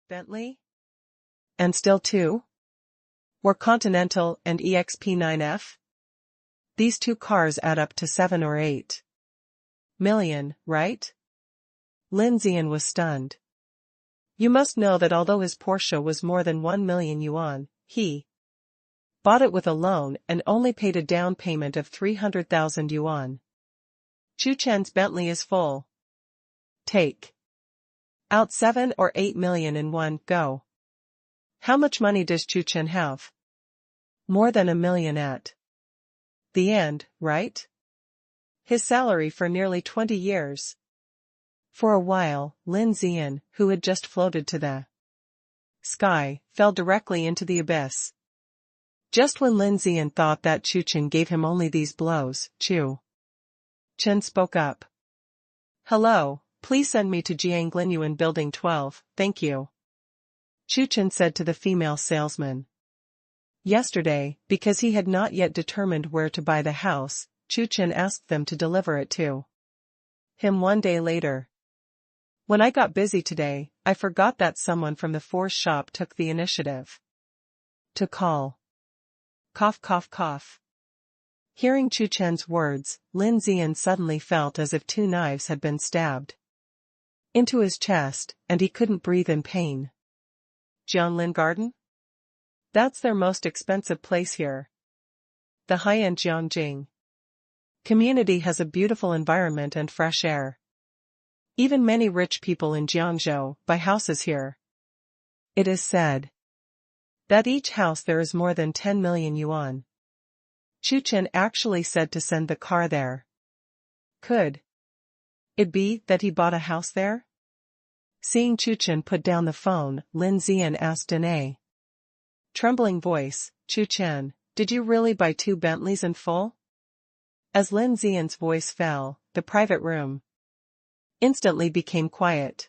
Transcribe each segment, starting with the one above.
Bentley? And still two? Or Continental and EXP9F? These two cars add up to 7 or 8 million, right? Lin Zian was stunned. You must know that although his Porsche was more than 1 million yuan, he bought it with a loan and only paid a down payment of 300,000 yuan. Chu Chen's Bentley is full. Take out 7 or 8 million in one go. How much money does Chu Chen have? More than 1 million at the end, right? His salary for nearly 20 years. For a while, Lin Zian, who had just floated to the sky, fell directly into the abyss. Just when Lin Zian thought that Chu Chen gave him only these blows, Chu Chen spoke up. Hello, please send me to Jianglingyuan Building 12, thank you. Chu Chen said to the female salesman. Yesterday, because he had not yet determined where to buy the house, Chu Chen asked them to deliver it to him 1 day later. When I got busy today, I forgot that someone from the Force shop took the initiative to call. Cough cough cough. Hearing Chu Chen's words, Lin Zian suddenly felt as if 2 knives had been stabbed into his chest, and he couldn't breathe in pain. Jianglin Garden? That's their most expensive place here. The high-end Jiangjing community has a beautiful environment and fresh air. Even many rich people in Jiangzhou buy houses here. It is said that each house there is more than 10 million yuan. Chu Chen actually said to send the car there. Could it be that he bought a house there? Seeing Chu Chen put down the phone, Lin Zian asked in a trembling voice, Chu Chen, did you really buy 2 Bentleys in full? As Lin Zian's voice fell, the private room instantly became quiet.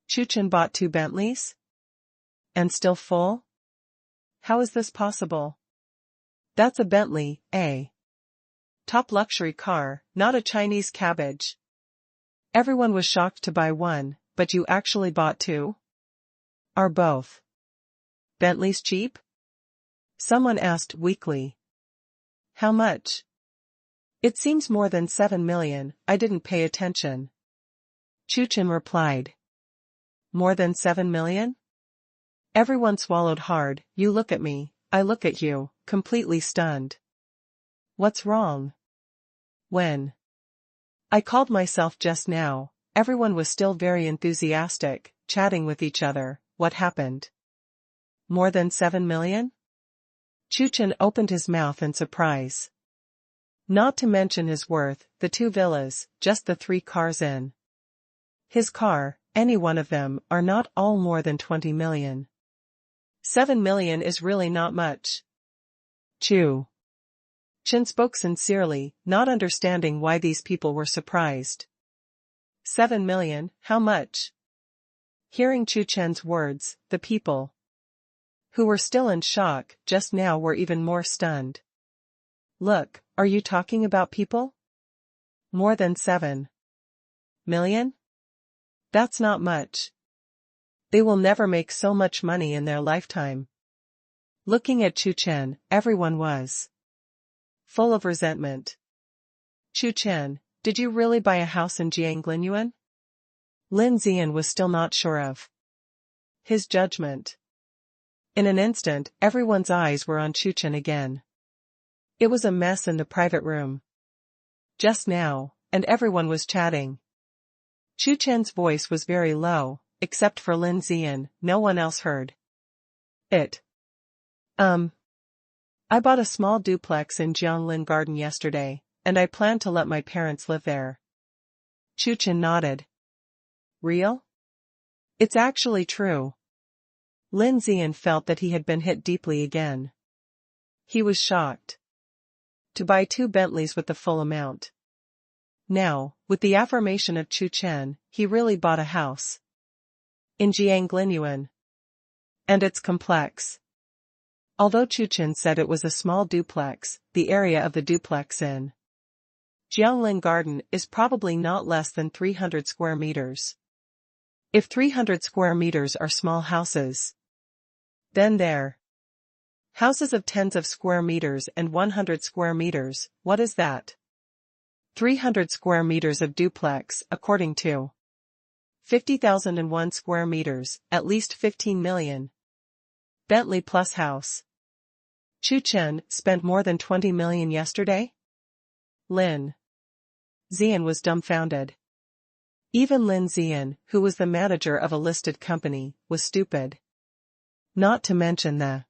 Chu Chen bought 2 Bentleys? And still full? How is this possible? That's a Bentley, a top luxury car, not a Chinese cabbage. Everyone was shocked to buy one, but you actually bought 2? Are both Bentleys cheap? Someone asked weakly. How much? It seems more than 7 million, I didn't pay attention. Chu Chen replied. More than 7 million? Everyone swallowed hard. You look at me, I look at you, completely stunned. What's wrong? When I called myself just now, everyone was still very enthusiastic, chatting with each other. What happened? More than 7 million? Chu Chen opened his mouth in surprise. Not to mention his worth, the 2 villas, just the 3 cars in his car, any one of them, are not all more than 20 million. 7 million is really not much. Chu Chen spoke sincerely, not understanding why these people were surprised. 7 million, how much? Hearing Chu Chen's words, the people who were still in shock just now were even more stunned. Look, are you talking about people? More than 7 million? That's not much. They will never make so much money in their lifetime. Looking at Chu Chen, everyone was full of resentment. Chu Chen, did you really buy a house in Jianglingyuan? Lin Zian was still not sure of his judgment. In an instant, everyone's eyes were on Chu Chen again. It was a mess in the private room just now, and everyone was chatting. Chu Chen's voice was very low, except for Lin Zian, no one else heard it. I bought a small duplex in Jianglin Garden yesterday, and I plan to let my parents live there. Chu Chen nodded. Real? It's actually true. Lin Zian felt that he had been hit deeply again. He was shocked to buy 2 Bentleys with the full amount. Now, with the affirmation of Chu Chen, he really bought a house in Jianglingyuan. And it's complex. Although Chu Chen said it was a small duplex, the area of the duplex in Jianglin Garden is probably not less than 300 square meters. If 300 square meters are small houses, then they're houses of tens of square meters and 100 square meters, what is that? 300 square meters of duplex, according to 50,001 square meters, at least 15 million. Bentley plus house. Chu Chen spent more than 20 million yesterday? Lin Xian was dumbfounded. Even Lin Xian, who was the manager of a listed company, was stupid. Not to mention the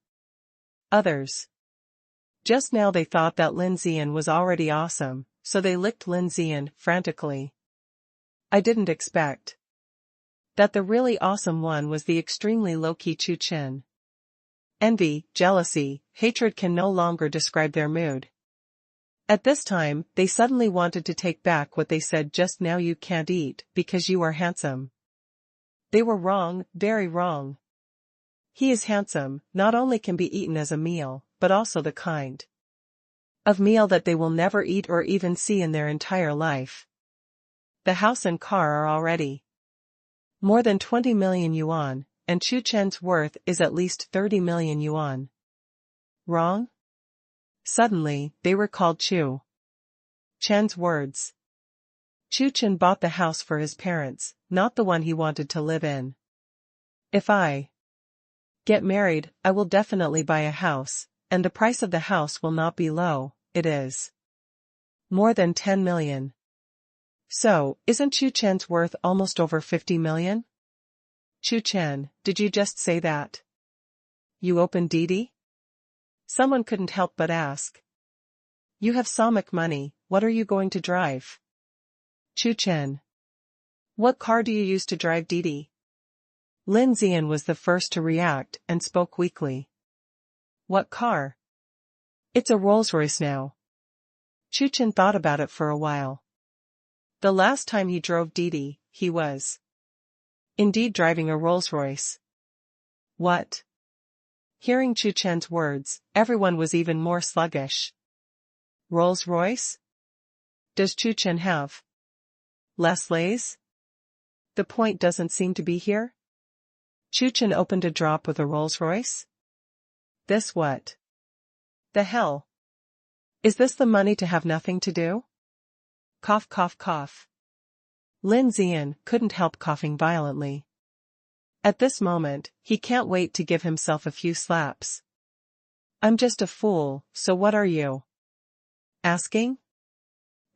others. Just now they thought that Lin Xian was already awesome, so they licked Lin Xian frantically. I didn't expect that the really awesome one was the extremely low-key Chu Chen. Envy, jealousy, hatred can no longer describe their mood. At this time, they suddenly wanted to take back what they said just now: you can't eat because you are handsome. They were wrong, very wrong. He is handsome, not only can be eaten as a meal, but also the kind of meal that they will never eat or even see in their entire life. The house and car are already more than 20 million yuan, and Chu Chen's worth is at least 30 million yuan. Wrong? Suddenly, they recalled Chu Chen's words. Chu Chen bought the house for his parents, not the one he wanted to live in. If I get married, I will definitely buy a house, and the price of the house will not be low, it is more than 10 million. So, isn't Chu Chen's worth almost over 50 million? Chu Chen, did you just say that you opened Didi? Someone couldn't help but ask. You have so much money, what are you going to drive? Chu Chen. What car do you use to drive Didi? Lin Xian was the first to react and spoke weakly. What car? It's a Rolls-Royce now. Chu Chen thought about it for a while. The last time he drove Didi, he was indeed driving a Rolls-Royce. What? Hearing Chu Chen's words, everyone was even more sluggish. Rolls-Royce? Does Chu Chen have less lays? The point doesn't seem to be here. Chu Chen opened a drop with a Rolls-Royce? This what? The hell? Is this the money to have nothing to do? Cough cough cough. Lin Xian couldn't help coughing violently. At this moment, he can't wait to give himself a few slaps. I'm just a fool, so what are you asking?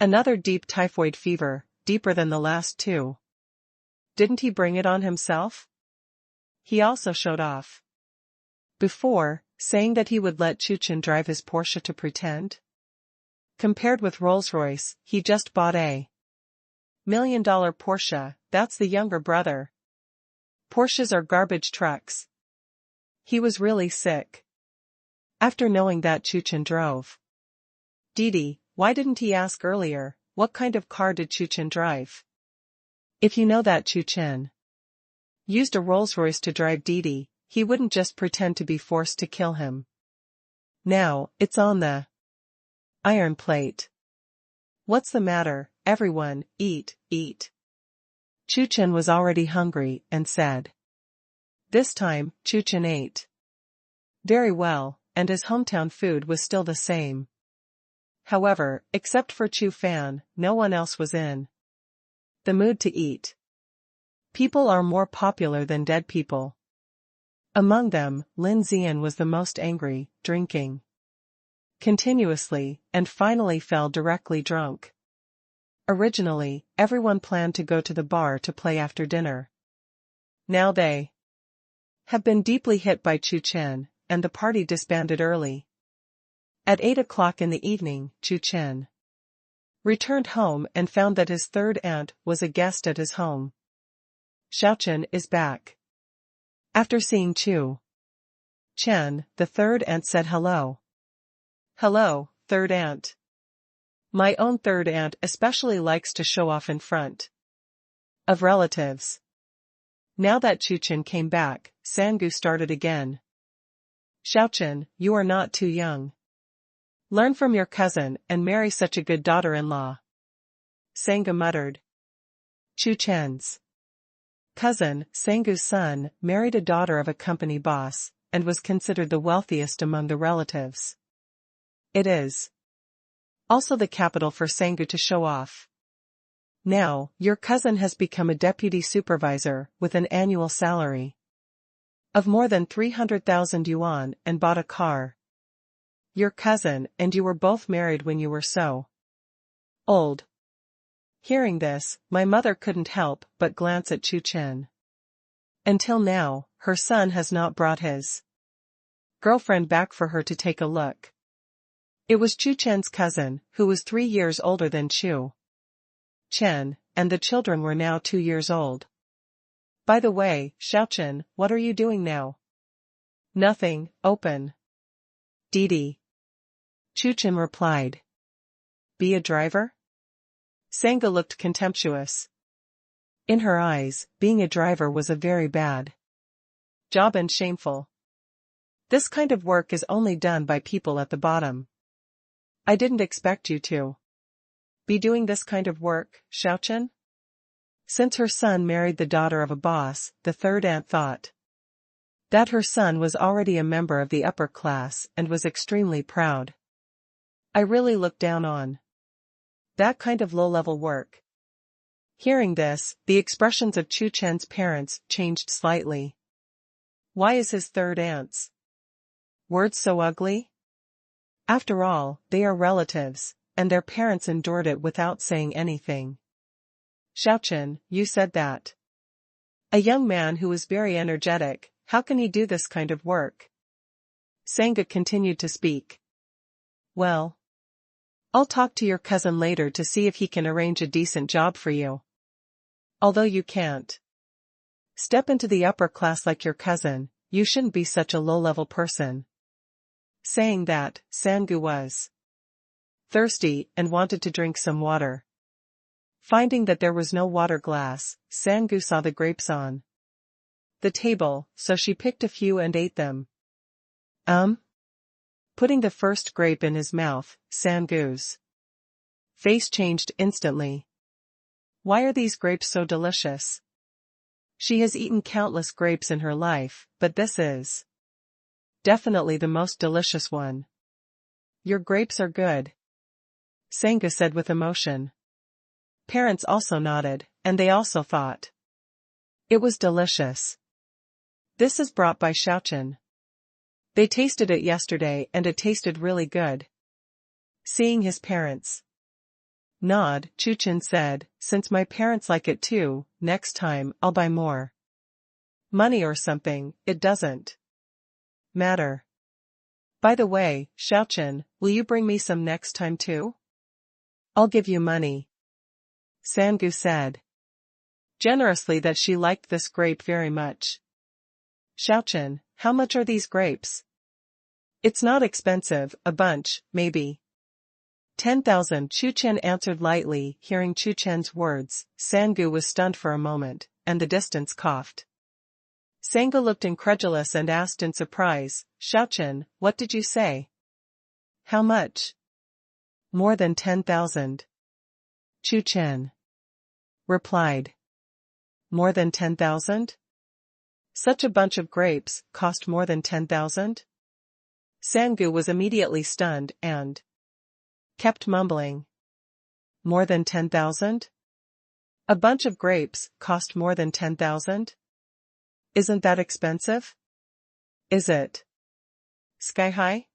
Another deep typhoid fever, deeper than the last two. Didn't he bring it on himself? He also showed off before, saying that he would let Chu Chen drive his Porsche to pretend. Compared with Rolls-Royce, he just bought a $1 million Porsche, that's the younger brother. Porsches are garbage trucks. He was really sick. After knowing that Chu Chen drove Didi, why didn't he ask earlier, what kind of car did Chu Chen drive? If you know that Chu Chen used a Rolls-Royce to drive Didi, he wouldn't just pretend to be forced to kill him. Now, it's on the iron plate. What's the matter, everyone, eat, eat. Chu Chen was already hungry and said. This time, Chu Chen ate very well, and his hometown food was still the same. However, except for Chu Fan, no one else was in the mood to eat. People are more popular than dead people. Among them, Lin Xian was the most angry, drinking continuously, and finally fell directly drunk. Originally, everyone planned to go to the bar to play after dinner. Now they have been deeply hit by Chu Chen, and the party disbanded early. At 8 o'clock in the evening, Chu Chen returned home and found that his third aunt was a guest at his home. Xiaochen is back. After seeing Chu Chen, the third aunt said hello. Hello, third aunt. My own third aunt especially likes to show off in front of relatives. Now that Chu Chen came back, Sangu started again. Xiaochen, you are not too young. Learn from your cousin and marry such a good daughter-in-law. Sangha muttered. Chu Chen's cousin, Sangu's son, married a daughter of a company boss, and was considered the wealthiest among the relatives. It is also the capital for Xiang to show off. Now, your cousin has become a deputy supervisor with an annual salary of more than 300,000 yuan and bought a car. Your cousin and you were both married when you were so old. Hearing this, my mother couldn't help but glance at Chu Chen. Until now, her son has not brought his girlfriend back for her to take a look. It was Chu Chen's cousin, who was 3 years older than Chu Chen, and the children were now 2 years old. By the way, Xiaochen, what are you doing now? Nothing, open. Didi. Chu Chen replied. Be a driver? Sangha looked contemptuous. In her eyes, being a driver was a very bad job and shameful. This kind of work is only done by people at the bottom. I didn't expect you to be doing this kind of work, Xiaochen? Since her son married the daughter of a boss, the third aunt thought that her son was already a member of the upper class and was extremely proud. I really look down on that kind of low-level work. Hearing this, the expressions of Chu Chen's parents changed slightly. Why is his third aunt's words so ugly? After all, they are relatives, and their parents endured it without saying anything. Xiaochen, you said that. A young man who is very energetic, how can he do this kind of work? Sangha continued to speak. Well, I'll talk to your cousin later to see if he can arrange a decent job for you. Although you can't step into the upper class like your cousin, you shouldn't be such a low-level person. Saying that, Sangu was thirsty and wanted to drink some water. Finding that there was no water glass, Sangu saw the grapes on the table, so she picked a few and ate them. Putting the first grape in his mouth, Sangu's face changed instantly. Why are these grapes so delicious? She has eaten countless grapes in her life, but this is definitely the most delicious one. Your grapes are good, Sangha said with emotion. Parents also nodded, and they also thought it was delicious. This is brought by Xiaochen. They tasted it yesterday and it tasted really good. Seeing his parents nod, Chu Chen said, since my parents like it too, next time I'll buy more money or something, it doesn't matter. By the way, Xiaochen, will you bring me some next time too? I'll give you money, Sangu said generously that she liked this grape very much. Xiaochen, how much are these grapes? It's not expensive, a bunch, maybe 10,000, Chu Chen answered lightly. Hearing Chu Chen's words, Sangu was stunned for a moment, and the distance coughed. Sangha looked incredulous and asked in surprise, Xiaochen, what did you say? How much? More than 10,000. Chu Chen replied. More than 10,000? Such a bunch of grapes cost more than 10,000? Sangu was immediately stunned and kept mumbling. More than 10,000? A bunch of grapes cost more than 10,000? Isn't that expensive? Is it sky high?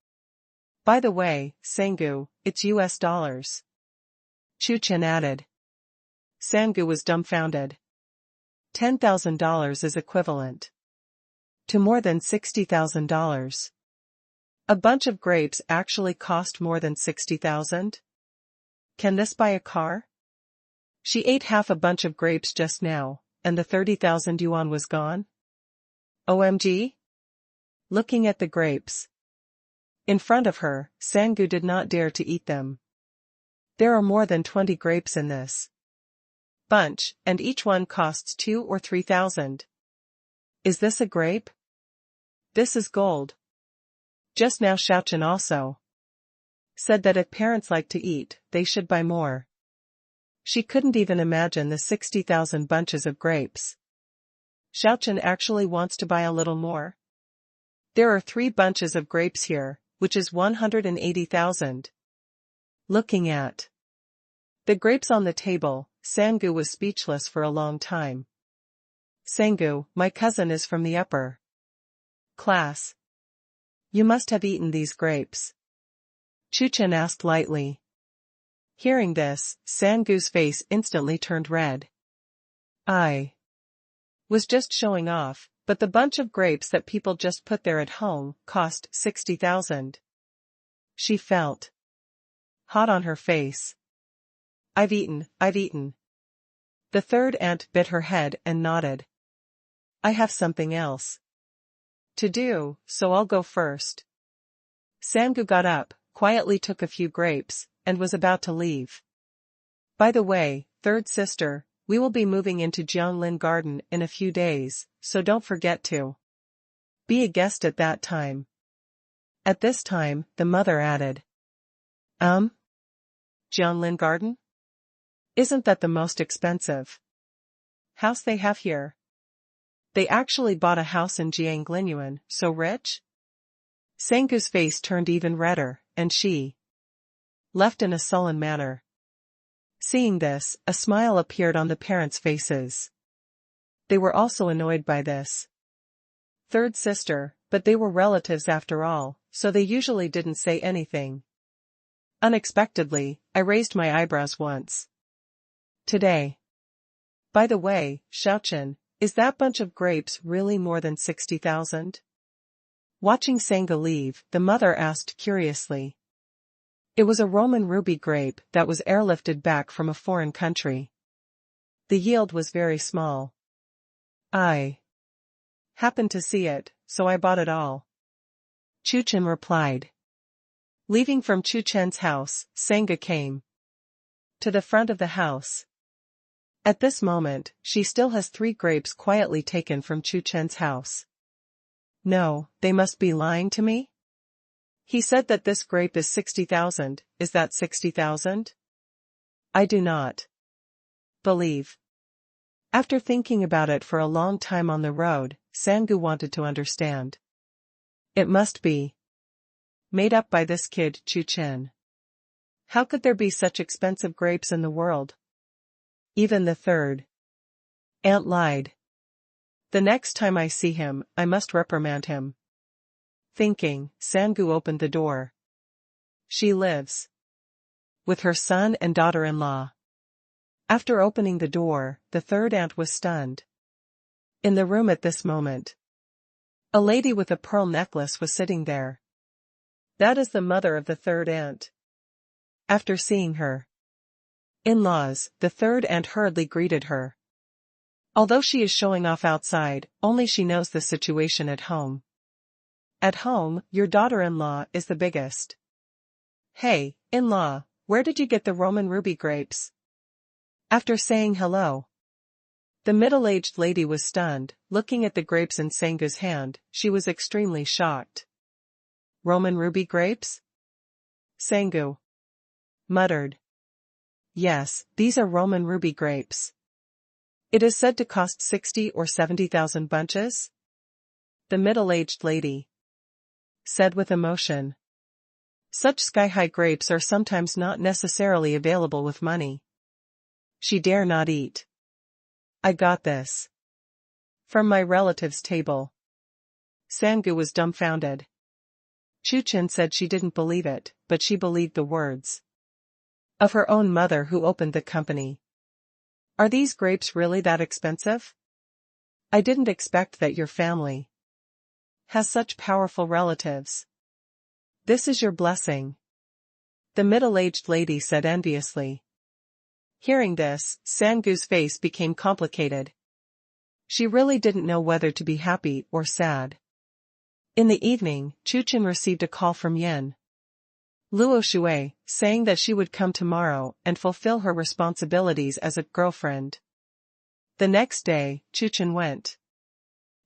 By the way, Sangu, it's US dollars. Chu Chen added. Sangu was dumbfounded. $10,000 is equivalent to more than $60,000. A bunch of grapes actually cost more than 60,000? Can this buy a car? She ate half a bunch of grapes just now, and the 30,000 yuan was gone? OMG? Looking at the grapes in front of her, Sangu did not dare to eat them. There are more than 20 grapes in this bunch, and each one costs 2 or 3,000. Is this a grape? This is gold. Just now Xiaochen also said that if parents like to eat, they should buy more. She couldn't even imagine the 60,000 bunches of grapes. Xiao Chen actually wants to buy a little more. There are 3 bunches of grapes here, which is 180,000. Looking at the grapes on the table, Sangu was speechless for a long time. Sangu, my cousin is from the upper class. You must have eaten these grapes. Chu Chen asked lightly. Hearing this, Sangu's face instantly turned red. I was just showing off, but the bunch of grapes that people just put there at home cost 60,000. She felt hot on her face. I've eaten. The third aunt bit her head and nodded. I have something else to do, so I'll go first. Sangu got up, quietly took a few grapes, and was about to leave. By the way, third sister, we will be moving into Jianglin Garden in a few days, so don't forget to be a guest at that time. At this time, the mother added. Jianglin Garden? Isn't that the most expensive house they have here? They actually bought a house in Jianglin, so rich? Sangu's face turned even redder, and she left in a sullen manner. Seeing this, a smile appeared on the parents' faces. They were also annoyed by this third sister, but they were relatives after all, so they usually didn't say anything. Unexpectedly, I raised my eyebrows once. Today. By the way, Xiao Chen, is that bunch of grapes really more than 60,000? Watching Sangu leave, the mother asked curiously. It was a Roman ruby grape that was airlifted back from a foreign country. The yield was very small. I happened to see it, so I bought it all. Chu Chen replied. Leaving from Chu Chen's house, Sangu came to the front of the house. At this moment, she still has 3 grapes quietly taken from Chu Chen's house. No, they must be lying to me? He said that this grape is 60,000, is that 60,000? I do not believe. After thinking about it for a long time on the road, Sangu wanted to understand. It must be made up by this kid Chu Chen. How could there be such expensive grapes in the world? Even the third aunt lied. The next time I see him, I must reprimand him. Thinking, Sangu opened the door. She lives with her son and daughter-in-law. After opening the door, the third aunt was stunned. In the room at this moment, a lady with a pearl necklace was sitting there. That is the mother of the third aunt. After seeing her in-laws, the third aunt hurriedly greeted her. Although she is showing off outside, only she knows the situation at home. At home, your daughter-in-law is the biggest. Hey, in-law, where did you get the Roman ruby grapes? After saying hello, the middle-aged lady was stunned. Looking at the grapes in Sangu's hand, she was extremely shocked. Roman ruby grapes? Sangu muttered. Yes, these are Roman ruby grapes. It is said to cost 60 or 70,000 bunches? The middle-aged lady said with emotion. Such sky-high grapes are sometimes not necessarily available with money. She dare not eat. I got this from my relative's table. Sangu was dumbfounded. Chu Chen said she didn't believe it, but she believed the words of her own mother who opened the company. Are these grapes really that expensive? I didn't expect that your family has such powerful relatives. This is your blessing, the middle-aged lady said enviously. Hearing this, Sangu's face became complicated. She really didn't know whether to be happy or sad. In the evening, Chu Chen received a call from Yen Luo Shui, saying that she would come tomorrow and fulfill her responsibilities as a girlfriend. The next day, Chu Chen went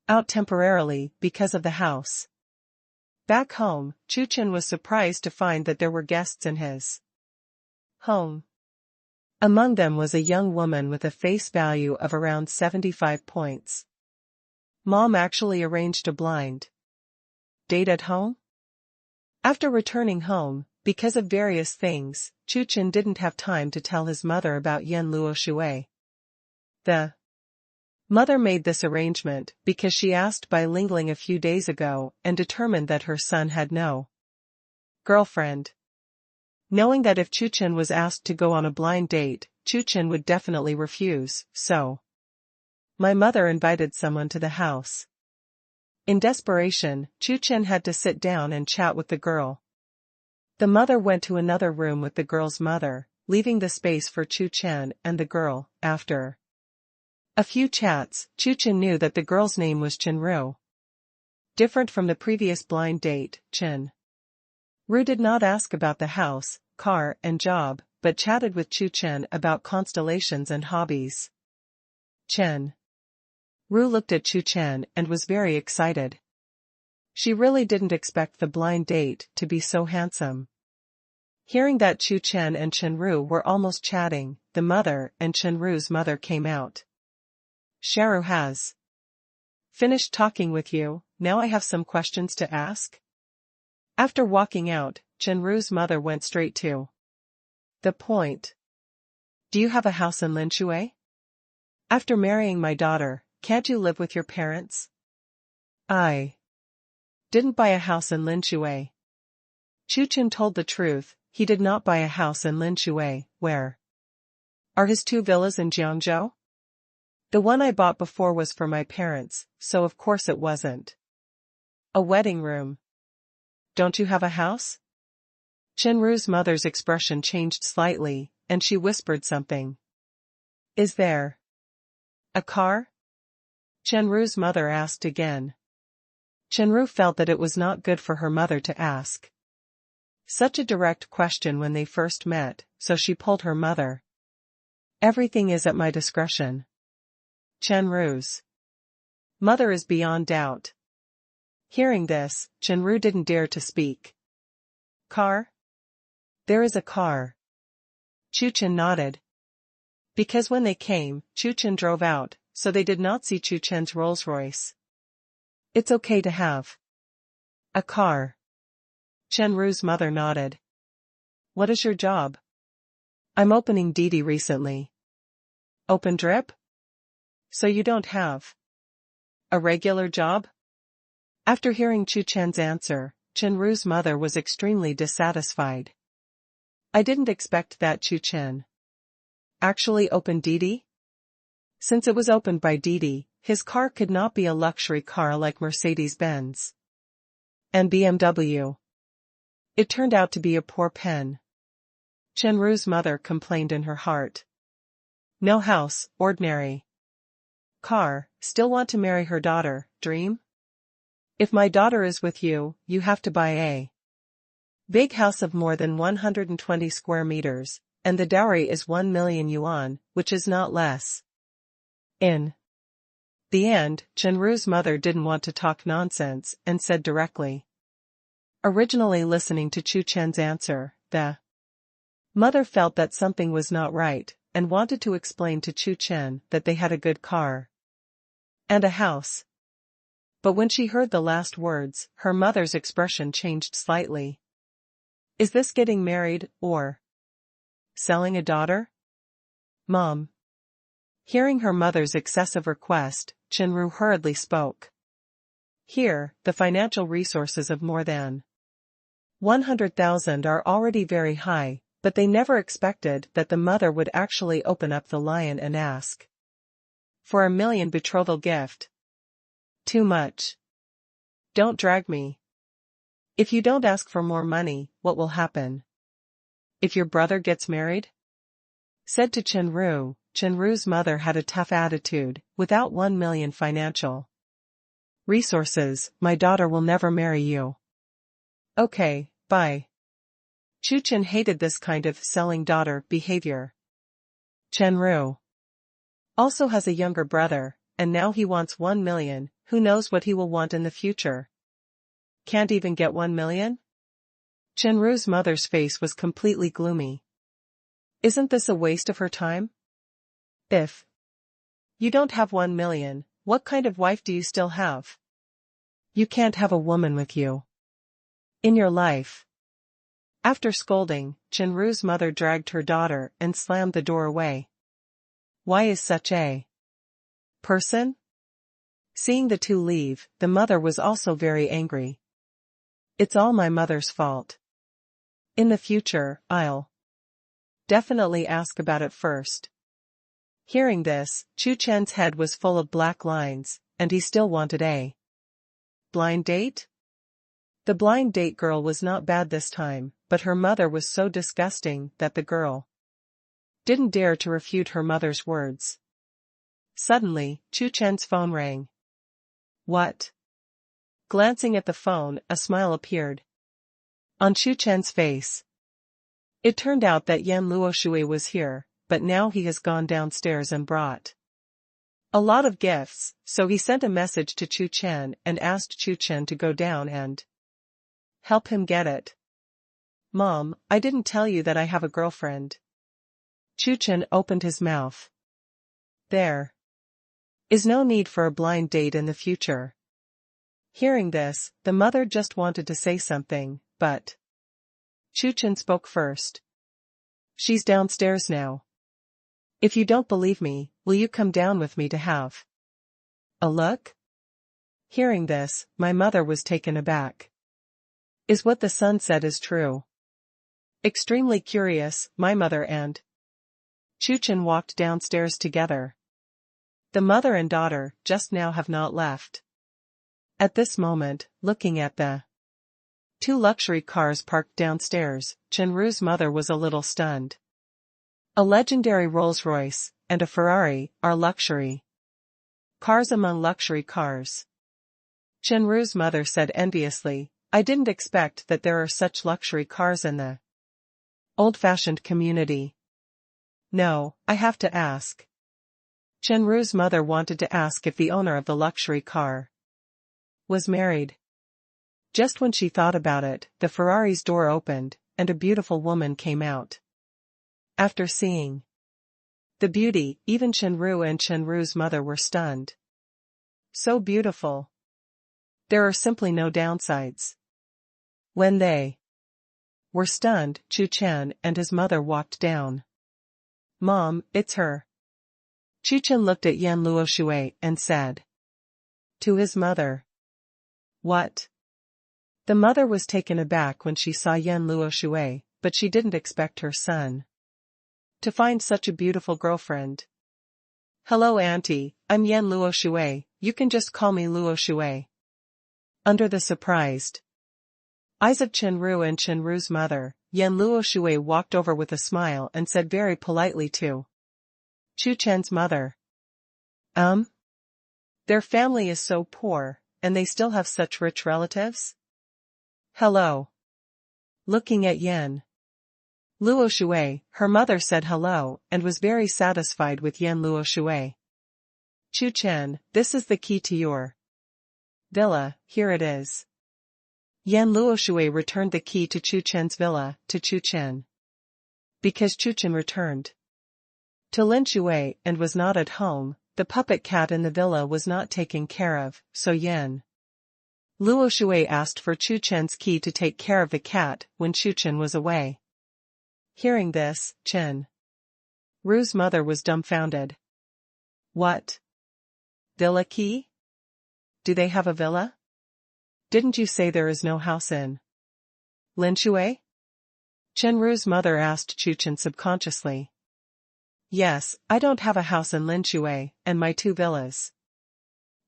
out temporarily because of the house. Back home, Chu Chen was surprised to find that there were guests in his home. Among them was a young woman with a face value of around 75 points. Mom actually arranged a blind date at home? After returning home, because of various things, Chu Chen didn't have time to tell his mother about Yan Luo Shui. The mother made this arrangement because she asked by Lingling a few days ago and determined that her son had no girlfriend. Knowing that if Chu Chen was asked to go on a blind date, Chu Chen would definitely refuse, so my mother invited someone to the house. In desperation, Chu Chen had to sit down and chat with the girl. The mother went to another room with the girl's mother, leaving the space for Chu Chen and the girl. After a few chats, Chu Chen knew that the girl's name was Chen Ru. Different from the previous blind date, Chen Ru did not ask about the house, car, and job, but chatted with Chu Chen about constellations and hobbies. Chen Ru looked at Chu Chen and was very excited. She really didn't expect the blind date to be so handsome. Hearing that Chu Chen and Chen Ru were almost chatting, the mother and Chen Ru's mother came out. Sharu has finished talking with you, now I have some questions to ask. After walking out, Chen Ru's mother went straight to the point. Do you have a house in Linshui? After marrying my daughter, can't you live with your parents? I didn't buy a house in Linshui. Chu Chen told the truth, he did not buy a house in Linshui. Where are his 2 villas in Jiangzhou? The one I bought before was for my parents, so of course it wasn't a wedding room. Don't you have a house? Chen Ru's mother's expression changed slightly, and she whispered something. Is there a car? Chen Ru's mother asked again. Chen Ru felt that it was not good for her mother to ask such a direct question when they first met, so she pulled her mother. Everything is at my discretion. Chen Ru's mother is beyond doubt. Hearing this, Chen Ru didn't dare to speak. Car? There is a car. Chu Chen nodded. Because when they came, Chu Chen drove out, so they did not see Chu Chen's Rolls-Royce. It's okay to have a car. Chen Ru's mother nodded. What is your job? I'm opening Didi recently. Open drip? So you don't have a regular job? After hearing Chu Chen's answer, Chen Ru's mother was extremely dissatisfied. I didn't expect that Chu Chen actually opened Didi? Since it was opened by Didi, his car could not be a luxury car like Mercedes-Benz and BMW. It turned out to be a poor pen. Chen Ru's mother complained in her heart. No house, ordinary car, still want to marry her daughter, dream? If my daughter is with you, you have to buy a big house of more than 120 square meters, and the dowry is 1 million yuan, which is not less. In the end, Chen Ru's mother didn't want to talk nonsense and said directly. Originally listening to Chu Chen's answer, the mother felt that something was not right, and wanted to explain to Chu Chen that they had a good car and a house. But when she heard the last words, her mother's expression changed slightly. Is this getting married, or selling a daughter? Mom. Hearing her mother's excessive request, Chen Ru hurriedly spoke. Here, the financial resources of more than 100,000 are already very high, but they never expected that the mother would actually open up the lion and ask for a 1 million betrothal gift. Too much. Don't drag me. If you don't ask for more money, what will happen? If your brother gets married? Said to Chen Ru, Chen Ru's mother had a tough attitude. Without 1 million financial resources, my daughter will never marry you. Okay, bye. Chu Chen hated this kind of selling daughter behavior. Chen Ru also has a younger brother, and now he wants 1 million, who knows what he will want in the future. Can't even get 1 million? Chen Ru's mother's face was completely gloomy. Isn't this a waste of her time? If you don't have 1 million, What kind of wife do you still have? You can't have a woman with you in your life. After scolding, Chenru's mother dragged her daughter and slammed the door away. Why is such a person? Seeing the two leave, the mother was also very angry. It's all my mother's fault. In the future, I'll definitely ask about it first. Hearing this, Chu Chen's head was full of black lines, and he still wanted a blind date? The blind date girl was not bad this time, but her mother was so disgusting that the girl didn't dare to refute her mother's words. Suddenly, Chu Chen's phone rang. What? Glancing at the phone, a smile appeared on Chu Chen's face. It turned out that Yan Luoshui was here, but now he has gone downstairs and brought a lot of gifts, so he sent a message to Chu Chen and asked Chu Chen to go down and help him get it. Mom, I didn't tell you that I have a girlfriend. Chu Chen opened his mouth. There is no need for a blind date in the future. Hearing this, the mother just wanted to say something, but Chu Chen spoke first. She's downstairs now. If you don't believe me, will you come down with me to have a look? Hearing this, my mother was taken aback. Is what the son said is true? Extremely curious, my mother and Chu Chen walked downstairs together. The mother and daughter just now have not left. At this moment, looking at the two luxury cars parked downstairs, Chenru's mother was a little stunned. A legendary Rolls-Royce and a Ferrari are luxury cars among luxury cars. Chenru's mother said enviously, I didn't expect that there are such luxury cars in the old-fashioned community. No, I have to ask. Chenru's mother wanted to ask if the owner of the luxury car was married. Just when she thought about it, the Ferrari's door opened, and a beautiful woman came out. After seeing the beauty, even Chenru and Chenru's mother were stunned. So beautiful. There are simply no downsides. When they were stunned, Chu Chen and his mother walked down. Mom, it's her. Chu Chen looked at Yan Luoshui and said to his mother. What? The mother was taken aback when she saw Yan Luoshui, but she didn't expect her son to find such a beautiful girlfriend. Hello auntie, I'm Yan Luoshui, you can just call me Luoshui. Under the surprised eyes of Chenru and Chenru's mother, Yan Luoshui walked over with a smile and said very politely to Chu Chen's mother. Their family is so poor, and they still have such rich relatives? Hello. Looking at Yan Luoshui, her mother said hello and was very satisfied with Yan Luoshui. Chu Chen, this is the key to your villa, here it is. Yan Luoshui returned the key to Chu Chen's villa, to Chu Chen. Because Chu Chen returned to Lin Shui and was not at home, the puppet cat in the villa was not taken care of, so Yan Luoshui asked for Chu Chen's key to take care of the cat when Chu Chen was away. Hearing this, Chen Ru's mother was dumbfounded. What? Villa key? Do they have a villa? Didn't you say there is no house in Lin Shui? Chenru's mother asked Chu Chen subconsciously. Yes, I don't have a house in Lin Shui, and my two villas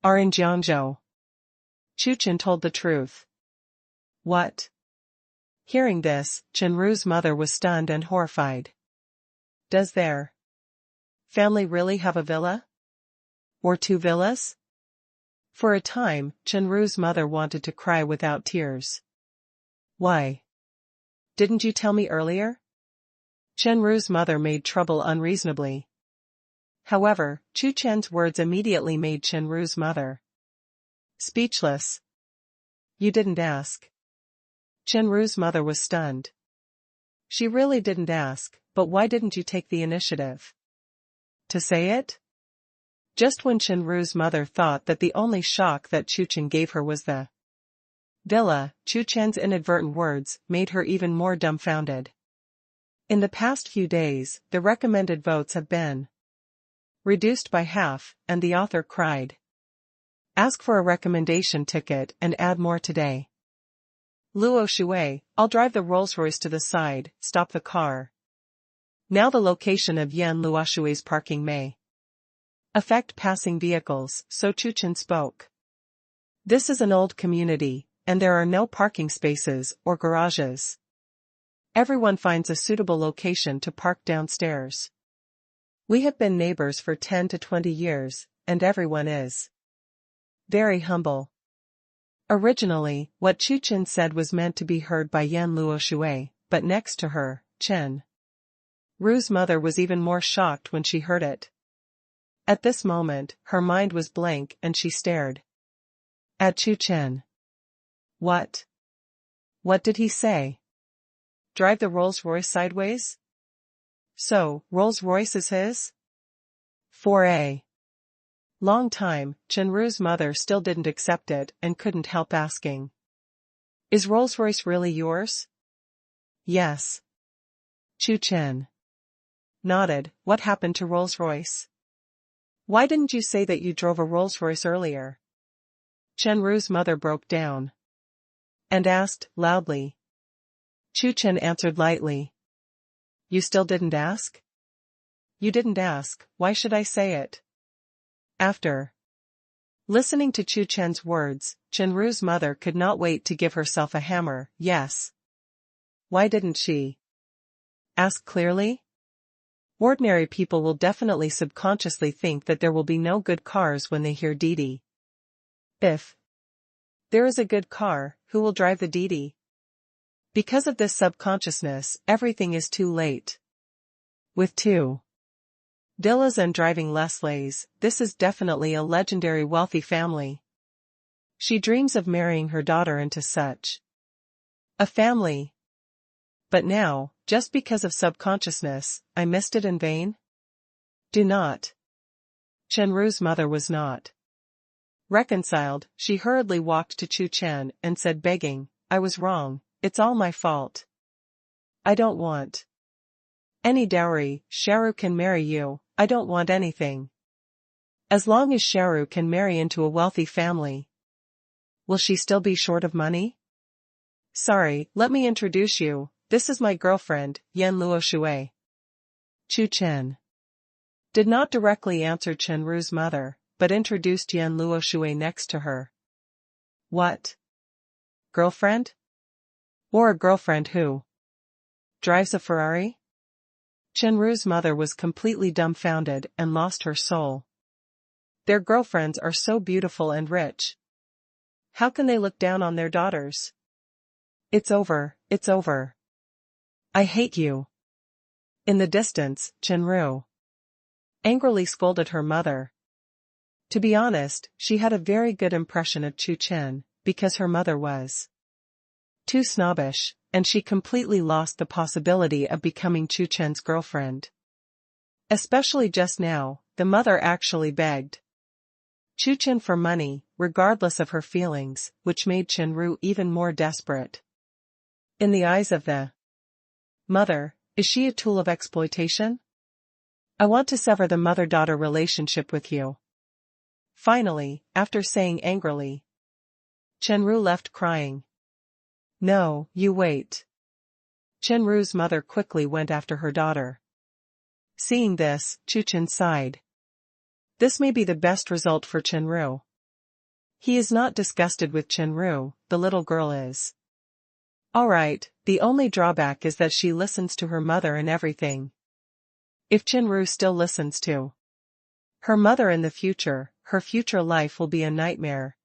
are in Jiangzhou. Chu Chen told the truth. What? Hearing this, Chenru's mother was stunned and horrified. Does their family really have a villa? Or two villas? For a time, Chenru's mother wanted to cry without tears. Why? Didn't you tell me earlier? Chenru's mother made trouble unreasonably. However, Chu Chen's words immediately made Chenru's mother speechless. You didn't ask. Chenru's mother was stunned. She really didn't ask, but why didn't you take the initiative to say it? Just when Chenru's mother thought that the only shock that Chu Chen gave her was the villa, Chu Chen's inadvertent words made her even more dumbfounded. In the past few days, the recommended votes have been reduced by half, and the author cried. Ask for a recommendation ticket and add more today. Luo Shui, I'll drive the Rolls-Royce to the side, stop the car. Now the location of Yan Luoshui's parking may affect passing vehicles, so Chu Chen spoke. This is an old community, and there are no parking spaces or garages. Everyone finds a suitable location to park downstairs. We have been neighbors for 10 to 20 years, and everyone is very humble. Originally, what Chu Chen said was meant to be heard by Yan Luoshui, but next to her, Chen Ru's mother was even more shocked when she heard it. At this moment, her mind was blank and she stared at Chu Chen. What? What did he say? Drive the Rolls-Royce sideways? So, Rolls-Royce is his? For a long time, Chenru's mother still didn't accept it and couldn't help asking. Is Rolls-Royce really yours? Yes. Chu Chen nodded. What happened to Rolls-Royce? Why didn't you say that you drove a Rolls-Royce earlier? Chenru's mother broke down and asked, loudly. Chu Chen answered lightly. You still didn't ask? You didn't ask, why should I say it? After listening to Chu Chen's words, Chenru's mother could not wait to give herself a hammer. Yes. Why didn't she ask clearly? Ordinary people will definitely subconsciously think that there will be no good cars when they hear Didi. If there is a good car, who will drive the Didi? Because of this subconsciousness, everything is too late. With two Dillas and driving Leslie's, this is definitely a legendary wealthy family. She dreams of marrying her daughter into such a family. But now, just because of subconsciousness, I missed it in vain? Do not. Chenru's mother was not reconciled. She hurriedly walked to Chu Chen and said begging, I was wrong, it's all my fault. I don't want any dowry, Sharu can marry you, I don't want anything. As long as Sharu can marry into a wealthy family. Will she still be short of money? Sorry, let me introduce you, this is my girlfriend, Yan Luoshui. Chu Chen did not directly answer Chenru's mother, but introduced Yan Luoshui next to her. What? Girlfriend? Or a girlfriend who drives a Ferrari? Chenru's mother was completely dumbfounded and lost her soul. Their girlfriends are so beautiful and rich. How can they look down on their daughters? It's over, it's over. I hate you. In the distance, Chenru angrily scolded her mother. To be honest, she had a very good impression of Chu Chen, because her mother was too snobbish, and she completely lost the possibility of becoming Chu Chen's girlfriend. Especially just now, the mother actually begged Chu Chen for money, regardless of her feelings, which made Chenru even more desperate. In the eyes of the mother, is she a tool of exploitation? I want to sever the mother-daughter relationship with you. Finally, after saying angrily, Chenru left crying. No, you wait. Chenru's mother quickly went after her daughter. Seeing this, Chu Chen sighed. This may be the best result for Chenru. He is not disgusted with Chenru, the little girl is. Alright, the only drawback is that she listens to her mother in everything. If Chenru still listens to her mother in the future, her future life will be a nightmare.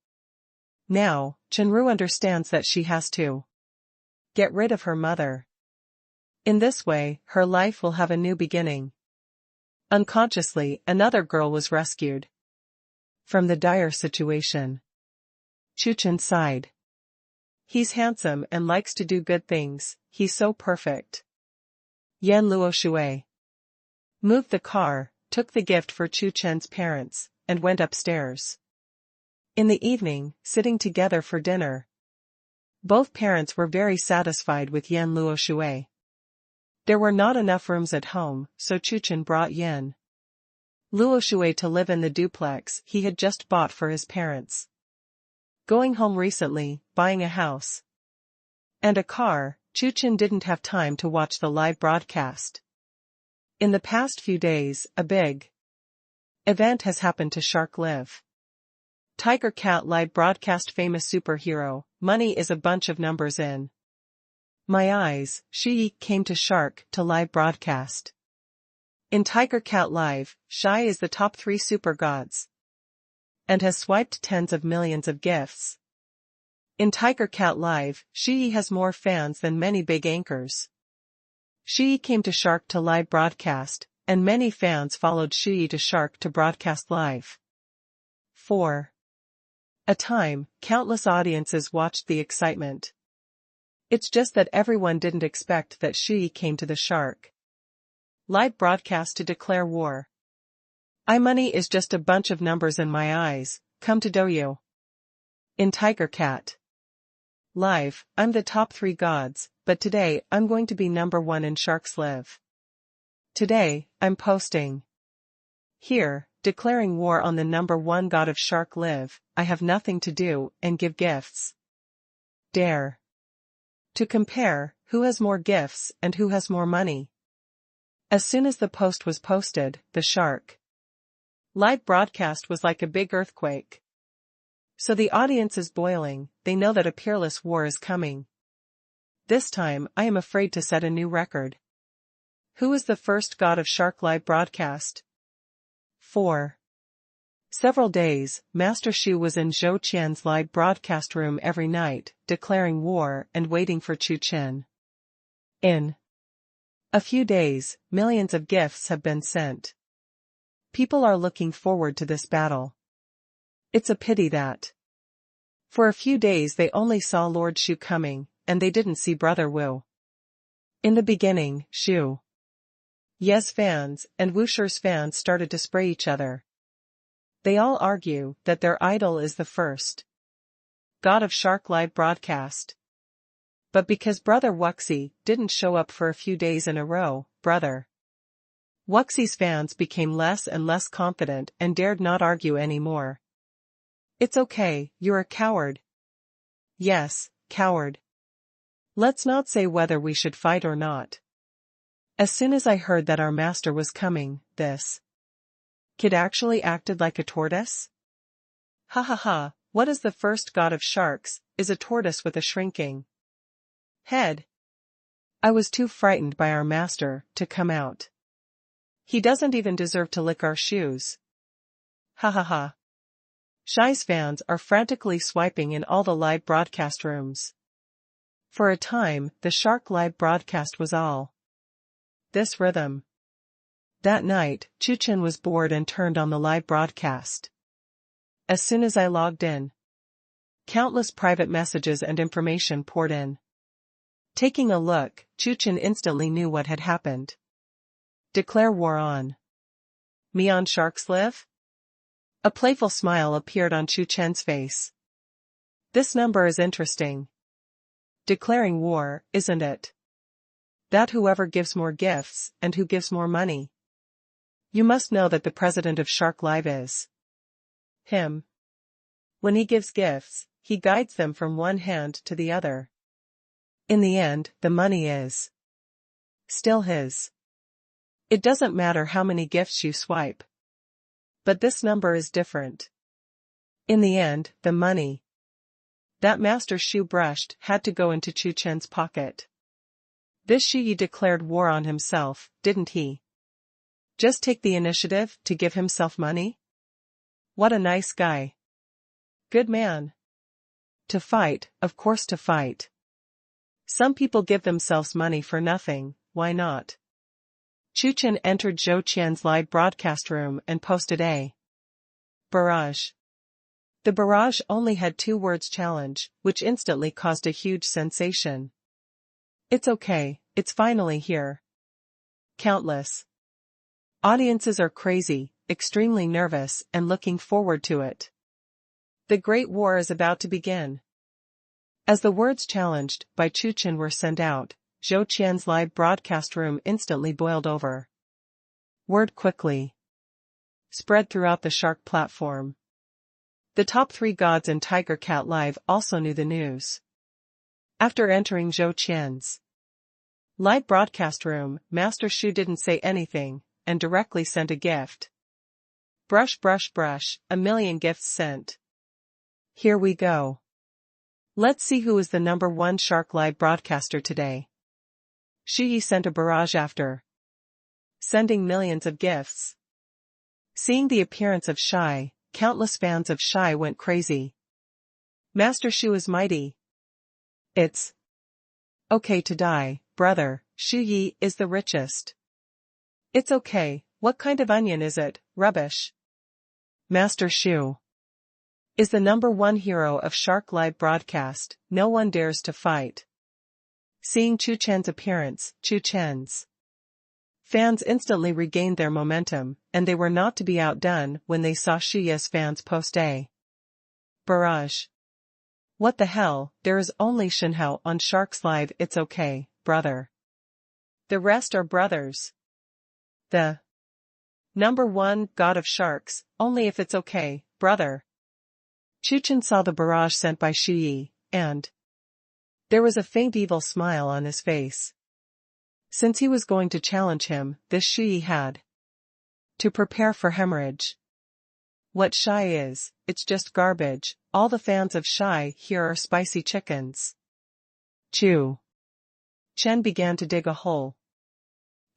Now, Chenru understands that she has to get rid of her mother. In this way, her life will have a new beginning. Unconsciously, another girl was rescued from the dire situation. Chu Chen sighed. He's handsome and likes to do good things, he's so perfect. Yan Luoshui moved the car, took the gift for Chu Chen's parents, and went upstairs. In the evening, sitting together for dinner, both parents were very satisfied with Yan Luoshui. There were not enough rooms at home, so Chu Chen brought Yan Luoshui to live in the duplex he had just bought for his parents. Going home recently, buying a house and a car, Chu Chen didn't have time to watch the live broadcast. In the past few days, a big event has happened to Shark Live. Tiger Cat live broadcast famous superhero, money is a bunch of numbers in my eyes, she came to Shark to live broadcast. In Tiger Cat Live, Shai is the top 3 super gods and has swiped tens of millions of gifts. In Tiger Cat Live, she has more fans than many big anchors. She came to Shark to live broadcast, and many fans followed she to Shark to broadcast live. 4. A time, countless audiences watched the excitement. It's just that everyone didn't expect that she came to the Shark live broadcast to declare war. Money is just a bunch of numbers in my eyes, come to do you. In Tiger Cat Live, I'm the top 3 gods, but today I'm going to be number 1 in Sharks Live. Today, I'm posting here, declaring war on the number 1 god of Shark Live. I have nothing to do and give gifts. Dare to compare who has more gifts and who has more money. As soon as the post was posted, the Shark live broadcast was like a big earthquake. So the audience is boiling, they know that a peerless war is coming. This time I am afraid to set a new record. Who is the first god of Shark live broadcast? 4. Several days, Master Shu was in Zhou Qian's live broadcast room every night, declaring war and waiting for Chu Chen. In a few days, millions of gifts have been sent. People are looking forward to this battle. It's a pity that for a few days they only saw Lord Shu coming, and they didn't see Brother Wu. In the beginning, Shu Ye's fans and Wu Shi's fans started to spray each other. They all argue that their idol is the first god of Shark live broadcast. But because Brother Wuxi didn't show up for a few days in a row, Brother Wuxi's fans became less and less confident and dared not argue anymore. It's okay, you're a coward. Yes, coward. Let's not say whether we should fight or not. As soon as I heard that our master was coming, this kid actually acted like a tortoise? Ha ha ha, what is the first god of sharks, is a tortoise with a shrinking head. I was too frightened by our master to come out. He doesn't even deserve to lick our shoes. Ha ha ha. Shai's fans are frantically swiping in all the live broadcast rooms. For a time, the Shark live broadcast was all this rhythm. That night, Chu Chen was bored and turned on the live broadcast. As soon as I logged in, countless private messages and information poured in. Taking a look, Chu Chen instantly knew what had happened. Declare war on me on Sharks Live? A playful smile appeared on Chu Chen's face. This number is interesting. Declaring war, isn't it? That whoever gives more gifts, and who gives more money. You must know that the president of Shark Live is him. When he gives gifts, he guides them from one hand to the other. In the end, the money is still his. It doesn't matter how many gifts you swipe. But this number is different. In the end, the money that Master Shu brushed had to go into Chu Chen's pocket. This Shi declared war on himself, didn't he? Just take the initiative to give himself money? What a nice guy. Good man. To fight, of course to fight. Some people give themselves money for nothing, why not? Chu Chen entered Zhou Qian's live broadcast room and posted a barrage. The barrage only had 2 words challenge, which instantly caused a huge sensation. It's okay, it's finally here. Countless audiences are crazy, extremely nervous and looking forward to it. The Great War is about to begin. As the words challenged by Chu Chen were sent out, Chu Chen's live broadcast room instantly boiled over. Word quickly spread throughout the shark platform. The top 3 gods in Tiger Cat Live also knew the news. After entering Chu Chen's live broadcast room, Master Shu didn't say anything, and directly sent a gift. Brush brush brush, 1,000,000 gifts sent. Here we go. Let's see who is the #1 shark live broadcaster today. Shu Yi sent a barrage after sending millions of gifts. Seeing the appearance of Shy, countless fans of Shy went crazy. Master Shu is mighty. It's okay to die, brother. Shu Yi is the richest. It's okay. What kind of onion is it? Rubbish. Master Shu is the #1 hero of Shark Live broadcast. No one dares to fight. Seeing Chu Chen's appearance, Chu Chen's fans instantly regained their momentum, and they were not to be outdone when they saw Shu Yi's fans post a barrage. What the hell, there is only Shenhao on Sharks Live. It's okay, brother. The rest are brothers. The #1 god of sharks, only if it's okay, brother. Chu Chen saw the barrage sent by Shu Yi, and there was a faint evil smile on his face. Since he was going to challenge him, this Shu Yi had to prepare for hemorrhage. What Shy is, it's just garbage. All the fans of Shy here are spicy chickens. Chu Chen began to dig a hole.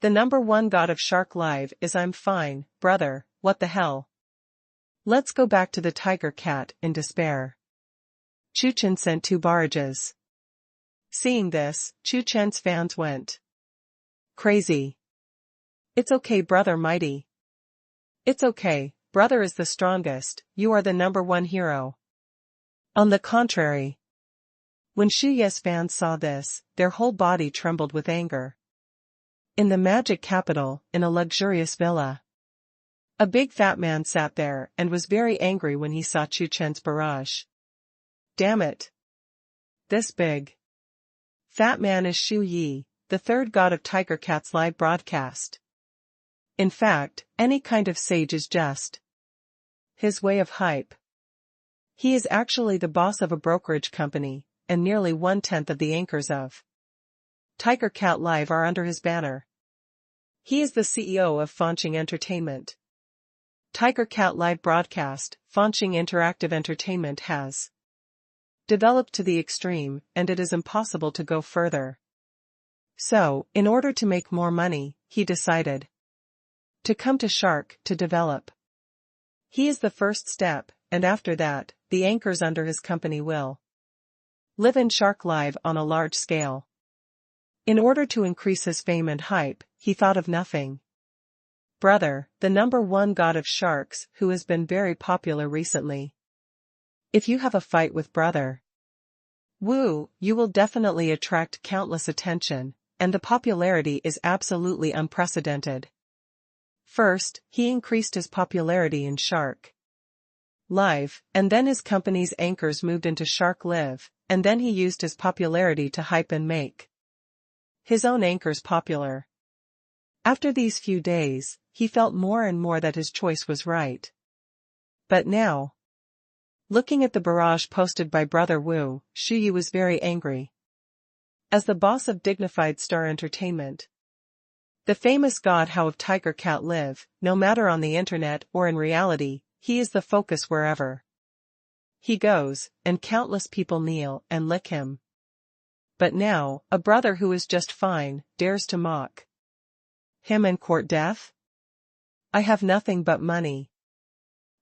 The #1 god of Shark Live is I'm fine, brother, what the hell? Let's go back to the Tiger Cat in despair. Chu Chen sent 2 barrages. Seeing this, Chu Chen's fans went crazy. It's okay, brother mighty. It's okay, brother is the strongest, you are the #1 hero. On the contrary, when Shu Yi's fans saw this, their whole body trembled with anger. In the magic capital, in a luxurious villa, a big fat man sat there and was very angry when he saw Chu Chen's barrage. Damn it! This big fat man is Shu Yi, the 3rd god of Tiger Cat's live broadcast. In fact, any kind of sage is just his way of hype. He is actually the boss of a brokerage company, and nearly 1/10 of the anchors of Tiger Cat Live are under his banner. He is the CEO of Fanching Entertainment. Tiger Cat Live broadcast, Fanching Interactive Entertainment has developed to the extreme, and it is impossible to go further. So, in order to make more money, he decided to come to Shark to develop. He is the first step, and after that, the anchors under his company will live in Shark Live on a large scale. In order to increase his fame and hype, he thought of nothing. Brother, the #1 god of sharks, who has been very popular recently. If you have a fight with brother Wu, you will definitely attract countless attention, and the popularity is absolutely unprecedented. First, he increased his popularity in Shark Live, and then his company's anchors moved into Shark Live, and then he used his popularity to hype and make his own anchors popular. After these few days, he felt more and more that his choice was right. But now, looking at the barrage posted by Brother Wu, Shu Yi was very angry. As the boss of Dignified Star Entertainment, the famous god how of Tiger Cat Live, no matter on the internet or in reality, he is the focus wherever he goes, and countless people kneel and lick him. But now, a brother who is just fine, dares to mock him and court death? I have nothing but money.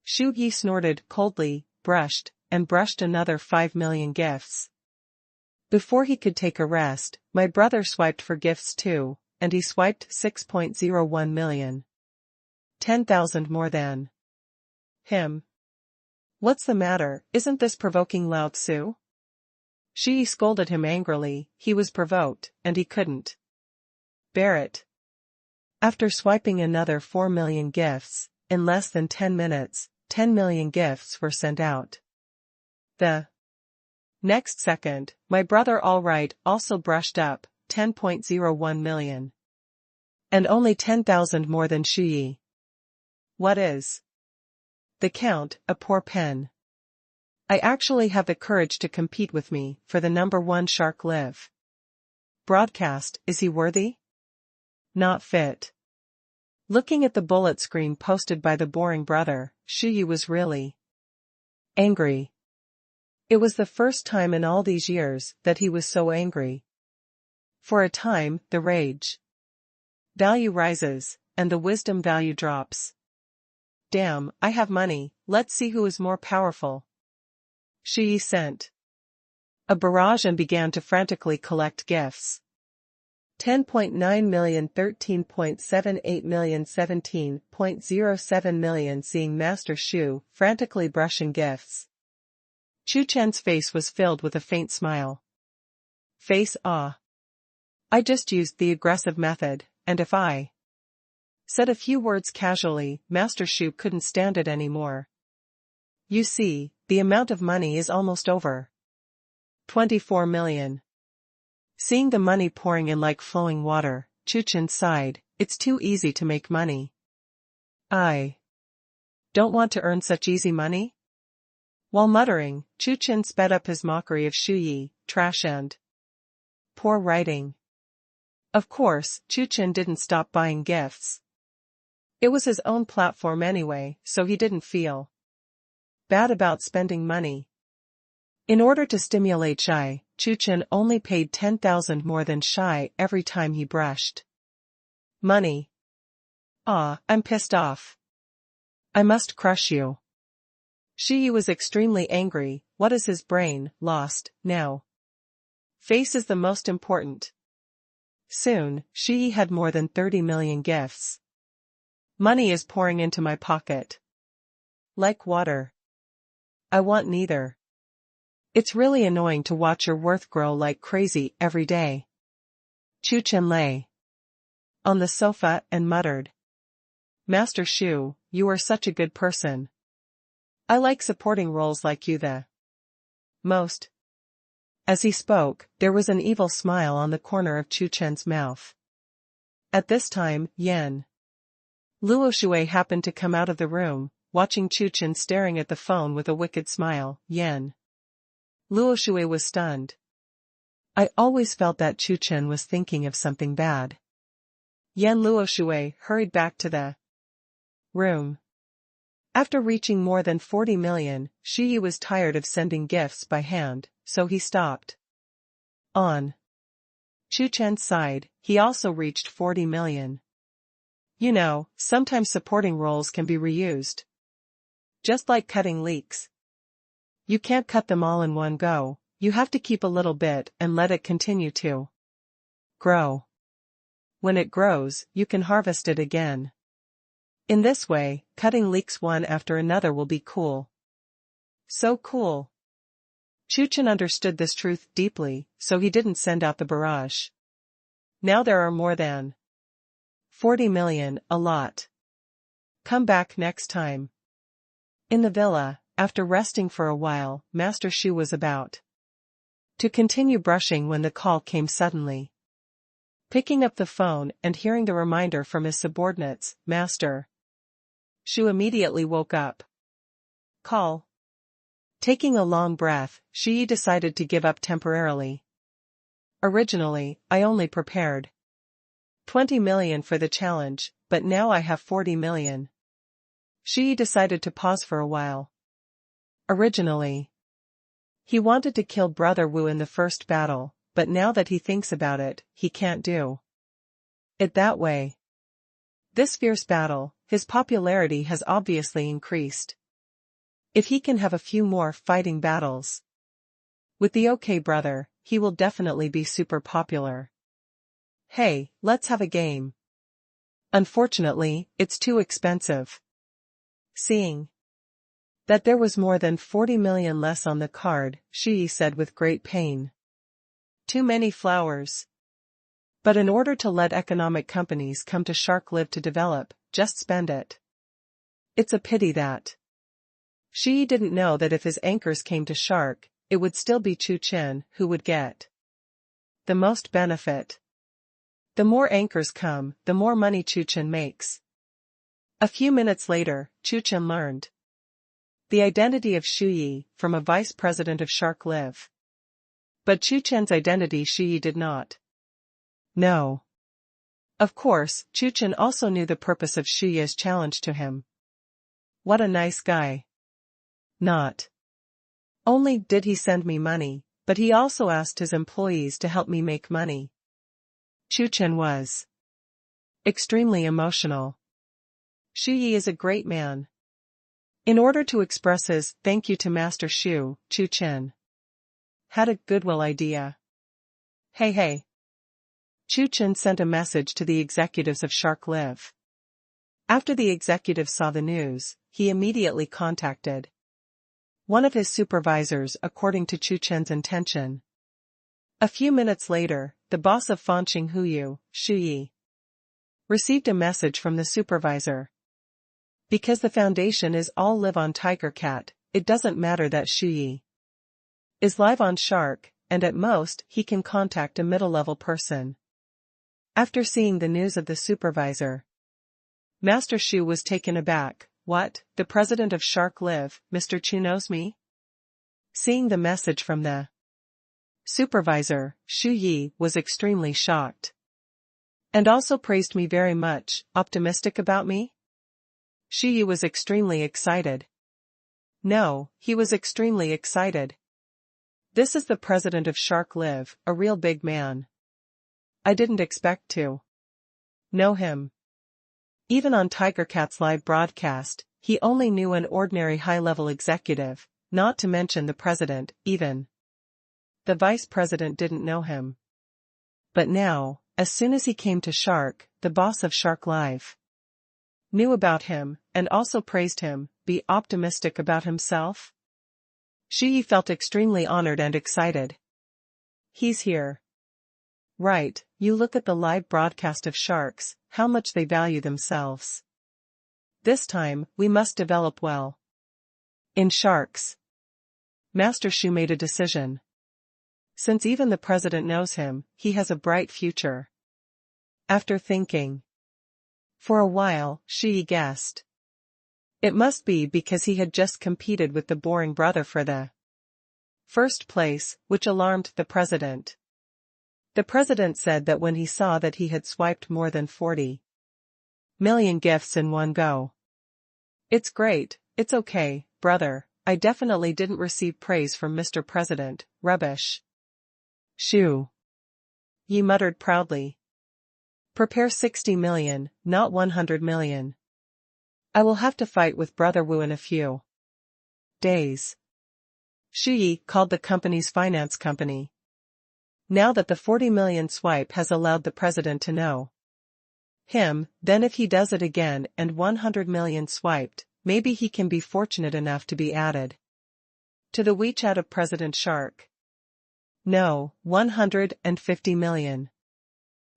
Shu Yi snorted coldly, brushed another 5,000,000 gifts. Before he could take a rest, my brother swiped for gifts too, and he swiped 6.01 million. 10,000 more than him. What's the matter, isn't this provoking Lao Tzu? Shu Yi scolded him angrily, he was provoked, and he couldn't bear it. After swiping another 4,000,000 gifts, in less than 10 minutes, 10 million gifts were sent out. The next second, my brother Allright also brushed up, 10.01 million. And only 10,000 more than Shuyi. What is the count, a poor pen? I actually have the courage to compete with me, for the #1 shark live. Broadcast, is he worthy? Not fit. Looking at the bullet screen posted by the boring brother, Shuyi was really angry. It was the first time in all these years that he was so angry. For a time, the rage value rises, and the wisdom value drops. Damn, I have money, let's see who is more powerful. Shuyi sent a barrage and began to frantically collect gifts. 10.9 million, 13.78 million, 17.07 million. Seeing Master Shu frantically brushing gifts, Chu Chen's face was filled with a faint smile. Face ah. I just used the aggressive method, and if I said a few words casually, Master Shu couldn't stand it anymore. You see, the amount of money is almost over. 24 million. Seeing the money pouring in like flowing water, Chu Chen sighed, it's too easy to make money. I don't want to earn such easy money. While muttering, Chu Chen sped up his mockery of Shuyi, trash and poor writing. Of course, Chu Chen didn't stop buying gifts. It was his own platform anyway, so he didn't feel bad about spending money. In order to stimulate Shy, Chu Chen only paid 10,000 more than Shy every time he brushed money. Ah, I'm pissed off. I must crush you. Shi was extremely angry. What is his brain lost now? Face is the most important. Soon, Shi had more than 30 million gifts. Money is pouring into my pocket like water. I want neither. It's really annoying to watch your worth grow like crazy every day. Chu Chen lay on the sofa and muttered. Master Shu, you are such a good person. I like supporting roles like you the most. As he spoke, there was an evil smile on the corner of Chu Chen's mouth. At this time, Yan Luoshui happened to come out of the room, watching Chu Chen staring at the phone with a wicked smile. Yan Luoshui was stunned. I always felt that Chu Chen was thinking of something bad. Yan Luoshui hurried back to the room. After reaching more than 40 million, Shi was tired of sending gifts by hand, so he stopped. On Chu Chen's side, he also reached 40 million. You know, sometimes supporting roles can be reused. Just like cutting leeks. You can't cut them all in one go, you have to keep a little bit and let it continue to grow. When it grows, you can harvest it again. In this way, cutting leeks one after another will be cool. So cool. Chu Chen understood this truth deeply, so he didn't send out the barrage. Now there are more than 40 million, a lot. Come back next time. In the villa, after resting for a while, Master Shu was about to continue brushing when the call came suddenly. Picking up the phone and hearing the reminder from his subordinates, Master Shu immediately woke up. Call. Taking a long breath, Shi decided to give up temporarily. Originally, I only prepared 20 million for the challenge, but now I have 40 million. Shi decided to pause for a while. Originally, he wanted to kill Brother Wu in the first battle, but now that he thinks about it, he can't do it that way. This fierce battle, his popularity has obviously increased. If he can have a few more fighting battles with the OK brother, he will definitely be super popular. Hey, let's have a game. Unfortunately, it's too expensive. Seeing that there was more than 40 million less on the card, Shi said with great pain. Too many flowers. But in order to let economic companies come to Shark Live to develop, just spend it. It's a pity that Shi didn't know that if his anchors came to shark, it would still be Chu Chen who would get the most benefit. The more anchors come, the more money Chu Chen makes. A few minutes later, Chu Chen learned the identity of Shu Yi from a vice president of Shark Live. But Chu Chen's identity Shu Yi did not know. Of course, Chu Chen also knew the purpose of Shu Yi's challenge to him. What a nice guy. Not only did he send me money, but he also asked his employees to help me make money. Chu Chen was extremely emotional. Shu Yi is a great man. In order to express his thank you to Master Shu, Chu Chen had a goodwill idea. Hey. Chu Chen sent a message to the executives of Shark Live. After the executives saw the news, he immediately contacted one of his supervisors according to Chu Chen's intention. A few minutes later, the boss of Fanqing Huyu, Shu Yi, received a message from the supervisor. Because the foundation is all live on Tiger Cat, it doesn't matter that Shu Yi is live on Shark, and at most he can contact a middle-level person. After seeing the news of the supervisor, Master Shu was taken aback. What, the president of Shark Live, Mr. Chu knows me? Seeing the message from the supervisor, Shu Yi was extremely shocked. And also praised me very much, optimistic about me? Shu Yi was extremely excited. No, he was extremely excited. This is the president of Shark Live, a real big man. I didn't expect to know him. Even on Tiger Cat's live broadcast, he only knew an ordinary high-level executive, not to mention the president, even the vice president didn't know him. But now, as soon as he came to Shark, the boss of Shark Live knew about him, and also praised him, be optimistic about himself? Shu Yi felt extremely honored and excited. He's here. Right, you look at the live broadcast of sharks, how much they value themselves. This time, we must develop well. In sharks. Master Shu made a decision. Since even the president knows him, he has a bright future. After thinking for a while, Shu Yi guessed. It must be because he had just competed with the boring brother for the first place, which alarmed the president. The president said that when he saw that he had swiped more than 40 million gifts in one go. It's great, it's okay, brother, I definitely didn't receive praise from Mr. President, rubbish. Shu Yi muttered proudly. Prepare 60 million, not 100 million. I will have to fight with Brother Wu in a few days. Shu Yi called the company's finance company. Now that the 40 million swipe has allowed the president to know him, then if he does it again and 100 million swiped, maybe he can be fortunate enough to be added to the WeChat of President Shark. No, 150 million.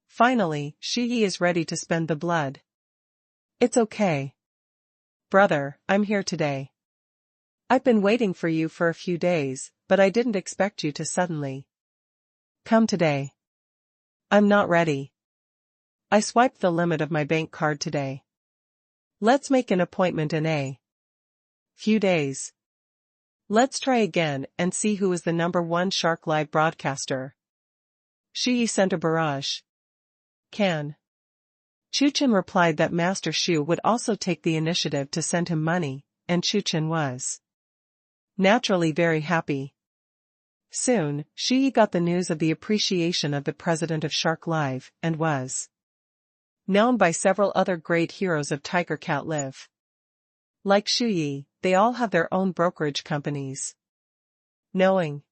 Finally, Shu Yi is ready to spend the blood. It's okay. Brother, I'm here today. I've been waiting for you for a few days, but I didn't expect you to suddenly come today. I'm not ready. I swiped the limit of my bank card today. Let's make an appointment in a few days. Let's try again and see who is the #1 Shark Live broadcaster. Shu Yi sent a barrage. Can. Chu Chen replied that Master Shu would also take the initiative to send him money, and Chu Chen was naturally very happy. Soon, Shu Yi got the news of the appreciation of the president of Shark Live, and was known by several other great heroes of Tiger Cat Live. Like Shu Yi, they all have their own brokerage companies. Knowing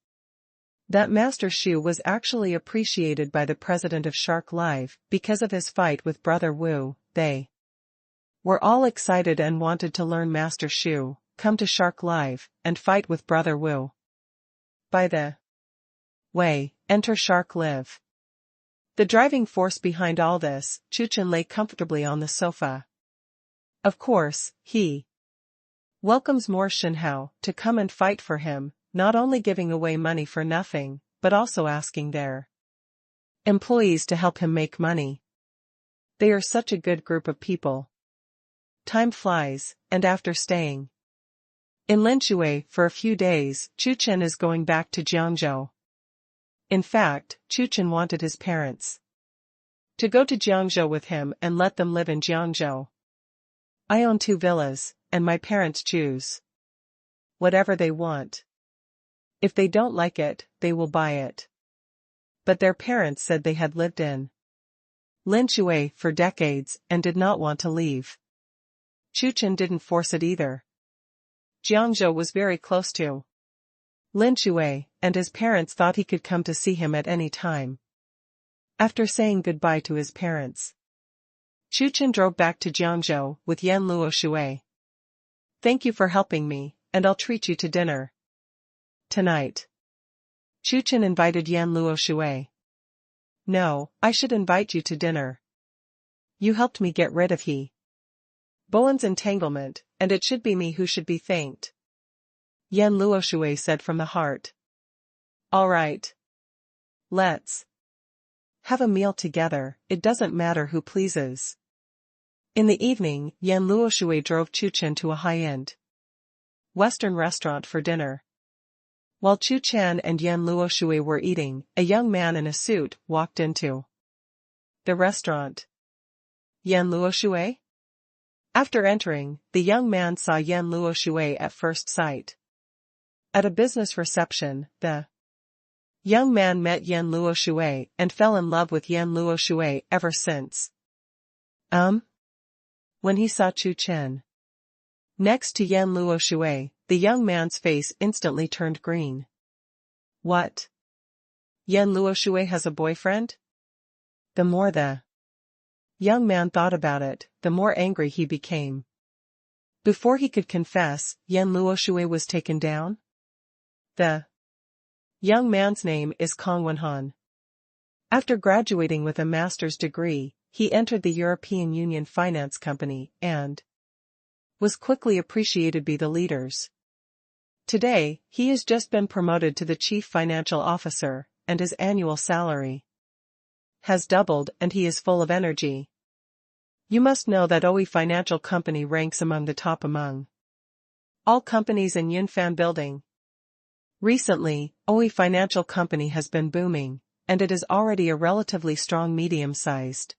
that Master Shu was actually appreciated by the president of Shark Live because of his fight with Brother Wu, they were all excited and wanted to learn Master Shu, come to Shark Live, and fight with Brother Wu. By the way, enter Shark Live. The driving force behind all this, Chu Chen lay comfortably on the sofa. Of course, he welcomes more Shenhao to come and fight for him, not only giving away money for nothing, but also asking their employees to help him make money. They are such a good group of people. Time flies, and after staying in Linshui for a few days, Chu Chen is going back to Jiangzhou. In fact, Chu Chen wanted his parents to go to Jiangzhou with him and let them live in Jiangzhou. I own 2 villas, and my parents choose whatever they want. If they don't like it, they will buy it. But their parents said they had lived in Linshui for decades and did not want to leave. Chu Chen didn't force it either. Jiangzhou was very close to Linshui, and his parents thought he could come to see him at any time. After saying goodbye to his parents, Chu Chen drove back to Jiangzhou with Yan Luoshui. Thank you for helping me, and I'll treat you to dinner tonight. Chu Chen invited Yan Luoshui. No, I should invite you to dinner. You helped me get rid of Bowen's entanglement, and it should be me who should be thanked. Yan Luoshui said from the heart. All right. Let's have a meal together, it doesn't matter who pleases. In the evening, Yan Luoshui drove Chu Chen to a high-end Western restaurant for dinner. While Chu Chen and Yan Luoshui were eating, a young man in a suit walked into the restaurant. Yan Luoshui? After entering, the young man saw Yan Luoshui at first sight. At a business reception, the young man met Yan Luoshui and fell in love with Yan Luoshui ever since. When he saw Chu Chen next to Yan Luoshui, the young man's face instantly turned green. What? Yan Luoshui has a boyfriend? The more the young man thought about it, the more angry he became. Before he could confess, Yan Luoshui was taken down. The young man's name is Kong Wenhan. After graduating with a master's degree, he entered the European Union Finance Company and was quickly appreciated by the leaders. Today, he has just been promoted to the Chief Financial Officer, and his annual salary has doubled and he is full of energy. You must know that OE Financial Company ranks among the top among all companies in Yunfan Building. Recently, OE Financial Company has been booming, and it is already a relatively strong medium-sized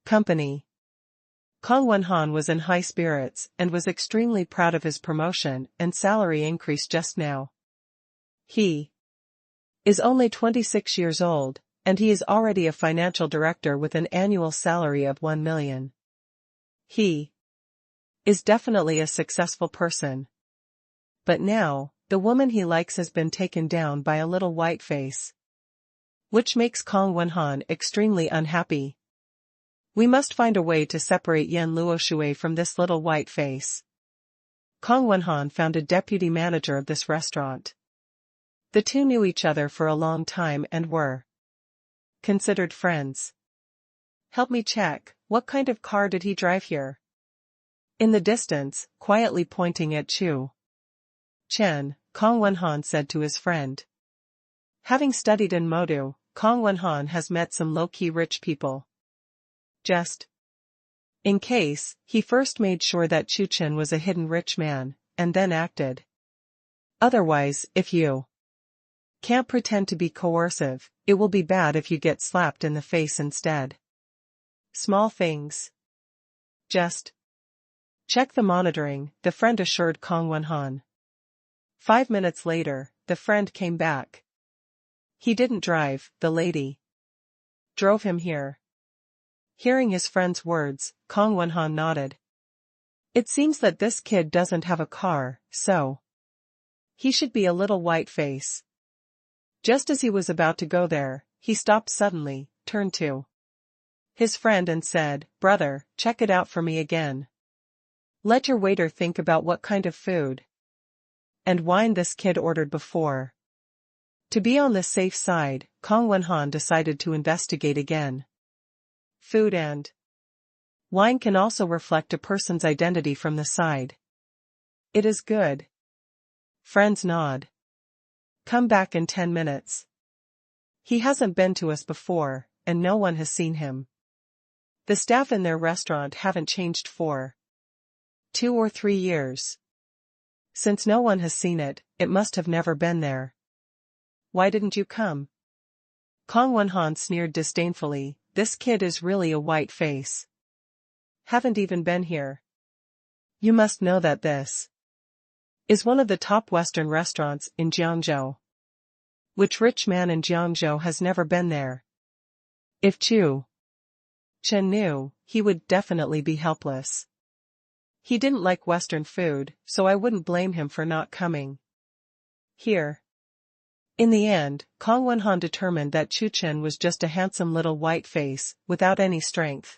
company. Kong Wenhan was in high spirits and was extremely proud of his promotion and salary increase just now. He is only 26 years old, and he is already a financial director with an annual salary of 1 million. He is definitely a successful person. But now, the woman he likes has been taken down by a little white face, which makes Kong Wenhan extremely unhappy. We must find a way to separate Yan Luoshui from this little white face. Kong Wenhan found a deputy manager of this restaurant. The two knew each other for a long time and were considered friends. Help me check, what kind of car did he drive here? In the distance, quietly pointing at Chu Chen, Kong Wenhan said to his friend. Having studied in Modu, Kong Wenhan has met some low-key rich people. Just in case, he first made sure that Chu Chen was a hidden rich man, and then acted. Otherwise, if you can't pretend to be coercive, it will be bad if you get slapped in the face instead. Small things. Just check the monitoring, the friend assured Kong Wenhan. 5 minutes later, the friend came back. He didn't drive, the lady drove him here. Hearing his friend's words, Kong Wenhan nodded. It seems that this kid doesn't have a car, so he should be a little white face. Just as he was about to go there, he stopped suddenly, turned to his friend and said, "Brother, check it out for me again. Let your waiter think about what kind of food and wine this kid ordered before." To be on the safe side, Kong Wenhan decided to investigate again. Food and wine can also reflect a person's identity from the side. It is good. Friends nod. Come back in 10 minutes. He hasn't been to us before, and no one has seen him. The staff in their restaurant haven't changed for 2 or 3 years. Since no one has seen it, it must have never been there. Why didn't you come? Kong Wenhan sneered disdainfully, this kid is really a white face. Haven't even been here. You must know that this is one of the top Western restaurants in Jiangzhou. Which rich man in Jiangzhou has never been there? If Chu Chen knew, he would definitely be helpless. He didn't like Western food, so I wouldn't blame him for not coming. Here. In the end, Kong Wenhan determined that Chu Chen was just a handsome little white face, without any strength.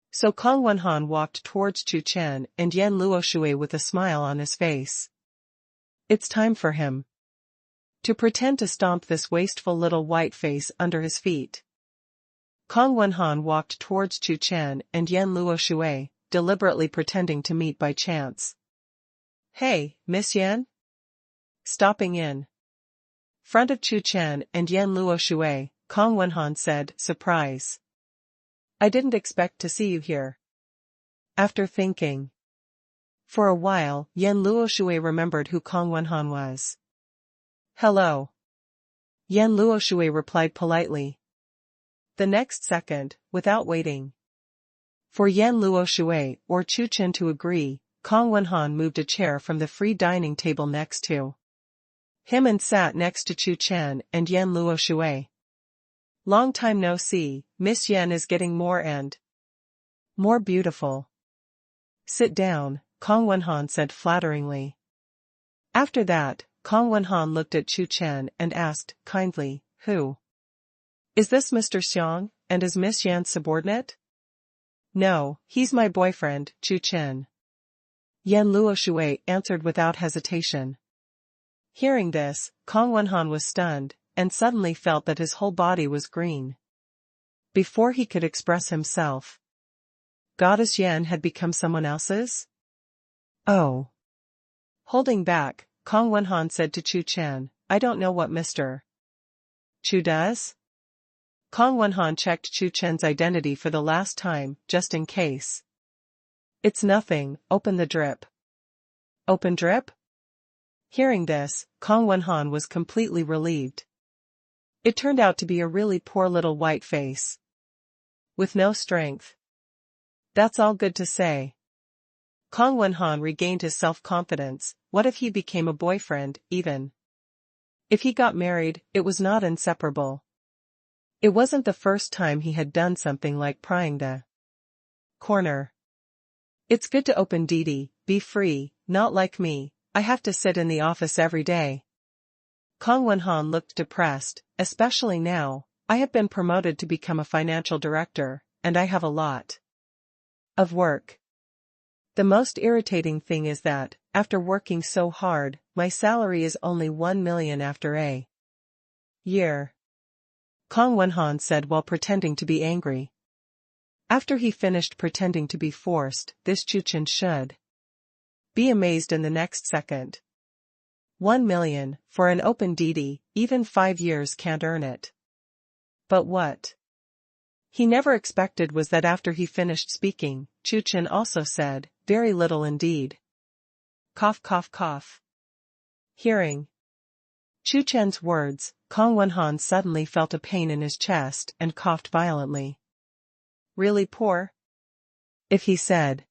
So Kong Wenhan walked towards Chu Chen and Yan Luoshui with a smile on his face. It's time for him to pretend to stomp this wasteful little white face under his feet. Kong Wenhan walked towards Chu Chen and Yan Luoshui, deliberately pretending to meet by chance. Hey, Miss Yan? Stopping in front of Chu Chen and Yan Luoshui, Kong Wenhan said, surprise. I didn't expect to see you here. After thinking for a while, Yan Luoshui remembered who Kong Wenhan was. Hello. Yan Luoshui replied politely. The next second, without waiting for Yan Luoshui or Chu Chen to agree, Kong Wenhan moved a chair from the free dining table next to him and sat next to Chu Chen and Yan Luoshui. Long time no see, Miss Yan is getting more and more beautiful. Sit down, Kong Wenhan said flatteringly. After that, Kong Wenhan looked at Chu Chen and asked, kindly, who is this Mr. Xiang, and is Miss Yan's subordinate? No, he's my boyfriend, Chu Chen. Yan Luoshui answered without hesitation. Hearing this, Kong Wenhan was stunned, and suddenly felt that his whole body was green. Before he could express himself, Goddess Yan had become someone else's? Oh. Holding back, Kong Wenhan said to Chu Chen, I don't know what Mr. Chu does? Kong Wenhan checked Chu Chen's identity for the last time, just in case. It's nothing, open the drip. Open drip? Hearing this, Kong Wenhan was completely relieved. It turned out to be a really poor little white face. With no strength. That's all good to say. Kong Wenhan regained his self-confidence. What if he became a boyfriend, even if he got married, it was not inseparable. It wasn't the first time he had done something like prying the corner. It's good to open Didi, be free, not like me, I have to sit in the office every day. Kong Wenhan looked depressed, especially now, I have been promoted to become a financial director, and I have a lot of work. The most irritating thing is that, after working so hard, my salary is only 1 million after a year. Kong Wenhan said while pretending to be angry. After he finished pretending to be forced, this Chu Chen should be amazed in the next second. 1 million, for an open Didi, even 5 years can't earn it. But what he never expected was that after he finished speaking, Chu Chen also said, very little indeed. Cough cough cough. Hearing Chu Chen's words, Kong Wenhan suddenly felt a pain in his chest and coughed violently. Really poor? If he said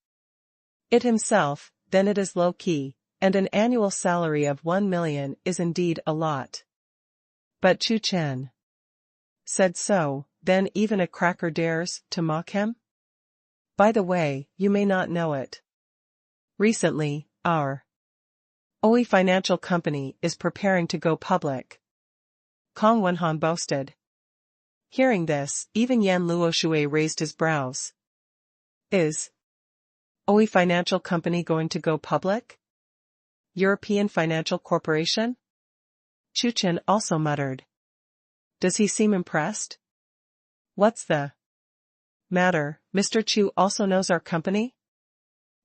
it himself, then it is low-key, and an annual salary of 1 million is indeed a lot. But Chu Chen said so, then even a cracker dares to mock him? By the way, you may not know it. Recently, our OE financial company is preparing to go public. Kong Wenhan boasted. Hearing this, even Yan Luoshui raised his brows. Is OE financial company going to go public? European Financial Corporation? Chu Chen also muttered. Does he seem impressed? What's the matter, Mr. Chu also knows our company?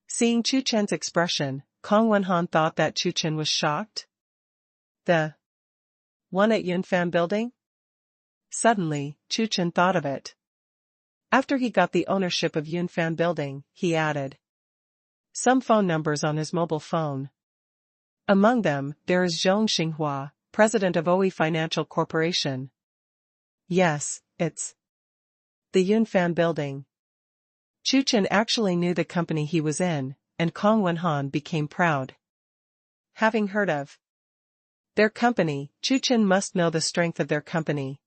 Seeing Chu Chen's expression, Kong Wenhan thought that Chu Chen was shocked. The one at Yunfan building? Suddenly, Chu Chen thought of it. After he got the ownership of Yunfan building, he added some phone numbers on his mobile phone. Among them, there is Zhong Xinghua, president of OE Financial Corporation. Yes, it's the Yunfan building. Chu Chen actually knew the company he was in, and Kong Wenhan became proud. Having heard of their company, Chu Chen must know the strength of their company.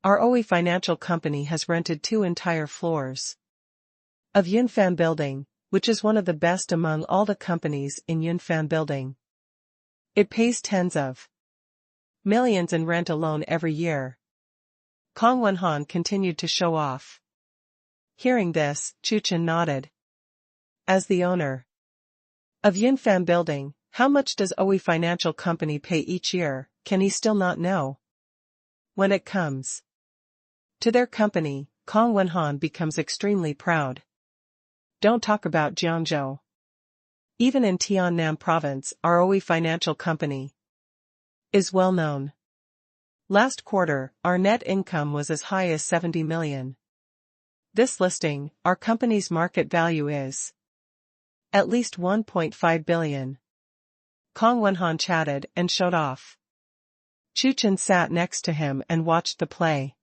Our OE Financial Company has rented 2 entire floors of Yunfan building, which is one of the best among all the companies in Yunfan building. It pays tens of millions in rent alone every year. Kong Wenhan continued to show off. Hearing this, Chu Chen nodded. As the owner of Yunfan building, how much does OE Financial Company pay each year? Can he still not know? When it comes to their company, Kong Wenhan becomes extremely proud. Don't talk about Jiangzhou. Even in Tiannam province, our OE Financial Company is well known. Last quarter, our net income was as high as 70 million. This listing, our company's market value is at least 1.5 billion. Kong Wenhan chatted and showed off. Chu Chen sat next to him and watched the play.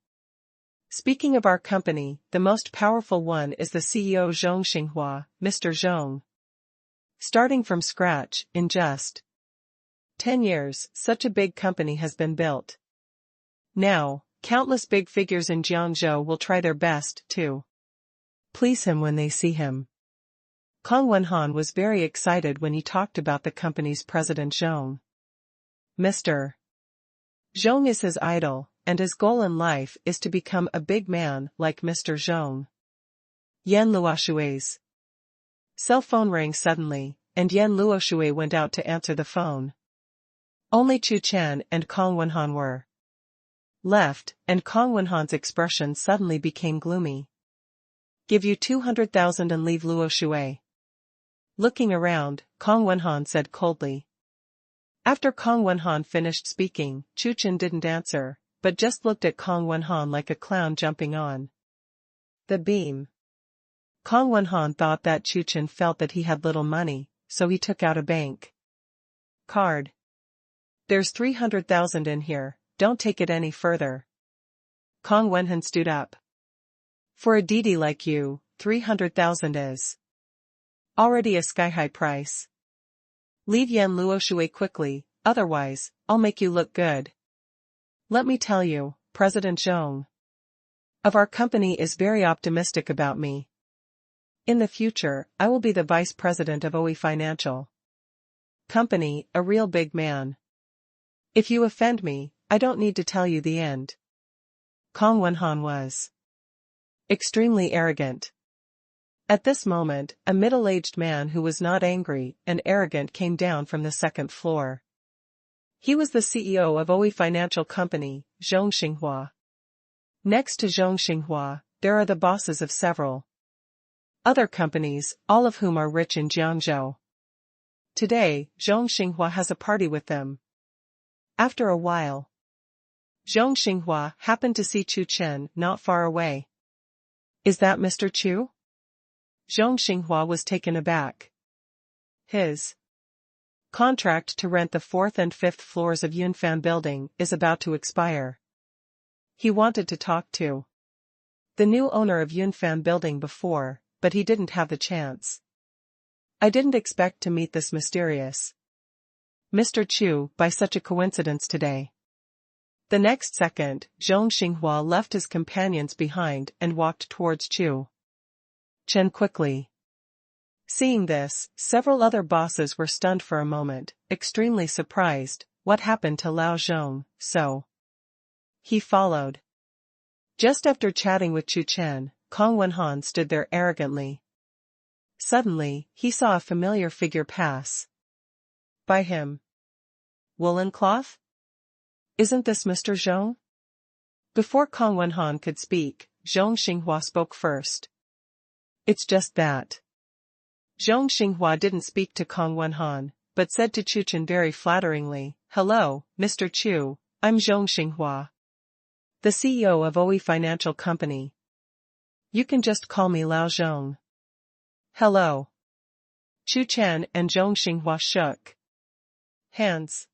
Speaking of our company, the most powerful one is the CEO Zhong Xinghua, Mr. Zhong. Starting from scratch, in just 10 years, such a big company has been built. Now, countless big figures in Jiangzhou will try their best to please him when they see him. Kong Wenhan was very excited when he talked about the company's president Zhong. Mr. Zhong is his idol, and his goal in life is to become a big man like Mr. Zhong. Yan Luoshui's cell phone rang suddenly, and Yan Luoshui went out to answer the phone. Only Chu Chen and Kong Wenhan were left, and Kong Wenhan's expression suddenly became gloomy. Give you 200,000 and leave Luoshui. Looking around, Kong Wenhan said coldly. After Kong Wenhan finished speaking, Chu Chen didn't answer, but just looked at Kong Wenhan like a clown jumping on the beam. Kong Wenhan thought that Chu Chen felt that he had little money, so he took out a bank card. There's 300,000 in here, don't take it any further. Kong Wenhan stood up. For a Didi like you, 300,000 is already a sky-high price. Leave Yan Luoshui quickly, otherwise, I'll make you look good. Let me tell you, President Zhong of our company is very optimistic about me. In the future, I will be the vice president of OE Financial Company, a real big man. If you offend me, I don't need to tell you the end. Kong Wenhan was extremely arrogant. At this moment, a middle-aged man who was not angry and arrogant came down from the 2nd floor. He was the CEO of OE Financial Company, Zhong Xinghua. Next to Zhong Xinghua, there are the bosses of several other companies, all of whom are rich in Jiangzhou. Today, Zhong Xinghua has a party with them. After a while, Zhong Xinghua happened to see Chu Chen not far away. Is that Mr. Chu? Zhong Xinghua was taken aback. His contract to rent the 4th and 5th floors of Yunfan building is about to expire. He wanted to talk to the new owner of Yunfan building before, but he didn't have the chance. I didn't expect to meet this mysterious Mr. Chu by such a coincidence today. The next second, Zhong Xinghua left his companions behind and walked towards Chu Chen quickly. Seeing this, several other bosses were stunned for a moment, extremely surprised. What happened to Lao Zhong? So he followed. Just after chatting with Chu Chen, Kong Wenhan stood there arrogantly. Suddenly, he saw a familiar figure pass by him. Woolen cloth? Isn't this Mr. Zhong? Before Kong Wenhan could speak, Zhong Xinghua spoke first. It's just that Zhong Xinghua didn't speak to Kong Wenhan, but said to Chu Chen very flatteringly, "Hello, Mr. Chu, I'm Zhong Xinghua, the CEO of OE Financial Company. You can just call me Lao Zhong." "Hello." Chu Chen and Zhong Xinghua shook hands.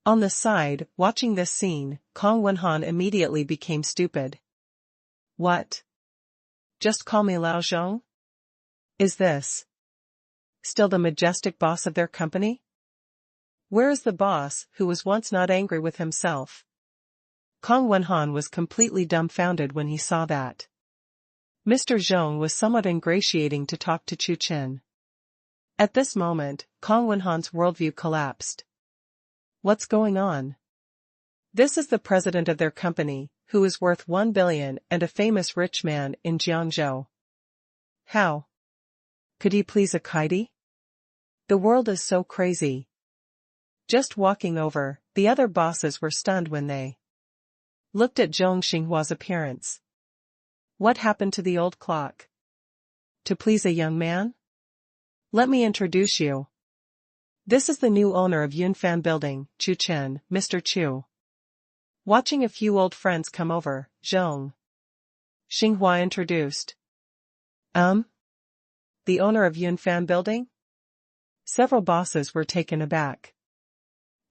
On the side, watching this scene, Kong Wenhan immediately became stupid. What? Just call me Lao Zhong? Is this still the majestic boss of their company? Where is the boss who was once not angry with himself? Kong Wenhan was completely dumbfounded when he saw that. Mr. Zhong was somewhat ingratiating to talk to Chu Chen. At this moment, Kong Wenhan's worldview collapsed. What's going on? This is the president of their company, who is worth 1 billion and a famous rich man in Jiangzhou. How could he please a kitey? The world is so crazy. Just walking over, the other bosses were stunned when they looked at Zhong Xinghua's appearance. What happened to the old clock? To please a young man? Let me introduce you. This is the new owner of Yunfan Building, Chu Chen, Mr. Chu. Watching a few old friends come over, Zhong Xinghua introduced. The owner of Yunfan Building? Several bosses were taken aback.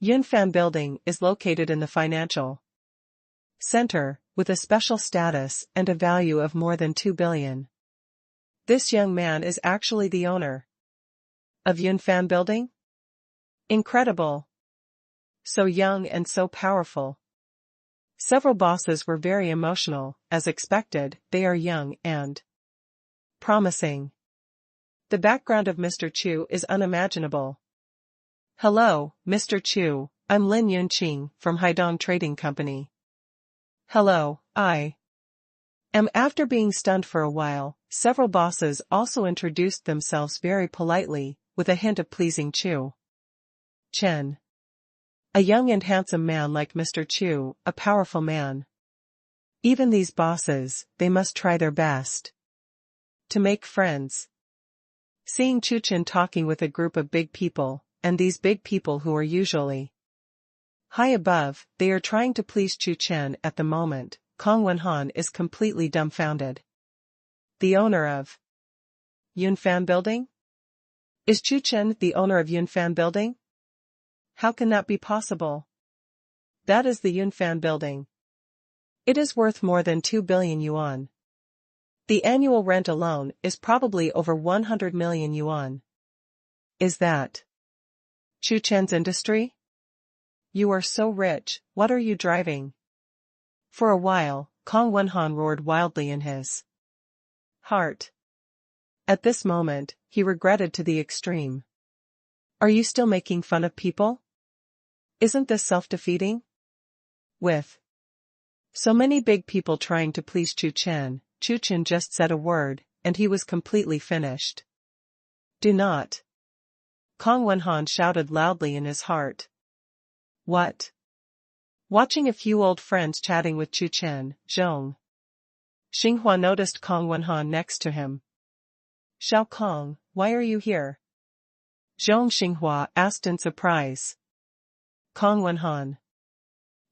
Yunfan Building is located in the financial center, with a special status and a value of more than 2 billion. This young man is actually the owner of Yunfan Building? Incredible. So young and so powerful. Several bosses were very emotional, as expected. They are young and promising. The background of Mr. Chu is unimaginable. Hello, Mr. Chu, I'm Lin Yunqing from Haidong Trading Company. Hello, I am. After being stunned for a while, several bosses also introduced themselves very politely, with a hint of pleasing Chu Chen. A young and handsome man like Mr. Chu, a powerful man. Even these bosses, they must try their best to make friends. Seeing Chu Chen talking with a group of big people, and these big people who are usually high above, they are trying to please Chu Chen at the moment, Kong Wenhan is completely dumbfounded. The owner of Yunfan Building? Is Chu Chen the owner of Yunfan Building? How can that be possible? That is the Yunfan Building. It is worth more than 2 billion yuan. The annual rent alone is probably over 100 million yuan. Is that Chu Chen's industry? You are so rich, what are you driving? For a while, Kong Wenhan roared wildly in his heart. At this moment, he regretted to the extreme. Are you still making fun of people? Isn't this self-defeating? With so many big people trying to please Chu Chen just said a word, and he was completely finished. Do not. Kong Wenhan shouted loudly in his heart. What? Watching a few old friends chatting with Chu Chen, Zhong Xinghua noticed Kong Wenhan next to him. Xiao Kong, why are you here? Zhong Xinghua asked in surprise. Kong Wenhan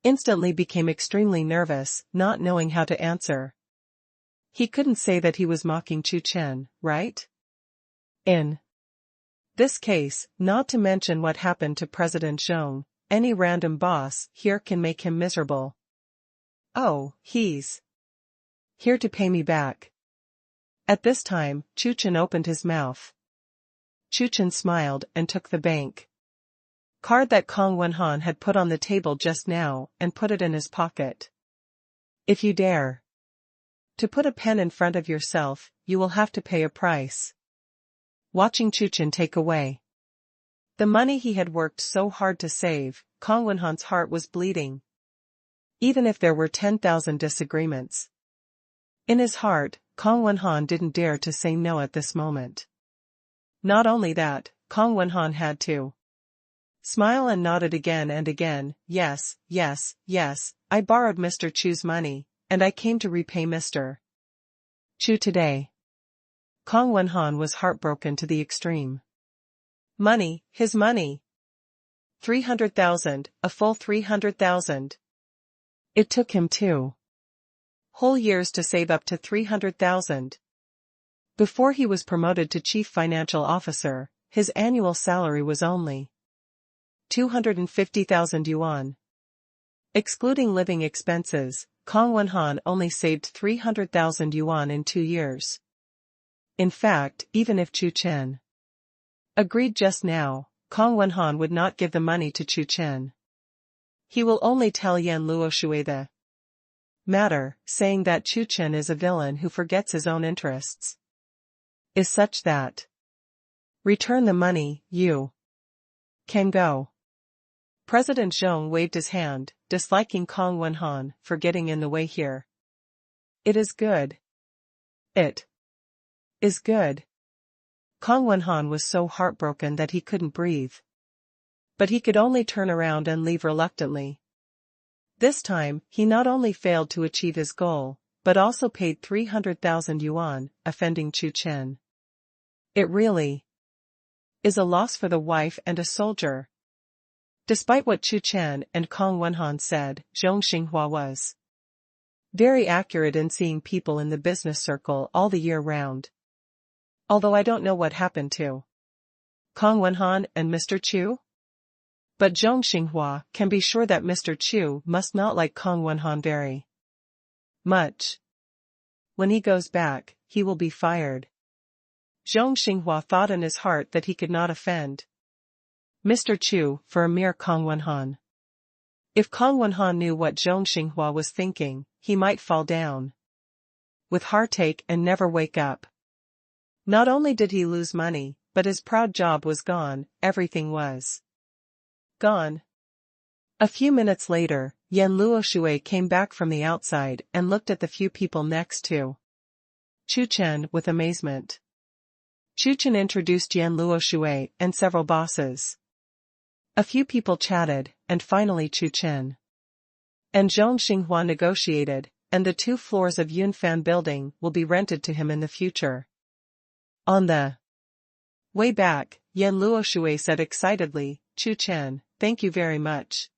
instantly became extremely nervous, not knowing how to answer. He couldn't say that he was mocking Chu Chen, right? In this case, not to mention what happened to President Zhong, any random boss here can make him miserable. Oh, he's here to pay me back. At this time, Chu Chen opened his mouth. Chu Chen smiled and took the bank card that Kong Wenhan had put on the table just now and put it in his pocket. If you dare to put a pen in front of yourself, you will have to pay a price. Watching Chu Chen take away the money he had worked so hard to save, Kong Wenhan's heart was bleeding. Even if there were 10,000 disagreements in his heart, Kong Wenhan didn't dare to say no at this moment. Not only that, Kong Wenhan had to smile and nodded again and again. Yes, yes, yes, I borrowed Mr. Chu's money, and I came to repay Mr. Chu today. Kong Wenhan was heartbroken to the extreme. Money, his money. 300,000, a full 300,000. It took him 2 whole years to save up to 300,000. Before he was promoted to chief financial officer, his annual salary was only 250,000 yuan. Excluding living expenses, Kong Wenhan only saved 300,000 yuan in 2 years. In fact, even if Chu Chen agreed just now, Kong Wenhan would not give the money to Chu Chen. He will only tell Yan Luoshui the matter, saying that Chu Chen is a villain who forgets his own interests. Is such that return the money, you can go. President Zhong waved his hand, disliking Kong Wenhan for getting in the way here. It is good. It is good. Kong Wenhan was so heartbroken that he couldn't breathe. But he could only turn around and leave reluctantly. This time, he not only failed to achieve his goal, but also paid 300,000 yuan, offending Chu Chen. It really is a loss for the wife and a soldier. Despite what Chu Chen and Kong Wenhan said, Zhong Xinghua was very accurate in seeing people in the business circle all the year round. Although I don't know what happened to Kong Wenhan and Mr. Chu. But Zhong Xinghua can be sure that Mr. Chu must not like Kong Wenhan very much. When he goes back, he will be fired. Zhong Xinghua thought in his heart that he could not offend Mr. Chu for a mere Kong Wenhan. If Kong Wenhan knew what Zhong Xinghua was thinking, he might fall down with heartache and never wake up. Not only did he lose money, but his proud job was gone, everything was gone. A few minutes later, Yan Luoshui came back from the outside and looked at the few people next to Chu Chen with amazement. Chu Chen introduced Yan Luoshui and several bosses. A few people chatted, and finally Chu Chen and Zhong Xinghua negotiated, and the 2 floors of Yunfan building will be rented to him in the future. On the way back, Yan Luoshui said excitedly, Chu Chen, thank you very much.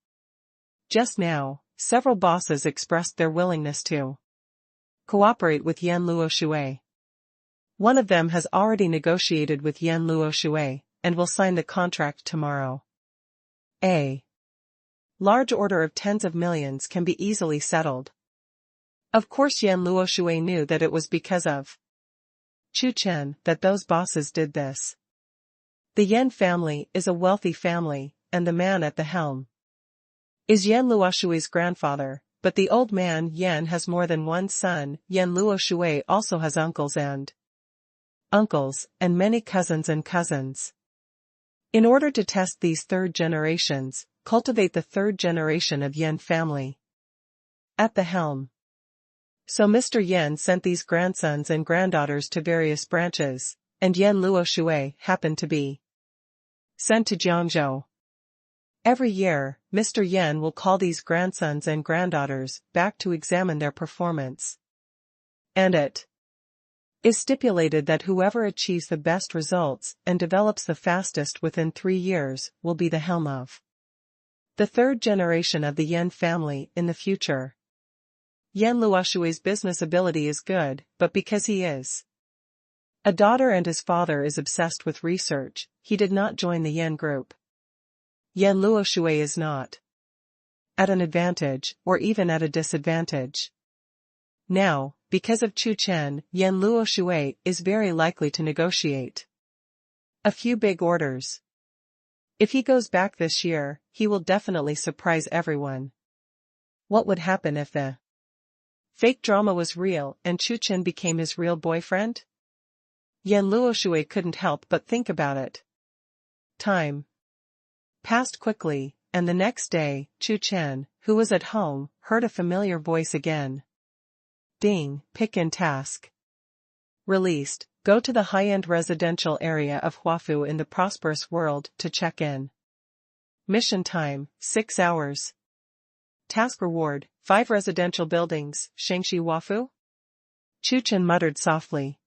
Just now, several bosses expressed their willingness to cooperate with Yan Luoshui. One of them has already negotiated with Yan Luoshui, and will sign the contract tomorrow. A large order of tens of millions can be easily settled. Of course Yan Luoshui knew that it was because of Chu Chen that those bosses did this. The Yan family is a wealthy family, and the man at the helm is Yan Luoshui's grandfather, but the old man Yan has more than one son. Yan Luoshui also has uncles and many cousins and cousins. In order to test these 3rd generations, cultivate the 3rd generation of Yan family at the helm. So Mr. Yan sent these grandsons and granddaughters to various branches, and Yan Luoshui happened to be sent to Jiangzhou. Every year, Mr. Yan will call these grandsons and granddaughters back to examine their performance. And it is stipulated that whoever achieves the best results and develops the fastest within 3 years will be the helm of the 3rd generation of the Yan family in the future. Yan Luoshui's business ability is good, but because he is a daughter and his father is obsessed with research, he did not join the Yan group. Yan Luoshui is not at an advantage, or even at a disadvantage. Now, because of Chu Chen, Yan Luoshui is very likely to negotiate a few big orders. If he goes back this year, he will definitely surprise everyone. What would happen if the fake drama was real and Chu Chen became his real boyfriend? Yan Luoshui couldn't help but think about it. Time passed quickly, and the next day, Chu Chen, who was at home, heard a familiar voice again. Ding, pick in task. Released, go to the high-end residential area of Huafu in the prosperous world to check in. Mission time, 6 hours. Task reward, 5 residential buildings, Shangxi Huafu? Chu Chen muttered softly.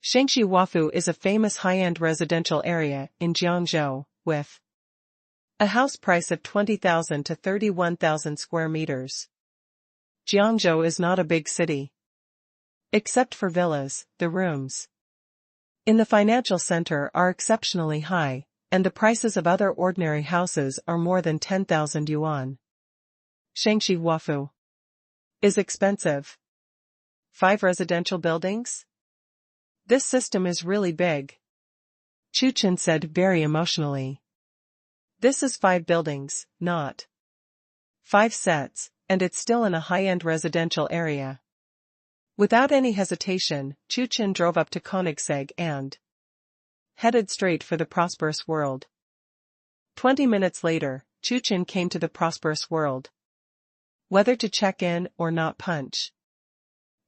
Shangxi Huafu is a famous high-end residential area in Jiangzhou, with a house price of 20,000 to 31,000 square meters. Jiangzhou is not a big city. Except for villas, the rooms in the financial center are exceptionally high, and the prices of other ordinary houses are more than 10,000 yuan. Shangxi Huafu is expensive. 5 residential buildings? This system is really big. Chu Chen said very emotionally. This is 5 buildings, not 5 sets, and it's still in a high-end residential area. Without any hesitation, Chu Chen drove up to Koenigsegg and headed straight for the prosperous world. 20 minutes later, Chu Chen came to the prosperous world. Whether to check in or not punch.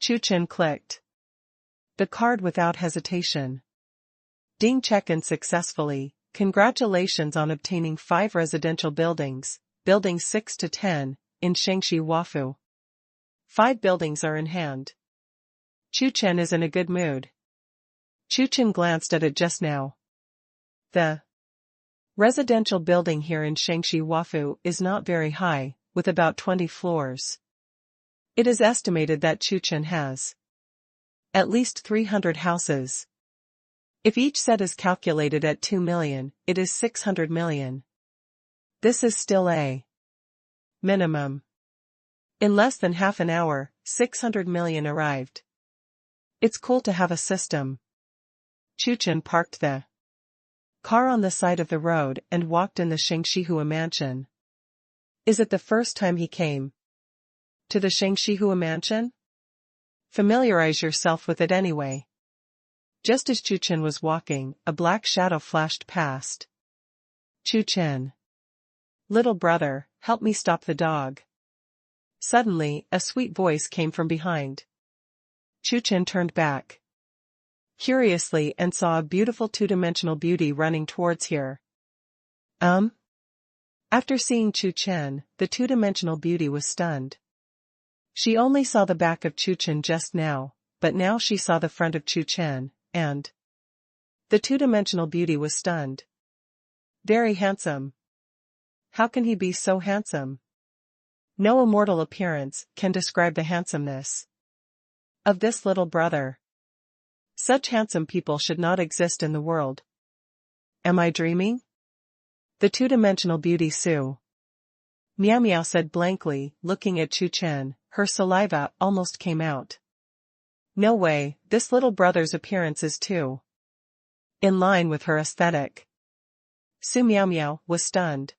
Chu Chen clicked the card without hesitation. Ding, check-in successfully. Congratulations on obtaining 5 residential buildings, buildings 6 to 10, in Shangxi Huafu. 5 buildings are in hand. Chu Chen is in a good mood. Chu Chen glanced at it just now. The residential building here in Shangxi Huafu is not very high, with about 20 floors. It is estimated that Chu Chen has at least 300 houses. If each set is calculated at 2 million, it is 600 million. This is still a minimum. In less than half an hour, 600 million arrived. It's cool to have a system. Chu Chen parked the car on the side of the road and walked in the Shangxihua mansion. Is it the first time he came to the Shangxihua mansion? Familiarize yourself with it anyway. Just as Chu Chen was walking, a black shadow flashed past. Chu Chen. Little brother, help me stop the dog. Suddenly, a sweet voice came from behind. Chu Chen turned back curiously and saw a beautiful two-dimensional beauty running towards here. After seeing Chu Chen, the two-dimensional beauty was stunned. She only saw the back of Chu Chen just now, but now she saw the front of Chu Chen, and the two-dimensional beauty was stunned. Very handsome. How can he be so handsome? No immortal appearance can describe the handsomeness of this little brother. Such handsome people should not exist in the world. Am I dreaming? The two-dimensional beauty Su Miao Miao said blankly, looking at Chu Chen. Her saliva almost came out. No way, this little brother's appearance is too in line with her aesthetic. Su Miao Miao was stunned.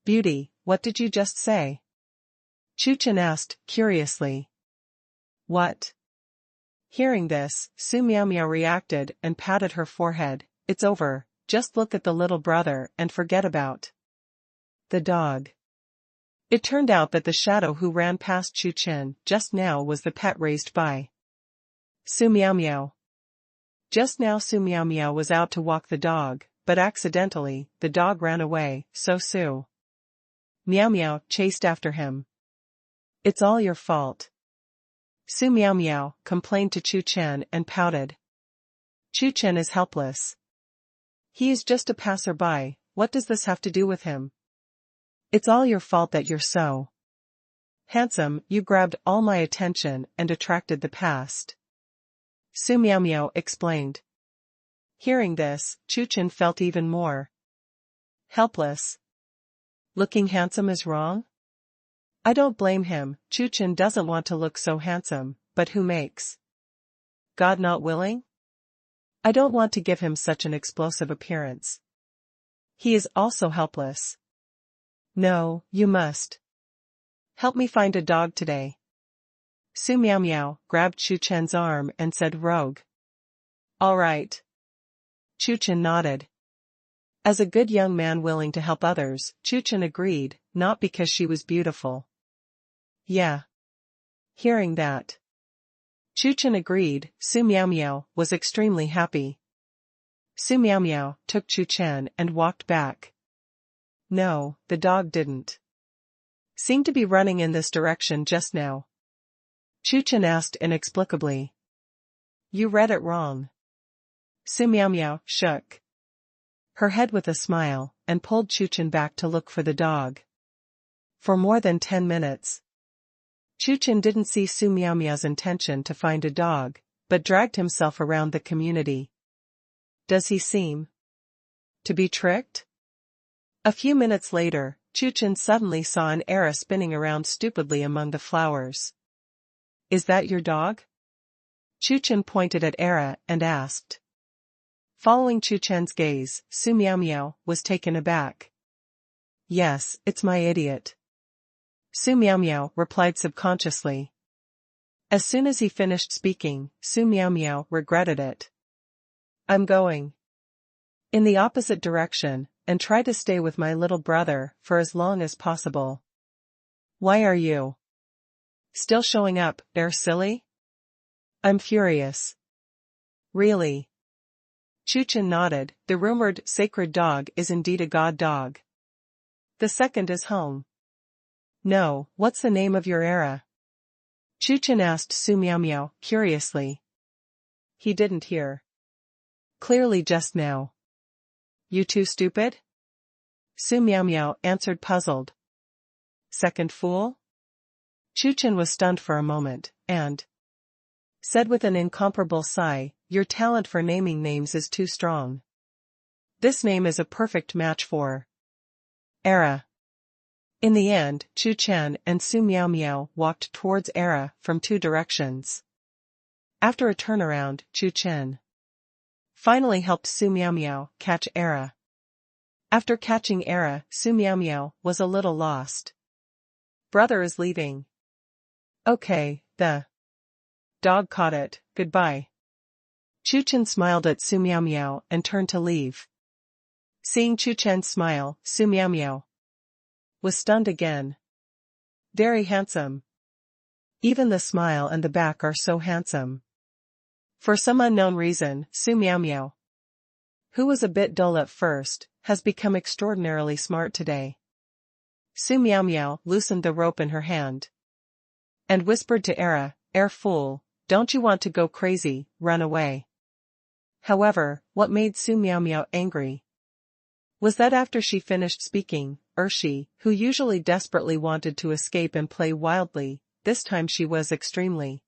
Beauty, what did you just say? Chu Chen asked, curiously. What? Hearing this, Su Miao Miao reacted and patted her forehead. It's over, just look at the little brother and forget about the dog. It turned out that the shadow who ran past Chu Chen just now was the pet raised by Su Miao Miao. Just now Su Miao Miao was out to walk the dog, but accidentally, the dog ran away, so Su Miao Miao chased after him. It's all your fault. Su Miao Miao complained to Chu Chen and pouted. Chu Chen is helpless. He is just a passerby, what does this have to do with him? It's all your fault that you're so handsome, you grabbed all my attention and attracted the past. Su Miao Miao explained. Hearing this, Chu Chen felt even more helpless. Looking handsome is wrong? I don't blame him, Chu Chen doesn't want to look so handsome, but who makes God not willing? I don't want to give him such an explosive appearance. He is also helpless. No, you must help me find a dog today. Su Miao Miao grabbed Chu Chen's arm and said rogue. All right. Chu Chen nodded. As a good young man willing to help others, Chu Chen agreed, not because she was beautiful. Yeah. Hearing that Chu Chen agreed, Su Miao Miao was extremely happy. Su Miao Miao took Chu Chen and walked back. No, the dog didn't seem to be running in this direction just now. Chu Chen asked inexplicably. You read it wrong. Su Miao Miao shook her head with a smile, and pulled Chu Chen back to look for the dog. For more than 10 minutes. Chu Chen didn't see Su Miao Miao's intention to find a dog, but dragged himself around the community. Does he seem to be tricked? A few minutes later, Chu Chen suddenly saw an era spinning around stupidly among the flowers. Is that your dog? Chu Chen pointed at Era and asked. Following Chu Chen's gaze, Su Miao Miao was taken aback. Yes, it's my idiot. Su Miao Miao replied subconsciously. As soon as he finished speaking, Su Miao Miao regretted it. I'm going in the opposite direction, and try to stay with my little brother for as long as possible. Why are you still showing up, silly? I'm furious. Really? Chu Chen nodded. The rumored sacred dog is indeed a god dog. The second is home. No, what's the name of your era? Chu Chen asked Su Miao Miao, curiously. He didn't hear. Clearly just now. You too stupid? Su Miao Miao answered puzzled. Second fool? Chu Chen was stunned for a moment, and said with an incomparable sigh, your talent for naming names is too strong. This name is a perfect match for Era. In the end, Chu Chen and Su Miao Miao walked towards Era from two directions. After a turnaround, Chu Chen finally helped Su Miao Miao catch Era. After catching Era, Su Miao Miao was a little lost. Brother is leaving. Okay, the dog caught it, goodbye. Chu Chen smiled at Su Miao Miao and turned to leave. Seeing Chu Chen smile, Su Miao Miao was stunned again. Very handsome. Even the smile and the back are so handsome. For some unknown reason, Su Miao Miao, who was a bit dull at first, has become extraordinarily smart today. Su Miao Miao loosened the rope in her hand and whispered to Era, fool, don't you want to go crazy, run away. However, what made Su Miao Miao angry was that after she finished speaking, she, who usually desperately wanted to escape and play wildly, this time she was extremely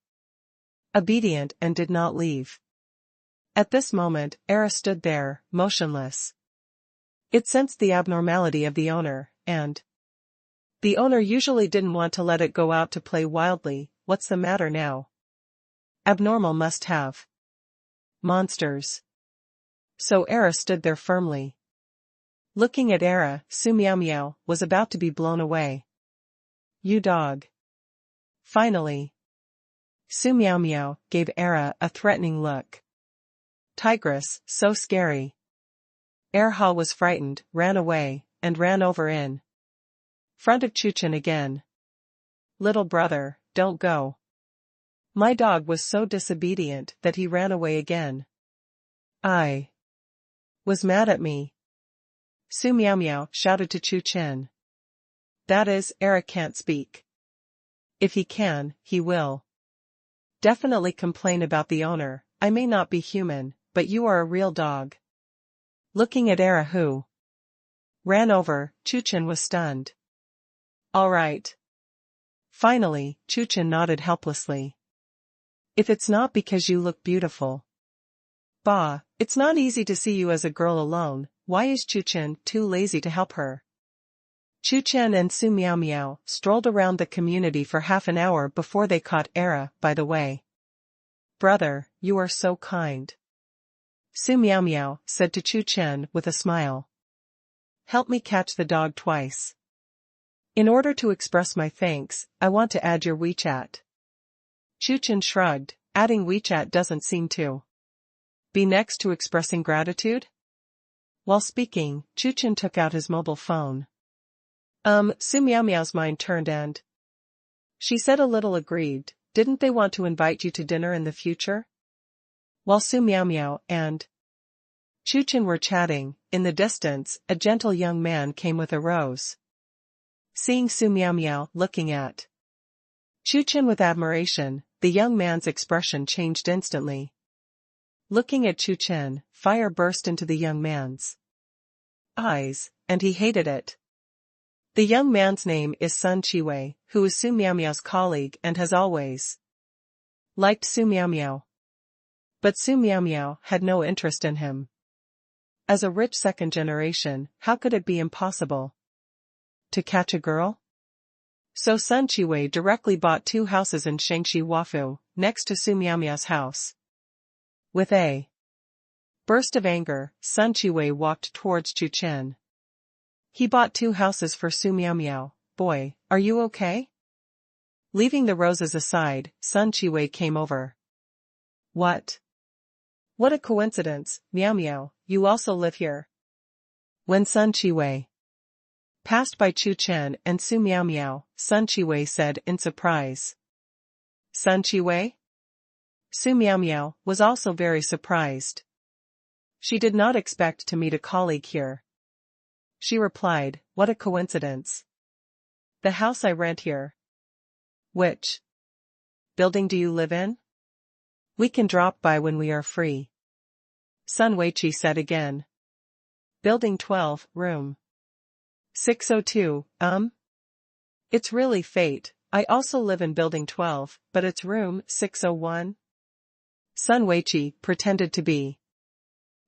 obedient and did not leave. At this moment, Era stood there, motionless. It sensed the abnormality of the owner, and the owner usually didn't want to let it go out to play wildly. What's the matter now? Abnormal must have monsters. So Era stood there firmly. Looking at Era, Su Miao Miao was about to be blown away. You dog. Finally. Su Miao Miao gave Era a threatening look. Tigress, so scary. Erha was frightened, ran away, and ran over in front of Chu Chen again. Little brother, don't go. My dog was so disobedient that he ran away again. I was mad at me. Su Miao Miao shouted to Chu Chen. That is, Era can't speak. If he can, he will definitely complain about the owner. I may not be human, but you are a real dog. Looking at Era who ran over, Chu Chen was stunned. All right. Finally, Chu Chen nodded helplessly. If it's not because you look beautiful. Bah, it's not easy to see you as a girl alone. Why is Chu Chen too lazy to help her? Chu Chen and Su Miao Miao strolled around the community for half an hour before they caught Era, by the way. Brother, you are so kind. Su Miao Miao said to Chu Chen with a smile. Help me catch the dog twice. In order to express my thanks, I want to add your WeChat. Chu Chen shrugged, adding WeChat doesn't seem to be next to expressing gratitude? While speaking, Chu Chen took out his mobile phone. Su Miao Miao's mind turned and she said a little aggrieved, didn't they want to invite you to dinner in the future? While Su Miao Miao and Chu Chen were chatting, in the distance, a gentle young man came with a rose. Seeing Su Miao Miao looking at Chu Chen with admiration, the young man's expression changed instantly. Looking at Chu Chen, fire burst into the young man's eyes, and he hated it. The young man's name is Sun Chiwei, who is Su Miaomiao's colleague and has always liked Su Miaomiao. But Su Miaomiao had no interest in him. As a rich second generation, how could it be impossible to catch a girl? So Sun Chiwei directly bought 2 houses in Shangxi Wafu, next to Su Miaomiao's house. With a burst of anger, Sun Chiwei walked towards Chu Chen. He bought 2 houses for Su Miaomiao. Boy, are you okay? Leaving the roses aside, Sun Chiwei came over. What? What a coincidence, Miaomiao, you also live here. When Sun Chiwei passed by Chu Chen and Su Miaomiao, Sun Chiwei said in surprise. Sun Chiwei? Su Miaomiao was also very surprised. She did not expect to meet a colleague here. She replied, what a coincidence. The house I rent here. Which building do you live in? We can drop by when we are free. Sun Weiqi said again. Building 12, room 602, It's really fate, I also live in building 12, but it's room 601. Sun Weiqi pretended to be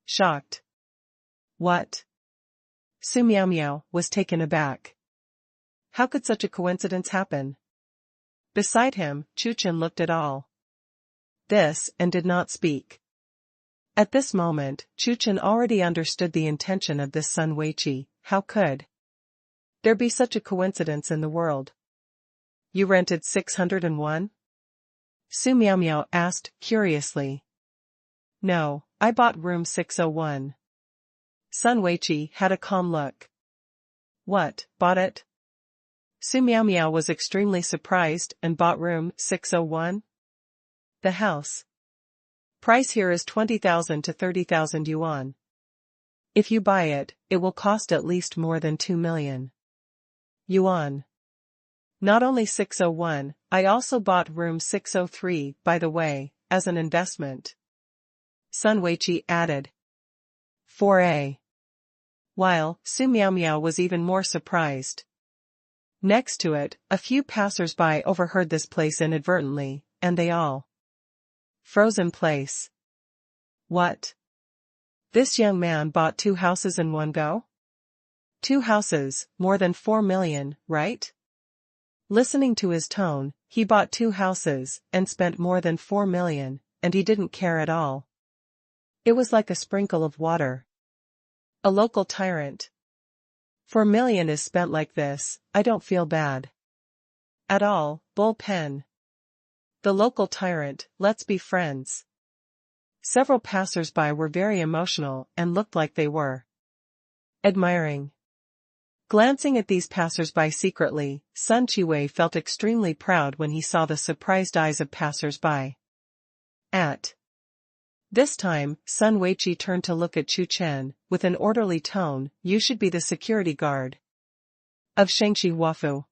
shocked. What? Su Miaomiao was taken aback. How could such a coincidence happen? Beside him, Chu Chen looked at all this and did not speak. At this moment, Chu Chen already understood the intention of this Sun Weiqi. How could there be such a coincidence in the world? You rented 601? Su Miaomiao asked curiously. No, I bought room 601. Sun Weiqi had a calm look. What, bought it? Su Miaomiao was extremely surprised and bought room 601. The house price here is 20,000 to 30,000 yuan. If you buy it, it will cost at least more than 2 million yuan. Not only 601, I also bought room 603, by the way, as an investment. Sun Weiqi added. 4A. While Su Miaomiao was even more surprised. Next to it, a few passers-by overheard this place inadvertently, and they all froze in place. What? This young man bought 2 houses in one go? 2 houses, more than 4 million, right? Listening to his tone, he bought 2 houses and spent more than 4 million, and he didn't care at all. It was like a sprinkle of water. A local tyrant. 4 million is spent like this, I don't feel bad at all, bull pen. The local tyrant, let's be friends. Several passers-by were very emotional and looked like they were admiring. Glancing at these passers-by secretly, Sun Chiwei felt extremely proud when he saw the surprised eyes of passers-by. At this time, Sun Weiqi turned to look at Chu Chen, with an orderly tone, you should be the security guard of Shangxi Wafu.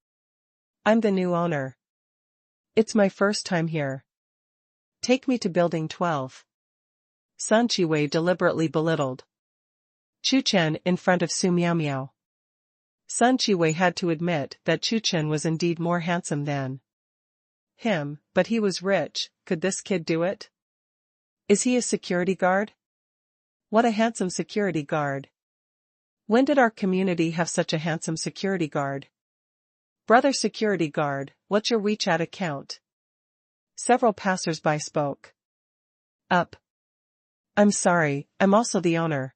I'm the new owner. It's my first time here. Take me to building 12. Sun Chiwei deliberately belittled Chu Chen in front of Su Miaomiao. Sun Chiwei had to admit that Chu Chen was indeed more handsome than him, but he was rich. Could this kid do it? Is he a security guard? What a handsome security guard. When did our community have such a handsome security guard? Brother security guard, what's your WeChat account? Several passers-by spoke up. I'm sorry, I'm also the owner.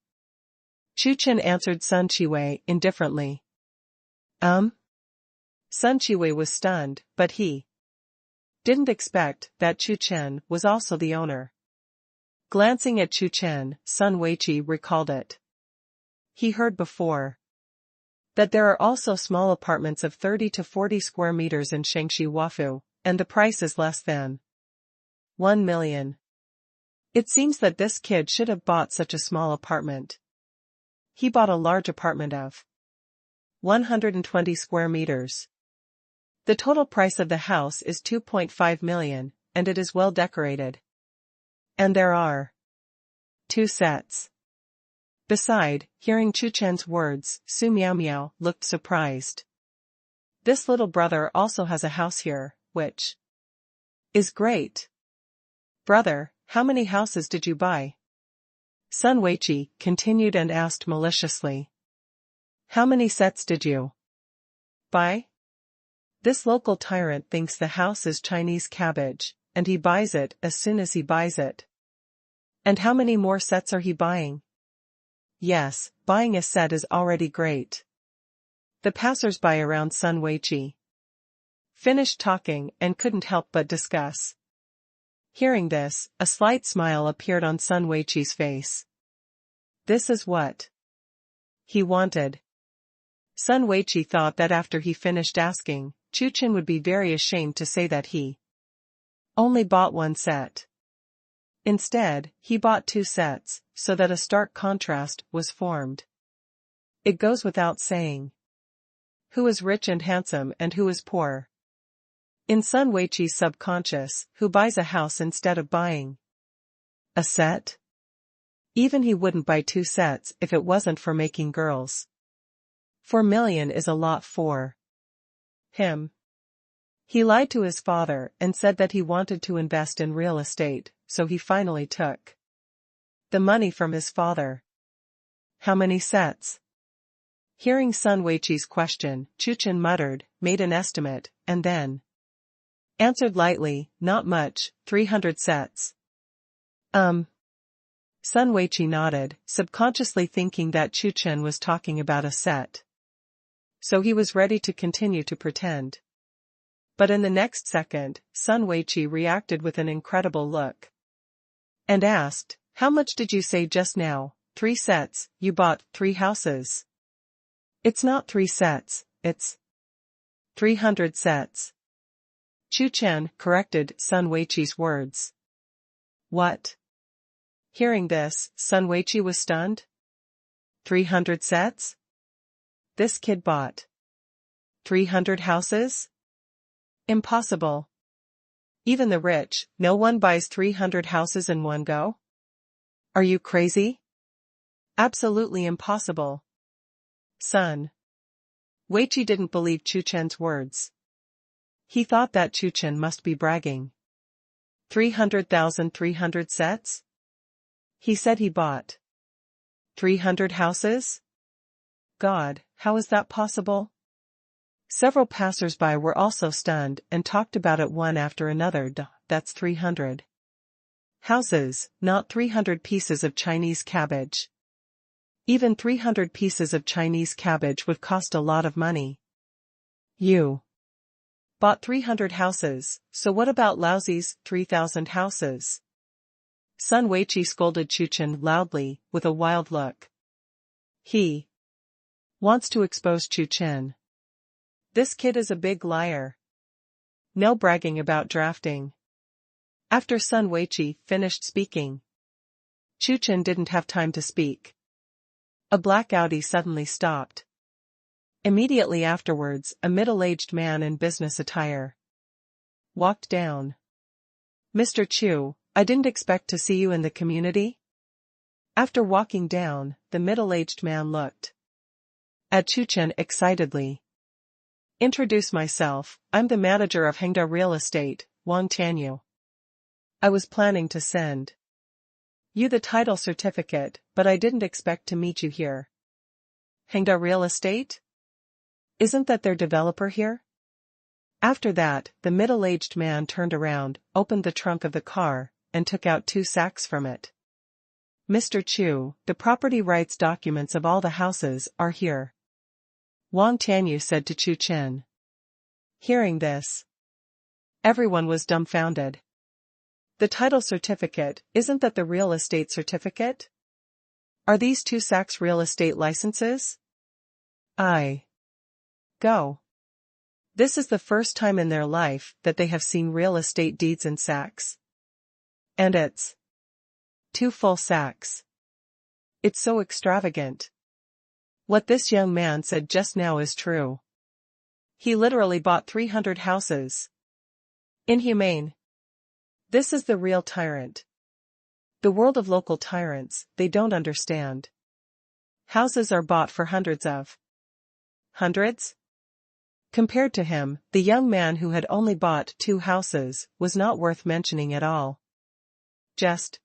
Chu Chen answered Sun Chiwei indifferently. Sun Chiwei was stunned, but he didn't expect that Chu Chen was also the owner. Glancing at Chu Chen, Sun Weiqi recalled it. He heard before that there are also small apartments of 30 to 40 square meters in Shangxi Wafu, and the price is less than 1 million. It seems that this kid should have bought such a small apartment. He bought a large apartment of 120 square meters. The total price of the house is 2.5 million, and it is well decorated. And there are 2 sets. Beside, hearing Chu Chen's words, Su Miao Miao looked surprised. This little brother also has a house here, which is great. Brother, how many houses did you buy? Sun Weiqi continued and asked maliciously. How many sets did you buy? This local tyrant thinks the house is Chinese cabbage, and he buys it as soon as he buys it. And how many more sets are he buying? Yes, buying a set is already great. The passers-by around Sun Weiqi finished talking and couldn't help but discuss. Hearing this, a slight smile appeared on Sun Weiqi's face. This is what he wanted. Sun Weiqi thought that after he finished asking, Chu Chen would be very ashamed to say that he only bought 1 set. Instead, he bought 2 sets, so that a stark contrast was formed. It goes without saying who is rich and handsome and who is poor. In Sun Weiqi's subconscious, who buys a house instead of buying a set? Even he wouldn't buy 2 sets if it wasn't for making girls. 4 million is a lot for him. He lied to his father and said that he wanted to invest in real estate, so he finally took the money from his father. How many sets? Hearing Sun Weiqi's question, Chu Chen muttered, made an estimate, and then answered lightly, not much, 300 sets. Sun Weiqi nodded, subconsciously thinking that Chu Chen was talking about a set. So he was ready to continue to pretend. But in the next second, Sun Weiqi reacted with an incredible look and asked, how much did you say just now? 3 sets, you bought 3 houses. It's not 3 sets, it's 300 sets. Chu Chen corrected Sun Weiqi's words. What? Hearing this, Sun Weiqi was stunned. 300 sets? This kid bought 300 houses? Impossible. Even the rich, no one buys 300 houses in one go? Are you crazy? Absolutely impossible. Sun Weiqi didn't believe Chu Chen's words. He thought that Chu Chen must be bragging. 300,300 sets? He said he bought 300 houses? God, how is that possible? Several passers-by were also stunned and talked about it one after another. That's 300 houses, not 300 pieces of Chinese cabbage. Even 300 pieces of Chinese cabbage would cost a lot of money. You bought 300 houses, so what about Lousy's 3,000 houses? Sun Weiqi scolded Chu Chen loudly, with a wild look. He wants to expose Chu Chen. This kid is a big liar. No bragging about drafting. After Sun Weiqi finished speaking, Chu Chen didn't have time to speak. A black Audi suddenly stopped. Immediately afterwards, a middle-aged man in business attire walked down. Mr. Chu, I didn't expect to see you in the community. After walking down, the middle-aged man looked at Chu Chen excitedly. Introduce myself, I'm the manager of Hengda Real Estate, Wang Tianyu. I was planning to send you the title certificate, but I didn't expect to meet you here. Hengda Real Estate? Isn't that their developer here? After that, the middle-aged man turned around, opened the trunk of the car, and took out 2 sacks from it. Mr. Chu, the property rights documents of all the houses are here. Wang Tianyu said to Chu Chen. Hearing this, everyone was dumbfounded. The title certificate, isn't that the real estate certificate? Are these 2 sacks real estate licenses? Go. This is the first time in their life that they have seen real estate deeds in sacks. And it's 2 full sacks. It's so extravagant. What this young man said just now is true. He literally bought 300 houses. Inhumane. This is the real tyrant. The world of local tyrants, they don't understand. Houses are bought for hundreds? Compared to him, the young man who had only bought 2 houses was not worth mentioning at all. Just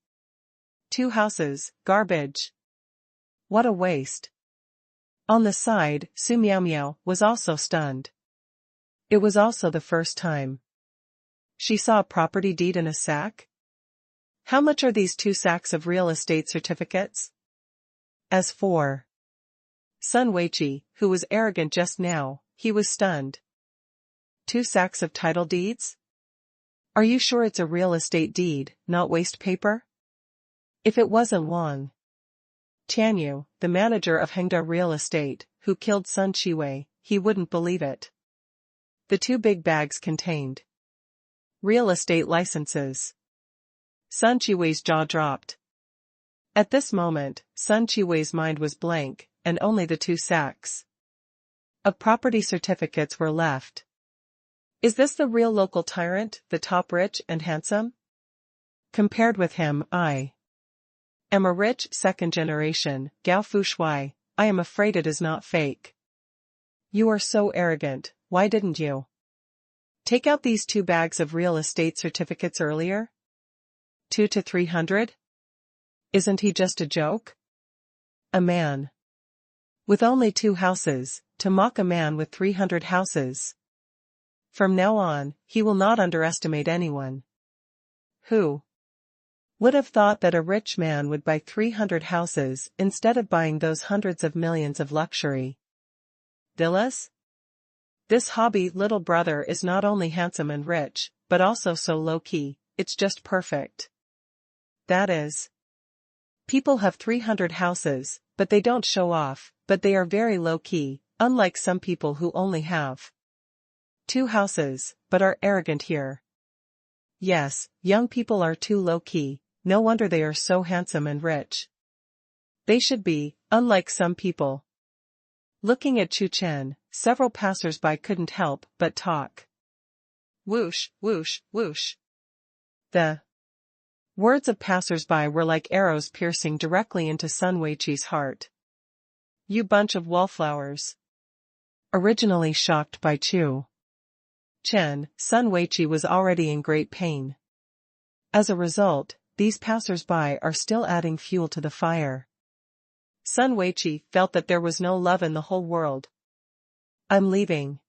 2 houses, garbage. What a waste. On the side, Su Miao Miao was also stunned. It was also the first time she saw a property deed in a sack. How much are these 2 sacks of real estate certificates? As for Sun Weiqi, who was arrogant just now, he was stunned. 2 sacks of title deeds? Are you sure it's a real estate deed, not waste paper? If it wasn't Wang Tianyu, the manager of Hengda Real Estate, who killed Sun Chiwei, he wouldn't believe it. The 2 big bags contained real estate licenses. Sun Chiwei's jaw dropped. At this moment, Sun Chiwei's mind was blank, and only the 2 sacks of property certificates were left. Is this the real local tyrant, the top rich and handsome? Compared with him, I am a rich second generation, Gao Fu Shui. I am afraid it is not fake. You are so arrogant, why didn't you take out these 2 bags of real estate certificates earlier? 2 to 300? Isn't he just a joke? A man with only 2 houses, to mock a man with 300 houses. From now on, he will not underestimate anyone. Who would have thought that a rich man would buy 300 houses instead of buying those hundreds of millions of luxury villas? This hobby little brother is not only handsome and rich, but also so low-key, it's just perfect. That is, people have 300 houses, but they don't show off, but they are very low-key, unlike some people who only have 2 houses, but are arrogant here. Yes, young people are too low-key, no wonder they are so handsome and rich. They should be, unlike some people. Looking at Chu Chen, several passers-by couldn't help but talk. Whoosh, whoosh, whoosh. The words of passers-by were like arrows piercing directly into Sun Weiqi's heart. You bunch of wallflowers. Originally shocked by Chu Chen, Sun Weiqi was already in great pain. As a result, these passers-by are still adding fuel to the fire. Sun Weiqi felt that there was no love in the whole world. I'm leaving.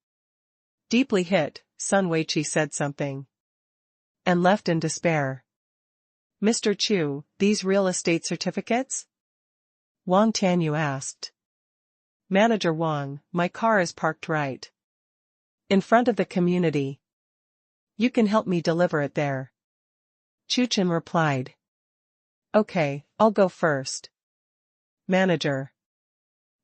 Deeply hit, Sun Weiqi said something. And left in despair. Mr. Chu, these real estate certificates? Wang Tianyu asked. Manager Wang, my car is parked right in front of the community. You can help me deliver it there. Chu Chen replied. Okay, I'll go first. Manager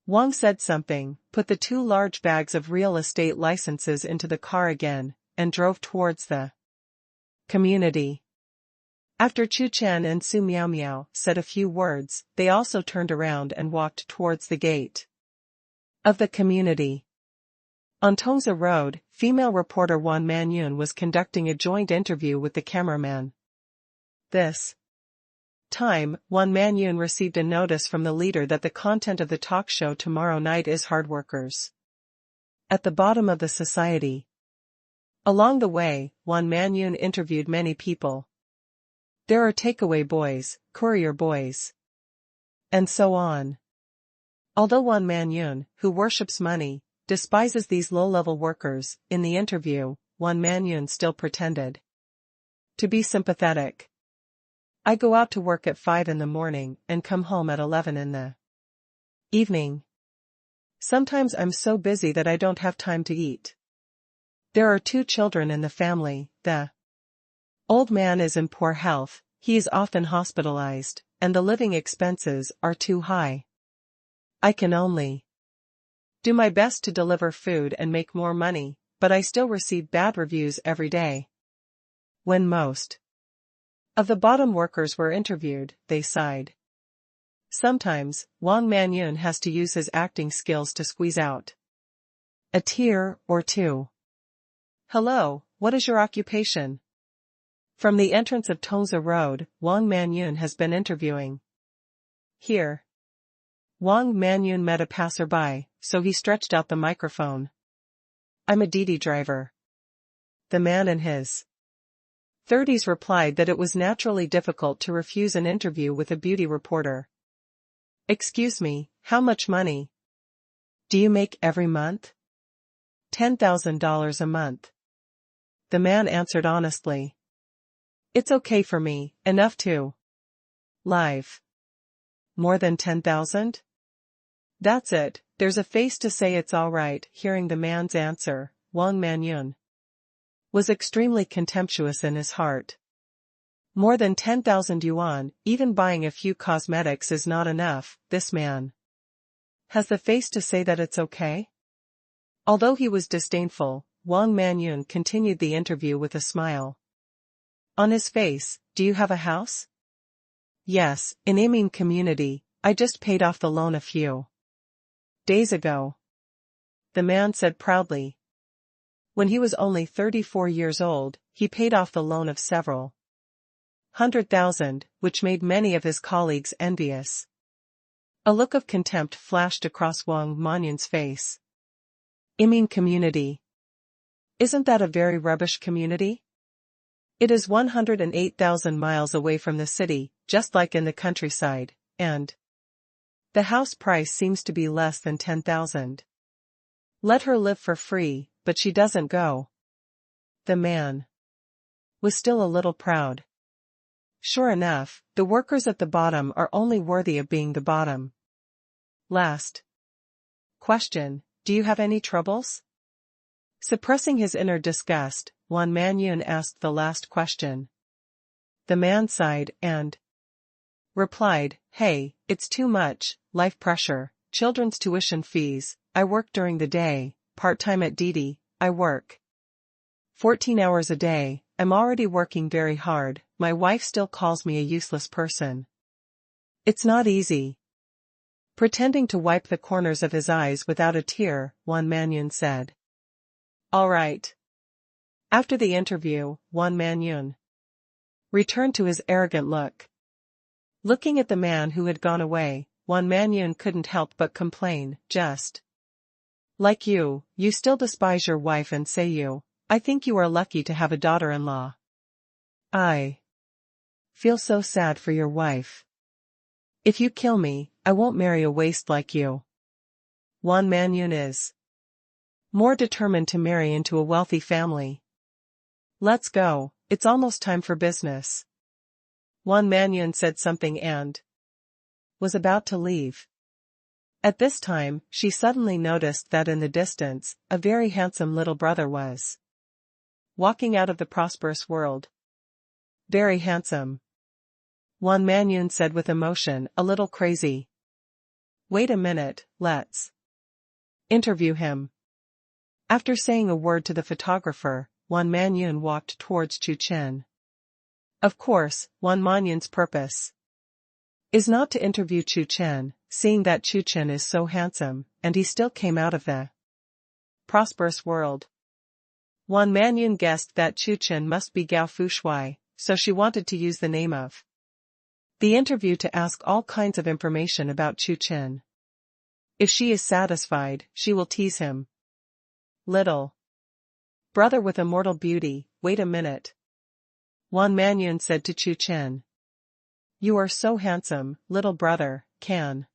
Wang said something, put the 2 large bags of real estate licenses into the car again, and drove towards the community. After Chu Chen and Su Miao Miao said a few words, they also turned around and walked towards the gate of the community. On Tongza Road, female reporter Wan Manyun was conducting a joint interview with the cameraman. This time, Wan Manyun received a notice from the leader that the content of the talk show tomorrow night is hard workers at the bottom of the society. Along the way, Wan Manyun interviewed many people. There are takeaway boys, courier boys, and so on. Although Wan Manyun, who worships money, despises these low-level workers, in the interview, Wan Manyun still pretended to be sympathetic. I go out to work at 5 in the morning and come home at 11 in the evening. Sometimes I'm so busy that I don't have time to eat. There are 2 children in the family, the old man is in poor health, he is often hospitalized, and the living expenses are too high. I can only do my best to deliver food and make more money, but I still receive bad reviews every day. When most of the bottom workers were interviewed, they sighed. Sometimes, Wang Manyun has to use his acting skills to squeeze out a tear or 2. Hello, what is your occupation? From the entrance of Tongzi Road, Wang Manyun has been interviewing. Here. Wang Manyun met a passerby, so he stretched out the microphone. I'm a Didi driver. The man in his 30s replied that it was naturally difficult to refuse an interview with a beauty reporter. Excuse me, how much money do you make every month? $10,000 a month. The man answered honestly. It's okay for me, enough to live. More than 10,000? That's it, there's a face to say it's alright. Hearing the man's answer, Wang Manyun was extremely contemptuous in his heart. More than 10,000 yuan, even buying a few cosmetics is not enough. This man has the face to say that it's okay? Although he was disdainful, Wang Manyun continued the interview with a smile on his face. Do you have a house? Yes, in Iming community. I just paid off the loan a few days ago. The man said proudly. When he was only 34 years old, he paid off the loan of several 100,000, which made many of his colleagues envious. A look of contempt flashed across Wang Manyun's face. Iming community. Isn't that a very rubbish community? It is 108,000 miles away from the city, just like in the countryside, and the house price seems to be less than 10,000. Let her live for free, but she doesn't go. The man was still a little proud. Sure enough, the workers at the bottom are only worthy of being the bottom. Last question, do you have any troubles? Suppressing his inner disgust, Wang Manyun asked the last question. The man sighed and replied, hey, it's too much, life pressure, children's tuition fees, I work during the day, part-time at Didi, I work 14 hours a day, I'm already working very hard, my wife still calls me a useless person. It's not easy. Pretending to wipe the corners of his eyes without a tear, Wang Manyun said. All right. After the interview, Wang Manyun returned to his arrogant look. Looking at the man who had gone away, Wang Manyun couldn't help but complain, just like you still despise your wife and say I think you are lucky to have a daughter-in-law. I feel so sad for your wife. If you kill me, I won't marry a waste like you. Wang Manyun is more determined to marry into a wealthy family. Let's go, it's almost time for business. Wang Manyun said something and was about to leave. At this time, she suddenly noticed that in the distance, a very handsome little brother was walking out of the prosperous world. Very handsome. Wang Manyun said with emotion, a little crazy. Wait a minute, let's interview him. After saying a word to the photographer, Wang Manyun walked towards Chu Chen. Of course, Wang Manyun's purpose is not to interview Chu Chen, seeing that Chu Chen is so handsome, and he still came out of the prosperous world. Wang Manyun guessed that Chu Chen must be Gao Fushui, so she wanted to use the name of the interview to ask all kinds of information about Chu Chen. If she is satisfied, she will tease him. Little brother with immortal beauty, wait a minute. Wang Manyun said to Chu Chen. You are so handsome, little brother, can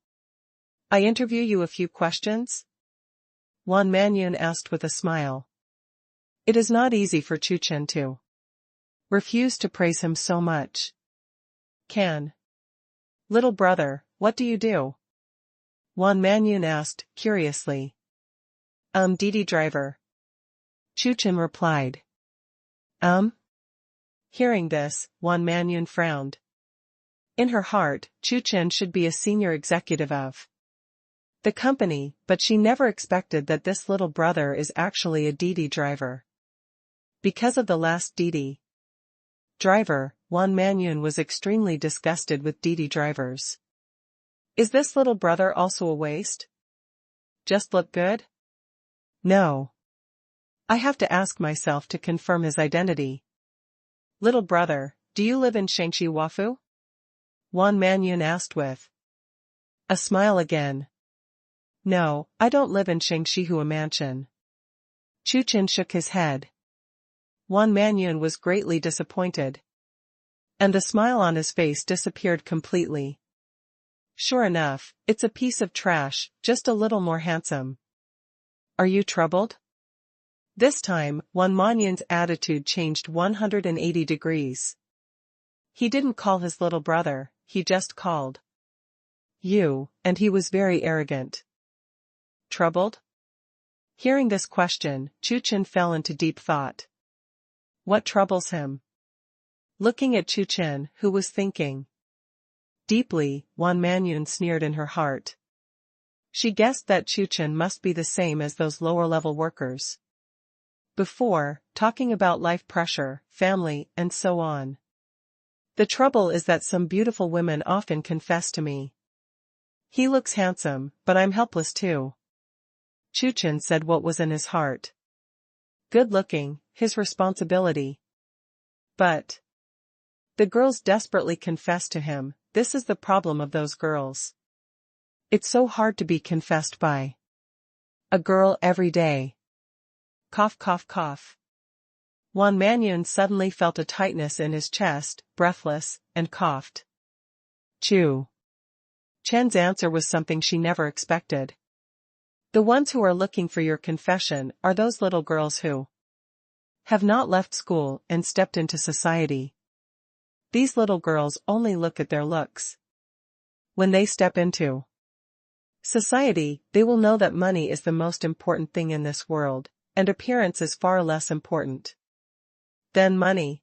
I interview you a few questions? Wang Manyun asked with a smile. It is not easy for Chu Chen to refuse to praise him so much. Can little brother, what do you do? Wang Manyun asked, curiously. Didi driver. Chu Chen replied. Hearing this, Wang Manyun frowned. In her heart, Chu Chen should be a senior executive of the company, but she never expected that this little brother is actually a Didi driver. Because of the last Didi driver, Wang Manyun was extremely disgusted with Didi drivers. Is this little brother also a waste? Just look good? No. I have to ask myself to confirm his identity. Little brother, do you live in Shangxi Wafu? Wan Manyun asked with a smile again. No, I don't live in Shangxihua Mansion. Chu Chen shook his head. Wan Manyun was greatly disappointed. And the smile on his face disappeared completely. Sure enough, it's a piece of trash, just a little more handsome. Are you troubled? This time, Wan Manyun's attitude changed 180 degrees. He didn't call his little brother, he just called you, and he was very arrogant. Troubled? Hearing this question, Chu Chen fell into deep thought. What troubles him? Looking at Chu Chen, who was thinking deeply, Wan Manyun sneered in her heart. She guessed that Chu Chen must be the same as those lower-level workers. Before, talking about life pressure, family, and so on. The trouble is that some beautiful women often confess to me. He looks handsome, but I'm helpless too. Chu Chen said what was in his heart. Good-looking, his responsibility. But the girls desperately confess to him. This is the problem of those girls. It's so hard to be confessed by a girl every day. Cough, cough, cough. Wan Manyun suddenly felt a tightness in his chest, breathless, and coughed. Chu Chen's answer was something she never expected. The ones who are looking for your confession are those little girls who have not left school and stepped into society. These little girls only look at their looks. When they step into society, they will know that money is the most important thing in this world, and appearance is far less important than money.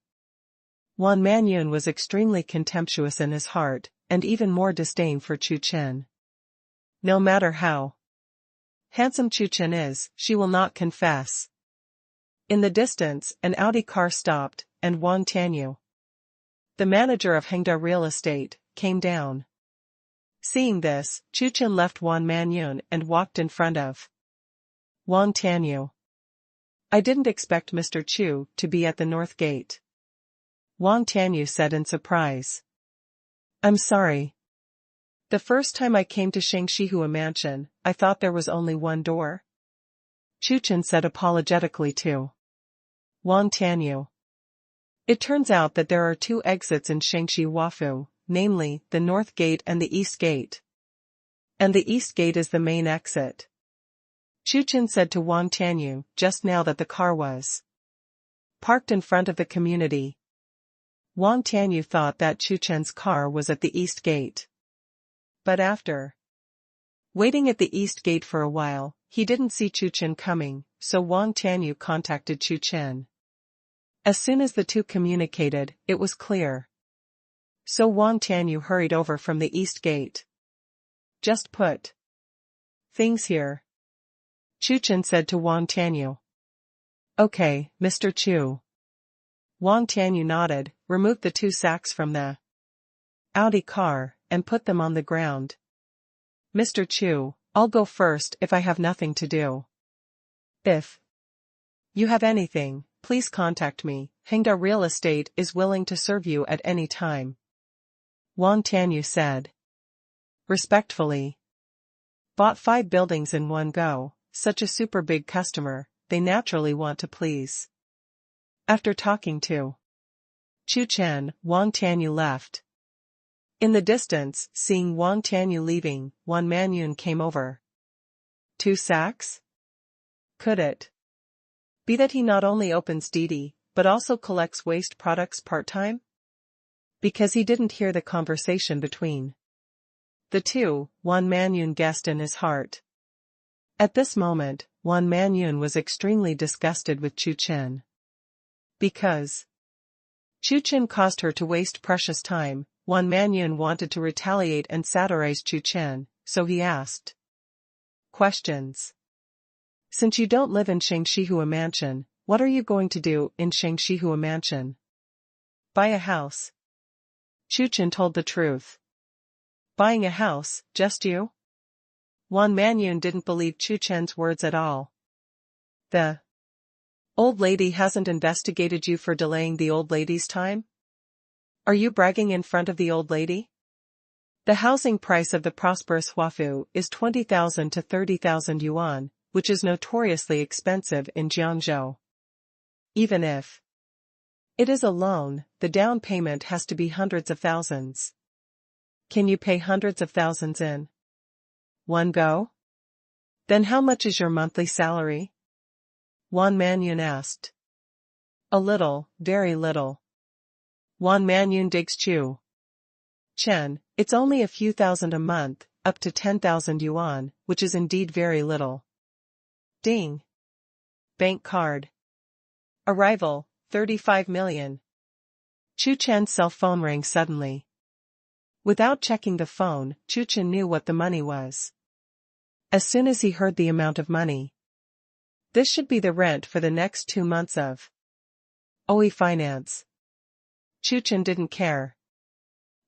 Wan Manyun was extremely contemptuous in his heart, and even more disdain for Chu Chen. No matter how handsome Chu Chen is, she will not confess. In the distance, an Audi car stopped, and Wang Tianyu, the manager of Hengda Real Estate, came down. Seeing this, Chu Chen left Wan Manyun and walked in front of Wang Tianyu. I didn't expect Mr. Chu to be at the north gate. Wang Tianyu said in surprise. I'm sorry. The first time I came to Shangxihua Mansion, I thought there was only one door. Chu Chen said apologetically to Wang Tianyu. It turns out that there are two exits in Shangxi Wafu, namely, the North Gate and the East Gate. And the East Gate is the main exit. Chu Chen said to Wang Tianyu just now that the car was parked in front of the community. Wang Tianyu thought that Chu Chen's car was at the East Gate. But after waiting at the East Gate for a while, he didn't see Chu Chen coming, so Wang Tianyu contacted Chu Chen. As soon as the two communicated, it was clear. So Wang Tianyu hurried over from the East Gate. Just put things here, Chu Chen said to Wang Tianyu. Okay, Mr. Chu. Wang Tianyu nodded, removed the two sacks from the Audi car, and put them on the ground. Mr. Chu, I'll go first if I have nothing to do. If you have anything, please contact me. Hengda Real Estate is willing to serve you at any time. Wang Tianyu said. Respectfully. Bought 5 buildings in one go, such a super big customer, they naturally want to please. After talking to Chu Chen, Wang Tianyu left. In the distance, seeing Wang Tianyu leaving, Wan Manyun came over. 2 sacks? Could it be that he not only opens Didi, but also collects waste products part-time? Because he didn't hear the conversation between the two, Wan Manyun guessed in his heart. At this moment, Wan Manyun was extremely disgusted with Chu Chen. Because Chu Chen caused her to waste precious time, Wan Manyun wanted to retaliate and satirize Chu Chen, so he asked questions. Since you don't live in Shangxihua Mansion, what are you going to do in Shangxihua Mansion? Buy a house. Chu Chen told the truth. Buying a house, just you? Wan Manyun didn't believe Chu Chen's words at all. The Old lady hasn't investigated you for delaying the old lady's time? Are you bragging in front of the old lady? The housing price of the prosperous Huafu is 20,000 to 30,000 yuan, which is notoriously expensive in Jiangzhou. Even if it is a loan, the down payment has to be hundreds of thousands. Can you pay hundreds of thousands in one go? Then how much is your monthly salary? Wan Manyun asked. A little, very little. Wan Manyun digs Chu Chen, it's only a few thousand a month, up to 10,000 yuan, which is indeed very little. Ding. Bank card. Arrival, 35 million. Chu Chen's cell phone rang suddenly. Without checking the phone, Chu Chen knew what the money was. As soon as he heard the amount of money. This should be the rent for the next 2 months of OE Finance. Chu Chen didn't care.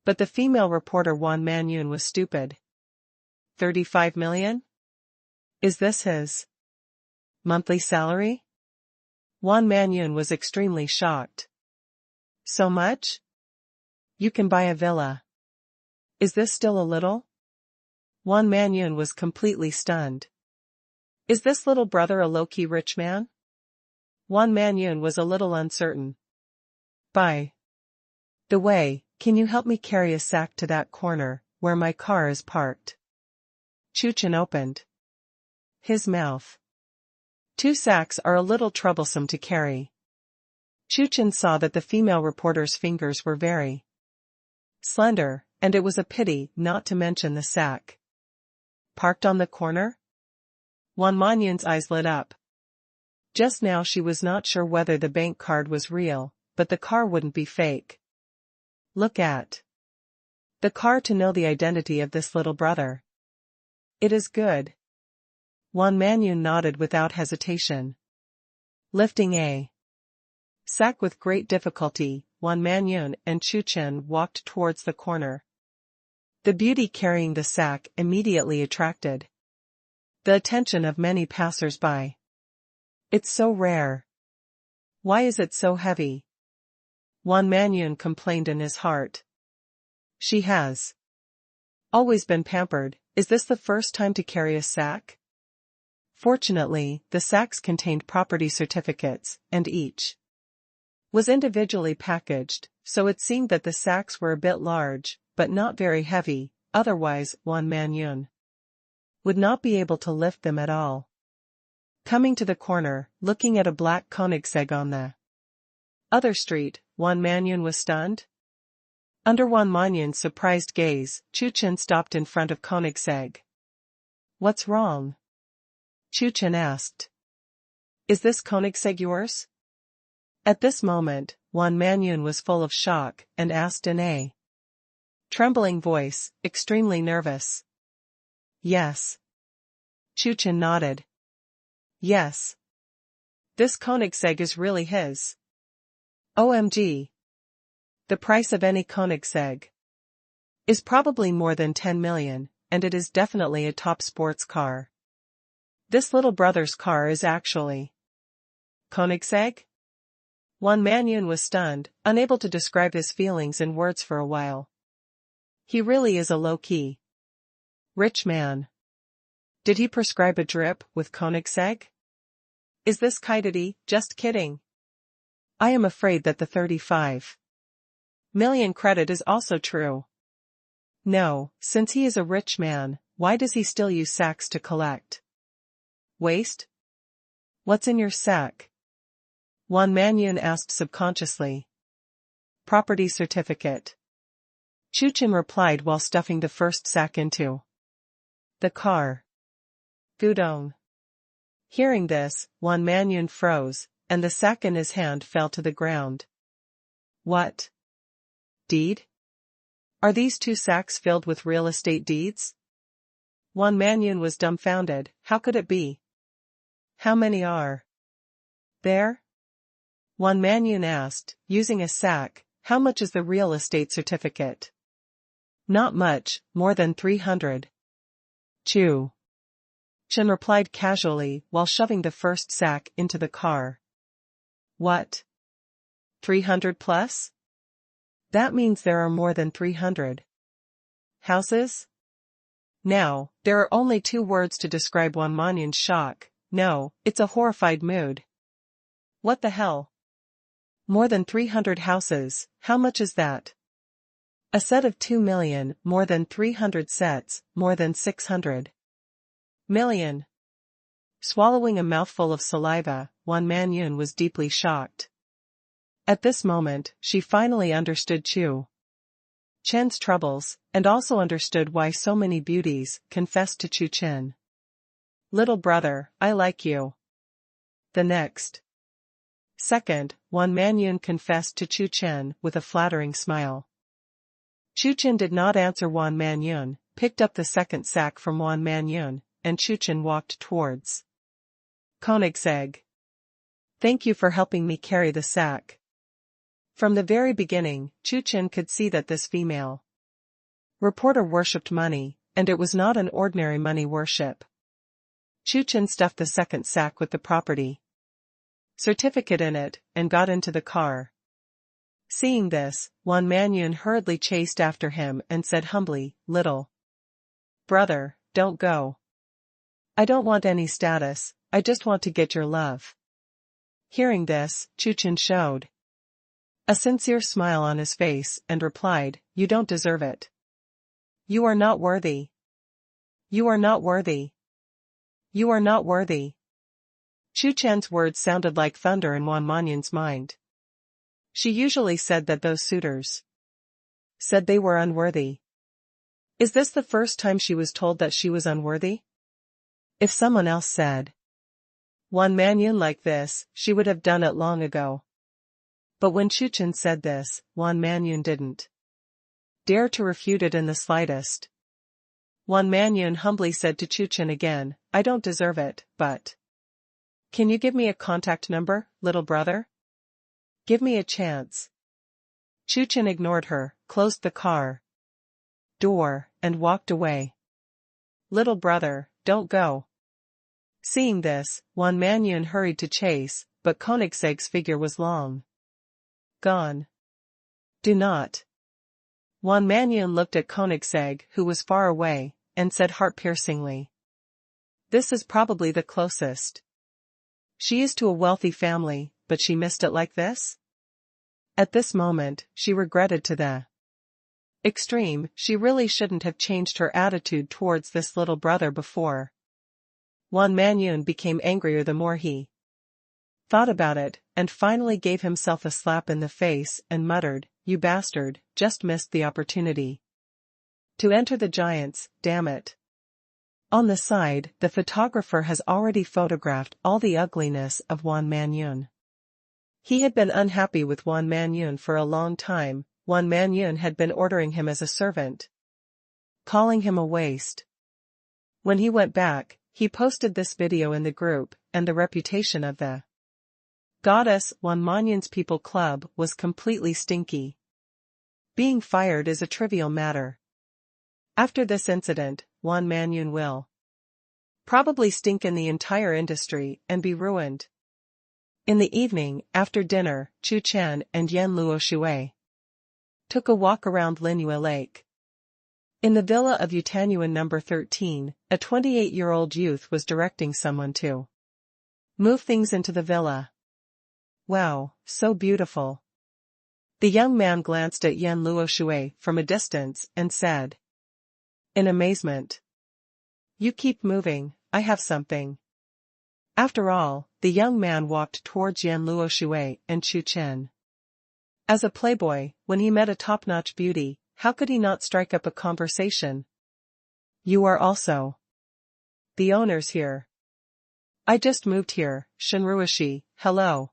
But the female reporter Wan Manyun was stupid. 35 million? Is this his monthly salary? Wan Manyun was extremely shocked. So much? You can buy a villa. Is this still a little? Wan Manyun was completely stunned. Is this little brother a low-key rich man? Wan Manyun was a little uncertain. By the way, can you help me carry a sack to that corner, where my car is parked? Chu Chen opened his mouth. 2 sacks are a little troublesome to carry. Chu Chen saw that the female reporter's fingers were very slender, and it was a pity not to mention the sack. Parked on the corner? Wan Manyun's eyes lit up. Just now she was not sure whether the bank card was real, but the car wouldn't be fake. Look at the car to know the identity of this little brother. It is good. Wan Manyun nodded without hesitation. Lifting a sack with great difficulty, Wan Manyun and Chu Chen walked towards the corner. The beauty carrying the sack immediately attracted the attention of many passers-by. It's so rare. Why is it so heavy? Wan Manyun complained in his heart. She has always been pampered. Is this the first time to carry a sack? Fortunately, the sacks contained property certificates, and each was individually packaged, so it seemed that the sacks were a bit large, but not very heavy, otherwise Wan Manyun would not be able to lift them at all. Coming to the corner, looking at a black Koenigsegg on the other street, Wan Manyun was stunned. Under Wan Manyun's surprised gaze, Chu Chen stopped in front of Koenigsegg. What's wrong? Chu Chen asked. Is this Koenigsegg yours? At this moment, Wan Manyun was full of shock and asked in a trembling voice, extremely nervous. Yes. Chu Chen nodded. Yes. This Koenigsegg is really his. OMG. The price of any Koenigsegg is probably more than 10 million, and it is definitely a top sports car. This little brother's car is actually Koenigsegg? Wan Manyun was stunned, unable to describe his feelings in words for a while. He really is a low-key rich man. Did he prescribe a drip with Koenigsegg? Is this Kaidadi? Just kidding. I am afraid that the 35 million credit is also true. No, since he is a rich man, why does he still use sacks to collect waste? What's in your sack? Wan Manyun asked subconsciously. Property certificate. Chu Chen replied while stuffing the first sack into the car. Gudong. Hearing this, Wan Manyun froze, and the sack in his hand fell to the ground. What? Deed? Are these 2 sacks filled with real estate deeds? Wan Manyun was dumbfounded. How could it be? How many are there? Wan Manyun asked, using a sack. How much is the real estate certificate? Not much, more than 300. Chu Chen replied casually while shoving the first sack into the car. What? 300 plus? That means there are more than 300 houses? Now, there are only 2 words to describe Wan Manyun's shock. No, it's a horrified mood. What the hell? More than 300 houses, how much is that? A set of 2 million, more than 300 sets, more than 600 million. Swallowing a mouthful of saliva, Wan Manyun was deeply shocked. At this moment, she finally understood Chu Chen's troubles, and also understood why so many beauties confessed to Chu Chen. Little brother, I like you. The next second, Wan Manyun confessed to Chu Chen with a flattering smile. Chu Chen did not answer Wan Manyun, picked up the second sack from Wan Manyun, and Chu Chen walked towards Koenigsegg. Thank you for helping me carry the sack. From the very beginning, Chu Chen could see that this female reporter worshipped money, and it was not an ordinary money worship. Chu Chen stuffed the second sack with the property certificate in it, and got into the car. Seeing this, Wan Manyun hurriedly chased after him and said humbly, "Little brother, don't go. I don't want any status, I just want to get your love." Hearing this, Chu Chen showed a sincere smile on his face and replied, "You don't deserve it. You are not worthy. You are not worthy. You are not worthy." Chu Chen's words sounded like thunder in Wan Manyun's mind. She usually said that those suitors said they were unworthy. Is this the first time she was told that she was unworthy? If someone else said Wan Manyun like this, she would have done it long ago. But when Chu Chen said this, Wan Manyun didn't dare to refute it in the slightest. Wan Manyun humbly said to Chu Chen again, "I don't deserve it, but can you give me a contact number, little brother? Give me a chance." Chu Chen ignored her, closed the car door, and walked away. "Little brother, don't go." Seeing this, Wan Manyun hurried to chase, but Koenigsegg's figure was long gone. "Do not." Wan Manyun looked at Koenigsegg, who was far away, and said heart-piercingly, "This is probably the closest she is to a wealthy family, but she missed it like this?" At this moment, she regretted to the extreme. She really shouldn't have changed her attitude towards this little brother before. Wan Manyun became angrier the more he thought about it, and finally gave himself a slap in the face and muttered, "You bastard, just missed the opportunity to enter the giants, damn it." On the side, the photographer has already photographed all the ugliness of Wan Manyun. He had been unhappy with Wan Manyun for a long time. Wan Manyun had been ordering him as a servant, calling him a waste. When he went back, he posted this video in the group, and the reputation of the goddess Wan Manyun's People Club was completely stinky. Being fired is a trivial matter. After this incident, Wan Manyun will probably stink in the entire industry and be ruined. In the evening, after dinner, Chu Chen and Yan Luo Shui took a walk around Linyue Lake. In the villa of Yutanuan number 13, a 28-year-old youth was directing someone to move things into the villa. "Wow, so beautiful." The young man glanced at Yan Luo Shui from a distance and said in amazement, "You keep moving, I have something." After all, the young man walked towards Yan Luo Shui and Chu Chen. As a playboy, when he met a top-notch beauty, how could he not strike up a conversation? "You are also the owners here?" "I just moved here, Shinruishi, hello."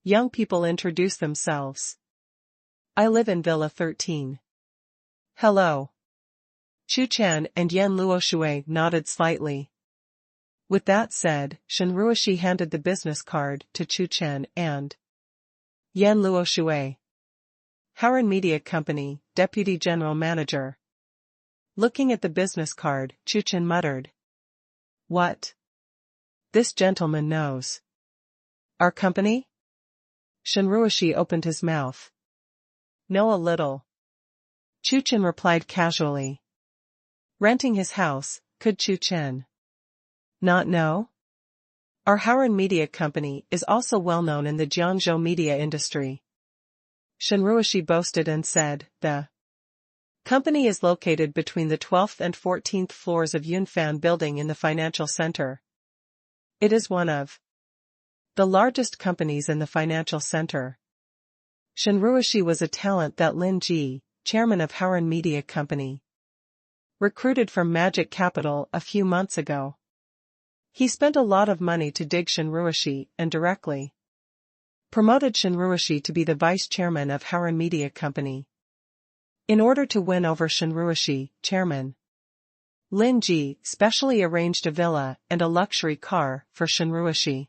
Young people introduce themselves. "I live in Villa 13. Hello." Chu Chen and Yan Luo Shui nodded slightly. With that said, Shinruishi handed the business card to Chu Chen and Yan Luo Shui. Howren Media Company, Deputy General Manager. Looking at the business card, Chu Chen muttered, "What? This gentleman knows our company?" Shenruoshi opened his mouth. Know a little. Chu Chen replied casually. Renting his house, could Chu Chen not know? Our Howren Media Company is also well known in the Jiangzhou media industry. Shenruoshi boasted and said, the company is located between the 12th and 14th floors of Yunfan Building in the financial center. It is one of the largest companies in the financial center. Shenruoshi was a talent that Lin Ji, chairman of Howren Media Company, recruited from Magic Capital a few months ago. He spent a lot of money to dig Shenruoshi and directly promoted Shenruoshi to be the vice chairman of Howren Media Company. In order to win over Shenruoshi, chairman Lin Ji specially arranged a villa and a luxury car for Shenruoshi.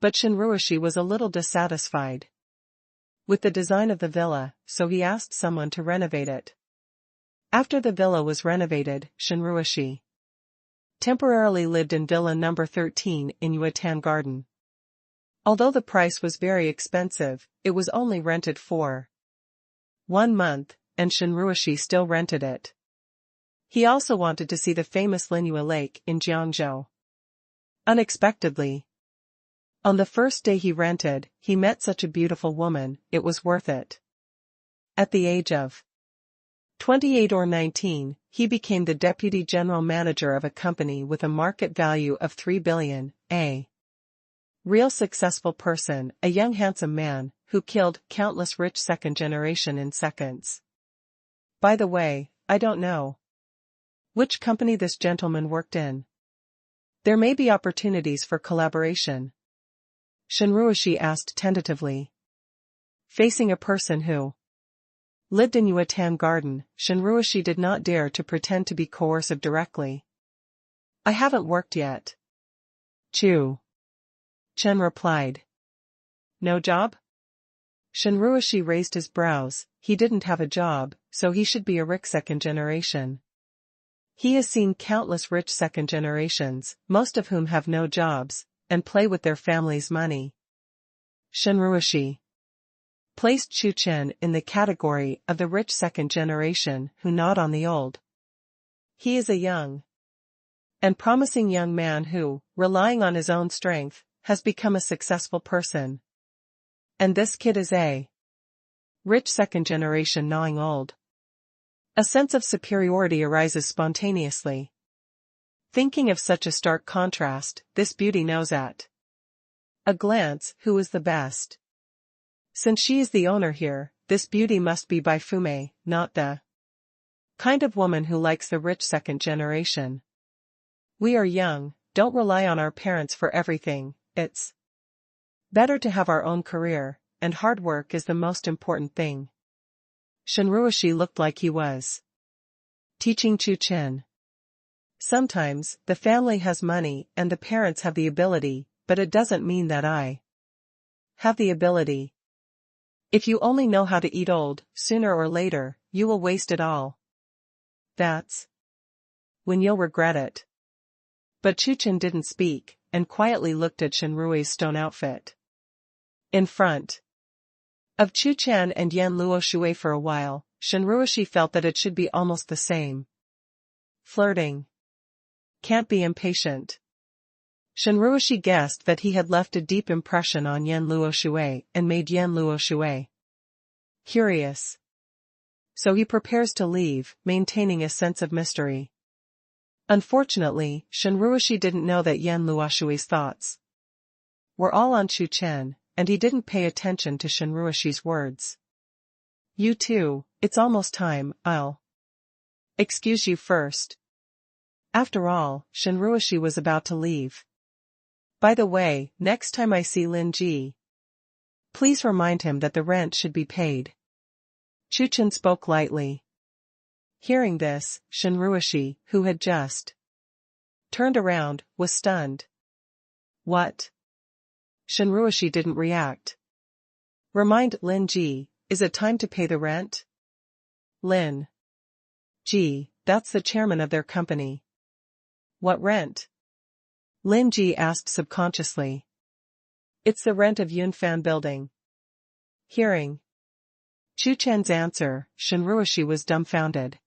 But Shenruoshi was a little dissatisfied with the design of the villa, so he asked someone to renovate it. After the villa was renovated, Shenruoshi temporarily lived in Villa number 13 in Yuatan Garden. Although the price was very expensive, it was only rented for 1 month, and Shenruoshi still rented it. He also wanted to see the famous Linyue Lake in Jiangzhou. Unexpectedly, on the first day he rented, he met such a beautiful woman, it was worth it. At the age of 28 or 19, he became the deputy general manager of a company with a market value of 3 billion, a real successful person, a young handsome man, who killed countless rich second generation in seconds. By the way, I don't know which company this gentleman worked in. There may be opportunities for collaboration. Shenruoshi asked tentatively. Facing a person who lived in Yuatan Garden, Shenruoshi did not dare to pretend to be coercive directly. I haven't worked yet. Chu Chen replied. No job? Shenruoshi raised his brows. He didn't have a job, so he should be a rich second generation. He has seen countless rich second generations, most of whom have no jobs, and play with their family's money. Shenruoshi placed Chu Chen in the category of the rich second generation who nod on the old. He is a young and promising young man who, relying on his own strength, has become a successful person. And this kid is a rich second generation gnawing old. A sense of superiority arises spontaneously. Thinking of such a stark contrast, this beauty knows at a glance who is the best. Since she is the owner here, this beauty must be by Fume, not the kind of woman who likes the rich second generation. We are young, don't rely on our parents for everything, it's better to have our own career, and hard work is the most important thing. Shenruoshi looked like he was teaching Chu Chen. Sometimes, the family has money and the parents have the ability, but it doesn't mean that I have the ability. If you only know how to eat old, sooner or later, you will waste it all. That's when you'll regret it. But Chu Chen didn't speak, and quietly looked at Shenruo's stone outfit. In front of Chu Chen and Yan Luoshui for a while, Shenruoshi felt that it should be almost the same. Flirting. Can't be impatient. Shenruoshi guessed that he had left a deep impression on Yan Luoshui and made Yan Luoshui curious. So he prepares to leave, maintaining a sense of mystery. Unfortunately, Shenruoshi didn't know that Yan Luoshui's thoughts were all on Chu Chen, and he didn't pay attention to Shenruoshi's words. You too, it's almost time, I'll excuse you first. After all, Shenruoshi was about to leave. By the way, next time I see Lin Ji, please remind him that the rent should be paid. Chu Chen spoke lightly. Hearing this, Shenruoshi, who had just turned around, was stunned. What? Shenruoshi didn't react. Remind Lin Ji, is it time to pay the rent? Lin Ji, that's the chairman of their company. What rent? Lin Ji asked subconsciously. It's the rent of Yunfan Building, Hearing Chu Chen's answer, Shenruoshi was dumbfounded.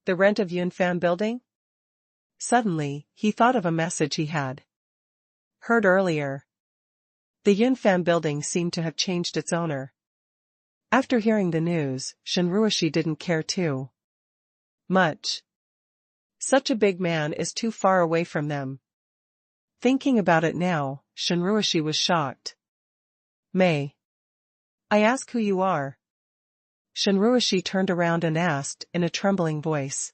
The rent of Yunfan building? Suddenly, he thought of a message he had heard earlier. The Yunfan building seemed to have changed its owner. After hearing the news, Shenruoshi didn't care too much. Such a big man is too far away from them. Thinking about it now, Shenruoshi was shocked. May I ask who you are? Shenruoshi turned around and asked in a trembling voice.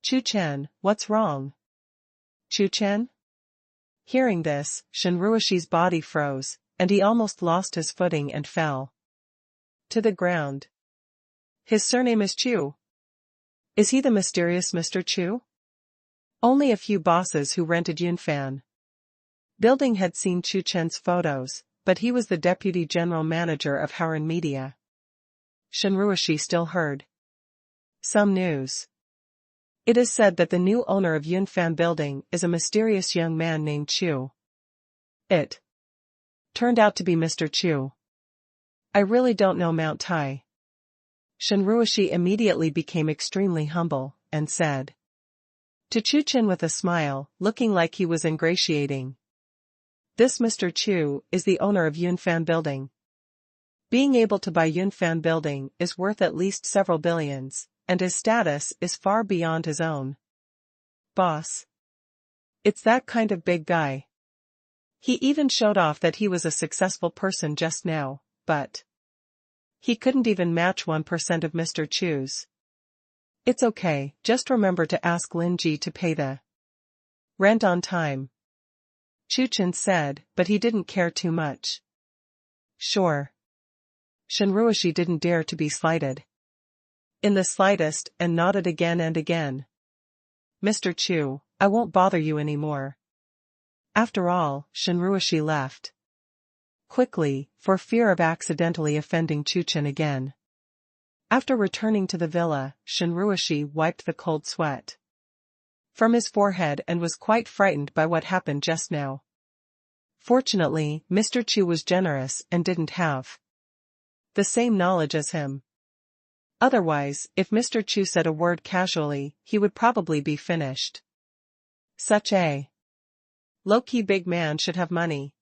Chu Chen, what's wrong? Chu Chen? Hearing this, Shenruoshi's body froze, and he almost lost his footing and fell to the ground. His surname is Chu. Is he the mysterious Mr. Chu? Only a few bosses who rented Yunfan building had seen Chu Chen's photos, but he was the deputy general manager of Howren Media. Shenruoshi still heard some news. It is said that the new owner of Yunfan building is a mysterious young man named Chu. It turned out to be Mr. Chu. I really don't know Mount Tai. Shenruoshi immediately became extremely humble, and said to Chu Chen with a smile, looking like he was ingratiating. This Mr. Chu is the owner of Yunfan building. Being able to buy Yunfan building is worth at least several billions, and his status is far beyond his own. Boss. It's that kind of big guy. He even showed off that he was a successful person just now, but he couldn't even match 1% of Mr. Chu's. It's okay, just remember to ask Lin Ji to pay the rent on time. Chu Chen said, but he didn't care too much. Sure. Shenruoshi didn't dare to be slighted in the slightest, and nodded again and again. Mr. Chu, I won't bother you anymore. After all, Shenruoshi left quickly, for fear of accidentally offending Chu Chen again. After returning to the villa, Shenruoshi wiped the cold sweat from his forehead and was quite frightened by what happened just now. Fortunately, Mr. Chu was generous and didn't have the same knowledge as him. Otherwise, if Mr. Chu said a word casually, he would probably be finished. Such a low-key big man should have money.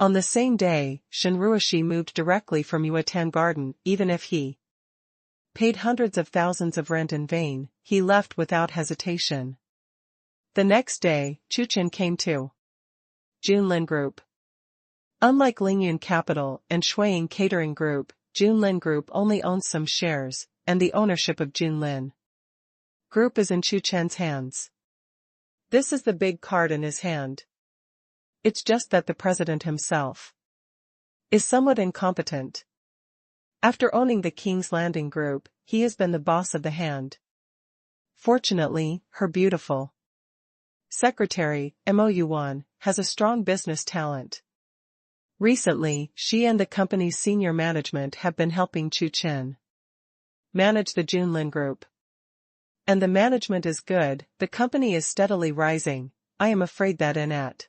On the same day, Shenruoshi moved directly from Yuatan Garden. Even if he paid hundreds of thousands of rent in vain, he left without hesitation. The next day, Chu Chen came to Junlin Group. Unlike Lingyun Capital and Shuiying Catering Group, Junlin Group only owns some shares, and the ownership of Junlin Group is in Chu Chen's hands. This is the big card in his hand. It's just that the president himself is somewhat incompetent. After owning the King's Landing Group, he has been the boss of the hand. Fortunately, her beautiful secretary, Mo Yuan, has a strong business talent. Recently, she and the company's senior management have been helping Chu Chen manage the Junlin Group. And the management is good, the company is steadily rising. I am afraid that in at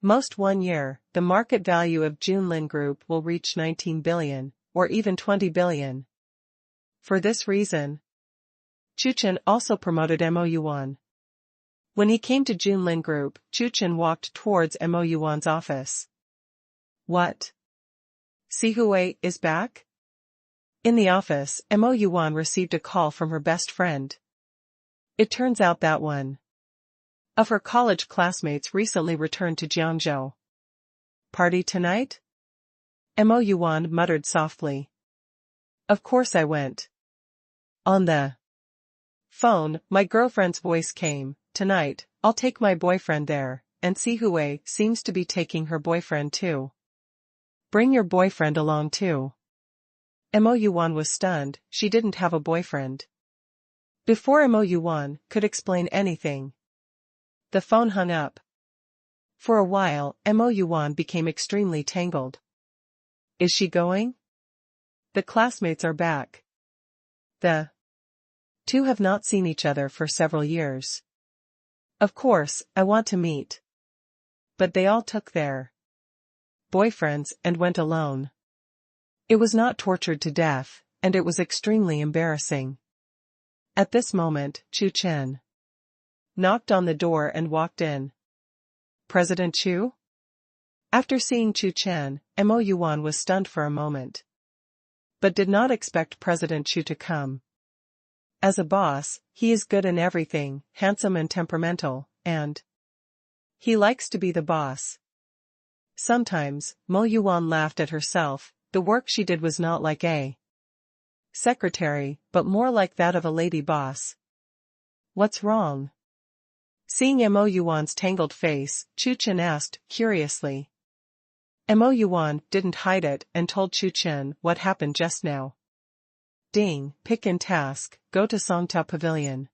most 1 year, the market value of Junlin Group will reach 19 billion, or even 20 billion. For this reason, Chu Chen also promoted Mo Yuan. When he came to Junlin Group, Chu Chen walked towards Mo Yuan's office. What? Si Hui is back? In the office, Mo Yuan received a call from her best friend. It turns out that one of her college classmates recently returned to Jiangzhou. Party tonight? Mo Yuan muttered softly. Of course I went. On the phone, my girlfriend's voice came. Tonight, I'll take my boyfriend there, and Si Hui seems to be taking her boyfriend too. Bring your boyfriend along too. Mo Yuan was stunned, she didn't have a boyfriend. Before Mo Yuan could explain anything, the phone hung up. For a while, Mo Yuan became extremely tangled. Is she going? The classmates are back. The two have not seen each other for several years. Of course, I want to meet. But they all took their boyfriends and went alone. It was not tortured to death, and it was extremely embarrassing. At this moment, Chu Chen knocked on the door and walked in. President Chu? After seeing Chu Chen, Mo Yuan was stunned for a moment, but did not expect President Chu to come. As a boss, he is good in everything, handsome and temperamental, and he likes to be the boss. Sometimes, Mo Yuan laughed at herself. The work she did was not like a secretary, but more like that of a lady boss. What's wrong? Seeing Mo Yuan's tangled face, Chu Chen asked, curiously. Mo Yuan didn't hide it and told Chu Chen what happened just now. Ding, pick in task, go to Songtao Pavilion.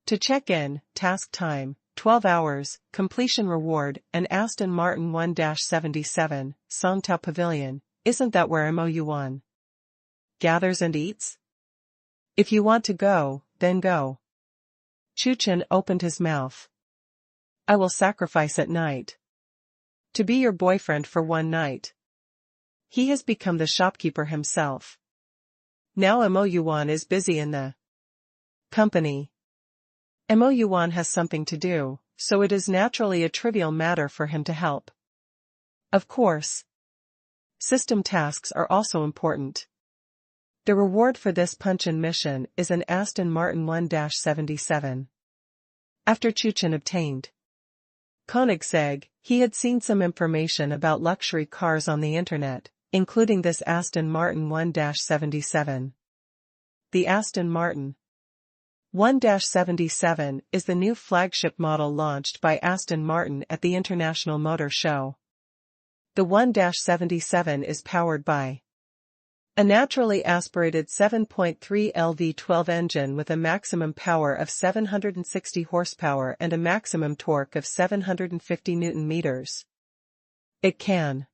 To check in, task time, 12 hours, completion reward, and Aston Martin 1-77, Songtao Pavilion. Isn't that where Mo Yuan gathers and eats? If you want to go, then go. Chu Chen opened his mouth. I will sacrifice at night to be your boyfriend for one night. He has become the shopkeeper himself. Now Mo Yuan is busy in the company. Mo Yuan has something to do, so it is naturally a trivial matter for him to help. Of course, system tasks are also important. The reward for this punch-in mission is an Aston Martin 1-77. After Chu Chen obtained Koenigsegg, he had seen some information about luxury cars on the internet, including this Aston Martin 1-77. The Aston Martin 1-77 is the new flagship model launched by Aston Martin at the International Motor Show. The 1-77 is powered by a naturally aspirated 7.3 L V12 engine with a maximum power of 760 horsepower and a maximum torque of 750 Nm. It can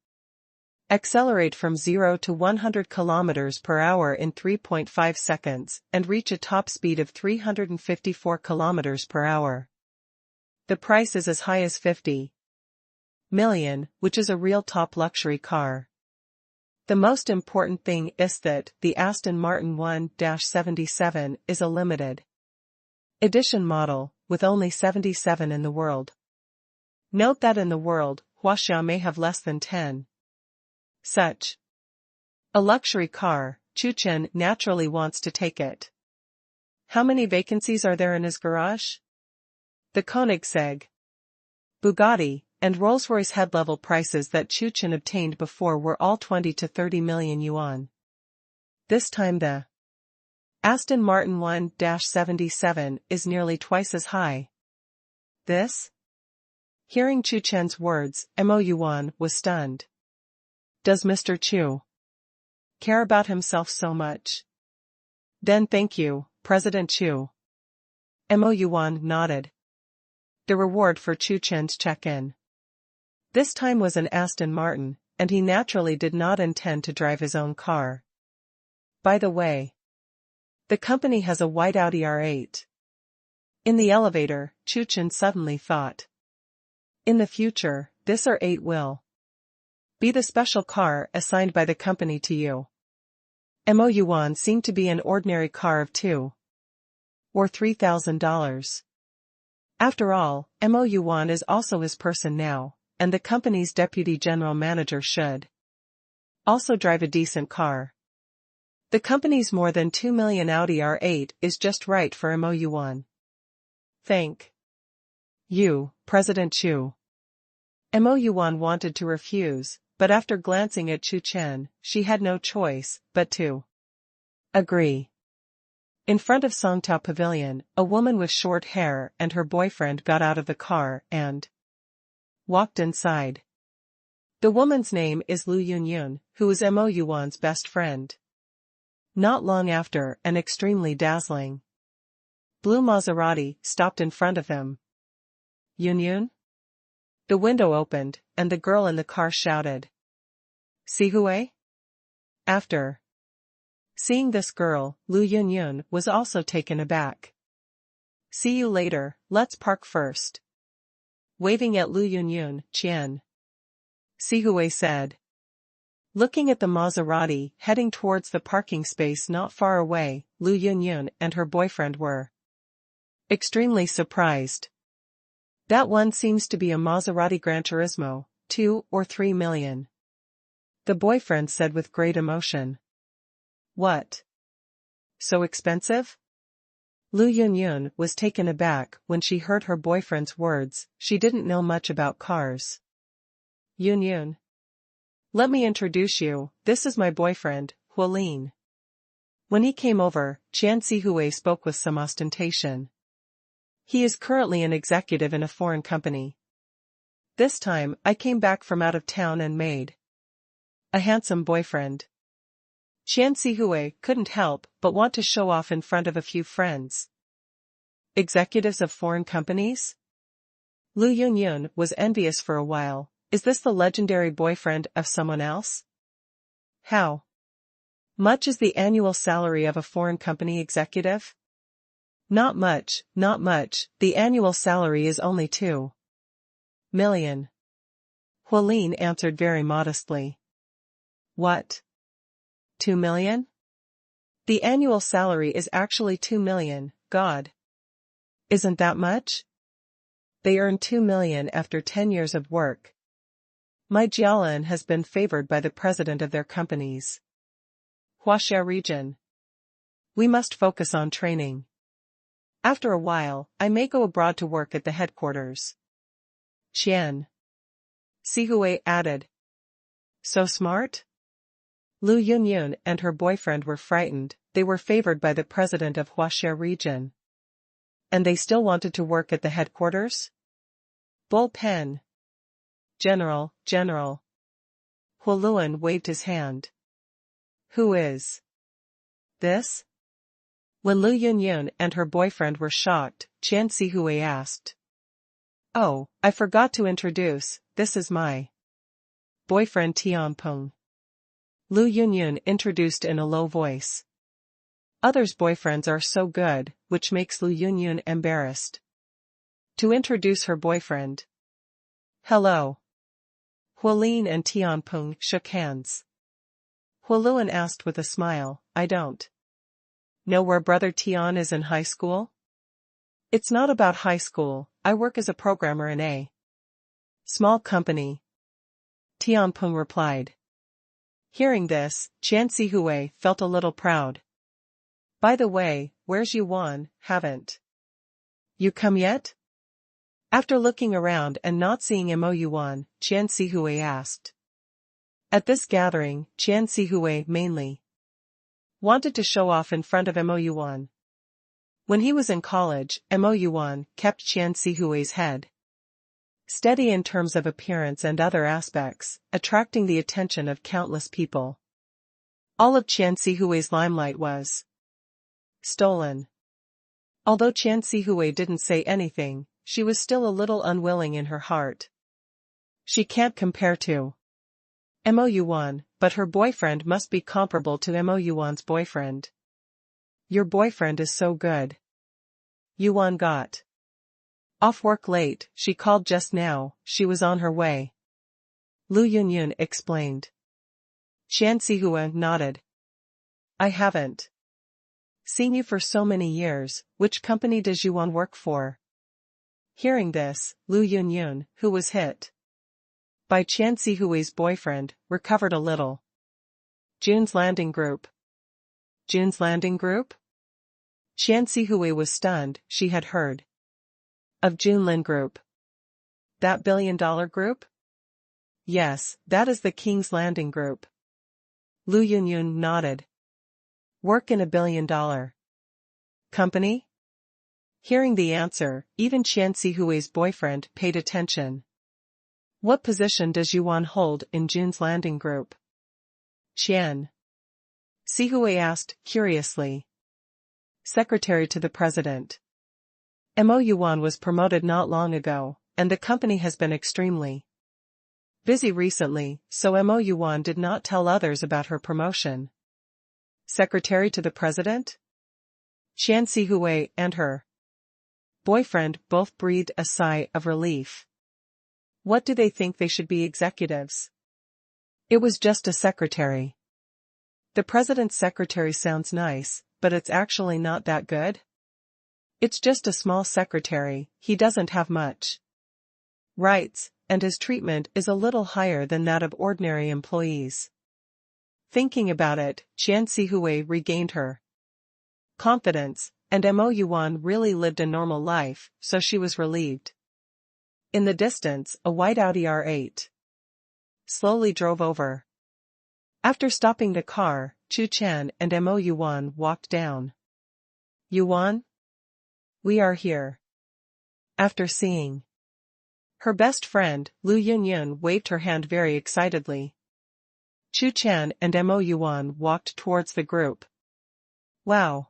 accelerate from 0 to 100 km per hour in 3.5 seconds and reach a top speed of 354 km per hour. The price is as high as 50 million, which is a real top luxury car. The most important thing is that the Aston Martin 1-77 is a limited edition model, with only 77 in the world. Note that in the world, Huaxia may have less than 10 such a luxury car. Chu Chen naturally wants to take it. How many vacancies are there in his garage? The Koenigsegg, Bugatti, and Rolls-Royce head-level prices that Chu Chen obtained before were all 20 to 30 million yuan. This time the Aston Martin 1-77 is nearly twice as high. This? Hearing Chu Chen's words, Mo Yuan was stunned. Does Mr. Chu care about himself so much? Then thank you, President Chu. Mo Yuan nodded. The reward for Chu Chen's check-in this time was an Aston Martin, and he naturally did not intend to drive his own car. By the way, the company has a white Audi R8. In the elevator, Chu Chen suddenly thought. In the future, this R8 will be the special car assigned by the company to you. Mo Yuan seemed to be an ordinary car of $2,000 or $3,000. After all, Mo Yuan is also his person now, and the company's deputy general manager should also drive a decent car. The company's more than 2 million Audi R8 is just right for Mo Yuan. Thank you, President Chu. Mo Yuan wanted to refuse, but after glancing at Chu Chen, she had no choice but to agree. In front of Songtao Pavilion, a woman with short hair and her boyfriend got out of the car and walked inside. The woman's name is Lu Yunyun, who is Mo Yuan's best friend. Not long after, an extremely dazzling blue Maserati stopped in front of them. Yunyun? The window opened, and the girl in the car shouted, Sihui? After seeing this girl, Lu Yunyun was also taken aback. See you later, let's park first. Waving at Lu Yunyun, Tian Sihui said. Looking at the Maserati heading towards the parking space not far away, Lu Yunyun and her boyfriend were extremely surprised. That one seems to be a Maserati Gran Turismo, 2 or 3 million. The boyfriend said with great emotion. What? So expensive? Lu Yunyun was taken aback when she heard her boyfriend's words. She didn't know much about cars. Yunyun. Let me introduce you, this is my boyfriend, Hualin. When he came over, Qian Sihui spoke with some ostentation. He is currently an executive in a foreign company. This time, I came back from out of town and made a handsome boyfriend. Qian Sihui couldn't help but want to show off in front of a few friends. Executives of foreign companies? Lu Yunyun was envious for a while. Is this the legendary boyfriend of someone else? How much is the annual salary of a foreign company executive? Not much, not much, the annual salary is only 2 million. Hualin answered very modestly. What? 2 million? The annual salary is actually 2 million, God. Isn't that much? They earn 2 million after 10 years of work. My Jialan has been favored by the president of their companies. Huaxia region. We must focus on training. After a while, I may go abroad to work at the headquarters. Qian Sihui added. So smart? Lu Yunyun and her boyfriend were frightened. They were favored by the president of Huaxia region. And they still wanted to work at the headquarters? Bullpen. General. Hualin waved his hand. Who is this? When Lu Yunyun and her boyfriend were shocked, Qian Sihui asked. Oh, I forgot to introduce, this is my boyfriend Tian. Lu Yunyun introduced in a low voice. Others' boyfriends are so good, which makes Lu Yunyun embarrassed to introduce her boyfriend. Hello. Hualin and Tian shook hands. Hualin asked with a smile, I don't know where brother Tian is in high school? It's not about high school, I work as a programmer in a small company. Tian replied. Hearing this, Qian Sihui felt a little proud. By the way, where's Yuan, haven't you come yet? After looking around and not seeing Mo Yuan, Qian Sihui asked. At this gathering, Qian Sihui mainly wanted to show off in front of Mo Yuan. When he was in college, Mo Yuan kept Qian Sihui's head steady in terms of appearance and other aspects, attracting the attention of countless people. All of Qian Sihui's limelight was stolen. Although Qian Sihui didn't say anything, she was still a little unwilling in her heart. She can't compare to Mo Yuan, but her boyfriend must be comparable to Mo Yuan's boyfriend. Your boyfriend is so good. Yuan got off work late, she called just now, she was on her way. Lu Yunyun explained. Qian Sihui nodded. I haven't seen you for so many years, which company does Yuan work for? Hearing this, Lu Yunyun, who was hit by Qian Sihui's boyfriend, recovered a little. June's Landing Group. June's Landing Group? Qian Sihui was stunned. She had heard of Junlin Group. That billion-dollar group? Yes, that is the King's Landing Group. Lu Yunyun nodded. Work in a billion-dollar company? Hearing the answer, even Qian Sihui's boyfriend paid attention. What position does Yuan hold in June's Landing Group? Qian Sihui asked, curiously. Secretary to the President. Mo Yuan was promoted not long ago, and the company has been extremely busy recently, so Mo Yuan did not tell others about her promotion. Secretary to the President? Qian Sihui and her boyfriend both breathed a sigh of relief. What do they think they should be executives? It was just a secretary. The president's secretary sounds nice, but it's actually not that good? It's just a small secretary, he doesn't have much rights, and his treatment is a little higher than that of ordinary employees. Thinking about it, Qian Sihui regained her confidence, and Mo Yuan really lived a normal life, so she was relieved. In the distance, a white Audi R8 slowly drove over. After stopping the car, Chu Chen and Mo Yuan walked down. Yuan? We are here. After seeing her best friend, Lu Yunyun waved her hand very excitedly. Chu Chen and Mo Yuan walked towards the group. Wow.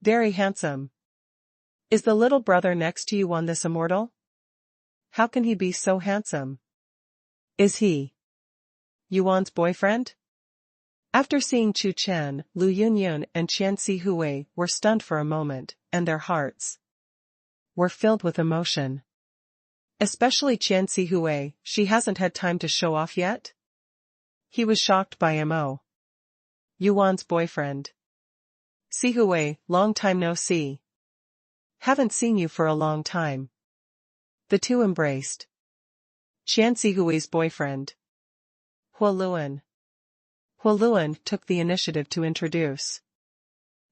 Very handsome. Is the little brother next to Yuan this immortal? How can he be so handsome? Is he Yuan's boyfriend? After seeing Chu Chen, Lu Yunyun and Qian Sihui were stunned for a moment, and their hearts were filled with emotion. Especially Qian Sihui, she hasn't had time to show off yet? He was shocked by Mo Yuan's boyfriend. Sihui, long time no see. Haven't seen you for a long time. The two embraced. Qian Sihui's boyfriend. Huoluan. Huoluan took the initiative to introduce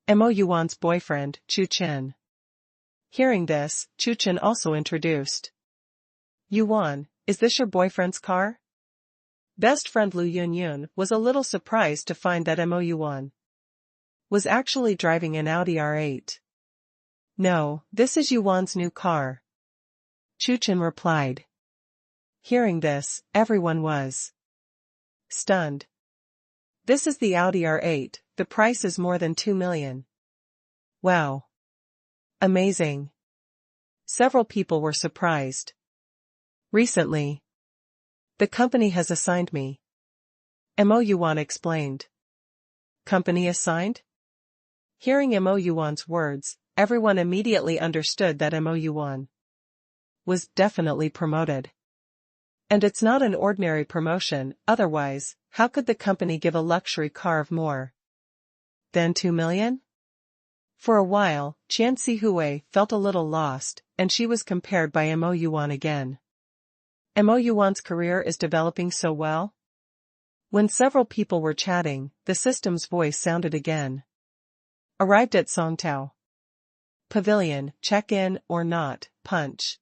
Mo Yuan's boyfriend, Chu Chen. Hearing this, Chu Chen also introduced. Yuan, is this your boyfriend's car? Best friend Lu Yunyun was a little surprised to find that Mo Yuan was actually driving an Audi R8. No, this is Yuan's new car. Chu Chen replied. Hearing this, everyone was stunned. This is the Audi R8, the price is more than 2 million. Wow. Amazing. Several people were surprised. Recently, the company has assigned me. Mo Yuan explained. Company assigned? Hearing Mo Yuan's words, everyone immediately understood that Mo Yuan was definitely promoted. And it's not an ordinary promotion, otherwise, how could the company give a luxury car of more than 2 million? For a while, Qian Sihui felt a little lost, and she was compared by Mo Yuan again. Mo Yuan's career is developing so well? When several people were chatting, the system's voice sounded again. Arrived at Songtao Pavilion, check-in or not, punch.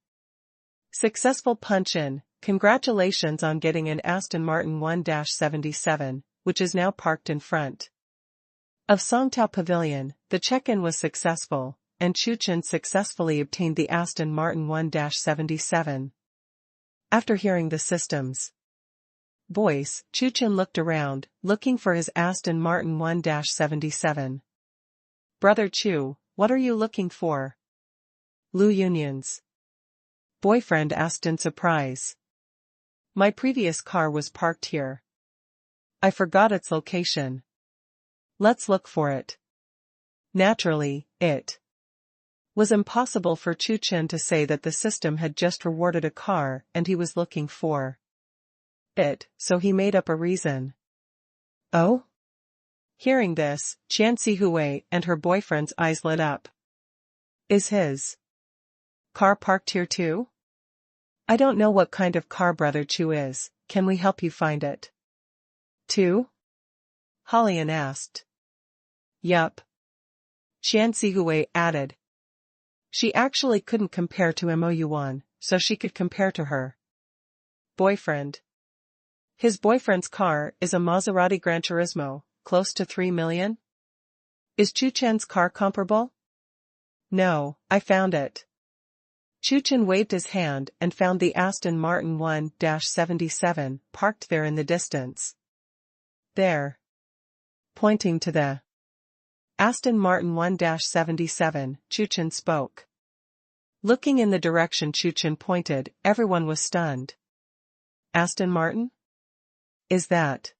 Successful punch-in, congratulations on getting an Aston Martin 1-77, which is now parked in front of Songtao Pavilion. The check-in was successful, and Chu Chen successfully obtained the Aston Martin 1-77. After hearing the system's voice, Chu Chen looked around, looking for his Aston Martin 1-77. Brother Chu, what are you looking for? Lu Yunyun's boyfriend asked in surprise. My previous car was parked here. I forgot its location. Let's look for it. Naturally, it was impossible for Chu Chen to say that the system had just rewarded a car and he was looking for it, so he made up a reason. Oh? Hearing this, Qian Sihui and her boyfriend's eyes lit up. Is his car parked here too? I don't know what kind of car Brother Chu is, can we help you find it? Too? Holian asked. Yup. Qian Sihui added. She actually couldn't compare to Mo Yuan, so she could compare to her boyfriend. His boyfriend's car is a Maserati Gran Turismo, close to 3 million? Is Chu Chen's car comparable? No, I found it. Chu Chen waved his hand and found the Aston Martin 1-77 parked there in the distance. There. Pointing to the Aston Martin 1-77, Chu Chen spoke. Looking in the direction Chu Chen pointed, everyone was stunned. Aston Martin? Is that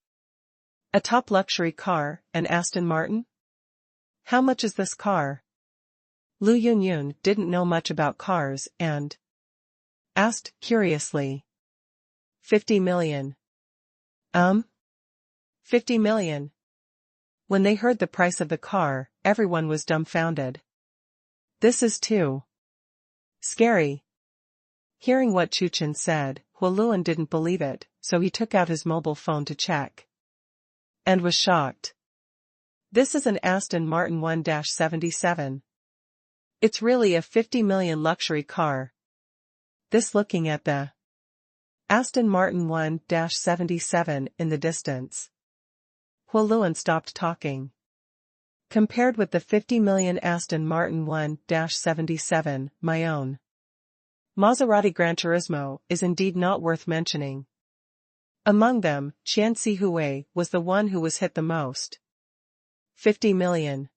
a top luxury car, an Aston Martin? How much is this car? Lu Yunyun didn't know much about cars and asked curiously. 50 million. Um? 50 million. When they heard the price of the car, everyone was dumbfounded. This is too scary. Hearing what Chu Chen said, Huoluan didn't believe it, so he took out his mobile phone to check. And was shocked. This is an Aston Martin 1-77. It's really a 50 million luxury car. This looking at the Aston Martin 1-77 in the distance. Huoluan stopped talking. Compared with the 50 million Aston Martin 1-77, my own Maserati Gran Turismo is indeed not worth mentioning. Among them, Tian was the one who was hit the most. 50 million.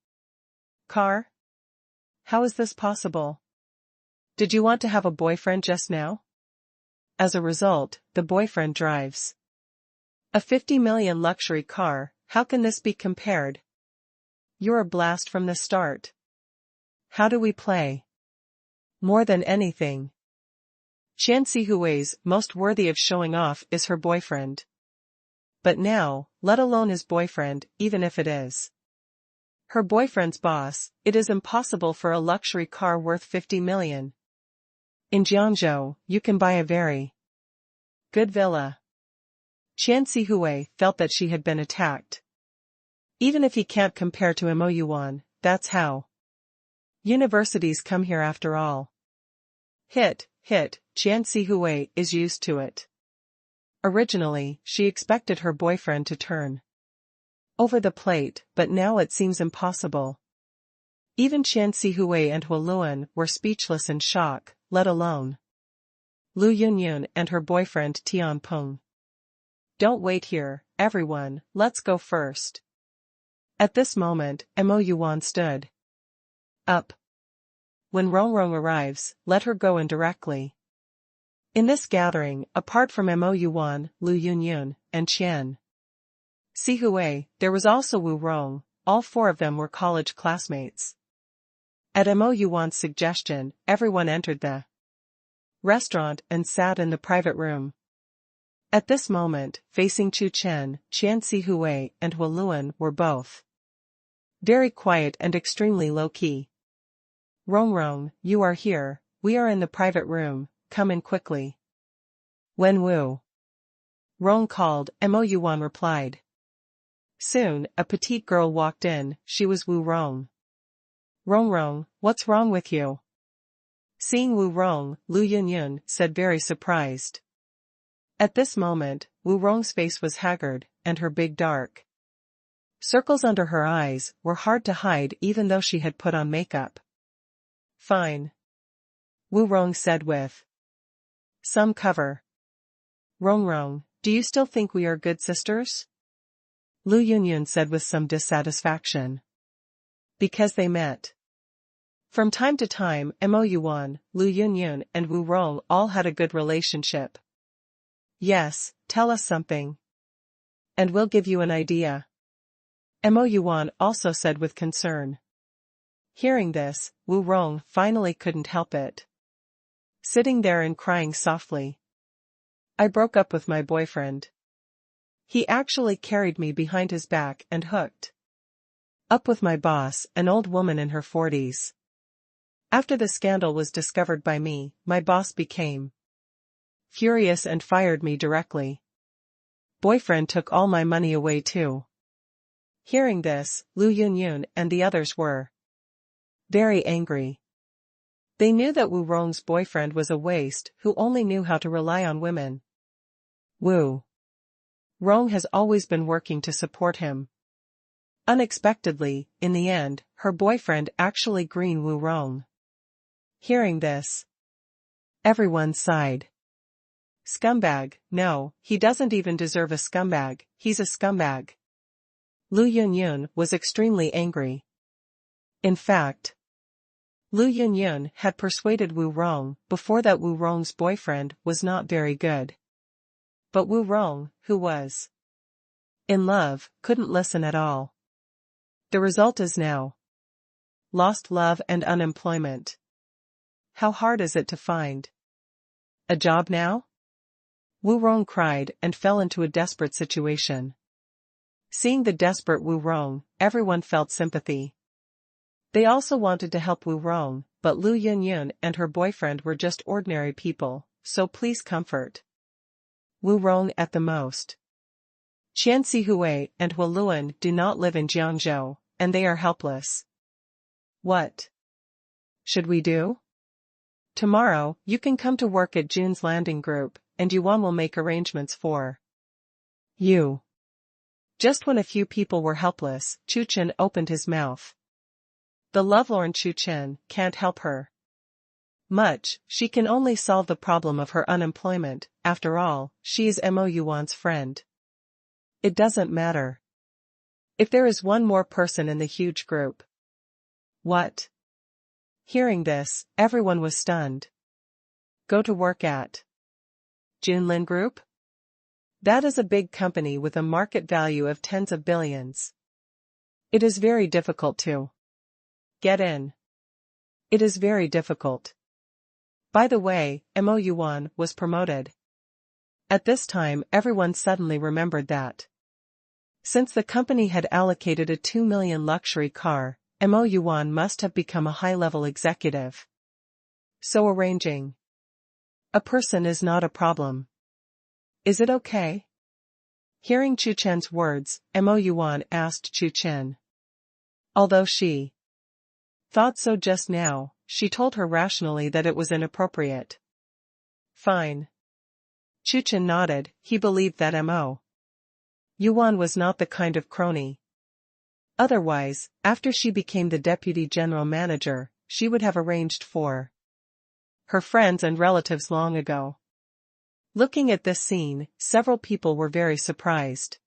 Car? How is this possible? Did you want to have a boyfriend just now? As a result, the boyfriend drives a 50 million luxury car. How can this be compared? You're a blast from the start. How do we play? More than anything, Tian Hui's most worthy of showing off is her boyfriend. But now, let alone his boyfriend, even if it is her boyfriend's boss, it is impossible for a luxury car worth 50 million. In Jiangzhou, you can buy a very good villa. Tian Hui felt that she had been attacked. Even if he can't compare to Mo Yuan, that's how universities come here after all. Hit, Tian Hui is used to it. Originally, she expected her boyfriend to turn over the plate, but now it seems impossible. Even Tian Hui and Huoluan were speechless in shock, let alone Lu Yunyun and her boyfriend Tian Peng. Don't wait here, everyone, let's go first. At this moment, Mo Yuan stood up. When Rongrong arrives, let her go in directly. In this gathering, apart from Mo Yuan, Lu Yunyun, and Qian Hui, there was also Wu Rong. All four of them were college classmates. At Mo Yuan's suggestion, everyone entered the restaurant and sat in the private room. At this moment, facing Chu Chen, Tian Hui and Huoluan were both very quiet and extremely low-key. Rongrong, you are here, we are in the private room, come in quickly. When Wu Rong called, Mo Yuan replied. Soon, a petite girl walked in, she was Wu Rong. Rongrong, what's wrong with you? Seeing Wu Rong, Lu Yunyun said very surprised. At this moment, Wu Rong's face was haggard, and her big dark circles under her eyes were hard to hide even though she had put on makeup. Fine. Wu Rong said with some cover. Rongrong, do you still think we are good sisters? Lu Yunyun said with some dissatisfaction. Because they met from time to time, Mo Yuan, Lu Yunyun and Wu Rong all had a good relationship. Yes, tell us something. And we'll give you an idea. Mo Yuan also said with concern. Hearing this, Wu Rong finally couldn't help it. Sitting there and crying softly. I broke up with my boyfriend. He actually carried me behind his back and hooked up with my boss, an old woman in her 40s. After the scandal was discovered by me, my boss became furious and fired me directly. Boyfriend took all my money away too. Hearing this, Lu Yunyun and the others were very angry. They knew that Wu Rong's boyfriend was a waste who only knew how to rely on women. Wu Rong has always been working to support him. Unexpectedly, in the end, her boyfriend actually green Wu Rong. Hearing this, everyone sighed. Scumbag, no, he doesn't even deserve a scumbag, he's a scumbag. Lu Yunyun was extremely angry. In fact, Lu Yunyun had persuaded Wu Rong before that Wu Rong's boyfriend was not very good. But Wu Rong, who was in love, couldn't listen at all. The result is now lost love and unemployment. How hard is it to find a job now? Wu Rong cried and fell into a desperate situation. Seeing the desperate Wu Rong, everyone felt sympathy. They also wanted to help Wu Rong, but Lu Yunyun and her boyfriend were just ordinary people, so please comfort Wu Rong at the most. Qian Sihui and Hu Luan do not live in Jiangzhou, and they are helpless. What should we do? Tomorrow, you can come to work at Jun's landing group, and Yuan will make arrangements for you. Just when a few people were helpless, Chu Chen opened his mouth. The lovelorn Chu Chen can't help her much, she can only solve the problem of her unemployment. After all, she is Mo Yuan's friend. It doesn't matter if there is one more person in the huge group. What? Hearing this, everyone was stunned. Go to work at Junlin Group? That is a big company with a market value of tens of billions. It is very difficult to get in. It is very difficult. By the way, Mo Yuan was promoted. At this time, everyone suddenly remembered that since the company had allocated a 2 million luxury car, Mo Yuan must have become a high-level executive. So arranging a person is not a problem. Is it okay? Hearing Chu Chen's words, Mo Yuan asked Chu Chen. Although she thought so just now, she told her rationally that it was inappropriate. Fine. Chu Chen nodded, he believed that Mo Yuan was not the kind of crony. Otherwise, after she became the deputy general manager, she would have arranged for her friends and relatives long ago. Looking at this scene, several people were very surprised.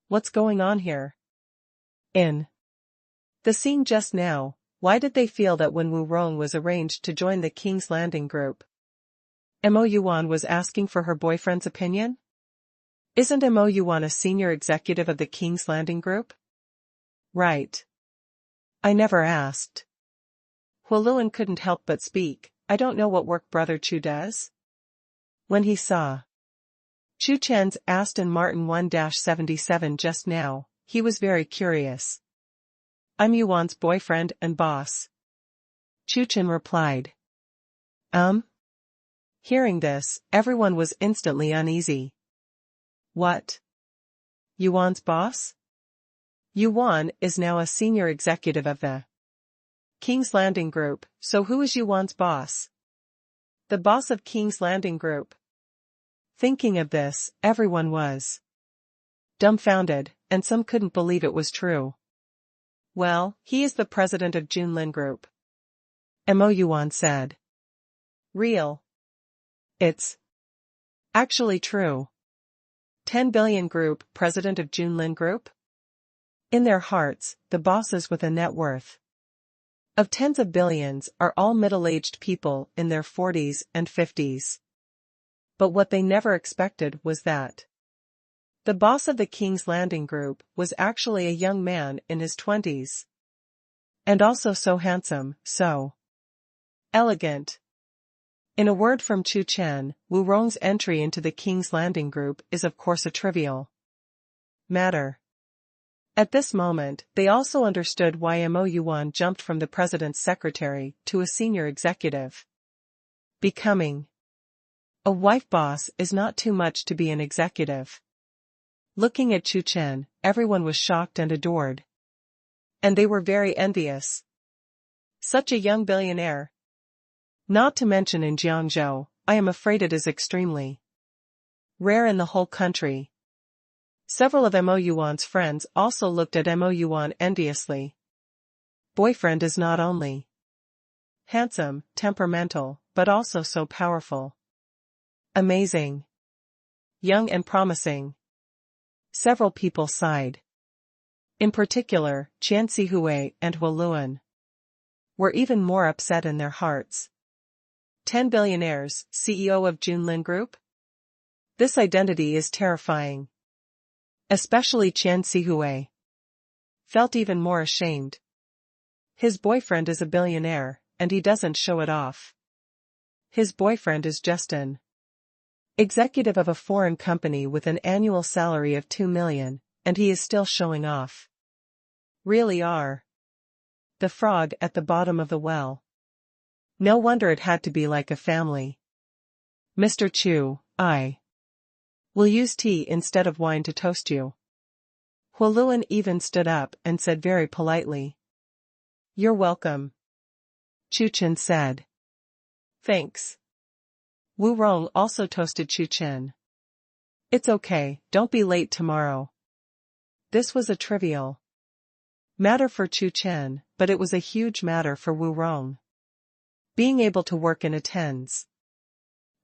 What's going on here? In the scene just now, why did they feel that when Wu Rong was arranged to join the King's Landing group, Mo Yuan was asking for her boyfriend's opinion? Isn't Mo Yuan a senior executive of the King's Landing group? Right. I never asked. Hu Luan couldn't help but speak. I don't know what work brother Chu does. When he saw Chu Chen's Aston Martin 1-77 just now, he was very curious. I'm Yuan's boyfriend and boss. Chu Chen replied. Hearing this, everyone was instantly uneasy. What? Yuan's boss? Yuan is now a senior executive of the King's Landing Group, so who is Yuan's boss? The boss of King's Landing Group. Thinking of this, everyone was dumbfounded, and some couldn't believe it was true. Well, he is the president of Junlin Group. Mo Yuan said. Real. It's actually true. 10 billion group, president of Junlin Group? In their hearts, the bosses with a net worth of tens of billions are all middle-aged people in their 40s and 50s. But what they never expected was that the boss of the King's Landing Group was actually a young man in his 20s. And also so handsome, so elegant. In a word from Chu Chen, Wu Rong's entry into the King's Landing Group is of course a trivial matter. At this moment, they also understood why Mo Yuan jumped from the president's secretary to a senior executive. Becoming a wife boss is not too much to be an executive. Looking at Chu Chen, everyone was shocked and adored. And they were very envious. Such a young billionaire. Not to mention in Jiangzhou, I am afraid it is extremely rare in the whole country. Several of Mo Yuan's friends also looked at Mo Yuan enviously. Boyfriend is not only handsome, temperamental, but also so powerful. Amazing. Young and promising. Several people sighed. In particular, Qian Sihui and Hu Luan were even more upset in their hearts. 10 billionaires, CEO of Junlin Group? This identity is terrifying. Especially Qian Sihui felt even more ashamed. His boyfriend is a billionaire, and he doesn't show it off. His boyfriend is just an Executive of a foreign company with an annual salary of 2 million, and he is still showing off. Really are. The frog at the bottom of the well. No wonder it had to be like a family. Mr. Chu, I will use tea instead of wine to toast you. Huoluan even stood up and said very politely. You're welcome. Chu Chen said. Thanks. Wu Rong also toasted Chu Chen. It's okay, don't be late tomorrow. This was a trivial matter for Chu Chen, but it was a huge matter for Wu Rong. Being able to work in a tens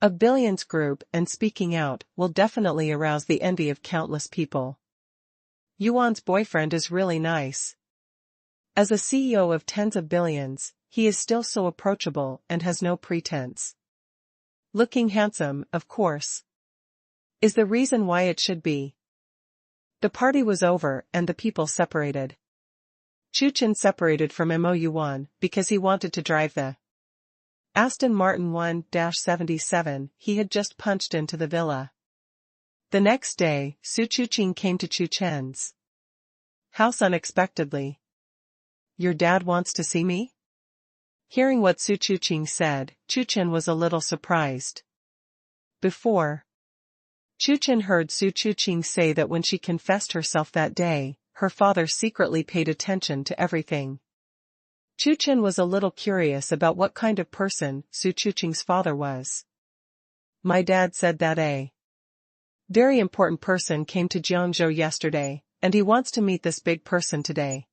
of billions group and speaking out will definitely arouse the envy of countless people. Yuan's boyfriend is really nice. As a CEO of tens of billions, he is still so approachable and has no pretense. Looking handsome, of course, is the reason why it should be. The party was over and the people separated. Chu Chen separated from Mo Yuan because he wanted to drive the Aston Martin 1-77 he had just punched into the villa. The next day, Chu Chen came to Chu Chen's house unexpectedly. Your dad wants to see me? Hearing what Chu Chen said, Chu Chen was a little surprised. Before, Chu Chen heard Chu Chen say that when she confessed herself that day, her father secretly paid attention to everything. Chu Chen was a little curious about what kind of person Chu Chen's father was. My dad said that a very important person came to Jiangzhou yesterday, and he wants to meet this big person today.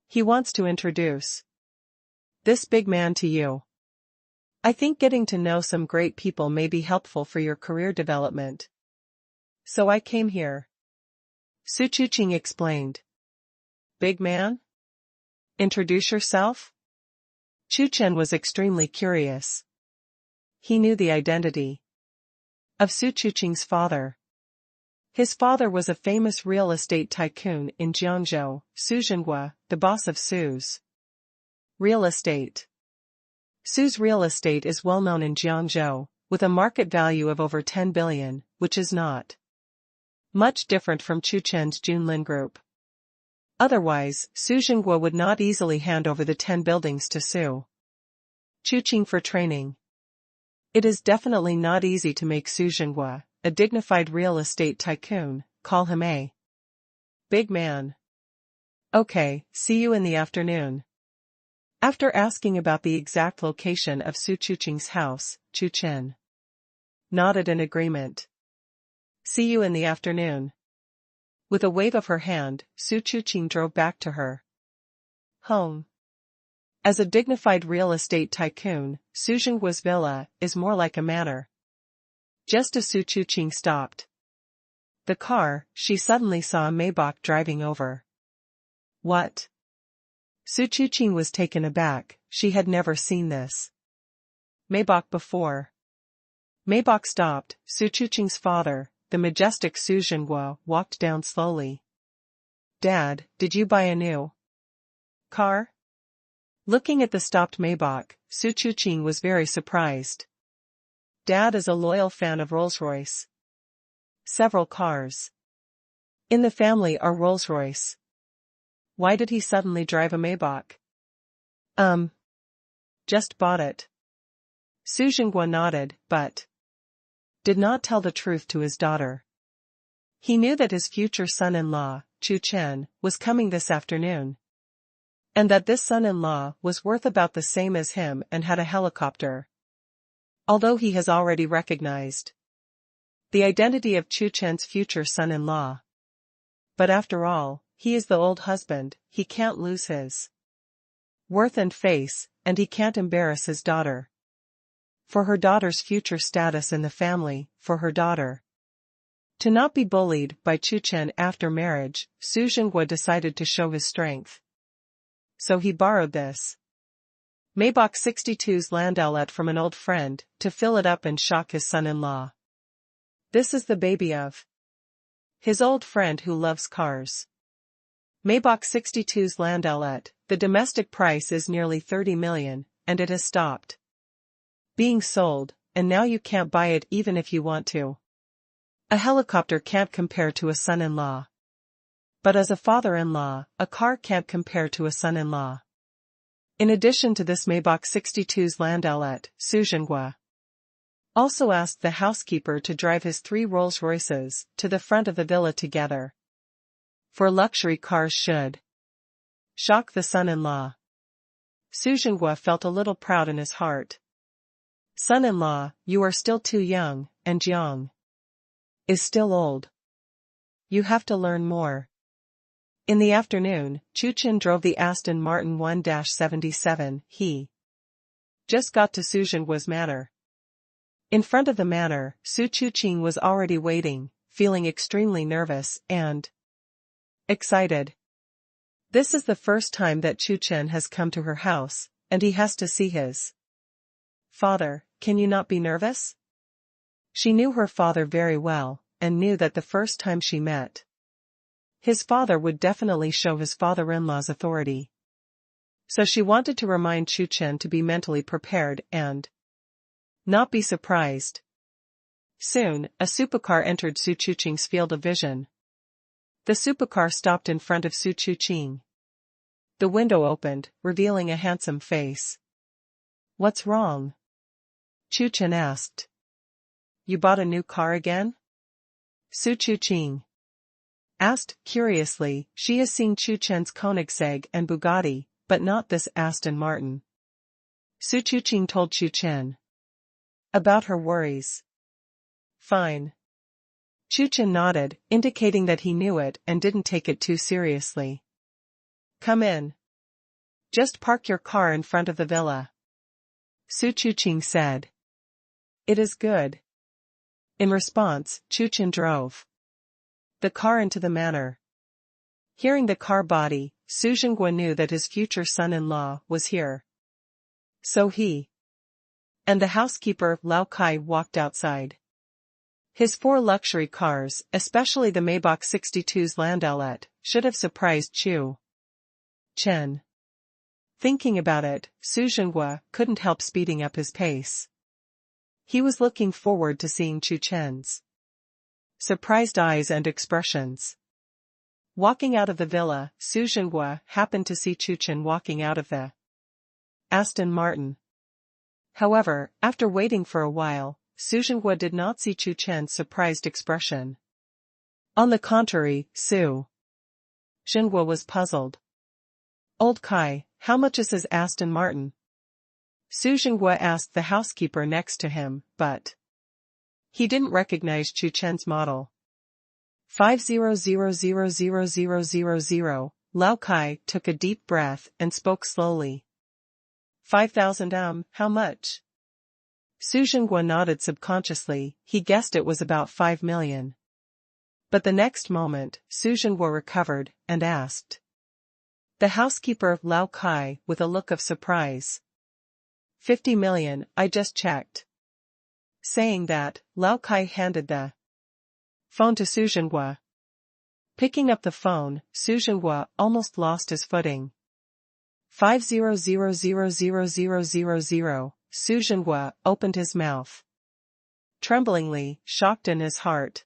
He wants to introduce this big man to you. I think getting to know some great people may be helpful for your career development. So I came here. Chu Chen explained. Big man? Introduce yourself? Chu Chen was extremely curious. He knew the identity of Chu Chen's father. His father was a famous real estate tycoon in Jiangzhou, Xu Zhenghua, the boss of Xu's real estate. Xu's real estate is well known in Jiangzhou, with a market value of over 10 billion, which is not much different from Chu Chen's Junlin Group. Otherwise, Xu Zhenghua would not easily hand over the 10 buildings to Chu Chen for training. It is definitely not easy to make Xu Zhenghua, a dignified real estate tycoon, call him a big man. Okay, see you in the afternoon. After asking about the exact location of Chu Chen's house, Chu Chen nodded in agreement. See you in the afternoon. With a wave of her hand, Chu Chen drove back to her home. As a dignified real estate tycoon, Xu Zhenghua's villa is more like a manor. Just as Chu Chen stopped the car, she suddenly saw a Maybach driving over. What? Chu Chen was taken aback, she had never seen this Maybach before. Maybach stopped, Chu Chen's father, the majestic Xu Zhenghua, walked down slowly. Dad, did you buy a new car? Looking at the stopped Maybach, Chu Chen was very surprised. Dad is a loyal fan of Rolls-Royce. Several cars in the family are Rolls-Royce. Why did he suddenly drive a Maybach? Just bought it. Xu Zhenghua nodded, but did not tell the truth to his daughter. He knew that his future son-in-law, Chu Chen, was coming this afternoon. And that this son-in-law was worth about the same as him and had a helicopter. Although he has already recognized the identity of Chu Chen's future son-in-law. But after all, he is the old husband, he can't lose his worth and face, and he can't embarrass his daughter. For her daughter's future status in the family, for her daughter to not be bullied by Chu Chen after marriage, Xu Zhenghua decided to show his strength. So he borrowed this Maybach 62's landaulet from an old friend, to fill it up and shock his son-in-law. This is the baby of his old friend who loves cars. Maybach 62's landaulet, the domestic price is nearly 30 million, and it has stopped being sold, and now you can't buy it even if you want to. A helicopter can't compare to a son-in-law. But as a father-in-law, a car can't compare to a son-in-law. In addition to this, Maybach 62's landaulet, Xu Zhenghua also asked the housekeeper to drive his 3 Rolls-Royces to the front of the villa together. For luxury cars should shock the son-in-law. Xu Zhenghua felt a little proud in his heart. Son-in-law, you are still too young, and Jiang is still old. You have to learn more. In the afternoon, Chu Chen drove the Aston Martin 1-77. He just got to Xu Zhenghua's manor. In front of the manor, Xu Chuchen was already waiting, feeling extremely nervous and excited. This is the first time that Chu Chen has come to her house, and he has to see his father. Can you not be nervous? She knew her father very well, and knew that the first time she met his father would definitely show his father-in-law's authority. So she wanted to remind Chu Chen to be mentally prepared and not be surprised. Soon, a supercar entered Xu Chuchen's field of vision. The supercar stopped in front of Xu Chuchen. The window opened, revealing a handsome face. What's wrong? Chu Chen asked. You bought a new car again? Xu Chuchen asked, curiously. She has seen Chu Chen's Koenigsegg and Bugatti, but not this Aston Martin. Xu Chuchen told Chu Chen about her worries. Fine. Chu Chen nodded, indicating that he knew it and didn't take it too seriously. Come in. Just park your car in front of the villa. Xu Chuchen said. It is good. In response, Chu Chen drove the car into the manor. Hearing the car body, Xu Zhenghua knew that his future son-in-law was here. So he and the housekeeper Lao Kai walked outside. His 4 luxury cars, especially the Maybach 62's landaulet, should have surprised Chu Chen. Thinking about it, Xu Zhenghua couldn't help speeding up his pace. He was looking forward to seeing Chu Chen's surprised eyes and expressions. Walking out of the villa, Xu Zhenghua happened to see Chu Chen walking out of the Aston Martin. However, after waiting for a while, Xu Zhenghua did not see Chu Chen's surprised expression. On the contrary, Xu Zhenghua was puzzled. Old Kai, how much is his Aston Martin? Xu Zhenghua asked the housekeeper next to him, but he didn't recognize Chu Chen's model. 5000000. Lao Kai took a deep breath and spoke slowly. 5,000 how much? Xu Zhenghua nodded subconsciously. He guessed it was about 5 million. But the next moment, Xu Zhenghua recovered and asked the housekeeper Lao Kai with a look of surprise. 50 million, I just checked. Saying that, Lao Kai handed the phone to Xu Zhenghua. Picking up the phone, Xu Zhenghua almost lost his footing. 5000000. Xu Zhenghua opened his mouth tremblingly, shocked in his heart.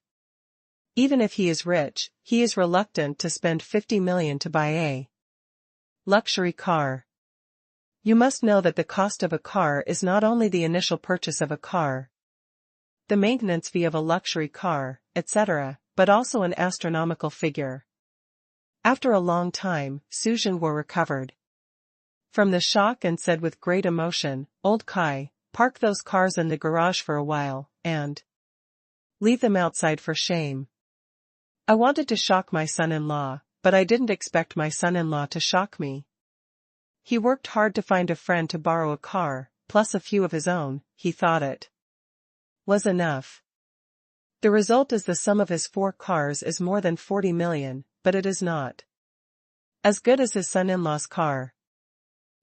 Even if he is rich, he is reluctant to spend 50 million to buy a luxury car. You must know that the cost of a car is not only the initial purchase of a car, the maintenance fee of a luxury car, etc., but also an astronomical figure. After a long time, Xu Zhenghua recovered from the shock and said with great emotion, Old Kai, park those cars in the garage for a while, and leave them outside for shame. I wanted to shock my son-in-law, but I didn't expect my son-in-law to shock me. He worked hard to find a friend to borrow a car, plus a few of his own. He thought it was enough. The result is the sum of his 4 cars is more than 40 million, but it is not as good as his son-in-law's car.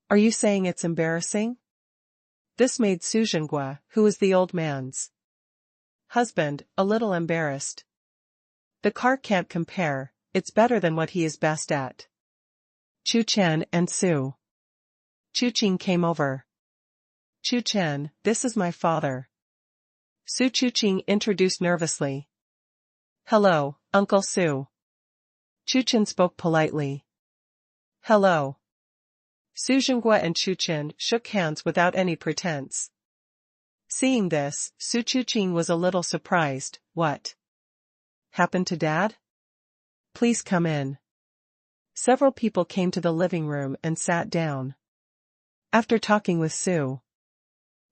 Are you saying it's embarrassing? This made Xu Zhenghua, who was the old man's husband, a little embarrassed. The car can't compare, it's better than what he is best at. Chu Chen and Xu Chuchen came over. Chu Chen, this is my father. Chu Chen introduced nervously. Hello, Uncle Su. Chu Chen spoke politely. Hello. Su Zhenghua and Chu Chen shook hands without any pretense. Seeing this, Chu Chen was a little surprised. What happened to Dad? Please come in. Several people came to the living room and sat down. After talking with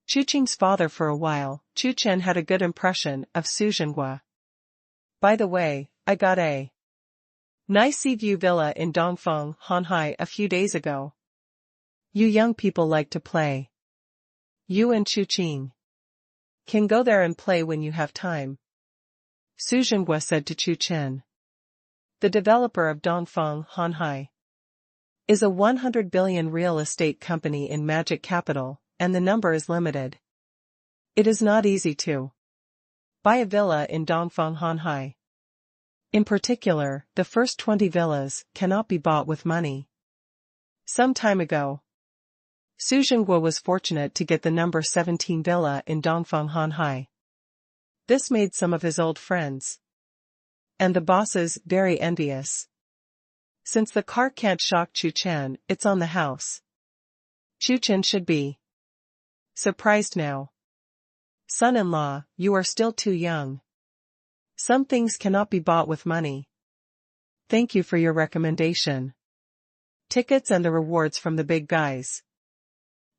Chu Chen's father for a while, Chu Chen had a good impression of Su Zhenghua. By the way, I got a nice sea view villa in Dongfeng, Hanhai a few days ago. You young people like to play. You and Chu Chen can go there and play when you have time. Su Zhenghua said to Chu Chen. The developer of Dongfeng, Hanhai, is a 100 billion real estate company in Magic Capital, and the number is limited. It is not easy to buy a villa in Dongfeng, Hanhai. In particular, the first 20 villas cannot be bought with money. Some time ago, Su Zhenghua was fortunate to get the number 17 villa in Dongfeng, Hanhai. This made some of his old friends and the bosses very envious. Since the car can't shock Chu Chen, it's on the house. Chu Chen should be surprised now. Son-in-law, you are still too young. Some things cannot be bought with money. Thank you for your recommendation. Tickets and the rewards from the big guys.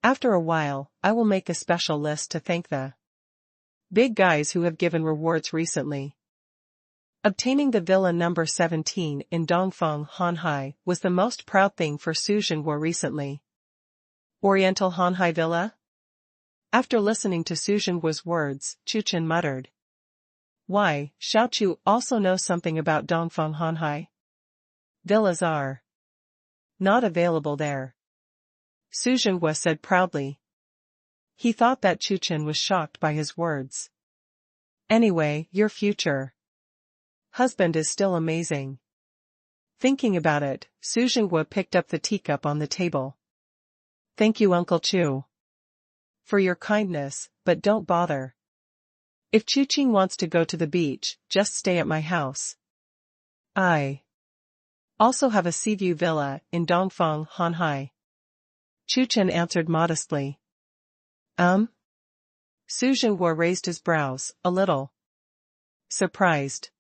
After a while, I will make a special list to thank the big guys who have given rewards recently. Obtaining the villa number 17 in Dongfeng, Hanhai, was the most proud thing for Su Zhenghua recently. Oriental Hanhai Villa? After listening to Su Zhenghua's words, Chu Chen muttered. Why, Xiaochu also knows something about Dongfeng, Hanhai? Villas are not available there. Su Zhenghua said proudly. He thought that Chu Chen was shocked by his words. Anyway, your future husband is still amazing. Thinking about it, Su Zhenghua picked up the teacup on the table. Thank you, Uncle Chu, for your kindness, but don't bother. If Chu Chen wants to go to the beach, just stay at my house. I also have a seaview villa in Dongfeng, Hanhai. Chu Chen answered modestly. Su Zhenghua raised his brows, a little surprised.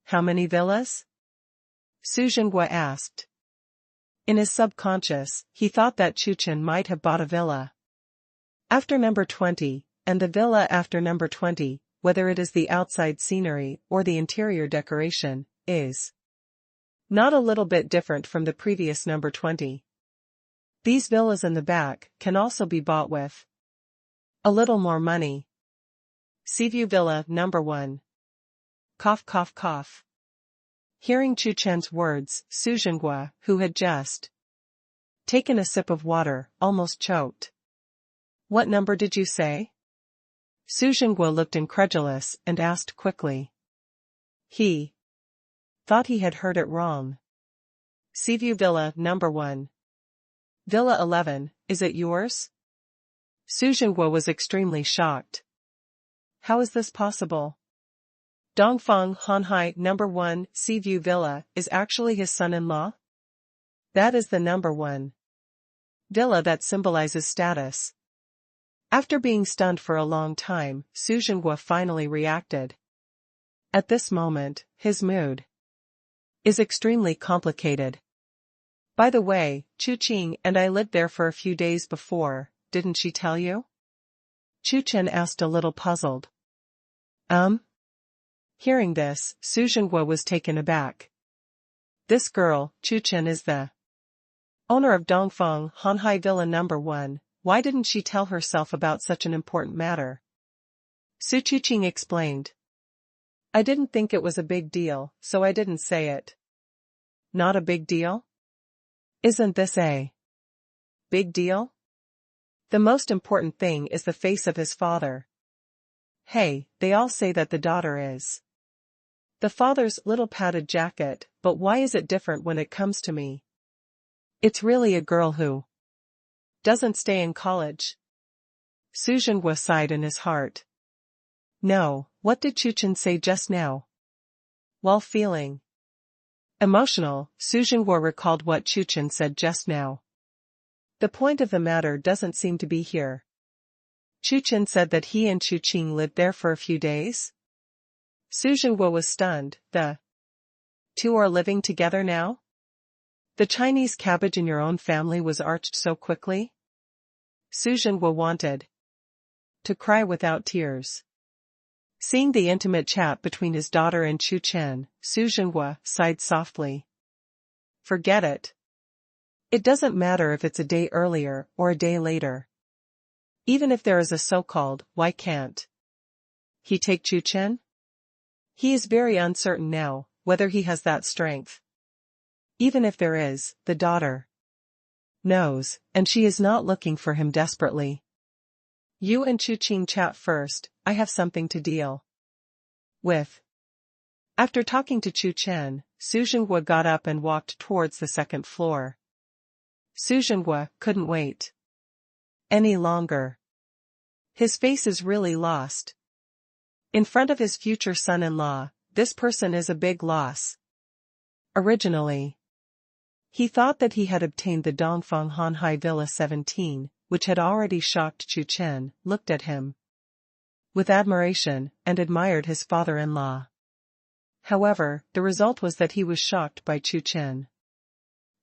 How many villas? Su Zhenghua asked. In his subconscious, he thought that Chu Chen might have bought a villa after number 20, and the villa after number 20, whether it is the outside scenery or the interior decoration, is not a little bit different from the previous number 20. These villas in the back can also be bought with a little more money. Seaview Villa number 1. Cough cough cough. Hearing Chu Chen's words, Su Zhenghua, who had just taken a sip of water, almost choked. What number did you say? Su Zhenghua looked incredulous and asked quickly. He thought he had heard it wrong. Seaview Villa number 1. Villa 11, is it yours? Su Zhenghua was extremely shocked. How is this possible? Dongfeng Hanhai number 1 Seaview Villa is actually his son-in-law? That is the number 1 villa that symbolizes status. After being stunned for a long time, Su Zhenghua finally reacted. At this moment, his mood is extremely complicated. By the way, Chu Chen and I lived there for a few days before, didn't she tell you? Chu Chen asked a little puzzled. Hearing this, Su Zhenghua was taken aback. This girl, Chu Chen, is the owner of Dongfeng Hanhai Villa number 1, why didn't she tell herself about such an important matter? Su Chen explained. I didn't think it was a big deal, so I didn't say it. Not a big deal? Isn't this a big deal? The most important thing is the face of his father. Hey, they all say that the daughter is the father's little padded jacket, but why is it different when it comes to me? It's really a girl who doesn't stay in college. Su Zhenghua sighed in his heart. No, what did Chu Chen say just now? While feeling emotional, Su Zhenghua recalled what Chu Chen said just now. The point of the matter doesn't seem to be here. Chu Chen said that he and Chu Qing lived there for a few days? Su Zhenghua was stunned. The two are living together now? The Chinese cabbage in your own family was arched so quickly? Su Zhenghua wanted to cry without tears. Seeing the intimate chat between his daughter and Chu Chen, Su Zhenghua sighed softly. Forget it. It doesn't matter if it's a day earlier or a day later. Even if there is a so-called, why can't he take Chu Chen? He is very uncertain now, whether he has that strength. Even if there is, the daughter knows, and she is not looking for him desperately. You and Chu Qing chat first, I have something to deal with. After talking to Chu Chen, Su Zhenghua got up and walked towards the second floor. Su Zhenghua couldn't wait any longer. His face is really lost. In front of his future son-in-law, this person is a big loss. Originally, he thought that he had obtained the Dongfang Hanhai Villa 17, which had already shocked Chu Chen, looked at him with admiration, and admired his father-in-law. However, the result was that he was shocked by Chu Chen.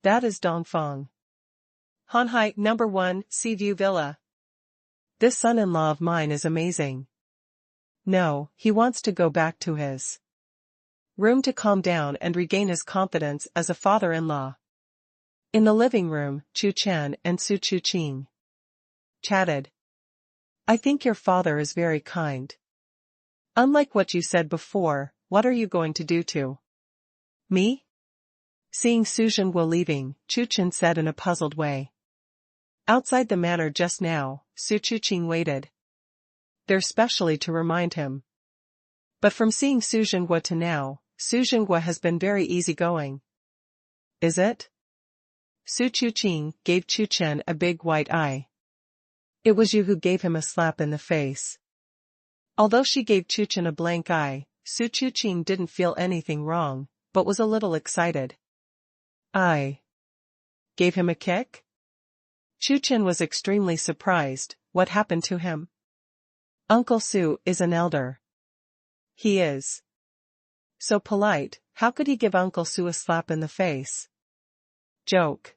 That is Dongfang Hanhai No. 1, Sea View Villa. This son-in-law of mine is amazing. No, he wants to go back to his room to calm down and regain his confidence as a father-in-law. In the living room, Chu Chen and Su Chuqing chatted. I think your father is very kind. Unlike what you said before, what are you going to do to me? Seeing Su Zhenghua leaving, Chu Chen said in a puzzled way. Outside the manor just now, Su Chuqing waited there specially to remind him. But from seeing Su Zhenghua to now, Su Zhenghua has been very easygoing. Is it? Su Chuqing gave Chu Chen a big white eye. It was you who gave him a slap in the face. Although she gave Chu Chen a blank eye, Su Chuqing didn't feel anything wrong, but was a little excited. I gave him a kick? Chu Chen was extremely surprised. What happened to him? Uncle Su is an elder. He is so polite, how could he give Uncle Su a slap in the face? Joke.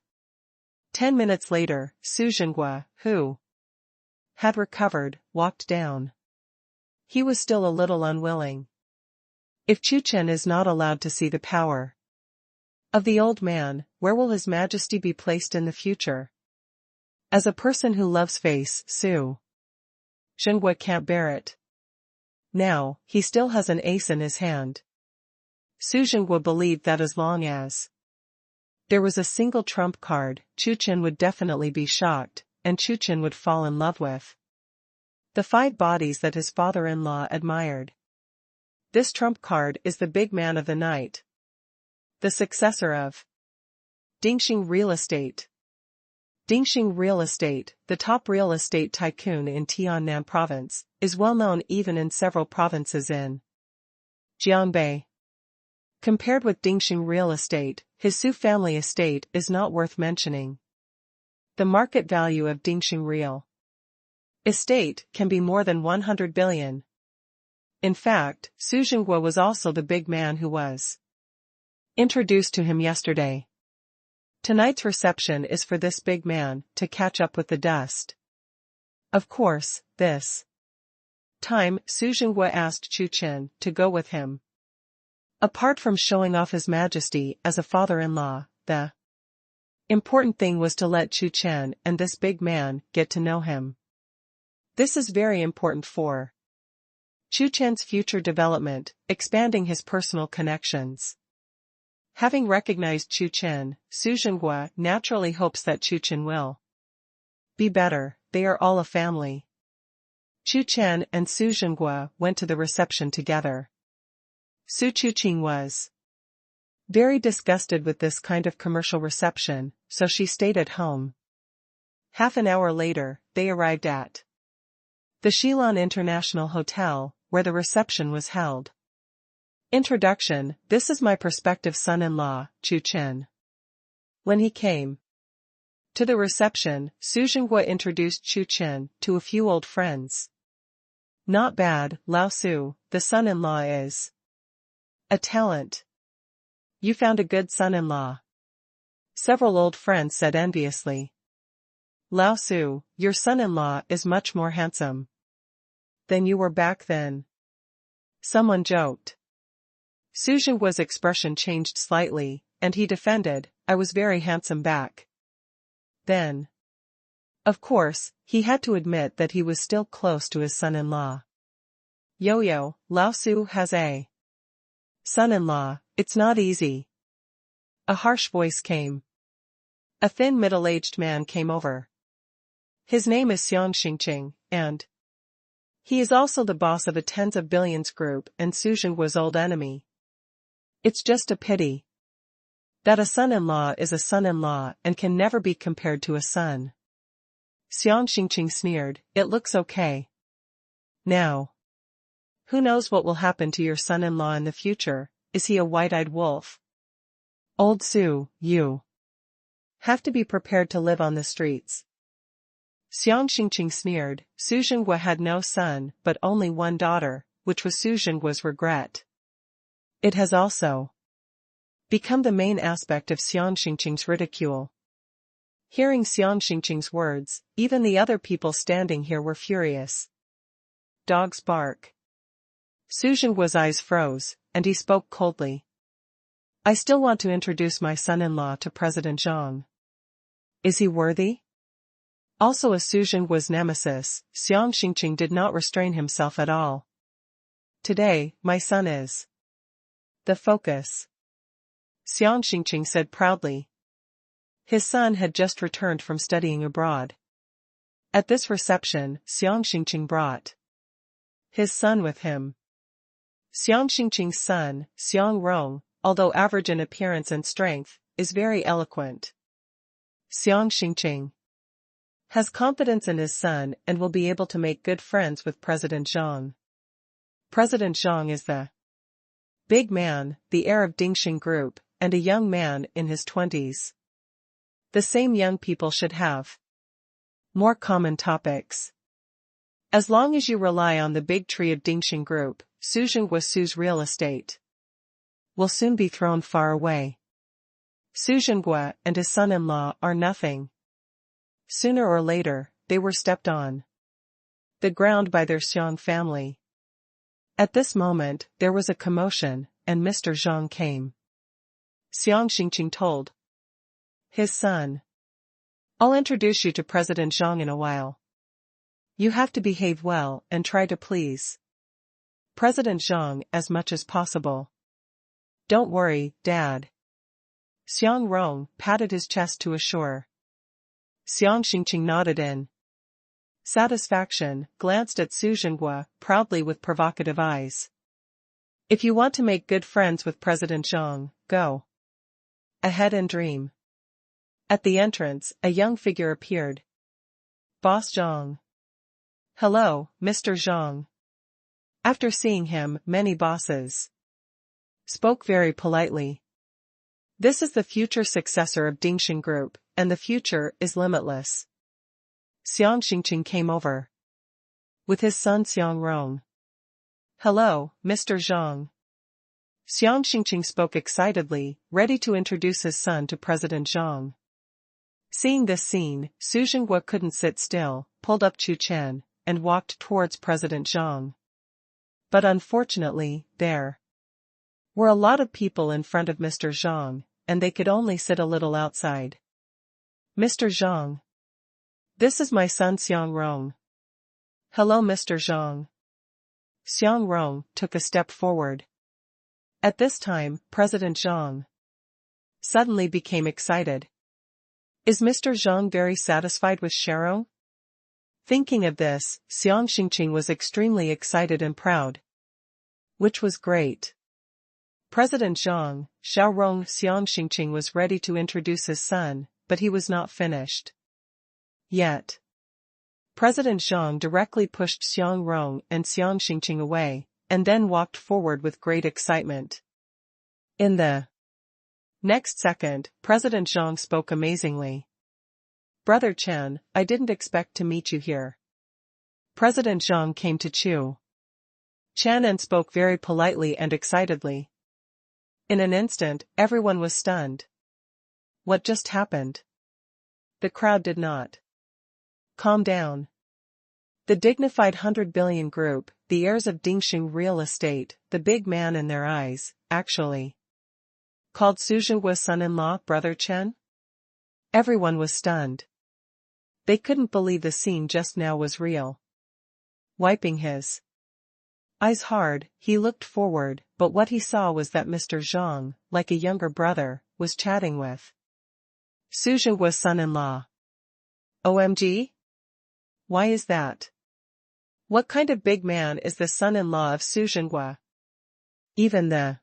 10 minutes later, Su Zhenghua, who had recovered, walked down. He was still a little unwilling. If Chu Chen is not allowed to see the power of the old man, where will His Majesty be placed in the future? As a person who loves face, Su Zhenghua can't bear it. Now, he still has an ace in his hand. Su Zhenghua believed that as long as there was a single trump card, Chu Chen would definitely be shocked, and Chu Chen would fall in love with the 5 bodies that his father-in-law admired. This trump card is the big man of the night. The successor of Dingxing Real Estate. Dingxing Real Estate, the top real estate tycoon in Tiannan province, is well known even in several provinces in Jianbei. Compared with Dingxing Real Estate, his Su family estate is not worth mentioning. The market value of Dingxing Real Estate can be more than 100 billion. In fact, Su Zhenghua was also the big man who was introduced to him yesterday. Tonight's reception is for this big man to catch up with the dust. Of course, this time Su Zhenghua asked Chu Chen to go with him. Apart from showing off His Majesty as a father-in-law, the important thing was to let Chu Chen and this big man get to know him. This is very important for Chu Chen's future development, expanding his personal connections. Having recognized Chu Chen, Su Zhenghua naturally hopes that Chu Chen will be better. They are all a family. Chu Chen and Su Zhenghua went to the reception together. Su Chuqing was very disgusted with this kind of commercial reception, so she stayed at home. Half an hour later, they arrived at the Shilin International Hotel, where the reception was held. Introduction: This is my prospective son-in-law, Chu Chen. When he came to the reception, Su Zhenghua introduced Chu Chen to a few old friends. Not bad, Lao Su, the son-in-law is a talent. You found a good son-in-law. Several old friends said enviously. Lao Su, your son-in-law is much more handsome than you were back then. Someone joked. Su Zhenghua's expression changed slightly, and he defended, I was very handsome back then. Of course, he had to admit that he was still close to his son-in-law. Yo-yo, Lao Su has a son-in-law, it's not easy. A harsh voice came. A thin middle-aged man came over. His name is Xiang Chuchen, and he is also the boss of a tens of billions group and Su Zhenghua's old enemy. It's just a pity that a son-in-law is a son-in-law and can never be compared to a son. Xiang Chuchen sneered, it looks okay. Now, who knows what will happen to your son-in-law in the future? Is he a white-eyed wolf? Old Su, you have to be prepared to live on the streets. Xiang Chuchen sneered. Su Zhenghua had no son but only one daughter, which was Su Zhenghua's regret. It has also become the main aspect of Xiang Chuchen's ridicule. Hearing Xiang Chuchen's words, even the other people standing here were furious. Dogs bark. Su Zhenghua's eyes froze, and he spoke coldly. I still want to introduce my son-in-law to President Zhang. Is he worthy? Also a Su Zhenghua's nemesis, Xiang Chuchen did not restrain himself at all. Today, my son is the focus, Xiang Chuchen said proudly. His son had just returned from studying abroad. At this reception, Xiang Chuchen brought his son with him. Xiang Chuchen's son, Xiang Rong, although average in appearance and strength, is very eloquent. Xiang Chuchen has confidence in his son and will be able to make good friends with President Zhang. President Zhang is the big man, the heir of Dingxing Group, and a young man in his 20s. The same young people should have more common topics. As long as you rely on the big tree of Dingxing Group, Su Zhenghua Su's real estate will soon be thrown far away. Su Zhenghua and his son-in-law are nothing. Sooner or later, they were stepped on the ground by their Xiang family. At this moment, there was a commotion, and Mr. Zhang came. Xiang Chuchen told his son, I'll introduce you to President Zhang in a while. You have to behave well and try to please President Zhang as much as possible. Don't worry, Dad. Xiang Rong patted his chest to assure. Xiang Chuchen nodded in satisfaction, glanced at Su Zhenghua proudly with provocative eyes. If you want to make good friends with President Zhang, go ahead and dream. At the entrance, a young figure appeared. Boss Zhang. Hello, Mr. Zhang. After seeing him, many bosses spoke very politely. This is the future successor of Dingxing Group, and the future is limitless. Xiang Chuchen came over with his son Xiang Rong. Hello, Mr. Zhang. Xiang Chuchen spoke excitedly, ready to introduce his son to President Zhang. Seeing this scene, Su Zhenghua couldn't sit still, pulled up Chu Chen, and walked towards President Zhang. But unfortunately, there were a lot of people in front of Mr. Zhang, and they could only sit a little outside. Mr. Zhang. This is my son Xiang Rong. Hello, Mr. Zhang. Xiang Rong took a step forward. At this time, President Zhang suddenly became excited. Is Mr. Zhang very satisfied with Xiaorong? Thinking of this, Xiang Chuchen was extremely excited and proud. Which was great. President Zhang, Xiaorong Xiang Chuchen was ready to introduce his son, but he was not finished yet. President Xiang directly pushed Xiang Rong and Xiang Chuchen away, and then walked forward with great excitement. In the next second, President Xiang spoke amazingly. "Brother Chen, I didn't expect to meet you here." President Xiang came to Chu Chen and spoke very politely and excitedly. In an instant, everyone was stunned. What just happened? The crowd did not calm down. The dignified 100 billion group, the heirs of Dingxing real estate, the big man in their eyes, actually called Su Zhenguo's son-in-law Brother Chen? Everyone was stunned. They couldn't believe the scene just now was real. Wiping his eyes hard, he looked forward, but what he saw was that Mr. Zhang, like a younger brother, was chatting with Su Zhenguo's son-in-law. OMG? Why is that? What kind of big man is the son-in-law of Su Zhenguo? Even the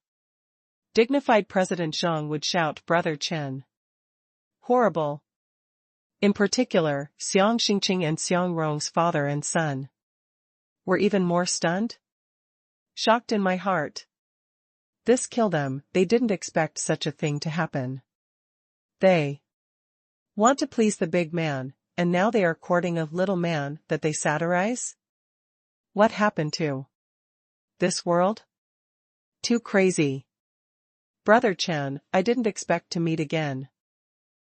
dignified President Zhang would shout Brother Chen. Horrible. In particular, Xiang Chuchen and Xiang Rong's father and son were even more stunned. Shocked in my heart. This killed them, they didn't expect such a thing to happen. They want to please the big man, and now they are courting a little man that they satirize? What happened to this world? Too crazy. Brother Chen, I didn't expect to meet again.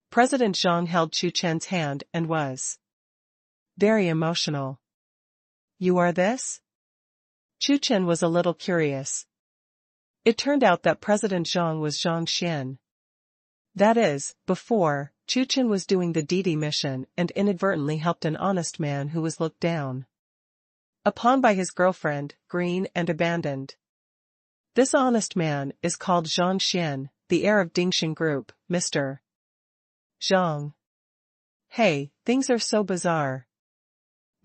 President Zhang held Chu Chen's hand and was very emotional. You are this? Chu Chen was a little curious. It turned out that President Zhang was Zhang Xian. That is, before, Chu Chen was doing the Didi mission and inadvertently helped an honest man who was looked down upon by his girlfriend, green and abandoned. This honest man is called Zhang Xian, the heir of Dingxing Group, Mr. Zhang. Hey, things are so bizarre.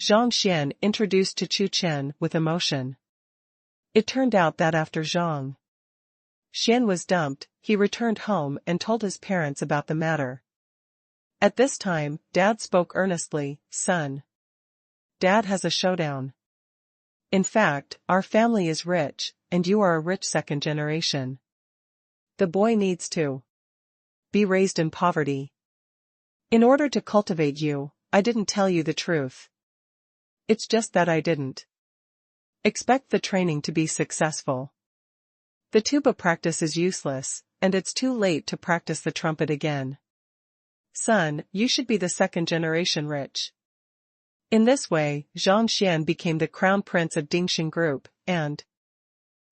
Zhang Xian introduced to Chu Chen with emotion. It turned out that after Zhang Xian was dumped, he returned home and told his parents about the matter. At this time, Dad spoke earnestly, "Son, Dad has a showdown. In fact, our family is rich, and you are a rich second generation. The boy needs to be raised in poverty. In order to cultivate you, I didn't tell you the truth. It's just that I didn't expect the training to be successful. The tuba practice is useless, and it's too late to practice the trumpet again. Son, you should be the second generation rich." In this way, Zhang Xian became the crown prince of Dingxing Group, and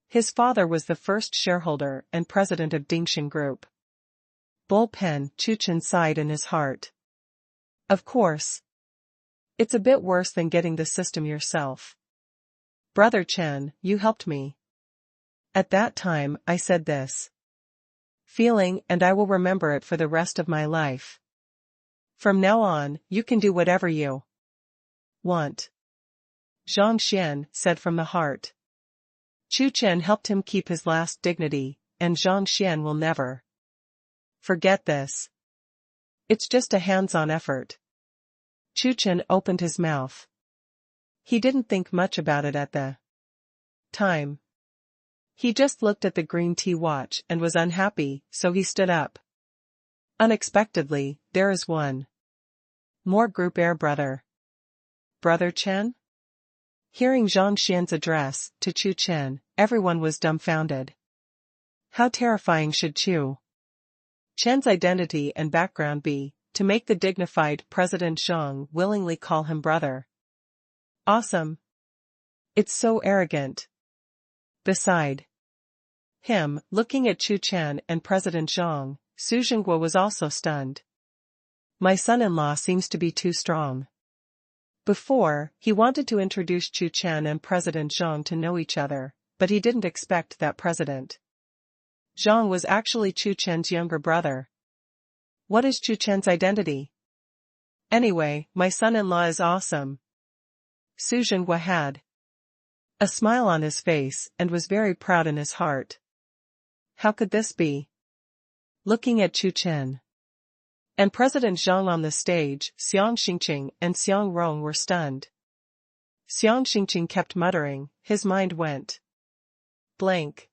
his father was the first shareholder and president of Dingxing Group. Bullpen, Chu Chen sighed in his heart. Of course. It's a bit worse than getting the system yourself. Brother Chen, you helped me. At that time, I said this feeling, and I will remember it for the rest of my life. From now on, you can do whatever you want. Zhang Xian said from the heart. Chu Chen helped him keep his last dignity, and Zhang Xian will never forget this. It's just a hands-on effort. Chu Chen opened his mouth. He didn't think much about it at the time. He just looked at the green tea watch and was unhappy, so he stood up. Unexpectedly, there is one more group heir brother. Brother Chen? Hearing Zhang Xian's address to Chu Chen, everyone was dumbfounded. How terrifying should Chu Chen's identity and background be, to make the dignified President Zhang willingly call him brother? Awesome. It's so arrogant. Beside him, looking at Chu Chen and President Zhang, Su Zhenguo was also stunned. My son-in-law seems to be too strong. Before, he wanted to introduce Chu Chen and President Zhang to know each other, but he didn't expect that President Zhang was actually Chu Chen's younger brother. What is Chu Chen's identity? Anyway, my son-in-law is awesome. Su Zhenguo had a smile on his face and was very proud in his heart. How could this be? Looking at Chu Chen And President Xiang on the stage, Xiang Chuchen and Xiang Rong were stunned. Xiang Chuchen kept muttering, his mind went blank.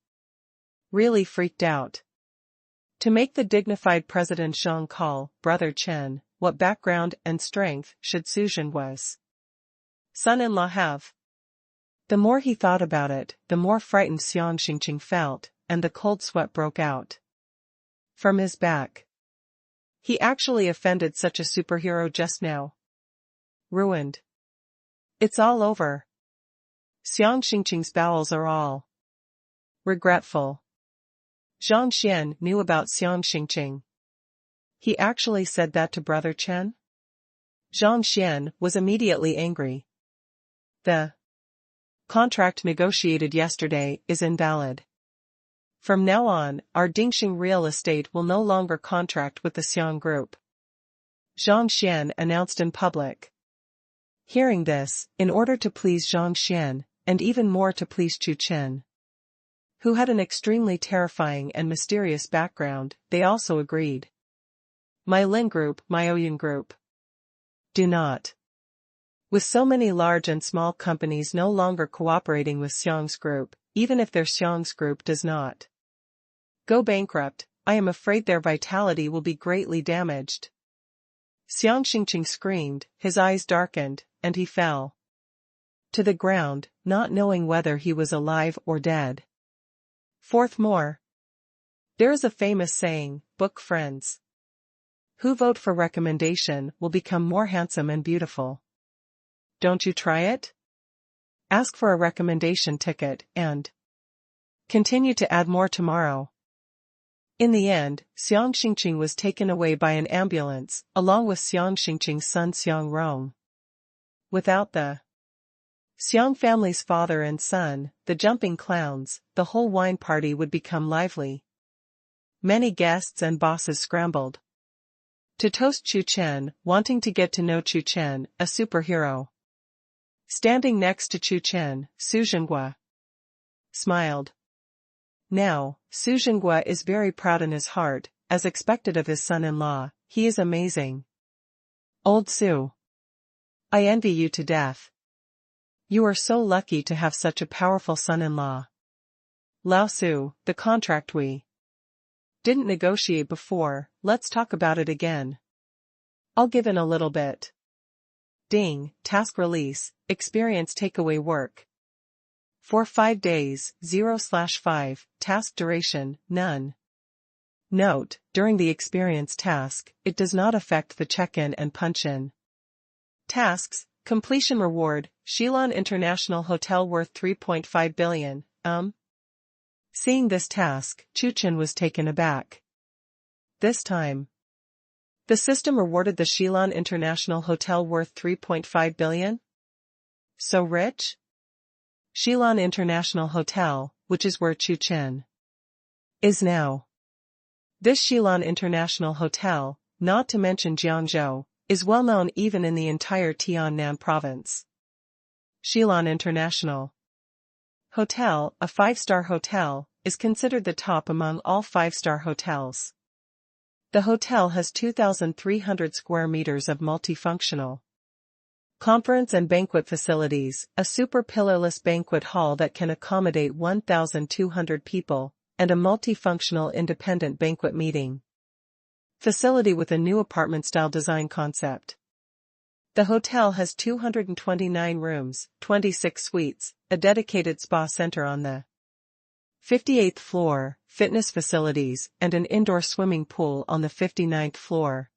Really freaked out. To make the dignified President Xiang call, Brother Chen, what background and strength should Chu Chen was son-in-law have? The more he thought about it, the more frightened Xiang Chuchen felt, and the cold sweat broke out from his back. He actually offended such a superhero just now. Ruined. It's all over. Xiang Chuchen's bowels are all regretful. Zhang Xian knew about Xiang Chuchen. He actually said that to Brother Chen? Zhang Xian was immediately angry. The contract negotiated yesterday is invalid. From now on, our Dingxing real estate will no longer contract with the Xiang Group, Zhang Xian announced in public. Hearing this, in order to please Zhang Xian, and even more to please Chu Chen, who had an extremely terrifying and mysterious background, they also agreed. My Lin Group, my Ouyun Group. Do not. With so many large and small companies no longer cooperating with Xiang's group, even if their Xiang's group does not go bankrupt, I am afraid their vitality will be greatly damaged. Xiang Chuchen screamed, his eyes darkened, and he fell to the ground, not knowing whether he was alive or dead. Fourth more. There is a famous saying, book friends who vote for recommendation will become more handsome and beautiful. Don't you try it? Ask for a recommendation ticket and continue to add more tomorrow. In the end, Xiang Chuchen was taken away by an ambulance, along with Xiang Chuchen's son Xiang Rong. Without the Xiang family's father and son, the jumping clowns, the whole wine party would become lively. Many guests and bosses scrambled to toast Chu Chen, wanting to get to know Chu Chen, a superhero. Standing next to Chu Chen, Su Zhenghua smiled. Now, Su Zhenghua is very proud in his heart, as expected of his son-in-law. He is amazing. Old Su, I envy you to death. You are so lucky to have such a powerful son-in-law. Lao Su, the contract we didn't negotiate before, let's talk about it again. I'll give in a little bit. Ding, task release, experience takeaway work. For 5 days, 0/5, task duration, none. Note, during the experience task, it does not affect the check-in and punch-in tasks. Completion reward, Xilan International Hotel worth 3.5 billion, Seeing this task, Chu Chen was taken aback. This time, the system rewarded the Xilan International Hotel worth 3.5 billion? So rich? Xilan International Hotel, which is where Chu Chen is now. This Xilan International Hotel, not to mention Jiangzhou, is well known even in the entire Tiannan province. Xilan International Hotel, a 5-star hotel, is considered the top among all 5-star hotels. The hotel has 2,300 square meters of multifunctional conference and banquet facilities, a super pillarless banquet hall that can accommodate 1,200 people, and a multifunctional independent banquet meeting facility with a new apartment-style design concept. The hotel has 229 rooms, 26 suites, a dedicated spa center on the 58th floor, fitness facilities, and an indoor swimming pool on the 59th floor.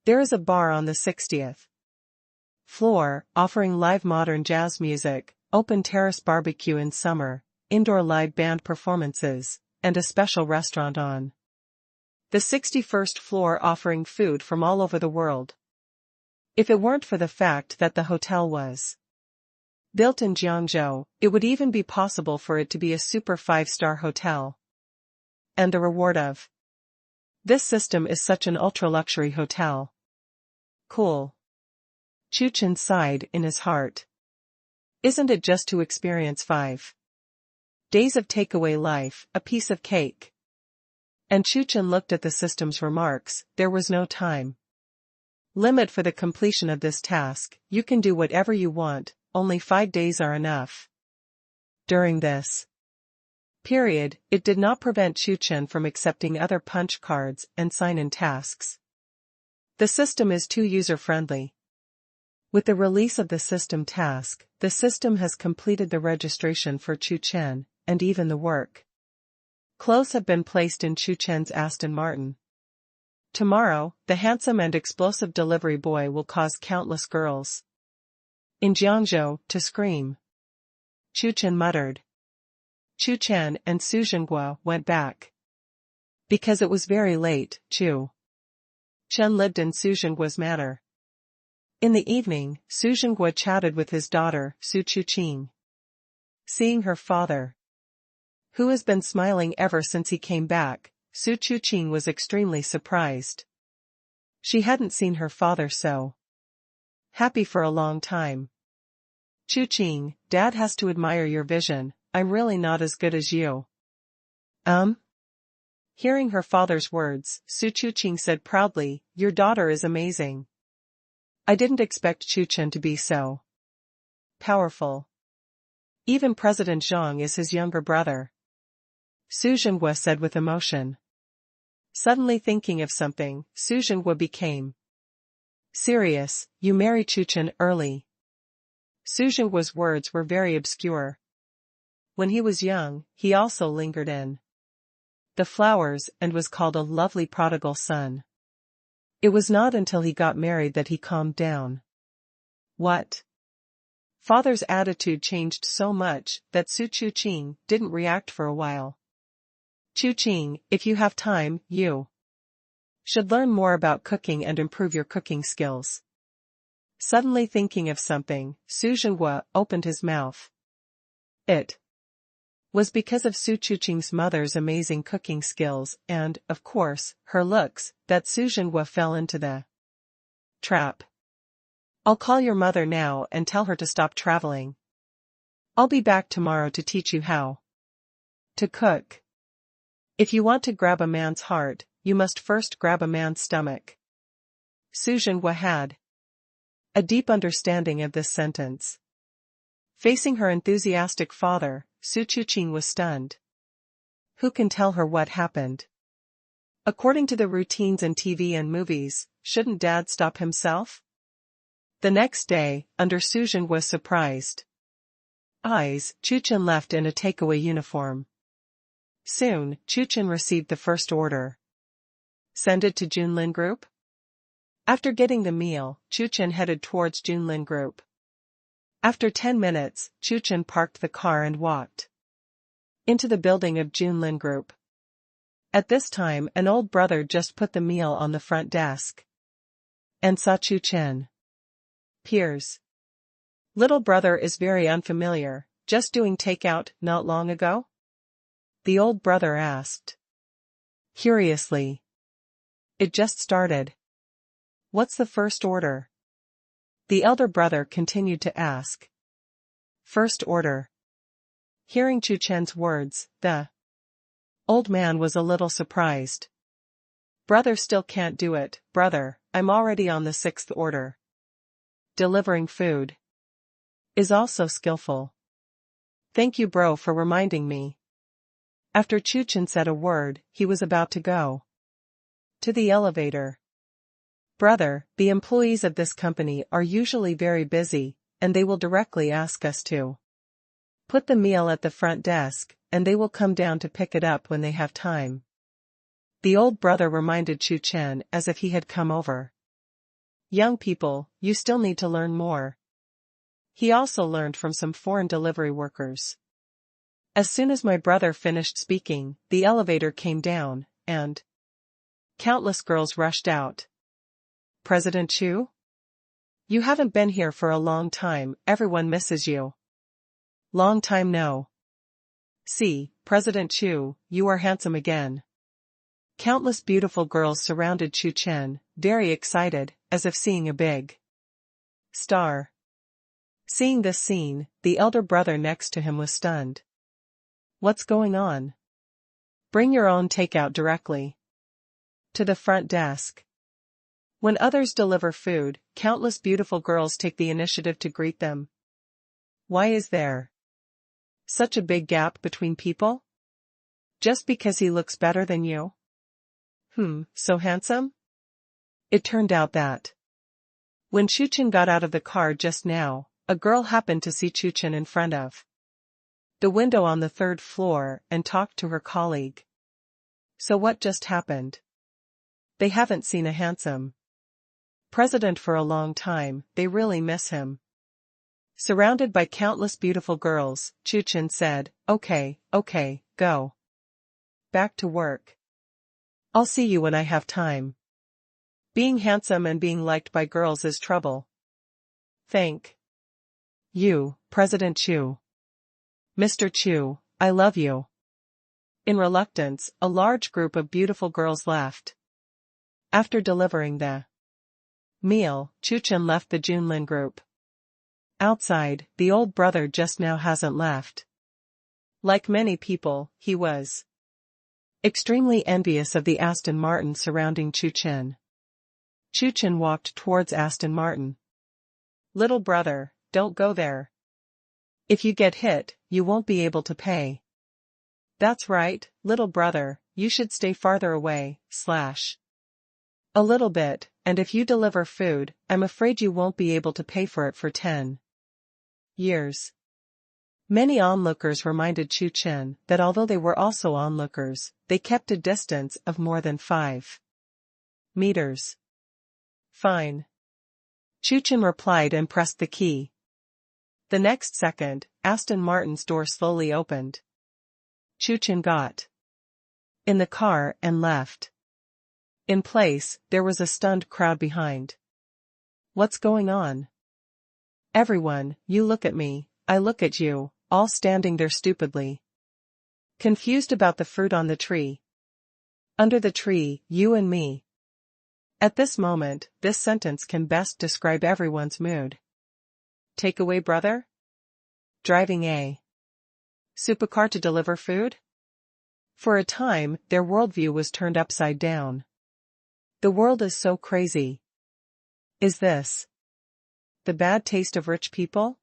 There is a bar on the 60th floor, offering live modern jazz music, open terrace barbecue in summer, indoor live band performances, and a special restaurant on the 61st floor offering food from all over the world. If it weren't for the fact that the hotel was built in Jiangzhou, it would even be possible for it to be a super 5-star hotel. And the reward of this system is such an ultra-luxury hotel. Cool. Chu Chen sighed in his heart. Isn't it just to experience 5 days of takeaway life, a piece of cake? And Chu Chen looked at the system's remarks. There was no time limit for the completion of this task. You can do whatever you want, only 5 days are enough. During this period, it did not prevent Chu Chen from accepting other punch cards and sign-in tasks. The system is too user-friendly. With the release of the system task, the system has completed the registration for Chu Chen, and even the work clothes have been placed in Chu Chen's Aston Martin. Tomorrow, the handsome and explosive delivery boy will cause countless girls in Jiangzhou to scream. Chu Chen muttered. Chu Chen and Su Zhenghua went back. Because it was very late, Chu Chen lived in Su Zhenghua's manor. In the evening, Su Zhenghua chatted with his daughter, Su Chuchen. Seeing her father, who has been smiling ever since he came back, Su Chuchen was extremely surprised. She hadn't seen her father so happy for a long time. Chuchen, Dad has to admire your vision. I'm really not as good as you. Hearing her father's words, Su Chuchen said proudly, your daughter is amazing. I didn't expect Chu Chen to be so powerful. Even President Zhang is his younger brother. Su Zhenghua said with emotion. Suddenly thinking of something, Su Zhenghua became serious. You marry Chu Chen early. Su Zhenghua's words were very obscure. When he was young, he also lingered in the flowers and was called a lovely prodigal son. It was not until he got married that he calmed down. What? Father's attitude changed so much that Su Chuchen didn't react for a while. Chuchen, if you have time, you should learn more about cooking and improve your cooking skills. Suddenly thinking of something, Su Zhenghua opened his mouth. It was because of Su Chuchen's mother's amazing cooking skills and, of course, her looks, that Su Zhenghua fell into the trap. I'll call your mother now and tell her to stop traveling. I'll be back tomorrow to teach you how to cook. If you want to grab a man's heart, you must first grab a man's stomach. Su Zhenghua had a deep understanding of this sentence. Facing her enthusiastic father, Su Chuchen was stunned. Who can tell her what happened? According to the routines in TV and movies, shouldn't Dad stop himself? The next day, under Su Zhenghua's surprised eyes, Chu Chen left in a takeaway uniform. Soon, Chu Chen received the first order. Send it to Junlin Group? After getting the meal, Chu Chen headed towards Junlin Group. After 10 minutes, Chu Chen parked the car and walked into the building of Junlin Group. At this time, an old brother just put the meal on the front desk and saw Chu Chen. Peers. Little brother is very unfamiliar, just doing takeout not long ago? The old brother asked curiously. It just started. What's the first order? The elder brother continued to ask. First order. Hearing Chu Chen's words, the old man was a little surprised. Brother still can't do it, brother, I'm already on the 6th order. Delivering food is also skillful. Thank you bro for reminding me. After Chu Chen said a word, he was about to go to the elevator. Brother, the employees of this company are usually very busy, and they will directly ask us to put the meal at the front desk, and they will come down to pick it up when they have time. The old brother reminded Chu Chen as if he had come over. Young people, you still need to learn more. He also learned from some foreign delivery workers. As soon as my brother finished speaking, the elevator came down, and countless girls rushed out. President Chu? You haven't been here for a long time, everyone misses you. Long time no see, President Chu, you are handsome again. Countless beautiful girls surrounded Chu Chen, very excited, as if seeing a big star. Seeing this scene, the elder brother next to him was stunned. What's going on? Bring your own takeout directly to the front desk. When others deliver food, countless beautiful girls take the initiative to greet them. Why is there such a big gap between people? Just because he looks better than you? So handsome? It turned out that when Chu Chen got out of the car just now, a girl happened to see Chu Chen in front of the window on the third floor and talked to her colleague. So what just happened? They haven't seen a handsome president for a long time, they really miss him. Surrounded by countless beautiful girls, Chu Chen said, okay, go back to work. I'll see you when I have time. Being handsome and being liked by girls is trouble. Thank you, President Chu. Mr. Chu, I love you. In reluctance, a large group of beautiful girls left. After delivering the meal, Chu Chen left the Junlin group. Outside, the old brother just now hasn't left. Like many people, he was extremely envious of the Aston Martin surrounding Chu Chen. Chu Chen walked towards Aston Martin. Little brother, don't go there. If you get hit, you won't be able to pay. That's right, little brother, you should stay farther away, a little bit, and if you deliver food, I'm afraid you won't be able to pay for it for 10 years. Many onlookers reminded Chu Chen that although they were also onlookers, they kept a distance of more than 5 meters. Fine. Chu Chen replied and pressed the key. The next second, Aston Martin's door slowly opened. Chu Chen got in the car and left. In place, there was a stunned crowd behind. What's going on? Everyone, you look at me, I look at you, all standing there stupidly. Confused about the fruit on the tree. Under the tree, you and me. At this moment, this sentence can best describe everyone's mood. Takeaway brother? Driving a supercar to deliver food? For a time, their worldview was turned upside down. The world is so crazy. Is this the bad taste of rich people?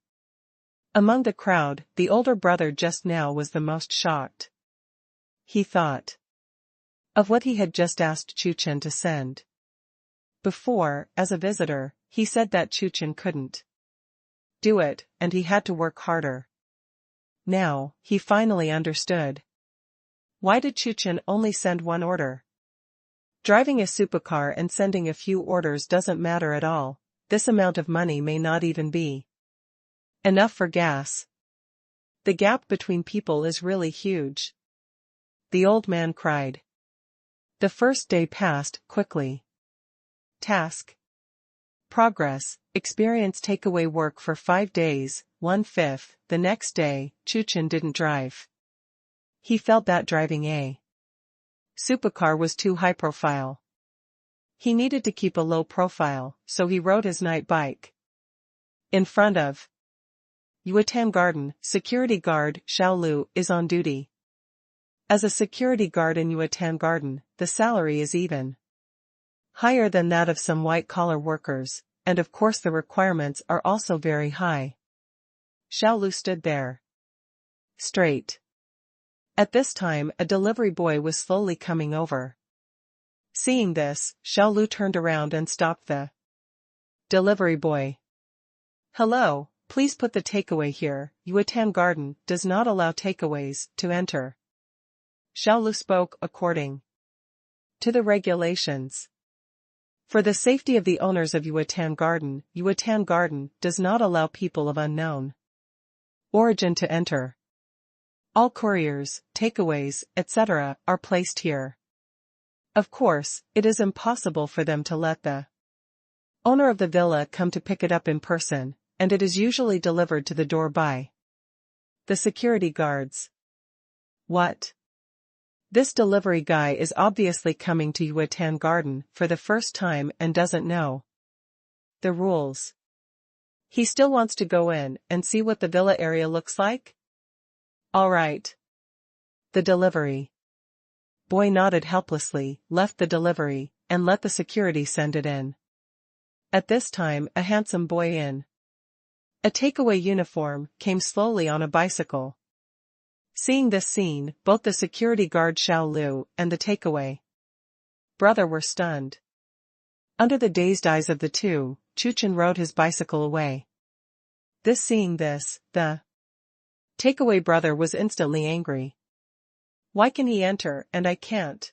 Among the crowd, the older brother just now was the most shocked. He thought of what he had just asked Chu Chen to send. Before, as a visitor, he said that Chu Chen couldn't do it, and he had to work harder. Now, he finally understood. Why did Chu Chen only send one order? Driving a supercar and sending a few orders doesn't matter at all. This amount of money may not even be enough for gas. The gap between people is really huge. The old man cried. The first day passed quickly. Task. Progress. Experience takeaway work for 5 days, 1/5. The next day, Chu Chen didn't drive. He felt that driving a supercar was too high profile. He needed to keep a low profile, so he rode his night bike. In front of Yuatan Garden, security guard Xiao Lu is on duty. As a security guard in Yuatan Garden, the salary is even higher than that of some white-collar workers, and of course the requirements are also very high. Xiao Lu stood there straight. At this time, a delivery boy was slowly coming over. Seeing this, Xiao Lu turned around and stopped the delivery boy. Hello, please put the takeaway here. Yuatan Garden does not allow takeaways to enter. Xiao Lu spoke according to the regulations. For the safety of the owners of Yuatan Garden does not allow people of unknown origin to enter. All couriers, takeaways, etc. are placed here. Of course, it is impossible for them to let the owner of the villa come to pick it up in person, and it is usually delivered to the door by the security guards. What? This delivery guy is obviously coming to Yuatan Garden for the first time and doesn't know the rules. He still wants to go in and see what the villa area looks like? All right. The delivery Boy nodded helplessly, left the delivery, and let the security send it in. At this time a handsome boy in a takeaway uniform came slowly on a bicycle. Seeing this scene, both the security guard Xiao Lu and the takeaway brother were stunned. Under the dazed eyes of the two, Chu Chen rode his bicycle away. Seeing this, the takeaway brother was instantly angry. Why can he enter and I can't?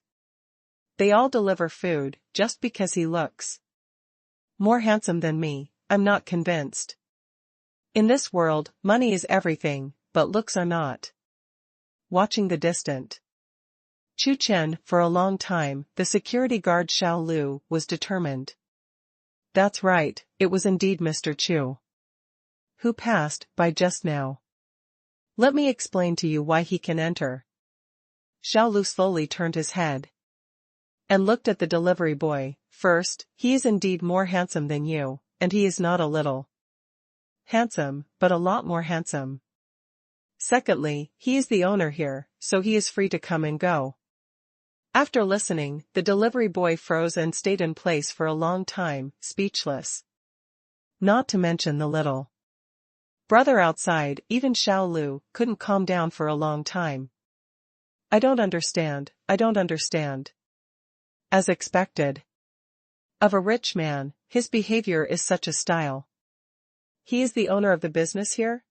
They all deliver food, just because he looks more handsome than me, I'm not convinced. In this world, money is everything, but looks are not. Watching the distant Chu Chen for a long time, the security guard Xiao Lu was determined. That's right, it was indeed Mr. Chu who passed by just now. Let me explain to you why he can enter. Xiao Lu slowly turned his head and looked at the delivery boy. First, he is indeed more handsome than you, and he is not a little handsome, but a lot more handsome. Secondly, he is the owner here, so he is free to come and go. After listening, the delivery boy froze and stayed in place for a long time, speechless. Not to mention the little brother outside, even Xiao Lu, couldn't calm down for a long time. I don't understand. As expected of a rich man, his behavior is such a style. He is the owner of the business here?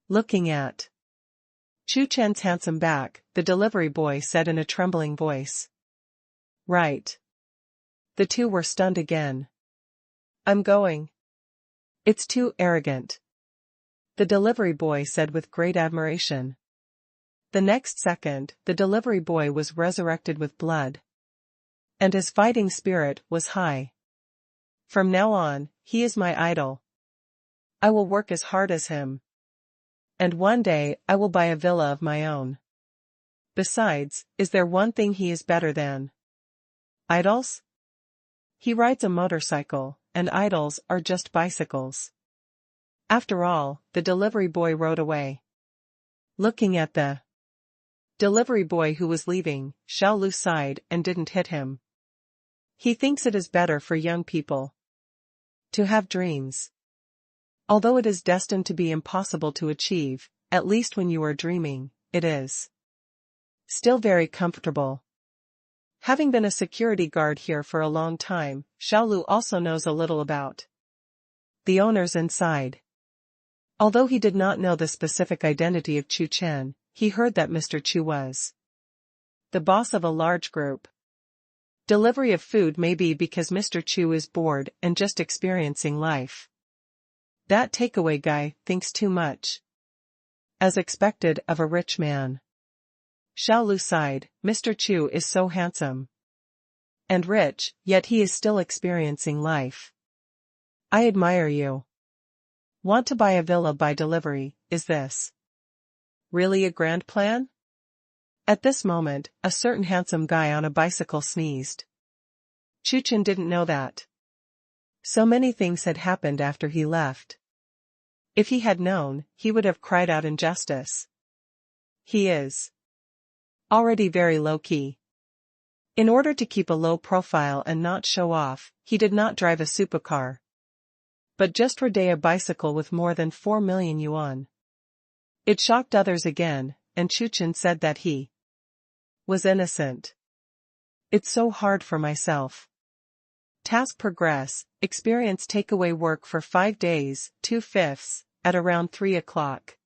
Looking at Chu Chen's handsome back, the delivery boy said in a trembling voice. Right. The two were stunned again. I'm going. It's too arrogant, the delivery boy said with great admiration. The next second, the delivery boy was resurrected with blood. And his fighting spirit was high. From now on, he is my idol. I will work as hard as him. And one day I will buy a villa of my own. Besides, is there one thing he is better than idols? He rides a motorcycle, and idols are just bicycles. After all, the delivery boy rode away. Looking at the delivery boy who was leaving, Xiao Lu sighed and didn't hit him. He thinks it is better for young people to have dreams. Although it is destined to be impossible to achieve, at least when you are dreaming, it is still very comfortable. Having been a security guard here for a long time, Xiao Lu also knows a little about the owners inside. Although he did not know the specific identity of Chu Chen, he heard that Mr. Chu was the boss of a large group. Delivery of food may be because Mr. Chu is bored and just experiencing life. That takeaway guy thinks too much. As expected of a rich man. Xiao Lu sighed, Mr. Chu is so handsome and rich, yet he is still experiencing life. I admire you. Want to buy a villa by delivery, is this really a grand plan? At this moment, a certain handsome guy on a bicycle sneezed. Chu Chen didn't know that so many things had happened after he left. If he had known, he would have cried out injustice. He is already very low-key. In order to keep a low profile and not show off, he did not drive a supercar, but just rode a bicycle with more than 4 million yuan. It shocked others again, and Chu Chen said that he was innocent. It's so hard for myself. Task progress, experience takeaway work for 5 days, 2/5, at around 3 o'clock.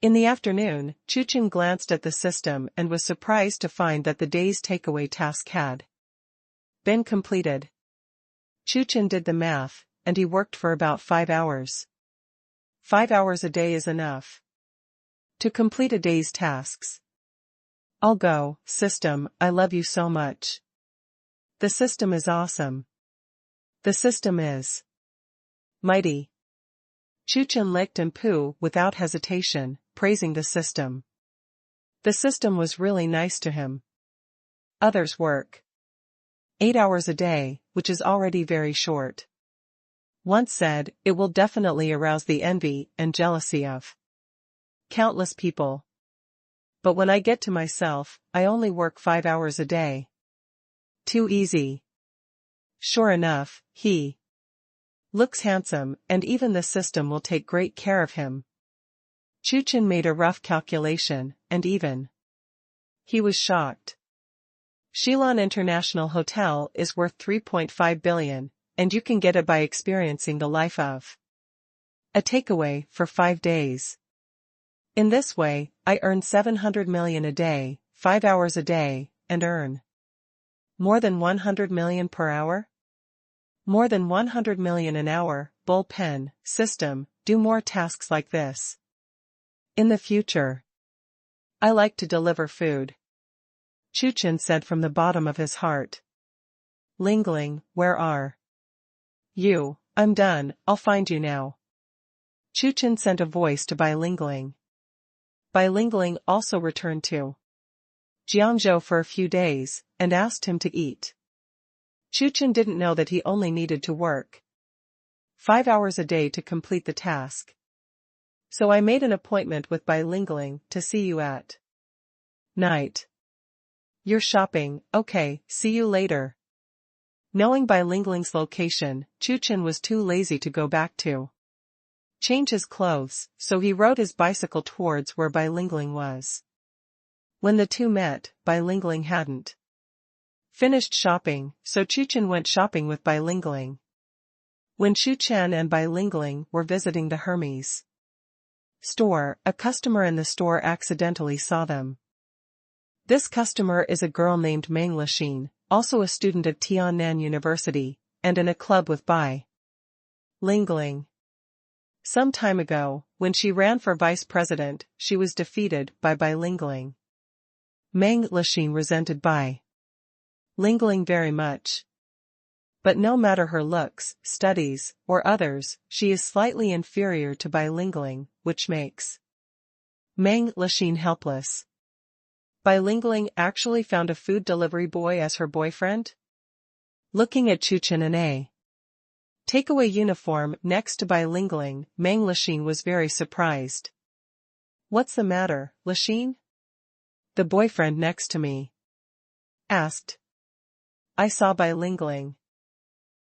In the afternoon, Chu Chen glanced at the system and was surprised to find that the day's takeaway task had been completed. Chu Chen did the math, and he worked for about 5 hours. 5 hours a day is enough to complete a day's tasks. I'll go, system, I love you so much. The system is awesome. The system is mighty. Chu Chen licked and pooed without hesitation, praising the system. The system was really nice to him. Others work 8 hours a day, which is already very short. Once said, it will definitely arouse the envy and jealousy of countless people. But when I get to myself, I only work 5 hours a day. Too easy. Sure enough, he looks handsome, and even the system will take great care of him. Chu Chen made a rough calculation, and even he was shocked. Shillong International Hotel is worth 3.5 billion, and you can get it by experiencing the life of a takeaway for 5 days. In this way, I earn 700 million a day, 5 hours a day, and earn more than 100 million per hour? More than 100 million an hour. Bullpen system, do more tasks like this. In the future, I like to deliver food. Chu Chen said from the bottom of his heart. Lingling, where are you? I'm done, I'll find you now. Chu Chen sent a voice to Bai Lingling. Bai Lingling also returned to Jiangzhou for a few days, and asked him to eat. Chu Chen didn't know that he only needed to work 5 hours a day to complete the task. So I made an appointment with Bai Lingling to see you at night. You're shopping, okay, see you later. Knowing Bai Lingling's location, Chu Chen was too lazy to go back to change his clothes, so he rode his bicycle towards where Bai Lingling was. When the two met, Bai Lingling hadn't finished shopping, so Chu Chen went shopping with Bai Lingling. When Chu Chen and Bai Lingling were visiting the Hermes store, a customer in the store accidentally saw them. This customer is a girl named Meng Lixin, also a student of Tian University, and in a club with Bai Lingling. Some time ago, when she ran for vice president, she was defeated by Bai Lingling. Meng Lixin resented Bai Lingling very much. But no matter her looks, studies, or others, she is slightly inferior to Bai Lingling, which makes Meng Lixin helpless. Bai Lingling actually found a food delivery boy as her boyfriend? Looking at Chu Chen in a takeaway uniform next to Bai Lingling, Meng Lixin was very surprised. What's the matter, Lixin? The boyfriend next to me asked. I saw Bai Lingling.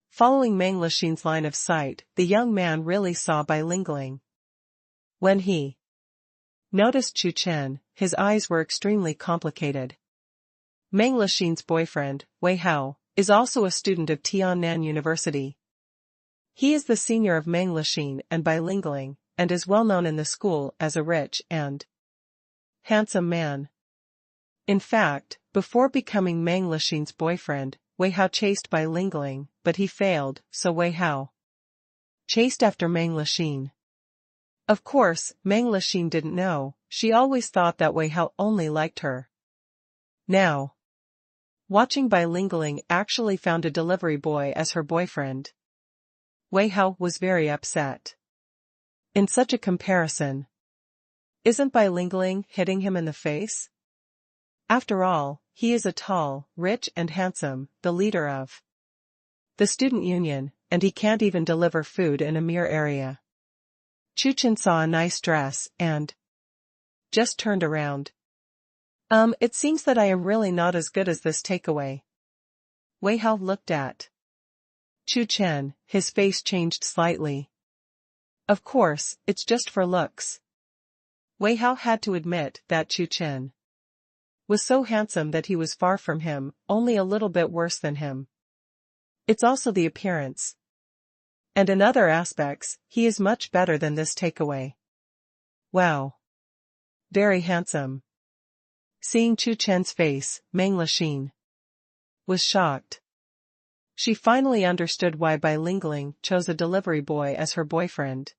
Following Meng Lixin's line of sight, the young man really saw Bai Lingling. When he noticed Chu Chen, his eyes were extremely complicated. Meng Lixin's boyfriend, Wei Hao, is also a student of Tian University. He is the senior of Meng Lixin and Bai Lingling, and is well known in the school as a rich and handsome man. In fact, before becoming Meng Lixin's boyfriend, Wei Hao chased Bai Lingling, but he failed, so Wei Hao chased after Meng Lixin. Of course, Meng Lixin didn't know, she always thought that Wei Hao only liked her. Now, watching Bai Lingling actually found a delivery boy as her boyfriend, Wei Hao was very upset. In such a comparison, isn't Bai Lingling hitting him in the face? After all, he is a tall, rich and handsome, the leader of the student union, and he can't even deliver food in a mere area. Chu Chen saw a nice dress and just turned around. It seems that I am really not as good as this takeaway. Wei Hao looked at Chu Chen, his face changed slightly. Of course, it's just for looks. Wei Hao had to admit that Chu Chen was so handsome that he was far from him, only a little bit worse than him. It's also the appearance. And in other aspects, he is much better than this takeaway. Wow. Very handsome. Seeing Chu Chen's face, Meng Lixin was shocked. She finally understood why Bai Lingling chose a delivery boy as her boyfriend.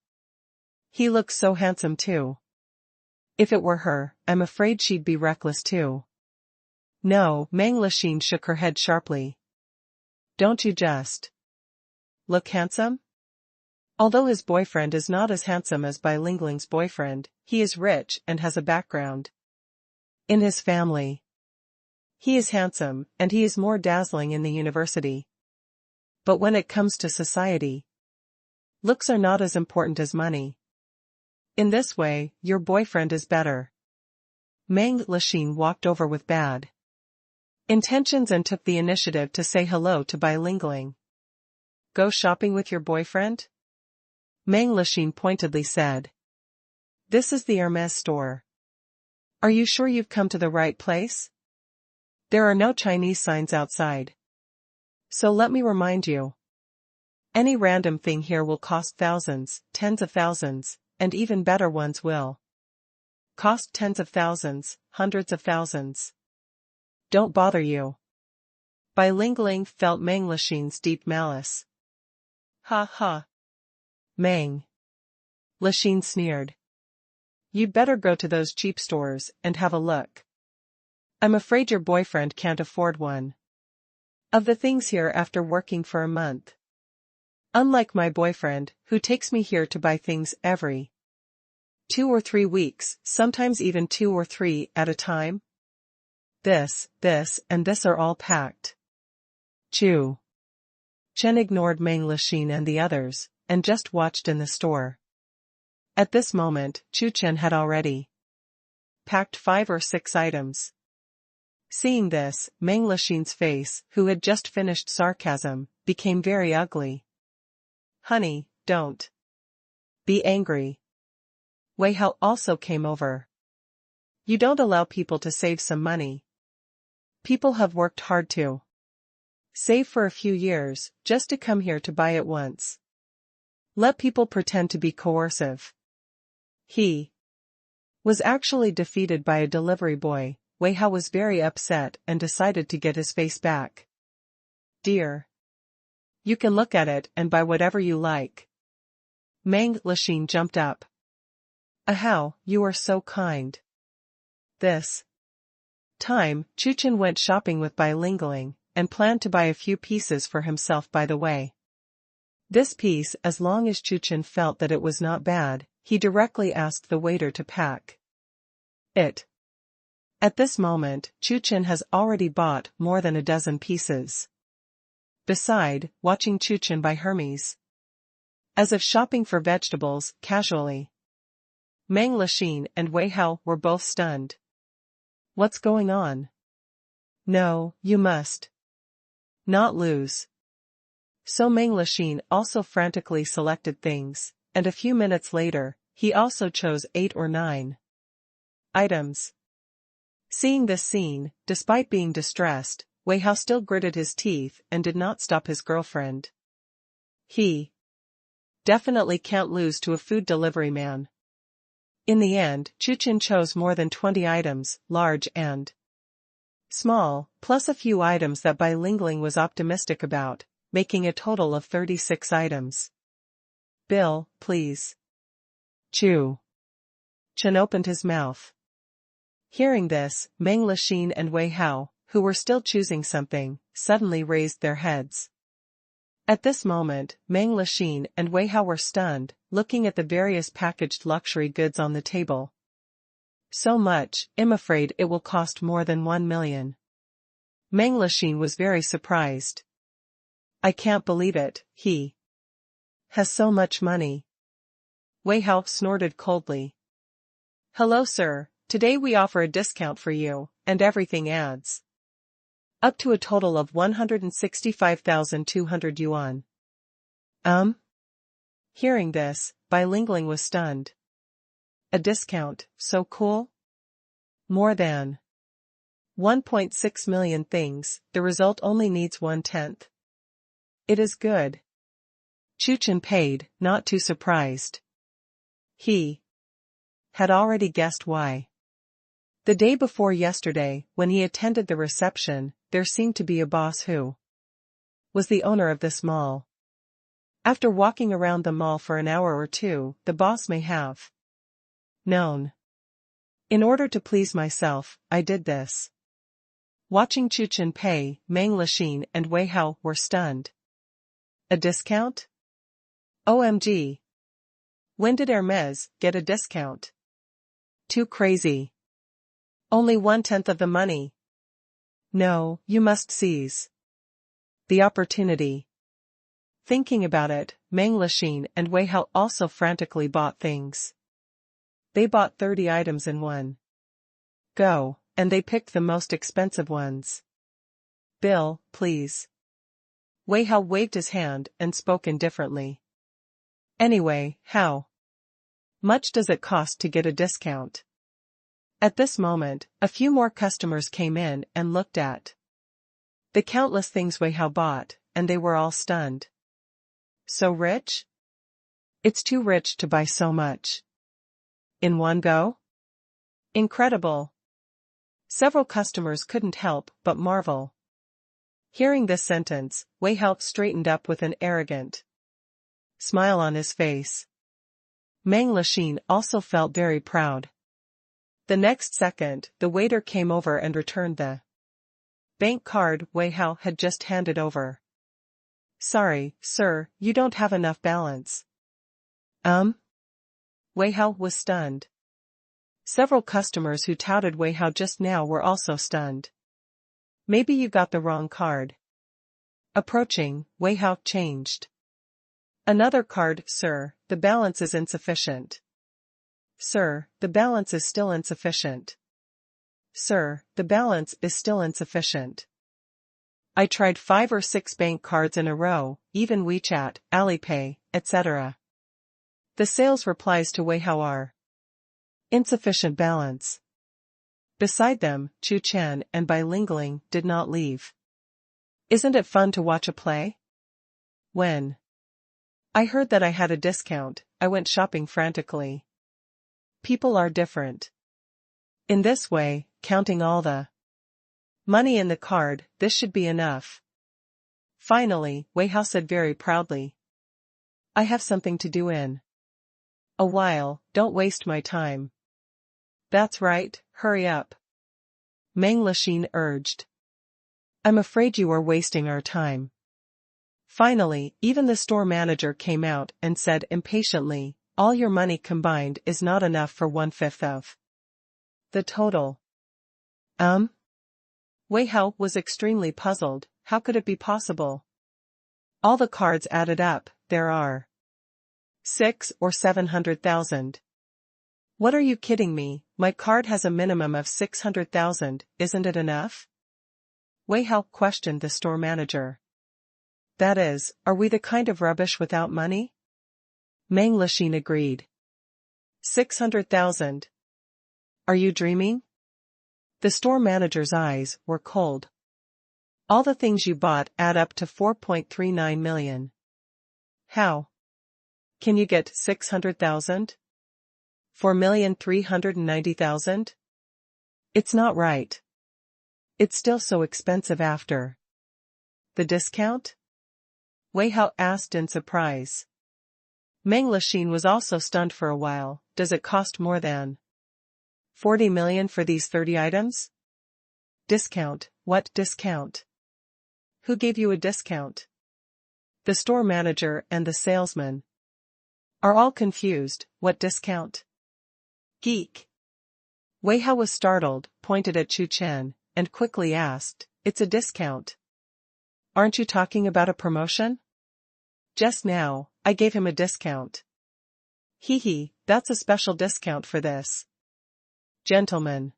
He looks so handsome too. If it were her, I'm afraid she'd be reckless too. No, Meng Lixin shook her head sharply. Don't you just look handsome? Although his boyfriend is not as handsome as Bai Lingling's boyfriend, he is rich and has a background in his family. He is handsome, and he is more dazzling in the university. But when it comes to society, looks are not as important as money. In this way, your boyfriend is better. Meng Lixin walked over with bad intentions and took the initiative to say hello to Bilingualing. Go shopping with your boyfriend? Meng Lixin pointedly said. This is the Hermes store. Are you sure you've come to the right place? There are no Chinese signs outside. So let me remind you. Any random thing here will cost thousands, tens of thousands, and even better ones will cost tens of thousands, hundreds of thousands. Don't bother you. Bilingualing felt Meng Lixin's deep malice. Ha ha. Meng. Lixin sneered. You'd better go to those cheap stores and have a look. I'm afraid your boyfriend can't afford one of the things here after working for a month. Unlike my boyfriend, who takes me here to buy things every 2 or 3 weeks, sometimes even 2 or 3 at a time. This, and this are all packed. Chu Chen ignored Meng Lixin and the others, and just watched in the store. At this moment, Chu Chen had already packed 5 or 6 items. Seeing this, Meng Lixin's face, who had just finished sarcasm, became very ugly. Honey, don't be angry. Wei Hao also came over. You don't allow people to save some money. People have worked hard to save for a few years, just to come here to buy it once. Let people pretend to be coercive. He was actually defeated by a delivery boy. Wei Hao was very upset and decided to get his face back. Dear. You can look at it and buy whatever you like. Meng Lixin jumped up. How, you are so kind. This time, Chu Chen went shopping with Bilingualing, and planned to buy a few pieces for himself by the way. This piece, as long as Chu Chen felt that it was not bad, he directly asked the waiter to pack it. At this moment, Chu Chen has already bought more than a dozen pieces. Beside, watching Chu Chen buy Hermes, as if shopping for vegetables, casually. Meng Lixin and Wei Hao were both stunned. What's going on? No, you must not lose. So Meng Lixin also frantically selected things, and a few minutes later, he also chose 8 or 9 items. Seeing this scene, despite being distressed, Wei Hao still gritted his teeth and did not stop his girlfriend. He definitely can't lose to a food delivery man. In the end, Chu Chen chose more than 20 items, large and small, plus a few items that Bilingualing was optimistic about, making a total of 36 items. Bill, please. Chu Chen opened his mouth. Hearing this, Meng Lixin and Wei Hao, who were still choosing something, suddenly raised their heads. At this moment, Meng Lixin and Wei Hao were stunned, looking at the various packaged luxury goods on the table. So much, I'm afraid it will cost more than 1 million. Meng Lixin was very surprised. I can't believe it, he has so much money. Wei Hao snorted coldly. Hello sir, today we offer a discount for you, and everything adds up to a total of 165,200 yuan. Hearing this, Bilingualing was stunned. A discount, so cool? More than 1.6 million things, the result only needs 1/10. It is good. Chu Chen paid, not too surprised. He had already guessed why. The day before yesterday, when he attended the reception, there seemed to be a boss who was the owner of this mall. After walking around the mall for an hour or two, the boss may have known. In order to please myself, I did this. Watching Chu Chen pay, Meng Lixin and Wei Hao were stunned. A discount? OMG. When did Hermes get a discount? Too crazy. Only 1/10 of the money. No, you must seize the opportunity. Thinking about it, Meng Lixin and Wei Hao also frantically bought things. They bought 30 items in one Go, and they picked the most expensive ones. Bill, please. Wei Hao waved his hand and spoke indifferently. Anyway, how much does it cost to get a discount? At this moment, a few more customers came in and looked at the countless things Wei Hao bought, and they were all stunned. So rich? It's too rich to buy so much. In one go? Incredible. Several customers couldn't help but marvel. Hearing this sentence, Wei Hao straightened up with an arrogant smile on his face. Meng Lexin also felt very proud. The next second, the waiter came over and returned the bank card Wei Hao had just handed over. Sorry, sir, you don't have enough balance. Wei Hao was stunned. Several customers who touted Wei Hao just now were also stunned. Maybe you got the wrong card. Approaching, Wei Hao changed. Another card, sir, the balance is insufficient. Sir, the balance is still insufficient. Sir, the balance is still insufficient. I tried 5 or 6 bank cards in a row, even WeChat, Alipay, etc. The sales replies to Wei Hao are insufficient balance. Beside them, Chu Chen and Bilingualing did not leave. Isn't it fun to watch a play? When I heard that I had a discount, I went shopping frantically. People are different. In this way, counting all the money in the card, this should be enough. Finally, Wei Hao said very proudly. I have something to do in a while, don't waste my time. That's right, hurry up. Meng Lexin urged. I'm afraid you are wasting our time. Finally, even the store manager came out and said impatiently, all your money combined is not enough for 1/5 of the total. Wei Hao was extremely puzzled. How could it be possible? All the cards added up, there are 6 or 700,000. What are you kidding me? My card has a minimum of 600,000, isn't it enough? Wei Hao questioned the store manager. That is, are we the kind of rubbish without money? Meng Lexin agreed. 600,000. Are you dreaming? The store manager's eyes were cold. All the things you bought add up to 4.39 million. How can you get 600,000? 4,390,000? It's not right. It's still so expensive after the discount? Wei Hao asked in surprise. Meng Lexin was also stunned for a while. Does it cost more than 40 million for these 30 items? Discount, what discount? Who gave you a discount? The store manager and the salesman are all confused. What discount? Geek. Wei Hao was startled, pointed at Chu Chen, and quickly asked, it's a discount. Aren't you talking about a promotion? Just now, I gave him a discount. Hee, that's a special discount for this gentleman.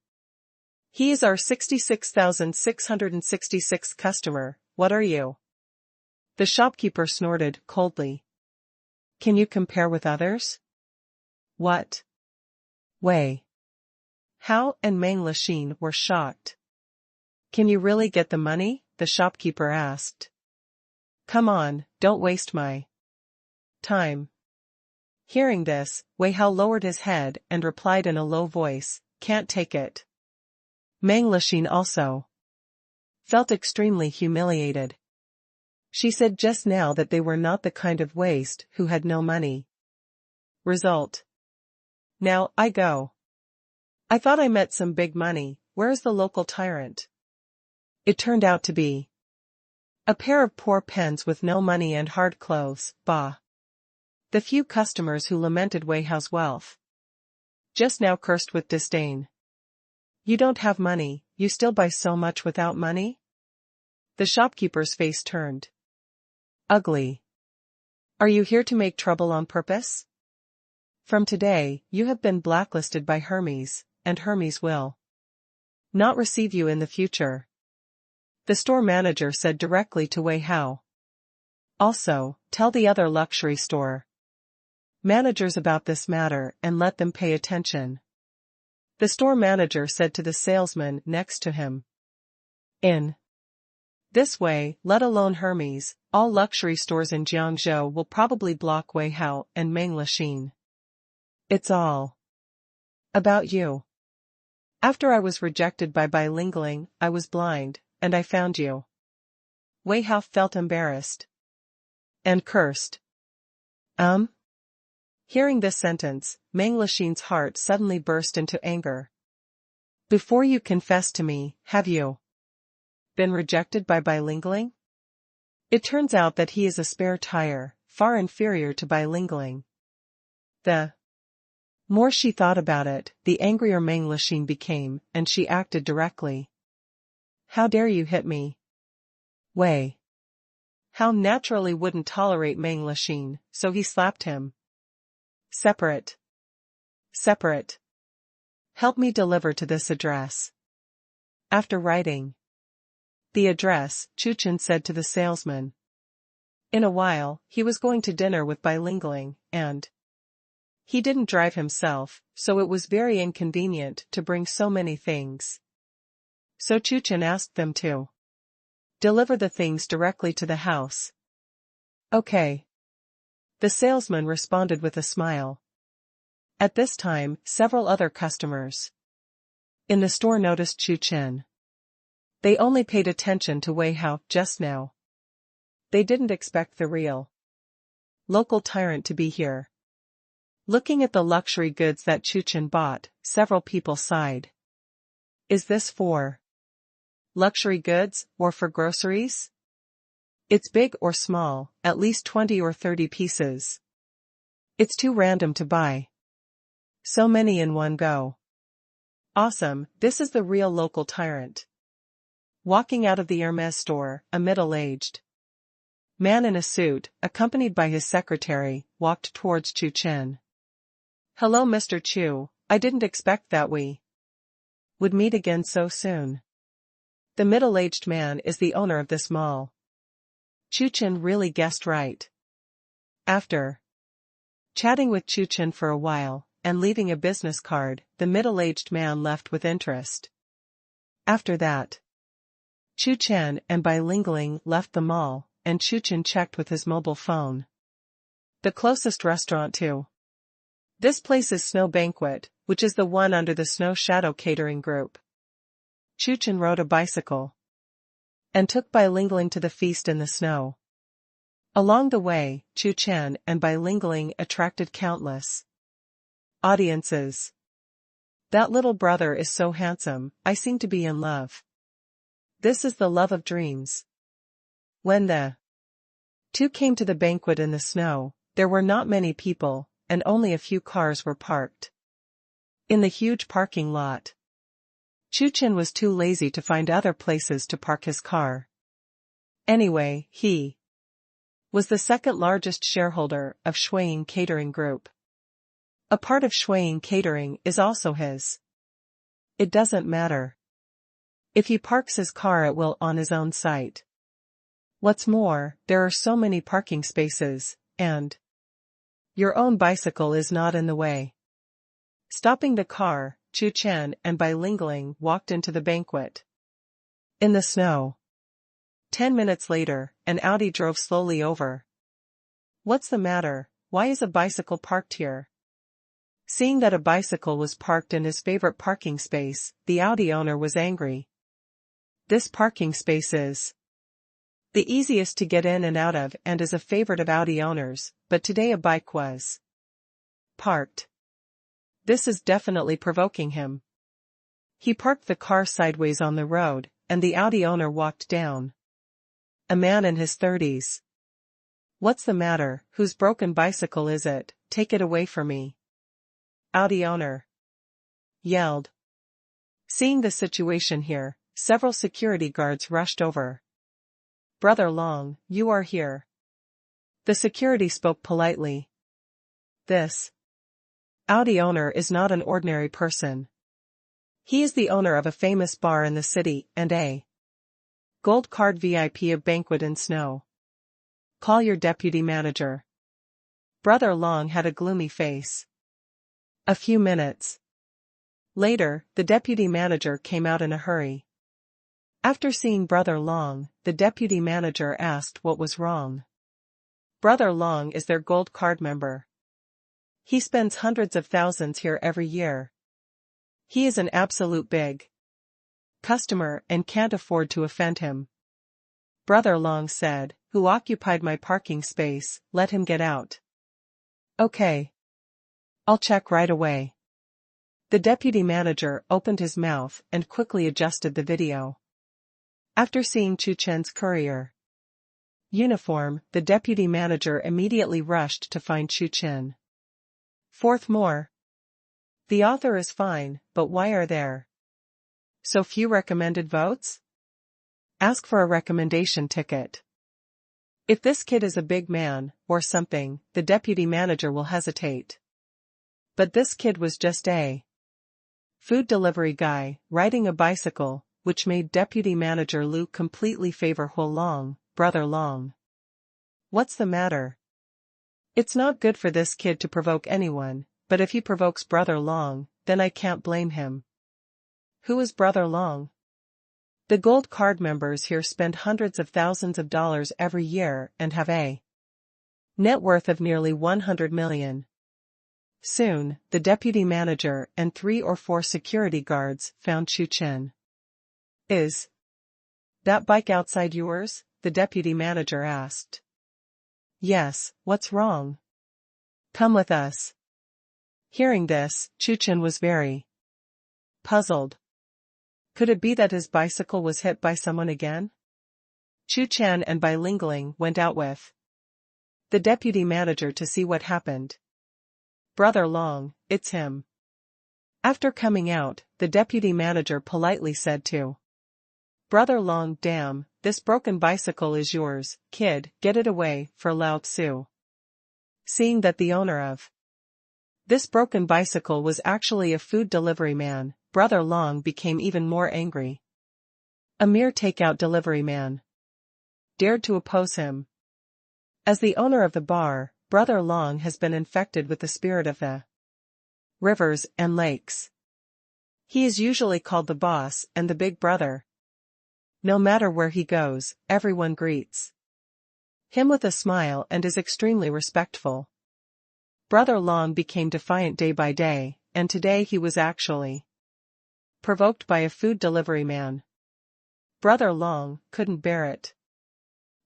He is our 66,666 customer. What are you? The shopkeeper snorted coldly. Can you compare with others? What? Wei Hao and Meng Lexin were shocked. Can you really get the money? The shopkeeper asked. Come on, don't waste my time. Hearing this, Wei Hao lowered his head and replied in a low voice, can't take it. Meng Lexin also felt extremely humiliated. She said just now that they were not the kind of waste who had no money. Result. Now, I go. I thought I met some big money. Where's the local tyrant? It turned out to be a pair of poor pens with no money and hard clothes. Bah. The few customers who lamented Wei Hao's wealth just now cursed with disdain. You don't have money, you still buy so much without money? The shopkeeper's face turned ugly. Are you here to make trouble on purpose? From today, you have been blacklisted by Hermes, and Hermes will not receive you in the future. The store manager said directly to Wei Hao. Also, tell the other luxury store managers about this matter and let them pay attention. The store manager said to the salesman next to him. In this way, let alone Hermes, all luxury stores in Jiangzhou will probably block Wei Hao and Meng Lexin. It's all about you. After I was rejected by bilingualing, I was blind, and I found you. Wei Hao felt embarrassed and cursed. Hearing this sentence, Meng Lexin's heart suddenly burst into anger. Before you confess to me, have you been rejected by bilingualing? It turns out that he is a spare tire, far inferior to bilingualing. The more she thought about it, the angrier Meng Lexin became, and she acted directly. How dare you hit me? Wei Hao naturally wouldn't tolerate Meng Lexin, so he slapped him. Separate. Help me deliver to this address. After writing the address, Chu Chen said to the salesman. In a while, he was going to dinner with bilingualing, and he didn't drive himself, so it was very inconvenient to bring so many things. So Chu Chen asked them to deliver the things directly to the house. Okay. The salesman responded with a smile. At this time, several other customers in the store noticed Chu Chen. They only paid attention to Wei Hao just now. They didn't expect the real local tyrant to be here. Looking at the luxury goods that Chu Chen bought, several people sighed. Is this for luxury goods, or for groceries? It's big or small, at least 20 or 30 pieces. It's too random to buy so many in one go. Awesome, this is the real local tyrant. Walking out of the Hermes store, a middle-aged man in a suit, accompanied by his secretary, walked towards Chu Chen. Hello Mr. Chu, I didn't expect that we would meet again so soon. The middle-aged man is the owner of this mall. Chu Chen really guessed right. After chatting with Chu Chen for a while, and leaving a business card, the middle-aged man left with interest. After that, Chu Chen and bilingualing left the mall, and Chu Chen checked with his mobile phone the closest restaurant to this place is Snow Banquet, which is the one under the Snow Shadow Catering Group. Chu Chen rode a bicycle and took bilingualing to the feast in the snow. Along the way, Chu Chen and bilingualing attracted countless audiences. That little brother is so handsome, I seem to be in love. This is the love of dreams. When the two came to the banquet in the snow, there were not many people, and only a few cars were parked in the huge parking lot. Chu Chen was too lazy to find other places to park his car. Anyway, he was the second largest shareholder of Shuiying Catering Group. A part of Shuiying Catering is also his. It doesn't matter if he parks his car at will on his own site. What's more, there are so many parking spaces, and your own bicycle is not in the way. Stopping the car, Chu Chen and bilingualing walked into the banquet in the snow. 10 minutes later, an Audi drove slowly over. What's the matter? Why is a bicycle parked here? Seeing that a bicycle was parked in his favorite parking space, the Audi owner was angry. This parking space is the easiest to get in and out of and is a favorite of Audi owners, but today a bike was parked. This is definitely provoking him. He parked the car sideways on the road, and the Audi owner walked down. A man in his 30s. What's the matter? Whose broken bicycle is it? Take it away from me. Audi owner yelled. Seeing the situation here, several security guards rushed over. Brother Long, you are here. The security spoke politely. This Audi owner is not an ordinary person. He is the owner of a famous bar in the city and a gold card VIP of banquet in snow. Call your deputy manager. Brother Long had a gloomy face. A few minutes later, the deputy manager came out in a hurry. After seeing Brother Long, the deputy manager asked what was wrong. Brother Long is their gold card member. He spends hundreds of thousands here every year. He is an absolute big customer and can't afford to offend him. Brother Long said, "Who occupied my parking space, let him get out." "Okay. I'll check right away." The deputy manager opened his mouth and quickly adjusted the video. After seeing Chu Chen's courier uniform, the deputy manager immediately rushed to find Chu Chen. Fourth more. The author is fine, but why are there so few recommended votes? Ask for a recommendation ticket. If this kid is a big man, or something, the deputy manager will hesitate. But this kid was just a food delivery guy, riding a bicycle, which made deputy manager Lu completely favor Brother Long. What's the matter? It's not good for this kid to provoke anyone, but if he provokes Brother Long, then I can't blame him. Who is Brother Long? The gold card members here spend hundreds of thousands of dollars every year and have a net worth of nearly 100 million. Soon, the deputy manager and 3 or 4 security guards found Chu Chen. Is that bike outside yours? The deputy manager asked. Yes, what's wrong? Come with us. Hearing this, Chu Chen was very puzzled. Could it be that his bicycle was hit by someone again? Chu Chen and Bilingualing went out with the deputy manager to see what happened. Brother Long, it's him. After coming out, the deputy manager politely said to Brother Long, "Damn, this broken bicycle is yours, kid, get it away," for Lao Tzu. Seeing that the owner of this broken bicycle was actually a food delivery man, Brother Long became even more angry. A mere takeout delivery man dared to oppose him. As the owner of the bar, Brother Long has been infected with the spirit of the rivers and lakes. He is usually called the boss and the big brother. No matter where he goes, everyone greets him with a smile and is extremely respectful. Brother Long became defiant day by day, and today he was actually provoked by a food delivery man. Brother Long couldn't bear it.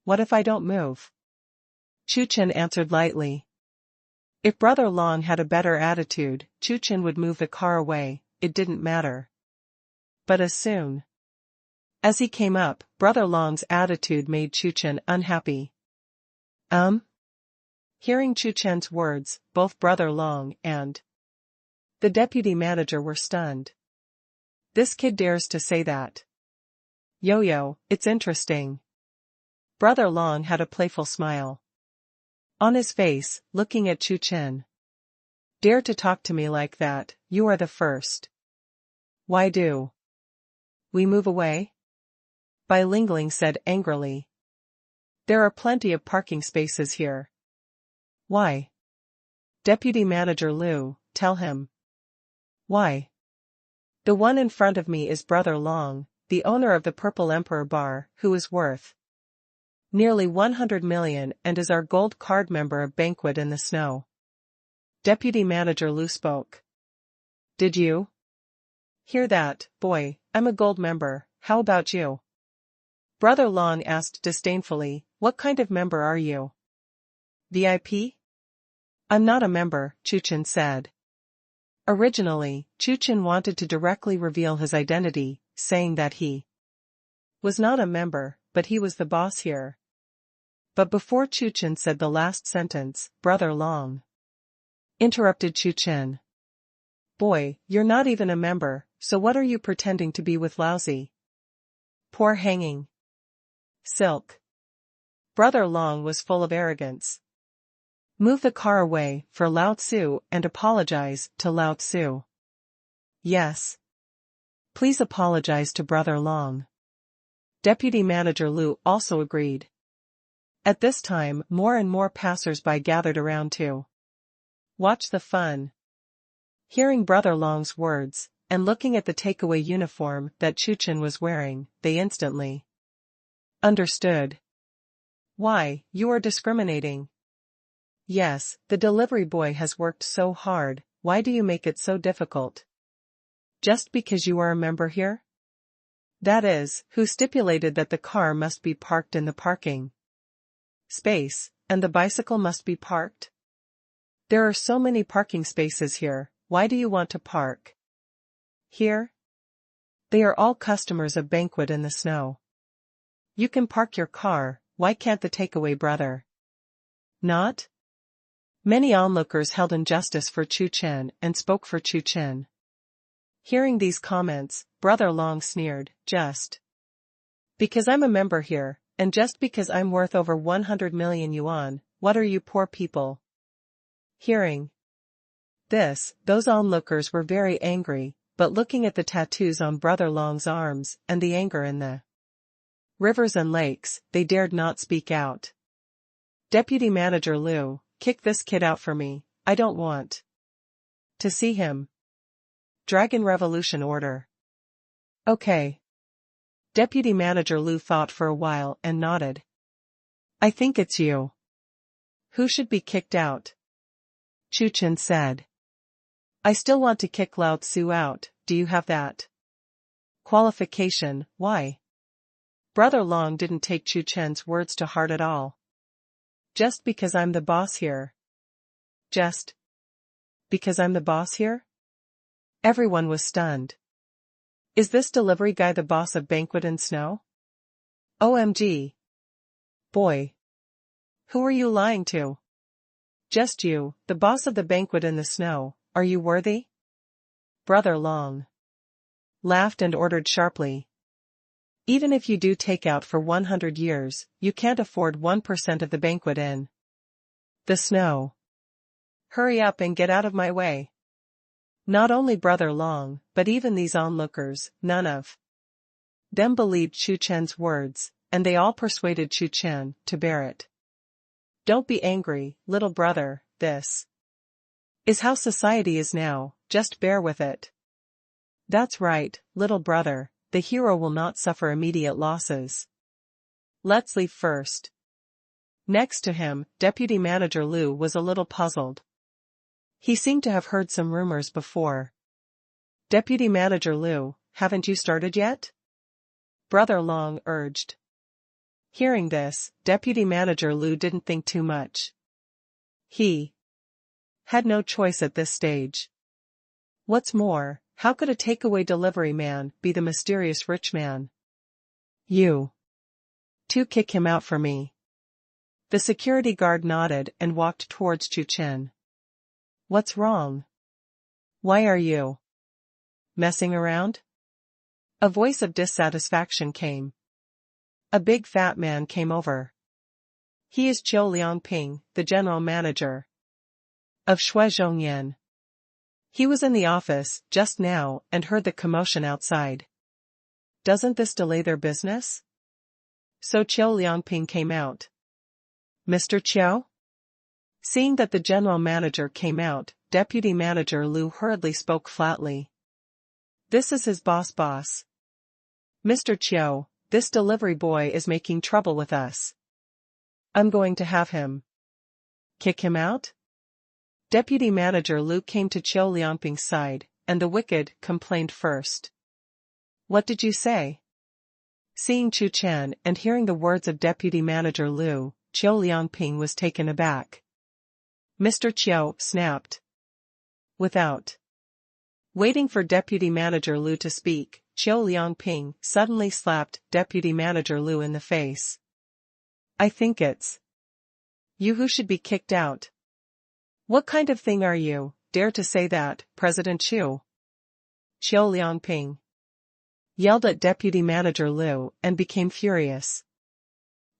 "What if I don't move?" Chu Chen answered lightly. If Brother Long had a better attitude, Chu Chen would move the car away, it didn't matter. But as soon as he came up, Brother Long's attitude made Chu Chen unhappy. Hearing Chu Chen's words, both Brother Long and the deputy manager were stunned. This kid dares to say that. Yo, it's interesting. Brother Long had a playful smile on his face, looking at Chu Chen. Dare to talk to me like that, you are the first. Why do we move away? Bilingualing said angrily. There are plenty of parking spaces here. Why? Deputy Manager Lu, tell him. Why? The one in front of me is Brother Long, the owner of the Purple Emperor Bar, who is worth nearly 100 million and is our gold card member of Banquet in the Snow. Deputy Manager Lu spoke. Did you hear that, boy? I'm a gold member, how about you? Brother Long asked disdainfully, what kind of member are you? VIP? I'm not a member, Chu Chen said. Originally, Chu Chen wanted to directly reveal his identity, saying that he was not a member, but he was the boss here. But before Chu Chen said the last sentence, Brother Long interrupted Chu Chen. Boy, you're not even a member, so what are you pretending to be with lousy? Poor hanging silk. Brother Long was full of arrogance. Move the car away for Lao Tzu and apologize to Lao Tzu. Yes. Please apologize to Brother Long. Deputy Manager Lu also agreed. At this time, more and more passers-by gathered around to watch the fun. Hearing Brother Long's words, and looking at the takeaway uniform that Chu Chen was wearing, they instantly understood. Why, you are discriminating. Yes, the delivery boy has worked so hard, why do you make it so difficult? Just because you are a member here? That is, who stipulated that the car must be parked in the parking space, and the bicycle must be parked? There are so many parking spaces here, why do you want to park here? They are all customers of Banquet in the Snow. You can park your car, why can't the takeaway brother not? Many onlookers held injustice for Chu Chen and spoke for Chu Chen. Hearing these comments, Brother Long sneered, just because I'm a member here, and just because I'm worth over 100 million yuan, what are you poor people? Hearing this, those onlookers were very angry, but looking at the tattoos on Brother Long's arms and the anger in the rivers and lakes, they dared not speak out. Deputy Manager Lu, kick this kid out for me, I don't want to see him. Dragon Revolution order. Okay. Deputy Manager Lu thought for a while and nodded. I think it's you. Who should be kicked out? Chu Chen said. I still want to kick Lao Tzu out, do you have that qualification? Why? Brother Long didn't take Chu Chen's words to heart at all. Just because I'm the boss here. Just because I'm the boss here? Everyone was stunned. Is this delivery guy the boss of Banquet in Snow? OMG. Boy. Who are you lying to? Just you, the boss of the Banquet in the Snow, are you worthy? Brother Long laughed and ordered sharply. Even if you do take out for 100 years, you can't afford 1% of the Banquet in the Snow. Hurry up and get out of my way. Not only Brother Long, but even these onlookers, none of them believed Chu Chen's words, and they all persuaded Chu Chen to bear it. Don't be angry, little brother, this is how society is now, just bear with it. That's right, little brother, the hero will not suffer immediate losses. Let's leave first. Next to him, Deputy Manager Lu was a little puzzled. He seemed to have heard some rumors before. Deputy Manager Lu, haven't you started yet? Brother Long urged. Hearing this, Deputy Manager Lu didn't think too much. He had no choice at this stage. What's more, how could a takeaway delivery man be the mysterious rich man? You two kick him out for me. The security guard nodded and walked towards Chu Chen. What's wrong? Why are you messing around? A voice of dissatisfaction came. A big fat man came over. He is Qiu Liangping, the general manager of Shuizhongyan. He was in the office just now and heard the commotion outside. Doesn't this delay their business? So Qiu Liangping came out. Mr. Qiu? Seeing that the general manager came out, Deputy Manager Lu hurriedly spoke flatly. This is his boss. Mr. Qiu, this delivery boy is making trouble with us. I'm going to have him kick him out? Deputy Manager Lu came to Qiu Liangping's side, and the wicked complained first. What did you say? Seeing Chu Chen and hearing the words of Deputy Manager Lu, Qiu Liangping was taken aback. Mr. Qiu snapped. Without waiting for Deputy Manager Lu to speak, Qiu Liangping suddenly slapped Deputy Manager Lu in the face. I think it's you who should be kicked out. What kind of thing are you, dare to say that, President Chu? Qiu Liangping yelled at Deputy Manager Lu and became furious.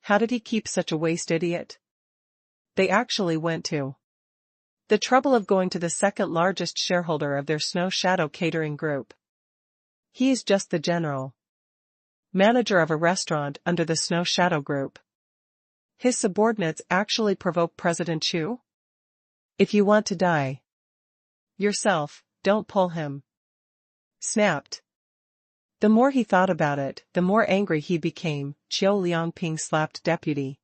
How did he keep such a waste idiot? They actually went to the trouble of going to the second largest shareholder of their Snow Shadow catering group. He is just the general manager of a restaurant under the Snow Shadow Group. His subordinates actually provoke President Chu? If you want to die yourself, don't pull him. Snapped. The more he thought about it, the more angry he became. Chiu Liangping slapped Deputy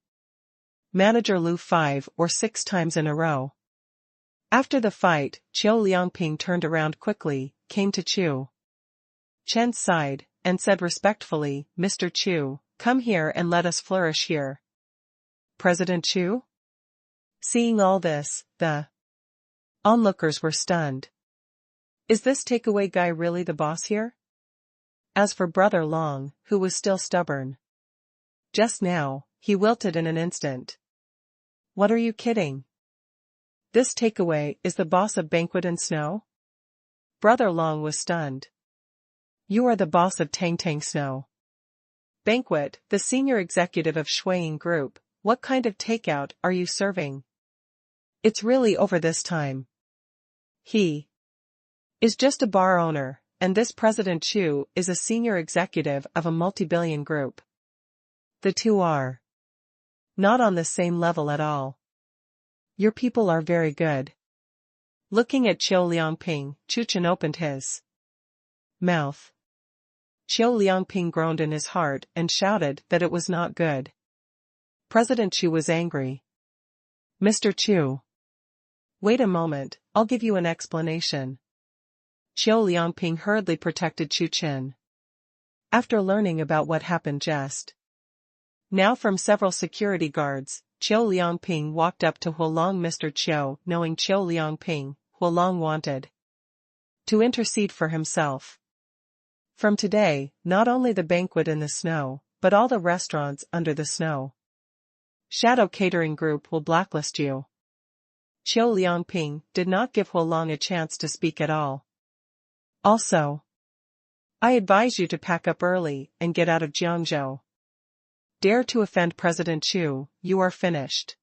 Manager Lu 5 or 6 times in a row. After the fight, Chiu Liangping turned around quickly, came to Chu Chen's side, and said respectfully, "Mr. Chu, come here and let us flourish here." President Chu? Seeing all this, the onlookers were stunned. Is this takeaway guy really the boss here? As for Brother Long, who was still stubborn, just now, he wilted in an instant. What are you kidding? This takeaway is the boss of Banquet and Snow? Brother Long was stunned. You are the boss of Tang Tang Snow Banquet, the senior executive of Shuiying Group. What kind of takeout are you serving? It's really over this time. He is just a bar owner, and this President Chu is a senior executive of a multi-billion group. The two are not on the same level at all. Your people are very good. Looking at Chiu Liangping, Chu Chen opened his mouth. Chiu Liangping groaned in his heart and shouted that it was not good. President Chu was angry. Mr. Chu. Wait a moment, I'll give you an explanation. Chiu Liangping hurriedly protected Chu Chen. After learning about what happened just now from several security guards, Chiu Liangping walked up to Huolong. Mr. Chiu, knowing Chiu Liangping, Huolong wanted to intercede for himself. From today, not only the Banquet in the Snow, but all the restaurants under the Snow Shadow Catering Group will blacklist you. Chiu Liangping did not give Huolong a chance to speak at all. Also, I advise you to pack up early and get out of Jiangzhou. Dare to offend President Chu, you are finished.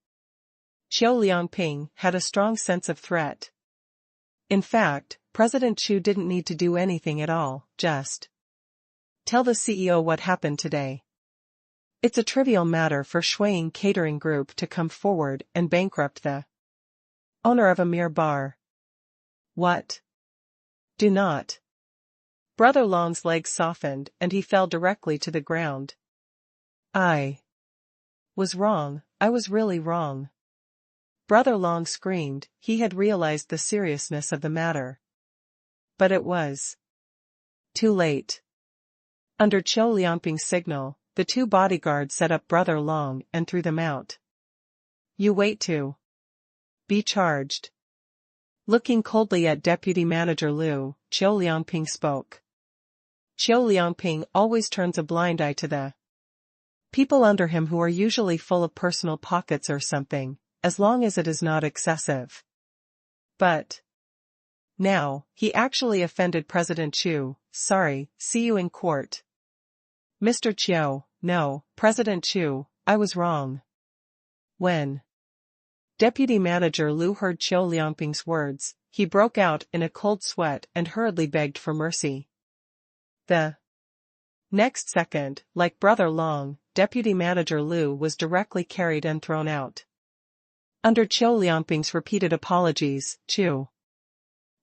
Chiu Liangping had a strong sense of threat. In fact, President Chu didn't need to do anything at all, just tell the CEO what happened today. It's a trivial matter for Shuiying Catering Group to come forward and bankrupt the owner of a mere bar. What? Do not. Brother Long's legs softened and he fell directly to the ground. I was wrong, I was really wrong. Brother Long screamed. He had realized the seriousness of the matter. But it was too late. Under Chiu Liangping's signal, the two bodyguards set up Brother Long and threw them out. You wait to be charged. Looking coldly at Deputy Manager Lu, Chiu Liangping spoke. Chiu Liangping always turns a blind eye to the people under him who are usually full of personal pockets or something, as long as it is not excessive. But now, he actually offended President Chu. Sorry, see you in court. Mr. Chiu, no, President Chu, I was wrong. When Deputy Manager Lu heard Chiu Liangping's words, he broke out in a cold sweat and hurriedly begged for mercy. The next second, like Brother Long, Deputy Manager Lu was directly carried and thrown out. Under Chiu Liangping's repeated apologies, Chu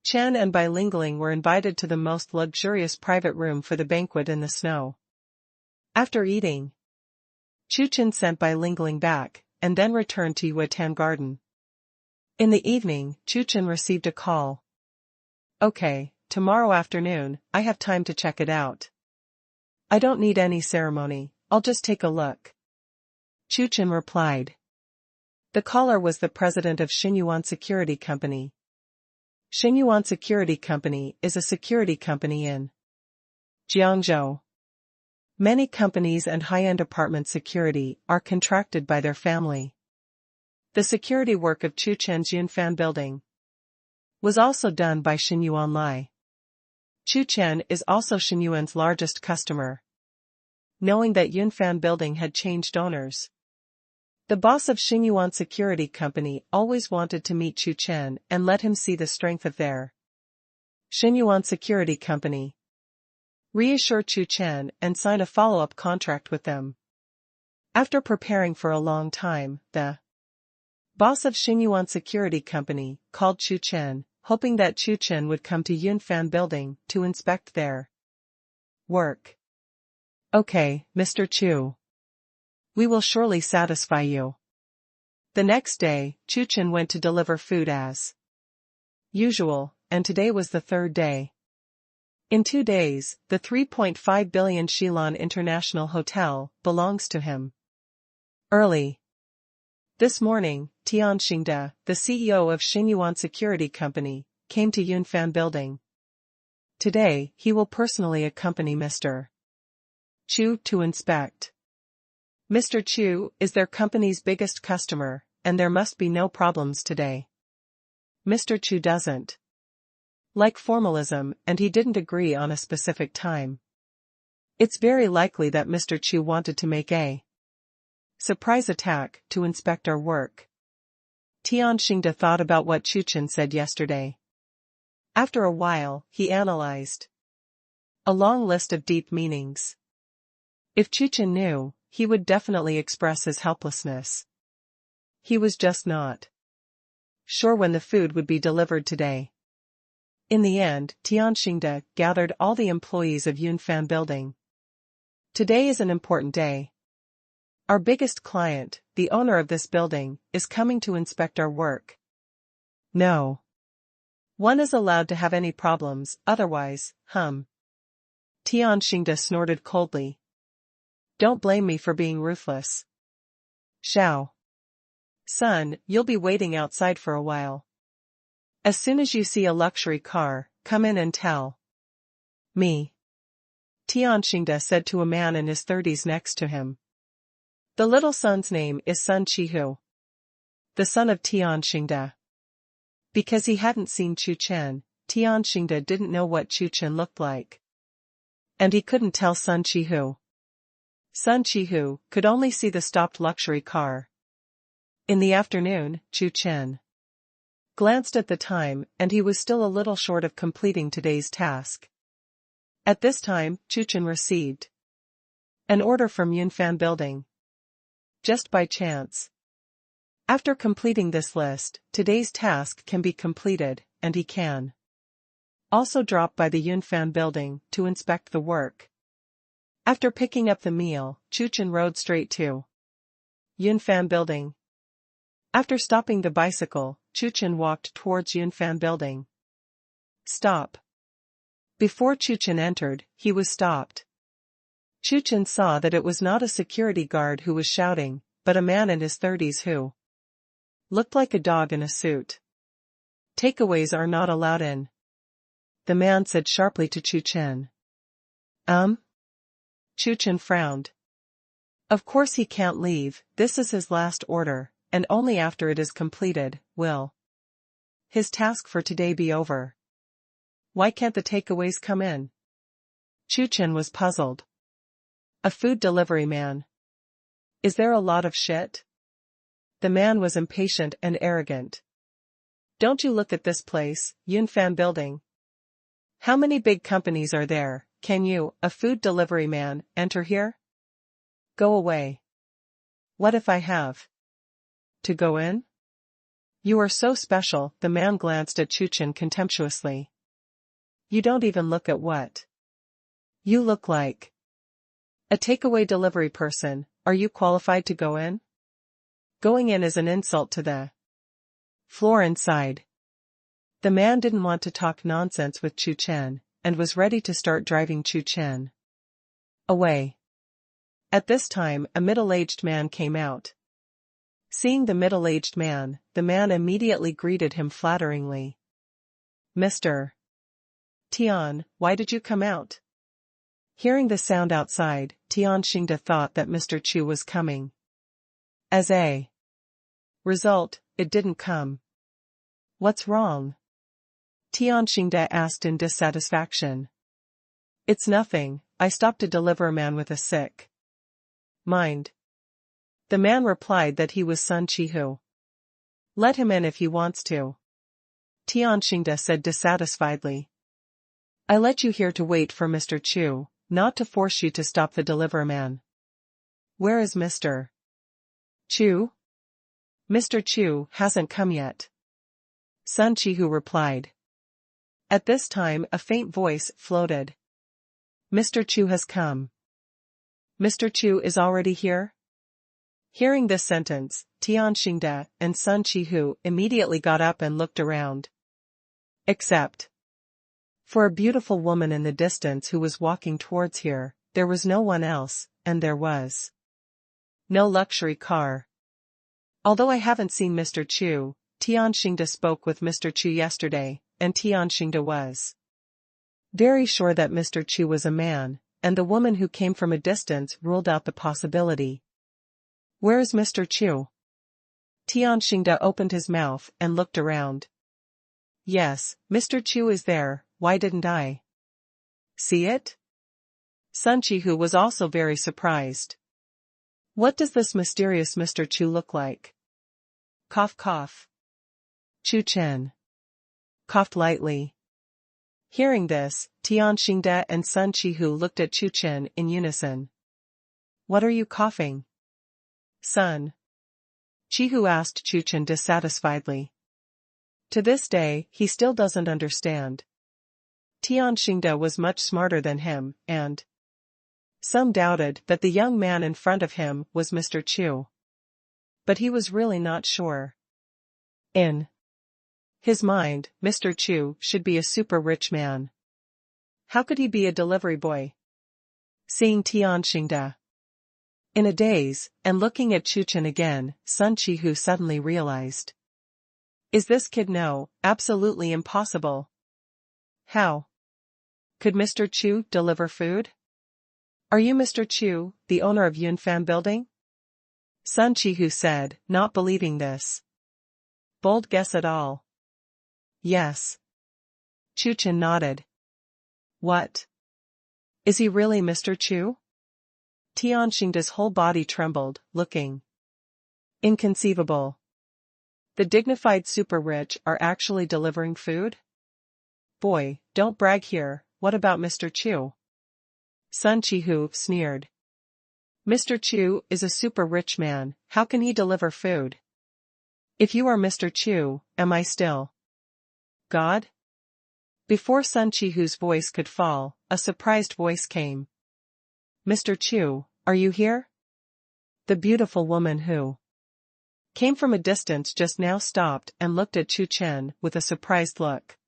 Chen and Bilingling were invited to the most luxurious private room for the Banquet in the Snow. After eating, Chu Chen sent Bilingling back, and then returned to Yuatan Garden. In the evening, Chu Chen received a call. Okay, tomorrow afternoon, I have time to check it out. I don't need any ceremony, I'll just take a look. Chu Chen replied. The caller was the president of Xinyuan Security Company. Xinyuan Security Company is a security company in Jiangzhou. Many companies and high-end apartment security are contracted by their family. The security work of Chu Chen's Yunfan building was also done by Xinyuan Lai. Chu Chen is also Xinyuan's largest customer. Knowing that Yunfan building had changed owners, the boss of Xinyuan Security Company always wanted to meet Chu Chen and let him see the strength of their Xinyuan Security Company. reassure Chu Chen and sign a follow-up contract with them. After preparing for a long time, the boss of Xingyuan Security Company called Chu Chen, hoping that Chu Chen would come to Yunfan Building to inspect their work. Okay, Mr. Chu. We will surely satisfy you. The next day, Chu Chen went to deliver food as usual, and today was the third day. In 2 days, the 3.5 billion Shilin International Hotel belongs to him. Early this morning, Tian, the CEO of Xingyuan Security Company, came to Yunfan Building. Today, he will personally accompany Mr. Chu to inspect. Mr. Chu is their company's biggest customer, and there must be no problems today. Mr. Chu doesn't like formalism, and he didn't agree on a specific time. It's very likely that Mr. Chu wanted to make a surprise attack to inspect our work. Tian thought about what Chu Chen said yesterday. After a while, he analyzed a long list of deep meanings. If Chu Chen knew, he would definitely express his helplessness. He was just not sure when the food would be delivered today. In the end, Tian gathered all the employees of Yunfan Building. Today is an important day. Our biggest client, the owner of this building, is coming to inspect our work. No one is allowed to have any problems, otherwise, Tian snorted coldly. Don't blame me for being ruthless. Xiao. Son, you'll be waiting outside for a while. As soon as you see a luxury car, come in and tell me. Tian said to a man in his 30s next to him. The little son's name is Sun Chihu, the son of Tian Because he hadn't seen Chu Chen, Tian didn't know what Chu Chen looked like. And he couldn't tell Sun Chihu. Sun Chihu could only see the stopped luxury car. In the afternoon, Chu Chen glanced at the time, and he was still a little short of completing today's task. At this time, Chu Chen received an order from Yunfan Building. Just by chance. After completing this list, today's task can be completed, and he can also drop by the Yunfan Building to inspect the work. After picking up the meal, Chu Chen rode straight to Yunfan Building. After stopping the bicycle, Chu Chen walked towards Yunfan Building. Stop. Before Chu Chen entered, he was stopped. Chu Chen saw that it was not a security guard who was shouting, but a man in his 30s who looked like a dog in a suit. Takeaways are not allowed in. The man said sharply to Chu Chen. Chu Chen frowned. Of course he can't leave, this is his last order, and only after it is completed, will his task for today be over. Why can't the takeaways come in? Chu Chen was puzzled. A food delivery man. Is there a lot of shit? The man was impatient and arrogant. Don't you look at this place, Yunfan Building? How many big companies are there? Can you, a food delivery man, enter here? Go away. What if I have to go in? You are so special, the man glanced at Chu Chen contemptuously. You don't even look at what you look like. A takeaway delivery person, are you qualified to go in? Going in is an insult to the floor inside. The man didn't want to talk nonsense with Chu Chen, and was ready to start driving Chu Chen away. At this time, a middle-aged man came out. Seeing the middle-aged man, the man immediately greeted him flatteringly. Mr. Tian, why did you come out? Hearing the sound outside, Tian thought that Mr. Chu was coming. As a result, it didn't come. What's wrong? Tian asked in dissatisfaction. It's nothing, I stopped to deliver a man with a sick mind. The man replied that he was Sun Chihu. Let him in if he wants to. Tian said dissatisfiedly. I let you here to wait for Mr. Chu, not to force you to stop the delivery man. Where is Mr. Chu? Mr. Chu hasn't come yet. Sun Chihu replied. At this time a faint voice floated. Mr. Chu has come. Mr. Chu is already here? Hearing this sentence, Tian Xingde and Sun Chihu immediately got up and looked around. Except for a beautiful woman in the distance who was walking towards here, there was no one else, and there was no luxury car. Although I haven't seen Mr. Chu, Tian Xingde spoke with Mr. Chu yesterday, and Tian Xingde was very sure that Mr. Chu was a man, and the woman who came from a distance ruled out the possibility. Where is Mr. Chu? Tian Xingde opened his mouth and looked around. Yes, Mr. Chu is there, why didn't I see it? Sun Chihu was also very surprised. What does this mysterious Mr. Chu look like? Cough cough. Chu Chen coughed lightly. Hearing this, Tian Xingde and Sun Chihu looked at Chu Chen in unison. What are you coughing? Sun Chihu asked Chu Chen dissatisfiedly. To this day, he still doesn't understand. Tian Xingde was much smarter than him, and some doubted that the young man in front of him was Mr. Chu. But he was really not sure. In his mind, Mr. Chu should be a super rich man. How could he be a delivery boy? Seeing Tian Xingde in a daze, and looking at Chu Chen again, Sun Chihu suddenly realized. Is this kid no, absolutely impossible. How could Mr. Chu deliver food? Are you Mr. Chu, the owner of Yunfan Building? Sun Chihu said, not believing this. Bold guess at all. Yes. Chu Chen nodded. What? Is he really Mr. Chu? Tian Xingde's whole body trembled, looking inconceivable. The dignified super rich are actually delivering food? Boy, don't brag here, what about Mr. Chu? Sun Chihu sneered. Mr. Chu is a super rich man, how can he deliver food? If you are Mr. Chu, am I still God? Before Sun Chihu's voice could fall, a surprised voice came. Mr. Chu, are you here? The beautiful woman who came from a distance just now stopped and looked at Chu Chen with a surprised look.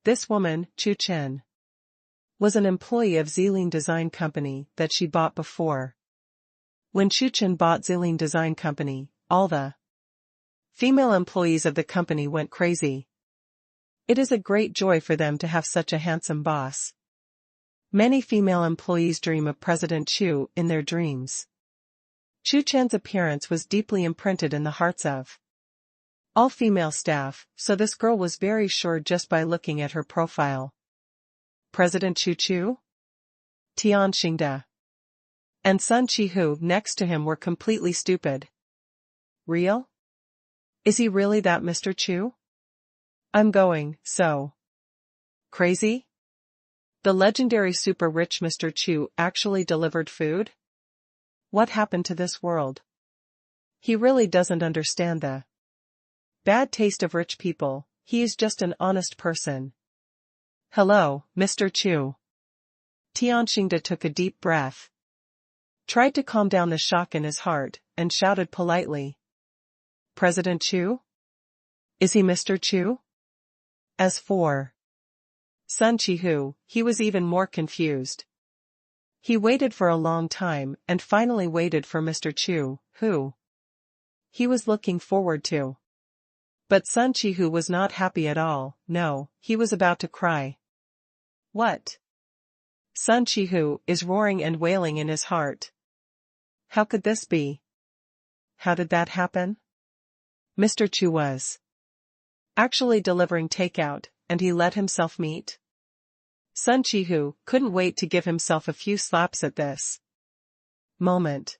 This woman, Chu Chen, was an employee of Zilin Design Company that she bought before. When Chu Chen bought Zilin Design Company, all the female employees of the company went crazy. It is a great joy for them to have such a handsome boss. Many female employees dream of President Chu in their dreams. Chu Chen's appearance was deeply imprinted in the hearts of all female staff, so this girl was very sure just by looking at her profile. President Chu Chu? Tian Xingde and Sun Chihu next to him were completely stupid. Real? Is he really that Mr. Chu? I'm going, so crazy? The legendary super rich Mr. Chu actually delivered food? What happened to this world? He really doesn't understand the bad taste of rich people, he is just an honest person. Hello, Mr. Chu. Tian Xingde took a deep breath, tried to calm down the shock in his heart, and shouted politely. President Chu? Is he Mr. Chu? As for Sun Chihu, he was even more confused. He waited for a long time and finally waited for Mr. Chu, who he was looking forward to. But Sun Chihu was not happy at all, no, he was about to cry. What? Sun Chihu is roaring and wailing in his heart. How could this be? How did that happen? Mr. Chu was actually delivering takeout, and he let himself meet. Sun Chihu couldn't wait to give himself a few slaps at this moment.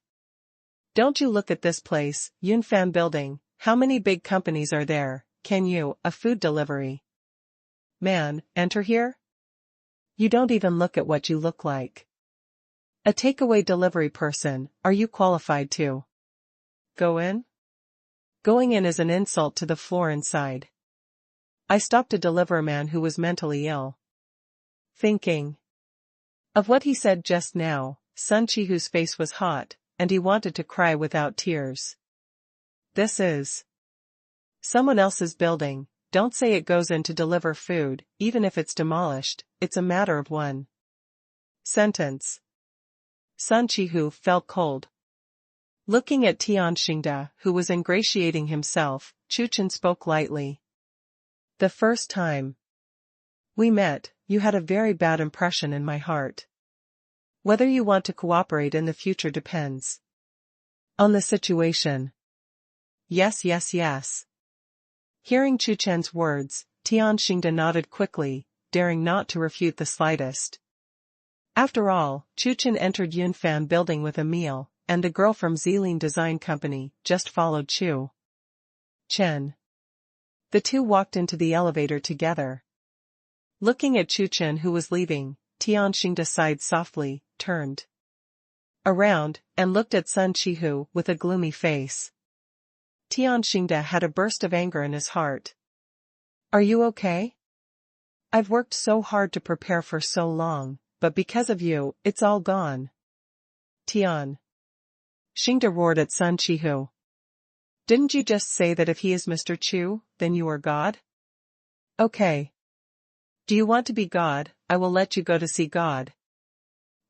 Don't you look at this place, Yunfan Building, how many big companies are there, can you, a food delivery man, enter here? You don't even look at what you look like. A takeaway delivery person, are you qualified to go in? Going in is an insult to the floor inside. I stopped to deliver a man who was mentally ill. Thinking of what he said just now, Sun Chihu's face was hot, and he wanted to cry without tears. This is someone else's building. Don't say it goes in to deliver food, even if it's demolished, it's a matter of one sentence. Sun Chihu felt cold. Looking at Tian, who was ingratiating himself, Chu Chen spoke lightly. The first time we met, you had a very bad impression in my heart. Whether you want to cooperate in the future depends on the situation. Yes, yes, yes. Hearing Chu Chen's words, Tian nodded quickly, daring not to refute the slightest. After all, Chu Chen entered Yunfan building with a meal, and the girl from Xiling Design Company just followed Chu Chen. The two walked into the elevator together. Looking at Chu Chen who was leaving, Tian sighed softly, turned around, and looked at Sun Chihu with a gloomy face. Tian had a burst of anger in his heart. Are you okay? I've worked so hard to prepare for so long, but because of you, it's all gone. Tian roared at Sun Chihu. Didn't you just say that if he is Mr. Chu, then you are God? Okay. Do you want to be God? I will let you go to see God.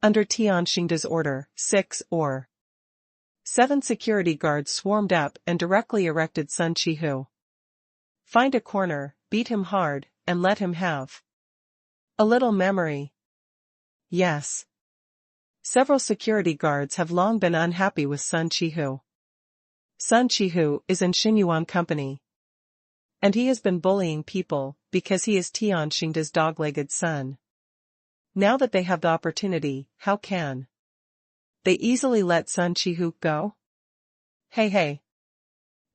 Under Tian order, 6 or 7 security guards swarmed up and directly erected Sun Chihu. Find a corner, beat him hard, and let him have a little memory. Yes. Several security guards have long been unhappy with Sun Chihu. Sun Chihu is in Xinyuan Company. And he has been bullying people, because he is Tian dog-legged son. Now that they have the opportunity, how can they easily let Sun Chihu go? Hey.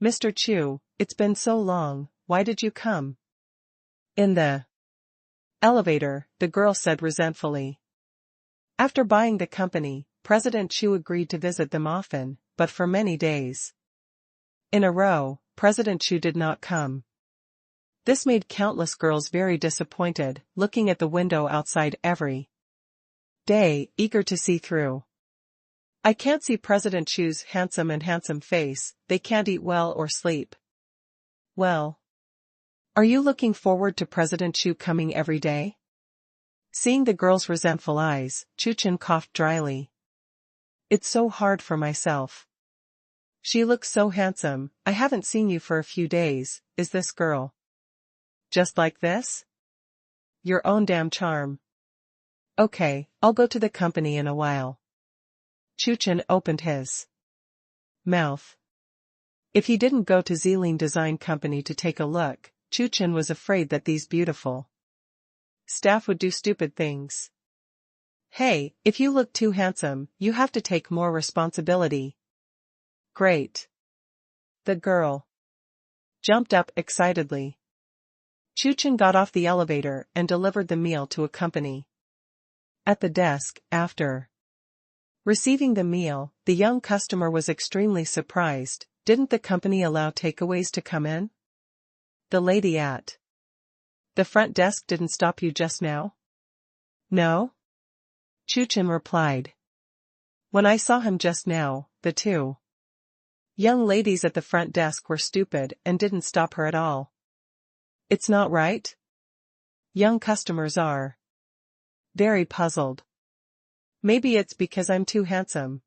Mr. Chu, it's been so long, why did you come? In the elevator, the girl said resentfully. After buying the company, President Chu agreed to visit them often, but for many days in a row, President Chu did not come. This made countless girls very disappointed, looking at the window outside every day, eager to see through. I can't see President Chu's handsome face, they can't eat well or sleep well. Are you looking forward to President Chu coming every day? Seeing the girl's resentful eyes, Chu Chen coughed dryly. It's so hard for myself. She looks so handsome, I haven't seen you for a few days, is this girl just like this? Your own damn charm. Okay, I'll go to the company in a while. Chu Chen opened his mouth. If he didn't go to Xiling Design Company to take a look, Chu Chen was afraid that these beautiful staff would do stupid things. Hey, if you look too handsome, you have to take more responsibility. Great. The girl jumped up excitedly. Chu Chen got off the elevator and delivered the meal to a company. At the desk, after receiving the meal, the young customer was extremely surprised. Didn't the company allow takeaways to come in? The lady at the front desk didn't stop you just now? No? Chu Chen replied. When I saw him just now, the two young ladies at the front desk were stupid and didn't stop her at all. It's not right? Young customers are very puzzled. Maybe it's because I'm too handsome.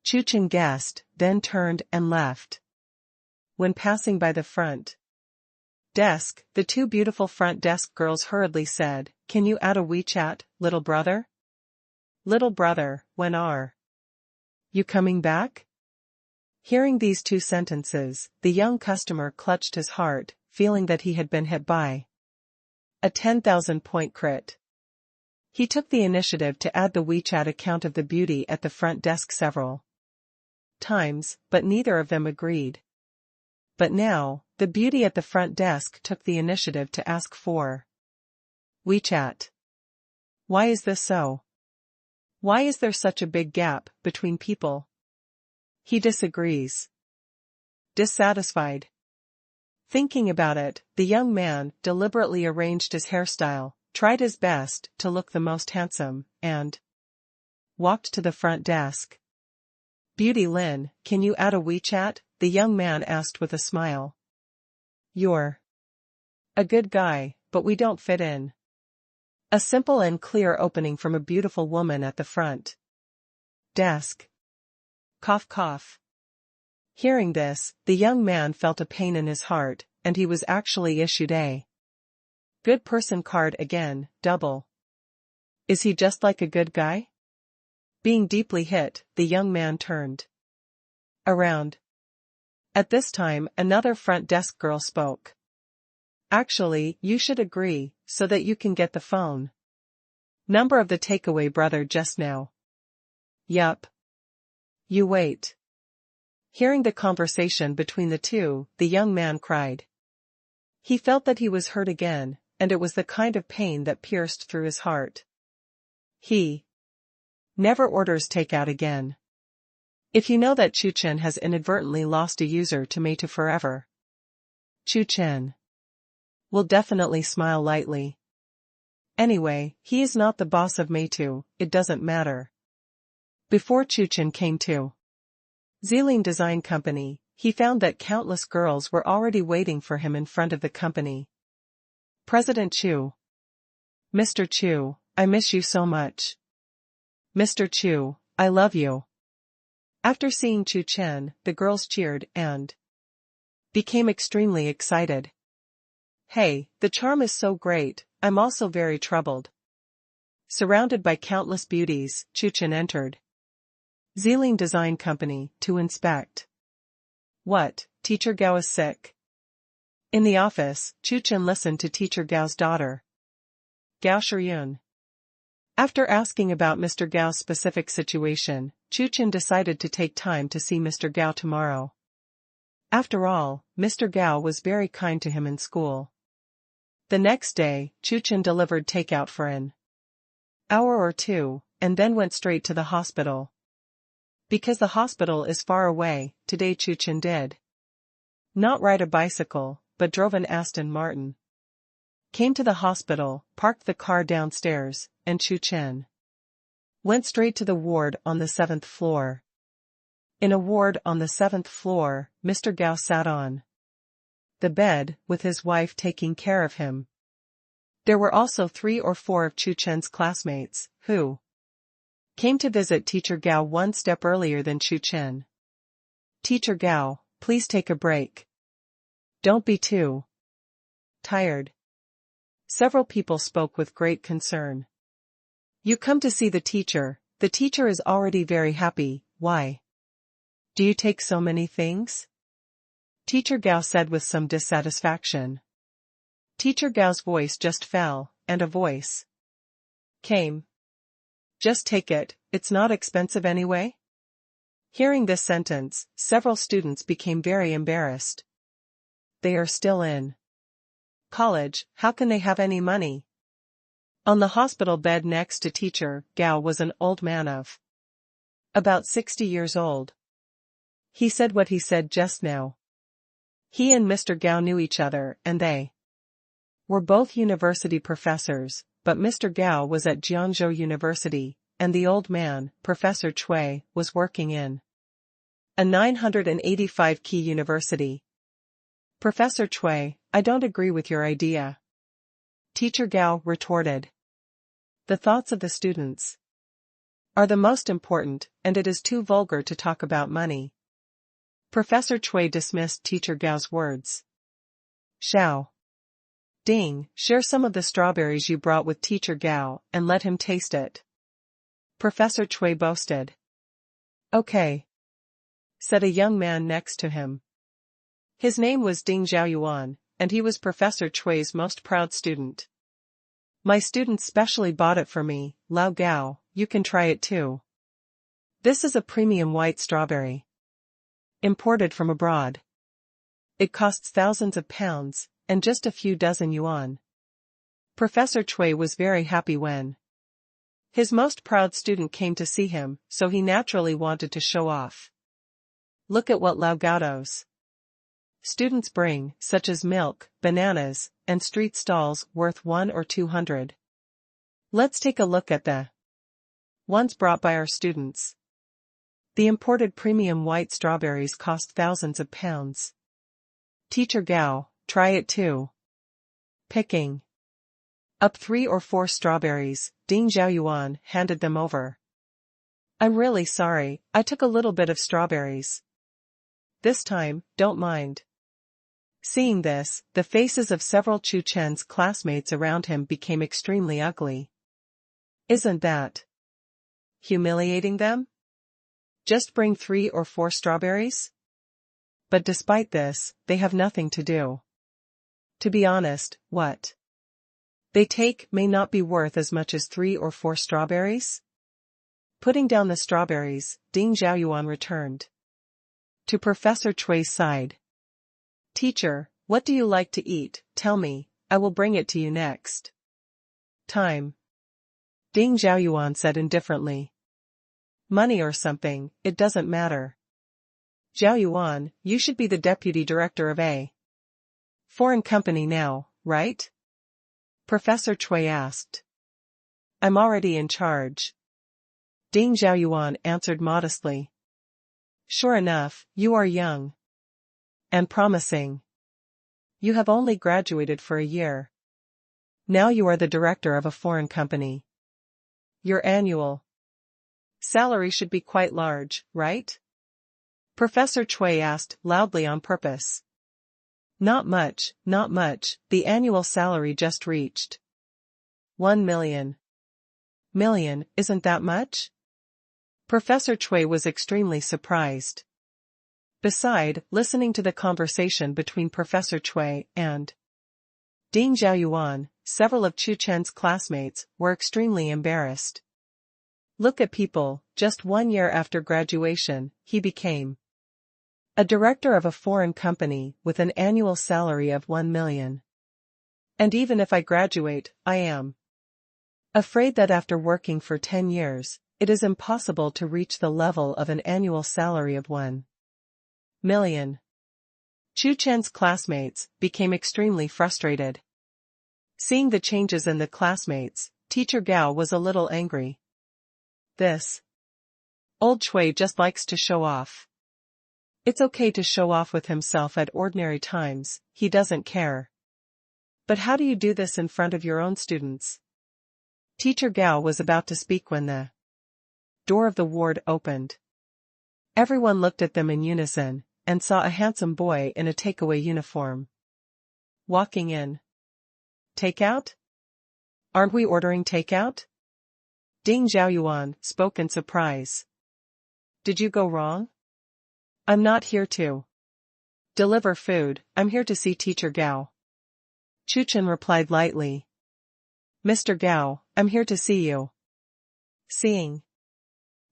Chu Chen guessed, then turned and left. When passing by the front desk, the two beautiful front desk girls hurriedly said, Can you add a WeChat, little brother? Little brother, when are you coming back? Hearing these two sentences, the young customer clutched his heart, feeling that he had been hit by a 10,000-point crit. He took the initiative to add the WeChat account of the beauty at the front desk several times, but neither of them agreed. But now, the beauty at the front desk took the initiative to ask for WeChat. Why is this so? Why is there such a big gap between people? He disagrees. Dissatisfied. Thinking about it, the young man deliberately arranged his hairstyle, tried his best to look the most handsome, and walked to the front desk. Beauty Lin, can you add a WeChat? The young man asked with a smile. You're a good guy, but we don't fit in. A simple and clear opening from a beautiful woman at the front desk. Cough cough. Hearing this, the young man felt a pain in his heart, and he was actually issued a good person card again, double. Is he just like a good guy? Being deeply hit, the young man turned around. At this time, another front desk girl spoke. Actually, you should agree, so that you can get the phone number of the takeaway brother just now. Yup. You wait. Hearing the conversation between the two, the young man cried. He felt that he was hurt again, and it was the kind of pain that pierced through his heart. He never orders takeout again. If you know that Chu Chen has inadvertently lost a user to Meitu forever, Chu Chen will definitely smile lightly. Anyway, he is not the boss of Meitu, it doesn't matter. Before Chu Chen came to Xiling Design Company, he found that countless girls were already waiting for him in front of the company. President Chu. Mr. Chu, I miss you so much. Mr. Chu, I love you. After seeing Chu Chen, the girls cheered and became extremely excited. Hey, the charm is so great, I'm also very troubled. Surrounded by countless beauties, Chu Chen entered Xiling Design Company to inspect. What, Teacher Gao is sick? In the office, Chu Chen listened to Teacher Gao's daughter, Gao Shiyun. After asking about Mr. Gao's specific situation, Chu Chen decided to take time to see Mr. Gao tomorrow. After all, Mr. Gao was very kind to him in school. The next day, Chu Chen delivered takeout for an hour or two, and then went straight to the hospital. Because the hospital is far away, today Chu Chen did not ride a bicycle, but drove an Aston Martin. Came to the hospital, parked the car downstairs, and Chu Chen went straight to the ward on the 7th floor. In a ward on the 7th floor, Mr. Gao sat on the bed, with his wife taking care of him. There were also 3 or 4 of Chu Chen's classmates, who came to visit Teacher Gao one step earlier than Chu Chen. Teacher Gao, please take a break. Don't be too tired. Several people spoke with great concern. You come to see the teacher is already very happy, why do you take so many things? Teacher Gao said with some dissatisfaction. Teacher Gao's voice just fell, and a voice came. Just take it, it's not expensive anyway? Hearing this sentence, several students became very embarrassed. They are still in college, how can they have any money? On the hospital bed next to Teacher Gao was an old man of about 60 years old. He said what he said just now. He and Mr. Gao knew each other, and they were both university professors, but Mr. Gao was at Jiangzhou University, and the old man, Professor Cui, was working in a 985 key university. Professor Cui, I don't agree with your idea. Teacher Gao retorted. The thoughts of the students are the most important, and it is too vulgar to talk about money. Professor Cui dismissed Teacher Gao's words. Xiao Ding, share some of the strawberries you brought with Teacher Gao, and let him taste it. Professor Cui boasted. Okay, said a young man next to him. His name was Ding Zhaoyuan, and he was Professor Cui's most proud student. My students specially bought it for me, Lao Gao, you can try it too. This is a premium white strawberry, imported from abroad. It costs thousands of pounds, and just a few dozen yuan. Professor Cui was very happy when His most proud student came to see him, so he naturally wanted to show off. Look at what Lao Gaudos students bring, such as milk, bananas, and street stalls worth 1 or 200. Let's take a look at the ones brought by our students. The imported premium white strawberries cost thousands of pounds. Teacher Gao, try it too. Picking up 3 or 4 strawberries, Ding Xiaoyuan handed them over. I'm really sorry, I took a little bit of strawberries. This time, don't mind. Seeing this, the faces of several Chu Chen's classmates around him became extremely ugly. Isn't that humiliating them? Just bring 3 or 4 strawberries? But despite this, they have nothing to do. To be honest, what they take may not be worth as much as 3 or 4 strawberries? Putting down the strawberries, Ding Xiaoyuan returned to Professor Chui's side. Teacher, what do you like to eat? Tell me, I will bring it to you next time. Ding Xiaoyuan said indifferently. Money or something, it doesn't matter. Xiaoyuan, you should be the deputy director of a foreign company now, right? Professor Chui asked. I'm already in charge. Ding Xiaoyuan answered modestly. Sure enough, you are young and promising. You have only graduated for a year. Now you are the director of a foreign company. Your annual salary should be quite large, right? Professor Chui asked loudly on purpose. Not much, the annual salary just reached 1 million. Million, isn't that much? Professor Chui was extremely surprised. Beside, listening to the conversation between Professor Chui and Ding Xiaoyuan, several of Chu Chen's classmates were extremely embarrassed. Look at people, just 1 year after graduation, he became a director of a foreign company with an annual salary of 1 million. And even if I graduate, I am afraid that after working for 10 years, it is impossible to reach the level of an annual salary of 1 million. Chu Chen's classmates became extremely frustrated. Seeing the changes in the classmates, Teacher Gao was a little angry. This old Chui just likes to show off. It's okay to show off with himself at ordinary times, he doesn't care. But how do you do this in front of your own students? Teacher Gao was about to speak when the door of the ward opened. Everyone looked at them in unison, and saw a handsome boy in a takeaway uniform walking in. Takeout? Aren't we ordering takeout? Ding Xiaoyuan spoke in surprise. Did you go wrong? I'm not here to deliver food, I'm here to see Teacher Gao. Chu Chen replied lightly. Mr. Gao, I'm here to see you. Seeing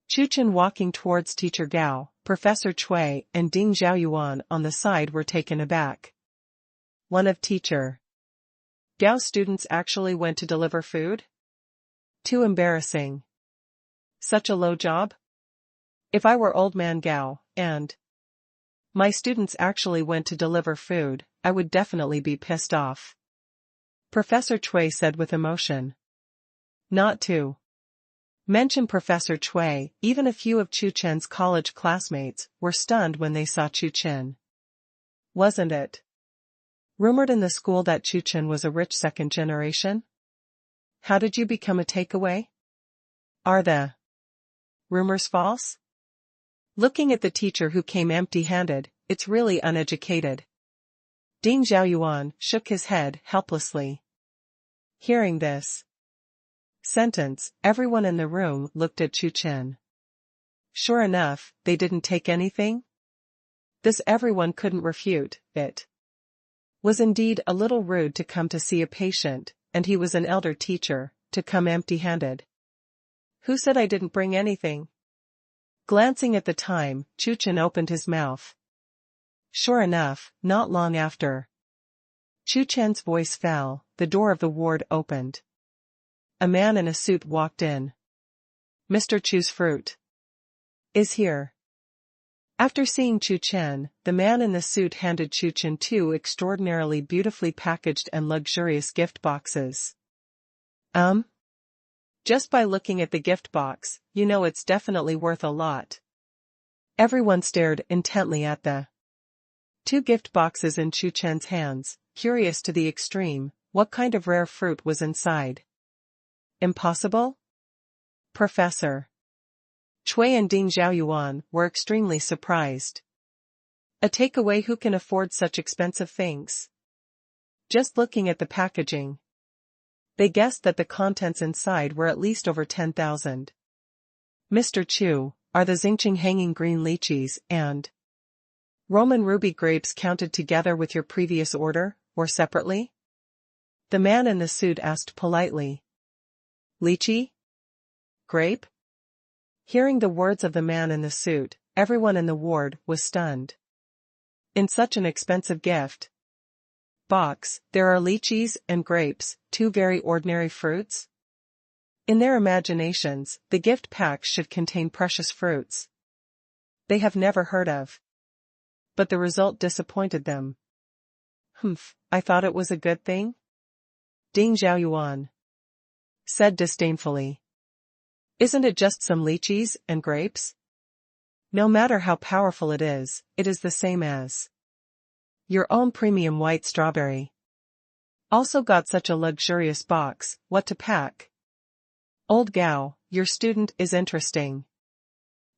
Chu Chen walking towards Teacher Gao, Professor Chui and Ding Xiaoyuan on the side were taken aback. One of Teacher Gao's students actually went to deliver food? Too embarrassing. Such a low job? If I were Old Man Gao, and my students actually went to deliver food, I would definitely be pissed off. Professor Chui said with emotion. Not to mention Professor Chui, even a few of Chu Chen's college classmates were stunned when they saw Chu Chen. Wasn't it rumored in the school that Chu Chen was a rich second generation? How did you become a takeaway? Are the rumors false? Looking at the teacher who came empty-handed, it's really uneducated. Ding Xiaoyuan shook his head helplessly. Hearing this sentence, everyone in the room looked at Chu Chen. Sure enough, they didn't take anything? This everyone couldn't refute. It was indeed a little rude to come to see a patient, and he was an elder teacher, to come empty-handed. Who said I didn't bring anything? Glancing at the time, Chu Chen opened his mouth. Sure enough, not long after Chu Chen's voice fell, the door of the ward opened. A man in a suit walked in. Mr. Chu's fruit is here. After seeing Chu Chen, the man in the suit handed Chu Chen two extraordinarily beautifully packaged and luxurious gift boxes. Just by looking at the gift box, you know it's definitely worth a lot. Everyone stared intently at the two gift boxes in Chu Chen's hands, curious to the extreme. What kind of rare fruit was inside? Impossible? Professor Cui and Ding Xiaoyuan were extremely surprised. A takeaway: who can afford such expensive things? Just looking at the packaging, they guessed that the contents inside were at least over 10,000. Mr. Chu, are the Xingqing hanging green lychees and Roman ruby grapes counted together with your previous order, or separately? The man in the suit asked politely. Lychee? Grape? Hearing the words of the man in the suit, everyone in the ward was stunned. In such an expensive gift box, there are lychees and grapes, two very ordinary fruits? In their imaginations, the gift pack should contain precious fruits they have never heard of. But the result disappointed them. I thought it was a good thing? Ding Xiaoyuan said disdainfully. Isn't it just some lychees and grapes? No matter how powerful it is the same as your own premium white strawberry. Also got such a luxurious box, what to pack? Old Gao, your student is interesting.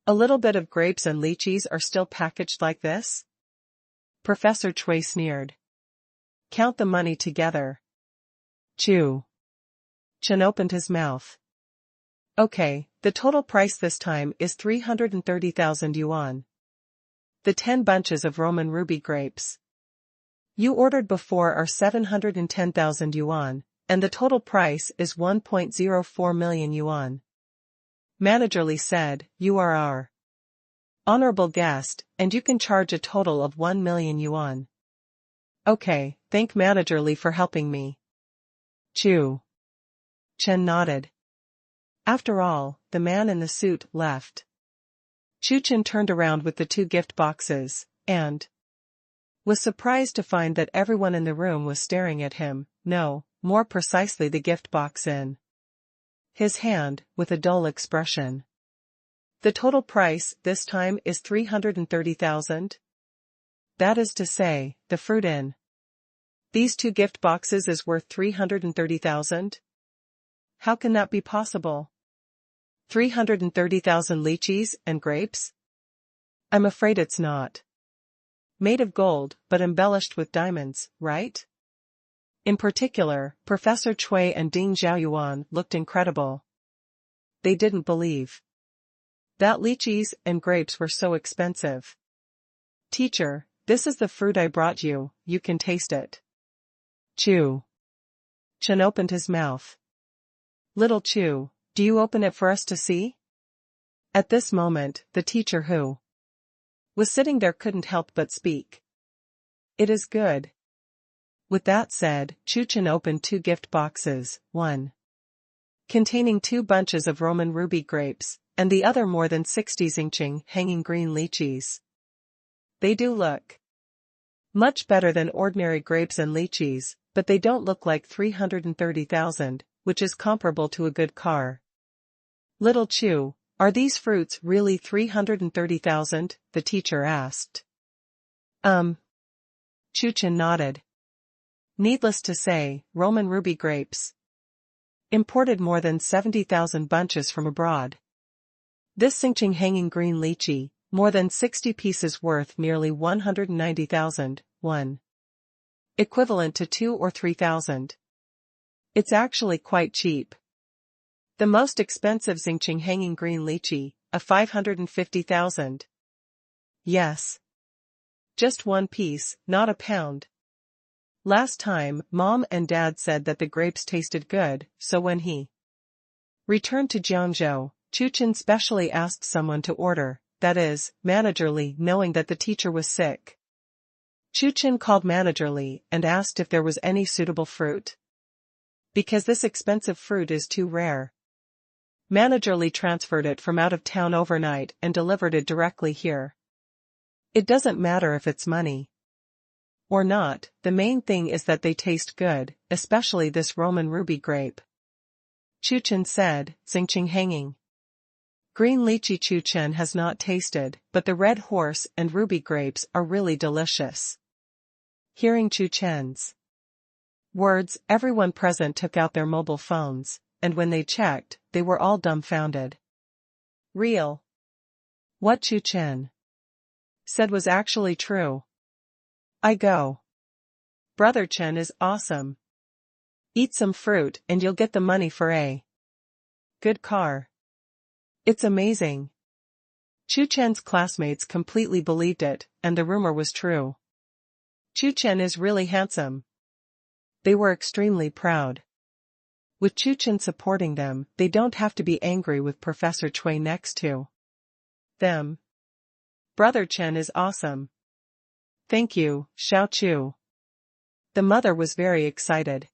A little bit of grapes and lychees are still packaged like this? Professor Cui sneered. Count the money together. Chu Chen opened his mouth. Okay, the total price this time is 330,000 yuan. The 10 bunches of Roman ruby grapes you ordered before are 710,000 yuan, and the total price is 1.04 million yuan. Manager Li said, you are our honorable guest, and you can charge a total of 1 million yuan. Okay, thank Manager Li for helping me. Chu Chen nodded. After all, the man in the suit left. Chu Chen turned around with the two gift boxes, and was surprised to find that everyone in the room was staring at him, no, more precisely the gift box in his hand, with a dull expression. The total price this time is 330,000. That is to say, the fruit in these two gift boxes is worth 330,000? How can that be possible? 330,000 lychees and grapes? I'm afraid it's not. Made of gold, but embellished with diamonds, right? In particular, Professor Cui and Ding Xiaoyuan looked incredible. They didn't believe that lychees and grapes were so expensive. Teacher, this is the fruit I brought you, you can taste it. Chu Chen opened his mouth. Little Chu, do you open it for us to see? At this moment, the teacher who was sitting there couldn't help but speak. It is good. With that said, Chu Chen opened two gift boxes, one containing 2 bunches of Roman ruby grapes, and the other more than 60 Xingqing hanging green lychees. They do look much better than ordinary grapes and lychees, but they don't look like 330,000, which is comparable to a good car. Little Chu, are these fruits really 330,000? The teacher asked. Chu Chen nodded. Needless to say, Roman ruby grapes imported more than 70,000 bunches from abroad. This Xingqing hanging green lychee, more than 60 pieces worth nearly 190,000, one. Equivalent to 2 or 3,000. It's actually quite cheap. The most expensive Xingqing hanging green lychee, a 550,000. Yes. Just one piece, not a pound. Last time, Mom and Dad said that the grapes tasted good, so when he returned to Jiangzhou, Chu Chen specially asked someone to order, that is, Manager Li, knowing that the teacher was sick. Chu Chen called Manager Li and asked if there was any suitable fruit. Because this expensive fruit is too rare. Manager Lee transferred it from out of town overnight and delivered it directly here. It doesn't matter if it's money or not, the main thing is that they taste good, especially this Roman ruby grape. Chu Chen said, Xiang Chuchen hanging. Green lychee Chu Chen has not tasted, but the red horse and ruby grapes are really delicious. Hearing Chu Chen's words, everyone present took out their mobile phones, and when they checked, they were all dumbfounded. Real. What Chu Chen said was actually true. I go. Brother Chen is awesome. Eat some fruit and you'll get the money for a good car. It's amazing. Chu Chen's classmates completely believed it, and the rumor was true. Chu Chen is really handsome. They were extremely proud. With Chu Chen supporting them, they don't have to be angry with Professor Chui next to them. Brother Chen is awesome. Thank you, Xiao Chu. The mother was very excited.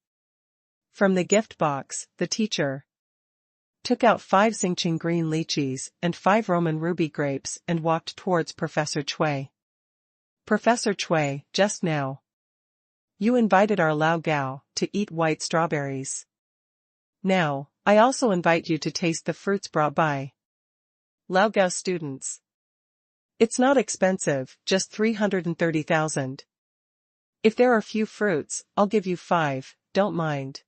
From the gift box, the teacher took out 5 Xiang Chuchen green lychees and 5 Roman ruby grapes and walked towards Professor Chui. Professor Chui, just now, you invited our Lao Gao to eat white strawberries. Now, I also invite you to taste the fruits brought by Lao Gao students. It's not expensive, just 330,000. If there are few fruits, I'll give you 5, don't mind.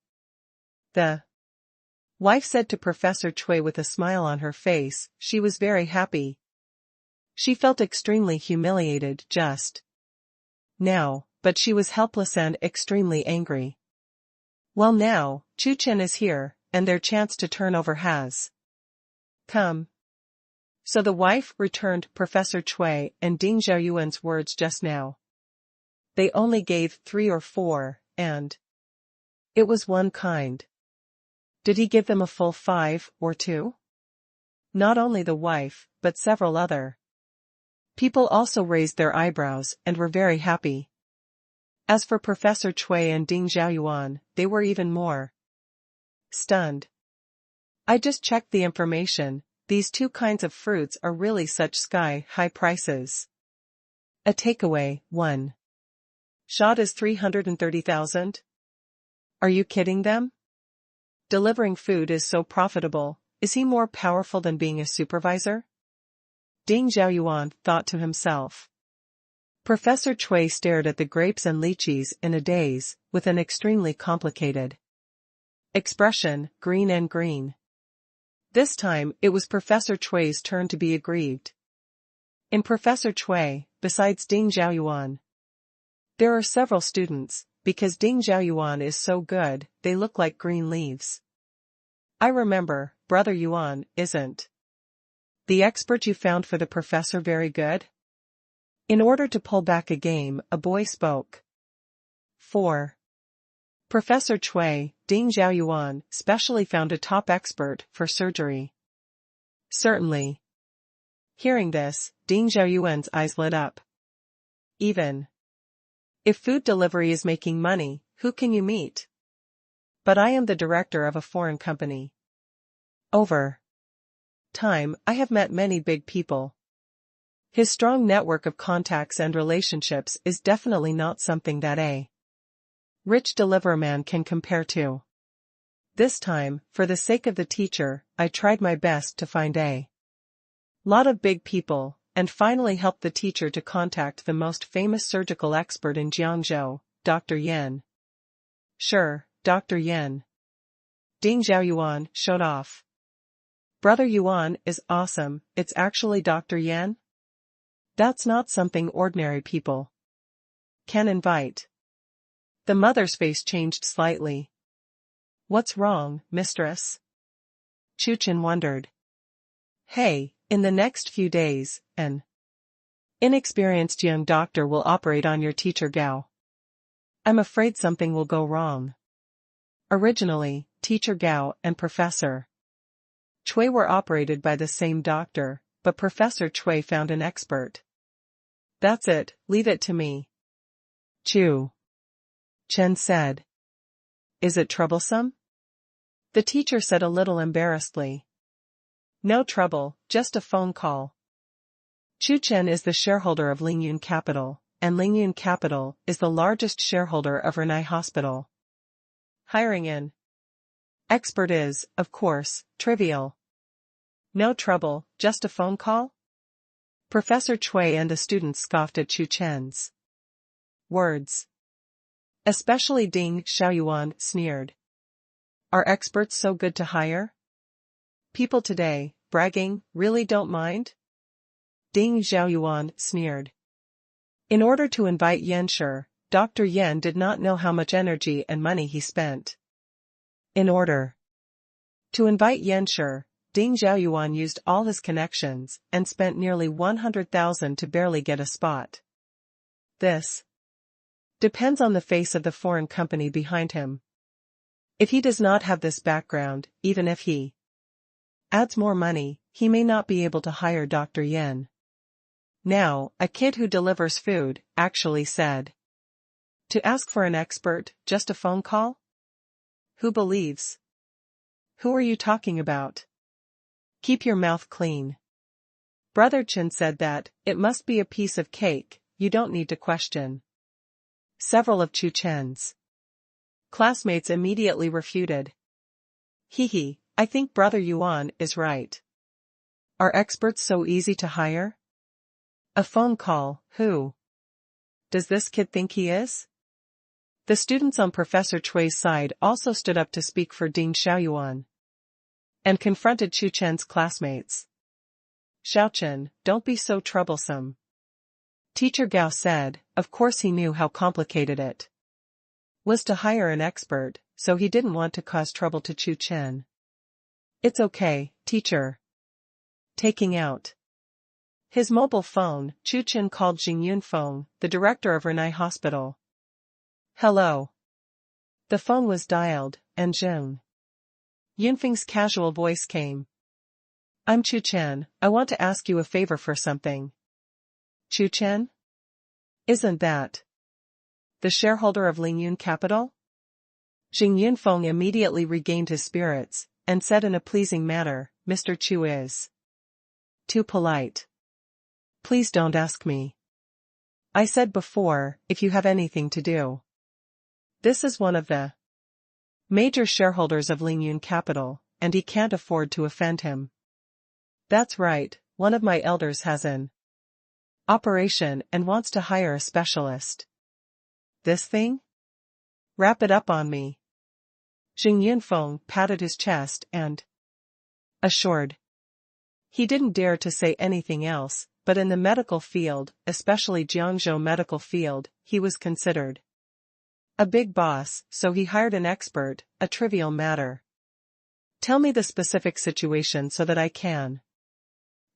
The wife said to Professor Chui with a smile on her face. She was very happy. She felt extremely humiliated just now, but she was helpless and extremely angry. Well now, Chu Chen is here, and their chance to turn over has come. So the wife returned Professor Chui and Ding Xiaoyuan's words just now. They only gave 3 or 4, and it was one kind. Did he give them a full 5 or 2? Not only the wife, but several other people also raised their eyebrows and were very happy. As for Professor Chui and Ding Xiaoyuan, they were even more stunned. I just checked the information. These 2 kinds of fruits are really such sky-high prices. A takeaway, 1 shot is 330,000? Are you kidding them? Delivering food is so profitable, is he more powerful than being a supervisor? Ding Xiaoyuan thought to himself. Professor Chui stared at the grapes and lychees in a daze, with an extremely complicated expression, green and green. This time, it was Professor Chui's turn to be aggrieved. In Professor Chui, besides Ding Xiaoyuan, there are several students, because Ding Xiaoyuan is so good, they look like green leaves. I remember, Brother Yuan, isn't the expert you found for the professor very good? In order to pull back a game, a boy spoke. 4. Professor Chui, Ding Xiaoyuan, specially found a top expert for surgery. Certainly. Hearing this, Ding Xiaoyuan's eyes lit up. Even if food delivery is making money, who can you meet? But I am the director of a foreign company. Over time, I have met many big people. His strong network of contacts and relationships is definitely not something that a rich deliverman can compare to. This time, for the sake of the teacher, I tried my best to find a lot of big people, and finally helped the teacher to contact the most famous surgical expert in Jiangzhou, Dr. Yan. Sure, Dr. Yan. Ding Xiaoyuan showed off. Brother Yuan is awesome, it's actually Dr. Yan? That's not something ordinary people can invite. The mother's face changed slightly. What's wrong, mistress? Chu Chen wondered. Hey, in the next few days, an inexperienced young doctor will operate on your teacher Gao. I'm afraid something will go wrong. Originally, Teacher Gao and Professor Chui were operated by the same doctor, but Professor Chui found an expert. That's it, leave it to me. Chu Chen said. Is it troublesome? The teacher said a little embarrassedly. No trouble, just a phone call. Chu Chen is the shareholder of Lingyun Capital, and Lingyun Capital is the largest shareholder of Renai Hospital. Hiring an expert is, of course, trivial. No trouble, just a phone call? Professor Cui and the students scoffed at Chu Chen's words. Especially Ding Xiaoyuan sneered. Are experts so good to hire? People today, bragging, really don't mind? Ding Xiaoyuan sneered. In order to invite Yan Shi, Dr. Yan did not know how much energy and money he spent. In order to invite Yan Shi, Ding Xiaoyuan used all his connections and spent nearly 100,000 to barely get a spot. This depends on the face of the foreign company behind him. If he does not have this background, even if he adds more money, he may not be able to hire Dr. Yan. Now, a kid who delivers food actually said. To ask for an expert, just a phone call? Who believes? Who are you talking about? Keep your mouth clean. Brother Chen said that, it must be a piece of cake, you don't need to question. Several of Chu Chen's classmates immediately refuted. Hee, I think Brother Yuan is right. Are experts so easy to hire? A phone call, who does this kid think he is? The students on Professor Cui's side also stood up to speak for Ding Xiaoyuan and confronted Chu Chen's classmates. Xiaochen, don't be so troublesome. Teacher Gao said, of course he knew how complicated it was to hire an expert, so he didn't want to cause trouble to Chu Chen. It's okay, teacher. Taking out his mobile phone, Chu Chen called Jing Yunfeng, the director of Renai Hospital. Hello. The phone was dialed, and Jing Yunfeng's casual voice came. I'm Chu Chen, I want to ask you a favor for something. Chu Chen? Isn't that the shareholder of Lingyun Capital? Jing Yunfeng immediately regained his spirits, and said in a pleasing manner, Mr. Chu is too polite. Please don't ask me. I said before, if you have anything to do. This is one of the major shareholders of Lingyun Capital, and he can't afford to offend him. That's right, one of my elders has an operation and wants to hire a specialist. This thing? Wrap it up on me. Jing Yunfeng patted his chest and assured. He didn't dare to say anything else, but in the medical field, especially Jiangzhou medical field, he was considered a big boss, so he hired an expert, a trivial matter. Tell me the specific situation so that I can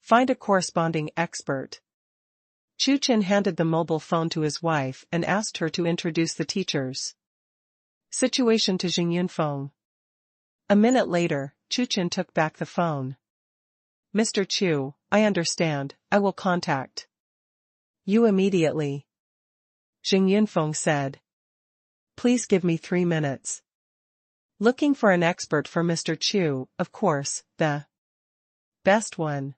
find a corresponding expert. Chu Chen handed the mobile phone to his wife and asked her to introduce the teacher's situation to Jing Yunfeng. A minute later, Chu Chen took back the phone. Mr. Chu, I understand, I will contact you immediately. Jing Yunfeng said. Please give me 3 minutes. Looking for an expert for Mr. Chu, of course, the best one.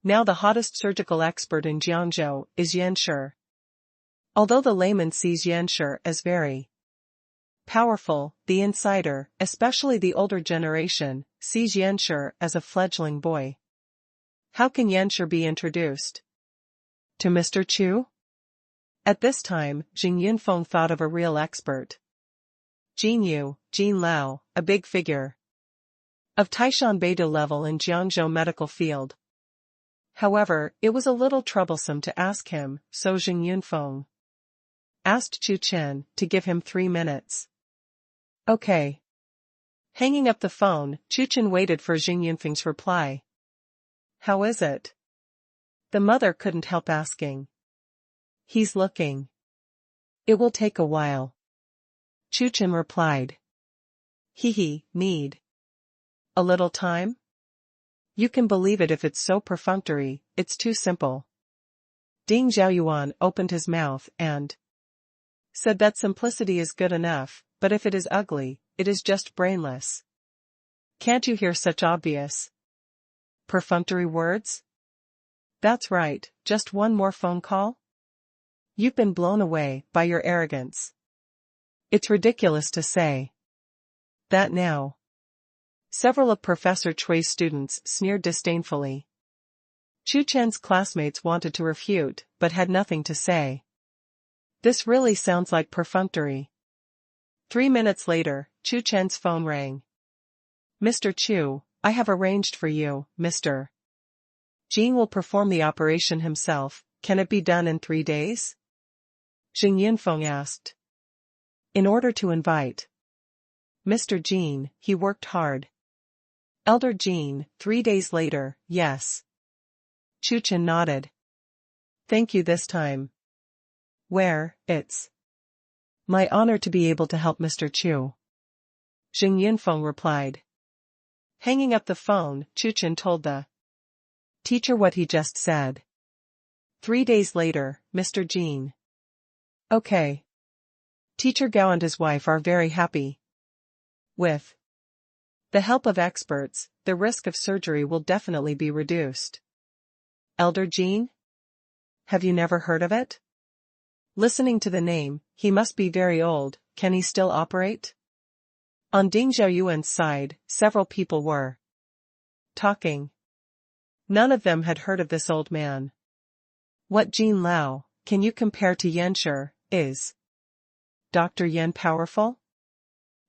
Now the hottest surgical expert in Jiangzhou is Yan Shi. Although the layman sees Yan Shi as very powerful, the insider, especially the older generation, sees Yan Shi as a fledgling boy. How can Yan Shi be introduced to Mr. Chu? At this time, Jing Yunfeng thought of a real expert. Jin Lao, a big figure of Taishan Beidou level in Jiangzhou medical field. However, it was a little troublesome to ask him, so Jing Yunfeng asked Chu Chen to give him 3 minutes. Okay. Hanging up the phone, Chu Chen waited for Jing Yunfeng's reply. How is it? The mother couldn't help asking. He's looking. It will take a while. Chu Chen replied. Need a little time? You can believe it if it's so perfunctory, it's too simple. Ding Xiaoyuan opened his mouth and said that simplicity is good enough, but if it is ugly, it is just brainless. Can't you hear such obvious Perfunctory words? That's right, just one more phone call? You've been blown away by your arrogance. It's ridiculous to say that now. Several of Professor Chui's students sneered disdainfully. Chu Chen's classmates wanted to refute, but had nothing to say. This really sounds like perfunctory. 3 minutes later, Chu Chen's phone rang. Mr. Chu, I have arranged for you, Mr. Jing will perform the operation himself. Can it be done in 3 days? Xing Yunfeng asked. In order to invite Mr. Jin, he worked hard. Elder Jin, 3 days later, yes. Chu Chen nodded. Thank you this time. Where, it's my honor to be able to help Mr. Chu. Xing Yunfeng replied. Hanging up the phone, Chu Chen told the teacher what he just said. 3 days later, Mr. Jin. Okay. Teacher Gao and his wife are very happy. With the help of experts, the risk of surgery will definitely be reduced. Elder Jin? Have you never heard of it? Listening to the name, he must be very old. Can he still operate? On Ding Xiaoyuan's side, several people were talking. None of them had heard of this old man. What Jin Lao, can you compare to Yanshi? Is Dr. Yan powerful?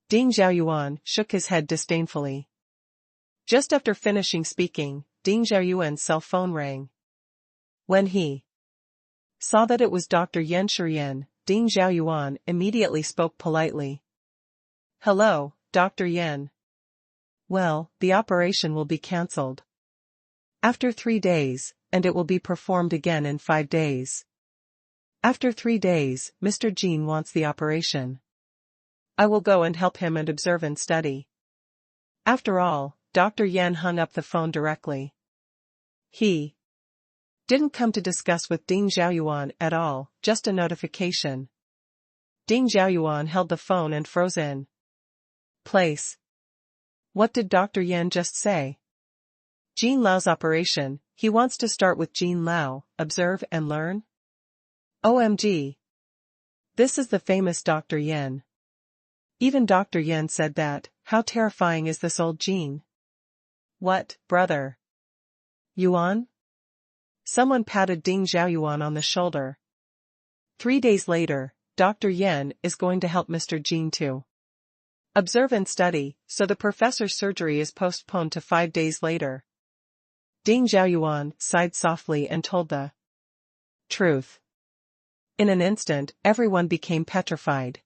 Ding Xiaoyuan shook his head disdainfully. Just after finishing speaking, Ding Xiaoyuan's cell phone rang. When he saw that it was Dr. Yan Shiyan, Ding Xiaoyuan immediately spoke politely. Hello, Dr. Yan. Well, the operation will be cancelled. After 3 days, and it will be performed again in 5 days. After 3 days, Mr. Jin wants the operation. I will go and help him and observe and study. After all, Dr. Yan hung up the phone directly. He didn't come to discuss with Ding Xiaoyuan at all, just a notification. Ding Xiaoyuan held the phone and froze in place. What did Dr. Yan just say? Jin Lao's operation, he wants to start with Jin Lao, observe and learn? OMG. This is the famous Dr. Yan. Even Dr. Yan said that. How terrifying is this old Jin? What, brother? Yuan? Someone patted Ding Xiaoyuan on the shoulder. 3 days later, Dr. Yan is going to help Mr. Jin too. Observe and study, so the professor's surgery is postponed to 5 days later. Ding Xiaoyuan sighed softly and told the truth. In an instant, everyone became petrified.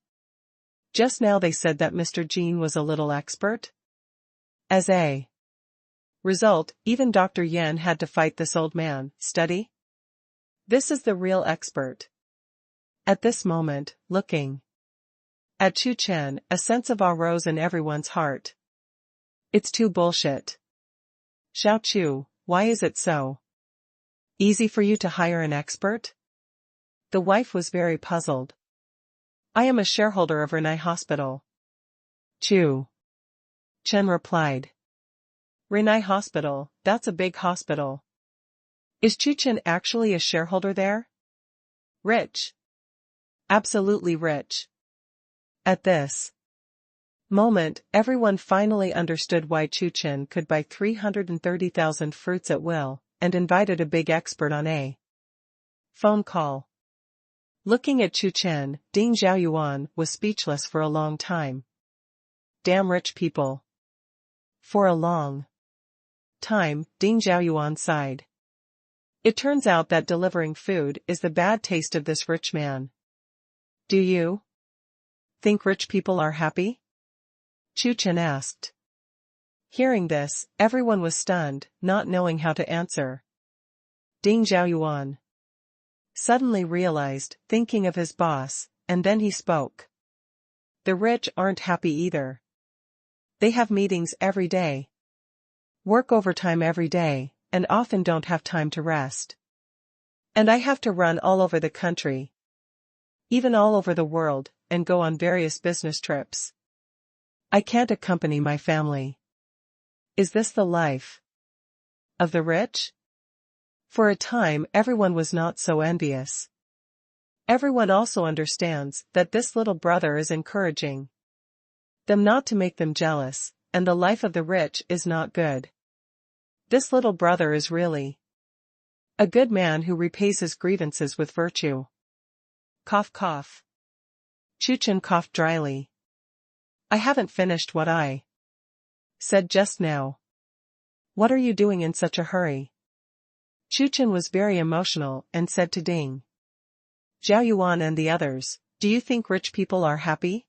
Just now they said that Mr. Jin was a little expert? As a result, even Dr. Yan had to fight this old man. Study? This is the real expert. At this moment, looking at Chu Chen, a sense of awe rose in everyone's heart. It's too bullshit. Xiao Chu, why is it so easy for you to hire an expert? The wife was very puzzled. I am a shareholder of Renai Hospital. Chu Chen replied. Renai Hospital, that's a big hospital. Is Chu Chen actually a shareholder there? Rich. Absolutely rich. At this moment, everyone finally understood why Chu Chen could buy 330,000 fruits at will, and invited a big expert on a phone call. Looking at Chu Chen, Ding Xiaoyuan was speechless for a long time. Damn rich people. For a long time, Ding Xiaoyuan sighed. It turns out that delivering food is the bad taste of this rich man. Do you think rich people are happy? Chu Chen asked. Hearing this, everyone was stunned, not knowing how to answer. Ding Xiaoyuan suddenly realized, thinking of his boss, and then he spoke. The rich aren't happy either. They have meetings every day, work overtime every day, and often don't have time to rest. And I have to run all over the country, even all over the world, and go on various business trips. I can't accompany my family. Is this the life Of the rich? For a time everyone was not so envious. Everyone also understands that this little brother is encouraging them not to make them jealous, and the life of the rich is not good. This little brother is really a good man who repays his grievances with virtue. Cough cough. Chu Chen coughed dryly. I haven't finished what I said just now. What are you doing in such a hurry? Chu Chen was very emotional and said to Ding Zhaoyuan and the others, do you think rich people are happy?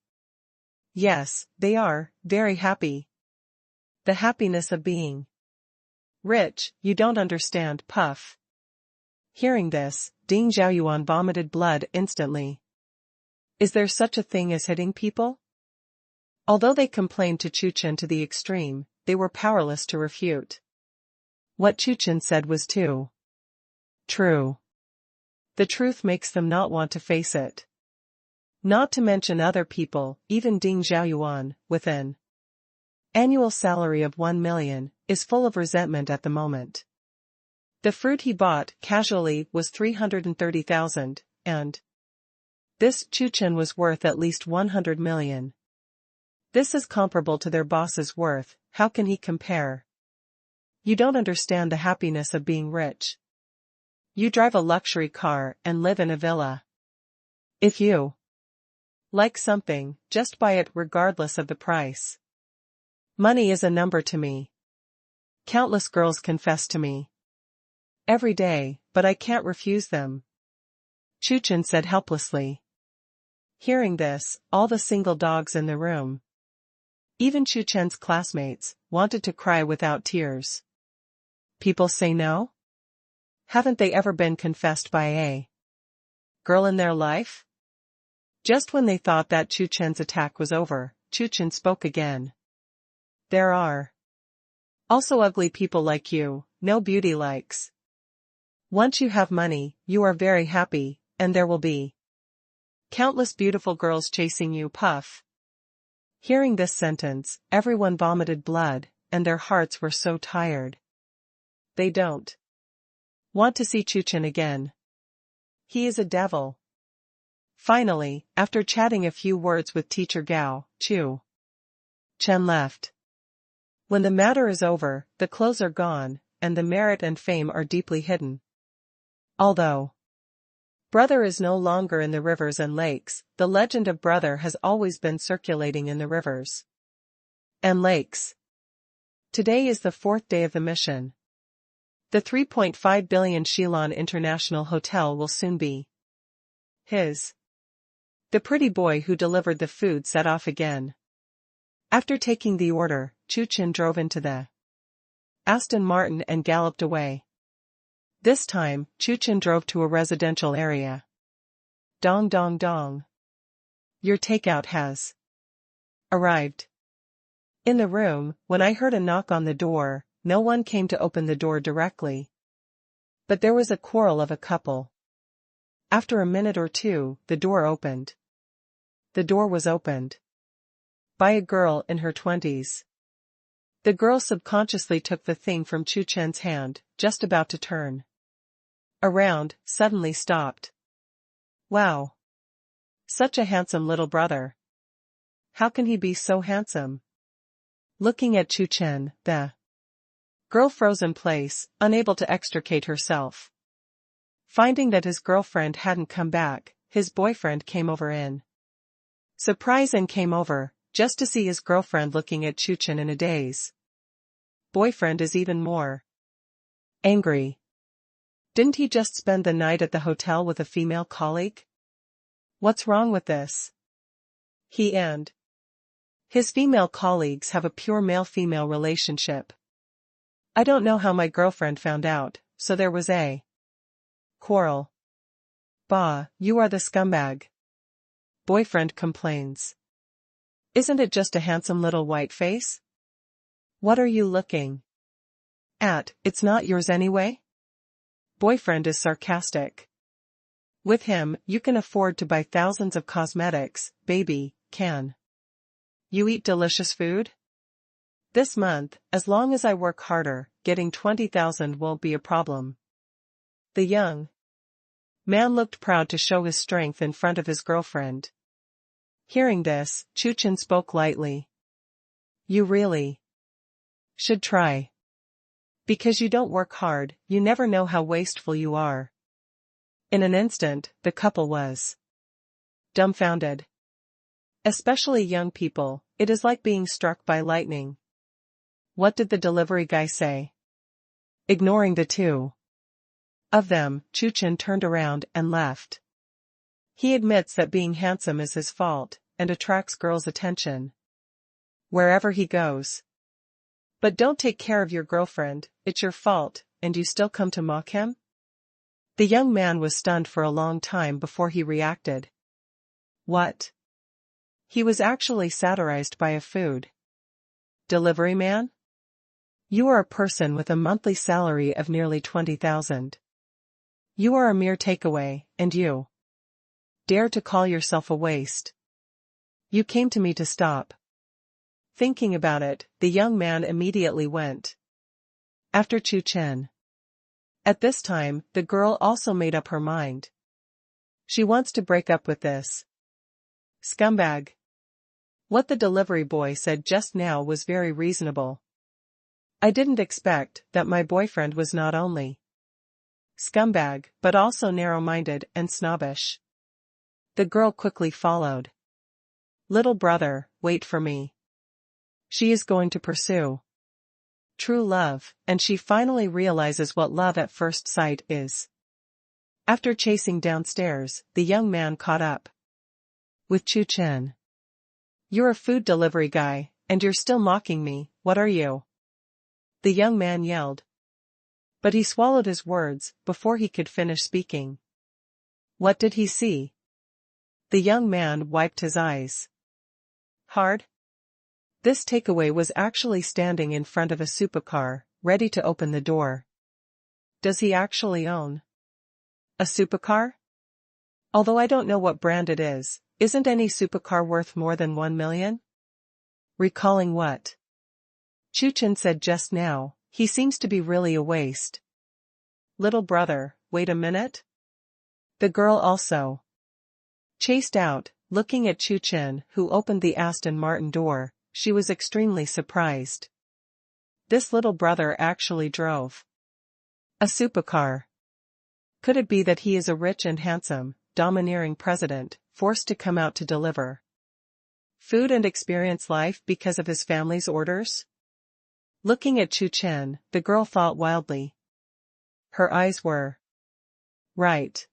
Yes, they are, very happy. The happiness of being rich, you don't understand, puff. Hearing this, Ding Zhaoyuan vomited blood instantly. Is there such a thing as hitting people? Although they complained to Chu Chen to the extreme, they were powerless to refute. What Chu Chen said was too true. The truth makes them not want to face it. Not to mention other people, even Ding Zhaoyuan, with an annual salary of 1 million, is full of resentment at the moment. The fruit he bought, casually, was 330,000, and this Chu Chen was worth at least 100 million. This is comparable to their boss's worth, how can he compare? You don't understand the happiness of being rich. You drive a luxury car and live in a villa. If you like something, just buy it regardless of the price. Money is a number to me. Countless girls confess to me every day, but I can't refuse them. Chu Chen said helplessly. Hearing this, all the single dogs in the room, even Chu Chen's classmates, wanted to cry without tears. People say no? Haven't they ever been confessed by a girl in their life? Just when they thought that Chu Chen's attack was over, Chu Chen spoke again. There are also ugly people like you, no beauty likes. Once you have money, you are very happy, and there will be countless beautiful girls chasing you, puff. Hearing this sentence, everyone vomited blood, and their hearts were so tired. They don't want to see Chu Chen again. He is a devil. Finally, after chatting a few words with teacher Gao, Chu Chen left. When the matter is over, the clothes are gone, and the merit and fame are deeply hidden. Although brother is no longer in the rivers and lakes, the legend of brother has always been circulating in the rivers and lakes. Today is the 4th day of the mission. The 3.5 billion Shilon International Hotel will soon be his. The pretty boy who delivered the food set off again. After taking the order, Chu Chen drove into the Aston Martin and galloped away. This time, Chu Chen drove to a residential area. Dong dong dong. Your takeout has arrived. In the room, when I heard a knock on the door, no one came to open the door directly. But there was a quarrel of a couple. After a minute or two, the door opened. The door was opened by a girl in her 20s. The girl subconsciously took the thing from Chu Chen's hand, just about to turn around, suddenly stopped. Wow! Such a handsome little brother. How can he be so handsome? Looking at Chu Chen, the girl froze in place, unable to extricate herself. Finding that his girlfriend hadn't come back, his boyfriend came over in surprise and came over, just to see his girlfriend looking at Chu Chen in a daze. Boyfriend is even more angry. Didn't he just spend the night at the hotel with a female colleague? What's wrong with this? He and his female colleagues have a pure male-female relationship. I don't know how my girlfriend found out, so there was a quarrel. Bah, you are the scumbag. Boyfriend complains. Isn't it just a handsome little white face? What are you looking at? It's not yours anyway? Boyfriend is sarcastic. With him, you can afford to buy thousands of cosmetics, baby, can you eat delicious food? This month, as long as I work harder, getting 20,000 won't be a problem. The young man looked proud to show his strength in front of his girlfriend. Hearing this, Chu Chen spoke lightly. You really should try. Because you don't work hard, you never know how wasteful you are. In an instant, the couple was dumbfounded. Especially young people, it is like being struck by lightning. What did the delivery guy say? Ignoring the two of them, Chu Chen turned around and left. He admits that being handsome is his fault, and attracts girls' attention wherever he goes. But don't take care of your girlfriend, it's your fault, and you still come to mock him? The young man was stunned for a long time before he reacted. What? He was actually satirized by a food delivery man? You are a person with a monthly salary of nearly 20,000. You are a mere takeaway, and you dare to call yourself a waste. You came to me to stop. Thinking about it, the young man immediately went after Chu Chen. At this time, the girl also made up her mind. She wants to break up with this scumbag. What the delivery boy said just now was very reasonable. I didn't expect that my boyfriend was not only scumbag, but also narrow-minded and snobbish. The girl quickly followed. Little brother, wait for me. She is going to pursue true love, and she finally realizes what love at first sight is. After chasing downstairs, the young man caught up with Chu Chen. You're a food delivery guy, and you're still mocking me, what are you? The young man yelled. But he swallowed his words before he could finish speaking. What did he see? The young man wiped his eyes hard. This takeaway was actually standing in front of a supercar, ready to open the door. Does he actually own a supercar? Although I don't know what brand it is, isn't any supercar worth more than 1 million? Recalling what Chu Chen said just now, he seems to be really a waste. Little brother, wait a minute? The girl also chased out, looking at Chu Chen, who opened the Aston Martin door. She was extremely surprised. This little brother actually drove a supercar. Could it be that he is a rich and handsome, domineering president, forced to come out to deliver food and experience life because of his family's orders? Looking at Chu Chen, the girl thought wildly. Her eyes were right.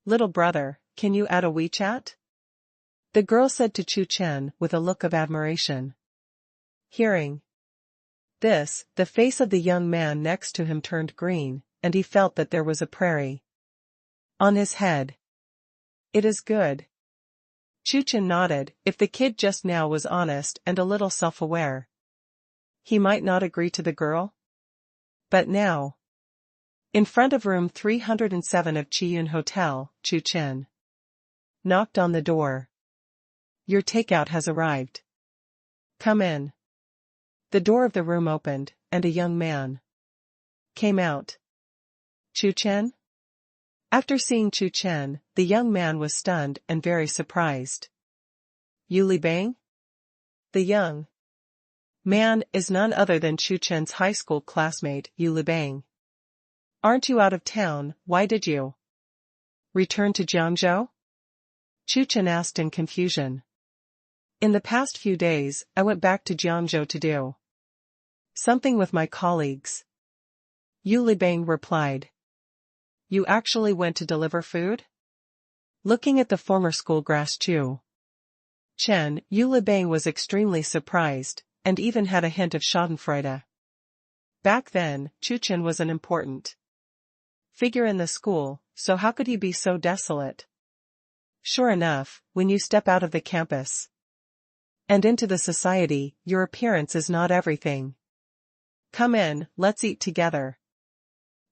Little brother, can you add a WeChat? The girl said to Chu Chen with a look of admiration. Hearing this, the face of the young man next to him turned green, and he felt that there was a prairie on his head. It is good. Chu Chen nodded. If the kid just now was honest and a little self-aware, he might not agree to the girl. But now, in front of room 307 of Chiyun Hotel, Chu Chen knocked on the door. Your takeout has arrived. Come in. The door of the room opened, and a young man came out. Chu Chen? After seeing Chu Chen, the young man was stunned and very surprised. Yuli Bang? The young man is none other than Chu Chen's high school classmate, Yuli Bang. Aren't you out of town? Why did you return to Jiangzhou? Chu Chen asked in confusion. In the past few days, I went back to Jiangzhou to do something with my colleagues. Yuli Bang replied. You actually went to deliver food? Looking at the former schoolgrass Chu Chen, Yuli Bang was extremely surprised, and even had a hint of schadenfreude. Back then, Chu Chen was an important figure in the school, so how could he be so desolate? Sure enough, when you step out of the campus and into the society, your appearance is not everything. Come in, let's eat together.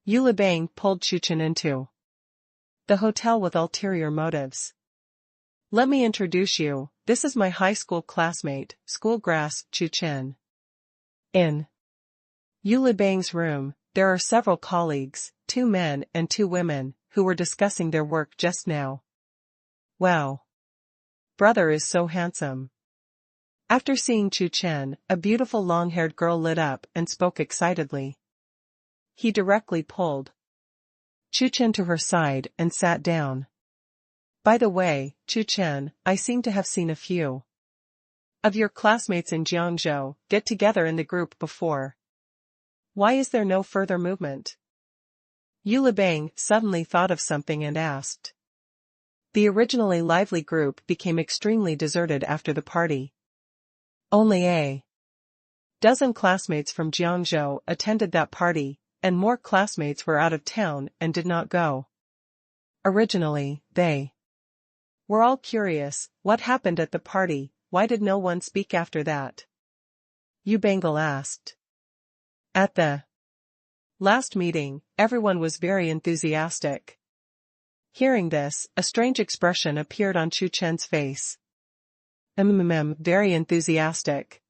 Yuli Bang pulled Chu Chen into the hotel with ulterior motives. Let me introduce you, this is my high school classmate, schoolgrass Chu Chen. In Yu Libang's room, there are several colleagues, 2 men and 2 women, who were discussing their work just now. Wow. Brother is so handsome. After seeing Chu Chen, a beautiful long-haired girl lit up and spoke excitedly. He directly pulled Chu Chen to her side and sat down. By the way, Chu Chen, I seem to have seen a few of your classmates in Jiangzhou get together in the group before. Why is there no further movement? Yu Libang suddenly thought of something and asked. The originally lively group became extremely deserted after the party. Only a dozen classmates from Jiangzhou attended that party, and more classmates were out of town and did not go. Originally, they were all curious, what happened at the party, why did no one speak after that? Yu Bangle asked. At the last meeting, everyone was very enthusiastic. Hearing this, a strange expression appeared on Chu Chen's face. Very enthusiastic.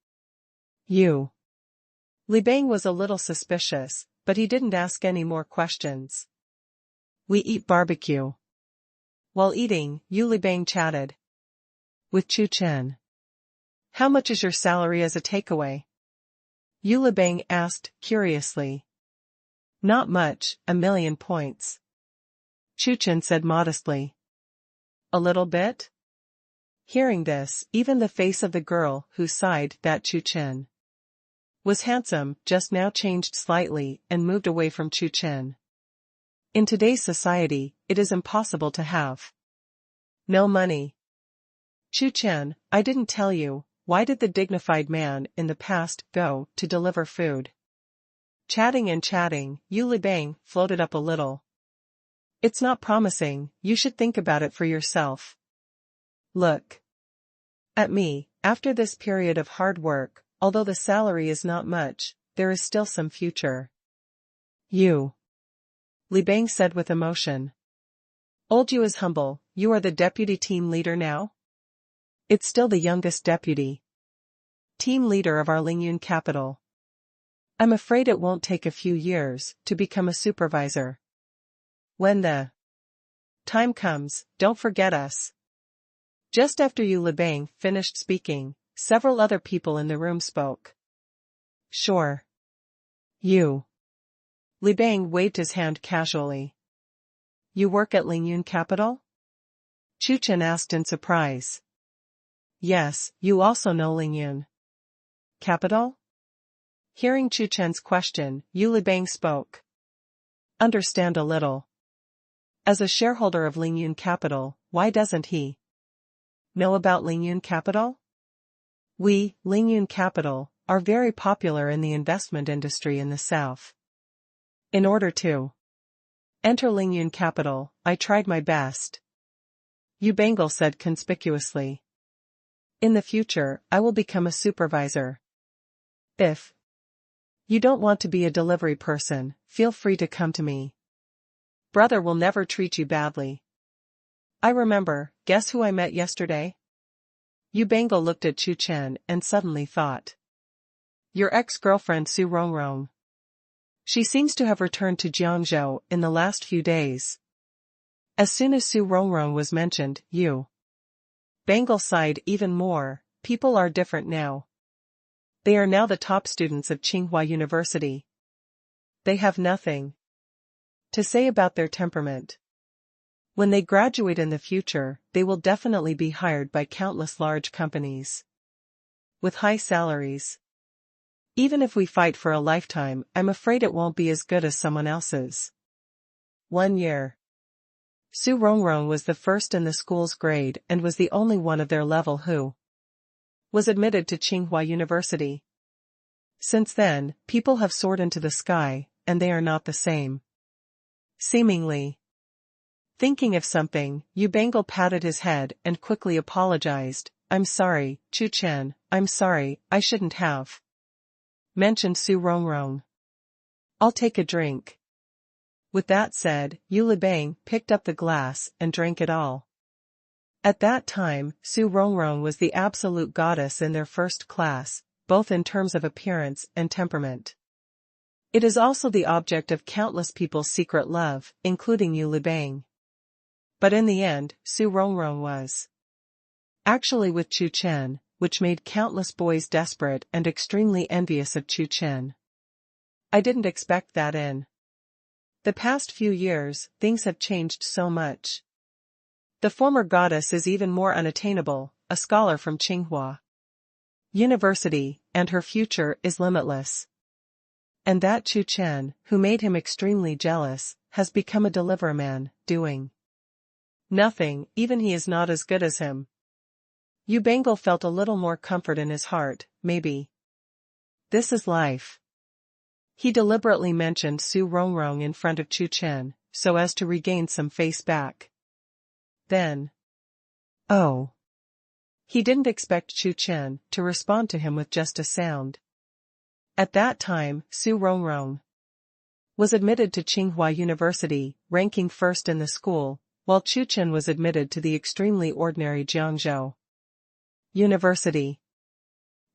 Yu Libang was a little suspicious, but he didn't ask any more questions. We eat barbecue. While eating, Yu Libang chatted with Chu Chen. How much is your salary as a takeaway? Yu Libang asked, curiously. Not much, 1,000,000 points. Chu Chen said modestly. A little bit? Hearing this, even the face of the girl who sighed that Chu Chen was handsome just now changed slightly and moved away from Chu Chen. In today's society, it is impossible to have no money. Chu Chen, I didn't tell you, why did the dignified man in the past go to deliver food? Chatting and chatting, Yu Libang floated up a little. It's not promising, you should think about it for yourself. Look at me, after this period of hard work, although the salary is not much, there is still some future. Yu Libang said with emotion. Old Yu is humble, you are the deputy team leader now? It's still the youngest deputy team leader of our Lingyun capital. I'm afraid it won't take a few years to become a supervisor. When the time comes, don't forget us. Just after Yu Libang finished speaking, several other people in the room spoke. Sure. Yu Libang waved his hand casually. You work at Lingyun capital? Chu Chen asked in surprise. Yes, you also know Lingyun capital? Hearing Chu Chen's question, Yu Libang spoke. Understand a little. As a shareholder of Lingyun capital, why doesn't he know about Lingyun capital? We, Lingyun capital, are very popular in the investment industry in the south. In order to enter Lingyun capital, I tried my best. Yu Bangle said conspicuously. In the future, I will become a supervisor. If you don't want to be a delivery person, feel free to come to me. Brother will never treat you badly. I remember, guess who I met yesterday? Yu Bangle looked at Chu Chen and suddenly thought. Your ex-girlfriend Su Rongrong. She seems to have returned to Jiangzhou in the last few days. As soon as Su Rongrong was mentioned, Yu Bangle sighed even more. People are different now. They are now the top students of Tsinghua University. They have nothing to say about their temperament. When they graduate in the future, they will definitely be hired by countless large companies with high salaries. Even if we fight for a lifetime, I'm afraid it won't be as good as someone else's. 1 year. Su Rongrong was the first in the school's grade and was the only one of their level who was admitted to Tsinghua University. Since then, people have soared into the sky, and they are not the same. Seemingly thinking of something, Yu Bangle patted his head and quickly apologized. I'm sorry, Chu Chen, I'm sorry, I shouldn't have mentioned Su Rongrong. I'll take a drink. With that said, Yu Libang picked up the glass and drank it all. At that time, Su Rongrong was the absolute goddess in their first class, both in terms of appearance and temperament. It is also the object of countless people's secret love, including Yu Libang. But in the end, Su Rongrong was actually with Chu Chen, which made countless boys desperate and extremely envious of Chu Chen. I didn't expect that in the past few years, things have changed so much. The former goddess is even more unattainable, a scholar from Tsinghua University, and her future is limitless. And that Chu Chen, who made him extremely jealous, has become a deliveryman, doing nothing, even he is not as good as him. Yu Bangle felt a little more comfort in his heart, maybe. This is life. He deliberately mentioned Su Rongrong in front of Chu Chen, so as to regain some face back. Then. Oh. He didn't expect Chu Chen to respond to him with just a sound. At that time, Su Rongrong was admitted to Tsinghua University, ranking first in the school, while Chu Chen was admitted to the extremely ordinary Jiangzhou University.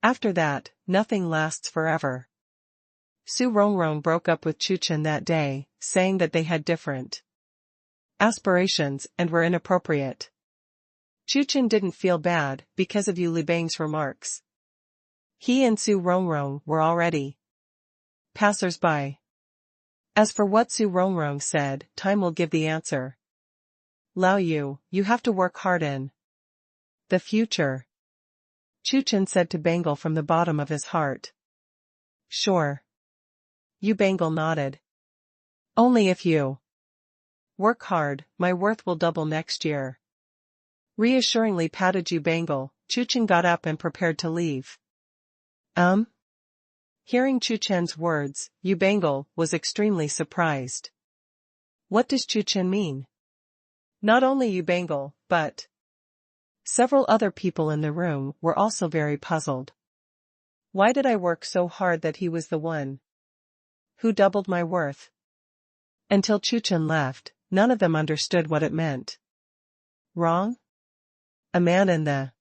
After that, nothing lasts forever. Su Rongrong broke up with Chu Chen that day, saying that they had different aspirations and were inappropriate. Chu Chen didn't feel bad because of Yu Libang's remarks. He and Su Rongrong were already passers-by. As for what Su Rongrong said, time will give the answer. Lao Yu, you have to work hard in the future. Chu Chen said to Bangle from the bottom of his heart. Sure. Yu Bangle nodded. Only if you work hard, my worth will double next year. Reassuringly patted Yu Bangle, Chu Chen got up and prepared to leave. Hearing Chu Chen's words, Yu Bangle was extremely surprised. What does Chu Chen mean? Not only Yu Bangle, but several other people in the room were also very puzzled. Why did I work so hard that he was the one who doubled my worth? Until Chu Chen left, none of them understood what it meant. Wrong? A man in the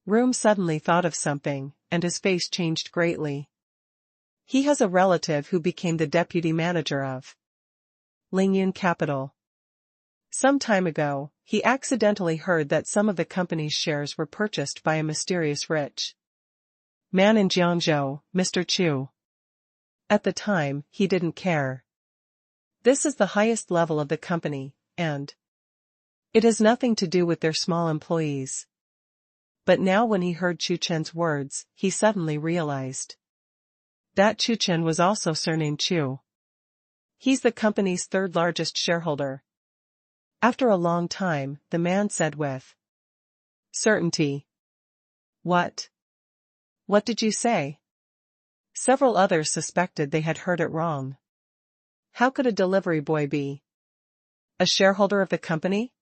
room suddenly thought of something, and his face changed greatly. He has a relative who became the deputy manager of Lingyun Capital. Some time ago, he accidentally heard that some of the company's shares were purchased by a mysterious rich man in Jiangzhou, Mr. Chu. At the time, he didn't care. This is the highest level of the company, and it has nothing to do with their small employees. But now when he heard Chu Chen's words, he suddenly realized that Chu Chen was also surnamed Chu. He's the company's third largest shareholder. After a long time, the man said with certainty. What? What did you say? Several others suspected they had heard it wrong. How could a delivery boy be a shareholder of the company?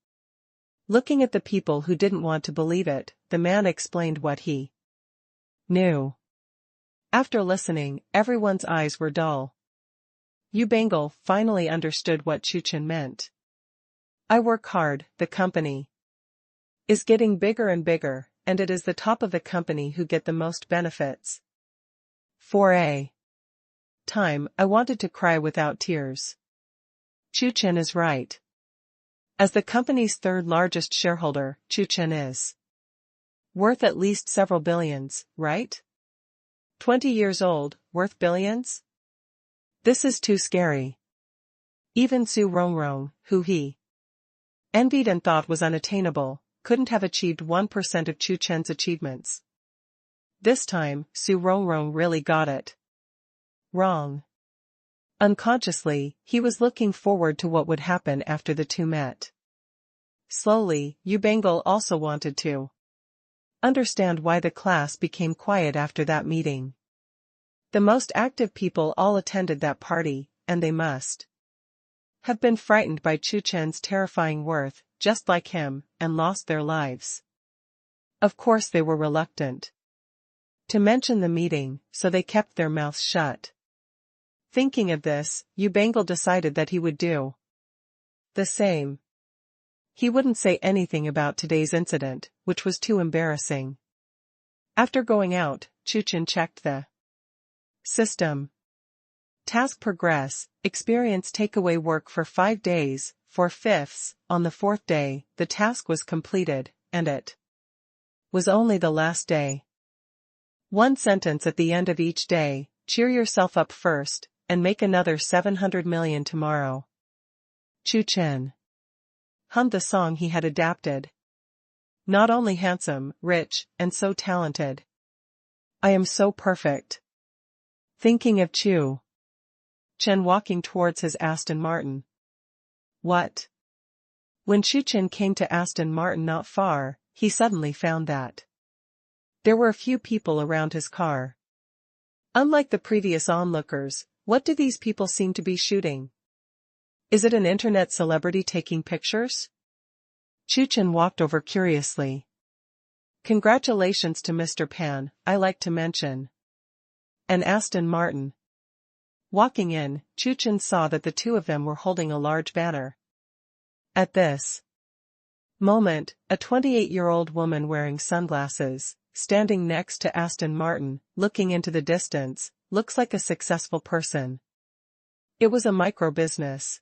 Looking at the people who didn't want to believe it, the man explained what he knew. After listening, everyone's eyes were dull. Yu Bangle finally understood what Chu Chen meant. I work hard, the company is getting bigger and bigger, and it is the top of the company who get the most benefits. For a time, I wanted to cry without tears. Chu Chen is right. As the company's third largest shareholder, Chu Chen is worth at least several billions, right? 20 years old, worth billions? This is too scary. Even Su Rongrong, who he envied and thought was unattainable, couldn't have achieved 1% of Chu Chen's achievements. This time, Su Rongrong really got it wrong. Unconsciously, he was looking forward to what would happen after the two met. Slowly, Yu Bangle also wanted to understand why the class became quiet after that meeting. The most active people all attended that party, and they must have been frightened by Chu Chen's terrifying worth, just like him, and lost their lives. Of course they were reluctant to mention the meeting, so they kept their mouths shut. Thinking of this, Yu Bangle decided that he would do the same. He wouldn't say anything about today's incident, which was too embarrassing. After going out, Chu Chen checked the system. Task progress, experience takeaway work for 5 days, 4/5. On the 4th day, the task was completed, and it was only the last day. One sentence at the end of each day: cheer yourself up first, and make another 700 million tomorrow. Chu Chen hummed the song he had adapted. Not only handsome, rich, and so talented. I am so perfect. Thinking of Chu Chen walking towards his Aston Martin. What? When Chu Chen came to Aston Martin not far, he suddenly found that there were a few people around his car. Unlike the previous onlookers, what do these people seem to be shooting? Is it an internet celebrity taking pictures? Chu Chen walked over curiously. Congratulations to Mr. Pan, I like to mention. And Aston Martin. Walking in, Chu Chen saw that the two of them were holding a large banner. At this moment, a 28-year-old woman wearing sunglasses, standing next to Aston Martin, looking into the distance, looks like a successful person. It was a micro-business.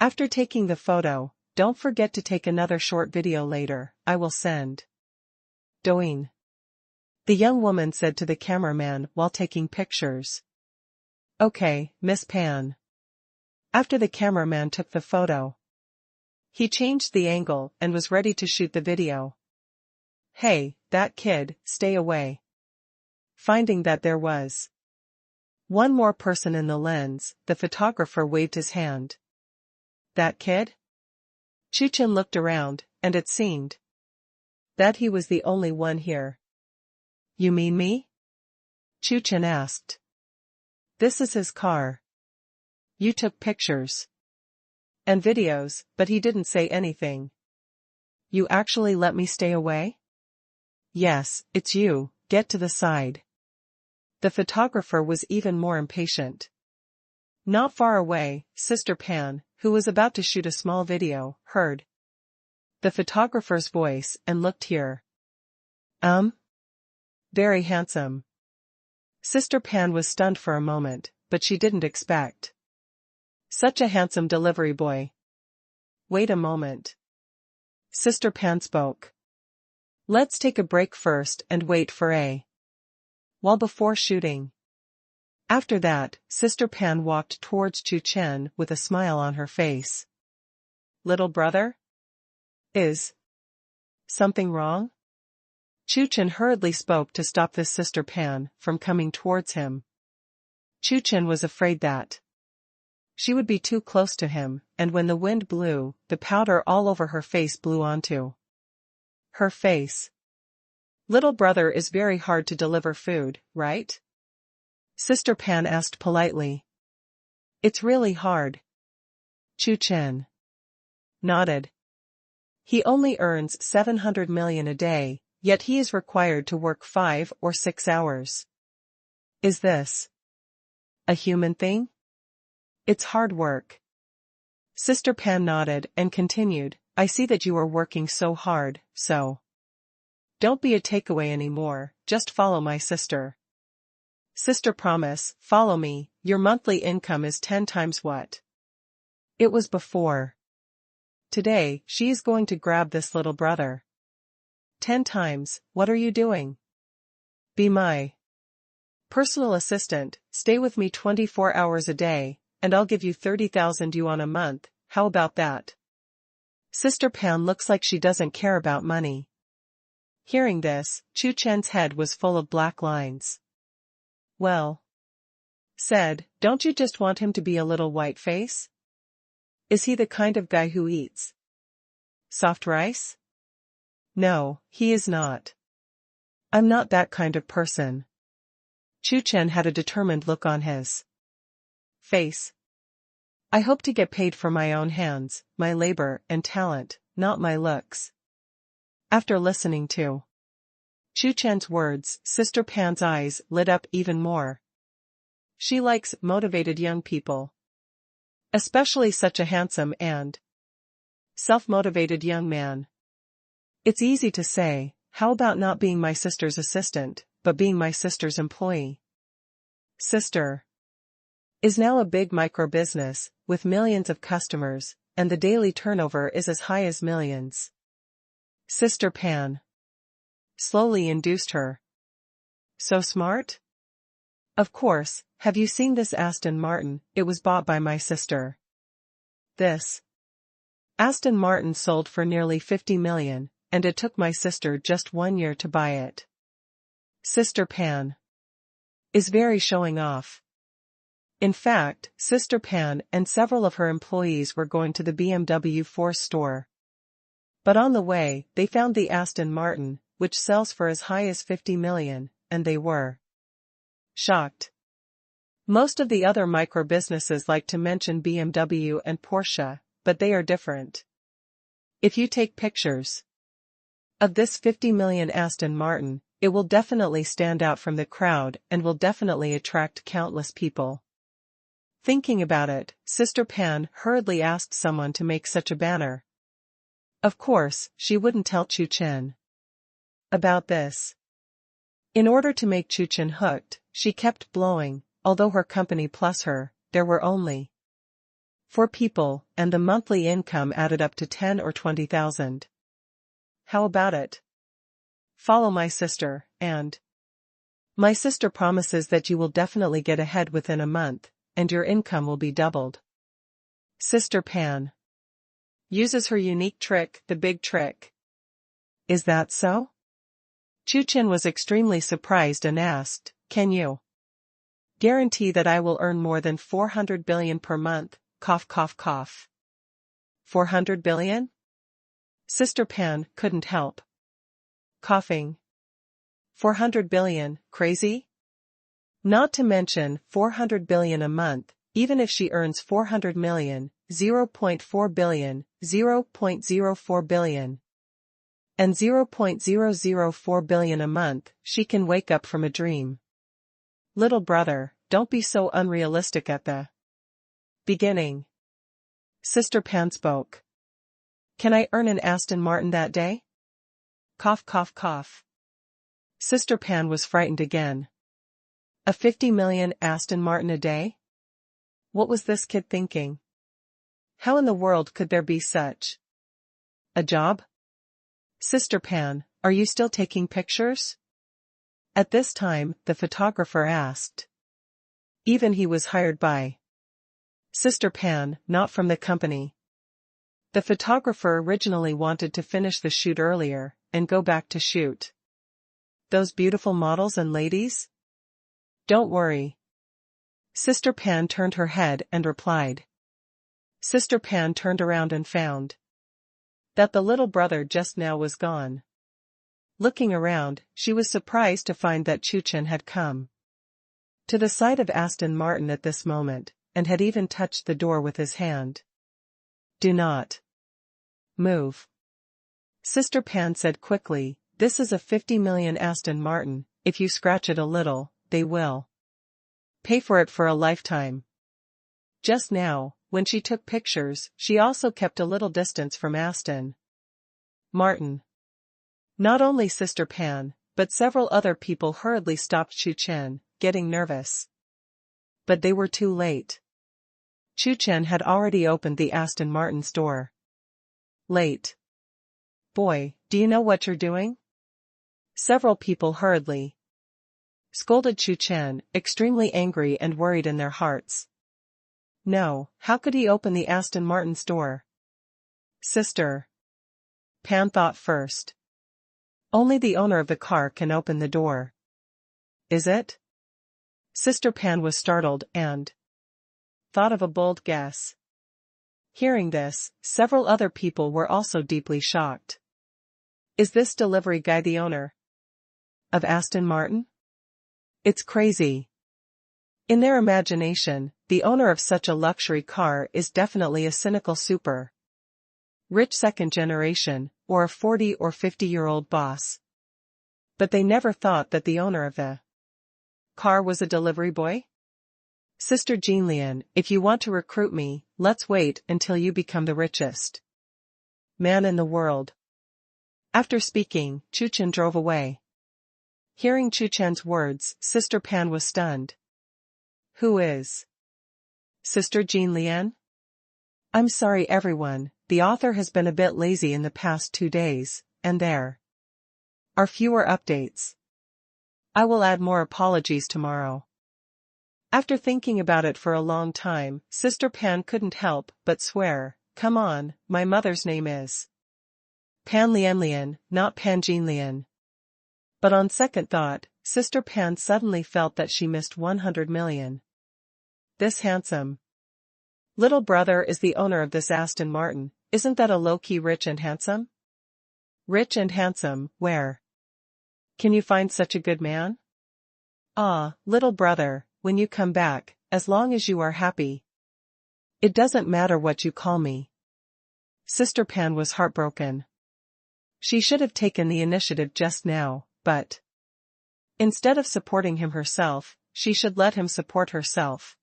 After taking the photo, don't forget to take another short video later, I will send. Douyin. The young woman said to the cameraman while taking pictures. Okay, Miss Pan. After the cameraman took the photo, he changed the angle and was ready to shoot the video. Hey, that kid, stay away. Finding that there was one more person in the lens, the photographer waved his hand. That kid? Chu Chen looked around, and it seemed that he was the only one here. You mean me? Chu Chen asked. This is his car. You took pictures and videos, but he didn't say anything. You actually let me stay away? Yes, it's you, get to the side. The photographer was even more impatient. Not far away, Sister Pan, who was about to shoot a small video, heard the photographer's voice and looked here. Very handsome. Sister Pan was stunned for a moment, but she didn't expect such a handsome delivery boy. Wait a moment. Sister Pan spoke. Let's take a break first and wait for a while before shooting. After that, Sister Pan walked towards Chu Chen with a smile on her face. Little brother? Is something wrong? Chu Chen hurriedly spoke to stop this Sister Pan from coming towards him. Chu Chen was afraid that she would be too close to him, and when the wind blew, the powder all over her face blew onto her face. Little brother is very hard to deliver food, right? Sister Pan asked politely. It's really hard. Chu Chen nodded. He only earns 700 million a day, yet he is required to work 5 or 6 hours. Is this a human thing? It's hard work. Sister Pan nodded and continued, I see that you are working so hard, so don't be a takeaway anymore, just follow my sister. Sister promise, follow me, your monthly income is 10 times what it was before. Today, she is going to grab this little brother. 10 times, what are you doing? Be my personal assistant, stay with me 24 hours a day, and I'll give you 30,000 yuan a month, how about that? Sister Pan looks like she doesn't care about money. Hearing this, Chu Chen's head was full of black lines. Well said, don't you just want him to be a little white face? Is he the kind of guy who eats soft rice? No, he is not. I'm not that kind of person. Chu Chen had a determined look on his face. I hope to get paid for my own hands, my labor and talent, not my looks. After listening to Chu Chen's words, Sister Pan's eyes lit up even more. She likes motivated young people. Especially such a handsome and self-motivated young man. It's easy to say, how about not being my sister's assistant, but being my sister's employee? Sister is now a big micro-business, with millions of customers, and the daily turnover is as high as millions. Sister Pan slowly induced her. So smart? Of course, have you seen this Aston Martin? It was bought by my sister. This Aston Martin sold for nearly 50 million, and it took my sister just 1 year to buy it. Sister Pan is very showing off. In fact, Sister Pan and several of her employees were going to the BMW Force store. But on the way, they found the Aston Martin, which sells for as high as 50 million, and they were shocked. Most of the other micro-businesses like to mention BMW and Porsche, but they are different. If you take pictures of this 50 million Aston Martin, it will definitely stand out from the crowd and will definitely attract countless people. Thinking about it, Sister Pan hurriedly asked someone to make such a banner. Of course, she wouldn't tell Chu Chen about this. In order to make Chu Chen hooked, she kept blowing, although her company plus her, there were only 4 people, and the monthly income added up to 10 or 20,000. How about it? Follow my sister, and my sister promises that you will definitely get ahead within a month, and your income will be doubled. Sister Pan uses her unique trick, the big trick. Is that so? Chu Chen was extremely surprised and asked, can you guarantee that I will earn more than 400 billion per month? Cough cough cough. 400 billion? Sister Pan couldn't help coughing. 400 billion, crazy? Not to mention 400 billion a month, even if she earns 400 million, 0.4 billion, 0.04 billion, and 0.004 billion a month, she can wake up from a dream. Little brother, don't be so unrealistic at the beginning. Sister Pan spoke. Can I earn an Aston Martin that day? Cough cough cough. Sister Pan was frightened again. A 50 million Aston Martin a day? What was this kid thinking? How in the world could there be such a job? Sister Pan, are you still taking pictures? At this time, the photographer asked. Even he was hired by Sister Pan, not from the company. The photographer originally wanted to finish the shoot earlier, and go back to shoot those beautiful models and ladies? Don't worry. Sister Pan turned her head and replied. Sister Pan turned around and found that the little brother just now was gone. Looking around, she was surprised to find that Chu Chen had come to the side of Aston Martin at this moment, and had even touched the door with his hand. Do not move. Sister Pan said quickly, this is a 50 million Aston Martin, if you scratch it a little, they will pay for it for a lifetime. Just now, when she took pictures, she also kept a little distance from Aston Martin. Not only Sister Pan, but several other people hurriedly stopped Chu Chen, getting nervous. But they were too late. Chu Chen had already opened the Aston Martin store. Late. Boy, do you know what you're doing? Several people hurriedly scolded Chu Chen, extremely angry and worried in their hearts. No, how could he open the Aston Martin store? Sister Pan thought first. Only the owner of the car can open the door. Is it? Sister Pan was startled and thought of a bold guess. Hearing this, several other people were also deeply shocked. Is this delivery guy the owner of Aston Martin? It's crazy. In their imagination, the owner of such a luxury car is definitely a cynical super rich second generation, or a 40 or 50-year-old boss. But they never thought that the owner of the car was a delivery boy? Sister Jinlian, if you want to recruit me, let's wait until you become the richest man in the world. After speaking, Chu Chen drove away. Hearing Chu Chen's words, Sister Pan was stunned. Who is? Sister Jean Lian? I'm sorry everyone, the author has been a bit lazy in the past 2 days, and there are fewer updates. I will add more apologies tomorrow. After thinking about it for a long time, Sister Pan couldn't help but swear, come on, my mother's name is Pan Lian Lian, not Pan Jean Lian. But on second thought, Sister Pan suddenly felt that she missed 100 million. This handsome little brother is the owner of this Aston Martin, isn't that a low-key rich and handsome? Rich and handsome, where can you find such a good man? Ah, little brother, when you come back, as long as you are happy. It doesn't matter what you call me. Sister Pan was heartbroken. She should have taken the initiative just now, but instead of supporting him herself, she should let him support herself.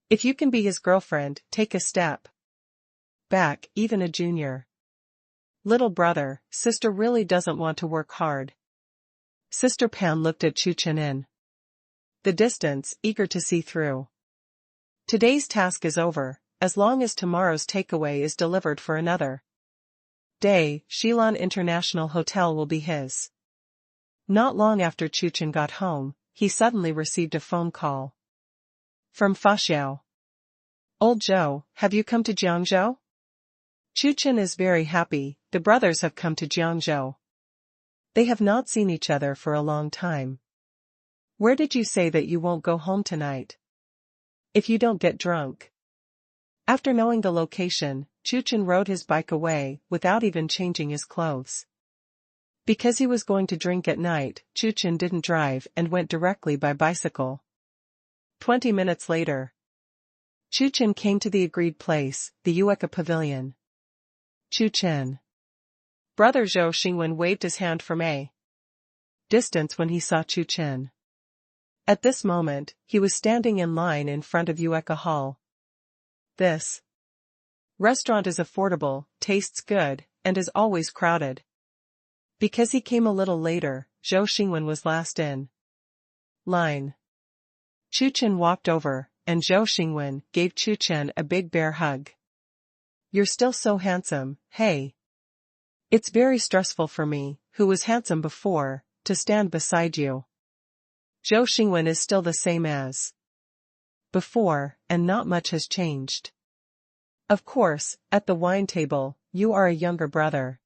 If you can be his girlfriend, take a step back, even a junior. Little brother, sister really doesn't want to work hard. Sister Pan looked at Chu Chen in the distance, eager to see through. Today's task is over, as long as tomorrow's takeaway is delivered for another day. Shilin International Hotel will be his. Not long after Chu Chen got home, he suddenly received a phone call from Faxiao. Old Zhou, have you come to Jiangzhou? Chu Chen is very happy, the brothers have come to Jiangzhou. They have not seen each other for a long time. Where did you say that you won't go home tonight? If you don't get drunk. After knowing the location, Chu Chen rode his bike away, without even changing his clothes. Because he was going to drink at night, Chu Chen didn't drive and went directly by bicycle. 20 minutes later, Chu Chen came to the agreed place, the Yueka Pavilion. Chu Chen. Brother Zhou Xingwen waved his hand from a distance when he saw Chu Chen. At this moment, he was standing in line in front of Yueka Hall. This restaurant is affordable, tastes good, and is always crowded. Because he came a little later, Zhou Xingwen was last in line. Chu Chen walked over, and Zhou Xingwen gave Chu Chen a big bear hug. You're still so handsome, hey. It's very stressful for me, who was handsome before, to stand beside you. Zhou Xingwen is still the same as before, and not much has changed. Of course, at the wine table, you are a younger brother.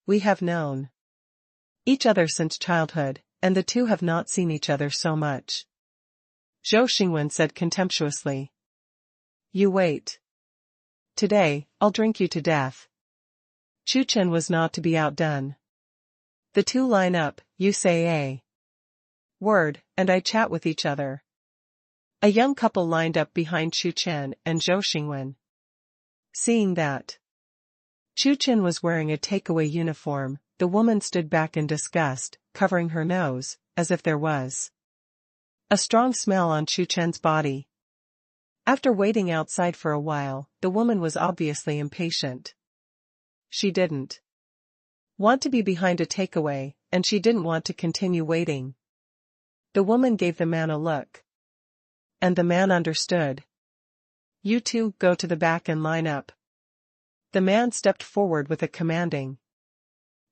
We have known each other since childhood, and the two have not seen each other so much. Zhou Xingwen said contemptuously. You wait. Today, I'll drink you to death. Chu Chen was not to be outdone. The two line up, you say a word, and I chat with each other. A young couple lined up behind Chu Chen and Zhou Xingwen. Seeing that Chu Chen was wearing a takeaway uniform, the woman stood back in disgust, covering her nose, as if there was a strong smell on Chu Chen's body. After waiting outside for a while, the woman was obviously impatient. She didn't want to be behind a takeaway, and she didn't want to continue waiting. The woman gave the man a look. And the man understood. You two go to the back and line up. The man stepped forward with a commanding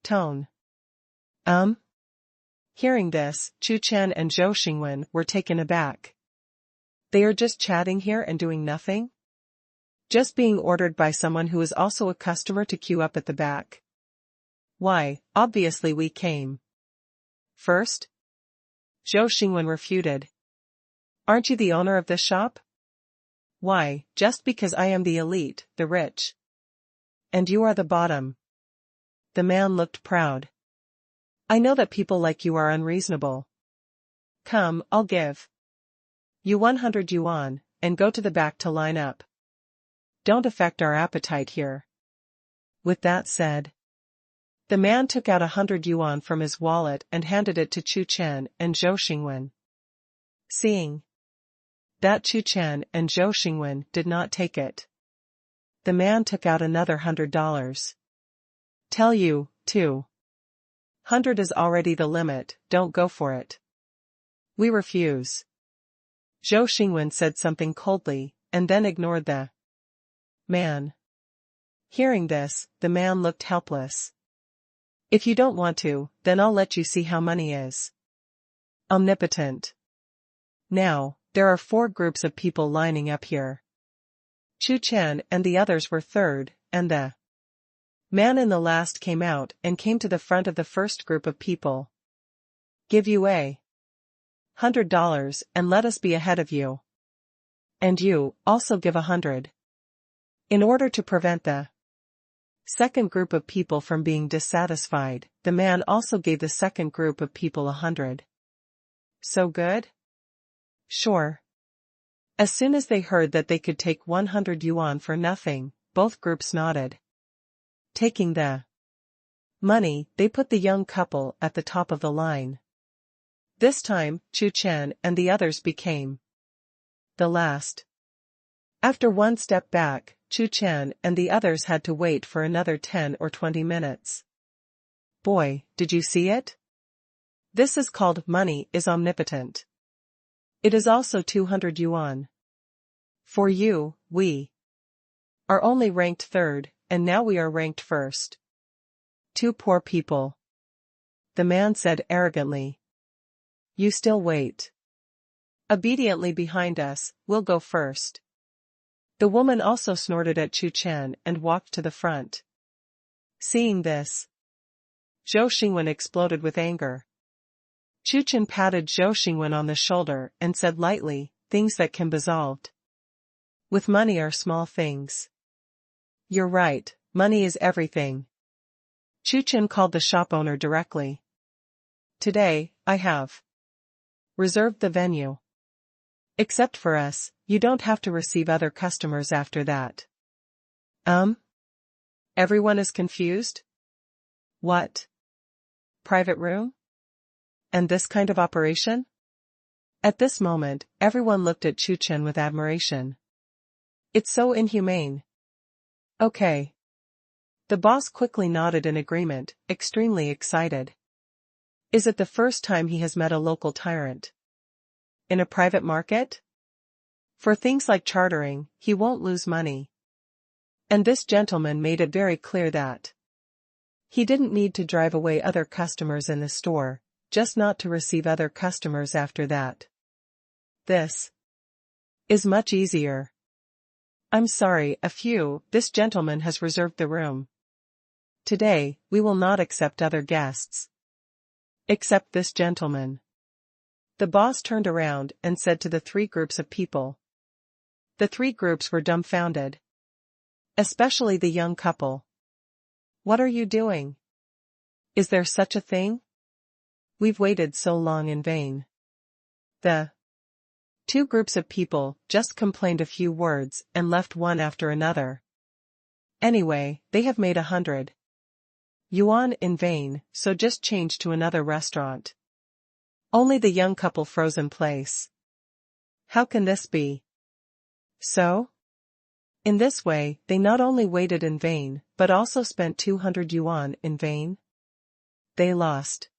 tone. Hearing this, Chu Chen and Zhou Xingwen were taken aback. They are just chatting here and doing nothing? Just being ordered by someone who is also a customer to queue up at the back. Why, obviously we came first? Zhou Xingwen refuted. Aren't you the owner of this shop? Why, just because I am the elite, the rich. And you are the bottom. The man looked proud. I know that people like you are unreasonable. Come, I'll give you 100 yuan, and go to the back to line up. Don't affect our appetite here. With that said, the man took out 100 yuan from his wallet and handed it to Chu Chen and Zhou Xingwen. Seeing that Chu Chen and Zhou Xingwen did not take it, the man took out another $100. Tell you, 200 is already the limit, don't go for it. We refuse. Zhou Xingwen said something coldly, and then ignored the man. Hearing this, the man looked helpless. If you don't want to, then I'll let you see how money is omnipotent. Now, there are 4 groups of people lining up here. Chu Chen and the others were third, and the man in the last came out and came to the front of the first group of people. Give you $100 and let us be ahead of you. And you, also give 100. In order to prevent the second group of people from being dissatisfied, the man also gave the second group of people 100. So good? Sure. As soon as they heard that they could take 100 yuan for nothing, both groups nodded. Taking the money, they put the young couple at the top of the line. This time, Chu Chen and the others became the last. After one step back, Chu Chen and the others had to wait for another 10 or 20 minutes. Boy, did you see it? This is called money is omnipotent. It is also 200 yuan. For you, we are only ranked third, and now we are ranked first. 2 poor people. The man said arrogantly. You still wait. Obediently behind us, we'll go first. The woman also snorted at Chu Chen and walked to the front. Seeing this, Zhou Xingwen exploded with anger. Chu Chen patted Zhou Xingwen on the shoulder and said lightly, things that can be solved with money are small things. You're right, money is everything. Chu Chen called the shop owner directly. Today, I have reserved the venue. Except for us, you don't have to receive other customers after that. Everyone is confused? What? Private room? And this kind of operation? At this moment, everyone looked at Chu Chen with admiration. It's so inhumane. Okay. The boss quickly nodded in agreement, extremely excited. Is it the first time he has met a local tyrant? In a private market? For things like chartering, he won't lose money. And this gentleman made it very clear that he didn't need to drive away other customers in the store, just not to receive other customers after that. This is much easier. I'm sorry, this gentleman has reserved the room. Today, we will not accept other guests. Except this gentleman. The boss turned around and said to the 3 groups of people. The 3 groups were dumbfounded. Especially the young couple. What are you doing? Is there such a thing? We've waited so long in vain. The 2 groups of people just complained a few words and left one after another. Anyway, they have made 100 yuan in vain, so just change to another restaurant. Only the young couple froze in place. How can this be? So? In this way, they not only waited in vain, but also spent 200 yuan in vain. They lost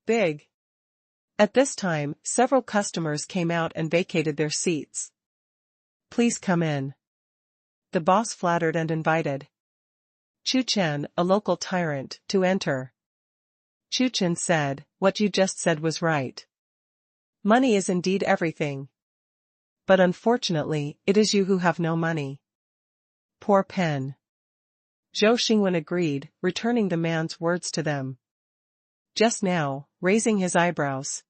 big. At this time, several customers came out and vacated their seats. Please come in. The boss flattered and invited Chu Chen, a local tyrant, to enter. Chu Chen said, what you just said was right. Money is indeed everything. But unfortunately, it is you who have no money. Poor pen. Zhou Xingwen agreed, returning the man's words to them. Just now, raising his eyebrows.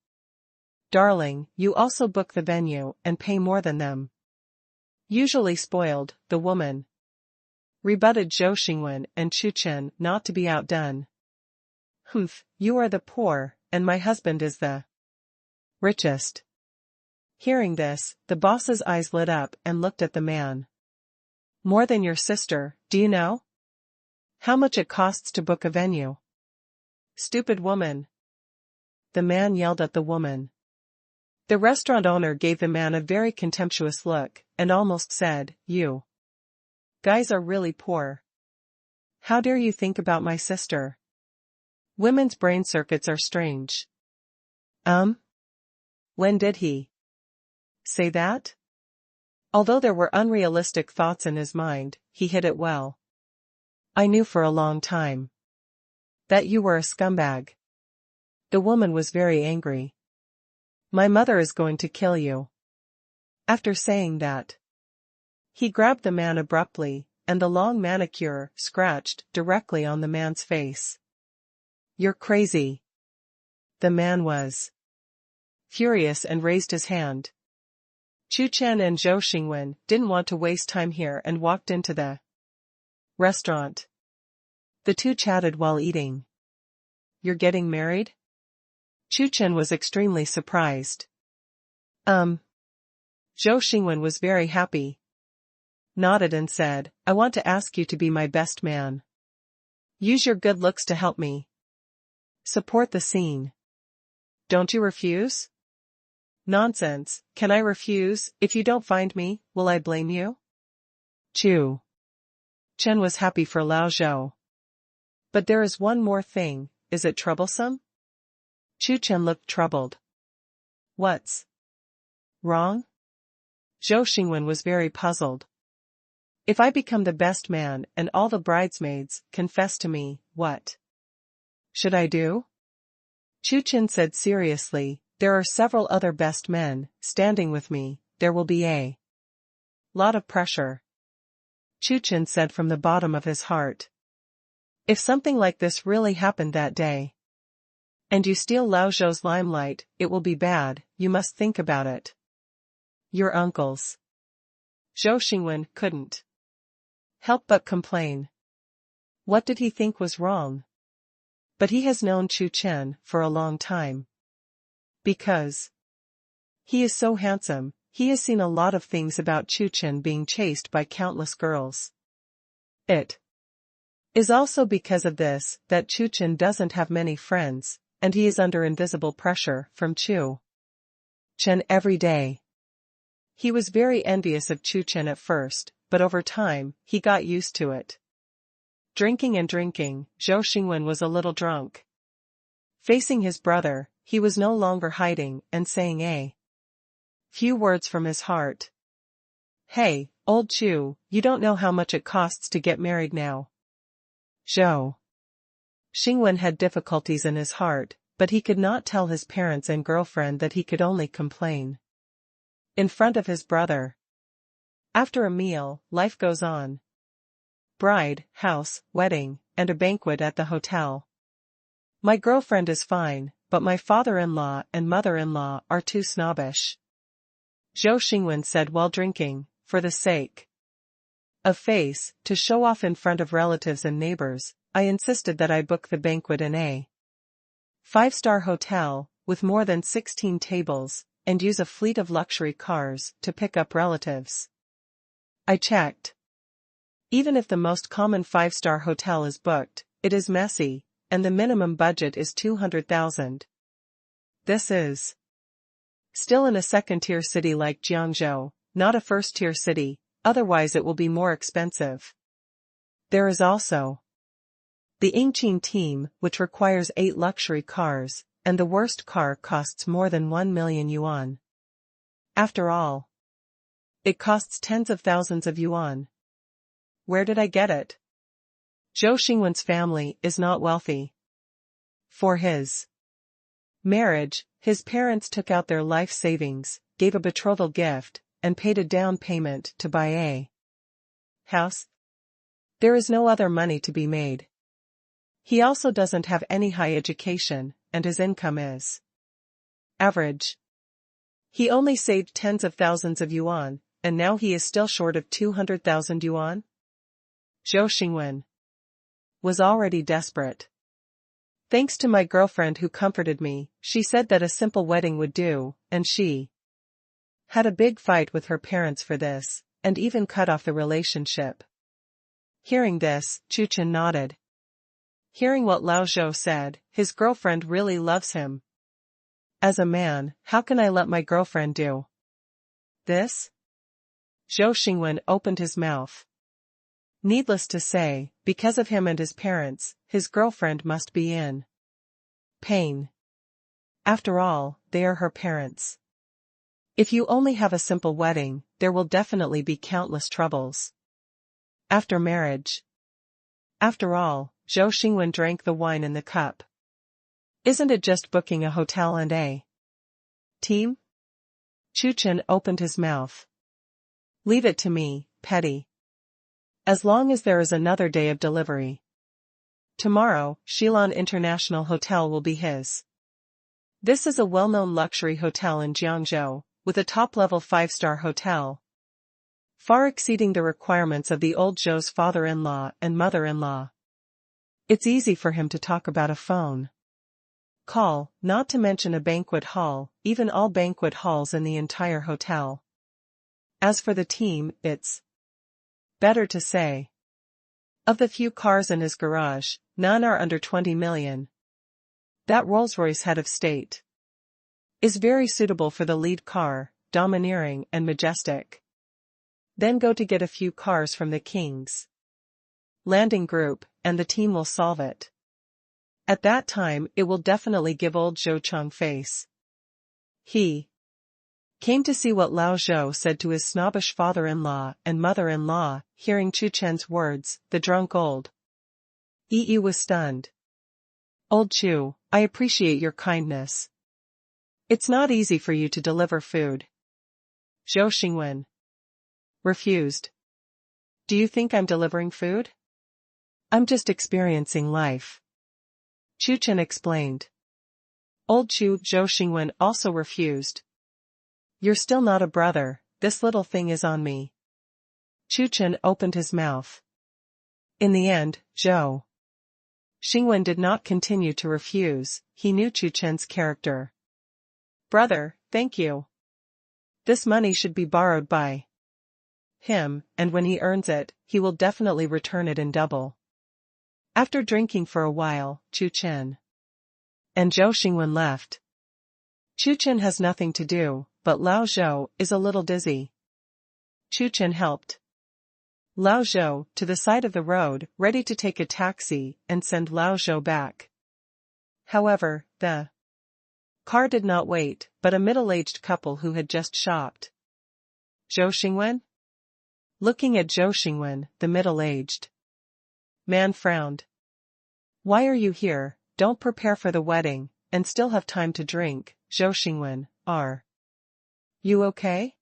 Darling, you also book the venue and pay more than them. Usually spoiled, the woman rebutted Zhou Xingwen and Chu Chen, not to be outdone. Humph, you are the poor, and my husband is the richest. Hearing this, the boss's eyes lit up and looked at the man. More than your sister, do you know? How much it costs to book a venue? Stupid woman. The man yelled at the woman. The restaurant owner gave the man a very contemptuous look, and almost said, you guys are really poor. How dare you think about my sister? Women's brain circuits are strange. When did he say that? Although there were unrealistic thoughts in his mind, he hid it well. I knew for a long time that you were a scumbag. The woman was very angry. My mother is going to kill you. After saying that, he grabbed the man abruptly, and the long manicure scratched directly on the man's face. You're crazy. The man was furious and raised his hand. Chu Chen and Zhou Xingwen didn't want to waste time here and walked into the restaurant. The two chatted while eating. You're getting married? Chu Chen was extremely surprised. Zhou Xingwen was very happy. Nodded and said, I want to ask you to be my best man. Use your good looks to help me support the scene. Don't you refuse? Nonsense, can I refuse? If you don't find me, will I blame you? Chu Chen was happy for Lao Zhou. But there is one more thing, is it troublesome? Chu Chen looked troubled. What's wrong? Zhou Xingwen was very puzzled. If I become the best man and all the bridesmaids confess to me, what should I do? Chu Chen said seriously, there are several other best men standing with me, there will be a lot of pressure. Chu Chen said from the bottom of his heart. If something like this really happened that day, and you steal Lao Zhou's limelight, it will be bad, you must think about it. Your uncles. Zhou Xingwen couldn't help but complain. What did he think was wrong? But he has known Chu Chen for a long time. Because he is so handsome, he has seen a lot of things about Chu Chen being chased by countless girls. It is also because of this that Chu Chen doesn't have many friends, and he is under invisible pressure from Chu Chen every day. He was very envious of Chu Chen at first, but over time, he got used to it. Drinking and drinking, Zhou Xingwen was a little drunk. Facing his brother, he was no longer hiding and saying a few words from his heart. Hey, old Chu, you don't know how much it costs to get married now. Zhou Xingwen had difficulties in his heart, but he could not tell his parents and girlfriend that he could only complain in front of his brother. After a meal, life goes on. Bride, house, wedding, and a banquet at the hotel. My girlfriend is fine, but my father-in-law and mother-in-law are too snobbish. Zhou Xingwen said while drinking, for the sake of face, to show off in front of relatives and neighbors, I insisted that I book the banquet in a 5-star hotel, with more than 16 tables, and use a fleet of luxury cars to pick up relatives. I checked. Even if the most common 5-star hotel is booked, it is messy, and the minimum budget is 200,000. This is still in a second-tier city like Jiangzhou, not a first-tier city, otherwise it will be more expensive. There is also the Yingqing team, which requires 8 luxury cars, and the worst car costs more than 1 million yuan. After all, it costs tens of thousands of yuan. Where did I get it? Zhou Xingwen's family is not wealthy. For his marriage, his parents took out their life savings, gave a betrothal gift, and paid a down payment to buy a house. There is no other money to be made. He also doesn't have any high education, and his income is average. He only saved tens of thousands of yuan, and now he is still short of 200,000 yuan? Zhou Xingwen was already desperate. Thanks to my girlfriend who comforted me, she said that a simple wedding would do, and she had a big fight with her parents for this, and even cut off the relationship. Hearing this, Chu Chen nodded. Hearing what Lao Zhou said, his girlfriend really loves him. As a man, how can I let my girlfriend do this? Zhou Xingwen opened his mouth. Needless to say, because of him and his parents, his girlfriend must be in Pain. After all, they are her parents. If you only have a simple wedding, there will definitely be countless troubles. After marriage. After all, Zhou Xingwen drank the wine in the cup. Isn't it just booking a hotel and a team? Chu Chen opened his mouth. Leave it to me, petty. As long as there is another day of delivery. Tomorrow, Shilin International Hotel will be his. This is a well-known luxury hotel in Jiangzhou, with a top-level 5-star hotel, far exceeding the requirements of the old Zhou's father-in-law and mother-in-law. It's easy for him to talk about a phone call, not to mention a banquet hall, even all banquet halls in the entire hotel. As for the team, it's better to say. Of the few cars in his garage, none are under 20 million. That Rolls-Royce head of state is very suitable for the lead car, domineering and majestic. Then go to get a few cars from the King's Landing Group, and the team will solve it. At that time it will definitely give old Zhou Chong face. He came to see what Lao Zhou said to his snobbish father-in-law and mother-in-law. Hearing Chu Chen's words, the drunk old EU was stunned. Old Chu, I appreciate your kindness. It's not easy for you to deliver food. Zhou Xingwen refused. Do you think I'm delivering food? I'm just experiencing life. Chu Chen explained. Old Chu, Zhou Xingwen also refused. You're still not a brother, this little thing is on me. Chu Chen opened his mouth. In the end, Zhou Xingwen did not continue to refuse. He knew Chu Chen's character. Brother, thank you. This money should be borrowed by him, and when he earns it, he will definitely return it in double. After drinking for a while, Chu Chen and Zhou Xingwen left. Chu Chen has nothing to do, but Lao Zhou is a little dizzy. Chu Chen helped Lao Zhou to the side of the road, ready to take a taxi and send Lao Zhou back. However, the car did not wait, but a middle-aged couple who had just shopped. Zhou Xingwen? Looking at Zhou Xingwen, the middle-aged man frowned. Why are you here? Don't prepare for the wedding, and still have time to drink. Zhou Xingwen, are you okay?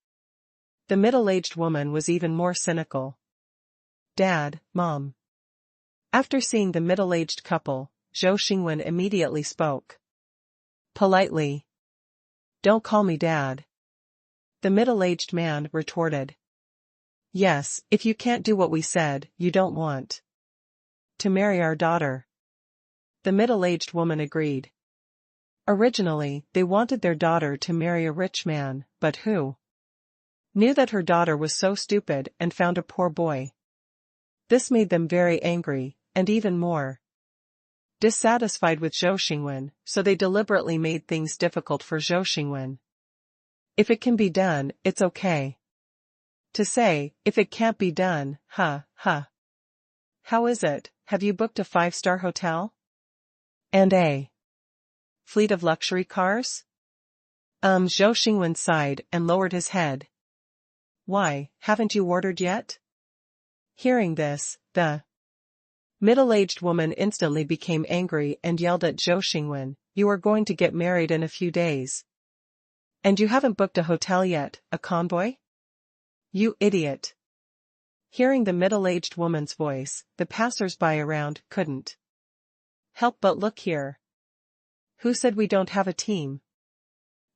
The middle-aged woman was even more cynical. Dad, Mom. After seeing the middle-aged couple, Zhou Xingwen immediately spoke politely. Don't call me Dad. The middle-aged man retorted. Yes, if you can't do what we said, you don't want to marry our daughter. The middle-aged woman agreed. Originally, they wanted their daughter to marry a rich man, but who knew that her daughter was so stupid and found a poor boy? This made them very angry, and even more dissatisfied with Zhou Xingwen, so they deliberately made things difficult for Zhou Xingwen. If it can be done, it's okay to say. If it can't be done, huh. How is it, have you booked a 5-star hotel? And a fleet of luxury cars? Zhou Xingwen sighed and lowered his head. Why, haven't you ordered yet? Hearing this, the middle-aged woman instantly became angry and yelled at Zhou Xingwen, you are going to get married in a few days. And you haven't booked a hotel yet, a convoy? You idiot. Hearing the middle-aged woman's voice, the passers-by around couldn't help but look here. Who said we don't have a team?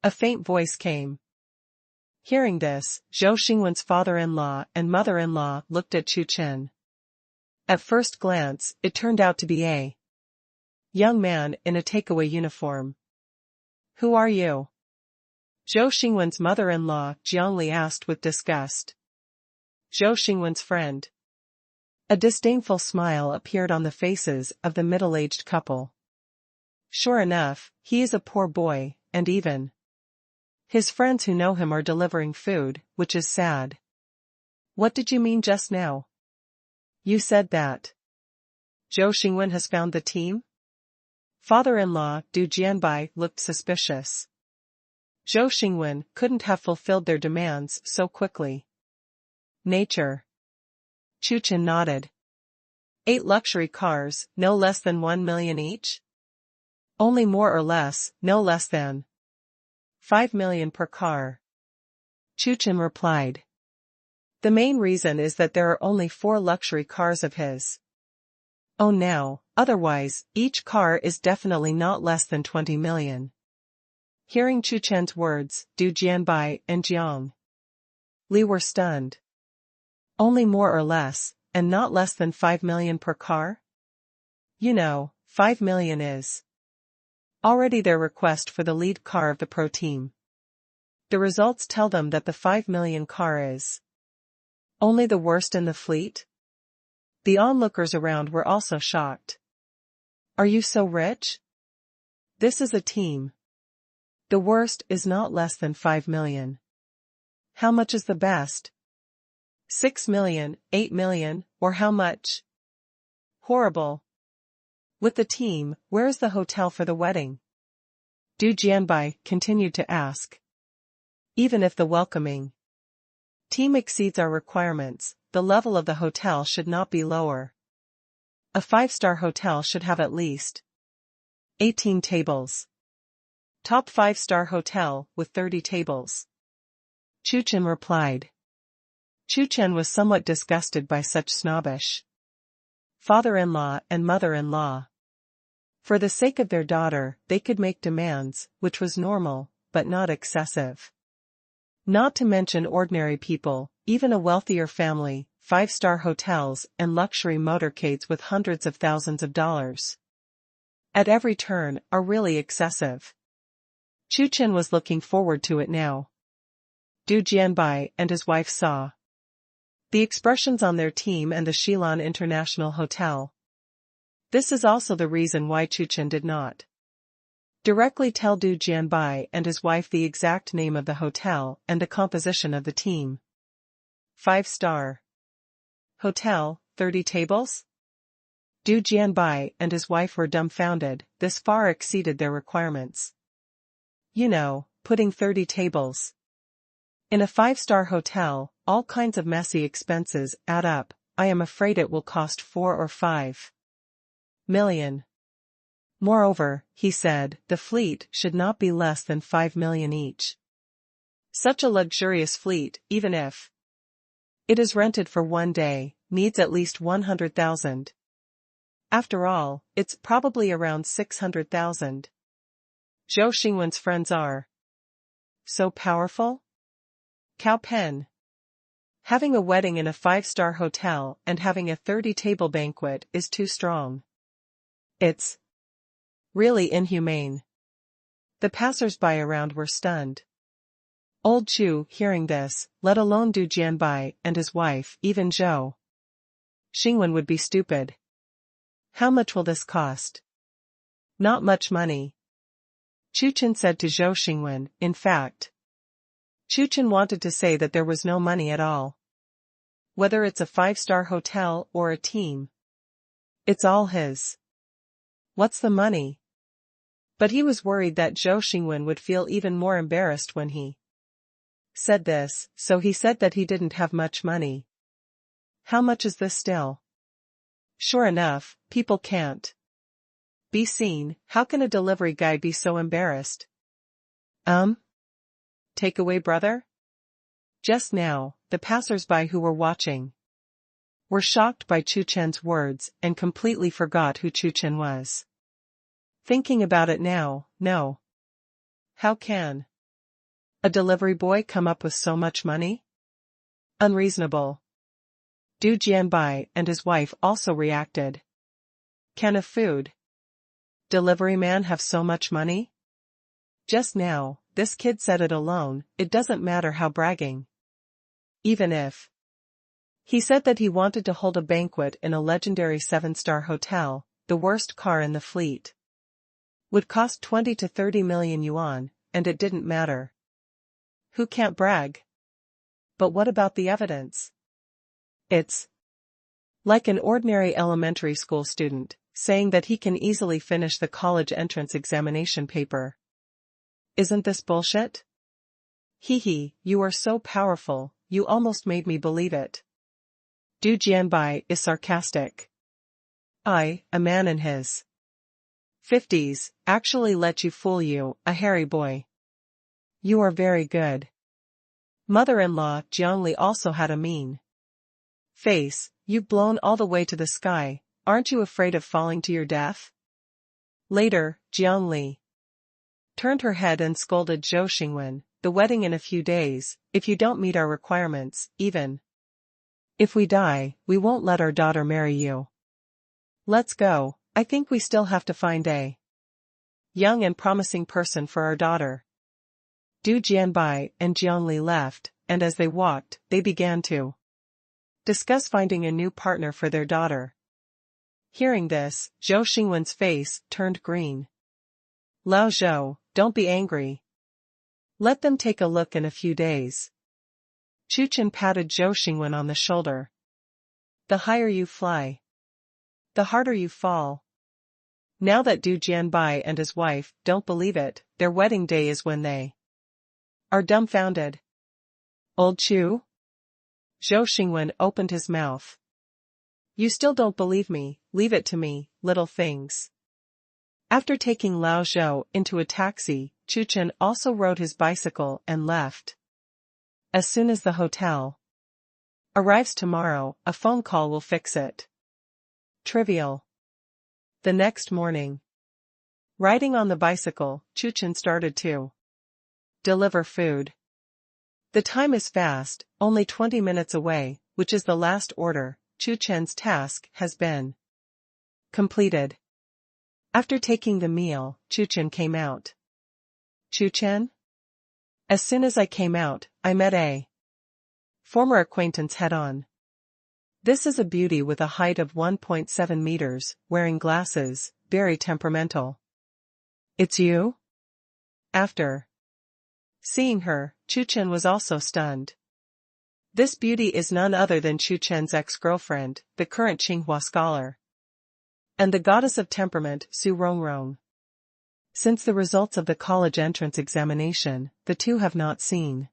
A faint voice came. Hearing this, Zhou Xingwen's father-in-law and mother-in-law looked at Chu Chen. At first glance, it turned out to be a young man in a takeaway uniform. Who are you? Zhou Xingwen's mother-in-law Jiangli asked with disgust. Zhou Xingwen's friend. A disdainful smile appeared on the faces of the middle-aged couple. Sure enough, he is a poor boy, and even his friends who know him are delivering food, which is sad. What did you mean just now? You said that Zhou Xingwen has found the team? Father-in-law Du Jianbai looked suspicious. Zhou Xingwen couldn't have fulfilled their demands so quickly. Nature. Chu Chen nodded. 8 luxury cars, no less than 1 million each? Only more or less, no less than 5 million per car. Chu Chen replied. The main reason is that there are only 4 luxury cars of his. Oh now, otherwise, each car is definitely not less than 20 million. Hearing Chu Chen's words, Du Jianbai and Jiang Li were stunned. Only more or less, and not less than 5 million per car? 5 million is already their request for the lead car of the pro team. The results tell them that the 5 million car is only the worst in the fleet? The onlookers around were also shocked. Are you so rich? This is a team. The worst is not less than 5 million. How much is the best? 6 million, 8 million, or how much? Horrible. With the team, where is the hotel for the wedding? Du Jianbai continued to ask. Even if the welcoming team exceeds our requirements, the level of the hotel should not be lower. A 5-star hotel should have at least 18 tables. Top 5-star hotel with 30 tables. Chu Chen replied. Chu Chen was somewhat disgusted by such snobbish father-in-law and mother-in-law. For the sake of their daughter, they could make demands, which was normal, but not excessive. Not to mention ordinary people, even a wealthier family, 5-star hotels and luxury motorcades with hundreds of thousands of dollars at every turn are really excessive. Chu Chen was looking forward to it now. Du Jianbai and his wife saw the expressions on their team and the Xilan International Hotel. This is also the reason why Chu Chen did not directly tell Du Jianbai and his wife the exact name of the hotel and the composition of the team. 5-star hotel, 30 tables? Du Jianbai and his wife were dumbfounded. This far exceeded their requirements. Putting 30 tables in a 5-star hotel, all kinds of messy expenses add up. I am afraid it will cost 4 or 5 million. Moreover, he said, the fleet should not be less than 5 million each. Such a luxurious fleet, even if it is rented for one day, needs at least 100,000. After all, it's probably around 600,000. Zhou Xingwen's friends are so powerful? Cow Pen. Having a wedding in a 5-star hotel and having a 30-table banquet is too strong. It's really inhumane. The passers-by around were stunned. Old Chu, hearing this, let alone Du Jianbai and his wife, even Zhou Xingwen would be stupid. How much will this cost? Not much money. Chu Chen said to Zhou Xingwen. In fact, Chu Chen wanted to say that there was no money at all. Whether it's a 5-star hotel or a team, it's all his. What's the money? But he was worried that Zhou Xingwen would feel even more embarrassed when he said this, so he said that he didn't have much money. How much is this still? Sure enough, people can't be seen. How can a delivery guy be so embarrassed? Take away, brother? Just now, the passers-by who were watching were shocked by Chu Chen's words and completely forgot who Chu Chen was. Thinking about it now, no. How can a delivery boy come up with so much money? Unreasonable. Du Jianbai and his wife also reacted. Can a food delivery man have so much money? Just now, this kid said it alone. It doesn't matter how bragging. Even if he said that he wanted to hold a banquet in a legendary 7-star hotel, the worst car in the fleet would cost 20 to 30 million yuan, and it didn't matter. Who can't brag? But what about the evidence? It's like an ordinary elementary school student saying that he can easily finish the college entrance examination paper. Isn't this bullshit? Hee, you are so powerful, you almost made me believe it. Du Jianbai is sarcastic. I, a man in his 50s, actually let you fool you, a hairy boy. You are very good. Mother-in-law Jiangli also had a mean face. You've blown all the way to the sky, aren't you afraid of falling to your death? Later, Jiangli turned her head and scolded Zhou Xingwen, the wedding in a few days. If you don't meet our requirements, even if we die, we won't let our daughter marry you. Let's go, I think we still have to find a young and promising person for our daughter. Du Jianbai and Jiangli left, and as they walked, they began to discuss finding a new partner for their daughter. Hearing this, Zhou Xingwen's face turned green. Lao Zhou, don't be angry. Let them take a look in a few days. Chu Chen patted Zhou Xingwen on the shoulder. The higher you fly, the harder you fall. Now that Du Jianbai and his wife don't believe it, their wedding day is when they are dumbfounded. Old Chu? Zhou Xingwen opened his mouth. You still don't believe me, leave it to me, little things. After taking Lao Zhou into a taxi, Chu Chen also rode his bicycle and left. As soon as the hotel arrives tomorrow, a phone call will fix it. Trivial. The next morning, riding on the bicycle, Chu Chen started to deliver food. The time is fast, only 20 minutes away, which is the last order. Chu Chen's task has been completed. After taking the meal, Chu Chen came out. Chu Chen? As soon as I came out, I met a former acquaintance head-on. This is a beauty with a height of 1.7 meters, wearing glasses, very temperamental. It's you? After seeing her, Chu Chen was also stunned. This beauty is none other than Chu Chen's ex-girlfriend, the current Tsinghua scholar, and the goddess of temperament, Su Rongrong. Since the results of the college entrance examination, the two have not seen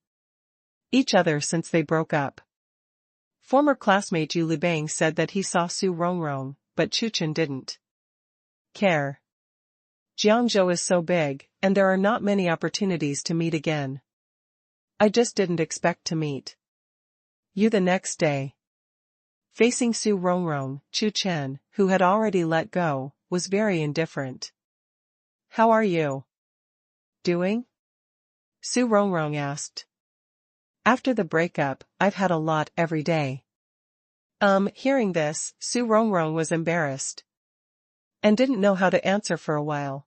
each other since they broke up. Former classmate Yu Libang said that he saw Su Rongrong, but Chu Chen didn't care. Jiangzhou is so big, and there are not many opportunities to meet again. I just didn't expect to meet you the next day. Facing Su Rongrong, Chu Chen, who had already let go, was very indifferent. How are you doing? Su Rongrong asked. After the breakup, I've had a lot every day. Hearing this, Su Rongrong was embarrassed and didn't know how to answer for a while.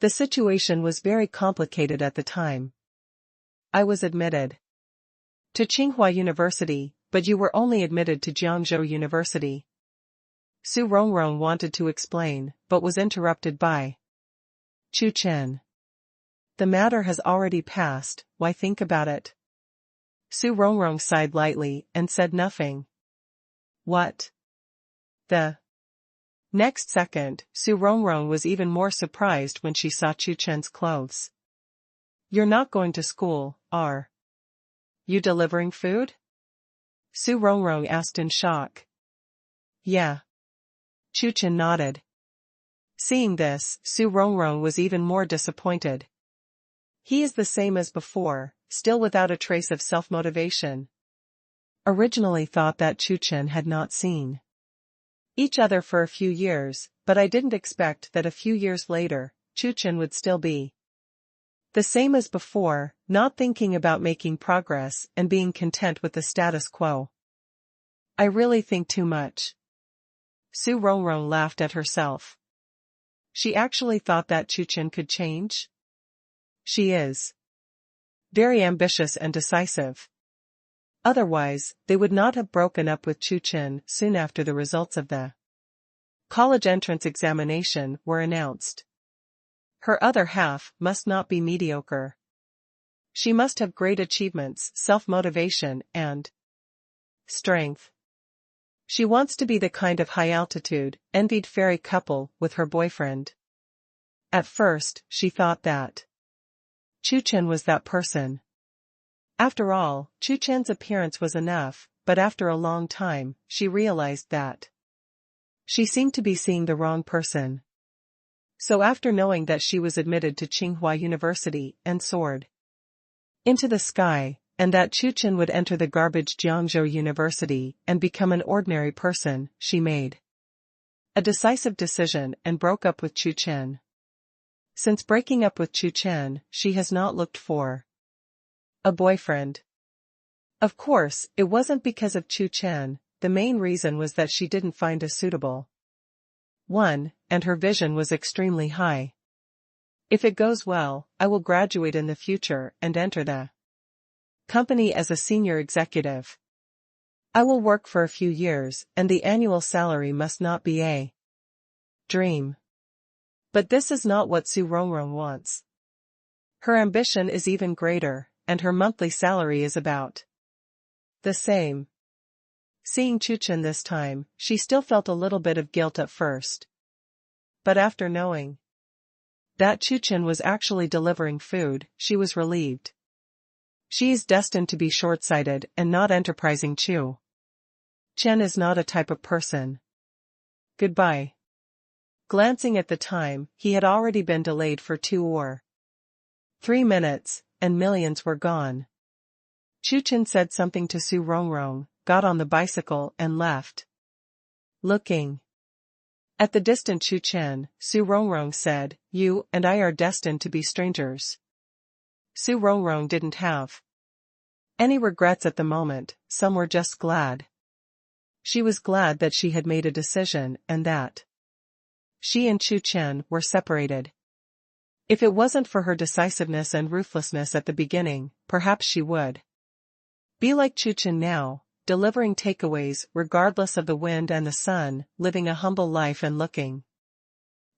The situation was very complicated at the time. I was admitted to Tsinghua University, but you were only admitted to Jiangzhou University. Su Rongrong wanted to explain, but was interrupted by Chu Chen. The matter has already passed, why think about it? Su Rongrong sighed lightly and said nothing. What? The next second, Su Rongrong was even more surprised when she saw Chu Chen's clothes. You're not going to school, are you delivering food? Su Rongrong asked in shock. Yeah. Chu Chen nodded. Seeing this, Su Rongrong was even more disappointed. He is the same as before, still without a trace of self-motivation. Originally thought that Chu Chen had not seen each other for a few years, but I didn't expect that a few years later, Chu Chen would still be the same as before, not thinking about making progress and being content with the status quo. I really think too much. Su Rongrong laughed at herself. She actually thought that Chu Chen could change? She is very ambitious and decisive. Otherwise, they would not have broken up with Chu Chen soon after the results of the college entrance examination were announced. Her other half must not be mediocre. She must have great achievements, self-motivation, and strength. She wants to be the kind of high-altitude, envied fairy couple with her boyfriend. At first, she thought that Chu Chen was that person. After all, Chu Chen's appearance was enough, but after a long time, she realized that she seemed to be seeing the wrong person. So after knowing that she was admitted to Tsinghua University and soared into the sky, and that Chu Chen would enter the garbage Jiangzhou University and become an ordinary person, she made a decisive decision and broke up with Chu Chen. Since breaking up with Chu Chen, she has not looked for a boyfriend. Of course, it wasn't because of Chu Chen, the main reason was that she didn't find a suitable one, and her vision was extremely high. If it goes well, I will graduate in the future and enter the company as a senior executive. I will work for a few years, and the annual salary must not be a dream. But this is not what Su Rongrong wants. Her ambition is even greater, and her monthly salary is about the same. Seeing Chu Chen this time, she still felt a little bit of guilt at first. But after knowing that Chu Chen was actually delivering food, she was relieved. She is destined to be short-sighted and not enterprising. Chu Chen is not a type of person. Goodbye. Glancing at the time, he had already been delayed for 2 or 3 minutes, and millions were gone. Chu Chen said something to Su Rongrong, got on the bicycle and left. Looking at the distant Chu Chen, Su Rongrong said, "You and I are destined to be strangers." Su Rongrong didn't have any regrets at the moment, some were just glad. She was glad that she had made a decision and that she and Chu Chen were separated. If it wasn't for her decisiveness and ruthlessness at the beginning, perhaps she would be like Chu Chen now, delivering takeaways regardless of the wind and the sun, living a humble life and looking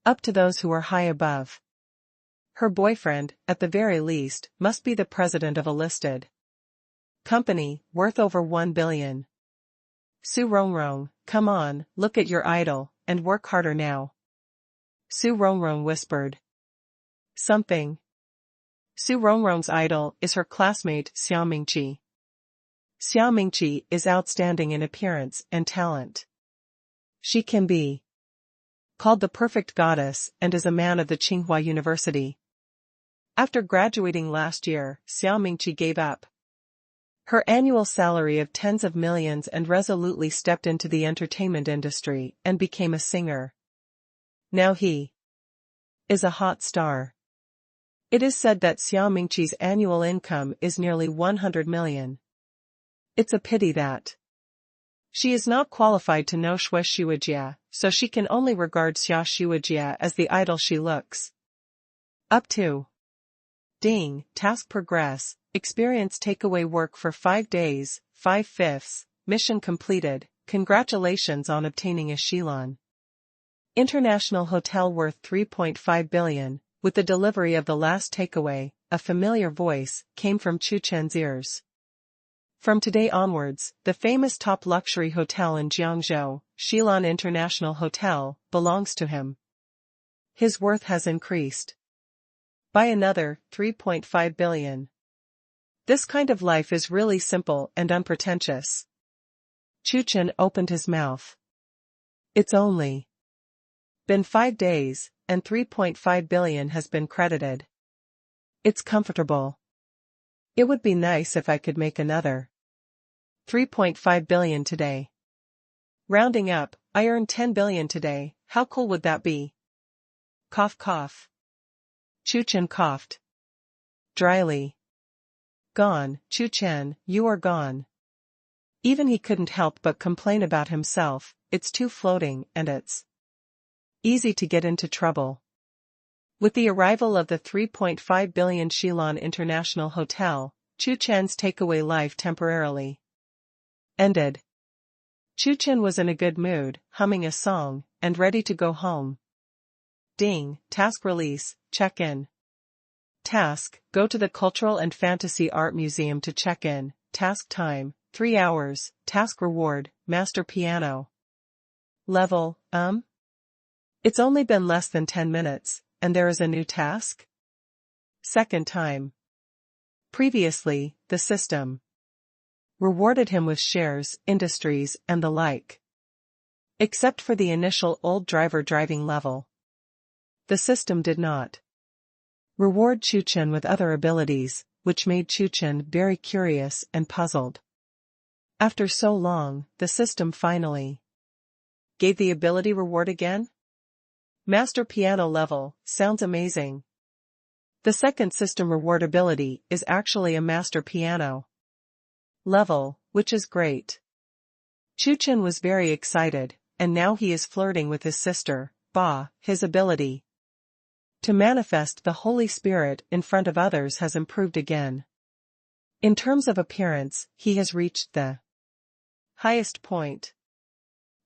up to those who are high above. Her boyfriend, at the very least, must be the president of a listed company, worth over 1 billion. Su Rongrong, come on, look at your idol, and work harder now. Su Rongrong whispered something. Su Rongrong's idol is her classmate Xiao Mingqi. Xiao Mingqi is outstanding in appearance and talent. She can be called the perfect goddess and is a man of the Tsinghua University. After graduating last year, Xiao Mingqi gave up her annual salary of tens of millions and resolutely stepped into the entertainment industry and became a singer. Now he is a hot star. It is said that Xiao Mingqi's annual income is nearly 100 million. It's a pity that she is not qualified to know Shui Shuijia, so she can only regard Xia Shuijia as the idol she looks up to. Ding, task progress, experience takeaway work for 5 days, 5/5, mission completed, congratulations on obtaining a Shilon International Hotel worth 3.5 billion, with the delivery of the last takeaway, a familiar voice came from Chu Chen's ears. From today onwards, the famous top luxury hotel in Jiangzhou, Shilon International Hotel, belongs to him. His worth has increased by another 3.5 billion. This kind of life is really simple and unpretentious. Chu Chen opened his mouth. It's only been 5 days, and 3.5 billion has been credited. It's comfortable. It would be nice if I could make another 3.5 billion today. Rounding up, I earned 10 billion today, how cool would that be? Cough cough. Chu Chen coughed dryly. Gone, Chu Chen, you are gone. Even he couldn't help but complain about himself, it's too floating and it's easy to get into trouble. With the arrival of the 3.5 billion Shilon International Hotel, Chu Chen's takeaway life temporarily ended. Chu Chen was in a good mood, humming a song, and ready to go home. Ding, task release, check in. Task, go to the Cultural and Fantasy Art Museum to check in, task time, 3 hours, task reward, master piano. Level, It's only been less than 10 minutes, and there is a new task? Second time. Previously, the system rewarded him with shares, industries, and the like. Except for the initial old driver driving level. The system did not reward Chu Chen with other abilities, which made Chu Chen very curious and puzzled. After so long, the system finally gave the ability reward again? Master piano level, sounds amazing. The second system reward ability is actually a master piano level, which is great. Chu Chen was very excited, and now he is flirting with his sister, his ability to manifest the Holy Spirit in front of others has improved again. In terms of appearance, he has reached the highest point.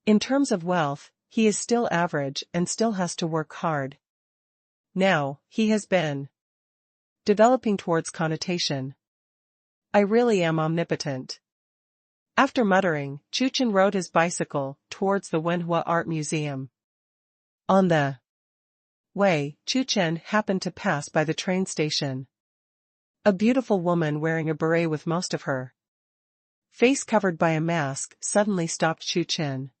In terms of wealth, he is still average and still has to work hard. Now, he has been developing towards connotation. I really am omnipotent. After muttering, Chu Chen rode his bicycle towards the Wenhua Art Museum. On the way, Chu Chen happened to pass by the train station. A beautiful woman wearing a beret with most of her face covered by a mask suddenly stopped Chu Chen.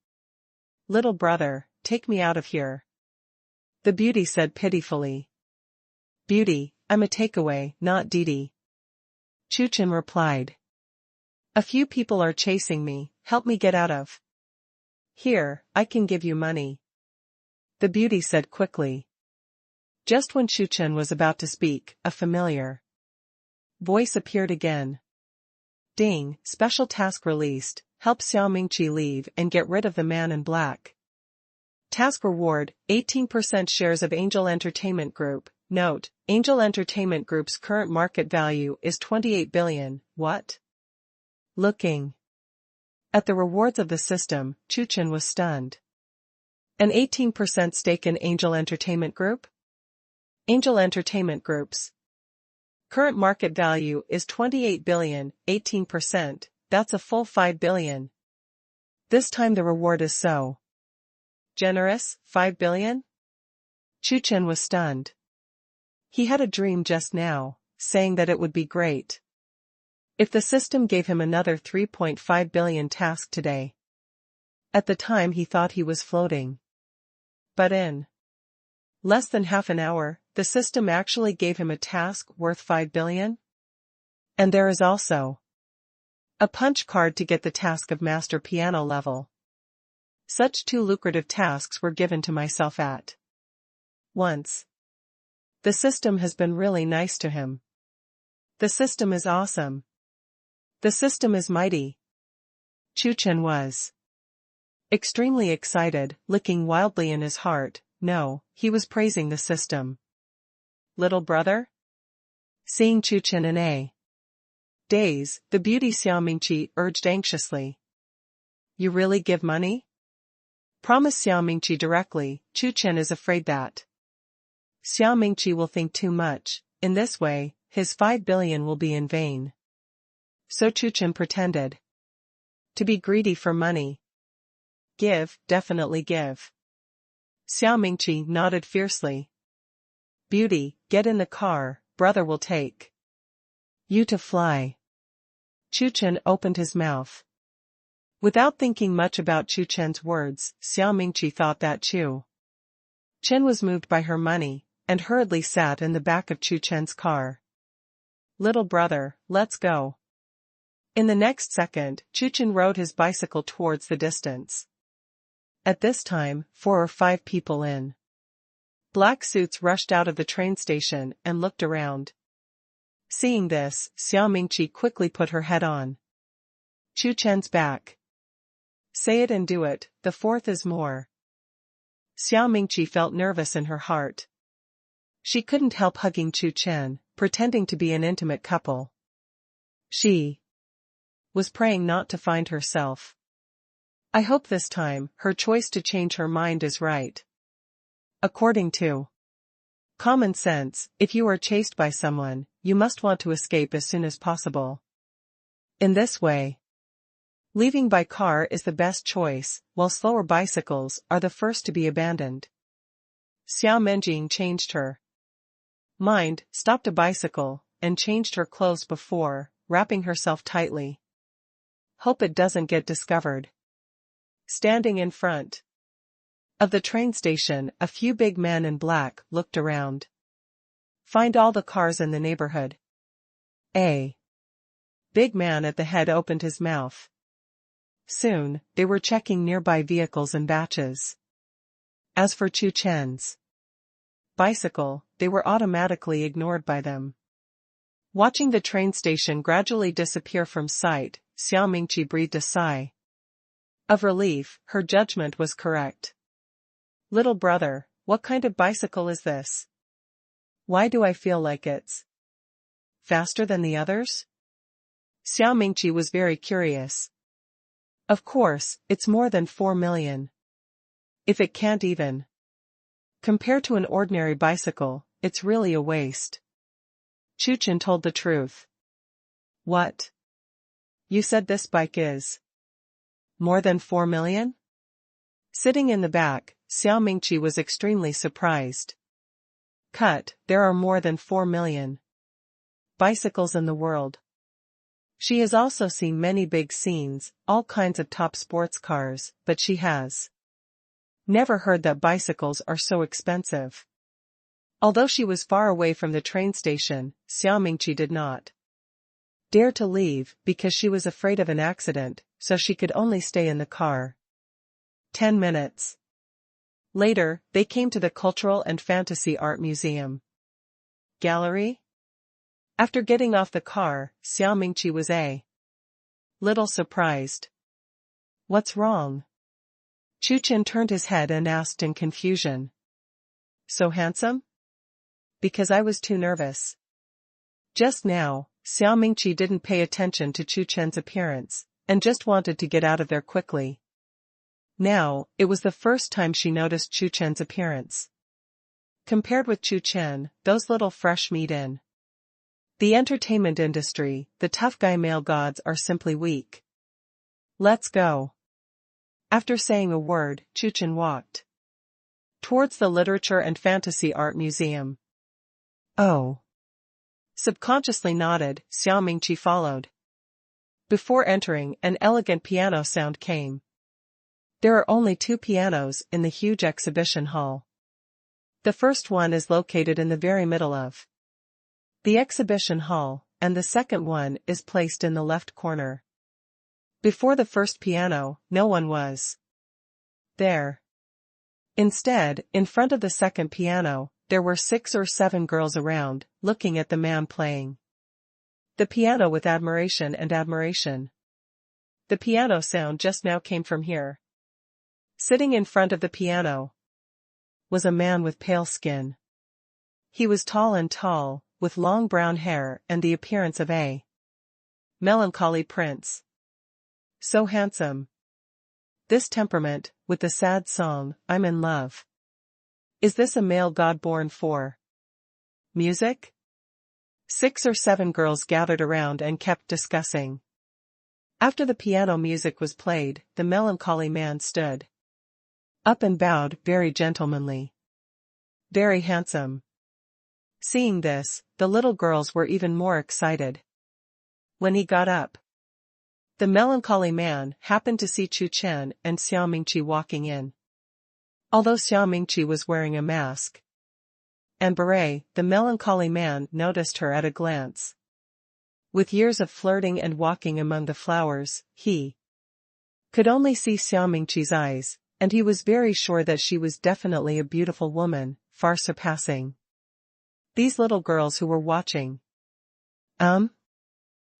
"Little brother, take me out of here," the beauty said pitifully. "Beauty, I'm a takeaway, not Didi," Chu Chen replied. "A few people are chasing me, help me get out of here, I can give you money," the beauty said quickly. Just when Chu Chen was about to speak, a familiar voice appeared again. "Ding, special task released, help Xiao Mingqi leave and get rid of the man in black. Task reward, 18% shares of Angel Entertainment Group. Note, Angel Entertainment Group's current market value is 28 billion, what?" Looking at the rewards of the system, Chu Chen was stunned. An 18% stake in Angel Entertainment Group? Angel Entertainment Group's current market value is 28 billion, 18%, that's a full 5 billion. This time the reward is so generous, 5 billion? Chu Chen was stunned. He had a dream just now, saying that it would be great if the system gave him another 3.5 billion task today. At the time he thought he was floating. But in less than half an hour, the system actually gave him a task worth 5 billion? And there is also a punch card to get the task of master piano level. Such two lucrative tasks were given to myself at once. The system has been really nice to him. The system is awesome. The system is mighty. Chu Chen was extremely excited, licking wildly in his heart. No, he was praising the system. "Little brother?" Seeing Chu Chen in a daze, the beauty Xiao Mingqi urged anxiously. "You really give money?" Promise Xiao Mingqi directly. Chu Chen is afraid that Xiao Mingqi will think too much. In this way, his 5 billion will be in vain. So Chu Chen pretended to be greedy for money. "Give, definitely give." Xiao Mingqi nodded fiercely. "Beauty, get in the car, brother will take you to fly." Chu Chen opened his mouth. Without thinking much about Chu Chen's words, Xiao Mingqi thought that Chu Chen was moved by her money, and hurriedly sat in the back of Chu Chen's car. "Little brother, let's go." In the next second, Chu Chen rode his bicycle towards the distance. At this time, 4 or 5 people in black suits rushed out of the train station and looked around. Seeing this, Xiao Mingqi quickly put her head on Chu Chen's back. "Say it and do it, the fourth is more." Xiao Mingqi felt nervous in her heart. She couldn't help hugging Chu Chen, pretending to be an intimate couple. She was praying not to find herself. I hope this time, her choice to change her mind is right. According to common sense, if you are chased by someone, you must want to escape as soon as possible. In this way, Leaving by car is the best choice, while slower bicycles are the first to be abandoned. Xiao Menjing changed her mind, stopped a bicycle, and changed her clothes before, wrapping herself tightly. Hope it doesn't get discovered. Standing in front of the train station, a few big men in black looked around. Find all the cars in the neighborhood. A big man at the head opened his mouth. Soon, they were checking nearby vehicles in batches. As for Chu Chen's bicycle, they were automatically ignored by them. Watching the train station gradually disappear from sight, Xiao Mingqi breathed a sigh of relief. Her judgment was correct. Little brother, what kind of bicycle is this? Why do I feel like it's faster than the others? Xiao Mingqi was very curious. Of course, it's more than 4 million. If it can't even compare to an ordinary bicycle, it's really a waste. Chu Chen told the truth. What? You said this bike is more than 4 million? Sitting in the back, Xiao Mingqi was extremely surprised. There are more than 4 million bicycles in the world. She has also seen many big scenes, all kinds of top sports cars, but she has never heard that bicycles are so expensive. Although she was far away from the train station, Xiao Mingqi did not dare to leave because she was afraid of an accident, so she could only stay in the car. 10 minutes later, they came to the Cultural and Fantasy Art Museum gallery. After getting off the car, Xiao Mingqi was a little surprised. What's wrong? Chu Chen turned his head and asked in confusion. So handsome? Because I was too nervous. Just now, Xiao Mingqi didn't pay attention to Chu Chen's appearance, and just wanted to get out of there quickly. Now, it was the first time she noticed Chu Chen's appearance. Compared with Chu Chen, those little fresh meat in the entertainment industry, the tough guy male gods are simply weak. Let's go. After saying a word, Chu Chen walked towards the Literature and Fantasy Art Museum. Oh. Subconsciously nodded, Xiao Mingqi followed. Before entering, an elegant piano sound came. There are only 2 pianos in the huge exhibition hall. The first one is located in the very middle of the exhibition hall, and the second one is placed in the left corner. Before the first piano, no one was there. Instead, in front of the second piano, there were 6 or 7 girls around, looking at the man playing the piano with admiration and admiration. The piano sound just now came from here. Sitting in front of the piano was a man with pale skin. He was tall, with long brown hair and the appearance of a melancholy prince. So handsome. This temperament, with the sad song, I'm in love. Is this a male god born for music? 6 or 7 girls gathered around and kept discussing. After the piano music was played, the melancholy man stood up and bowed, very gentlemanly. Very handsome. Seeing this, the little girls were even more excited. When he got up, the melancholy man happened to see Chu Chen and Xiao Mingqi walking in. Although Xiao Mingqi was wearing a mask and beret, the melancholy man noticed her at a glance. With years of flirting and walking among the flowers, he could only see Xiao Mingqi's eyes, and he was very sure that she was definitely a beautiful woman, far surpassing these little girls who were watching.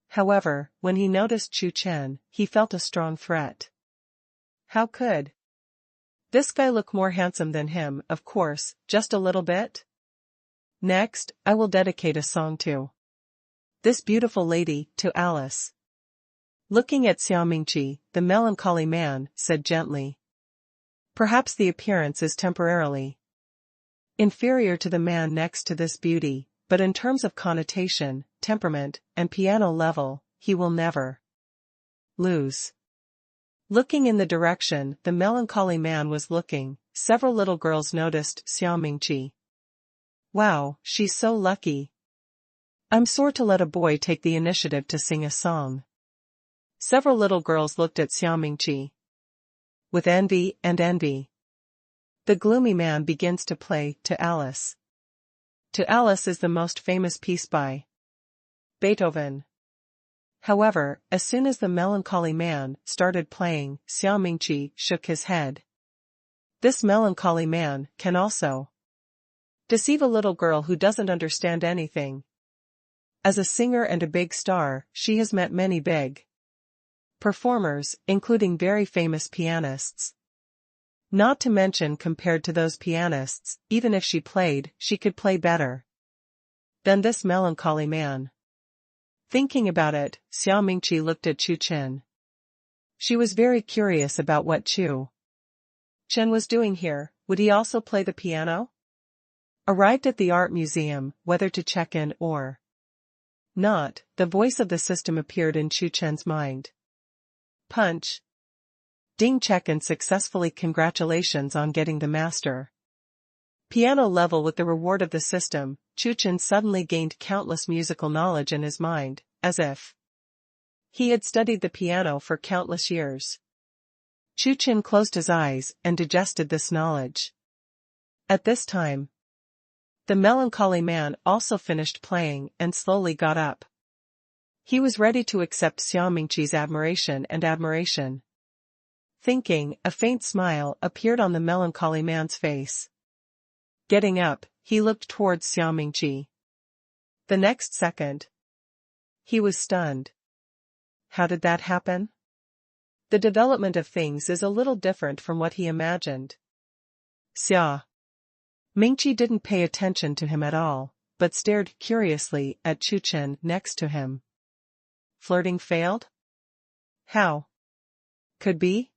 However, when he noticed Chu Chen, he felt a strong threat. How could this guy look more handsome than him? Of course, just a little bit. Next, I will dedicate a song to this beautiful lady, to Alice. Looking at Xiao Mingqi, the melancholy man said gently. Perhaps the appearance is temporarily inferior to the man next to this beauty, but in terms of connotation, temperament, and piano level, he will never lose. Looking in the direction the melancholy man was looking, several little girls noticed Xiao. Wow, she's so lucky. I'm sore to let a boy take the initiative to sing a song. Several little girls looked at Xiao with envy and envy. The gloomy man begins to play To Alice. To Alice is the most famous piece by Beethoven. However, as soon as the melancholy man started playing, Xiao shook his head. This melancholy man can also deceive a little girl who doesn't understand anything. As a singer and a big star, she has met many big performers, including very famous pianists. Not to mention, compared to those pianists, even if she played, she could play better than this melancholy man. Thinking about it, Xiao looked at Chu Chen. She was very curious about what Chu Chen was doing here. Would he also play the piano? Arrived at the art museum, whether to check in or not, the voice of the system appeared in Chu Chen's mind. Punch. Ding, check in successfully. Congratulations on getting the master piano level with the reward of the system. Chu Chen suddenly gained countless musical knowledge in his mind, as if he had studied the piano for countless years. Chu Chen closed his eyes and digested this knowledge. At this time, the melancholy man also finished playing and slowly got up. He was ready to accept Xiao admiration. Thinking, a faint smile appeared on the melancholy man's face. Getting up, he looked towards Xiao. The next second, he was stunned. How did that happen? The development of things is a little different from what he imagined. Xiao didn't pay attention to him at all, but stared curiously at Chu Chen next to him. Flirting failed? How? Could be?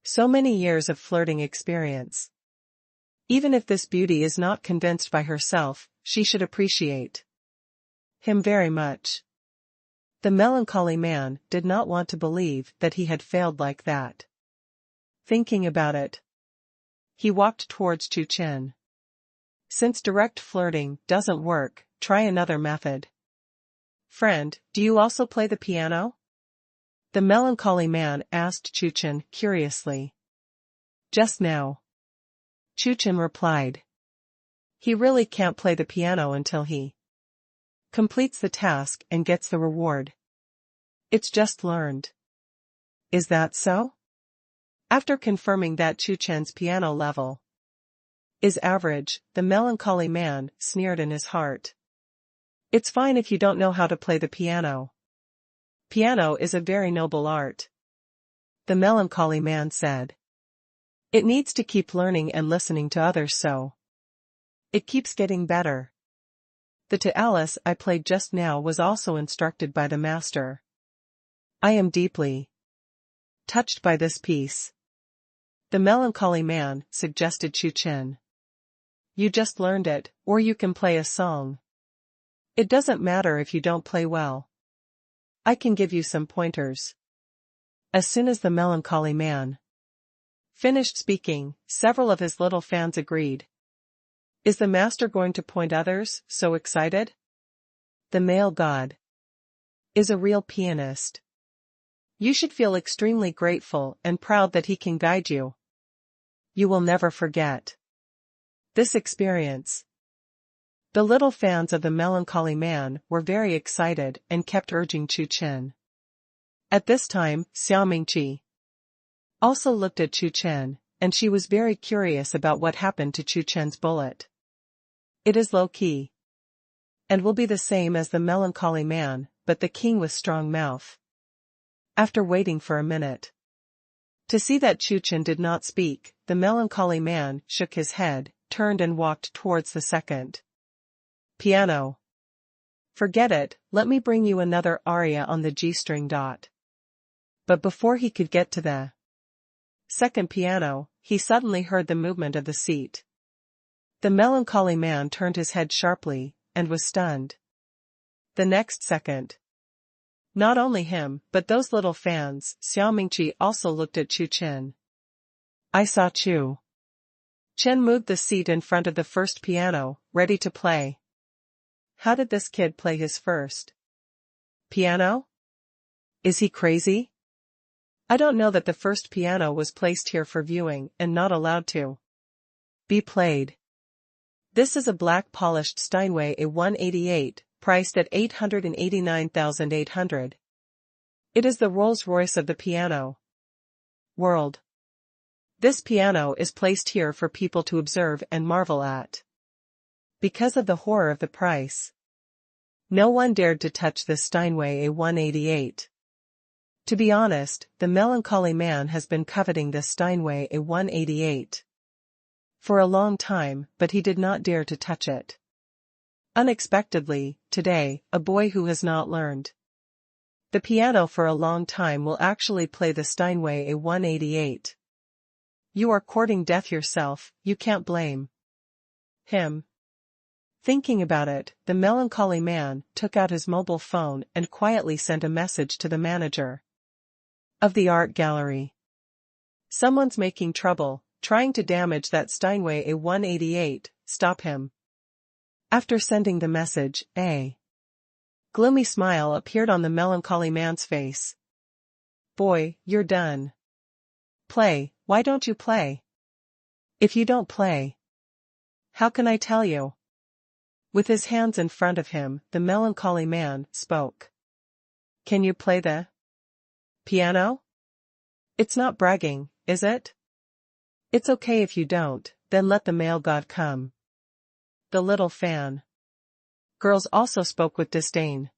So many years of flirting experience. Even if this beauty is not convinced by herself, she should appreciate him very much. The melancholy man did not want to believe that he had failed like that. Thinking about it, he walked towards Chu Chen. Since direct flirting doesn't work, try another method. Friend, do you also play the piano? The melancholy man asked Chu Chen curiously. Just now, Chu Chen replied. He really can't play the piano until he completes the task and gets the reward. It's just learned. Is that so? After confirming that Chu Chen's piano level is average, the melancholy man sneered in his heart. It's fine if you don't know how to play the piano. Piano is a very noble art. The melancholy man said. It needs to keep learning and listening to others so it keeps getting better. The To Alice I played just now was also instructed by the master. I am deeply touched by this piece. The melancholy man suggested Chu Chen. You just learned it, or you can play a song. It doesn't matter if you don't play well. I can give you some pointers. As soon as the melancholy man finished speaking, several of his little fans agreed. Is the master going to point others, so excited? The male god is a real pianist. You should feel extremely grateful and proud that he can guide you. You will never forget this experience. The little fans of the melancholy man were very excited and kept urging Chu Chen. At this time, Xiao also looked at Chu Chen, and she was very curious about what happened to Chu Chen's bullet. It is low-key and will be the same as the melancholy man, but the king with strong mouth. After waiting for a minute to see that Chu Chen did not speak, the melancholy man shook his head, turned and walked towards the second piano. Forget it, let me bring you another aria on the G string. But before he could get to the second piano, he suddenly heard the movement of the seat. The melancholy man turned his head sharply, and was stunned. The next second, Not only him, but those little fans. Xiao also looked at Chu Chen. I saw Chu Chen move the seat in front of the first piano, ready to play. How did this kid play his first piano? Is he crazy? I don't know that the first piano was placed here for viewing and not allowed to be played. This is a black polished Steinway A188, priced at 889,800. It is the Rolls-Royce of the piano world. This piano is placed here for people to observe and marvel at. Because of the horror of the price, no one dared to touch this Steinway A188. To be honest, the melancholy man has been coveting this Steinway A188 for a long time, but he did not dare to touch it. Unexpectedly, today, a boy who has not learned the piano for a long time will actually play the Steinway A188. You are courting death yourself, you can't blame him. Thinking about it, the melancholy man took out his mobile phone and quietly sent a message to the manager of the art gallery. Someone's making trouble, trying to damage that Steinway A188, stop him. After sending the message, a gloomy smile appeared on the melancholy man's face. Boy, you're done. Play, why don't you play? If you don't play, how can I tell you? With his hands in front of him, the melancholy man spoke. Can you play the piano? It's not bragging, is it? It's okay if you don't, then let the male god come. The little fan girls also spoke with disdain.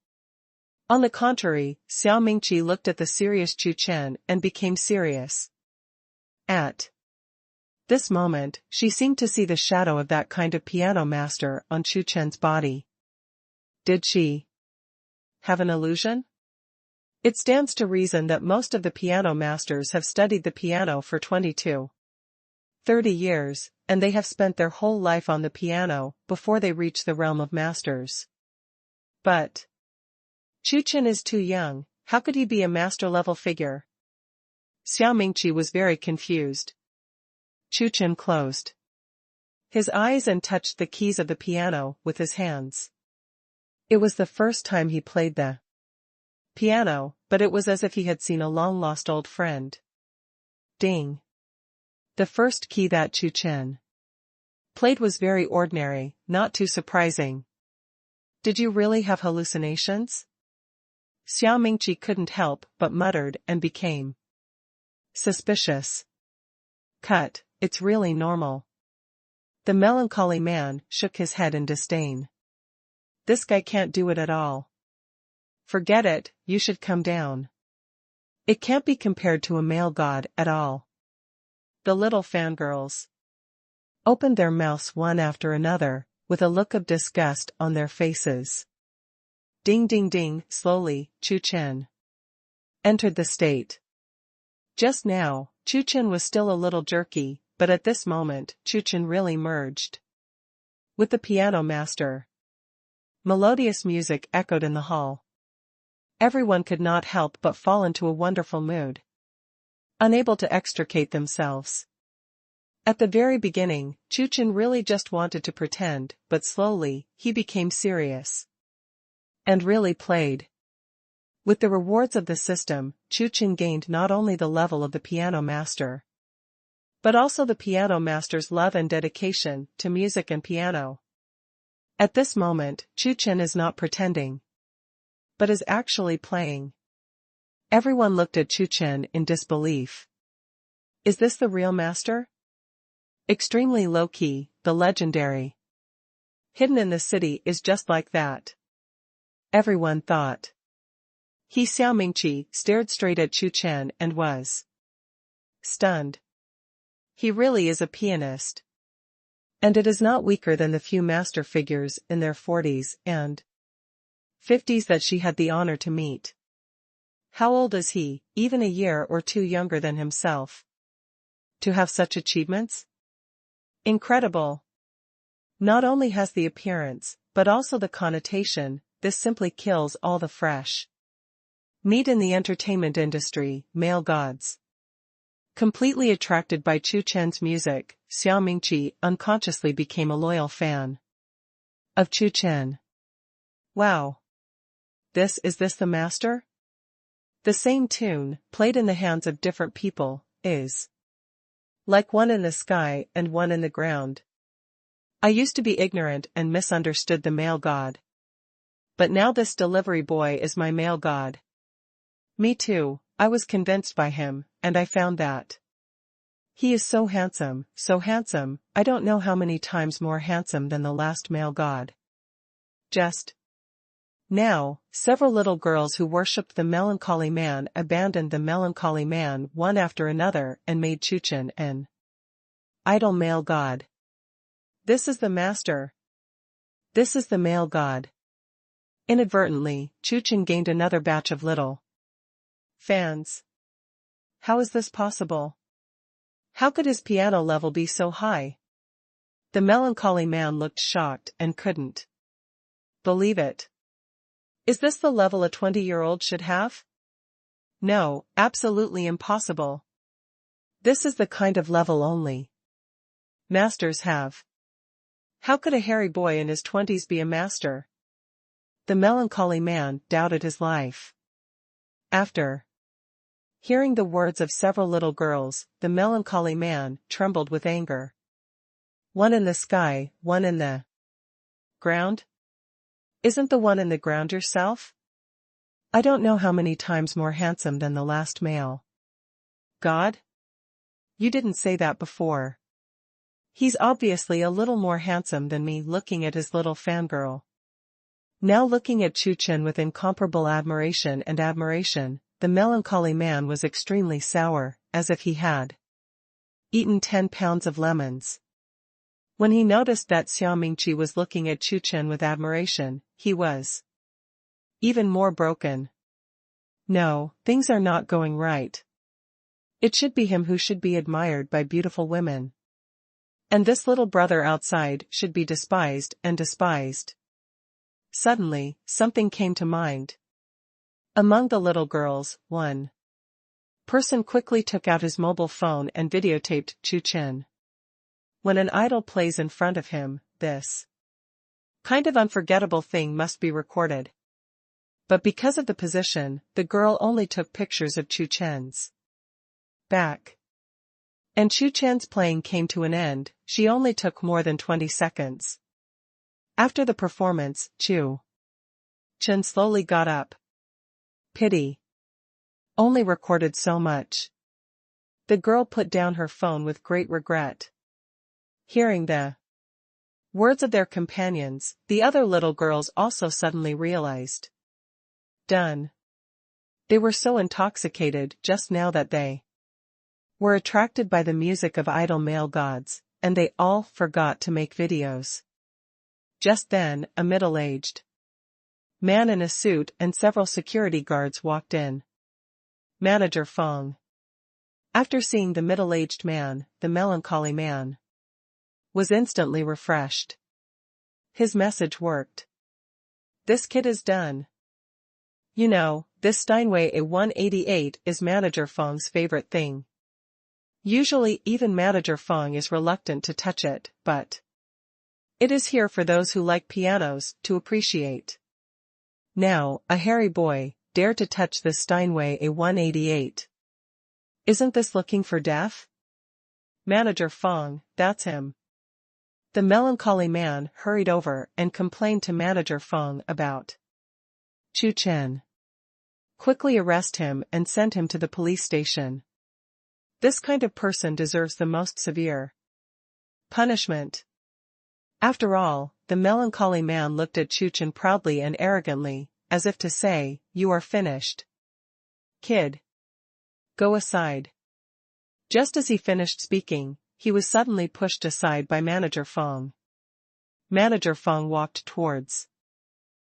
On the contrary, Xiao looked at the serious Chu Chen and became serious. At this moment, she seemed to see the shadow of that kind of piano master on Chu Chen's body. Did she have an illusion? It stands to reason that most of the piano masters have studied the piano for 22, 30 years, and they have spent their whole life on the piano before they reach the realm of masters. But Chu Chen is too young, how could he be a master-level figure? Xiao was very confused. Chu Chen closed his eyes and touched the keys of the piano with his hands. It was the first time he played the piano, but it was as if he had seen a long-lost old friend. Ding. The first key that Chu Chen played was very ordinary, not too surprising. Did you really have hallucinations? Xiao couldn't help but muttered and became suspicious. Cut, it's really normal. The melancholy man shook his head in disdain. This guy can't do it at all. Forget it, you should come down. It can't be compared to a male god at all. The little fangirls opened their mouths one after another, with a look of disgust on their faces. Ding ding ding, slowly, Chu Chen entered the state. Just now, Chu Chen was still a little jerky, but at this moment, Chu Chen really merged with the piano master. Melodious music echoed in the hall. Everyone could not help but fall into a wonderful mood, unable to extricate themselves. At the very beginning, Chu Chen really just wanted to pretend, but slowly, he became serious and really played. With the rewards of the system, Chu Chen gained not only the level of the piano master, but also the piano master's love and dedication to music and piano. At this moment, Chu Chen is not pretending, but is actually playing. Everyone looked at Chu Chen in disbelief. Is this the real master? Extremely low-key, the legendary hidden in the city is just like that, everyone thought. Xiao stared straight at Chu Chen and was stunned. He really is a pianist. And it is not weaker than the few master figures in their 40s and 50s that she had the honor to meet. How old is he, even a year or two younger than himself, to have such achievements? Incredible. Not only has the appearance, but also the connotation, this simply kills all the fresh Meet in the entertainment industry, male gods. Completely attracted by Chu Chen's music, Xiang Chuchen unconsciously became a loyal fan of Chu Chen. Wow. Is this the master? The same tune, played in the hands of different people, is like one in the sky and one in the ground. I used to be ignorant and misunderstood the male god. But now this delivery boy is my male god. Me too, I was convinced by him, and I found that he is so handsome, I don't know how many times more handsome than the last male god. Just now, several little girls who worshipped the melancholy man abandoned the melancholy man one after another and made Chu Chen an idol male god. This is the master. This is the male god. Inadvertently, Chu Chen gained another batch of little fans. How is this possible? How could his piano level be so high? The melancholy man looked shocked and couldn't believe it. Is this the level a 20-year-old should have? No, absolutely impossible. This is the kind of level only masters have. How could a hairy boy in his 20s be a master? The melancholy man doubted his life. After hearing the words of several little girls, the melancholy man trembled with anger. One in the sky, one in the ground? Isn't the one in the ground yourself? I don't know how many times more handsome than the last male god? You didn't say that before. He's obviously a little more handsome than me. Looking at his little fangirl. Now looking at Chu Chen with incomparable admiration, the melancholy man was extremely sour, as if he had eaten 10 pounds of lemons. When he noticed that Xiang Chuchen was looking at Chu Chen with admiration, he was even more broken. No, things are not going right. It should be him who should be admired by beautiful women. And this little brother outside should be despised and despised. Suddenly, something came to mind. Among the little girls, one person quickly took out his mobile phone and videotaped Chu Chen. When an idol plays in front of him, this kind of unforgettable thing must be recorded. But because of the position, the girl only took pictures of Chu Chen's back. And Chu Chen's playing came to an end. She only took more than 20 seconds. After the performance, Chu Chen slowly got up. Pity. Only recorded so much. The girl put down her phone with great regret. Hearing the words of their companions, the other little girls also suddenly realized. Done. They were so intoxicated just now that they were attracted by the music of idol male gods, and they all forgot to make videos. Just then, a middle-aged man in a suit and several security guards walked in. Manager Feng. After seeing the middle-aged man, the melancholy man was instantly refreshed. His message worked. This kid is done. You know, this Steinway A188 is Manager Feng's favorite thing. Usually even Manager Feng is reluctant to touch it, but it is here for those who like pianos to appreciate. Now, a hairy boy dared to touch this Steinway A188. Isn't this looking for death? Manager Feng, that's him. The melancholy man hurried over and complained to Manager Feng about Chu Chen. Quickly arrest him and send him to the police station. This kind of person deserves the most severe punishment. After all, the melancholy man looked at Chu Chen proudly and arrogantly, as if to say, "You are finished. Kid. Go aside." Just as he finished speaking, he was suddenly pushed aside by Manager Feng. Manager Feng walked towards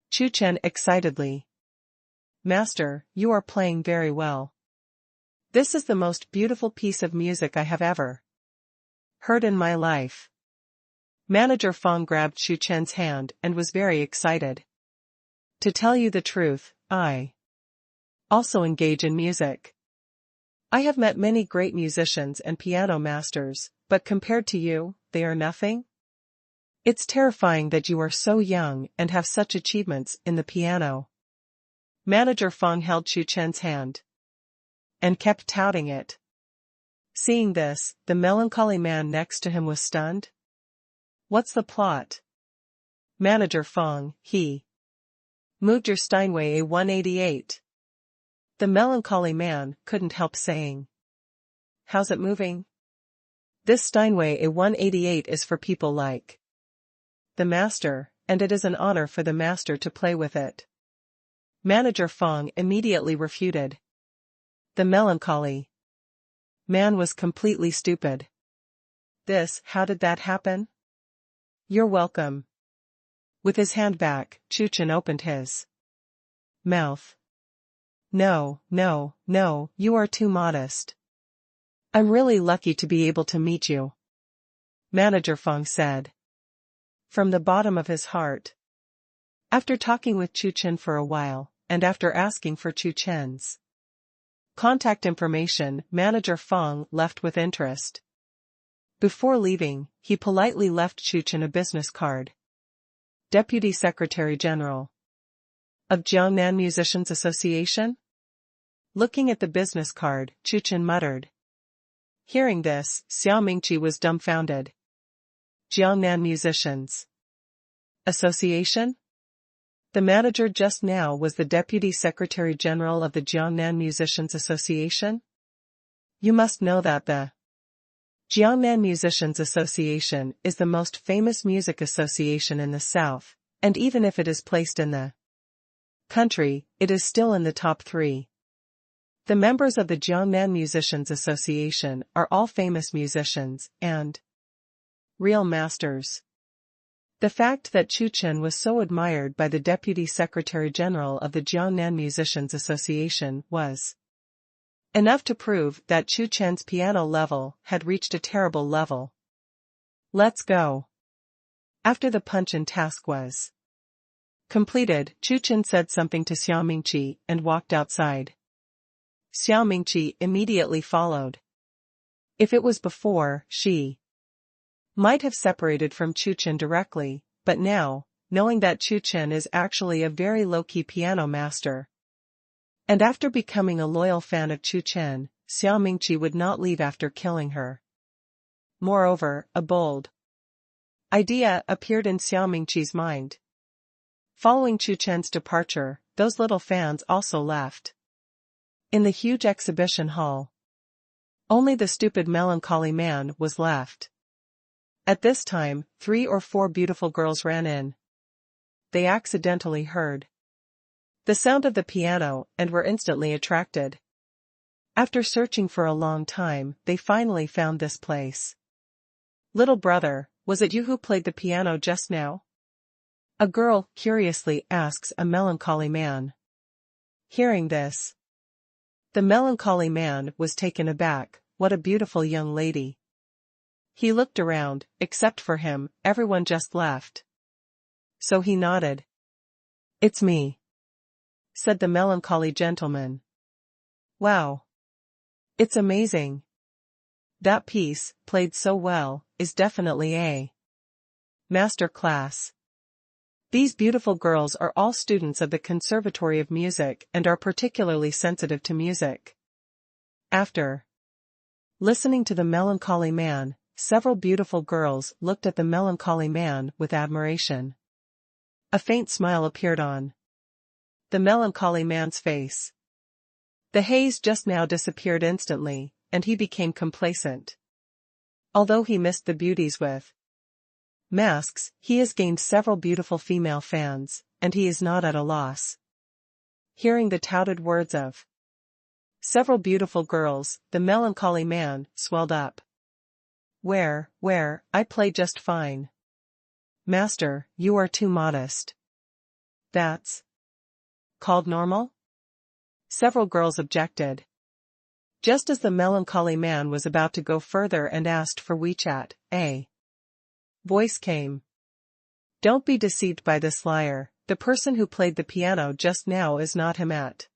Chu Chen excitedly. "Master, you are playing very well. This is the most beautiful piece of music I have ever heard in my life." Manager Feng grabbed Chu Chen's hand and was very excited. To tell you the truth, I also engage in music. I have met many great musicians and piano masters, but compared to you, they are nothing? It's terrifying that you are so young and have such achievements in the piano. Manager Feng held Chu Chen's hand and kept touting it. Seeing this, the melancholy man next to him was stunned. What's the plot? Manager Feng, he moved your Steinway A188. The melancholy man couldn't help saying. How's it moving? This Steinway A188 is for people like the master, and it is an honor for the master to play with it. Manager Feng immediately refuted. The melancholy man was completely stupid. How did that happen? You're welcome. With his hand back, Chu Chen opened his mouth. No, you are too modest. I'm really lucky to be able to meet you. Manager Feng said. From the bottom of his heart. After talking with Chu Chen for a while, and after asking for Chu Chen's contact information, Manager Feng left with interest. Before leaving, he politely left Chu Chen a business card. Deputy Secretary General of Jiangnan Musicians Association? Looking at the business card, Chu Chen muttered. Hearing this, Xiao Mingqi was dumbfounded. Jiangnan Musicians Association? The manager just now was the Deputy Secretary General of the Jiangnan Musicians Association? You must know that the Jiangnan Musicians Association is the most famous music association in the South, and even if it is placed in the country, it is still in the top 3. The members of the Jiangnan Musicians Association are all famous musicians and real masters. The fact that Chu Chen was so admired by the Deputy Secretary General of the Jiangnan Musicians Association was enough to prove that Chu Chen's piano level had reached a terrible level. Let's go. After the punch-in task was completed, Chu Chen said something to Xiao Mingqi and walked outside. Xiao Mingqi immediately followed. If it was before, she might have separated from Chu Chen directly, but now, knowing that Chu Chen is actually a very low-key piano master, and after becoming a loyal fan of Chu Chen, Xiao Mingqi would not leave after killing her. Moreover, a bold idea appeared in Xiao Mingqi's mind. Following Chu Chen's departure, those little fans also left. In the huge exhibition hall, only the stupid melancholy man was left. At this time, 3 or 4 beautiful girls ran in. They accidentally heard the sound of the piano and were instantly attracted. After searching for a long time, they finally found this place. Little brother, was it you who played the piano just now? A girl curiously asks a melancholy man. Hearing this, the melancholy man was taken aback. What a beautiful young lady. He looked around, except for him, everyone just left. So he nodded. It's me, said the melancholy gentleman. Wow. It's amazing. That piece, played so well, is definitely a master class. These beautiful girls are all students of the Conservatory of Music and are particularly sensitive to music. After listening to the melancholy man, several beautiful girls looked at the melancholy man with admiration. A faint smile appeared on the melancholy man's face. The haze just now disappeared instantly, and he became complacent. Although he missed the beauties with masks, he has gained several beautiful female fans, and he is not at a loss. Hearing the touted words of several beautiful girls, the melancholy man swelled up. Where, I play just fine. Master, you are too modest. That's called normal? Several girls objected. Just as the melancholy man was about to go further and asked for WeChat, a voice came. Don't be deceived by this liar, the person who played the piano just now is not him at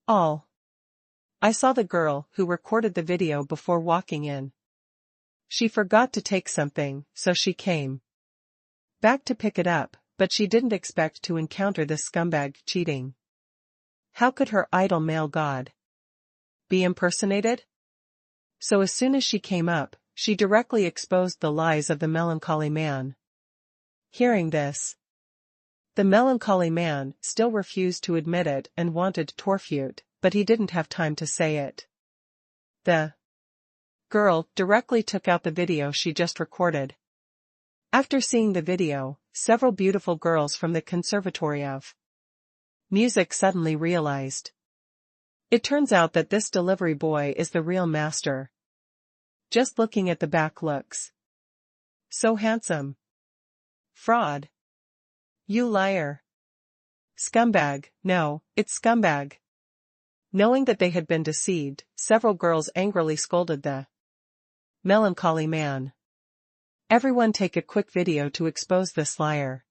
All. I saw the girl who recorded the video before walking in. She forgot to take something, so she came back to pick it up, but she didn't expect to encounter this scumbag cheating. How could her idol male god be impersonated? So as soon as she came up, she directly exposed the lies of the melancholy man. Hearing this, the melancholy man still refused to admit it and wanted to refute, but he didn't have time to say it. The girl directly took out the video she just recorded. After seeing the video, several beautiful girls from the Conservatory of Music suddenly realized. It turns out that this delivery boy is the real master. Just looking at the back looks so handsome. Fraud. You liar. Scumbag, no, it's scumbag. Knowing that they had been deceived, several girls angrily scolded the melancholy man. Everyone take a quick video to expose this liar.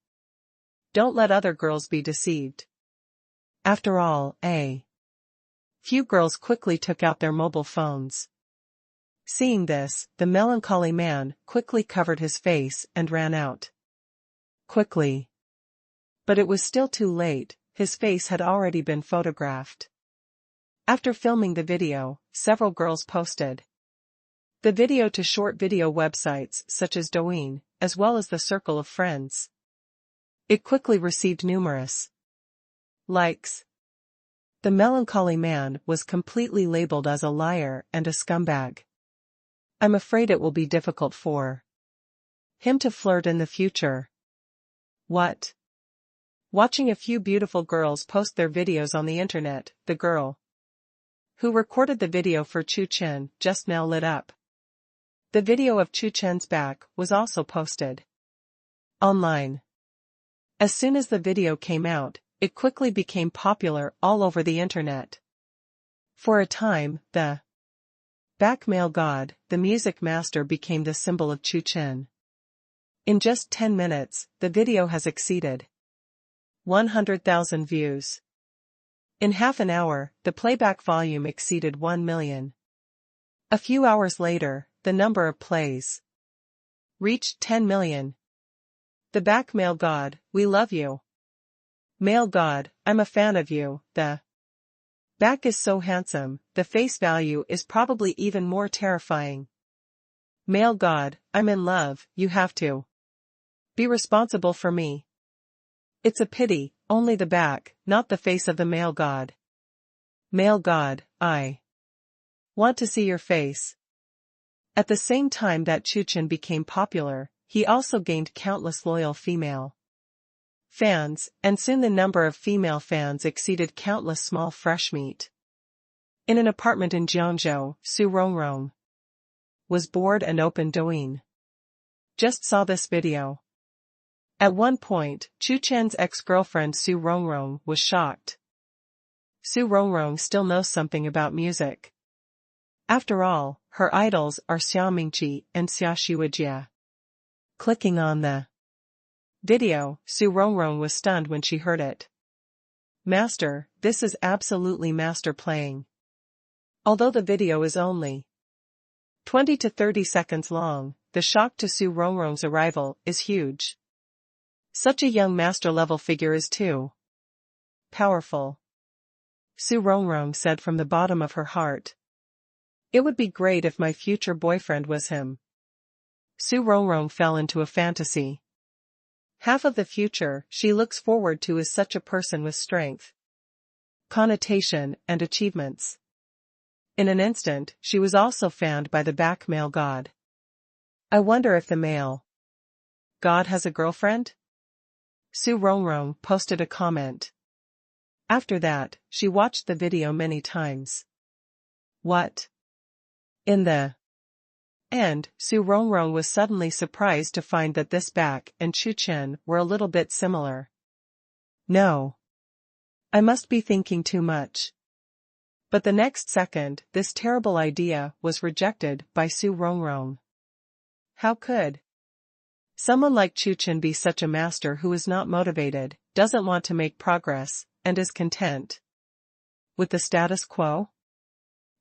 Don't let other girls be deceived. After all, a few girls quickly took out their mobile phones. Seeing this, the melancholy man quickly covered his face and ran out. Quickly. But it was still too late, his face had already been photographed. After filming the video, several girls posted the video to short video websites such as Douyin, as well as the Circle of Friends. It quickly received numerous likes. The melancholy man was completely labeled as a liar and a scumbag. I'm afraid it will be difficult for him to flirt in the future. What? Watching a few beautiful girls post their videos on the internet, the girl who recorded the video for Chu Chen just now lit up. The video of Chu Chen's back was also posted online. As soon as the video came out, it quickly became popular all over the internet. For a time, the back male god, the music master, became the symbol of Chu Chen. In just 10 minutes, the video has exceeded 100,000 views. In half an hour, the playback volume exceeded 1 million. A few hours later, the number of plays reached 10 million. The back male god, we love you. Male god, I'm a fan of you. The back is so handsome, the face value is probably even more terrifying. Male god, I'm in love, you have to be responsible for me. It's a pity, only the back, not the face of the male god. Male god, I want to see your face. At the same time that Chu Chen became popular, he also gained countless loyal female fans, and soon the number of female fans exceeded countless small fresh meat. In an apartment in Jiangzhou, Su Rongrong was bored and opened Douyin. Just saw this video. At one point, Chu Chen's ex-girlfriend Su Rongrong was shocked. Su Rongrong still knows something about music. After all, her idols are Xia Mingqi and Xia Shiwajia. Clicking on the video, Su Rongrong was stunned when she heard it. Master, this is absolutely master playing. Although the video is only 20 to 30 seconds long, the shock to Su Rongrong's arrival is huge. Such a young master-level figure is too powerful. Su Rongrong said from the bottom of her heart. It would be great if my future boyfriend was him. Su Rongrong fell into a fantasy. Half of the future she looks forward to is such a person with strength, connotation, and achievements. In an instant, she was also fanned by the back male god. I wonder if the male god has a girlfriend? Su Rongrong posted a comment. After that, she watched the video many times. What? In the end, Su Rongrong was suddenly surprised to find that this back and Chu Chen were a little bit similar. No. I must be thinking too much. But the next second, this terrible idea was rejected by Su Rongrong. How could someone like Chu Chen be such a master who is not motivated, doesn't want to make progress, and is content with the status quo?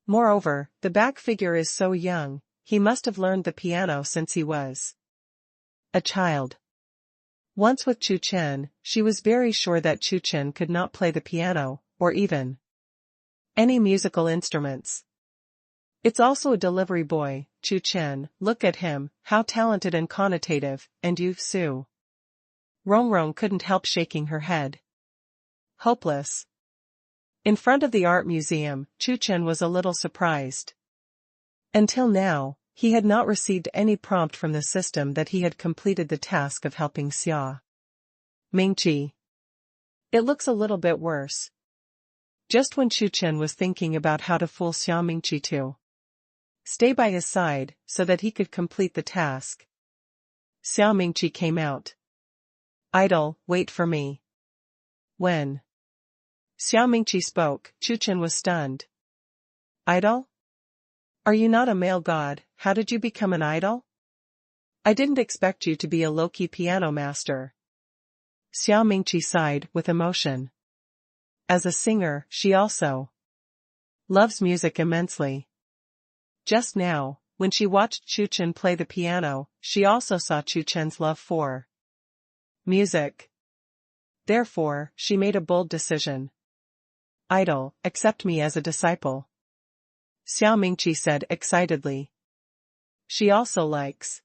Moreover, the back figure is so young, he must have learned the piano since he was a child. Once with Chu Chen, she was very sure that Chu Chen could not play the piano, or even any musical instruments. It's also a delivery boy, Chu Chen, look at him, how talented and connotative, and you, Su. Rongrong couldn't help shaking her head. Hopeless. In front of the art museum, Chu Chen was a little surprised. Until now, he had not received any prompt from the system that he had completed the task of helping Xia Mingqi. It looks a little bit worse. Just when Chu Chen was thinking about how to fool Xia Mingqi to stay by his side so that he could complete the task, Xia Mingqi came out. Idol, wait for me. When Xia Mingqi spoke, Chu Chen was stunned. Idol? Are you not a male god? How did you become an idol? I didn't expect you to be a low-key piano master. Xia Mingqi sighed with emotion. As a singer, she also loves music immensely. Just now, when she watched Chu Chen play the piano, she also saw Chu Chen's love for music. Therefore, she made a bold decision. Idol, accept me as a disciple. Xia Mingqi said excitedly. She also likes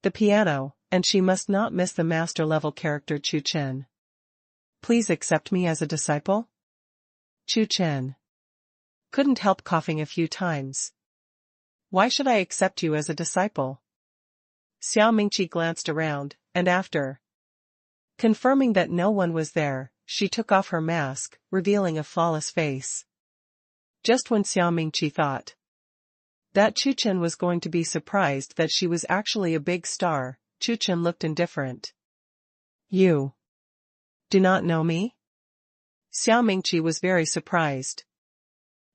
the piano, and she must not miss the master-level character Chu Chen. Please accept me as a disciple? Chu Chen couldn't help coughing a few times. Why should I accept you as a disciple? Xia Mingqi glanced around, and after confirming that no one was there, she took off her mask, revealing a flawless face. Just when Xia Mingqi thought that Chu Chen was going to be surprised that she was actually a big star, Chu Chen looked indifferent. You do not know me? Xia Mingqi was very surprised.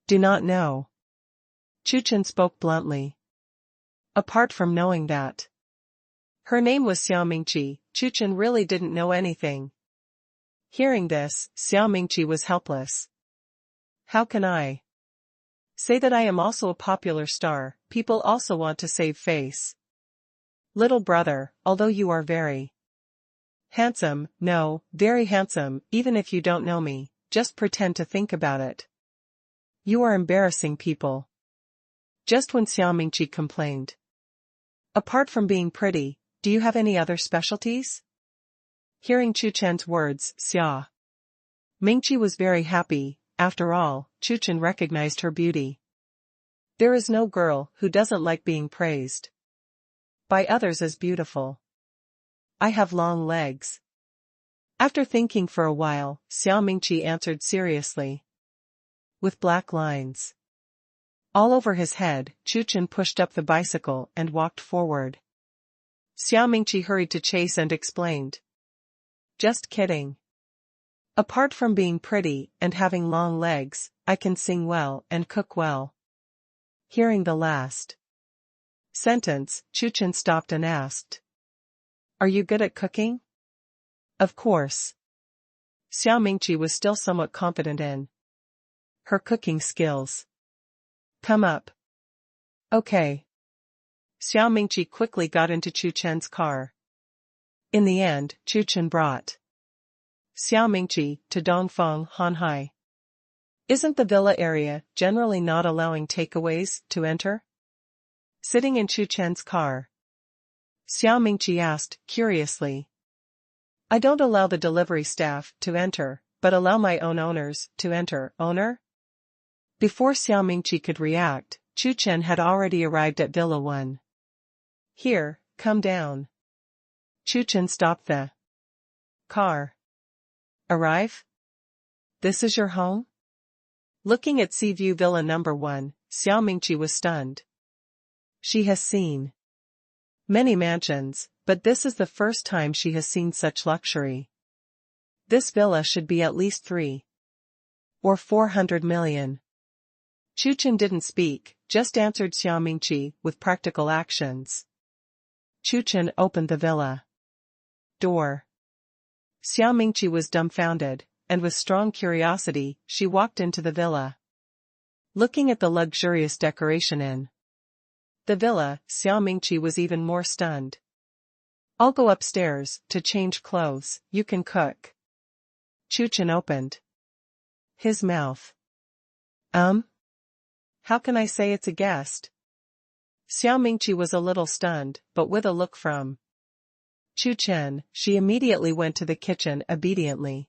Do not know. Chu Chen spoke bluntly. Apart from knowing that her name was Xia Mingqi, Chu Chen really didn't know anything. Hearing this, Xia Mingqi was helpless. How can I say that I am also a popular star? People also want to save face. Little brother, although you are very handsome, no, very handsome, even if you don't know me, just pretend to think about it. You are embarrassing people. Just when Xia Mingqi complained. Apart from being pretty, do you have any other specialties? Hearing Chu Chen's words, Xia Mingqi was very happy. After all, Chu Chen recognized her beauty. There is no girl who doesn't like being praised by others as beautiful. I have long legs. After thinking for a while, Xia Mingqi answered seriously. With black lines all over his head, Chu Chen pushed up the bicycle and walked forward. Xia Mingqi hurried to chase and explained. Just kidding. Apart from being pretty and having long legs, I can sing well and cook well. Hearing the last sentence, Chu Chen stopped and asked. Are you good at cooking? Of course. Xia Mingqi was still somewhat confident in her cooking skills. Come up. Okay. Xia Mingqi quickly got into Chu Chen's car. In the end, Chu Chen brought Xia Mingqi to Dongfeng, Hanhai. Isn't the villa area generally not allowing takeaways to enter? Sitting in Chu Chen's car, Xia Mingqi asked, curiously. I don't allow the delivery staff to enter, but allow my own owners to enter. Owner? Before Xia Mingqi could react, Chu Chen had already arrived at Villa 1. Here, come down. Chu Chen stopped the car. Arrive? This is your home? Looking at Sea View Villa number 1, Xia Mingqi was stunned. She has seen many mansions, but this is the first time she has seen such luxury. This villa should be at least 3 or 400 million. Chu Chen didn't speak, just answered Xia Mingqi with practical actions. Chu Chen opened the villa door. Xia Mingqi was dumbfounded, and with strong curiosity, she walked into the villa. Looking at the luxurious decoration in the villa, Xiao Mingqi was even more stunned. "I'll go upstairs to change clothes, you can cook." Chu Chen opened his mouth. How can I say it's a guest?" Xiao Mingqi was a little stunned, but with a look from Chu Chen, she immediately went to the kitchen obediently.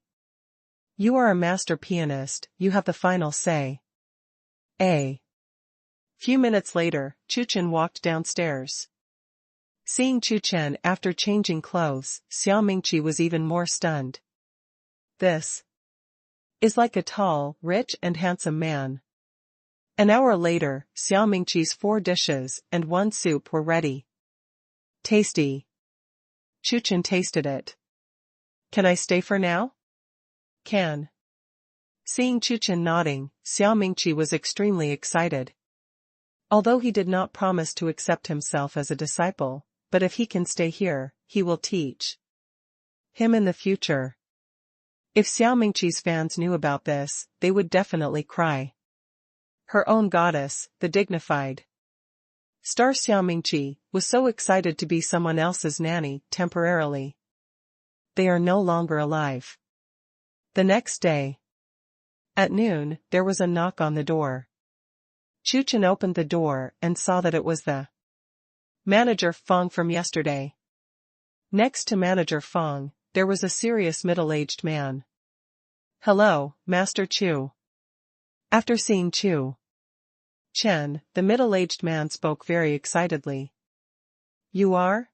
"You are a master pianist, you have the final say." Few minutes later, Chu Chen walked downstairs. Seeing Chu Chen after changing clothes, Xiao Mingqi was even more stunned. This is like a tall, rich and handsome man. An hour later, Xiao Mingqi's 4 dishes and 1 soup were ready. "Tasty." Chu Chen tasted it. "Can I stay for now?" "Can." Seeing Chu Chen nodding, Xiao Mingqi was extremely excited. Although he did not promise to accept himself as a disciple, but if he can stay here, he will teach him in the future. If Xiao Mingqi's fans knew about this, they would definitely cry. Her own goddess, the dignified star Xiao Mingqi, was so excited to be someone else's nanny temporarily. They are no longer alive. The next day, at noon, there was a knock on the door. Chu Chen opened the door and saw that it was the manager Fong from yesterday. Next to manager Fong, there was a serious middle-aged man. "Hello, Master Chu." After seeing Chu Chen, the middle-aged man spoke very excitedly. "You are?"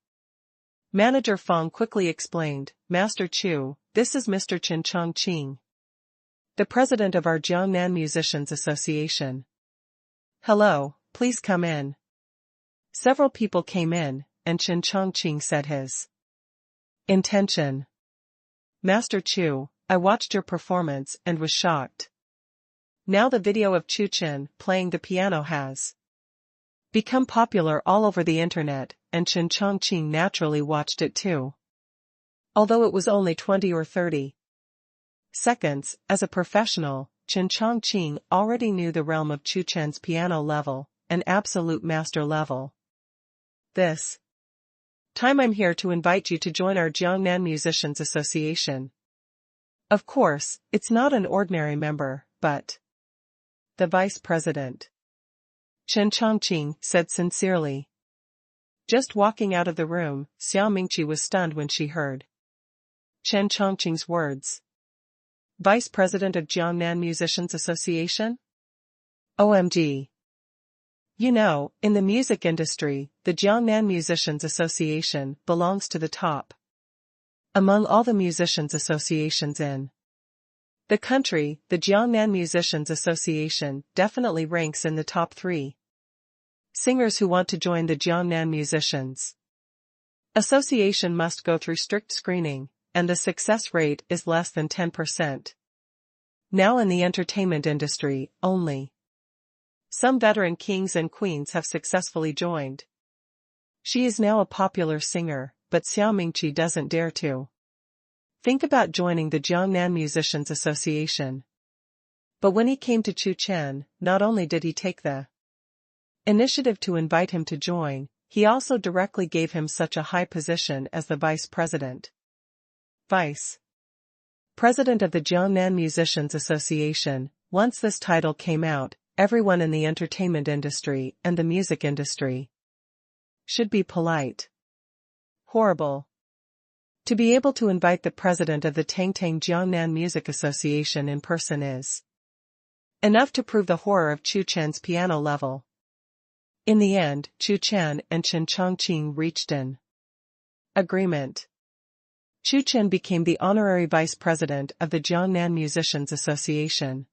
Manager Fong quickly explained, "Master Chu, this is Mr. Chen Chongqing, the president of our Jiangnan Musicians Association." "Hello, please come in." Several people came in, and Chen Chongqing said his intention. "Master Chu, I watched your performance and was shocked. Now the video of Chu Chen playing the piano has become popular all over the internet, and Chen Chongqing naturally watched it too. Although it was only 20 or 30 seconds, as a professional, Chen Chongqing already knew the realm of Chu Chen's piano level, an absolute master level. This time I'm here to invite you to join our Jiangnan Musicians Association. Of course, it's not an ordinary member, but the vice president. Chen Chongqing said sincerely. Just walking out of the room, Xiao Mingqi was stunned when she heard Chen Chongqing's words. Vice President of Jiangnan Musicians Association? OMG. You know, in the music industry, the Jiangnan Musicians Association belongs to the top among all the musicians associations in the country. The Jiangnan Musicians Association definitely ranks in the top 3 singers who want to join the Jiangnan Musicians Association must go through strict screening, and the success rate is less than 10%. Now in the entertainment industry, only some veteran kings and queens have successfully joined. She is now a popular singer, but Xiao Mingqi doesn't dare to think about joining the Jiangnan Musicians Association. But when he came to Chu Chen, not only did he take the initiative to invite him to join, he also directly gave him such a high position as the vice president. Vice President of the Jiangnan Musicians Association. Once this title came out, everyone in the entertainment industry and the music industry should be polite. Horrible. To be able to invite the president of the Tangtang Jiangnan Music Association in person is enough to prove the horror of Chu Chen's piano level. In the end, Chu Chen and Chen Chongqing reached an agreement. Chu Chen became the honorary vice president of the Jiangnan Musicians Association.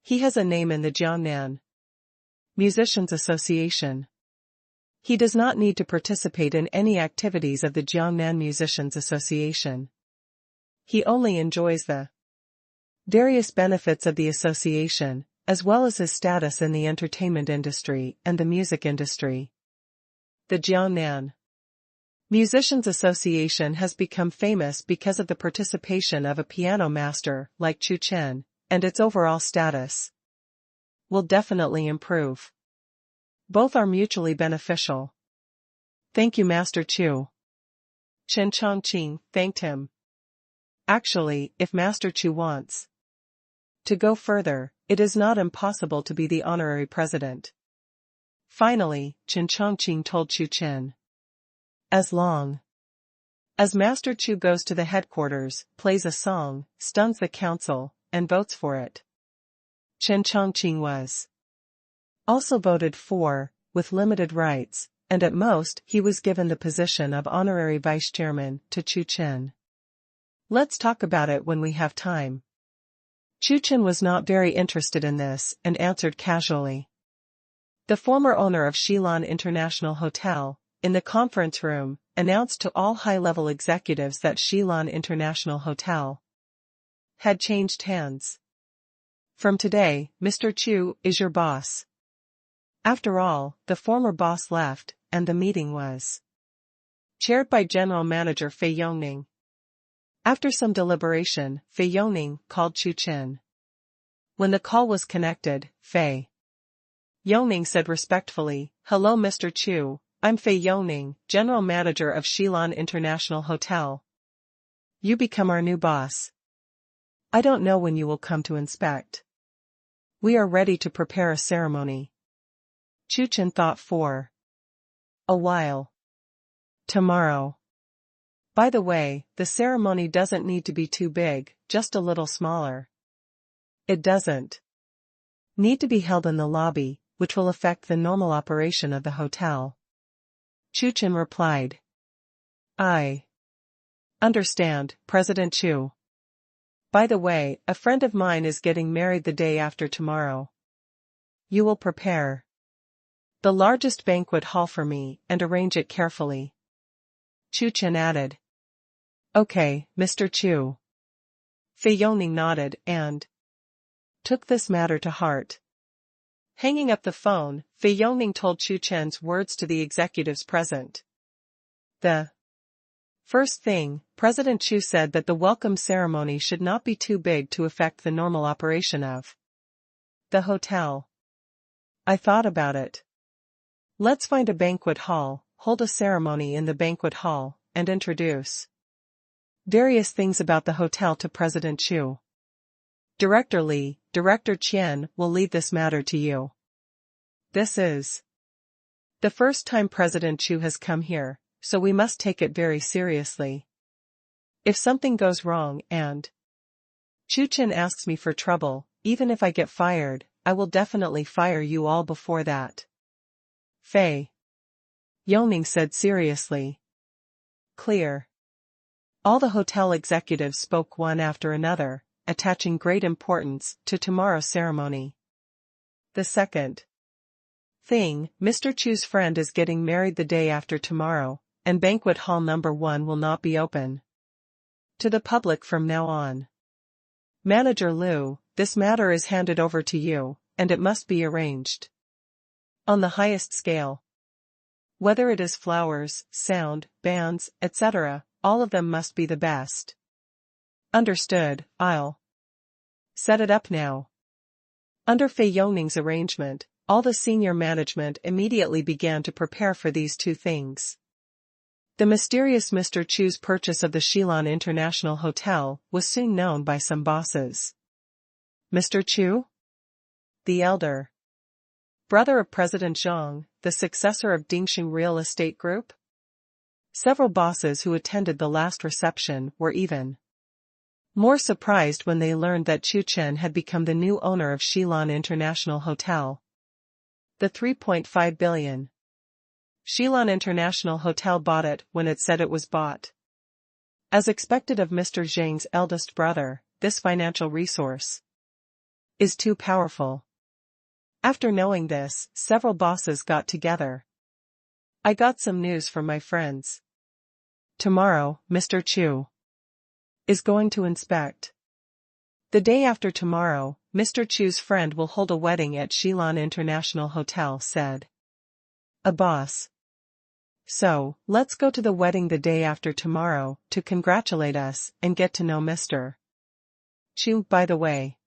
He has a name in the Jiangnan Musicians Association. He does not need to participate in any activities of the Jiangnan Musicians Association. He only enjoys the various benefits of the association, as well as his status in the entertainment industry and the music industry. The Jiangnan Musicians Association has become famous because of the participation of a piano master like Chu Chen, and its overall status will definitely improve. Both are mutually beneficial. Thank you, Master Chu. Chen Chongqing thanked him. Actually, if Master Chu wants to go further, it is not impossible to be the honorary president. Finally, Chen Chongqing told Chu Chen. As long as Master Chu goes to the headquarters, plays a song, stuns the council, and votes for it. Chen Chongqing was also voted for, with limited rights, and at most he was given the position of honorary vice-chairman to Chu Chen. Let's talk about it when we have time. Chu Chen was not very interested in this and answered casually. The former owner of Xilan International Hotel, in the conference room, announced to all high-level executives that Xilan International Hotel had changed hands. From today, Mr. Chu is your boss. After all, the former boss left, and the meeting was chaired by General Manager Fei Yongning. After some deliberation, Fei Yongning called Chu Chen. When the call was connected, Fei Yongning said respectfully, "Hello Mr. Chu, I'm Fei Yongning, General Manager of Xilan International Hotel. You become our new boss. I don't know when you will come to inspect. We are ready to prepare a ceremony." Chu Chen thought for a while. Tomorrow. By the way, the ceremony doesn't need to be too big, just a little smaller. It doesn't need to be held in the lobby, which will affect the normal operation of the hotel. Chu Chen replied. I understand, President Chu. By the way, a friend of mine is getting married the day after tomorrow. You will prepare the largest banquet hall for me and arrange it carefully. Chu Chen added. Okay, Mr. Chu. Fei Yongning nodded and took this matter to heart. Hanging up the phone, Fei Yongning told Chu Chen's words to the executives present. The first thing, President Chu said that the welcome ceremony should not be too big to affect the normal operation of the hotel. I thought about it. Let's find a banquet hall, hold a ceremony in the banquet hall, and introduce various things about the hotel to President Chu. Director Li, Director Tian will leave this matter to you. This is the first time President Chu has come here, so we must take it very seriously. If something goes wrong and Chu Chen asks me for trouble, even if I get fired, I will definitely fire you all before that. Fei Yongning said seriously. Clear. All the hotel executives spoke one after another, attaching great importance to tomorrow's ceremony. The second thing, Mr. Chu's friend is getting married the day after tomorrow, and banquet hall number 1 will not be open to the public from now on. Manager Liu, this matter is handed over to you, and it must be arranged on the highest scale. Whether it is flowers, sound, bands, etc., all of them must be the best. Understood, I'll set it up now. Under Fei Yongning's arrangement, all the senior management immediately began to prepare for these two things. The mysterious Mr. Chu's purchase of the Xilan International Hotel was soon known by some bosses. Mr. Chu? The elder brother of President Zhang, the successor of Dingxing Real Estate Group? Several bosses who attended the last reception were even more surprised when they learned that Chu Chen had become the new owner of Xilan International Hotel. The 3.5 billion Xilan International Hotel bought it when it said it was bought. As expected of Mr. Zhang's eldest brother, this financial resource is too powerful. After knowing this, several bosses got together. I got some news from my friends. Tomorrow, Mr. Chu is going to inspect. The day after tomorrow, Mr. Chu's friend will hold a wedding at Xilan International Hotel, said a boss. So, let's go to the wedding the day after tomorrow to congratulate us and get to know Mr. Chu. By the way,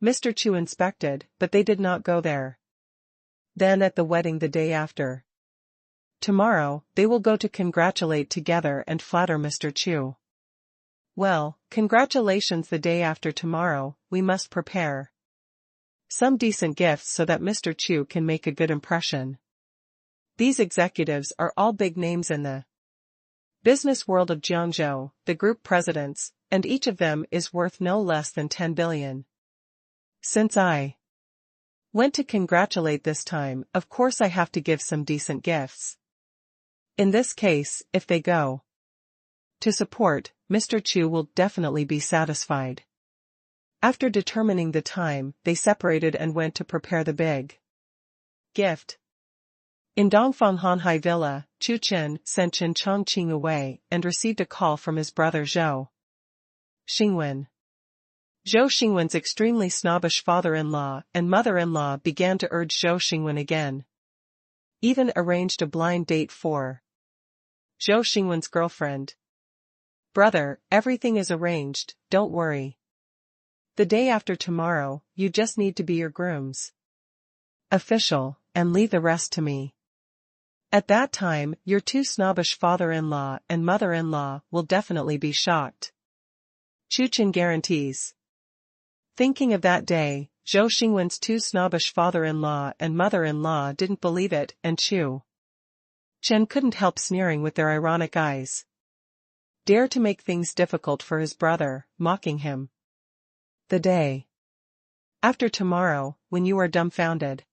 Mr. Chu inspected, but they did not go there. Then at the wedding the day after tomorrow, they will go to congratulate together and flatter Mr. Chu. Well, congratulations. The day after tomorrow, we must prepare some decent gifts so that Mr. Chu can make a good impression. These executives are all big names in the business world of Jiangzhou, the group presidents, and each of them is worth no less than 10 billion. Since I went to congratulate this time, of course I have to give some decent gifts. In this case, if they go to support, Mr. Chu will definitely be satisfied. After determining the time, they separated and went to prepare the big gift. In Dongfang Hanhai Villa, Chu Chen sent Chen Chongqing away and received a call from his brother Zhou Xingwen. Zhou Xingwen's extremely snobbish father-in-law and mother-in-law began to urge Zhou Xingwen again. Even arranged a blind date for Zhou Xingwen's girlfriend. Brother, everything is arranged, don't worry. The day after tomorrow, you just need to be your groom's official, and leave the rest to me. At that time, your two snobbish father-in-law and mother-in-law will definitely be shocked. Chu Chen guarantees. Thinking of that day, Zhou Xingwen's two snobbish father-in-law and mother-in-law didn't believe it, and Chu Chen couldn't help sneering with their ironic eyes. Dare to make things difficult for his brother, mocking him. The day after tomorrow, when you are dumbfounded.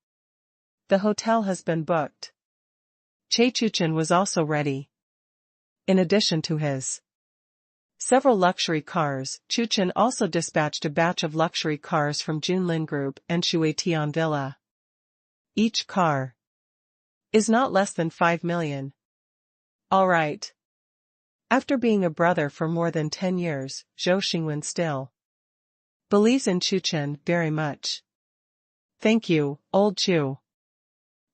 The hotel has been booked. Chu Chen was also ready. In addition to his several luxury cars, Chu Chen also dispatched a batch of luxury cars from Junlin Group and Shui Tian Villa. Each car is not less than 5 million. All right. After being a brother for more than 10 years, Zhou Xingwen still believes in Chu Chen very much. Thank you, old Chu.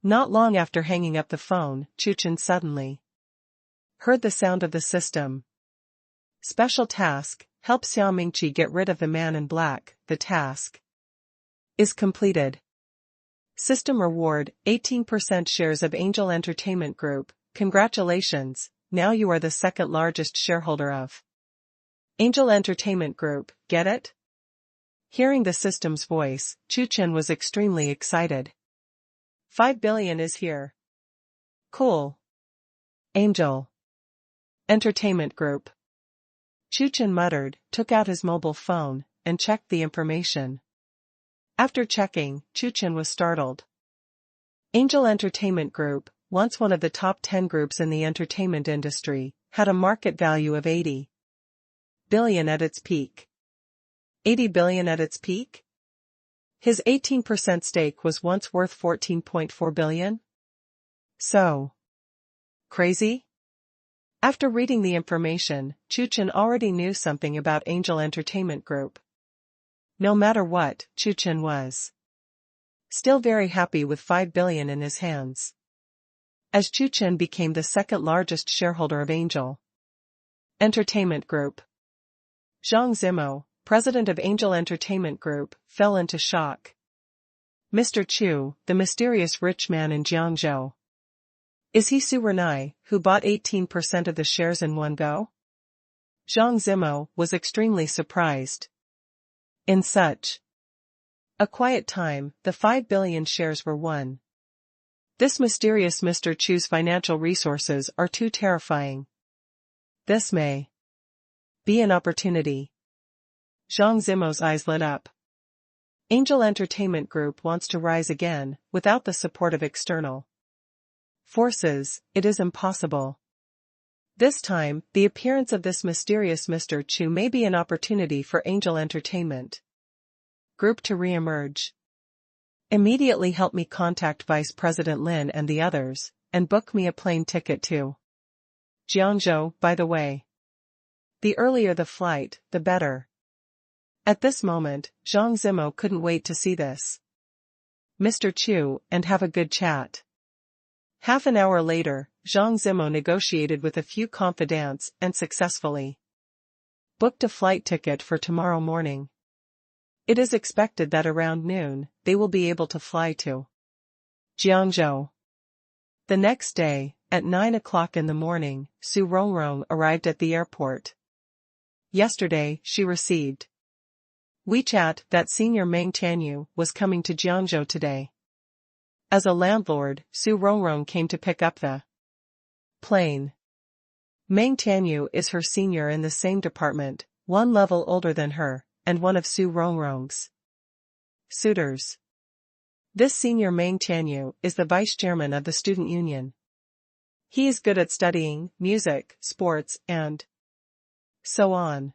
Not long after hanging up the phone, Chu Chen suddenly heard the sound of the system. Special task, help Xiao Mingqi get rid of the man in black. The task is completed. System reward, 18% shares of Angel Entertainment Group. Congratulations, now you are the second largest shareholder of Angel Entertainment Group, get it? Hearing the system's voice, Chu Chen was extremely excited. 5 billion is here. Cool. Angel Entertainment Group. Chu Chen muttered, took out his mobile phone, and checked the information. After checking, Chu Chen was startled. Angel Entertainment Group, once one of the top 10 groups in the entertainment industry, had a market value of 80 billion at its peak. 80 billion at its peak? His 18% stake was once worth 14.4 billion? So crazy? After reading the information, Chu Chen already knew something about Angel Entertainment Group. No matter what, Chu Chen was still very happy with 5 billion in his hands. As Chu Chen became the second largest shareholder of Angel Entertainment Group, Zhang Zimo, president of Angel Entertainment Group, fell into shock. Mr. Chu, the mysterious rich man in Jiangzhou. Is he Su Renai, who bought 18% of the shares in one go? Zhang Zimo was extremely surprised. In such a quiet time, the 5 billion shares were won. This mysterious Mr. Chu's financial resources are too terrifying. This may be an opportunity. Zhang Zimo's eyes lit up. Angel Entertainment Group wants to rise again, without the support of external forces, it is impossible. This time, the appearance of this mysterious Mr. Chu may be an opportunity for Angel Entertainment Group to re-emerge. Immediately help me contact Vice President Lin and the others, and book me a plane ticket to Jiangzhou, by the way. The earlier the flight, the better. At this moment, Zhang Zimo couldn't wait to see this Mr. Chu and have a good chat. Half an hour later, Zhang Zimo negotiated with a few confidants and successfully booked a flight ticket for tomorrow morning. It is expected that around noon, they will be able to fly to Jiangzhou. The next day, at 9 o'clock in the morning, Su Rongrong arrived at the airport. Yesterday, she received WeChat that senior Meng Tianyu was coming to Jiangzhou today. As a landlord, Su Rongrong came to pick up the plane. Meng Tianyu is her senior in the same department, one level older than her, and one of Su Rongrong's suitors. This senior Meng Tianyu is the vice chairman of the student union. He is good at studying, music, sports, and so on.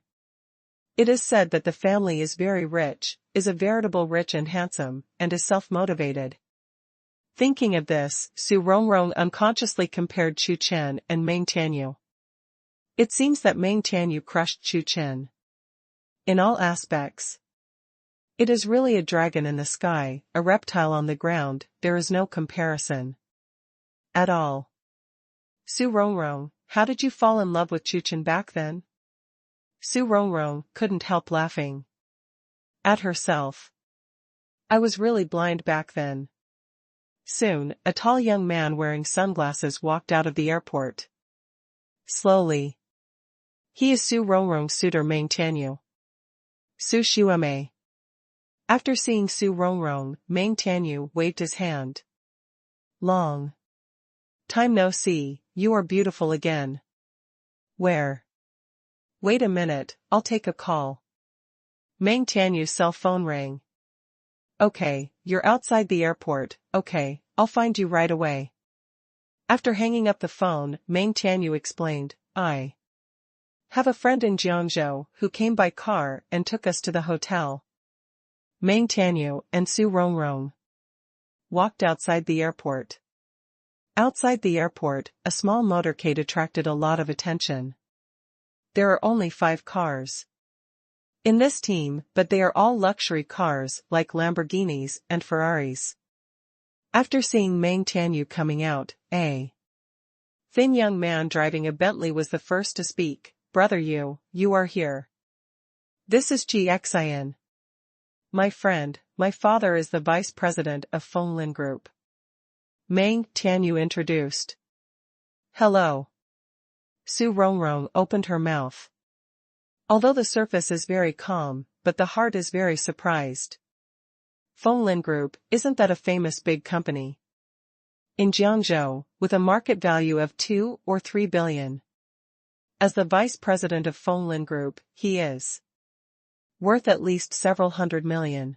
It is said that the family is very rich, is a veritable rich and handsome, and is self-motivated. Thinking of this, Su Rongrong unconsciously compared Chu Chen and Meng Tianyu. It seems that Meng Tianyu crushed Chu Chen in all aspects. It is really a dragon in the sky, a reptile on the ground, there is no comparison at all. Su Rongrong, how did you fall in love with Chu Chen back then? Su Rongrong couldn't help laughing at herself. I was really blind back then. Soon, a tall young man wearing sunglasses walked out of the airport. Slowly. He is Su Rongrong's suitor Meng Tianyu. Su Xueme. After seeing Su Rongrong, Meng Tianyu waved his hand. Long time no see, you are beautiful again. Where? Wait a minute, I'll take a call. Meng Tianyu's cell phone rang. Okay, you're outside the airport, okay, I'll find you right away. After hanging up the phone, Meng Tianyu explained, I have a friend in Jiangzhou who came by car and took us to the hotel. Meng Tianyu and Su Rongrong walked outside the airport. Outside the airport, a small motorcade attracted a lot of attention. There are only 5 cars in this team, but they are all luxury cars like Lamborghinis and Ferraris. After seeing Meng Tianyu coming out, a thin young man driving a Bentley was the first to speak. Brother you are here. This is Xiang. My friend, my father is the vice president of Fenglin Group. Meng Tianyu introduced. Hello. Su Rongrong opened her mouth. Although the surface is very calm, but the heart is very surprised. Fenglin Group, isn't that a famous big company? In Jiangzhou, with a market value of 2 or 3 billion. As the vice president of Fenglin Group, he is worth at least several hundred million.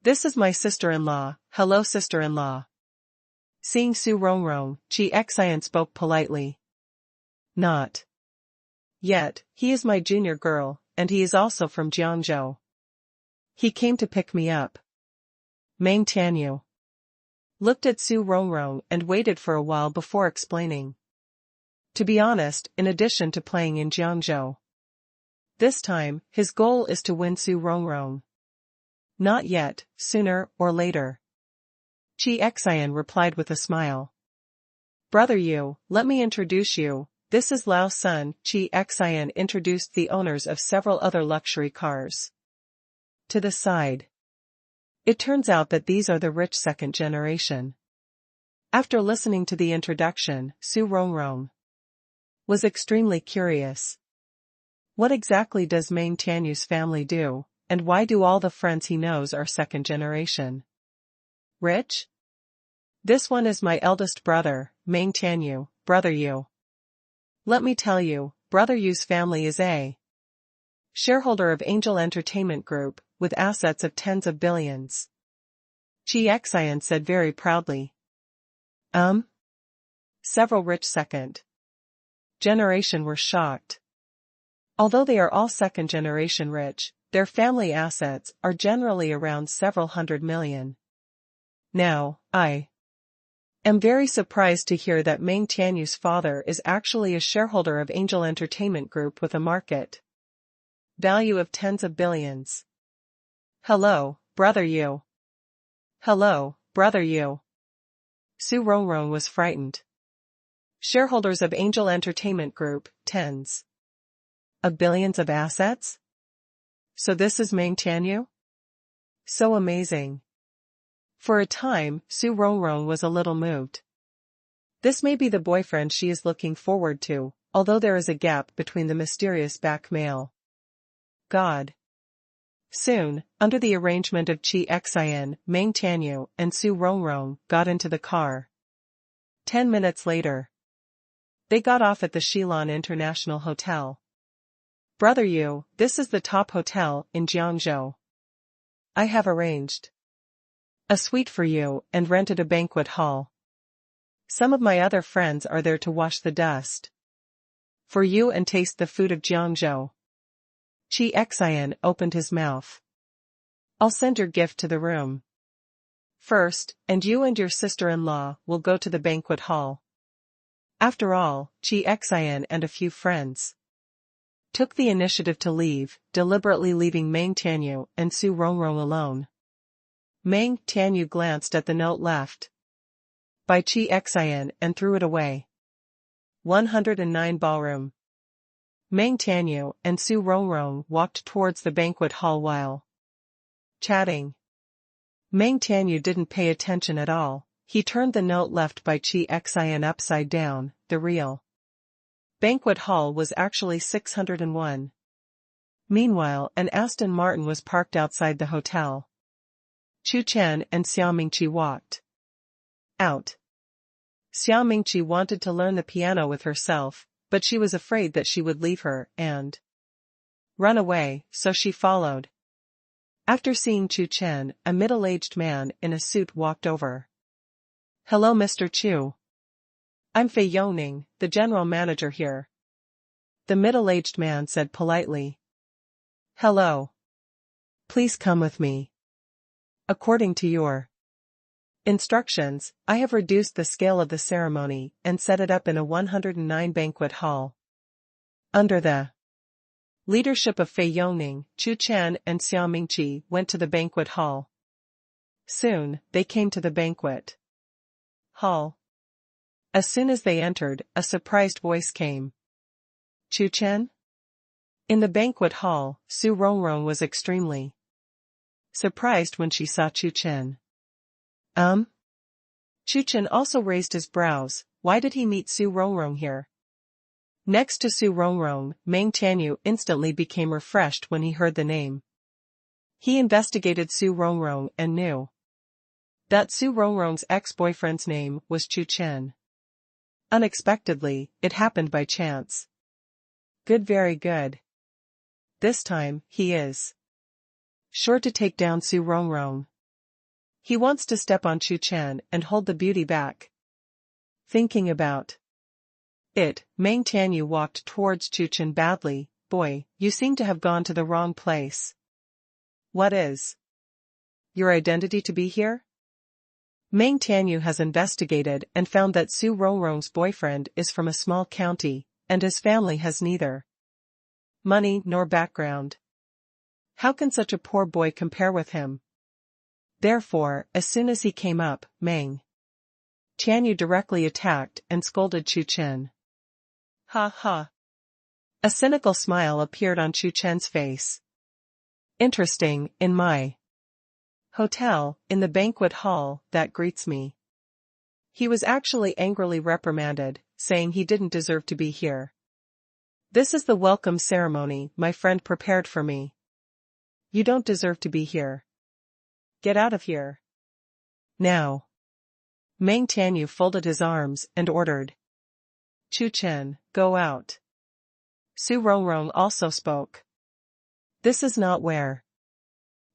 This is my sister-in-law. Hello sister-in-law. Seeing Su Rongrong, Xiang spoke politely. Not yet, he is my junior girl, and he is also from Jiangzhou. He came to pick me up. Meng Tianyu looked at Su Rongrong and waited for a while before explaining. To be honest, in addition to playing in Jiangzhou, this time, his goal is to win Su Rongrong. Not yet, sooner or later. Xiang replied with a smile. Brother you, let me introduce you, this is Lao's son. Xiang introduced the owners of several other luxury cars to the side. It turns out that these are the rich second generation. After listening to the introduction, Su Rongrong was extremely curious. What exactly does Meng Tianyu's family do, and why do all the friends he knows are second generation? Rich? This one is my eldest brother, Meng Tianyu, brother you. Let me tell you, brother you's family is a shareholder of Angel Entertainment Group, with assets of tens of billions. Xiang said very proudly. Several rich second generation were shocked. Although they are all second generation rich, their family assets are generally around several hundred million. Now, I am very surprised to hear that Meng Tianyu's father is actually a shareholder of Angel Entertainment Group with a market value of tens of billions. Hello, brother you. Hello, brother you. Su Rongrong was frightened. Shareholders of Angel Entertainment Group, tens of billions of assets? So this is Meng Tianyu? So amazing. For a time, Su Rongrong was a little moved. This may be the boyfriend she is looking forward to, although there is a gap between the mysterious back male. God. Soon, under the arrangement of Xiang, Meng Tianyu and Su Rongrong got into the car. 10 minutes later, they got off at the Shilin International Hotel. Brother Yu, this is the top hotel in Jiangzhou. I have arranged a suite for you and rented a banquet hall. Some of my other friends are there to wash the dust for you and taste the food of Jiangzhou. Xiang opened his mouth. I'll send your gift to the room first, and you and your sister-in-law will go to the banquet hall. After all, Xiang and a few friends took the initiative to leave, deliberately leaving Meng Tianyu and Su Rongrong alone. Meng Tianyu glanced at the note left by Xiang and threw it away. 109 Ballroom. Meng Tianyu and Su Rongrong walked towards the banquet hall while chatting. Meng Tianyu didn't pay attention at all. He turned the note left by Xiang upside down. The real banquet hall was actually 601. Meanwhile, an Aston Martin was parked outside the hotel. Chu Chen and Xiao walked out. Xiao wanted to learn the piano with herself, but she was afraid that she would leave her and run away, so she followed. After seeing Chu Chen, a middle-aged man in a suit walked over. Hello Mr. Chu. I'm Fei Yoning, the general manager here. The middle-aged man said politely. Hello. Please come with me. According to your instructions, I have reduced the scale of the ceremony and set it up in a 109 banquet hall. Under the leadership of Fei Yoning, Chu Chen and Xiao went to the banquet hall. Soon, they came to the banquet hall. As soon as they entered, a surprised voice came. Chu Chen? In the banquet hall, Su Rongrong was extremely surprised when she saw Chu Chen. Chu Chen also raised his brows. Why did he meet Su Rongrong here? Next to Su Rongrong, Meng Tianyu instantly became refreshed when he heard the name. He investigated Su Rongrong and knew that Su Rongrong's ex-boyfriend's name was Chu Chen. Unexpectedly, it happened by chance. Good, very good. This time, he is sure to take down Su Rongrong. He wants to step on Chu Chen and hold the beauty back. Thinking about it, Meng Tianyu walked towards Chu Chen badly. Boy, you seem to have gone to the wrong place. What is your identity to be here? Meng Tianyu has investigated and found that Su Rongrong's boyfriend is from a small county, and his family has neither money nor background. How can such a poor boy compare with him? Therefore, as soon as he came up, Meng Tianyu directly attacked and scolded Chu Chen. Ha ha. A cynical smile appeared on Chu Chen's face. Interesting, in my hotel, in the banquet hall, that greets me. He was actually angrily reprimanded, saying he didn't deserve to be here. This is the welcome ceremony my friend prepared for me. You don't deserve to be here. Get out of here. Now. Meng Tianyu folded his arms and ordered. Chu Chen, go out. Su Rongrong also spoke. This is not where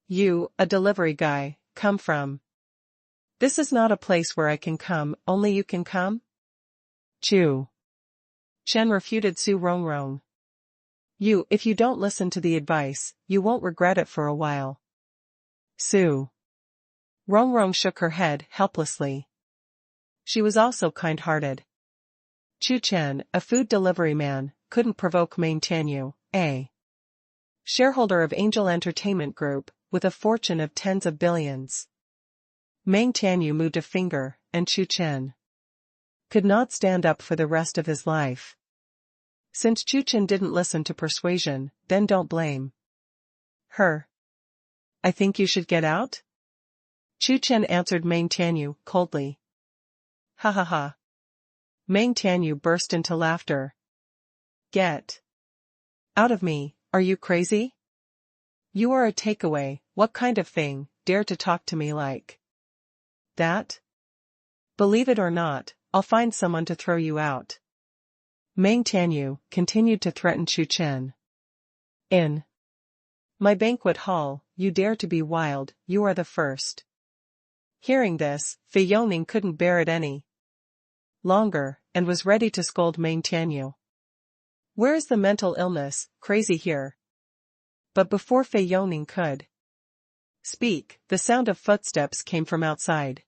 you, a delivery guy, come from. This is not a place where I can come, only you can come? Chu Chen refuted Su Rongrong. If you don't listen to the advice, you won't regret it for a while. Su Rongrong shook her head helplessly. She was also kind-hearted. Chu Chen, a food delivery man, couldn't provoke Meng Tianyu, a shareholder of Angel Entertainment Group, with a fortune of tens of billions. Meng Tianyu moved a finger, and Chu Chen could not stand up for the rest of his life. Since Chu Chen didn't listen to persuasion, then don't blame her. I think you should get out? Chu Chen answered Meng Tianyu coldly. Ha ha ha. Meng Tianyu burst into laughter. Get out of me, are you crazy? You are a takeaway, what kind of thing, dare to talk to me like that? Believe it or not, I'll find someone to throw you out. Meng Tianyu continued to threaten Chu Chen. In my banquet hall, you dare to be wild, you are the first. Hearing this, Fei Yongning couldn't bear it any longer, and was ready to scold Meng Tianyu. Where is the mental illness, crazy here? But before Fei Yongning could speak, the sound of footsteps came from outside.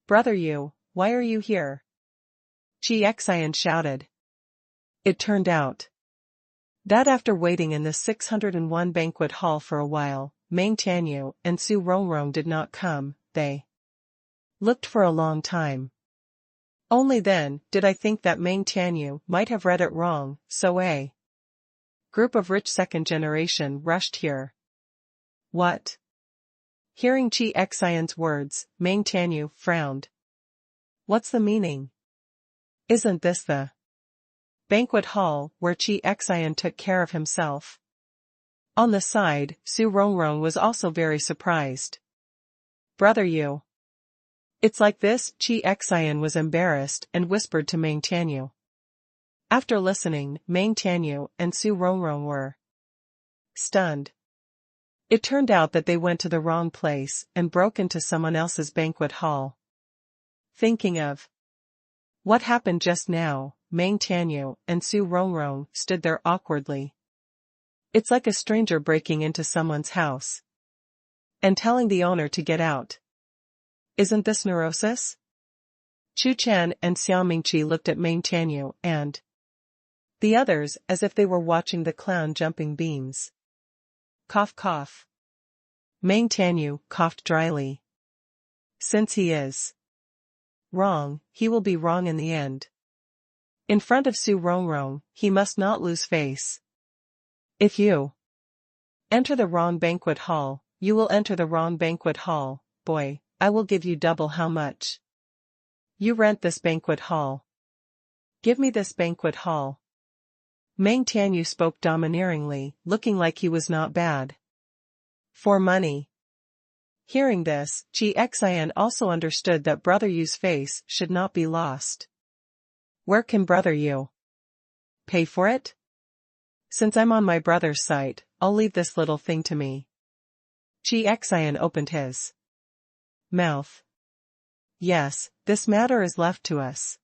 Brother Yu, why are you here? Xiang shouted. It turned out that after waiting in the 601 banquet hall for a while, Meng Tianyu and Su Rongrong did not come. They looked for a long time. Only then did I think that Meng Tianyu might have read it wrong, so a group of rich second generation rushed here. What? Hearing Xiang's words, Meng Tianyu frowned. What's the meaning? Isn't this the banquet hall where Xiang took care of himself? On the side, Su Rongrong was also very surprised. Brother Yu. It's like this, Xiang was embarrassed and whispered to Meng Tianyu. After listening, Meng Tianyu and Su Rongrong were stunned. It turned out that they went to the wrong place and broke into someone else's banquet hall. Thinking of what happened just now, Meng Tianyu and Su Rongrong stood there awkwardly. It's like a stranger breaking into someone's house and telling the owner to get out. Isn't this neurosis? Chu Chen and Xiao Mingqi looked at Meng Tianyu and the others as if they were watching the clown jumping beams. Cough cough. Meng Tianyu coughed dryly. Since he is wrong, he will be wrong in the end. In front of Su Rongrong, he must not lose face. If you enter the wrong banquet hall, you will enter the wrong banquet hall, boy, I will give you double how much you rent this banquet hall. Give me this banquet hall. Meng Tianyu spoke domineeringly, looking like he was not bad for money. Hearing this, Xiang also understood that Brother Yu's face should not be lost. Where can Brother Yu pay for it? Since I'm on my brother's side, I'll leave this little thing to me. Xiang opened his mouth. Yes, this matter is left to us.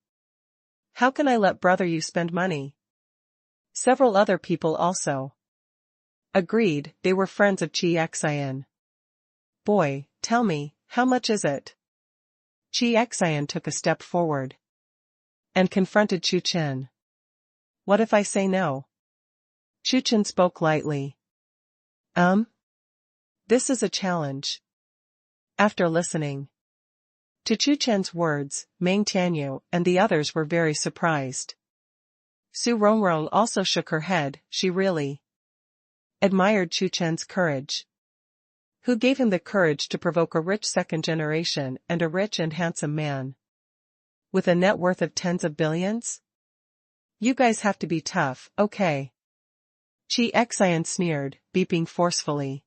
How can I let Brother Yu spend money? Several other people also agreed. They were friends of Xiang. Boy, tell me, how much is it? Xiang took a step forward and confronted Chu Chen. What if I say no? Chu Chen spoke lightly. This is a challenge. After listening to Chu Chen's words, Meng Tianyu and the others were very surprised. Su Rongrong also shook her head. She really admired Chu Chen's courage. Who gave him the courage to provoke a rich second generation and a rich and handsome man with a net worth of tens of billions? You guys have to be tough, okay? Xiang sneered, beeping forcefully.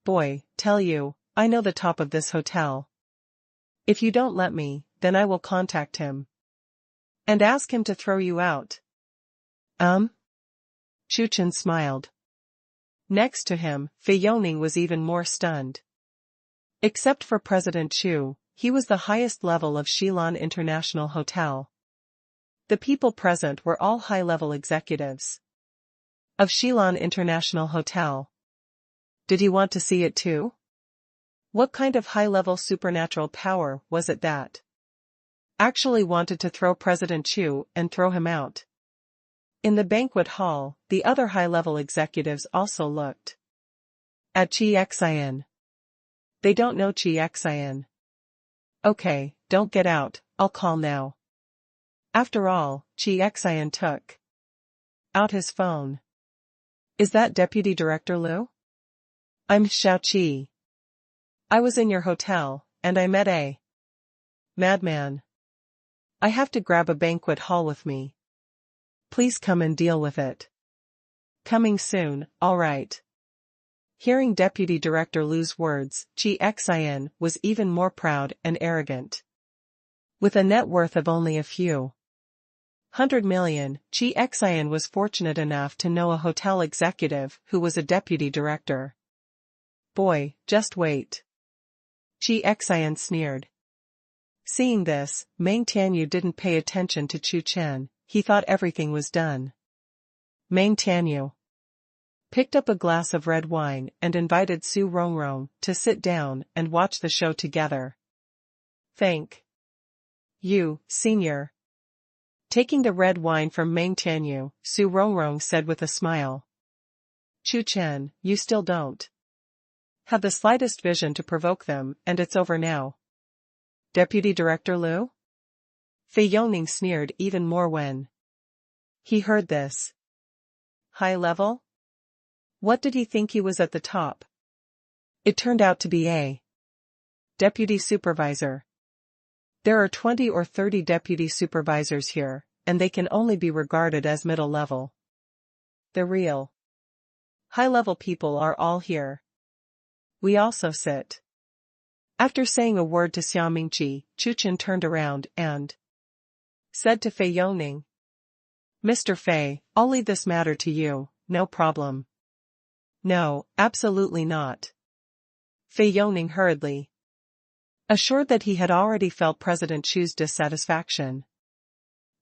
Boy, tell you, I know the top of this hotel. If you don't let me, then I will contact him and ask him to throw you out. Chu Chen smiled. Next to him, Fei Yongning was even more stunned. Except for President Chu, he was the highest level of Xilan International Hotel. The people present were all high-level executives of Xilan International Hotel. Did he want to see it too? What kind of high-level supernatural power was it that actually wanted to throw President Chu and throw him out? In the banquet hall, the other high-level executives also looked at Xiang. They don't know Xiang. Okay, don't get out, I'll call now. After all, Xiang took out his phone. Is that Deputy Director Liu? I'm Xiao Qi. I was in your hotel, and I met a madman. I have to grab a banquet hall with me. Please come and deal with it. Coming soon, all right. Hearing Deputy Director Liu's words, Xiang was even more proud and arrogant. With a net worth of only a few 100 million, Xiang was fortunate enough to know a hotel executive who was a deputy director. Boy, just wait. Xiang sneered. Seeing this, Tian didn't pay attention to Chu Chen. He thought everything was done. Tian picked up a glass of red wine and invited Su Rongrong to sit down and watch the show together. Thank you, senior. Taking the red wine from Tian, Su Rongrong said with a smile. Chu Chen, you still don't have the slightest vision to provoke them, and it's over now. Deputy Director Liu? Fei Yongning sneered even more when he heard this. High level? What did he think he was at the top? It turned out to be a deputy supervisor. There are 20 or 30 deputy supervisors here, and they can only be regarded as middle level. The real high-level people are all here. We also sit. After saying a word to Xiao Chu Chen turned around and said to Fei Yongning, Mr. Fei, I'll leave this matter to you, no problem. No, absolutely not. Fei Yongning hurriedly assured that he had already felt President Chu's dissatisfaction.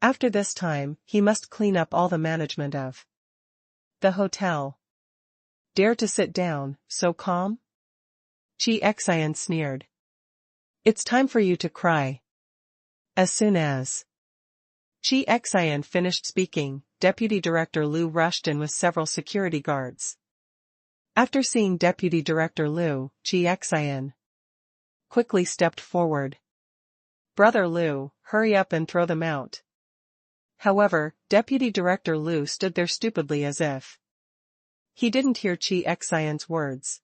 After this time, he must clean up all the management of the hotel. Dare to sit down, so calm? Xiang sneered. It's time for you to cry. As soon as Xiang finished speaking, Deputy Director Liu rushed in with several security guards. After seeing Deputy Director Liu, Xiang quickly stepped forward. Brother Liu, hurry up and throw them out. However, Deputy Director Liu stood there stupidly as if he didn't hear Xiang's words.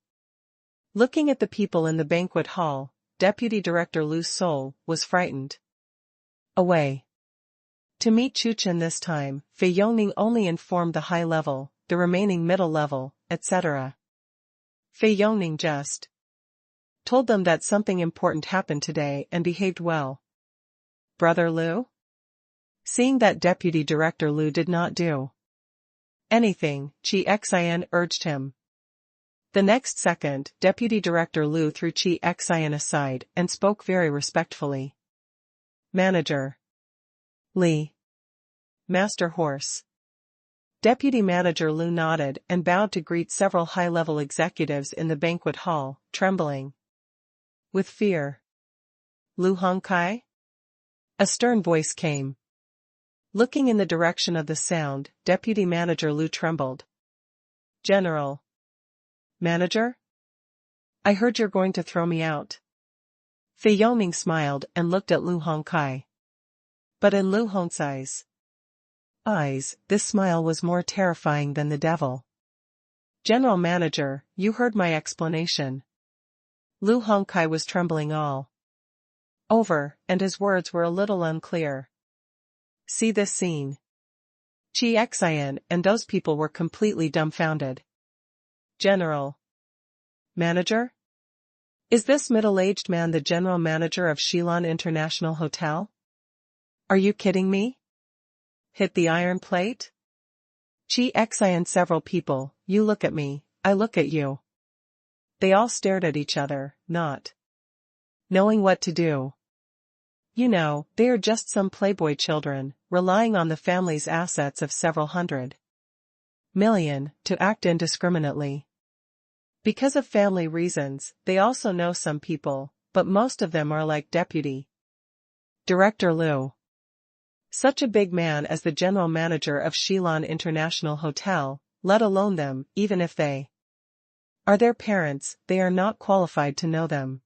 Looking at the people in the banquet hall, Deputy Director Liu's soul was frightened away. To meet Chu Chen this time, Fei Yongning only informed the high level, the remaining middle level, etc. Fei Yongning just told them that something important happened today and behaved well. Brother Liu? Seeing that Deputy Director Liu did not do anything, Xiang urged him. The next second, Deputy Director Liu threw Xiang aside and spoke very respectfully. Manager Li. Master Horse. Deputy Manager Liu nodded and bowed to greet several high-level executives in the banquet hall, trembling with fear. Lu Hongkai? A stern voice came. Looking in the direction of the sound, Deputy Manager Liu trembled. General. Manager? I heard you're going to throw me out. Fei Yongning smiled and looked at Lu Hongkai. But in Lu Hongkai's eyes, this smile was more terrifying than the devil. General Manager, you heard my explanation. Lu Hongkai was trembling all over, and his words were a little unclear. See this scene. Xiang and those people were completely dumbfounded. General Manager? Is this middle-aged man the general manager of Xilan International Hotel? Are you kidding me? Hit the iron plate? Xiang several people, you look at me, I look at you. They all stared at each other, not knowing what to do. You know, they are just some playboy children, relying on the family's assets of several hundred million to act indiscriminately. Because of family reasons, they also know some people, but most of them are like Deputy Director Liu. Such a big man as the general manager of Xilan International Hotel, let alone them, even if they are their parents, they are not qualified to know them.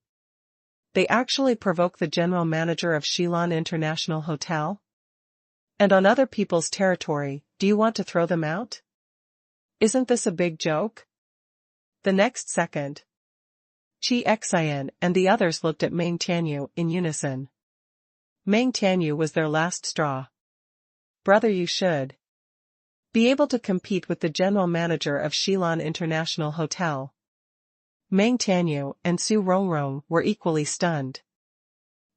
They actually provoke the general manager of Xilan International Hotel? And on other people's territory, do you want to throw them out? Isn't this a big joke? The next second, Xiang and the others looked at Meng Tianyu in unison. Meng Tianyu was their last straw. Brother, you should be able to compete with the general manager of Xilan International Hotel. Meng Tianyu and Su Rongrong were equally stunned.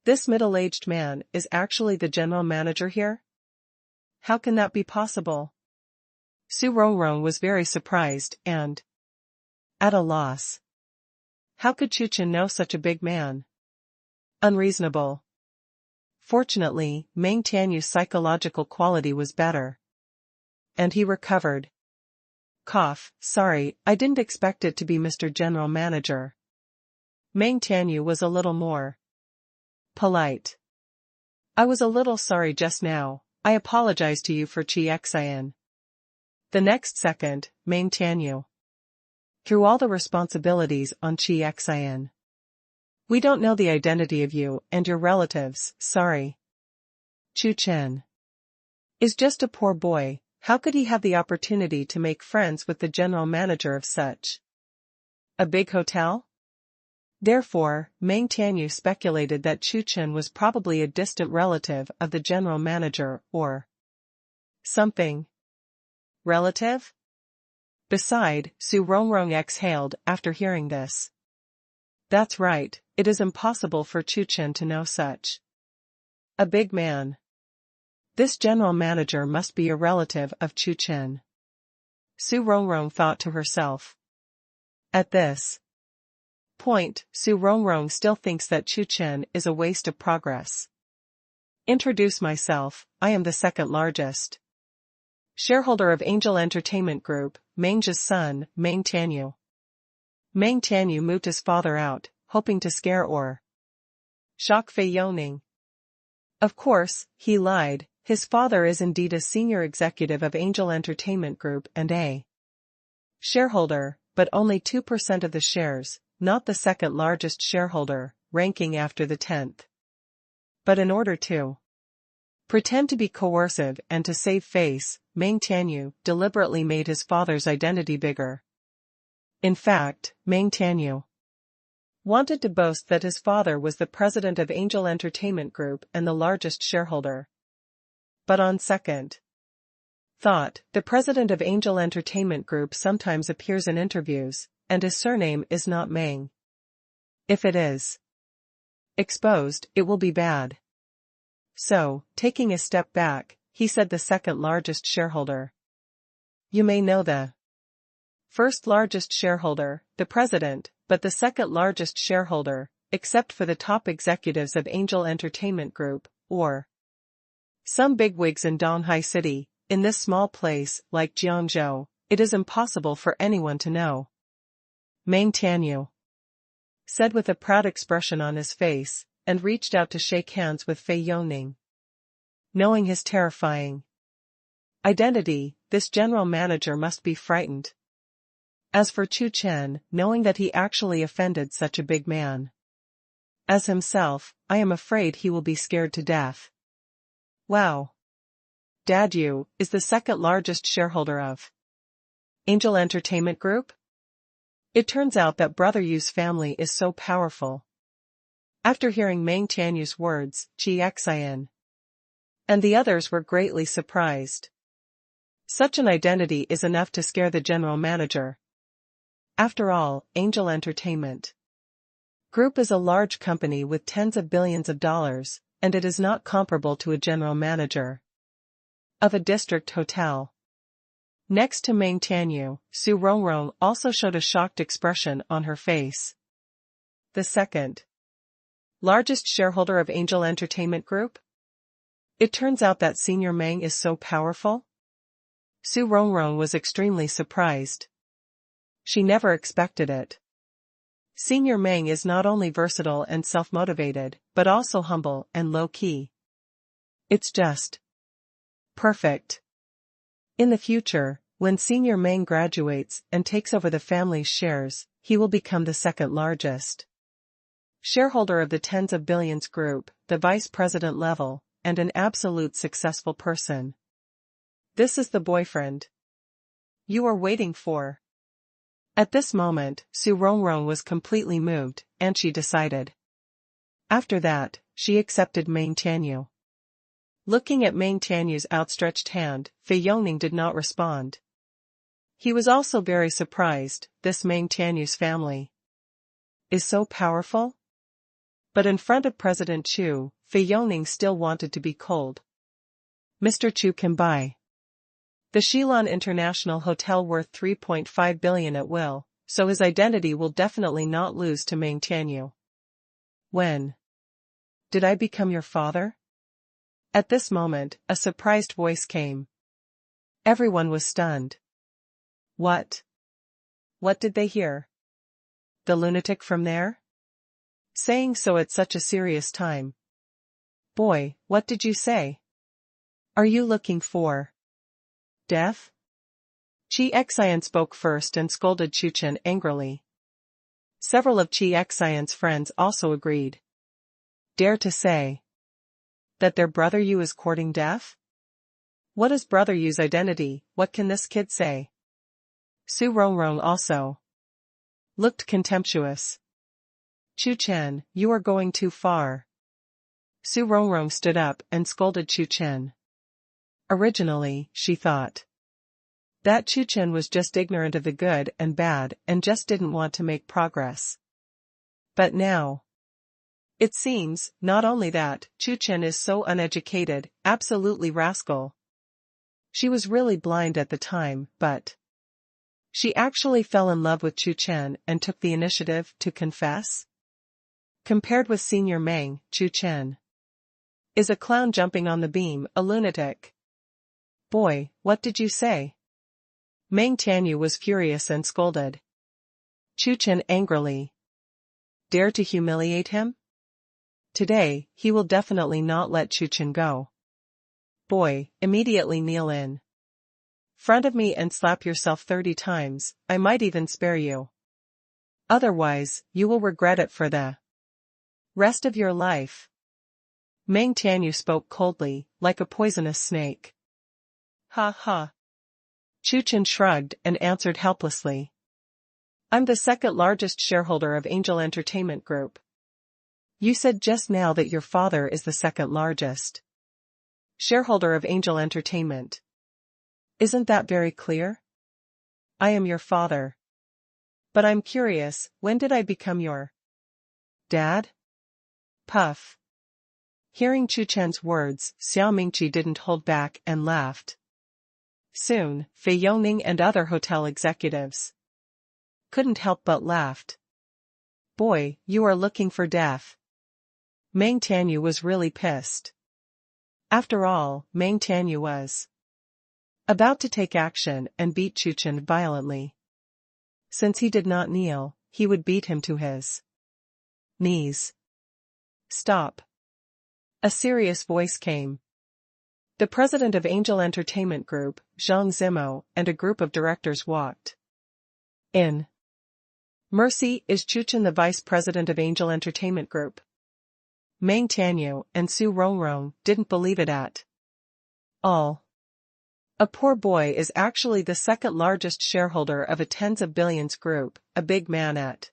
This middle-aged man is actually the general manager here? How can that be possible? Su Rongrong was very surprised and at a loss. How could Chu Chen know such a big man? Unreasonable. Fortunately, Meng Tianyu's psychological quality was better. And he recovered. Cough, sorry, I didn't expect it to be Mr. General Manager. Meng Tianyu was a little more polite. I was a little sorry just now, I apologize to you for Xiang. The next second, Meng Tianyu threw all the responsibilities on Xiang. We don't know the identity of you and your relatives, sorry. Chu Chen is just a poor boy, how could he have the opportunity to make friends with the general manager of such a big hotel? Therefore, Meng Tianyu speculated that Chu Chen was probably a distant relative of the general manager or something. Relative? Beside, Su Rongrong exhaled after hearing this. That's right, it is impossible for Chu Chen to know such a big man. This general manager must be a relative of Chu Chen. Su Rongrong thought to herself. At this point, Su Rongrong still thinks that Chu Chen is a waste of progress. Introduce myself, I am the second largest shareholder of Angel Entertainment Group, Meng's son, Meng Tianyu. Meng Tianyu moved his father out, hoping to scare or shock Fei Youning. Of course, he lied, his father is indeed a senior executive of Angel Entertainment Group and a shareholder, but only 2% of the shares, not the second largest shareholder, ranking after the 10th. But in order to pretend to be coercive and to save face, Meng Tianyu deliberately made his father's identity bigger. In fact, Meng Tianyu wanted to boast that his father was the president of Angel Entertainment Group and the largest shareholder. But on second thought, the president of Angel Entertainment Group sometimes appears in interviews, and his surname is not Meng. If it is exposed, it will be bad. So, taking a step back, he said the second largest shareholder. You may know the first largest shareholder, the president, but the second largest shareholder, except for the top executives of Angel Entertainment Group, or some bigwigs in Donghai City, in this small place like Jiangzhou, it is impossible for anyone to know. Meng Tianyu said with a proud expression on his face, and reached out to shake hands with Fei Youning. Knowing his terrifying identity, this general manager must be frightened. As for Chu Chen, knowing that he actually offended such a big man as himself, I am afraid he will be scared to death. Wow. Dad, you is the second largest shareholder of Angel Entertainment Group? It turns out that Brother Yu's family is so powerful. After hearing Meng Tianyu's words, Xiang and the others were greatly surprised. Such an identity is enough to scare the general manager. After all, Angel Entertainment Group is a large company with tens of billions of dollars, and it is not comparable to a general manager of a district hotel. Next to Meng Tianyu, Su Rongrong also showed a shocked expression on her face. The second largest shareholder of Angel Entertainment Group? It turns out that Senior Meng is so powerful? Su Rongrong was extremely surprised. She never expected it. Senior Meng is not only versatile and self-motivated, but also humble and low-key. It's just perfect. In the future, when Senior Meng graduates and takes over the family's shares, he will become the second largest shareholder of the tens of billions group, the vice president level, and an absolute successful person. This is the boyfriend you are waiting for. At this moment, Su Rongrong was completely moved, and she decided. After that, she accepted Meng Tianyu. Looking at Meng Tianyu's outstretched hand, Fei Yongning did not respond. He was also very surprised. This Meng Tianyu's family is so powerful? But in front of President Chu, Fei Yongning still wanted to be cold. Mr. Chu can buy the Shilin International Hotel worth 3.5 billion at will, so his identity will definitely not lose to Meng Tianyu. When did I become your father? At this moment, a surprised voice came. Everyone was stunned. What? What did they hear? The lunatic from there? Saying so at such a serious time. Boy, what did you say? Are you looking for death? Xiang spoke first and scolded Chu Chen angrily. Several of Xiang's friends also agreed. Dare to say that their brother Yu is courting death? What is brother Yu's identity? What can this kid say? Su Rongrong also looked contemptuous. Chu Chen, you are going too far. Su Rongrong stood up and scolded Chu Chen. Originally, she thought that Chu Chen was just ignorant of the good and bad and just didn't want to make progress. But now, it seems, not only that, Chu Chen is so uneducated, absolutely rascal. She was really blind at the time, but she actually fell in love with Chu Chen and took the initiative to confess. Compared with Senior Meng, Chu Chen is a clown jumping on the beam, a lunatic. Boy, what did you say? Meng Tianyu was furious and scolded Chu Chen angrily. Dare to humiliate him? Today, he will definitely not let Chu Chen go. Boy, immediately kneel in front of me and slap yourself 30 times, I might even spare you. Otherwise, you will regret it for the rest of your life. Meng Tianyu spoke coldly, like a poisonous snake. Ha ha. Chu Chen shrugged and answered helplessly. I'm the second largest shareholder of Angel Entertainment Group. You said just now that your father is the second largest shareholder of Angel Entertainment. Isn't that very clear? I am your father. But I'm curious, when did I become your dad? Puff. Hearing Chu Chen's words, Xiao Mingqi didn't hold back and laughed. Soon, Fei Yongning and other hotel executives couldn't help but laughed. Boy, you are looking for death. Meng Tianyu was really pissed. After all, Meng Tianyu was about to take action and beat Chu Chen violently. Since he did not kneel, he would beat him to his knees. Stop. A serious voice came. The president of Angel Entertainment Group, Zhang Zimo, and a group of directors walked in. Mercy, is Chu Chen the vice president of Angel Entertainment Group? Meng Tianyu and Su Rongrong didn't believe it at all. A poor boy is actually the second largest shareholder of a tens of billions group, a big man at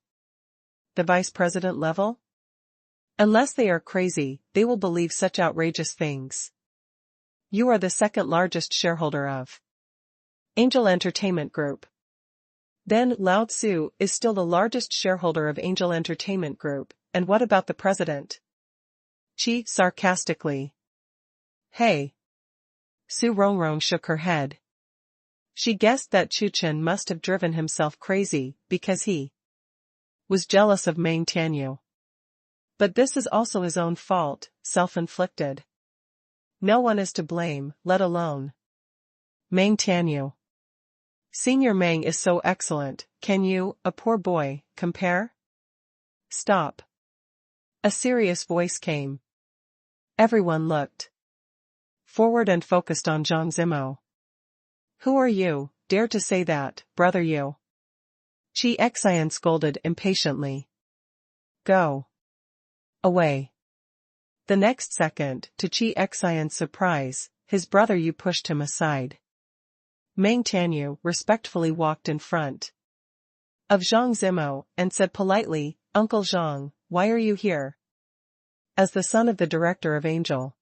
the vice president level? Unless they are crazy, they will believe such outrageous things. You are the second largest shareholder of Angel Entertainment Group. Then Lao Tzu is still the largest shareholder of Angel Entertainment Group, and what about the president? Chi sarcastically. Hey. Su Rongrong shook her head. She guessed that Chu Chen must have driven himself crazy because he was jealous of Meng Tianyu. But this is also his own fault, self-inflicted. No one is to blame, let alone Meng Tianyu. Senior Meng is so excellent, can you, a poor boy, compare? Stop. A serious voice came. Everyone looked forward and focused on Zhang Zimo. Who are you, dare to say that, brother you? Xiang scolded impatiently. Go away. The next second, to Xiang's surprise, his brother Yu pushed him aside. Meng Tianyu respectfully walked in front of Zhang Zimo and said politely, "Uncle Zhang, why are you here?" As the son of the director of Angel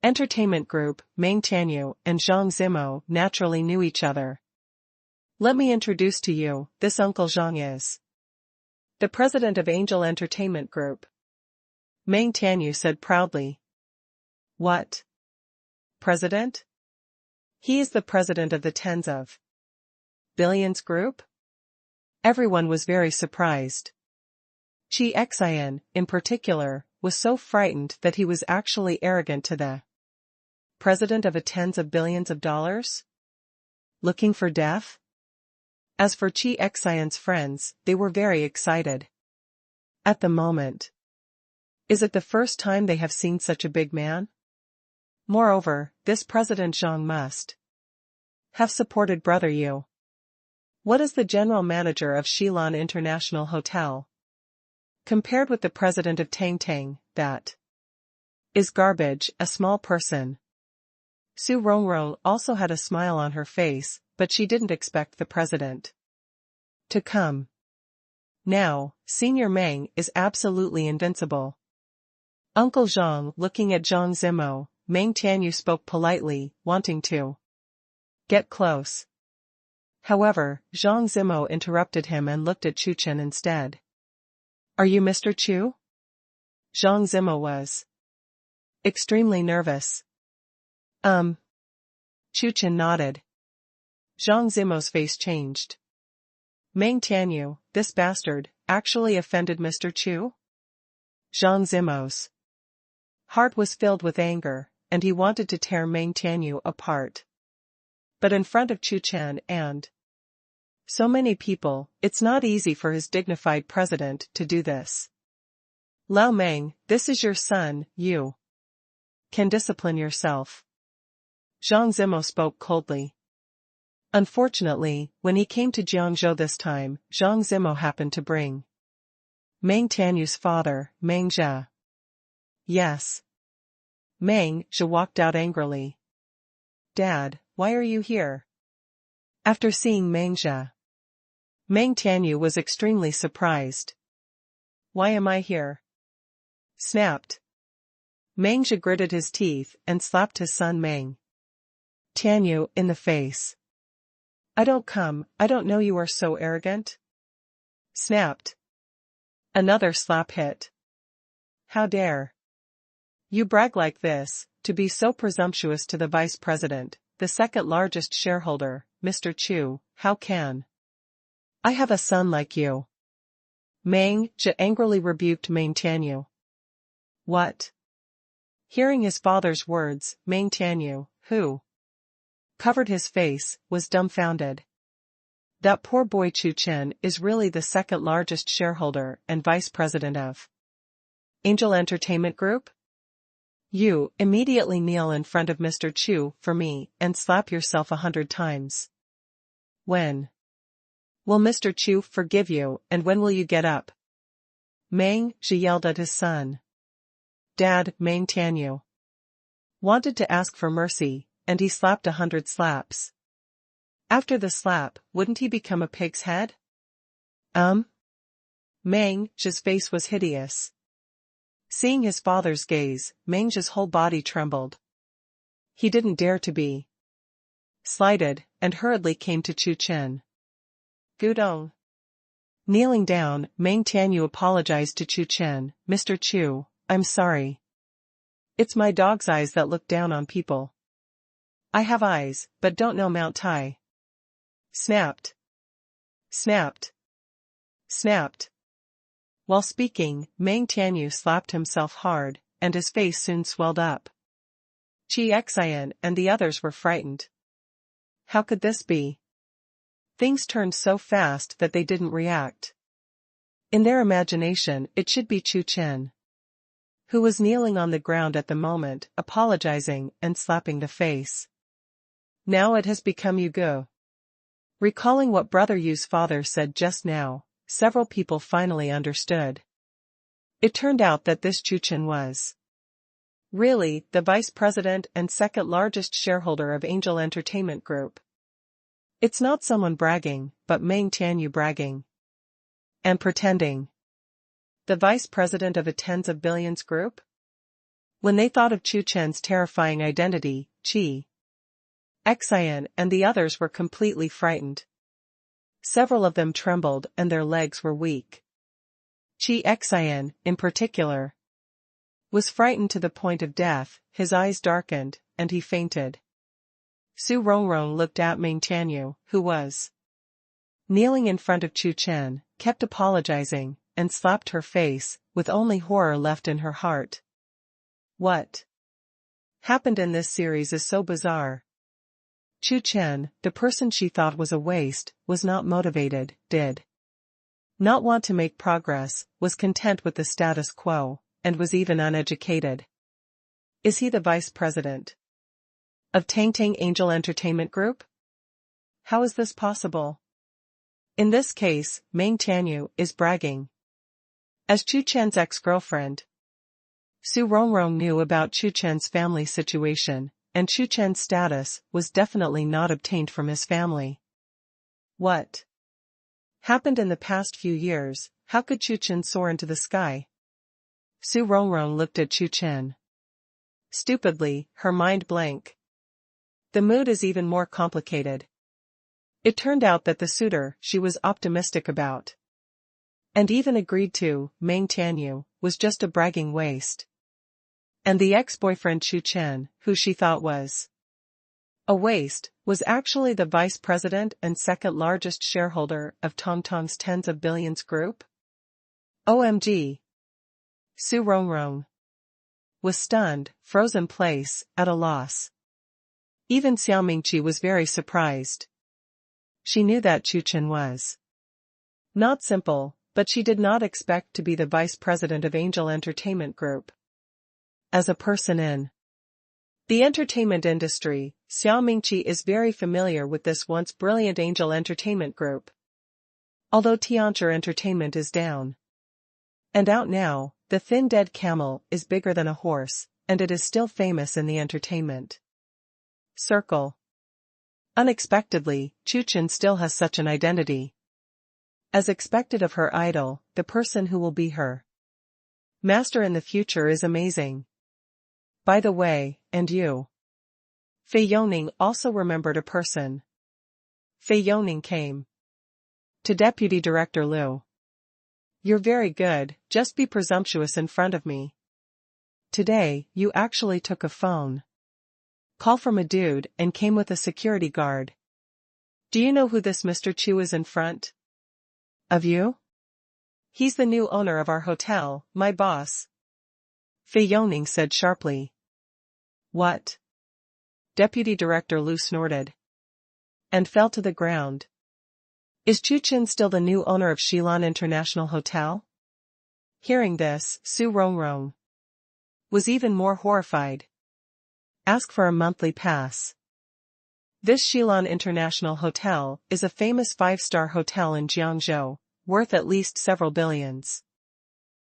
Entertainment Group, Meng Tianyu and Zhang Zimo naturally knew each other. "Let me introduce to you, this Uncle Zhang is the president of Angel Entertainment Group," Meng Tianyu said proudly. "What? President? He is the president of the tens of billions group?" Everyone was very surprised. Xiang, in particular, was so frightened that he was actually arrogant to the president of a tens of billions of dollars? Looking for death? As for Xiang's friends, they were very excited at the moment. Is it the first time they have seen such a big man? Moreover, this President Zhang must have supported Brother Yu. What is the general manager of Xilan International Hotel? Compared with the president of Tang Tang, that is garbage, a small person. Su Rongrong also had a smile on her face, but she didn't expect the president to come. Now, Senior Meng is absolutely invincible. Uncle Zhang, looking at Zhang Zimo, Meng Tianyu spoke politely, wanting to get close. However, Zhang Zimo interrupted him and looked at Chu Chen instead. "Are you Mr. Chu?" Zhang Zimo was extremely nervous. Chu Chen nodded. Zhang Zimo's face changed. "Meng Tianyu, this bastard, actually offended Mr. Chu?" Zhang Zimo's heart was filled with anger, and he wanted to tear Meng Tianyu apart. But in front of Chu Chen and so many people, it's not easy for his dignified president to do this. "Lao Meng, this is your son, you can discipline yourself." Zhang Zimo spoke coldly. Unfortunately, when he came to Jiangzhou this time, Zhang Zimo happened to bring Meng Tianyu's father, Meng Zhe. Yes. Meng Zhe walked out angrily. "Dad, why are you here?" After seeing Meng Zhe, Meng Tianyu was extremely surprised. "Why am I here?" snapped. Meng Zhe gritted his teeth and slapped his son Meng Tianyu in the face. I don't know you are so arrogant," snapped. Another slap hit. "How dare you brag like this, to be so presumptuous to the vice president, the second largest shareholder, Mr. Chu, how can I have a son like you?" Meng Zhe angrily rebuked Meng Tianyu. "What?" Hearing his father's words, Meng Tianyu, who covered his face, was dumbfounded. That poor boy Chu Chen is really the second largest shareholder and vice president of Angel Entertainment Group? "You immediately kneel in front of Mr. Chu for me and slap yourself 100 times. When will Mr. Chu forgive you, and when will you get up?" Meng Zhe yelled at his son. Dad, Meng Tianyu, wanted to ask for mercy, and he slapped 100 slaps. After the slap, wouldn't he become a pig's head? Meng Zhe's face was hideous. Seeing his father's gaze, Meng Zhe's whole body trembled. He didn't dare to be slighted, and hurriedly came to Chu Chen. "Gudong." Kneeling down, Meng Tianyu apologized to Chu Chen. "Mr. Chu, I'm sorry. It's my dog's eyes that look down on people. I have eyes, but don't know Mount Tai." Snapped. Snapped. Snapped. While speaking, Meng Tianyu slapped himself hard, and his face soon swelled up. Xiang and the others were frightened. How could this be? Things turned so fast that they didn't react. In their imagination, it should be Chu Chen, who was kneeling on the ground at the moment, apologizing and slapping the face. Now it has become Yu Gu. Recalling what Brother Yu's father said just now, several people finally understood. It turned out that this Chu Chen was Really, the vice president and second largest shareholder of Angel Entertainment Group. It's not someone bragging, but Meng Tianyu bragging. And pretending. The vice president of a tens of billions group? When they thought of Chu Chen's terrifying identity, Xian and the others were completely frightened. Several of them trembled and their legs were weak. Xian, in particular, was frightened to the point of death, his eyes darkened, and he fainted. Su Rongrong looked at Meng Tianyu, who was kneeling in front of Chu Chen, kept apologizing, and slapped her face, with only horror left in her heart. What happened in this series is so bizarre. Chu Chen, the person she thought was a waste, was not motivated, did not want to make progress, was content with the status quo, and was even uneducated. Is he the vice president of Tang Angel Entertainment Group? How is this possible? In this case, Meng Tianyu is bragging. As Chu Chen's ex-girlfriend, Su Rongrong knew about Chu Chen's family situation, and Chu Chen's status was definitely not obtained from his family. What happened in the past few years? How could Chu Chen soar into the sky? Su Rongrong looked at Chu Chen. Stupidly, her mind blank. The mood is even more complicated. It turned out that the suitor she was optimistic about, and even agreed to, Meng Tianyu, was just a bragging waste. And the ex-boyfriend Chu Chen, who she thought was a waste, was actually the vice president and second largest shareholder of Tongtong's tens of billions group? OMG. Su Rongrong was stunned, frozen place, at a loss. Even Xiao Mingqi was very surprised. She knew that Chu Chen was not simple, but she did not expect to be the vice president of Angel Entertainment Group. As a person in the entertainment industry, Xiao Mingqi is very familiar with this once brilliant Angel Entertainment Group. Although Tianchi Entertainment is down and out now, the thin dead camel is bigger than a horse, and it is still famous in the entertainment circle. Unexpectedly, Chu Chen still has such an identity. As expected of her idol, the person who will be her master in the future is amazing. By the way, and you? Fei Yongning also remembered a person. Fei Yongning came to Deputy Director Liu. You're very good, just be presumptuous in front of me. Today, you actually took a phone call from a dude and came with a security guard. Do you know who this Mr. Chu is in front of you? He's the new owner of our hotel, my boss. Fei Yongning said sharply. What? Deputy Director Liu snorted and fell to the ground. Is Chu Chen still the new owner of Xilan International Hotel? Hearing this, Su Rongrong was even more horrified. Ask for a monthly pass. This Xilan International Hotel is a famous five-star hotel in Jiangzhou, worth at least several billions.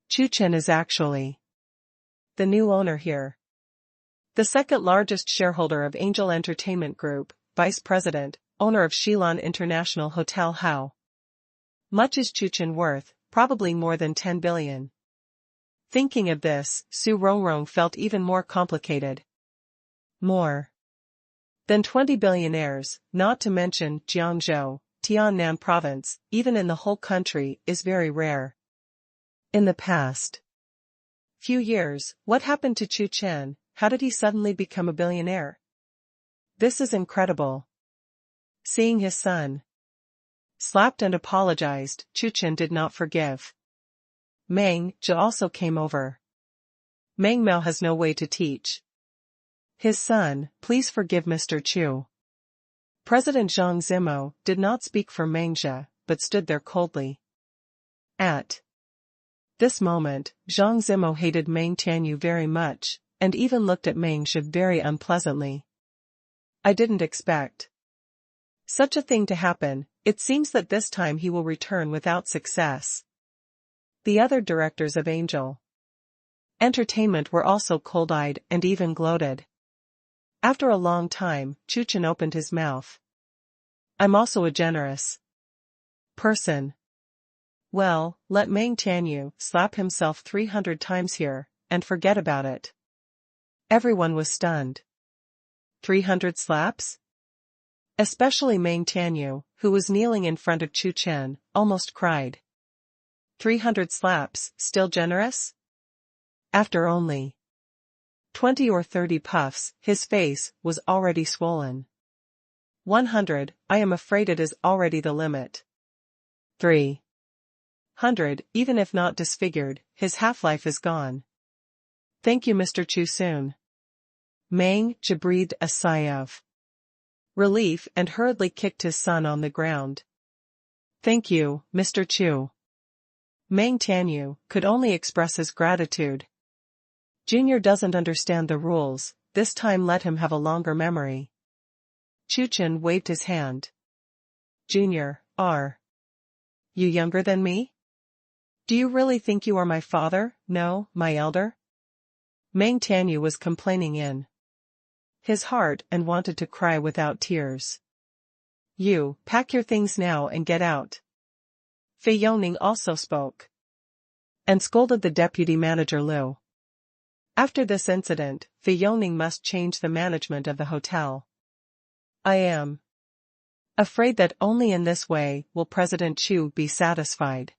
Chu Chen is actually the new owner here. The second largest shareholder of Angel Entertainment Group, vice president, owner of Xilan International Hotel. How much is Chu Chen worth? Probably more than 10 billion. Thinking of this, Su Rongrong felt even more complicated. More than 20 billionaires, not to mention Jiangzhou, Tiannan province, even in the whole country, is very rare. In the past few years, what happened to Chu Chen? How did he suddenly become a billionaire? This is incredible. Seeing his son slapped and apologized, Chu Chen did not forgive. Meng Zhe also came over. Meng Mao has no way to teach his son, please forgive Mr. Chu. President Zhang Zimo did not speak for Meng Zhe, but stood there coldly. At this moment, Zhang Zimo hated Meng Tianyu very much, and even looked at Meng Zhe very unpleasantly. I didn't expect such a thing to happen. It seems that this time he will return without success. The other directors of Angel Entertainment were also cold-eyed and even gloated. After a long time, Chu Chen opened his mouth. I'm also a generous person. Well, let Meng Tianyu slap himself 300 times here, and forget about it. Everyone was stunned. 300 slaps? Especially Meng Tianyu, who was kneeling in front of Chu Chen, almost cried. 300 slaps, still generous? After only 20 or 30 puffs, his face was already swollen. 100, I am afraid it is already the limit. 300, even if not disfigured, his half-life is gone. Thank you, Mr. Chu soon. Meng Ji breathed a sigh of relief and hurriedly kicked his son on the ground. Thank you, Mr. Chu. Meng Tianyu could only express his gratitude. Junior doesn't understand the rules, this time let him have a longer memory. Chu Chen waved his hand. Junior, are you younger than me? Do you really think you are my father, no, my elder? Meng Tianyu was complaining in his heart and wanted to cry without tears. You, pack your things now and get out. Fei Yongning also spoke. And scolded the deputy manager Liu. After this incident, Fei Yongning must change the management of the hotel. I am afraid that only in this way will President Chu be satisfied.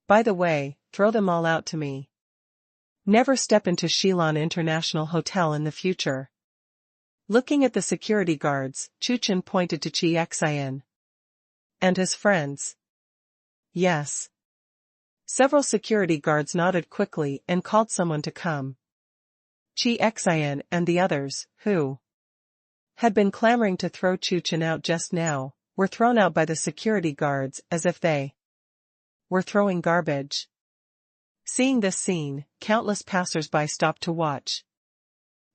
By the way, throw them all out to me. Never step into Xilan International Hotel in the future. Looking at the security guards, Chu Chen pointed to Xiang and his friends. Yes. Several security guards nodded quickly and called someone to come. Xiang and the others, who had been clamoring to throw Chu Chen out just now, were thrown out by the security guards as if they were throwing garbage. Seeing this scene, countless passers-by stopped to watch.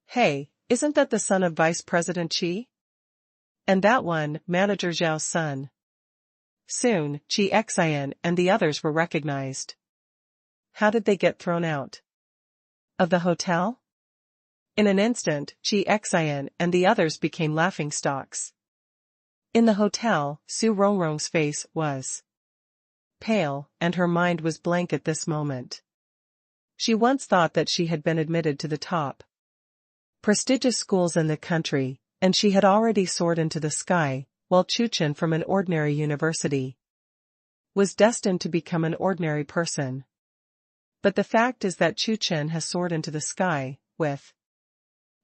Hey, isn't that the son of Vice President Qi? And that one, Manager Zhao's son. Soon, Xiang and the others were recognized. How did they get thrown out of the hotel? In an instant, Xiang and the others became laughingstocks. In the hotel, Su Rongrong's face was pale, and her mind was blank at this moment. She once thought that she had been admitted to the top prestigious schools in the country, and she had already soared into the sky, while Chu Chen from an ordinary university was destined to become an ordinary person. But the fact is that Chu Chen has soared into the sky, with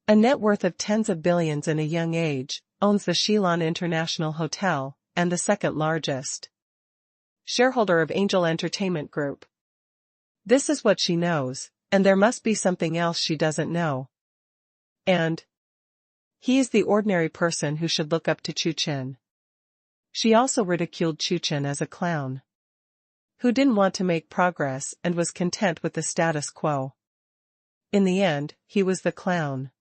a net worth of tens of billions in a young age, owns the Xilan International Hotel, and the second largest shareholder of Angel Entertainment Group. This is what she knows, and there must be something else she doesn't know. And he is the ordinary person who should look up to Chu Chen. She also ridiculed Chu Chen as a clown who didn't want to make progress and was content with the status quo. In the end, he was the clown.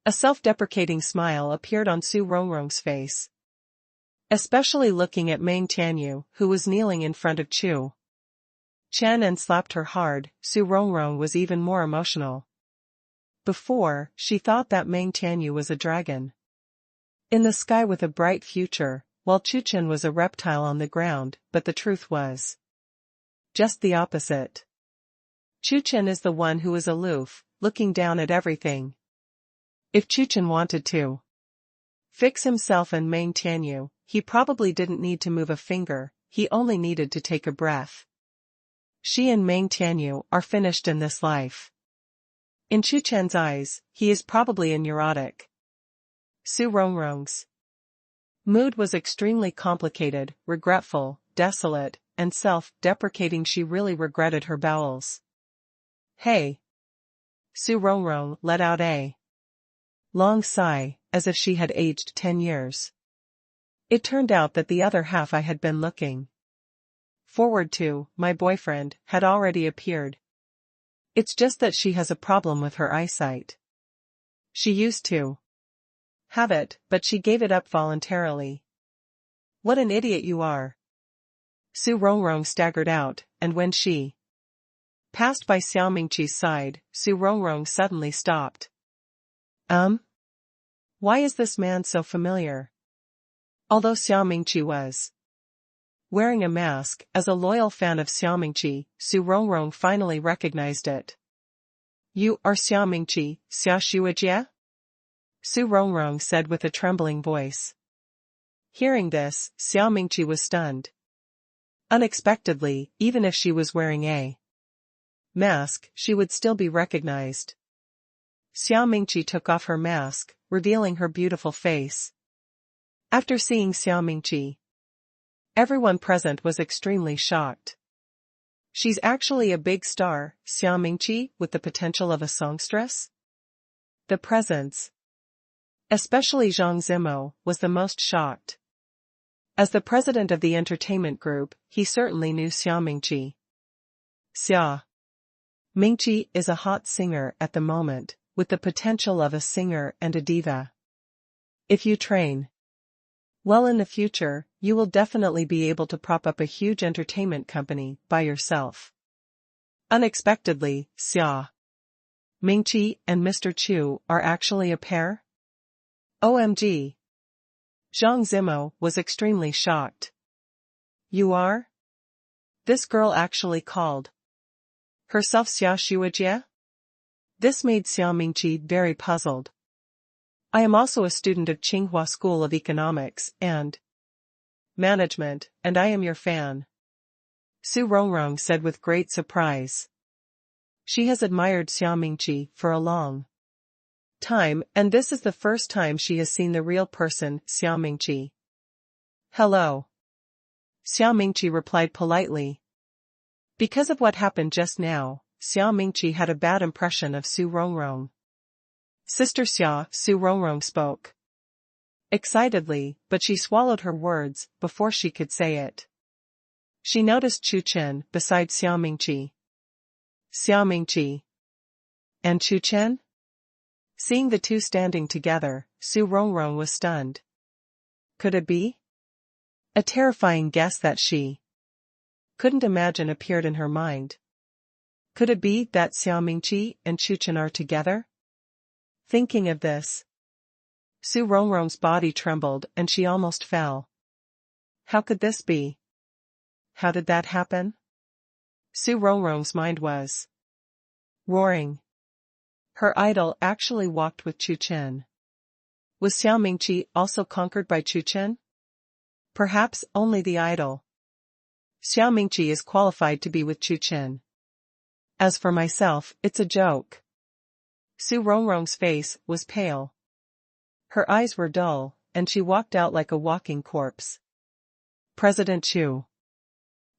A self-deprecating smile appeared on Su Rongrong's face. Especially looking at Meng Tianyu, who was kneeling in front of Chu Chen and slapped her hard, Su Rongrong was even more emotional. Before, she thought that Meng Tianyu was a dragon in the sky with a bright future, while Chu Chen was a reptile on the ground, but the truth was just the opposite. Chu Chen is the one who is aloof, looking down at everything. If Chu Chen wanted to fix himself and Meng Tianyu, he probably didn't need to move a finger, he only needed to take a breath. She and Meng Tianyu are finished in this life. In Chu Chen's eyes, he is probably a neurotic. Su Rongrong's mood was extremely complicated, regretful, desolate, and self-deprecating. She really regretted her bowels. Hey! Su Rongrong let out a long sigh, as if she had aged 10 years. It turned out that the other half I had been looking forward to, my boyfriend, had already appeared. It's just that she has a problem with her eyesight. She used to have it, but she gave it up voluntarily. What an idiot you are. Su Rongrong staggered out, and when she Passed by Xiao Mingqi's side, Su Rongrong suddenly stopped. Why is this man so familiar? Although Xiao Mingqi was wearing a mask, as a loyal fan of Xiao Mingqi, Su Rongrong finally recognized it. You are Xiao Mingqi, Xia Shuijie? Su Rongrong said with a trembling voice. Hearing this, Xiao Mingqi was stunned. Unexpectedly, even if she was wearing a mask, she would still be recognized. Xiao Mingqi took off her mask, revealing her beautiful face. After seeing Xiao Mingqi, everyone present was extremely shocked. She's actually a big star, Xiao Mingqi, with the potential of a songstress? The presence, especially Zhang Zimo, was the most shocked. As the president of the entertainment group, he certainly knew Xiao Mingqi. Xiao Mingqi is a hot singer at the moment, with the potential of a singer and a diva. If you train well in the future, you will definitely be able to prop up a huge entertainment company by yourself. Unexpectedly, Xiao Mingqi and Mr. Chu are actually a pair? OMG! Zhang Zimo was extremely shocked. You are? This girl actually called herself Xia Shuijie? This made Xiao Mingqi very puzzled. I am also a student of Tsinghua School of Economics and Management, and I am your fan. Su Rongrong said with great surprise. She has admired Xiao Mingqi for a long time, and this is the first time she has seen the real person, Xiao Mingqi. Hello. Xiao Mingqi replied politely. Because of what happened just now, Xiao Mingqi had a bad impression of Su Rongrong. Sister Xia, Su Rongrong spoke excitedly, but she swallowed her words before she could say it. She noticed Chu Chen beside Xiao Mingqi. Xiao Mingqi and Chu Chen? Seeing the two standing together, Su Rongrong was stunned. Could it be? A terrifying guess that she couldn't imagine appeared in her mind. Could it be that Xiao Mingqi and Chu Chen are together? Thinking of this, Su Rongrong's body trembled and she almost fell. How could this be? How did that happen? Su Rongrong's mind was roaring. Her idol actually walked with Chu Chen. Was Xiao Mingqi also conquered by Chu Chen? Perhaps only the idol. Xiao Mingqi is qualified to be with Chu Chen. As for myself, it's a joke. Su Rongrong's face was pale. Her eyes were dull, and she walked out like a walking corpse. President Chu.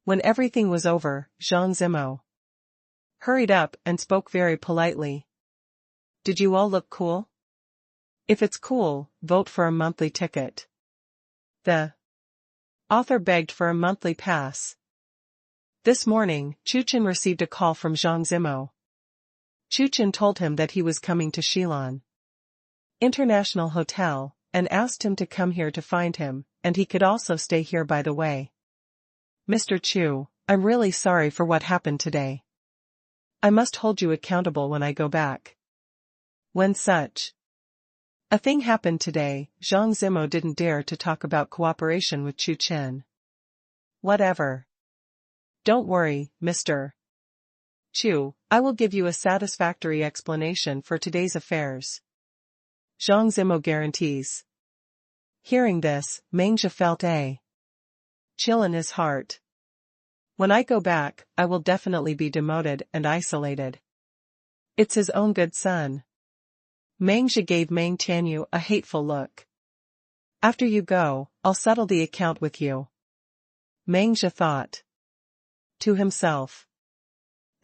When everything was over, Zhang Zimo hurried up and spoke very politely. Did you all look cool? If it's cool, vote for a monthly ticket. The author begged for a monthly pass. This morning, Chu Chen received a call from Zhang Zimo. Chu Chen told him that he was coming to Xilan International Hotel, and asked him to come here to find him, and he could also stay here by the way. Mr. Chu, I'm really sorry for what happened today. I must hold you accountable when I go back. When such a thing happened today, Zhang Zimo didn't dare to talk about cooperation with Chu Chen. Whatever. Don't worry, Mr. Chu, I will give you a satisfactory explanation for today's affairs. Zhang Zimo guarantees. Hearing this, Mengzhe felt a chill in his heart. When I go back, I will definitely be demoted and isolated. It's his own good son. Mengzhe gave Meng Tianyu a hateful look. After you go, I'll settle the account with you. Mengzhe thought to himself.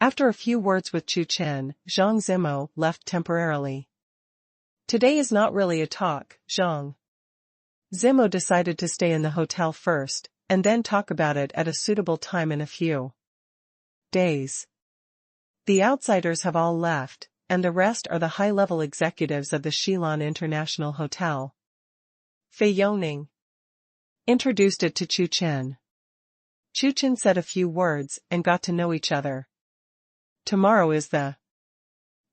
After a few words with Chu Chen, Zhang Zimo left temporarily. Today is not really a talk, Zhang Zimo decided to stay in the hotel first, and then talk about it at a suitable time in a few days. The outsiders have all left, and the rest are the high-level executives of the Xilan International Hotel. Fei Yongning introduced it to Chu Chen. Chu Chen said a few words and got to know each other. Tomorrow is the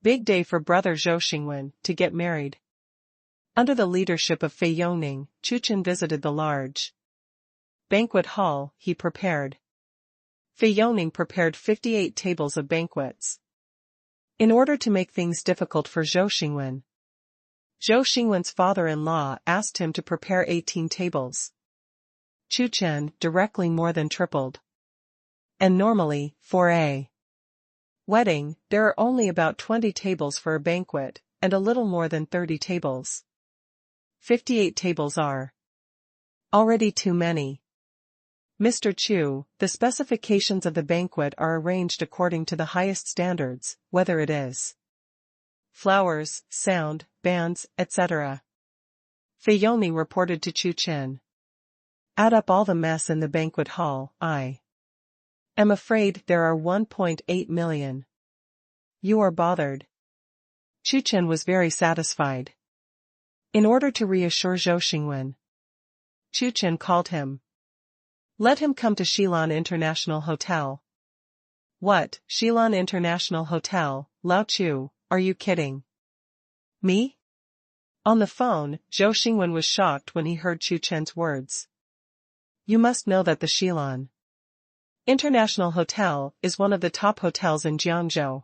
big day for brother Zhou Xingwen to get married. Under the leadership of Fei Yongning, Chu Chen visited the large banquet hall he prepared. Fei Yongning prepared 58 tables of banquets. In order to make things difficult for Zhou Xingwen's father-in-law asked him to prepare 18 tables. Chu Chen directly more than tripled. And normally, for a wedding, there are only about 20 tables for a banquet, and a little more than 30 tables. 58 tables are already too many. Mr. Chu, the specifications of the banquet are arranged according to the highest standards, whether it is flowers, sound, bands, etc. Fei Yongning reported to Chu Chen. Add up all the mess in the banquet hall, I am afraid there are 1.8 million. You are bothered. Chu Chen was very satisfied. In order to reassure Zhou Xingwen, Chu Chen called him. Let him come to Xilan International Hotel. What, Xilan International Hotel, Lao Chu, are you kidding me? On the phone, Zhou Xingwen was shocked when he heard Chu Chen's words. You must know that the Xilan International Hotel is one of the top hotels in Jiangzhou.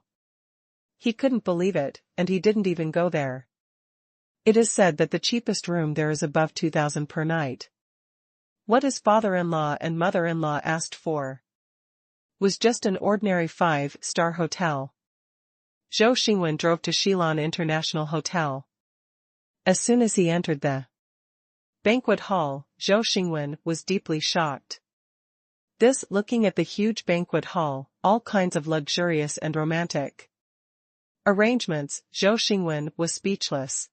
He couldn't believe it, and he didn't even go there. It is said that the cheapest room there is above 2,000 per night. What his father-in-law and mother-in-law asked for was just an ordinary 5-star hotel. Zhou Xingwen drove to Xilan International Hotel. As soon as he entered the banquet hall, Zhou Xingwen was deeply shocked. Looking at the huge banquet hall, all kinds of luxurious and romantic arrangements, Zhou Xingwen was speechless.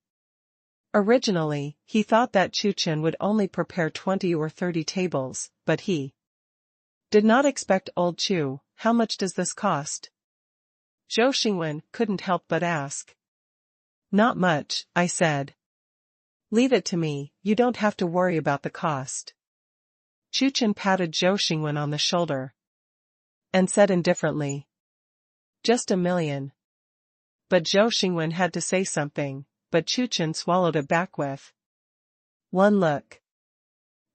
Originally, he thought that Chu Chen would only prepare 20 or 30 tables, but he did not expect old Chu. How much does this cost? Zhou Xingwen couldn't help but ask. Not much, I said. Leave it to me, you don't have to worry about the cost. Chu Chen patted Zhou Xingwen on the shoulder and said indifferently. Just 1 million. But Zhou Xingwen had to say something, but Chu Chen swallowed it back with one look.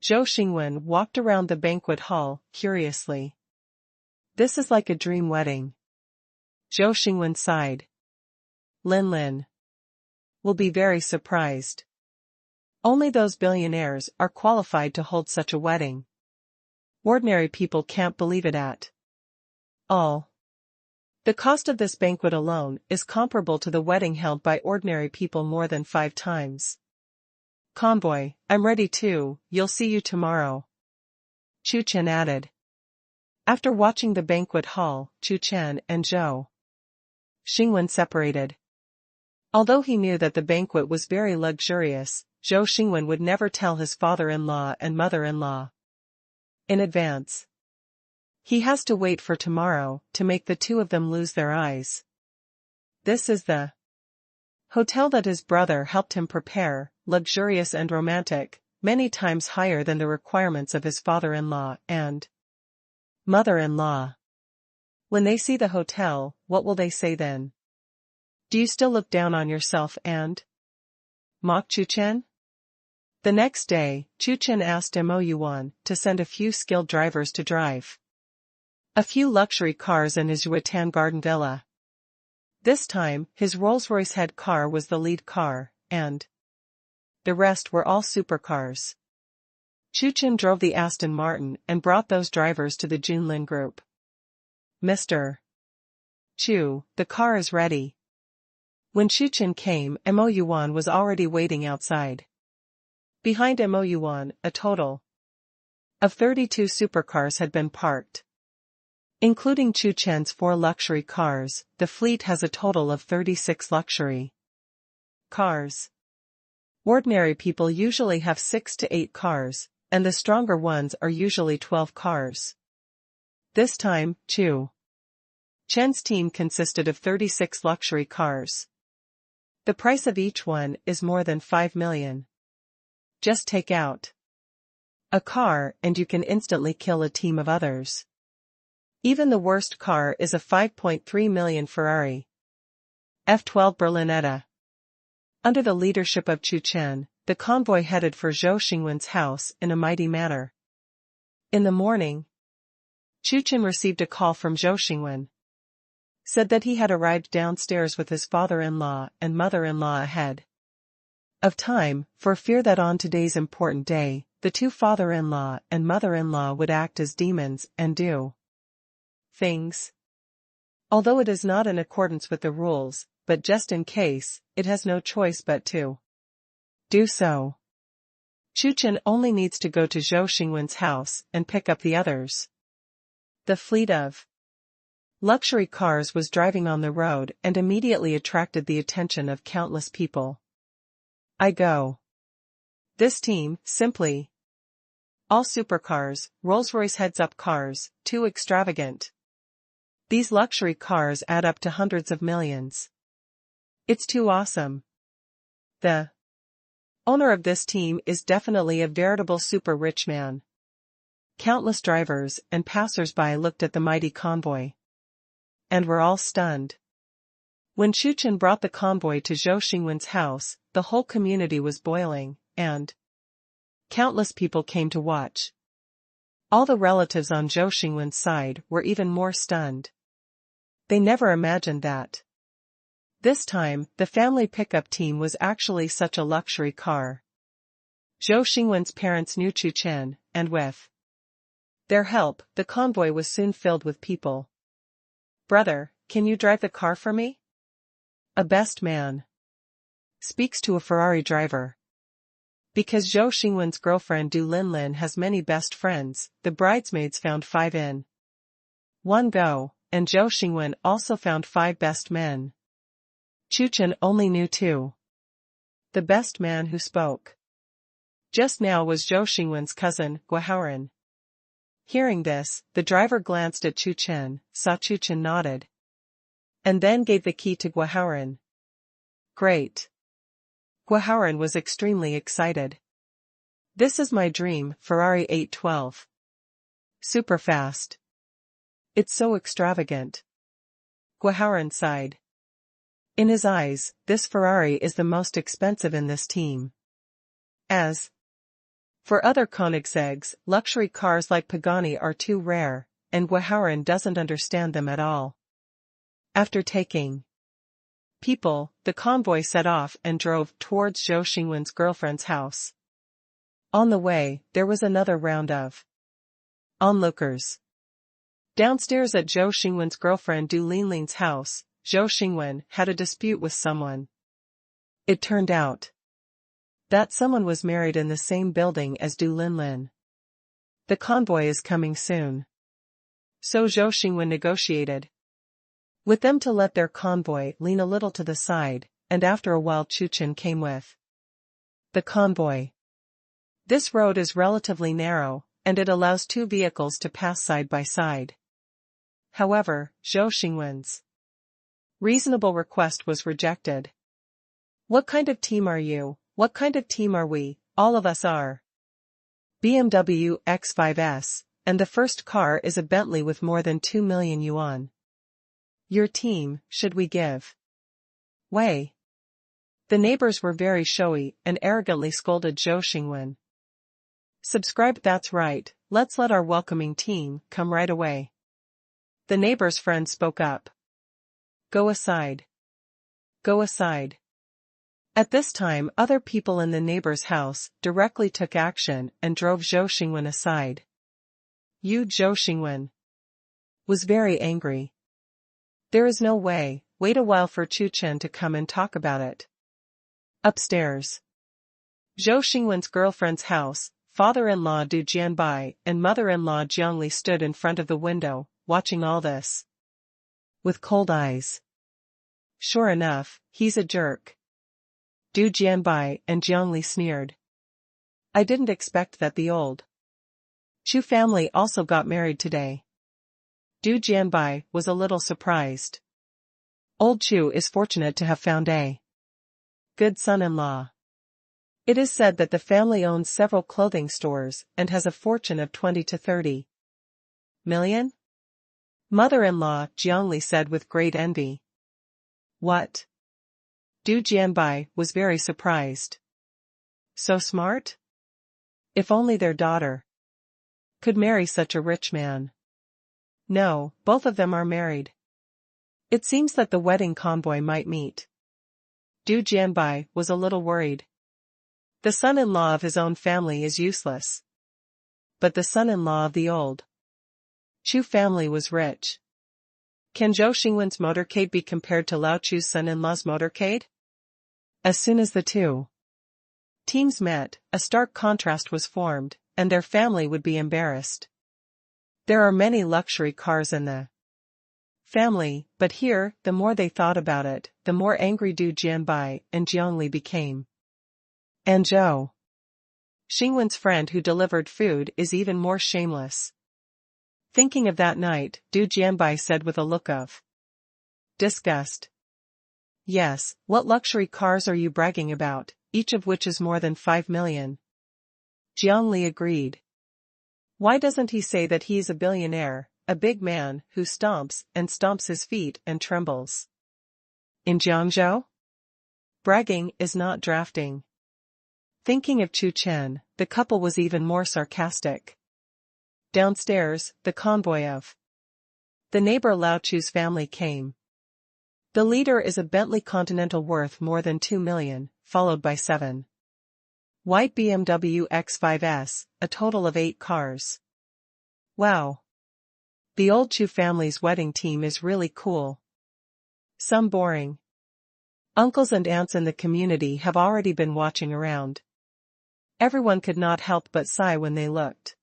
Zhou Xingwen walked around the banquet hall, curiously. This is like a dream wedding. Zhou Xingwen sighed. Lin will be very surprised. Only those billionaires are qualified to hold such a wedding. Ordinary people can't believe it at all. The cost of this banquet alone is comparable to the wedding held by ordinary people more than 5 times. Convoy, I'm ready too, you'll see you tomorrow. Chu Chen added. After watching the banquet hall, Chu Chen and Zhou Xingwen separated. Although he knew that the banquet was very luxurious, Zhou Xingwen would never tell his father-in-law and mother-in-law in advance. He has to wait for tomorrow to make the two of them lose their eyes. This is the hotel that his brother helped him prepare, luxurious and romantic, many times higher than the requirements of his father-in-law and mother-in-law. When they see the hotel, what will they say then? Do you still look down on yourself and mock Chu Chen? The next day, Chu Chen asked Mo Yuan to send a few skilled drivers to drive a few luxury cars in his Yuatan garden villa. This time, his Rolls-Royce head car was the lead car, and the rest were all supercars. Chu Chen drove the Aston Martin and brought those drivers to the Junlin group. Mr. Chu, the car is ready. When Chu Chen came, Mo Yuan was already waiting outside. Behind Mo Yuan, a total of 32 supercars had been parked. Including Chu Chen's 4 luxury cars, the fleet has a total of 36 luxury cars. Ordinary people usually have 6 to 8 cars, and the stronger ones are usually 12 cars. This time, Chu Chen's team consisted of 36 luxury cars. The price of each one is more than 5 million. Just take out a car and you can instantly kill a team of others. Even the worst car is a 5.3 million Ferrari F12 Berlinetta. Under the leadership of Chu Chen, the convoy headed for Zhou Xingwen's house in a mighty manner. In the morning, Chu Chen received a call from Zhou Xingwen. Said that he had arrived downstairs with his father-in-law and mother-in-law ahead of time, for fear that on today's important day, the two father-in-law and mother-in-law would act as demons and do things. Although it is not in accordance with the rules, but just in case, it has no choice but to do so. Chu Chen only needs to go to Zhou Xingwen's house and pick up the others. The fleet of luxury cars was driving on the road and immediately attracted the attention of countless people. I go. This team, simply all supercars, Rolls-Royce heads-up cars, too extravagant. These luxury cars add up to hundreds of millions. It's too awesome. The owner of this team is definitely a veritable super rich man. Countless drivers and passers-by looked at the mighty convoy and were all stunned. When Chu Chen brought the convoy to Zhou Xingwen's house, the whole community was boiling, and countless people came to watch. All the relatives on Zhou Xingwen's side were even more stunned. They never imagined that this time, the family pickup team was actually such a luxury car. Zhou Xingwen's parents knew Chu Chen, and with their help, the convoy was soon filled with people. Brother, can you drive the car for me? A best man speaks to a Ferrari driver. Because Zhou Xingwen's girlfriend Du Linlin has many best friends, the bridesmaids found 5 in one go, and Zhou Xingwen also found 5 best men. Chu Chen only knew 2. The best man who spoke just now was Zhou Xingwen's cousin, Guohaoren. Hearing this, the driver glanced at Chu Chen, saw Chu Chen nodded, and then gave the key to Guohaoren. Great. Guohaoren was extremely excited. This is my dream, Ferrari 812. Super fast. It's so extravagant. Guohaoren sighed. In his eyes, this Ferrari is the most expensive in this team. As for other Koenigseggs, luxury cars like Pagani are too rare, and Guohaoren doesn't understand them at all. After taking people, the convoy set off and drove towards Zhou Xingwen's girlfriend's house. On the way, there was another round of onlookers. Downstairs at Zhou Xingwen's girlfriend Du Linlin's house, Zhou Xingwen had a dispute with someone. It turned out that someone was married in the same building as Du Linlin. The convoy is coming soon. So Zhou Xingwen negotiated with them to let their convoy lean a little to the side, and after a while Chu Chen came with the convoy. This road is relatively narrow, and it allows 2 vehicles to pass side by side. However, Zhou Xingwen's reasonable request was rejected. What kind of team are you? What kind of team are we? All of us are BMW X5S, and the first car is a Bentley with more than 2 million yuan. Your team, should we give way? The neighbors were very showy and arrogantly scolded Zhou Xingwen. Subscribe. That's right, let's let our welcoming team come right away. The neighbor's friend spoke up. Go aside. Go aside. At this time, other people in the neighbor's house directly took action and drove Zhou Xingwen aside. Zhou Xingwen was very angry. There is no way, wait a while for Chu Chen to come and talk about it. Upstairs, Zhou Xingwen's girlfriend's house, father-in-law Du Jianbai and mother-in-law Jiangli stood in front of the window, watching all this with cold eyes. Sure enough, he's a jerk. Du Jianbai and Jiangli sneered. I didn't expect that the old Chu family also got married today. Du Jianbai was a little surprised. Old Chu is fortunate to have found a good son-in-law. It is said that the family owns several clothing stores and has a fortune of 20 to 30 million. Mother-in-law Jiangli said with great envy. What? Du Jianbai was very surprised. So smart? If only their daughter could marry such a rich man. No, both of them are married. It seems that the wedding convoy might meet. Du Jianbai was a little worried. The son-in-law of his own family is useless. But the son-in-law of the old Chu family was rich. Can Zhou Xingwen's motorcade be compared to Lao Chu's son-in-law's motorcade? As soon as the two teams met, a stark contrast was formed, and their family would be embarrassed. There are many luxury cars in the family, but here, the more they thought about it, the more angry Du Jianbai and Jiangli became. And Zhou Xingwen's friend who delivered food is even more shameless. Thinking of that night, Du Jianbai said with a look of disgust. Yes, what luxury cars are you bragging about, each of which is more than 5 million? Jiangli agreed. Why doesn't he say that he's a billionaire, a big man who stomps his feet and trembles? In Jiangzhou? Bragging is not drafting. Thinking of Chu Chen, the couple was even more sarcastic. Downstairs, the convoy of the neighbor Lao Chu's family came. The leader is a Bentley Continental worth more than 2 million, followed by 7 white BMW X5s, a total of 8 cars. Wow! The old Chu family's wedding team is really cool. Some boring uncles and aunts in the community have already been watching around. Everyone could not help but sigh when they looked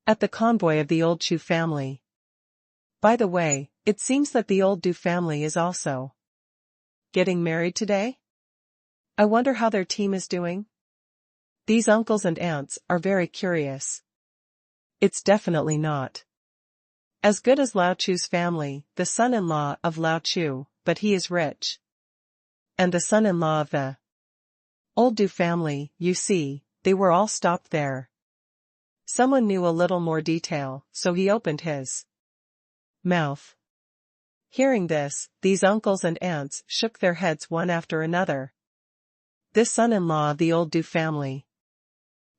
at the convoy of the old Chu family. By the way, it seems that the old Du family is also getting married today? I wonder how their team is doing? These uncles and aunts are very curious. It's definitely not as good as Lao Chu's family, the son-in-law of Lao Chu, but he is rich. And the son-in-law of the old Du family, you see, they were all stopped there. Someone knew a little more detail, so he opened his mouth. Hearing this, these uncles and aunts shook their heads one after another. This son-in-law of the old Du family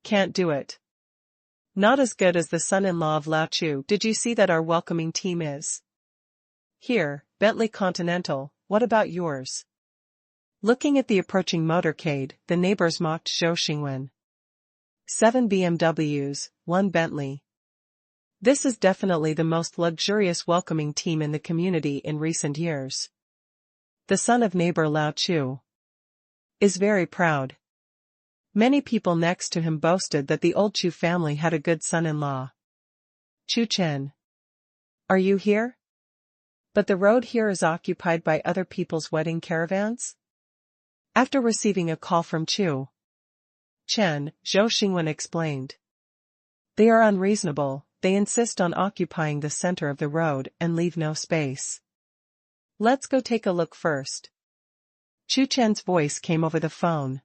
can't do it. Not as good as the son-in-law of Lao Chu. Did you see that our welcoming team is here, Bentley Continental, what about yours? Looking at the approaching motorcade, the neighbors mocked Zhou Xingwen. 7 BMWs, 1 Bentley. This is definitely the most luxurious welcoming team in the community in recent years. The son of neighbor Lao Chu is very proud. Many people next to him boasted that the old Chu family had a good son-in-law. Chu Chen. Are you here? But the road here is occupied by other people's wedding caravans? After receiving a call from Chu Chen, Zhou Xingwen explained. They are unreasonable, they insist on occupying the center of the road and leave no space. Let's go take a look first. Chu Chen's voice came over the phone.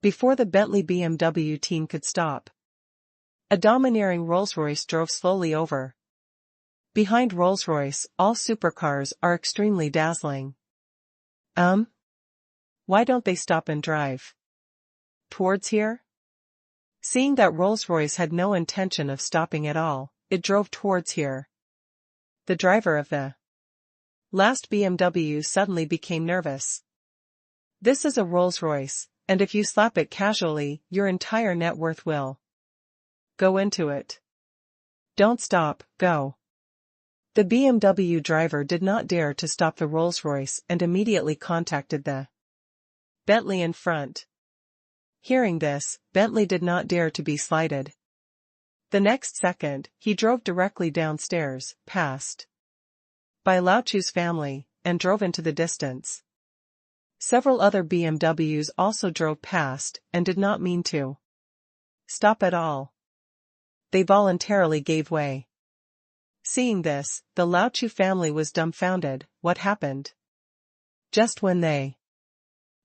Before the Bentley BMW team could stop, a domineering Rolls-Royce drove slowly over. Behind Rolls-Royce, all supercars are extremely dazzling. Why don't they stop and drive towards here? Seeing that Rolls-Royce had no intention of stopping at all, it drove towards here. The driver of the last BMW suddenly became nervous. This is a Rolls-Royce, and if you slap it casually, your entire net worth will go into it. Don't stop, go. The BMW driver did not dare to stop the Rolls-Royce and immediately contacted the Bentley in front. Hearing this, Bentley did not dare to be slighted. The next second, he drove directly downstairs, passed by Lao Chu's family, and drove into the distance. Several other BMWs also drove past and did not mean to stop at all. They voluntarily gave way. Seeing this, the Lao Chu family was dumbfounded. What happened? Just when they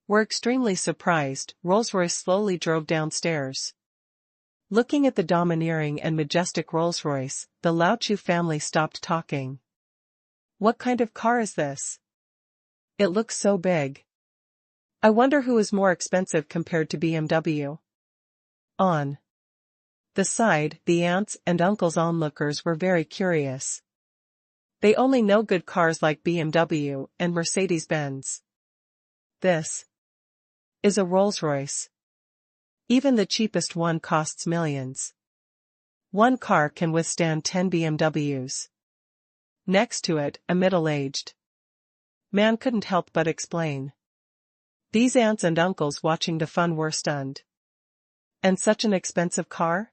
were extremely surprised, Rolls-Royce slowly drove downstairs. Looking at the domineering and majestic Rolls-Royce, the Lao Chu family stopped talking. What kind of car is this? It looks so big. I wonder who is more expensive compared to BMW. On the side, the aunts and uncles onlookers were very curious. They only know good cars like BMW and Mercedes-Benz. This is a Rolls-Royce. Even the cheapest one costs millions. One car can withstand 10 BMWs. Next to it, a middle-aged man couldn't help but explain. These aunts and uncles watching the fun were stunned. And such an expensive car?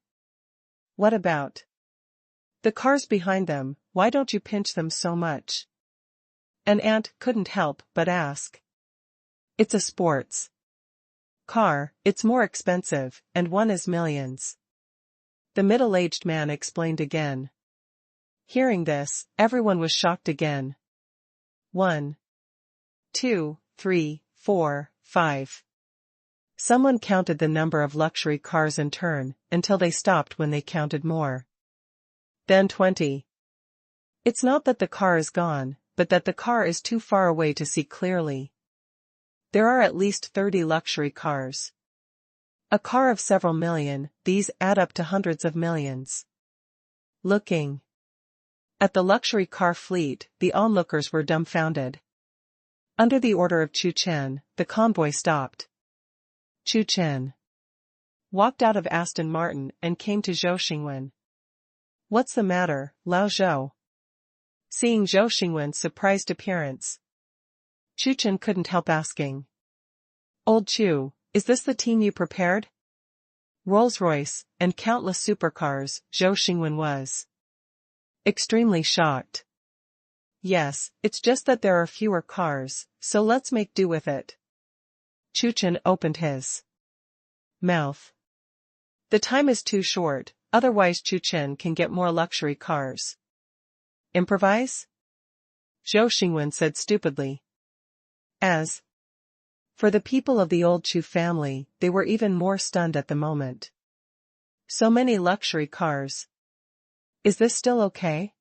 What about the cars behind them? Why don't you pinch them so much? An aunt couldn't help but ask. It's a sports car, it's more expensive, and one is millions. The middle-aged man explained again. Hearing this, everyone was shocked again. 1, 2, 3, 4, 5. Someone counted the number of luxury cars in turn, until they stopped when they counted more. Then 20. It's not that the car is gone, but that the car is too far away to see clearly. There are at least 30 luxury cars. A car of several million, these add up to hundreds of millions. Looking at the luxury car fleet, the onlookers were dumbfounded. Under the order of Chu Chen, the convoy stopped. Chu Chen walked out of Aston Martin and came to Zhou Xingwen. What's the matter, Lao Zhou? Seeing Zhou Xingwen's surprised appearance, Chu Chen couldn't help asking. Old Chu, is this the team you prepared? Rolls-Royce, and countless supercars, Zhou Xingwen was extremely shocked. Yes, it's just that there are fewer cars, so let's make do with it. Chu Chen opened his mouth. The time is too short, otherwise Chu Chen can get more luxury cars. Improvise? Zhou Xingwen said stupidly. As for the people of the old Chu family, they were even more stunned at the moment. So many luxury cars. Is this still okay?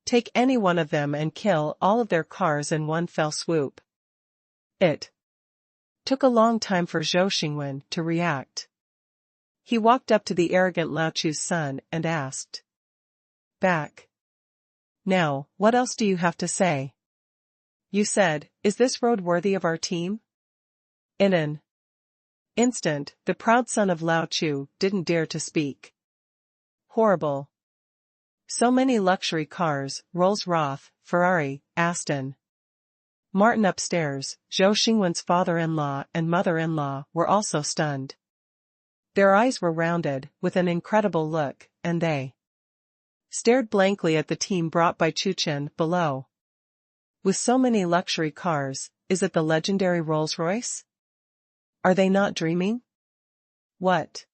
Take any one of them and kill all of their cars in one fell swoop. It took a long time for Zhou Xingwen to react. He walked up to the arrogant Lao Chu's son and asked. Back. Now, what else do you have to say? You said, is this road worthy of our team? In an instant, the proud son of Lao Chu didn't dare to speak. Horrible. So many luxury cars, Rolls-Royce, Ferrari, Aston Martin upstairs, Zhou Xingwen's father-in-law and mother-in-law were also stunned. Their eyes were rounded, with an incredible look, and they stared blankly at the team brought by Chu Chen below. With so many luxury cars, is it the legendary Rolls-Royce? Are they not dreaming? What?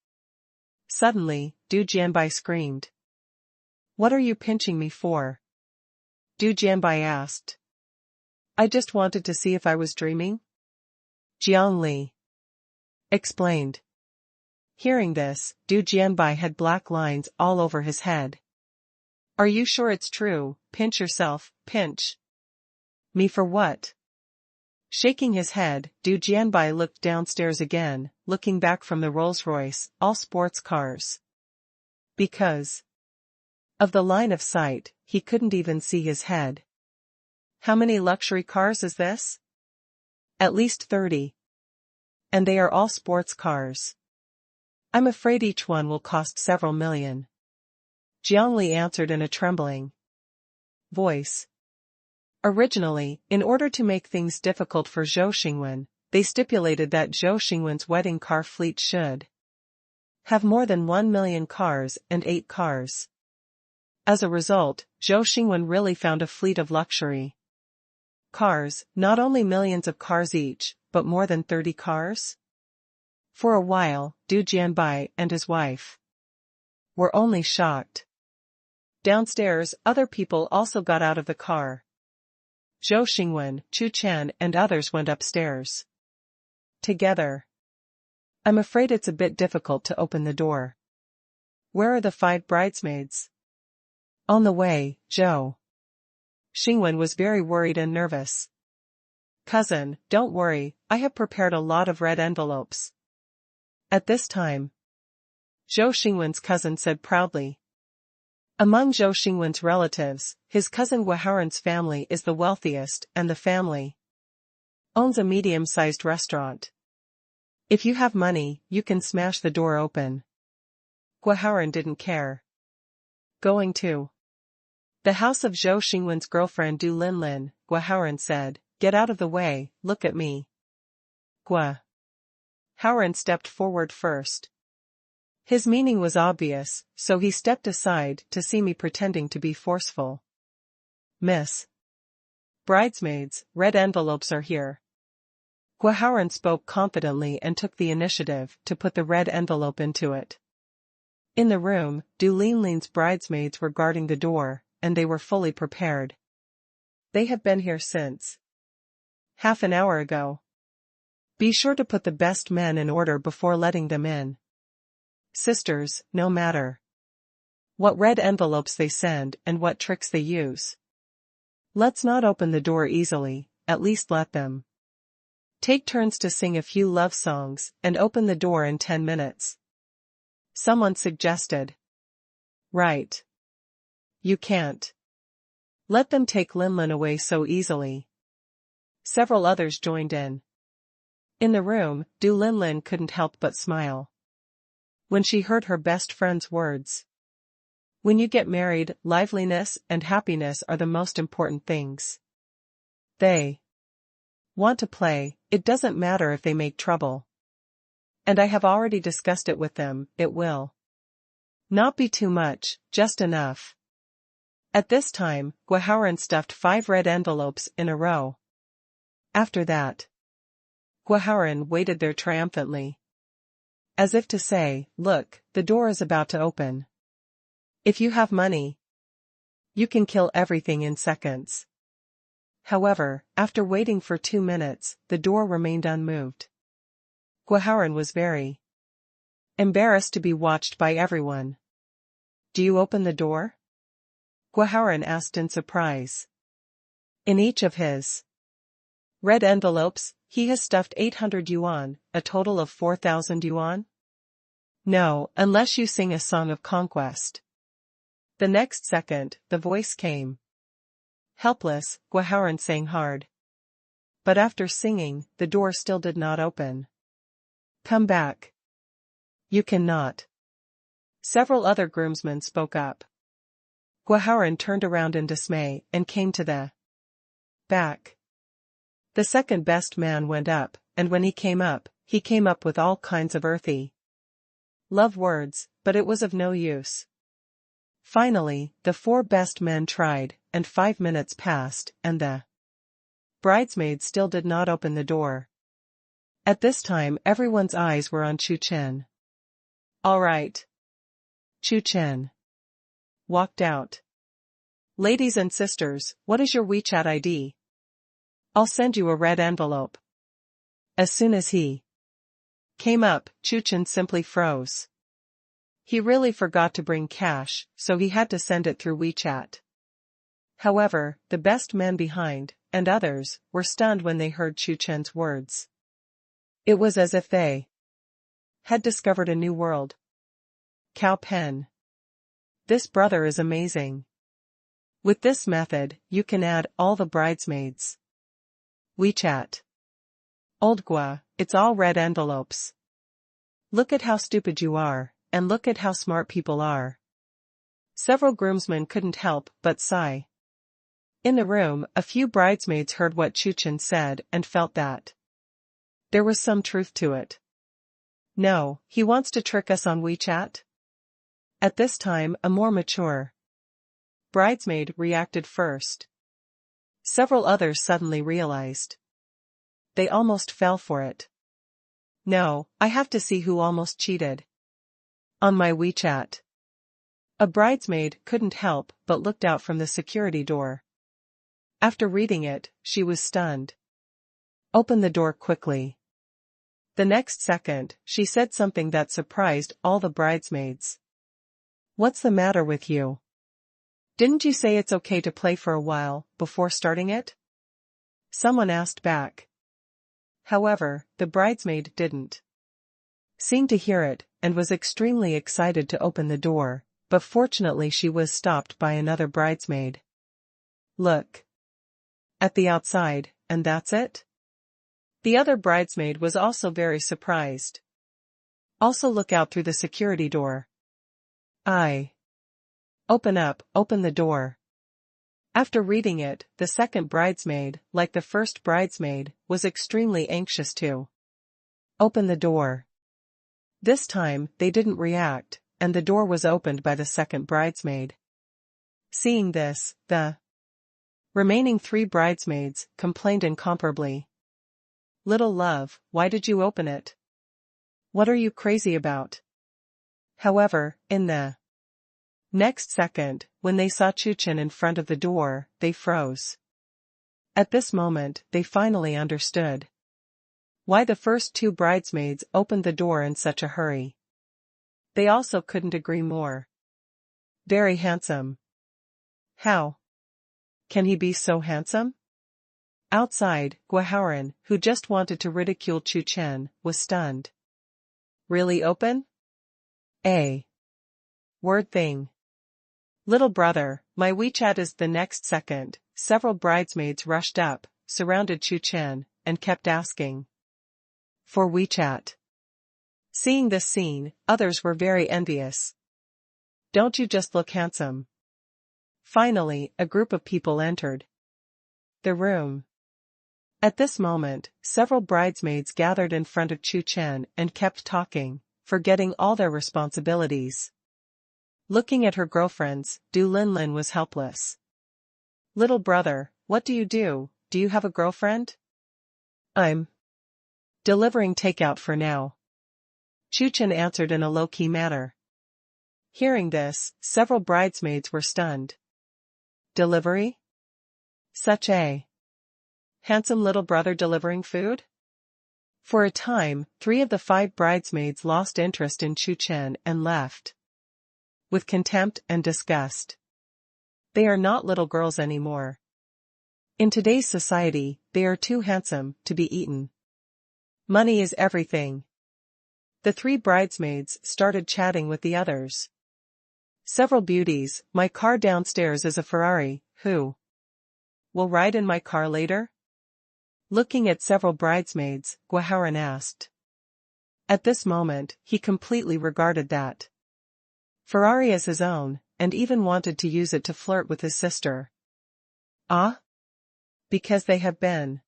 Suddenly, Du Jianbai screamed. What are you pinching me for? Du Jianbai asked. I just wanted to see if I was dreaming. Jiang Li explained. Hearing this, Du Jianbai had black lines all over his head. Are you sure it's true? Pinch yourself, pinch. Me for what? Shaking his head, Du Jianbai looked downstairs again, looking back from the Rolls-Royce, all sports cars. Because of the line of sight, he couldn't even see his head. How many luxury cars is this? At least 30. And they are all sports cars. I'm afraid each one will cost several million. Jiang Li answered in a trembling voice. Originally, in order to make things difficult for Zhou Xingwen, they stipulated that Zhou Xingwen's wedding car fleet should have more than 1 million cars and 8 cars. As a result, Zhou Xingwen really found a fleet of luxury cars, not only millions of cars each, but more than 30 cars? For a while, Du Jianbai and his wife were only shocked. Downstairs, other people also got out of the car. Zhou Xingwen, Chu Chen and others went upstairs together. I'm afraid it's a bit difficult to open the door. Where are the 5 bridesmaids? On the way, Zhou. Xingwen was very worried and nervous. Cousin, don't worry, I have prepared a lot of red envelopes. At this time, Zhou Xingwen's cousin said proudly. Among Zhou Xingwen's relatives, his cousin Guaharan's family is the wealthiest, and the family owns a medium-sized restaurant. If you have money, you can smash the door open. Guaharan didn't care. Going to the house of Zhou Xingwen's girlfriend Du Linlin, Guaharan said, "Get out of the way, look at me." Guaharan stepped forward first. His meaning was obvious, so he stepped aside to see me pretending to be forceful. "Miss Bridesmaids, red envelopes are here." Guaharan spoke confidently and took the initiative to put the red envelope into it. In the room, Du Linlin's bridesmaids were guarding the door, and they were fully prepared. They have been here since half an hour ago. Be sure to put the best men in order before letting them in. Sisters, no matter what red envelopes they send and what tricks they use, let's not open the door easily, at least let them take turns to sing a few love songs and open the door in 10 minutes. Someone suggested. Right. You can't let them take Linlin away so easily. Several others joined in. In the room, Du Linlin couldn't help but smile when she heard her best friend's words. When you get married, liveliness and happiness are the most important things. They want to play, it doesn't matter if they make trouble. And I have already discussed it with them, it will not be too much, just enough. At this time, Guaharan stuffed 5 red envelopes in a row. After that, Guaharan waited there triumphantly, as if to say, look, the door is about to open. If you have money, you can kill everything in seconds. However, after waiting for 2 minutes, the door remained unmoved. Guaharan was very embarrassed to be watched by everyone. Do you open the door? Guaharan asked in surprise. In each of his red envelopes, he has stuffed 800 yuan, a total of 4,000 yuan? No, unless you sing a song of conquest. The next second, the voice came. Helpless, Guaharan sang hard. But after singing, the door still did not open. Come back. You cannot. Several other groomsmen spoke up. Guaharan turned around in dismay and came to the back. The second best man went up, and when he came up with all kinds of earthy love words, but it was of no use. Finally, the 4 best men tried, and 5 minutes passed, and the bridesmaids still did not open the door. At this time everyone's eyes were on Chu Chen. All right. Chu Chen walked out. Ladies and sisters, what is your WeChat ID? I'll send you a red envelope. As soon as he came up, Chu Chen simply froze. He really forgot to bring cash, so he had to send it through WeChat. However, the best men behind, and others, were stunned when they heard Chu Chen's words. It was as if they had discovered a new world. Cow pen. This brother is amazing. With this method, you can add all the bridesmaids. WeChat. Old Gua, it's all red envelopes. Look at how stupid you are, and look at how smart people are. Several groomsmen couldn't help but sigh. In the room, a few bridesmaids heard what Chu Chen said and felt that there was some truth to it. No, he wants to trick us on WeChat? At this time, a more mature bridesmaid reacted first. Several others suddenly realized. They almost fell for it. No, I have to see who almost cheated on my WeChat. A bridesmaid couldn't help but looked out from the security door. After reading it, she was stunned. Open the door quickly. The next second, she said something that surprised all the bridesmaids. What's the matter with you? Didn't you say it's okay to play for a while before starting it? Someone asked back. However, the bridesmaid didn't seem to hear it and was extremely excited to open the door, but fortunately she was stopped by another bridesmaid. Look at the outside, and that's it? The other bridesmaid was also very surprised. Also look out through the security door. Open the door. After reading it, the second bridesmaid, like the first bridesmaid, was extremely anxious to open the door. This time, they didn't react, and the door was opened by the second bridesmaid. Seeing this, the remaining 3 bridesmaids complained incomparably. Little love, why did you open it? What are you crazy about? However, in the next second, when they saw Chu Chen in front of the door, they froze. At this moment, they finally understood why the first 2 bridesmaids opened the door in such a hurry. They also couldn't agree more. Very handsome. How can he be so handsome? Outside, Guaharan, who just wanted to ridicule Chu Chen, was stunned. Really open? Word thing. Little brother, my WeChat is the next second. Several bridesmaids rushed up, surrounded Chu Chen, and kept asking for WeChat. Seeing this scene, others were very envious. Don't you just look handsome? Finally, a group of people entered the room. At this moment, several bridesmaids gathered in front of Chu Chen and kept talking, forgetting all their responsibilities. Looking at her girlfriends, Du Linlin was helpless. Little brother, what do? Do you have a girlfriend? I'm delivering takeout for now. Chu Chen answered in a low-key manner. Hearing this, several bridesmaids were stunned. Delivery? Such a handsome little brother delivering food? For a time, 3 of the 5 bridesmaids lost interest in Chu Chen and left with contempt and disgust. They are not little girls anymore. In today's society, they are too handsome to be eaten. Money is everything. The 3 bridesmaids started chatting with the others. Several beauties, my car downstairs is a Ferrari, who will ride in my car later? Looking at several bridesmaids, Guaharan asked. At this moment, he completely regarded that Ferrari as his own, and even wanted to use it to flirt with his sister. Ah? Because they have been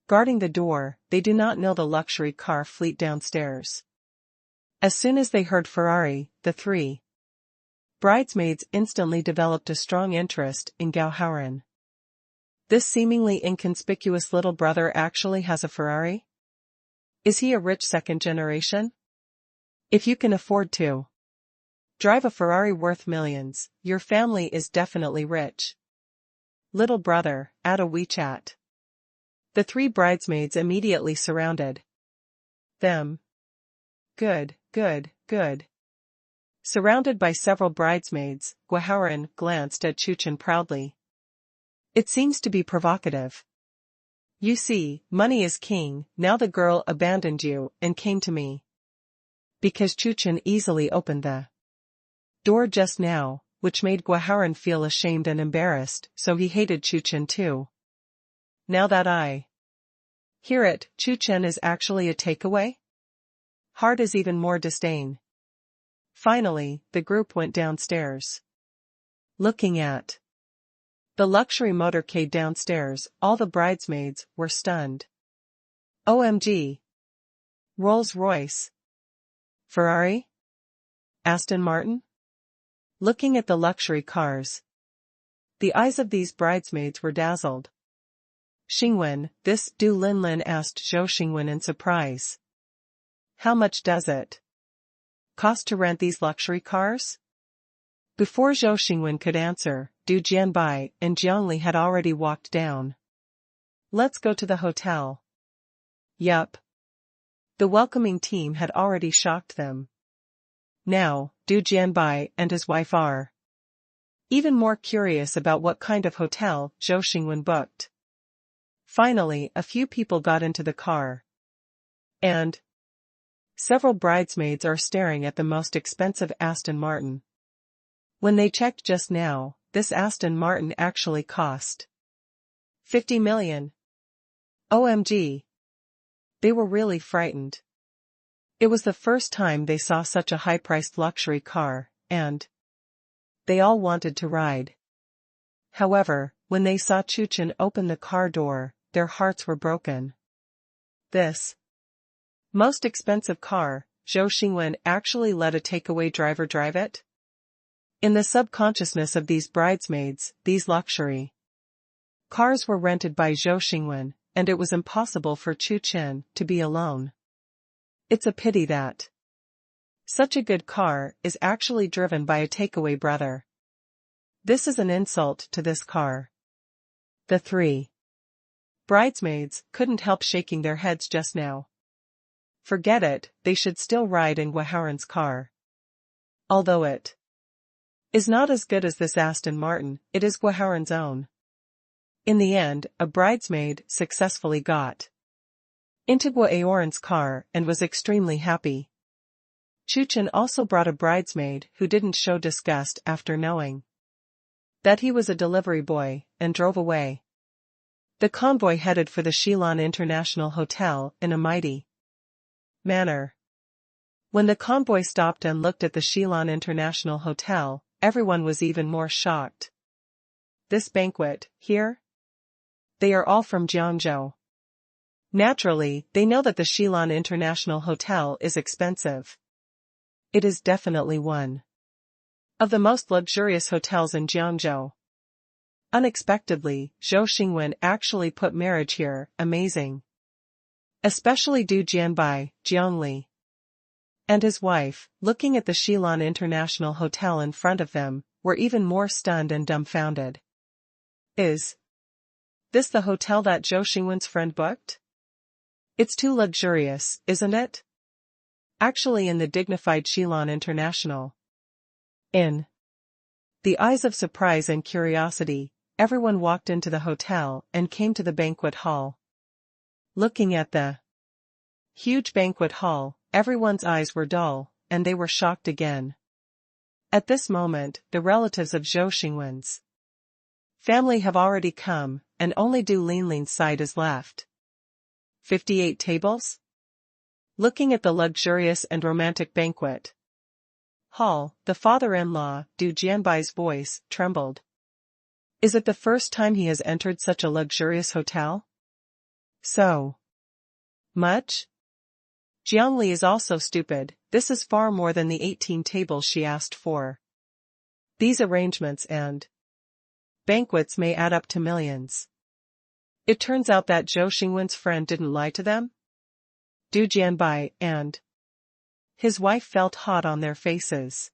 guarding the door, they do not know the luxury car fleet downstairs. As soon as they heard Ferrari, the 3 bridesmaids instantly developed a strong interest in Guaharan. This seemingly inconspicuous little brother actually has a Ferrari? Is he a rich second generation? If you can afford to drive a Ferrari worth millions, your family is definitely rich. Little brother, add a WeChat. The 3 bridesmaids immediately surrounded them. Good. Surrounded by several bridesmaids, Guaharan glanced at Chu Chen proudly. It seems to be provocative. You see, money is king. Now the girl abandoned you and came to me. Because Chu Chen easily opened the door just now, which made Guaharan feel ashamed and embarrassed, so he hated Chu Chen too. Now that I hear it, Chu Chen is actually a takeaway? Heart is even more disdain. Finally, the group went downstairs. Looking at the luxury motorcade downstairs, all the bridesmaids were stunned. OMG! Rolls-Royce? Ferrari? Aston Martin? Looking at the luxury cars, the eyes of these bridesmaids were dazzled. Xingwen, this Du Linlin asked Zhou Xingwen in surprise. How much does it cost to rent these luxury cars? Before Zhou Xingwen could answer, Du Jianbai and Jiangli had already walked down. Let's go to the hotel. Yup. The welcoming team had already shocked them. Now, Du Jianbai and his wife are even more curious about what kind of hotel Zhou Xingwen booked. Finally, a few people got into the car. And several bridesmaids are staring at the most expensive Aston Martin. When they checked just now, this Aston Martin actually cost 50 million. OMG. They were really frightened. It was the first time they saw such a high-priced luxury car, and they all wanted to ride. However, when they saw Chu Chen open the car door, their hearts were broken. This most expensive car, Zhou Xingwen actually let a takeaway driver drive it? In the subconsciousness of these bridesmaids, these luxury cars were rented by Zhou Xingwen, and it was impossible for Chu Chen to be alone. It's a pity that such a good car is actually driven by a takeaway brother. This is an insult to this car. The three bridesmaids couldn't help shaking their heads just now. Forget it, they should still ride in Guoharen's car. Although it is not as good as this Aston Martin, it is Guoharen's own. In the end, a bridesmaid successfully got into Guoharen's car and was extremely happy. Chu Chen also brought a bridesmaid who didn't show disgust after knowing that he was a delivery boy, and drove away. The convoy headed for the Xilan International Hotel in a mighty manner. When the convoy stopped and looked at the Xilan International Hotel, everyone was even more shocked. This banquet, here? They are all from Jiangzhou. Naturally, they know that the Xilan International Hotel is expensive. It is definitely one of the most luxurious hotels in Jiangzhou. Unexpectedly, Zhou Xingwen actually put marriage here, amazing. Especially Du Jianbai, Jiangli, and his wife, looking at the Xilan International Hotel in front of them, were even more stunned and dumbfounded. Is this the hotel that Zhou Xingwen's friend booked? It's too luxurious, isn't it? Actually, in the dignified Xilan International. In the eyes of surprise and curiosity, everyone walked into the hotel and came to the banquet hall. Looking at the huge banquet hall, everyone's eyes were dull, and they were shocked again. At this moment, the relatives of Zhou Xingwen's family have already come, and only Du Linlin's side is left. 58 tables? Looking at the luxurious and romantic banquet hall, the father-in-law, Du Jianbai's voice, trembled. Is it the first time he has entered such a luxurious hotel? So much? Jiangli is also stupid, this is far more than the 18 tables she asked for. These arrangements and banquets may add up to millions. It turns out that Zhou Xingwen's friend didn't lie to them? Du Jianbai and his wife felt hot on their faces.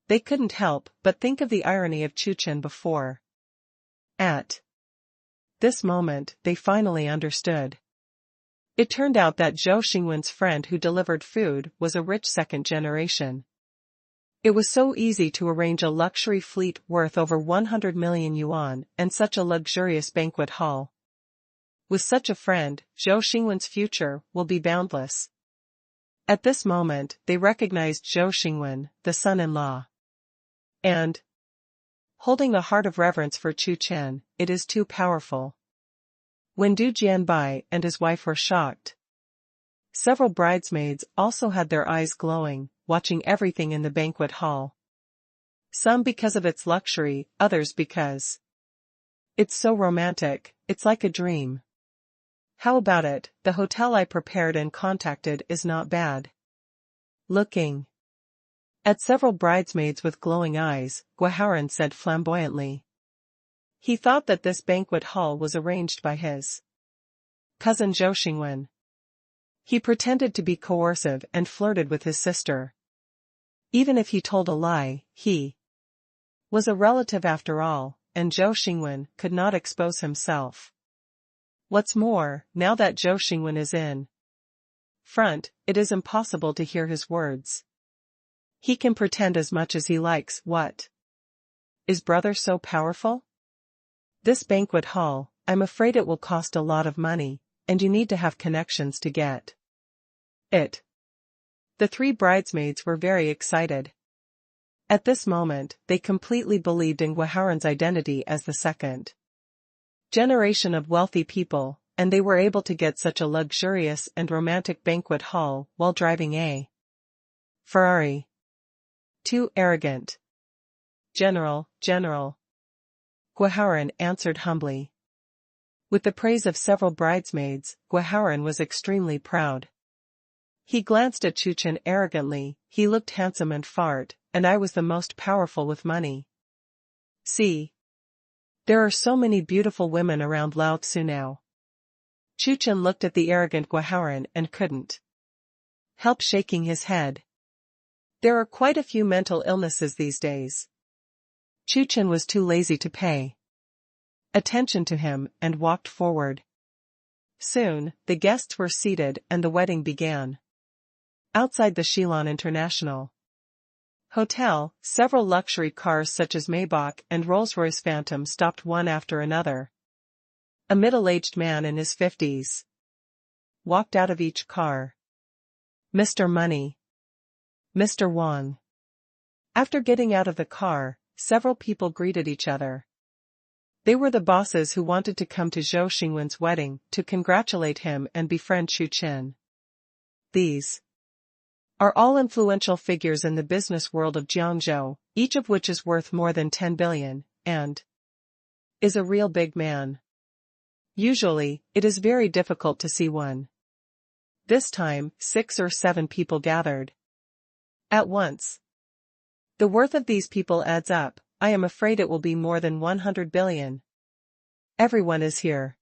They couldn't help but think of the irony of Chu Chen before. At this moment, they finally understood. It turned out that Zhou Xingwen's friend who delivered food was a rich second generation. It was so easy to arrange a luxury fleet worth over 100 million yuan and such a luxurious banquet hall. With such a friend, Zhou Xingwen's future will be boundless. At this moment, they recognized Zhou Xingwen, the son-in-law. And holding a heart of reverence for Chu Chen, it is too powerful. When Du Jianbai and his wife were shocked, several bridesmaids also had their eyes glowing, watching everything in the banquet hall. Some because of its luxury, others because it's so romantic, it's like a dream. How about it, the hotel I prepared and contacted is not bad. Looking at several bridesmaids with glowing eyes, Guoharen said flamboyantly. He thought that this banquet hall was arranged by his cousin Zhou Xingwen. He pretended to be coercive and flirted with his sister. Even if he told a lie, he was a relative after all, and Zhou Xingwen could not expose himself. What's more, now that Zhou Xingwen is in front, it is impossible to hear his words. He can pretend as much as he likes. What? Is brother so powerful? This banquet hall, I'm afraid it will cost a lot of money, and you need to have connections to get it. The three bridesmaids were very excited. At this moment, they completely believed in Guaharan's identity as the second generation of wealthy people, and they were able to get such a luxurious and romantic banquet hall while driving a Ferrari. Too arrogant. General. Guaharan answered humbly. With the praise of several bridesmaids, Guaharan was extremely proud. He glanced at Chu Chen arrogantly. He looked handsome and fart, and I was the most powerful with money. See. There are so many beautiful women around Lao Tzu now. Chu Chen looked at the arrogant Guaharan and couldn't help shaking his head. There are quite a few mental illnesses these days. Chu Chen was too lazy to pay attention to him and walked forward. Soon, the guests were seated and the wedding began. Outside the Shillong International Hotel, several luxury cars such as Maybach and Rolls-Royce Phantom stopped one after another. A middle-aged man in his 50s walked out of each car. Mr. Money. Mr. Wang. After getting out of the car, several people greeted each other. They were the bosses who wanted to come to Zhou Xingwen's wedding to congratulate him and befriend Chu Chen. These are all influential figures in the business world of Jiangzhou, each of which is worth more than 10 billion, and is a real big man. Usually, it is very difficult to see one. This time, 6 or 7 people gathered at once. The worth of these people adds up. I am afraid it will be more than 100 billion. Everyone is here.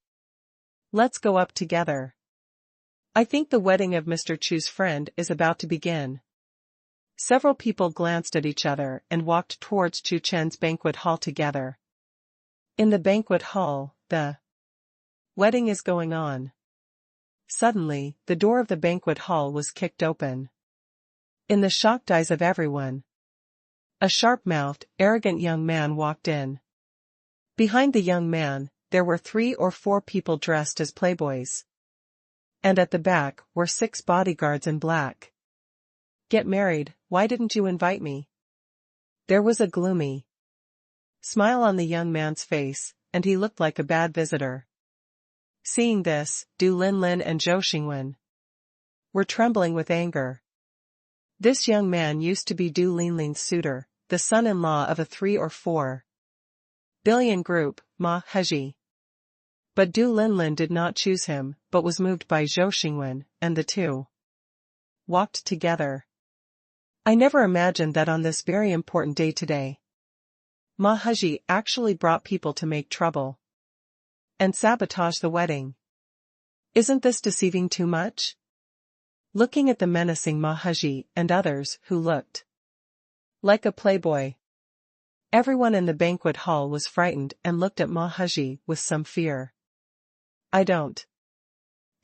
Let's go up together. I think the wedding of Mr. Chu's friend is about to begin. Several people glanced at each other and walked towards Chu Chen's banquet hall together. In the banquet hall, the wedding is going on. Suddenly, the door of the banquet hall was kicked open. In the shocked eyes of everyone, a sharp-mouthed, arrogant young man walked in. Behind the young man, there were 3 or 4 people dressed as playboys. And at the back were 6 bodyguards in black. Get married, why didn't you invite me? There was a gloomy smile on the young man's face, and he looked like a bad visitor. Seeing this, Du Linlin and Zhou Xingwen were trembling with anger. This young man used to be Du Linlin's suitor, the son-in-law of a 3 or 4 billion group, Ma Heji. But Du Linlin did not choose him, but was moved by Zhou Xingwen, and the two walked together. I never imagined that on this very important day today, Ma Heji actually brought people to make trouble and sabotage the wedding. Isn't this deceiving too much? Looking at the menacing Ma Heji and others who looked like a playboy, everyone in the banquet hall was frightened and looked at Ma Heji with some fear. I don't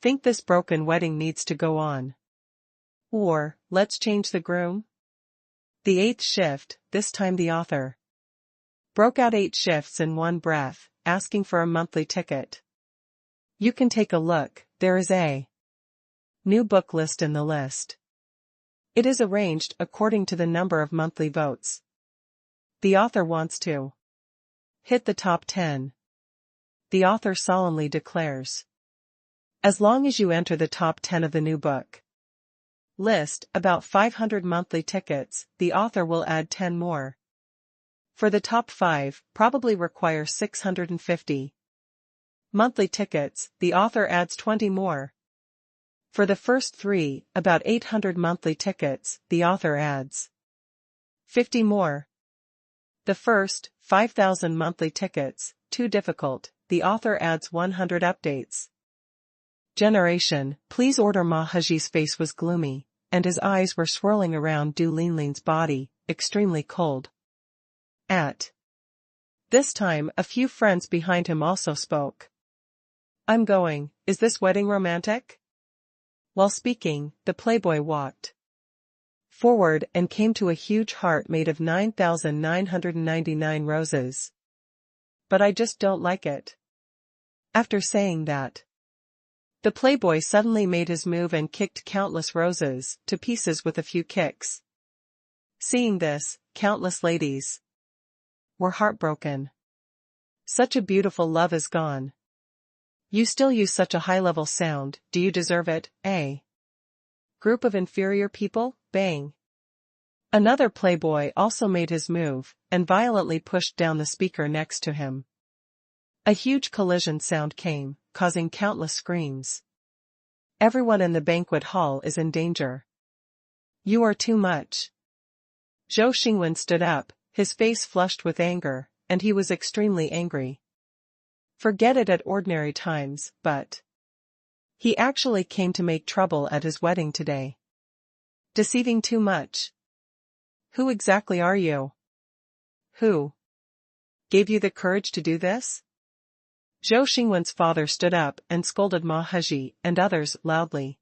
think this broken wedding needs to go on. Or, let's change the groom? The 8th shift, this time the author broke out 8 shifts in one breath, asking for a monthly ticket. You can take a look, there is a new book list in the list. It is arranged according to the number of monthly votes. The author wants to hit the top 10. The author solemnly declares. As long as you enter the top 10 of the new book list, about 500 monthly tickets, the author will add 10 more. For the top 5, probably require 650 monthly tickets, the author adds 20 more. For the first 3, about 800 monthly tickets, the author adds 50 more. The first, 5,000 monthly tickets, too difficult, the author adds 100 updates. Generation, please order. Ma Heji's face was gloomy, and his eyes were swirling around Du Linlin's body, extremely cold. At this time, a few friends behind him also spoke. I'm going, is this wedding romantic? While speaking, the playboy walked forward and came to a huge heart made of 9,999 roses. But I just don't like it. After saying that, the playboy suddenly made his move and kicked countless roses to pieces with a few kicks. Seeing this, countless ladies were heartbroken. Such a beautiful love is gone. You still use such a high-level sound, do you deserve it, eh? Group of inferior people, bang. Another playboy also made his move, and violently pushed down the speaker next to him. A huge collision sound came, causing countless screams. Everyone in the banquet hall is in danger. You are too much. Zhou Xingwen stood up, his face flushed with anger, and he was extremely angry. Forget it at ordinary times, but he actually came to make trouble at his wedding today. Deceiving too much. Who exactly are you? Who gave you the courage to do this? Zhou Xingwen's father stood up and scolded Ma Hezhi and others loudly.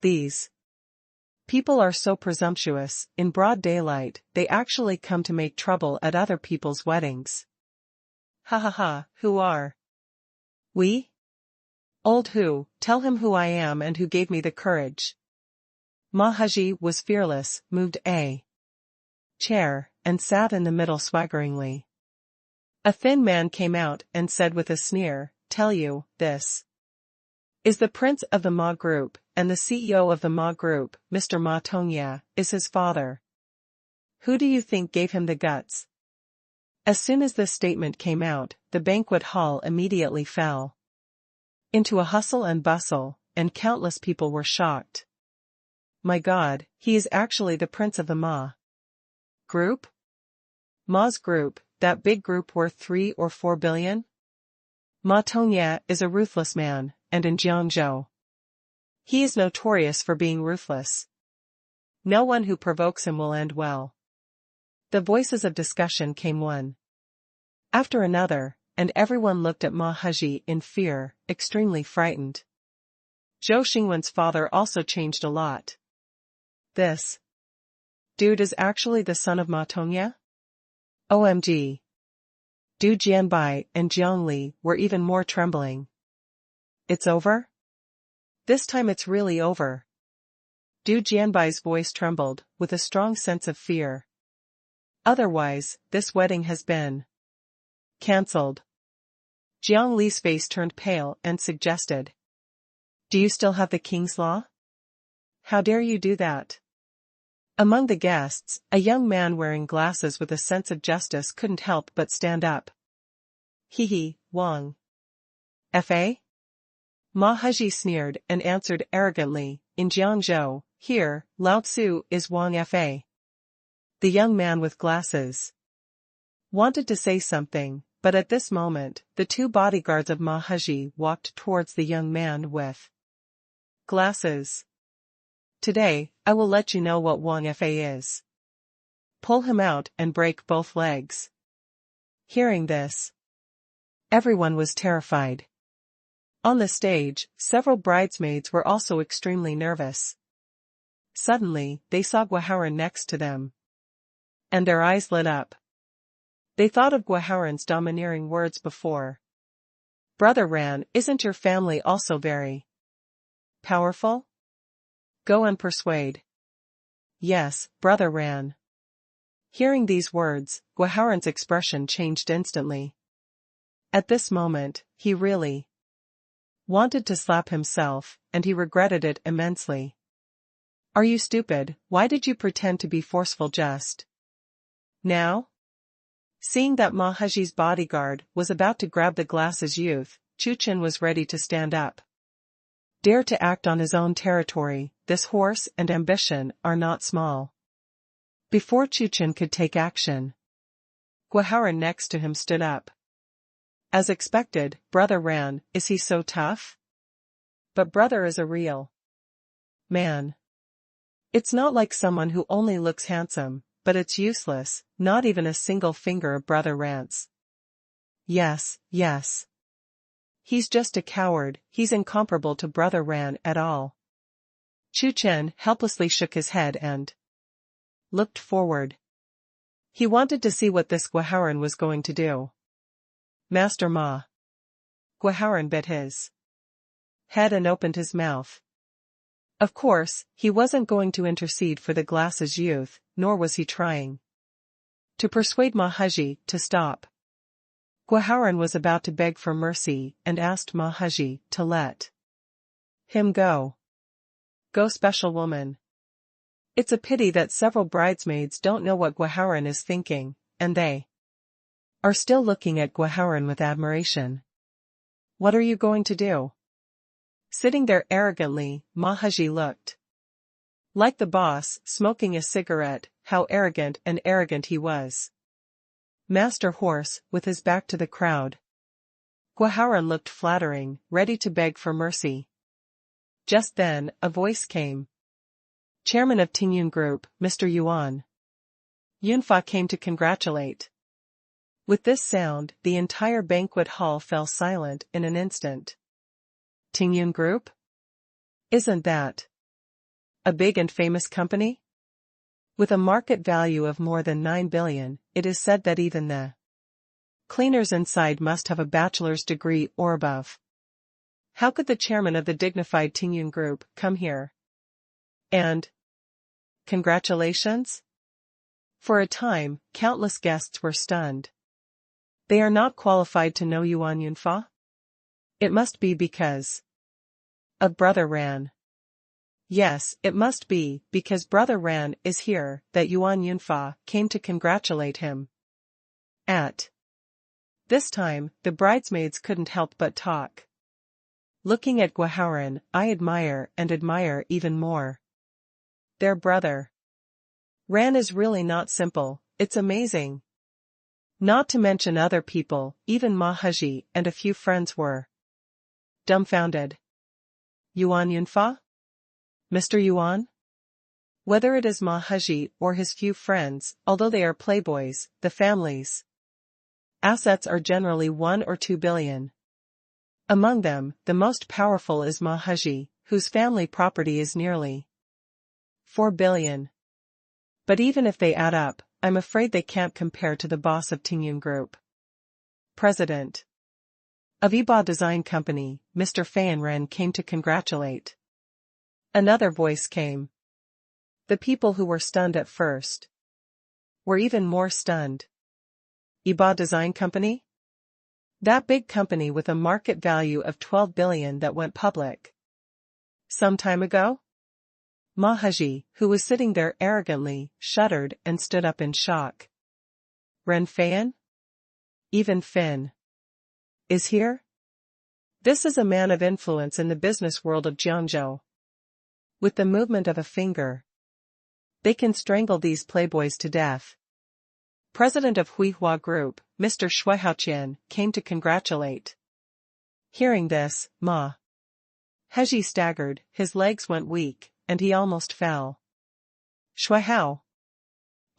These people are so presumptuous, in broad daylight, they actually come to make trouble at other people's weddings. Ha ha ha, who are we? Old who, tell him who I am and who gave me the courage. Ma Hezhi was fearless, moved a chair, and sat in the middle swaggeringly. A thin man came out and said with a sneer, tell you, this is the prince of the Ma Group, and the CEO of the Ma Group, Mr. Ma Tongya, is his father. Who do you think gave him the guts? As soon as this statement came out, the banquet hall immediately fell into a hustle and bustle, and countless people were shocked. My God, he is actually the prince of the Ma Group? Ma's Group, that big group worth 3 or 4 billion? Ma Tongya is a ruthless man, and in Jiangzhou, he is notorious for being ruthless. No one who provokes him will end well. The voices of discussion came one after another, and everyone looked at Ma Hezhi in fear, extremely frightened. Zhou Xingwen's father also changed a lot. This dude is actually the son of Ma Tongya? OMG. Du Jianbai and Jiang Li were even more trembling. It's over? This time it's really over. Du Jianbai's voice trembled, with a strong sense of fear. Otherwise, this wedding has been cancelled. Jiang Li's face turned pale and suggested, do you still have the king's law? How dare you do that? Among the guests, a young man wearing glasses with a sense of justice couldn't help but stand up. Hee, Wang. Fa? Ma Hezhi sneered and answered arrogantly, in Jiangzhou, here, Lao Tzu is Wang Fa. The young man with glasses wanted to say something, but at this moment, the 2 bodyguards of Ma Hezhi walked towards the young man with glasses. Today, I will let you know what Wang Fa is. Pull him out and break both legs. Hearing this, everyone was terrified. On the stage, several bridesmaids were also extremely nervous. Suddenly, they saw Guoharan next to them, and their eyes lit up. They thought of Guoharan's domineering words before. Brother Ran, isn't your family also very powerful? Go and persuade. Yes, Brother Ran. Hearing these words, Guoharan's expression changed instantly. At this moment, he really wanted to slap himself, and he regretted it immensely. Are you stupid? Why did you pretend to be forceful just now? Seeing that Ma Hezhi's bodyguard was about to grab the glasses youth, Chu Chen was ready to stand up. Dare to act on his own territory, this horse and ambition are not small. Before Chu Chen could take action, Guoharan next to him stood up. As expected, Brother Ran, is he so tough? But brother is a real man. It's not like someone who only looks handsome, but it's useless, not even a single finger of Brother Rance. Yes. He's just a coward, he's incomparable to Brother Ran at all. Chu Chen helplessly shook his head and looked forward. He wanted to see what this Guaharan was going to do. Master Ma. Guaharan bit his head and opened his mouth. Of course, he wasn't going to intercede for the glasses youth, nor was he trying to persuade Ma Haji to stop. Guaharan was about to beg for mercy and asked Ma Haji to let him go. Go, special woman. It's a pity that several bridesmaids don't know what Guaharan is thinking, and they are still looking at Guaharan with admiration. What are you going to do? Sitting there arrogantly, Ma Haji looked like the boss, smoking a cigarette. How arrogant he was. Master Horse, with his back to the crowd. Guaharan looked flattering, ready to beg for mercy. Just then, a voice came. Chairman of Tian Group, Mr. Yuan Yunfa came to congratulate. With this sound, the entire banquet hall fell silent in an instant. Tian Group? Isn't that a big and famous company? With a market value of more than 9 billion, it is said that even the cleaners inside must have a bachelor's degree or above. How could the chairman of the dignified Tian Group come here? And congratulations? For a time, countless guests were stunned. They are not qualified to know Yuan Yunfa? It must be because of Brother Ran. Yes, it must be because Brother Ran is here that Yuan Yunfa came to congratulate him. At this time, the bridesmaids couldn't help but talk. Looking at Guaharan, I admire even more. Their brother Ran is really not simple, it's amazing. Not to mention other people, even Ma Haji and a few friends were dumbfounded. Yuan Yunfa? Mr. Yuan? Whether it is Ma Haji or his few friends, although they are playboys, the family's assets are generally 1 or 2 billion. Among them, the most powerful is Ma Haji, whose family property is nearly 4 billion. But even if they add up, I'm afraid they can't compare to the boss of Tian Group. President of Iba Design Company, Mr. Fan Ren came to congratulate. Another voice came. The people who were stunned at first were even more stunned. Iba Design Company? That big company with a market value of 12 billion that went public some time ago? Ma Haji, who was sitting there arrogantly, shuddered and stood up in shock. Ren Fan? Even Fin is here? This is a man of influence in the business world of Jiangzhou. With the movement of a finger, they can strangle these playboys to death. President of Huihua Group, Mr. Xiang came to congratulate. Hearing this, Ma Haji staggered, his legs went weak, and he almost fell. Shuihao.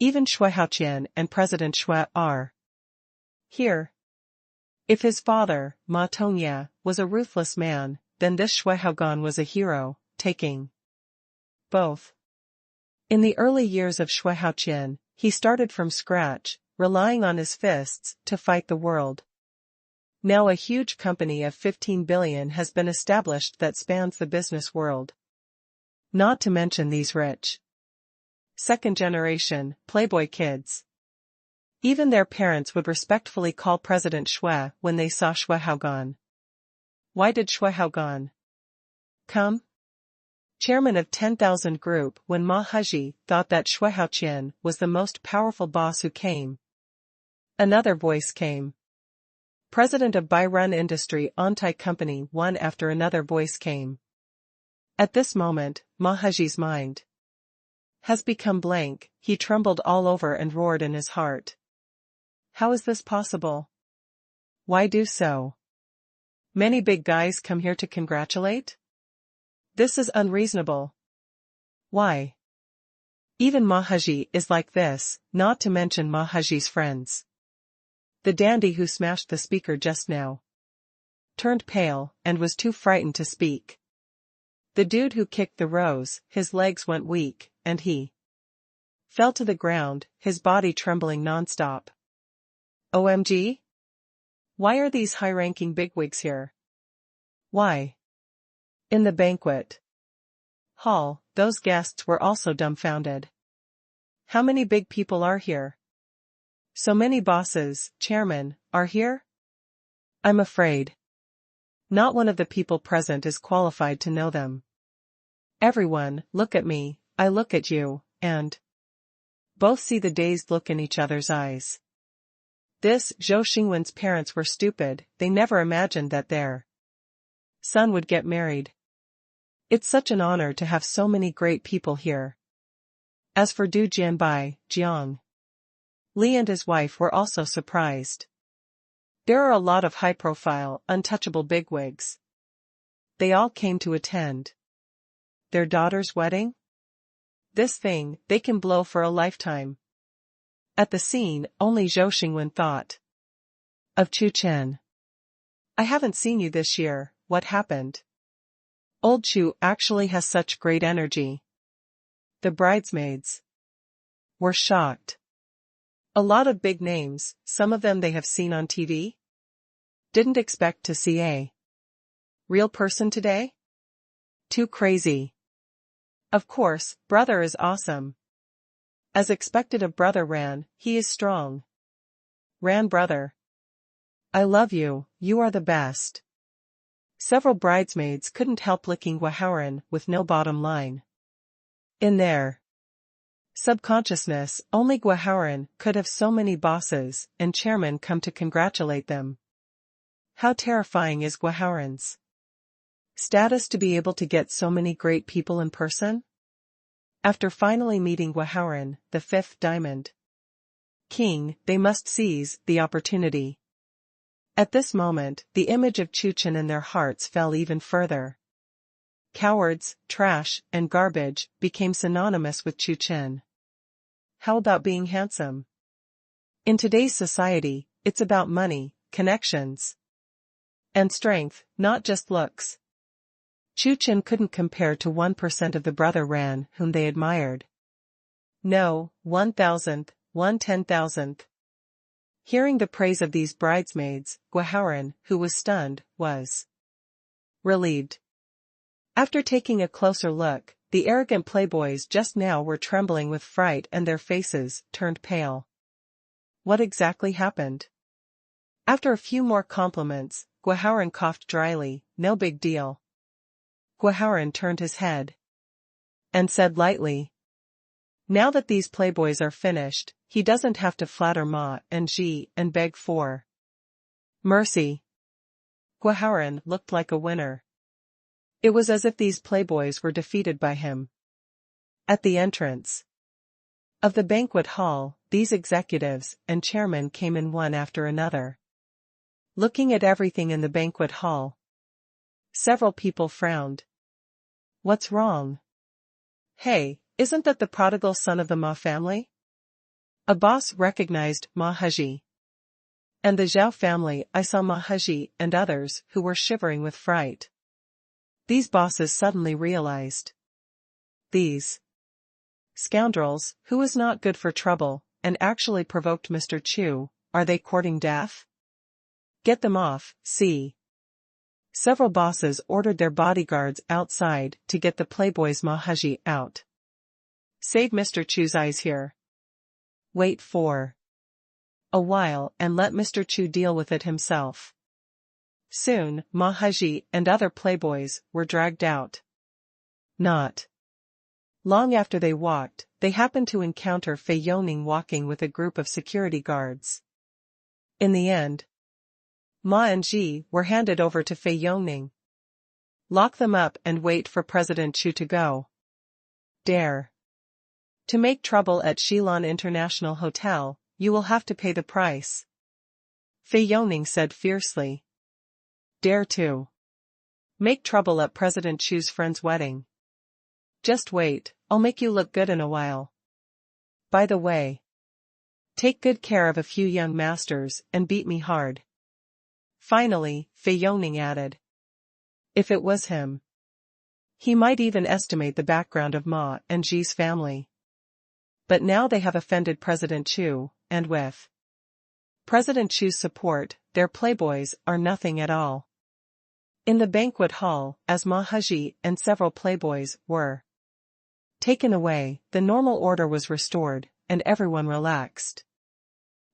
Even Xiang and President Shui are here. If his father, Ma Tongya, was a ruthless man, then this Shuihaogan was a hero, taking both. In the early years of Xiang, he started from scratch, relying on his fists to fight the world. Now a huge company of 15 billion has been established that spans the business world. Not to mention these rich second-generation playboy kids. Even their parents would respectfully call President Shui when they saw Shuihaogan. Why did Shuihaogan come? Chairman of 10,000 Group when Ma Haji thought that Xiang was the most powerful boss who came. Another voice came. President of Bairun Industry Ontai Company one after another voice came. At this moment, Ma Haji's mind has become blank, he trembled all over and roared in his heart. How is this possible? Why do so many big guys come here to congratulate? This is unreasonable. Why? Even Ma Haji is like this, not to mention Ma Haji's friends. The dandy who smashed the speaker just now turned pale and was too frightened to speak. The dude who kicked the rose, his legs went weak, and he fell to the ground, his body trembling nonstop. OMG? Why are these high-ranking bigwigs here? Why? In the banquet hall, those guests were also dumbfounded. How many big people are here? So many bosses, chairmen, are here? I'm afraid not one of the people present is qualified to know them. Everyone, look at me, I look at you, and both see the dazed look in each other's eyes. This, Zhou Xingwen's parents were stupid, they never imagined that their son would get married. It's such an honor to have so many great people here. As for Du Jianbai, Jiang Li and his wife were also surprised. There are a lot of high-profile, untouchable bigwigs. They all came to attend their daughter's wedding? This thing, they can blow for a lifetime. At the scene, only Zhou Xingwen thought of Chu Chen. I haven't seen you this year, what happened? Old Chu actually has such great energy. The bridesmaids were shocked. A lot of big names, some of them they have seen on TV. Didn't expect to see a real person today? Too crazy. Of course, brother is awesome. As expected of brother Ran, he is strong. Ran brother. I love you, you are the best. Several bridesmaids couldn't help licking Guahaoran with no bottom line. In their subconsciousness, only Guahaoran could have so many bosses and chairmen come to congratulate them. How terrifying is Guahaoran's status to be able to get so many great people in person? After finally meeting Guahaoran, the fifth diamond king, they must seize the opportunity. At this moment, the image of Chu Chen in their hearts fell even further. Cowards, trash, and garbage became synonymous with Chu Chen. How about being handsome? In today's society, it's about money, connections, and strength, not just looks. Chu Chen couldn't compare to 1% of the brother Ran whom they admired. No, 1,000th, 1/10,000th. Hearing the praise of these bridesmaids, Guahaoran, who was stunned, was relieved. After taking a closer look, the arrogant playboys just now were trembling with fright and their faces turned pale. What exactly happened? After a few more compliments, Guahaoran coughed dryly, no big deal. Guahaoran turned his head and said lightly, now that these playboys are finished, he doesn't have to flatter Ma and Ji and beg for mercy. Guahaoran looked like a winner. It was as if these playboys were defeated by him. At the entrance of the banquet hall, these executives and chairmen came in one after another. Looking at everything in the banquet hall, several people frowned. What's wrong? Hey, isn't that the prodigal son of the Ma family? A boss recognized Ma Haji. And the Zhao family, I saw Ma Haji and others who were shivering with fright. These bosses suddenly realized. These scoundrels, who is not good for trouble, and actually provoked Mr. Chu, are they courting death? Get them off, see. Several bosses ordered their bodyguards outside to get the playboys Ma Haji out. Save Mr. Chu's eyes here. Wait for a while and let Mr. Chu deal with it himself. Soon, Ma Haji and other playboys were dragged out. Not long after they walked, they happened to encounter Fei Youning walking with a group of security guards. In the end, Ma and Ji were handed over to Fei Youning. Lock them up and wait for President Chu to go. Dare to make trouble at Shilin International Hotel, you will have to pay the price. Fei Youning said fiercely. Dare to make trouble at President Chu's friend's wedding. Just wait, I'll make you look good in a while. By the way, take good care of a few young masters and beat me hard. Finally, Fei Youning added. If it was him, he might even estimate the background of Ma and Ji's family. But now they have offended President Chu, and with President Chu's support, their playboys are nothing at all. In the banquet hall, as Ma Hezhi and several playboys were taken away, the normal order was restored, and everyone relaxed.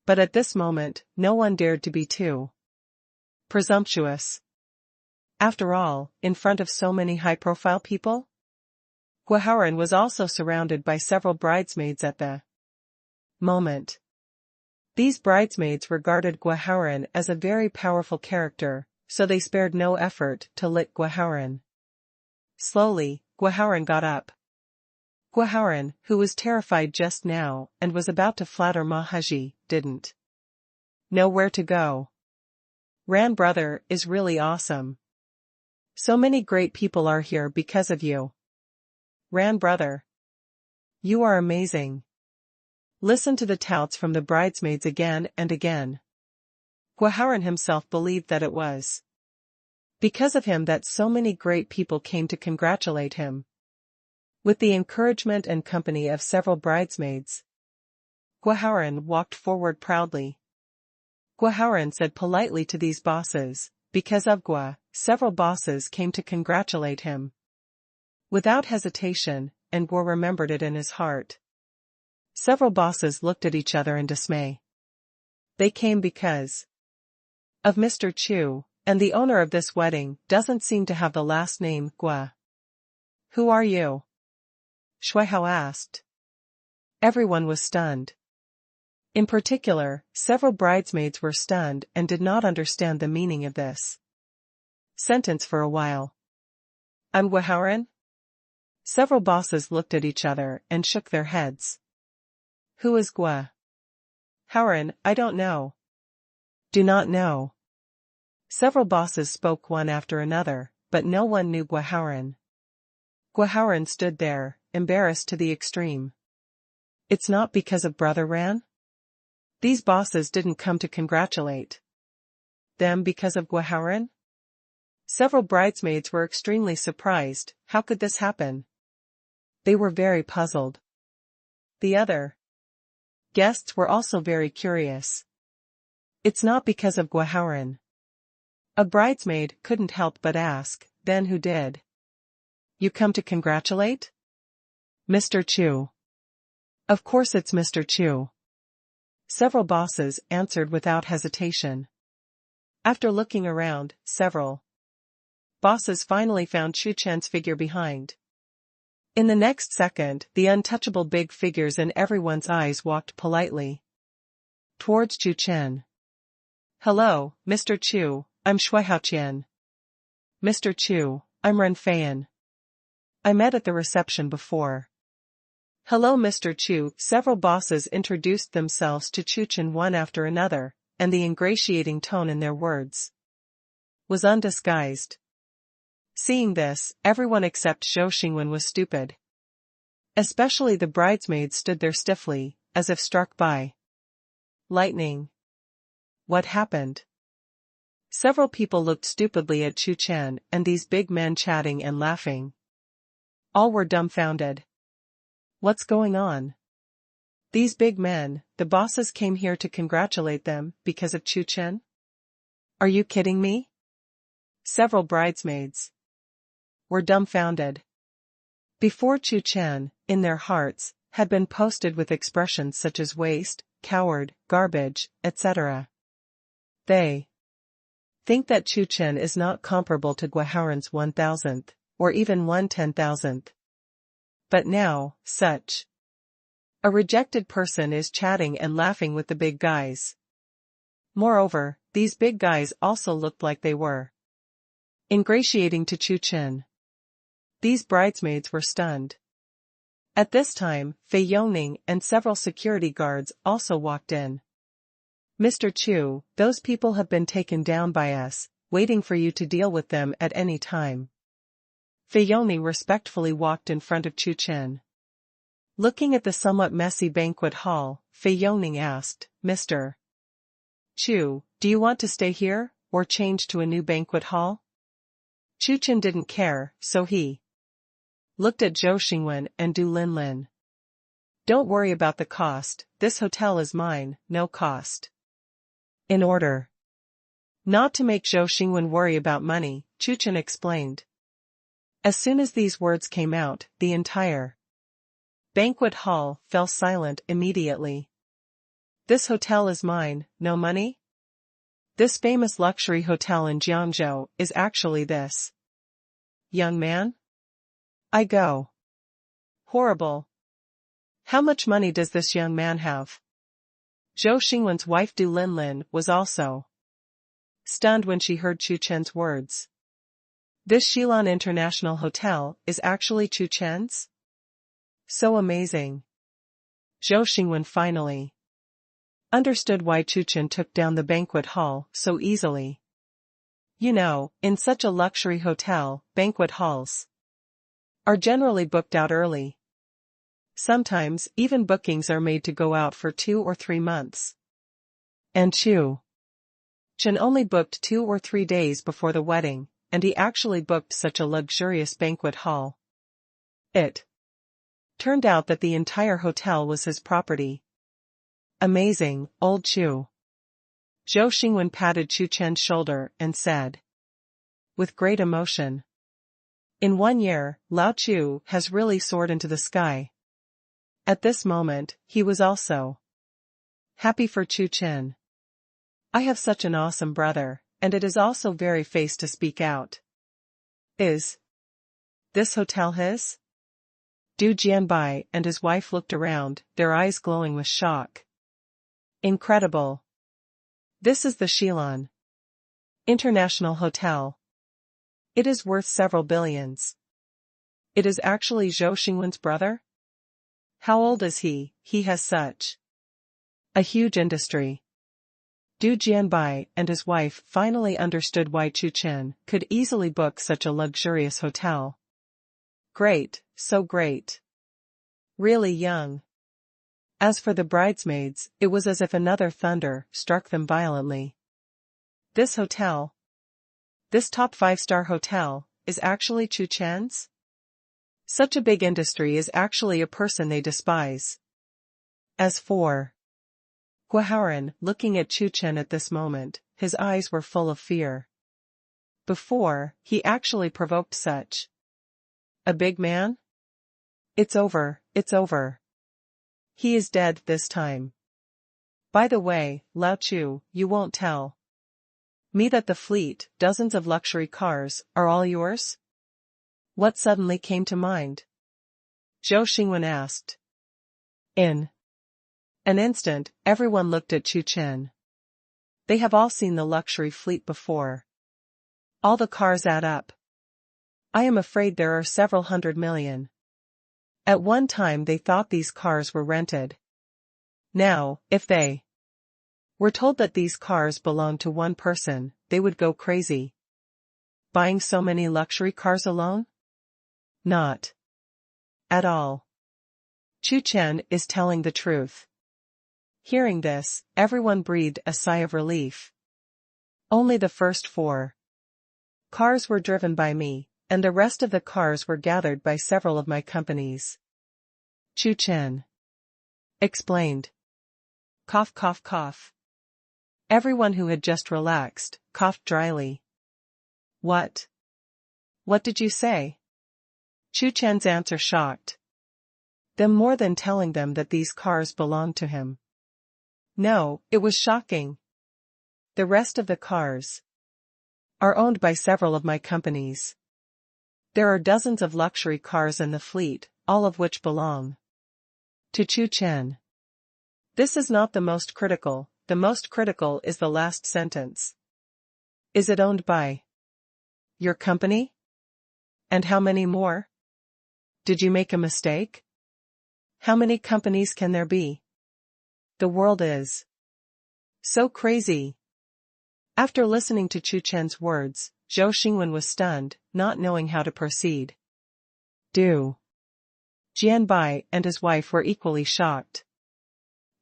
But at this moment, no one dared to be too presumptuous. After all, in front of so many high-profile people? Guaharan was also surrounded by several bridesmaids at the moment. These bridesmaids regarded Guaharan as a very powerful character, so they spared no effort to lick Guaharan. Slowly, Guaharan got up. Guaharan, who was terrified just now and was about to flatter Ma Hezhi, didn't know where to go. Ran brother is really awesome. So many great people are here because of you. Ran brother. You are amazing. Listen to the touts from the bridesmaids again and again. Guaharan himself believed that it was because of him that so many great people came to congratulate him. With the encouragement and company of several bridesmaids, Guaharan walked forward proudly. Guaharan said politely to these bosses, because of Gua, several bosses came to congratulate him. Without hesitation, and Gua remembered it in his heart. Several bosses looked at each other in dismay. They came because of Mr. Chu, and the owner of this wedding doesn't seem to have the last name Gua. Who are you? Shuihao asked. Everyone was stunned. In particular, several bridesmaids were stunned and did not understand the meaning of this sentence for a while. I'm Guaharan? Several bosses looked at each other and shook their heads. Who is Gua? Haran, I don't know. Do not know. Several bosses spoke one after another, but no one knew Guaharan. Guaharan stood there, embarrassed to the extreme. It's not because of Brother Ran? These bosses didn't come to congratulate them because of Guaharan? Several bridesmaids were extremely surprised. How could this happen? They were very puzzled. The other guests were also very curious. It's not because of Guaharan. A bridesmaid couldn't help but ask, then who did? You come to congratulate? Mr. Chu. Of course it's Mr. Chu. Several bosses answered without hesitation. After looking around, several bosses finally found Chu Chen's figure behind. In the next second, the untouchable big figures in everyone's eyes walked politely towards Chu Chen. Hello, Mr. Chu, I'm Shuihao Qian. Mr. Chu, I'm Ren Feiyan. I met at the reception before. Hello Mr. Chu. Several bosses introduced themselves to Chu Chen one after another, and the ingratiating tone in their words was undisguised. Seeing this, everyone except Zhou Xingwen was stupid. Especially the bridesmaids stood there stiffly, as if struck by lightning. What happened? Several people looked stupidly at Chu Chen and these big men chatting and laughing. All were dumbfounded. What's going on? These big men, the bosses came here to congratulate them because of Chu Chen? Are you kidding me? Several bridesmaids were dumbfounded. Before Chu Chen, in their hearts, had been posted with expressions such as waste, coward, garbage, etc. They think that Chu Chen is not comparable to Guaharan's 1,000th, or even 1/10,000th. But now, such a rejected person is chatting and laughing with the big guys. Moreover, these big guys also looked like they were ingratiating to Chu Chen. These bridesmaids were stunned. At this time, Fei Yongning and several security guards also walked in. Mr. Chu, those people have been taken down by us, waiting for you to deal with them at any time. Fei Yongning respectfully walked in front of Chu Chen. Looking at the somewhat messy banquet hall, Fei Yongning asked, Mr. Chu, do you want to stay here, or change to a new banquet hall? Chu Chen didn't care, so he looked at Zhou Xingwen and Du Linlin. Don't worry about the cost, this hotel is mine, no cost. In order not to make Zhou Xingwen worry about money, Chu Chen explained. As soon as these words came out, the entire banquet hall fell silent immediately. This hotel is mine, no money? This famous luxury hotel in Jiangzhou is actually this. Young man? I go. Horrible. How much money does this young man have? Zhou Xingwen's wife Du Linlin was also stunned when she heard Chu Chen's words. This Xilan International Hotel is actually Chu Chen's? So amazing. Zhou Xingwen finally understood why Chu Chen took down the banquet hall so easily. You know, in such a luxury hotel, banquet halls are generally booked out early. Sometimes, even bookings are made to go out for 2 or 3 months. And Chu Chen only booked 2 or 3 days before the wedding, and he actually booked such a luxurious banquet hall. It turned out that the entire hotel was his property. Amazing, old Chu. Zhou Xingwen patted Chu Chen's shoulder and said, with great emotion, in 1 year, Lao Chu has really soared into the sky. At this moment, he was also happy for Chu Chen. I have such an awesome brother, and it is also very face to speak out. Is this hotel his? Du Jianbai and his wife looked around, their eyes glowing with shock. Incredible. This is the Xilan International Hotel. It is worth several billions. It is actually Zhou Xingwen's brother? How old is he? He has such a huge industry. Du Jianbai and his wife finally understood why Chu Chen could easily book such a luxurious hotel. Great, so great. Really young. As for the bridesmaids, it was as if another thunder struck them violently. This hotel, this top 5-star hotel, is actually Chu Chen's? Such a big industry is actually a person they despise. As for Guohaoren, looking at Chu Chen at this moment, his eyes were full of fear. Before, he actually provoked such a big man? It's over, it's over. He is dead this time. By the way, Lao Chu, you won't tell me that the fleet, dozens of luxury cars, are all yours? What suddenly came to mind? Zhou Xingwen asked. In an instant, everyone looked at Chu Chen. They have all seen the luxury fleet before. All the cars add up. I am afraid there are several 100 million. At one time they thought these cars were rented. Now, if they were told that these cars belonged to one person, they would go crazy. Buying so many luxury cars alone? Not at all. Chu Chen is telling the truth. Hearing this, everyone breathed a sigh of relief. Only the first 4 cars were driven by me, and the rest of the cars were gathered by several of my companies. Chu Chen explained. Cough, cough, cough. Everyone who had just relaxed, coughed dryly. What? What did you say? Chu Chen's answer shocked them more than telling them that these cars belonged to him. No, it was shocking. The rest of the cars are owned by several of my companies. There are dozens of luxury cars in the fleet, all of which belong to Chu Chen. This is not the most critical is the last sentence. Is it owned by your company? And how many more? Did you make a mistake? How many companies can there be? The world is so crazy. After listening to Chu Chen's words, Zhou Xingwen was stunned, not knowing how to proceed. Du Jianbai and his wife were equally shocked.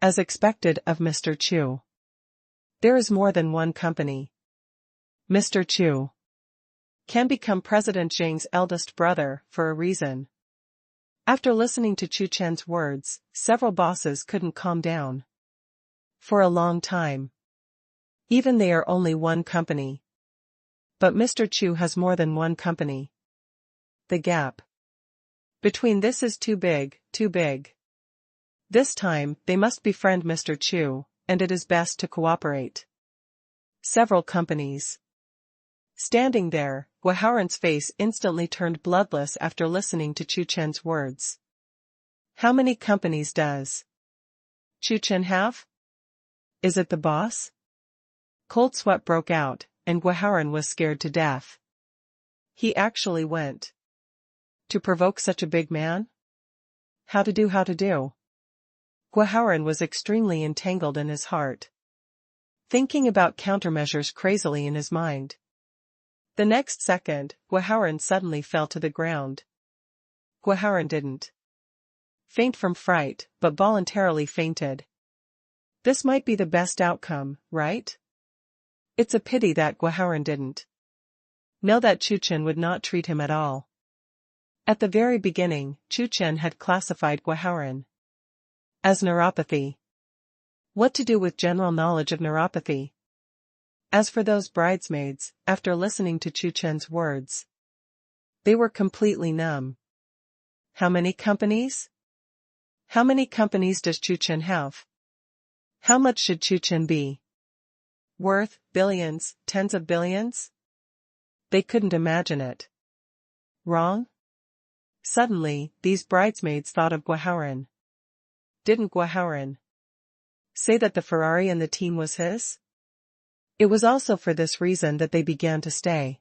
As expected of Mr. Chu. There is more than one company. Mr. Chu can become President Zhang's eldest brother for a reason. After listening to Chu Chen's words, several bosses couldn't calm down. For a long time. Even they are only one company. But Mr. Chu has more than one company. The gap between this is too big, too big. This time, they must befriend Mr. Chu, and it is best to cooperate. Several companies. Standing there, Guaharan's face instantly turned bloodless after listening to Chu Chen's words. How many companies does Chu Chen have? Is it the boss? Cold sweat broke out, and Guaharan was scared to death. He actually went to provoke such a big man? How to do? Guaharan was extremely entangled in his heart, thinking about countermeasures crazily in his mind. The next second, Guaharan suddenly fell to the ground. Guaharan didn't faint from fright, but voluntarily fainted. This might be the best outcome, right? It's a pity that Guaharan didn't know that Chu Chen would not treat him at all. At the very beginning, Chu Chen had classified Guaharan as neuropathy. What to do with general knowledge of neuropathy? As for those bridesmaids, after listening to Chu Chen's words, they were completely numb. How many companies? How many companies does Chu Chen have? How much should Chu Chen be worth? Billions, tens of billions? They couldn't imagine it. Wrong? Suddenly, these bridesmaids thought of Guaharan. Didn't Guaharan say that the Ferrari and the team was his? It was also for this reason that they began to stay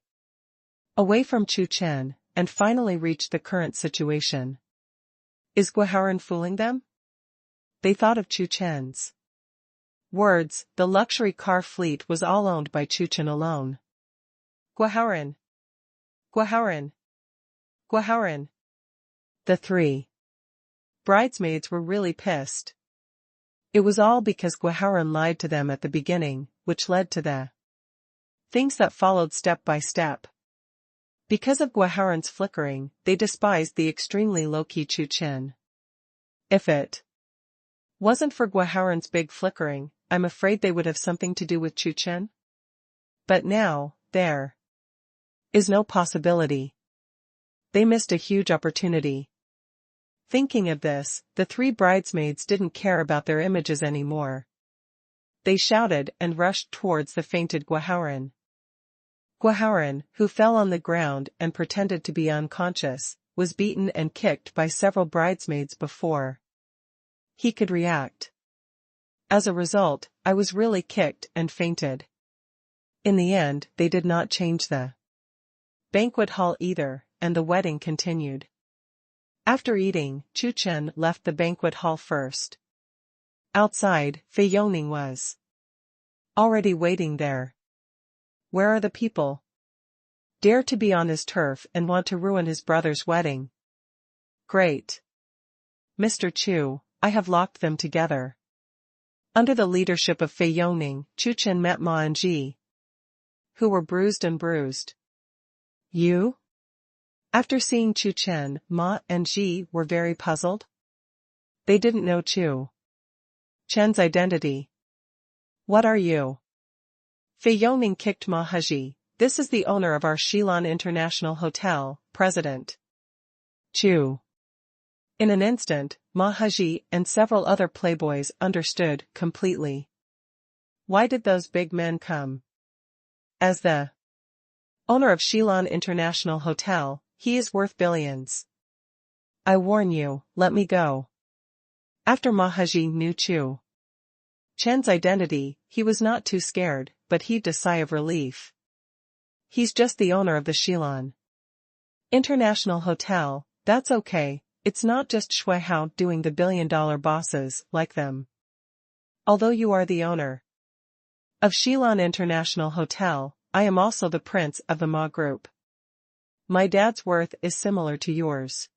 away from Chu Chen, and finally reached the current situation. Is Guaharan fooling them? They thought of Chu Chen's words. The luxury car fleet was all owned by Chu Chen alone. Guaharan! Guaharan! Guaharan! The three bridesmaids were really pissed. It was all because Guaharan lied to them at the beginning, which led to the things that followed step by step. Because of Guaharan's flickering, they despised the extremely low-key Chu Chen. If it wasn't for Guaharan's big flickering, I'm afraid they would have something to do with Chu Chen. But now, there is no possibility. They missed a huge opportunity. Thinking of this, the three bridesmaids didn't care about their images anymore. They shouted and rushed towards the fainted Guaharan. Guaharan, who fell on the ground and pretended to be unconscious, was beaten and kicked by several bridesmaids before he could react. As a result, I was really kicked and fainted. In the end, they did not change the banquet hall either, and the wedding continued. After eating, Chu Chen left the banquet hall first. Outside, Fei Yongning was already waiting there. Where are the people? Dare to be on his turf and want to ruin his brother's wedding. Great. Mr. Chu, I have locked them together. Under the leadership of Fei Yongning, Chu Chen met Ma and Ji, who were bruised and bruised. You? After seeing Chu Chen, Ma and Ji were very puzzled. They didn't know Chu Chen's identity. What are you? Fei Yongning kicked Ma Haji. This is the owner of our Xilan International Hotel, President Chu. In an instant, Ma Haji and several other playboys understood completely. Why did those big men come? As the owner of Xilan International Hotel, he is worth billions. I warn you, let me go. After Ma Haji knew Chu Chen's identity, he was not too scared, but heaved a sigh of relief. He's just the owner of the Xilan International Hotel. That's okay, it's not just Shui Hao doing the billion-dollar bosses like them. Although you are the owner of Xilan International Hotel, I am also the prince of the Ma Group. My dad's worth is similar to yours.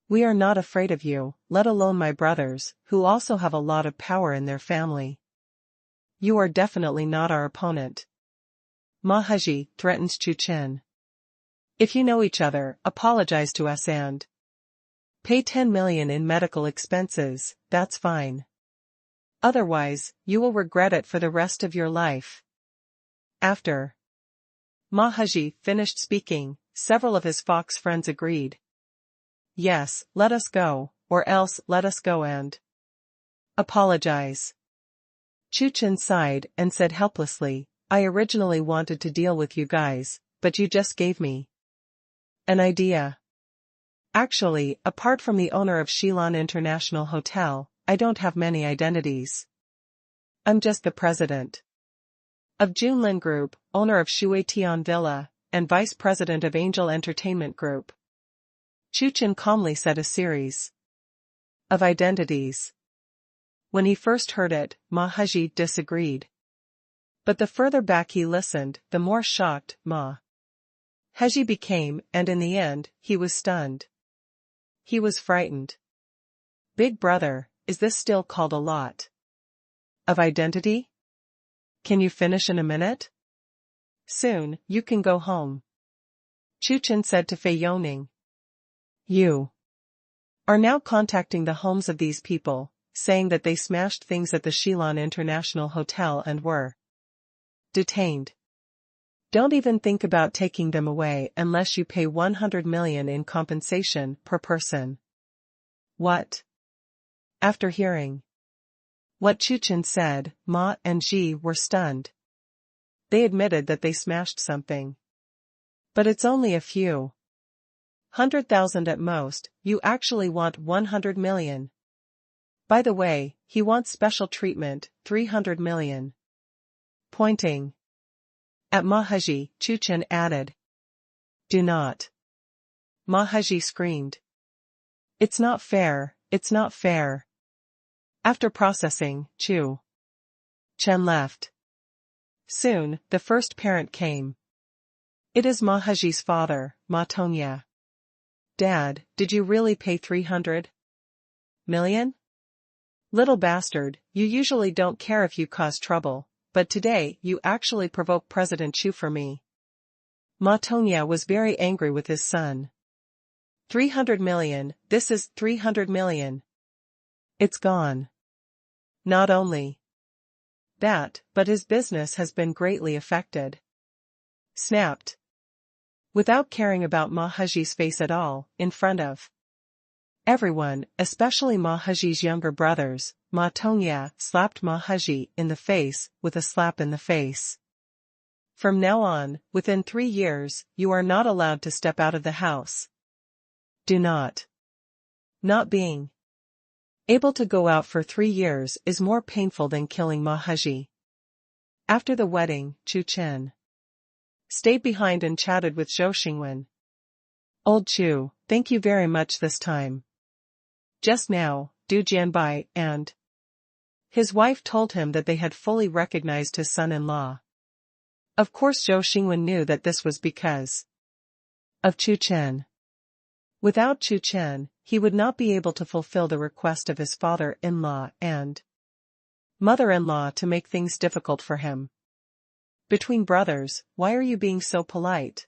We are not afraid of you, let alone my brothers, who also have a lot of power in their family. You are definitely not our opponent. Ma Haji threatens Chu Chen. If you know each other, apologize to us and Pay 10 million in medical expenses, that's fine. Otherwise, you will regret it for the rest of your life. After Mahaji finished speaking, several of his fox friends agreed. Yes, let us go, or else let us go and apologize. Chu Chen sighed and said helplessly, I originally wanted to deal with you guys, but you just gave me an idea. Actually, apart from the owner of Xilan International Hotel, I don't have many identities. I'm just the president of Junlin Group, owner of Tian Villa, and vice president of Angel Entertainment Group. Chu Chen calmly said a series of identities. When he first heard it, Mahaji disagreed. But the further back he listened, the more shocked Mahaji became, and in the end, he was stunned. He was frightened. Big brother, is this still called a lot of identity? Can you finish in a minute? Soon, you can go home. Chu Chen said to Fei Yoning. You are now contacting the homes of these people, saying that they smashed things at the Xilan International Hotel and were detained. Don't even think about taking them away unless you pay 100 million in compensation per person. What? After hearing what Chu Chen said, Ma and Ji were stunned. They admitted that they smashed something. But it's only a few 100,000 at most, you actually want 100 million. By the way, he wants special treatment, 300 million. Pointing at Mahaji, Chu Chen added. Do not. Mahaji screamed. It's not fair, it's not fair. After processing, Chu Chen left. Soon, the first parent came. It is Mahaji's father, Ma Tonya. Dad, did you really pay 300 million? Little bastard, you usually don't care if you cause trouble, but today you actually provoke President Chu for me. Ma Tonya was very angry with his son. 300 million, this is 300 million. It's gone. Not only that, but his business has been greatly affected. Snapped. Without caring about Mahaji's face at all, in front of everyone, especially Mahaji's younger brothers, Ma Tonya slapped Mahaji in the face with a slap in the face. From now on, within 3 years, you are not allowed to step out of the house. Do not. Not being able to go out for 3 years is more painful than killing Mahaji. After the wedding, Chu Chen stayed behind and chatted with Zhou Xingwen. Old Chu, thank you very much this time. Just now, Du Jianbai and his wife told him that they had fully recognized his son-in-law. Of course Zhou Xingwen knew that this was because of Chu Chen. Without Chu Chen, he would not be able to fulfill the request of his father-in-law and mother-in-law to make things difficult for him. Between brothers, why are you being so polite?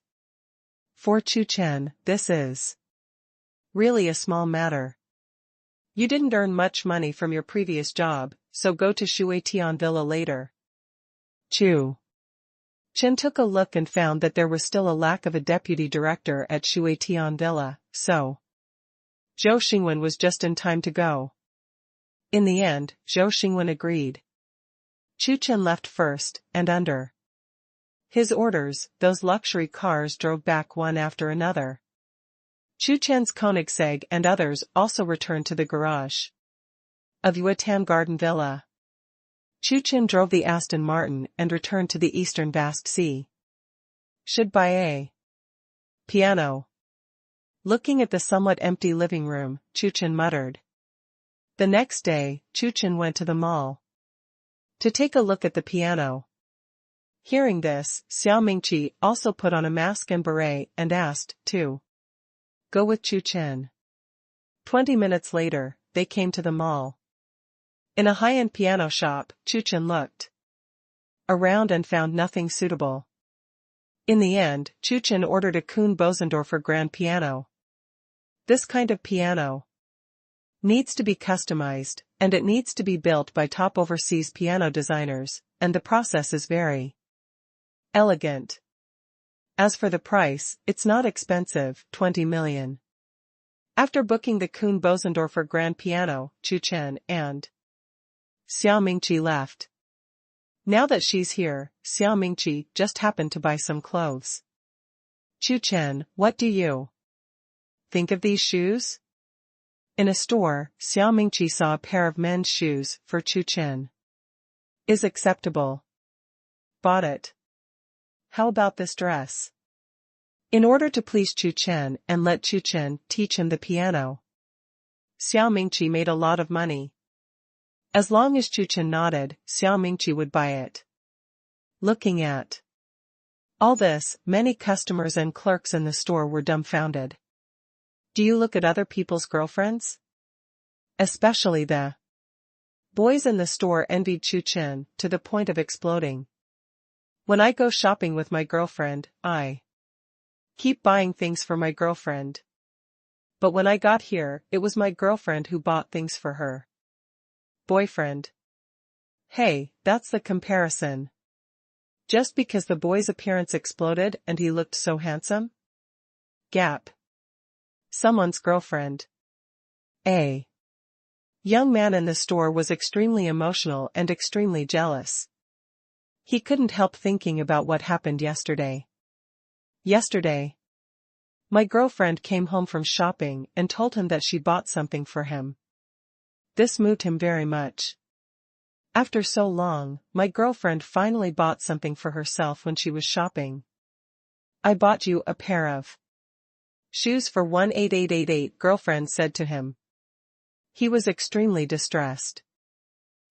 For Chu Chen, this is really a small matter. You didn't earn much money from your previous job, so go to Tian Villa later. Chu Chen took a look and found that there was still a lack of a deputy director at Tian Villa, so Zhou Xingwen was just in time to go. In the end, Zhou Xingwen agreed. Chu Chen left first, and under his orders, those luxury cars drove back one after another. Chu Chen's Koenigsegg and others also returned to the garage of Yuatan Garden Villa. Chu Chen drove the Aston Martin and returned to the eastern vast sea. Should buy a piano. Looking at the somewhat empty living room, Chu Chen muttered. The next day, Chu Chen went to the mall to take a look at the piano. Hearing this, Xiao Mingqi also put on a mask and beret and asked to go with Chu Chen. 20 minutes later, they came to the mall. In a high-end piano shop, Chu Chen looked around and found nothing suitable. In the end, Chu Chen ordered a Kuhn Bosendorfer grand piano. This kind of piano needs to be customized, and it needs to be built by top overseas piano designers, and the process is very elegant. As for the price, it's not expensive, 20 million. After booking the Kuhn Bosendorfer grand piano, Chu Chen and Xiao Mingqi left. Now that she's here, Xiao Mingqi just happened to buy some clothes. Chu Chen, what do you think of these shoes? In a store, Xiao Mingqi saw a pair of men's shoes for Chu Chen. Is acceptable. Bought it. How about this dress? In order to please Chu Chen and let Chu Chen teach him the piano, Xiao Mingqi made a lot of money. As long as Chu Chen nodded, Xiao Mingqi would buy it. Looking at all this, many customers and clerks in the store were dumbfounded. Do you look at other people's girlfriends? Especially the boys in the store envied Chu Chen to the point of exploding. When I go shopping with my girlfriend, I keep buying things for my girlfriend. But when I got here, it was my girlfriend who bought things for her boyfriend. Hey, that's the comparison. Just because the boy's appearance exploded and he looked so handsome? Gap. Someone's girlfriend. A young man in the store was extremely emotional and extremely jealous. He couldn't help thinking about what happened yesterday. Yesterday, my girlfriend came home from shopping and told him that she bought something for him. This moved him very much. After so long, my girlfriend finally bought something for herself when she was shopping. I bought you a pair of shoes for 18888, girlfriend said to him. He was extremely distressed.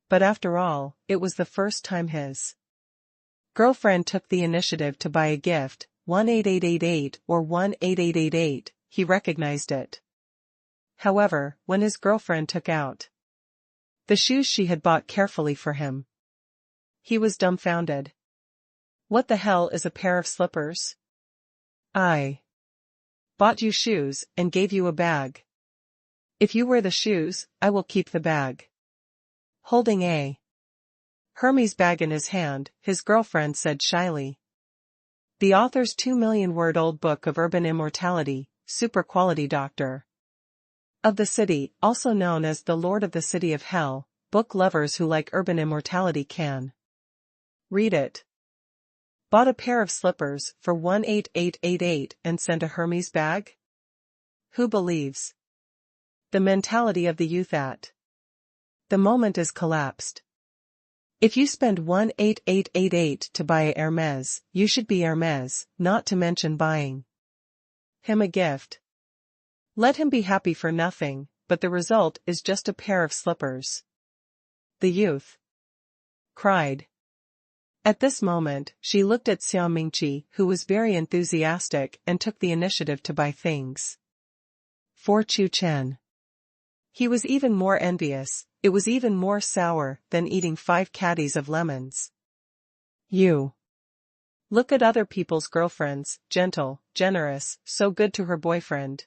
But after all, it was the first time his girlfriend took the initiative to buy a gift, 18888 or 18888, he recognized it. However, when his girlfriend took out the shoes she had bought carefully for him, he was dumbfounded. What the hell is a pair of slippers? I bought you shoes and gave you a bag. If you wear the shoes, I will keep the bag. Holding a Hermes bag in his hand, his girlfriend said shyly. The author's 2 million-word-old book of urban immortality, super quality doctor of the city, also known as the Lord of the City of Hell, book lovers who like urban immortality can read it. Bought a pair of slippers for 18888 and sent a Hermes bag? Who believes? The mentality of the youth at the moment is collapsed. If you spend 18888 to buy a Hermes, you should be Hermes, not to mention buying him a gift. Let him be happy for nothing, but the result is just a pair of slippers. The youth cried. At this moment, she looked at Xiao Mingqi, who was very enthusiastic and took the initiative to buy things for Chu Chen. He was even more envious. It was even more sour than eating 5 caddies of lemons. You look at other people's girlfriends, gentle, generous, so good to her boyfriend.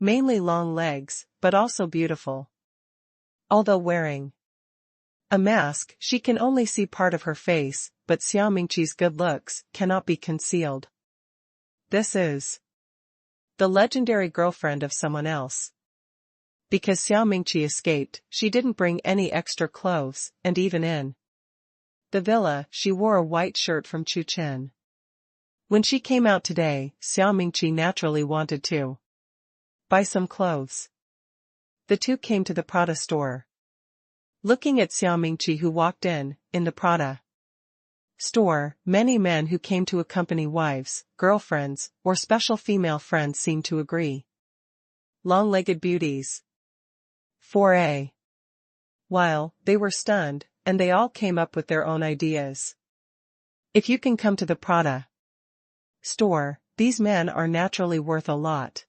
Mainly long legs, but also beautiful. Although wearing a mask, she can only see part of her face, but Xiao Mingqi's good looks cannot be concealed. This is the legendary girlfriend of someone else. Because Xiao Mingqi escaped, she didn't bring any extra clothes, and even in the villa, she wore a white shirt from Chu Chen. When she came out today, Xiao Mingqi naturally wanted to buy some clothes. The two came to the Prada store. Looking at Xiao Mingqi, who walked in the Prada store, many men who came to accompany wives, girlfriends, or special female friends seemed to agree. Long-legged beauties. 4A. While they were stunned, and they all came up with their own ideas. If you can come to the Prada store, these men are naturally worth a lot.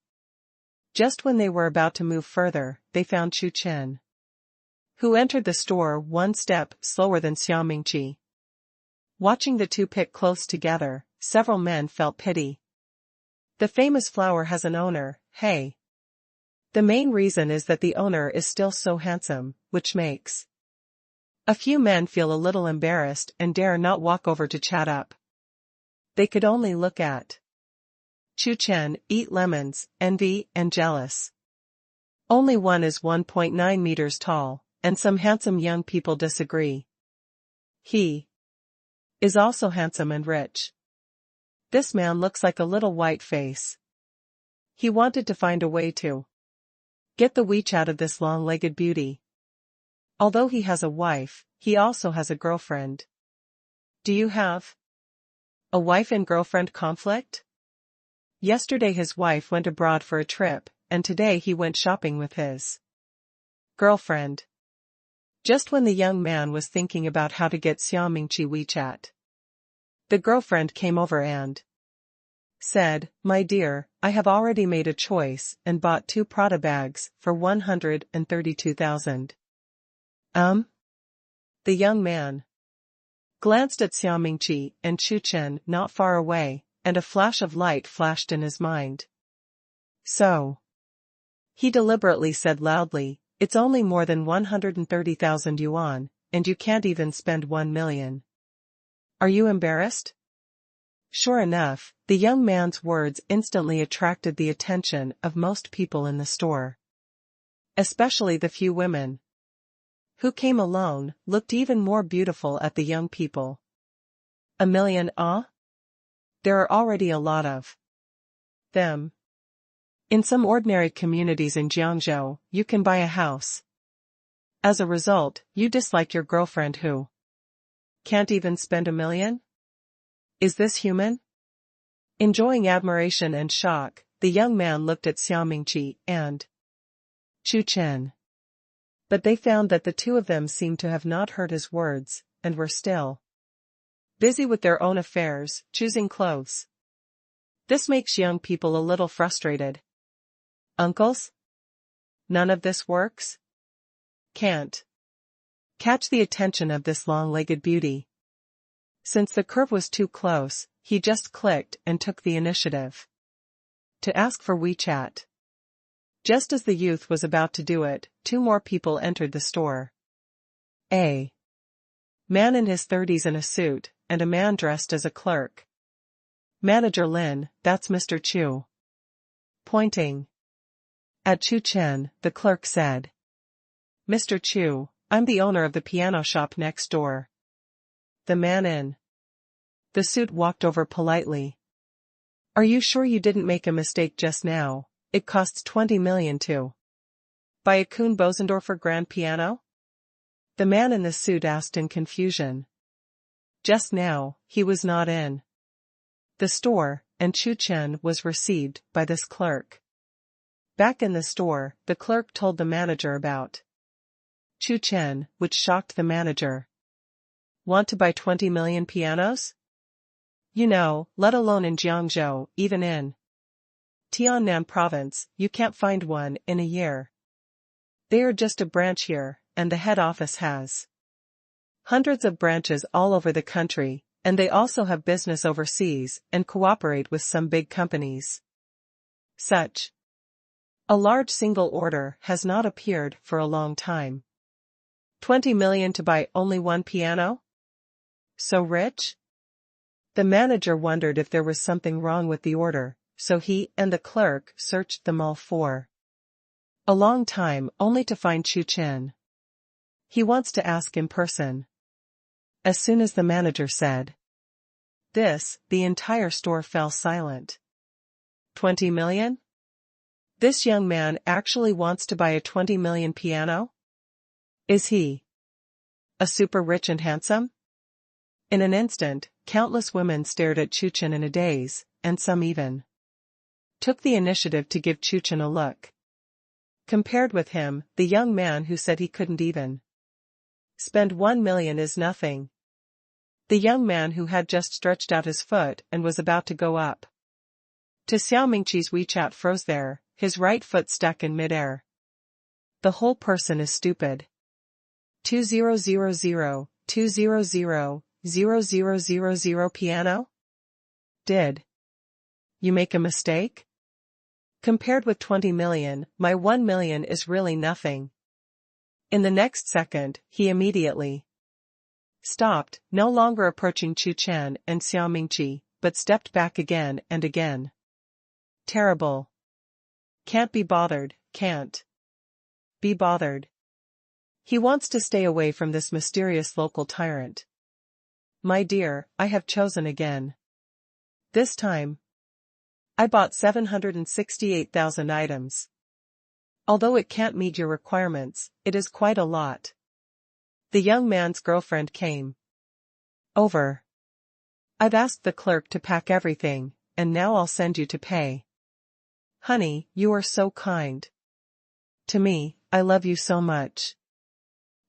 Just when they were about to move further, they found Chu Chen, who entered the store one step slower than Xiao Mingqi. Watching the two pick clothes together, several men felt pity. The famous flower has an owner, hey. The main reason is that the owner is still so handsome, which makes a few men feel a little embarrassed and dare not walk over to chat up. They could only look at Chu Chen, eat lemons, envy, and jealous. Only one is 1.9 meters tall, and some handsome young people disagree. He is also handsome and rich. This man looks like a little white face. He wanted to find a way to get the weech out of this long-legged beauty. Although he has a wife, he also has a girlfriend. Do you have a wife and girlfriend conflict? Yesterday his wife went abroad for a trip, and today he went shopping with his girlfriend. Just when the young man was thinking about how to get Xiang Chuchen WeChat, the girlfriend came over and said, "My dear, I have already made a choice and bought 2 Prada bags for 132,000. The young man glanced at Xiang Chuchen and Chu Chen not far away, and a flash of light flashed in his mind. So, he deliberately said loudly, "It's only more than 130,000 yuan, and you can't even spend 1 million. Are you embarrassed?" Sure enough, the young man's words instantly attracted the attention of most people in the store. Especially the few women who came alone, looked even more beautiful at the young people. 1 million, ah? There are already a lot of them. In some ordinary communities in Jiangzhou, you can buy a house. As a result, you dislike your girlfriend who can't even spend 1 million? Is this human? Enjoying admiration and shock, the young man looked at Xiang Chuchen and Chu Chen. But they found that the two of them seemed to have not heard his words, and were still busy with their own affairs, choosing clothes. This makes young people a little frustrated. Uncles? None of this works? Can't catch the attention of this long-legged beauty. Since the curve was too close, he just clicked and took the initiative to ask for WeChat. Just as the youth was about to do it, 2 more people entered the store. A man in his 30s in a suit, and a man dressed as a clerk. "Manager Lin, that's Mr. Chu." Pointing at Chu Chen, the clerk said, "Mr. Chu, I'm the owner of the piano shop next door." The man in the suit walked over politely. "Are you sure you didn't make a mistake just now? It costs 20 million to buy a Kuhn Bosendorfer grand piano?" The man in the suit asked in confusion. Just now, he was not in the store, and Chu Chen was received by this clerk. Back in the store, the clerk told the manager about Chu Chen, which shocked the manager. "Want to buy 20 million pianos? You know, let alone in Jiangzhou, even in Tian province, you can't find one in a year. They are just a branch here, and the head office has hundreds of branches all over the country, and they also have business overseas and cooperate with some big companies. Such a large single order has not appeared for a long time. 20 million to buy only 1 piano? So rich?" The manager wondered if there was something wrong with the order, so he and the clerk searched them all for a long time only to find Chu Chen. "He wants to ask in person." As soon as the manager said this, the entire store fell silent. 20 million? This young man actually wants to buy a 20 million piano? Is he a super rich and handsome? In an instant, countless women stared at Chu Chen in a daze, and some even took the initiative to give Chu Chen a look. Compared with him, the young man who said he couldn't even spend 1 million is nothing. The young man who had just stretched out his foot and was about to go up to Xiang Chuchen's WeChat froze there, his right foot stuck in midair. The whole person is stupid. 2000 piano? Did you make a mistake? Compared with 20 million, my 1 million is really nothing. In the next second, he immediately stopped, no longer approaching Chu Chen and Xiaomingqi, but stepped back again and again. Terrible. Can't be bothered, can't be bothered. He wants to stay away from this mysterious local tyrant. My dear, I have chosen again. This time, I bought 768,000 items. Although it can't meet your requirements, it is quite a lot. The young man's girlfriend came over. I've asked the clerk to pack everything, and now I'll send you to pay. Honey, you are so kind to me, I love you so much.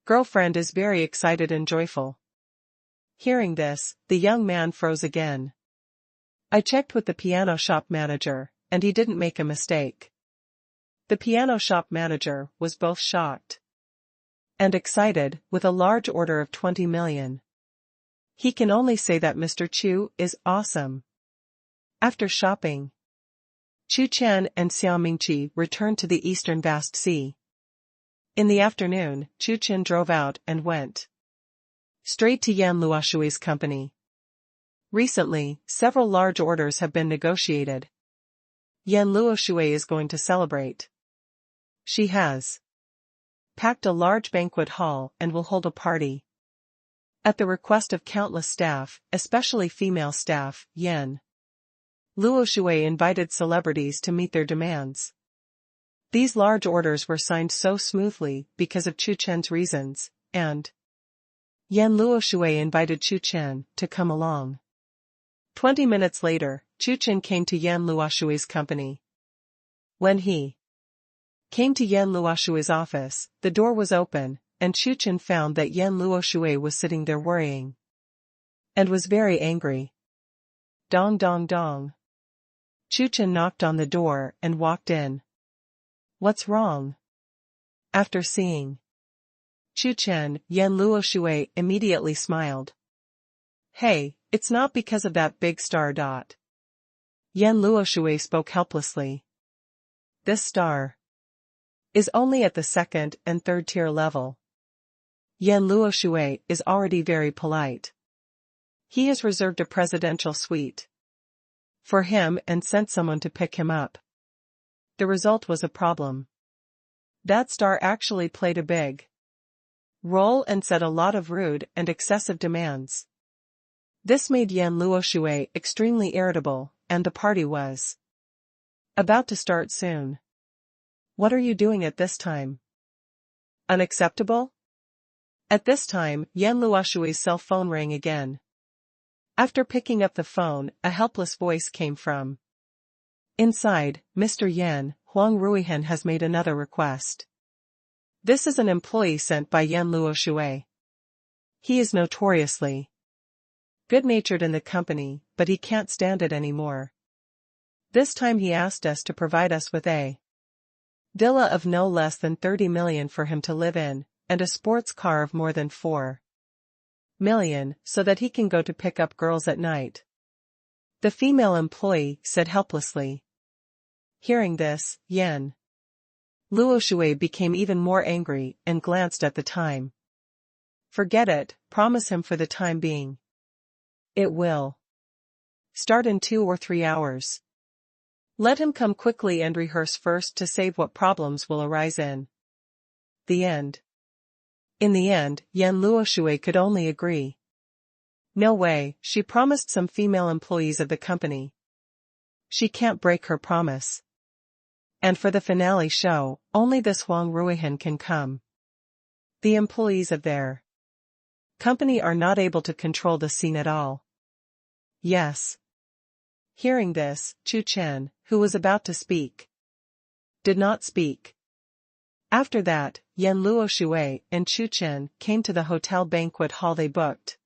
Girlfriend is very excited and joyful. Hearing this, the young man froze again. I checked with the piano shop manager, and he didn't make a mistake. The piano shop manager was both shocked and excited, with a large order of 20 million. He can only say that Mr. Chu is awesome. After shopping, Chu Chen and Xiaomingqi returned to the eastern vast sea. In the afternoon, Chu Chen drove out and went straight to Yan Luoshui's company. Recently, several large orders have been negotiated. Yan Luoshui is going to celebrate. She has packed a large banquet hall and will hold a party. At the request of countless staff, especially female staff, Yan Luoshui invited celebrities to meet their demands. These large orders were signed so smoothly because of Chu Chen's reasons, and Yan Luoshui invited Chu Chen to come along. 20 minutes later, Chu Chen came to Yan Luoshui's company. When he came to Yan Luoshui's office, the door was open, and Chu Chen found that Yan Luoshui was sitting there worrying and was very angry. Dong dong dong. Chu Chen knocked on the door and walked in. What's wrong? After seeing Chu Chen, Yan Luoshui immediately smiled. Hey, it's not because of that big star. Yan Luoshui spoke helplessly. This star is only at the second and third tier level. Yan Luoshui is already very polite. He has reserved a presidential suite for him and sent someone to pick him up. The result was a problem. That star actually played a big role and set a lot of rude and excessive demands. This made Yan Luoshui extremely irritable, and the party was about to start soon. What are you doing at this time? Unacceptable? At this time, Yan Luoshui's cell phone rang again. After picking up the phone, a helpless voice came from inside. Mr. Yan, Huang Ruihan has made another request. This is an employee sent by Yan Luoshui. He is notoriously good-natured in the company, but he can't stand it anymore. This time he asked us to provide us with a villa of no less than 30 million for him to live in, and a sports car of more than 4 million, so that he can go to pick up girls at night. The female employee said helplessly. Hearing this, Yan Luoshui became even more angry and glanced at the time. Forget it, promise him for the time being. It will start in 2 or 3 hours. Let him come quickly and rehearse first to save what problems will arise in the end. In the end, Yan Luoshui could only agree. No way, she promised some female employees of the company. She can't break her promise. And for the finale show, only this Huang Ruihan can come. The employees of their company are not able to control the scene at all. Yes. Hearing this, Chu Chen, who was about to speak, did not speak. After that, Yan Luoshui and Chu Chen came to the hotel banquet hall they booked.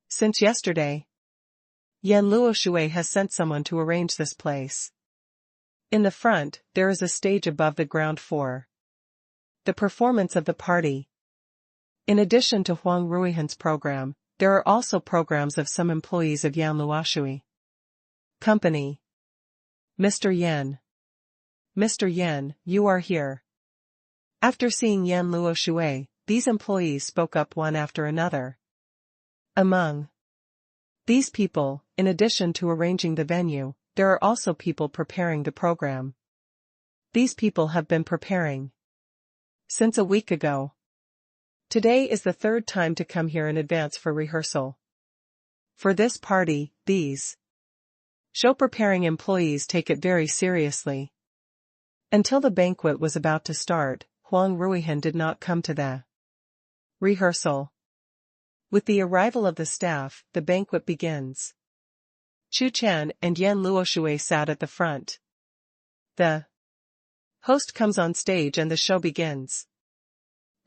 Since yesterday, Yan Luoshui has sent someone to arrange this place. In the front, there is a stage above the ground for the performance of the party. In addition to Huang Ruihan's program, there are also programs of some employees of Yan Luoshui Company. Mr. Yan Mr. Yan, you are here. After seeing Yan Luo Shui, these employees spoke up one after another. Among these people, in addition to arranging the venue, there are also people preparing the program. These people have been preparing since a week ago. Today is the third time to come here in advance for rehearsal. For this party, these show preparing employees take it very seriously. Until the banquet was about to start, Huang Ruihan did not come to the rehearsal. With the arrival of the staff, the banquet begins. Chu Chen and Yan Luoshui sat at the front. The host comes on stage and the show begins.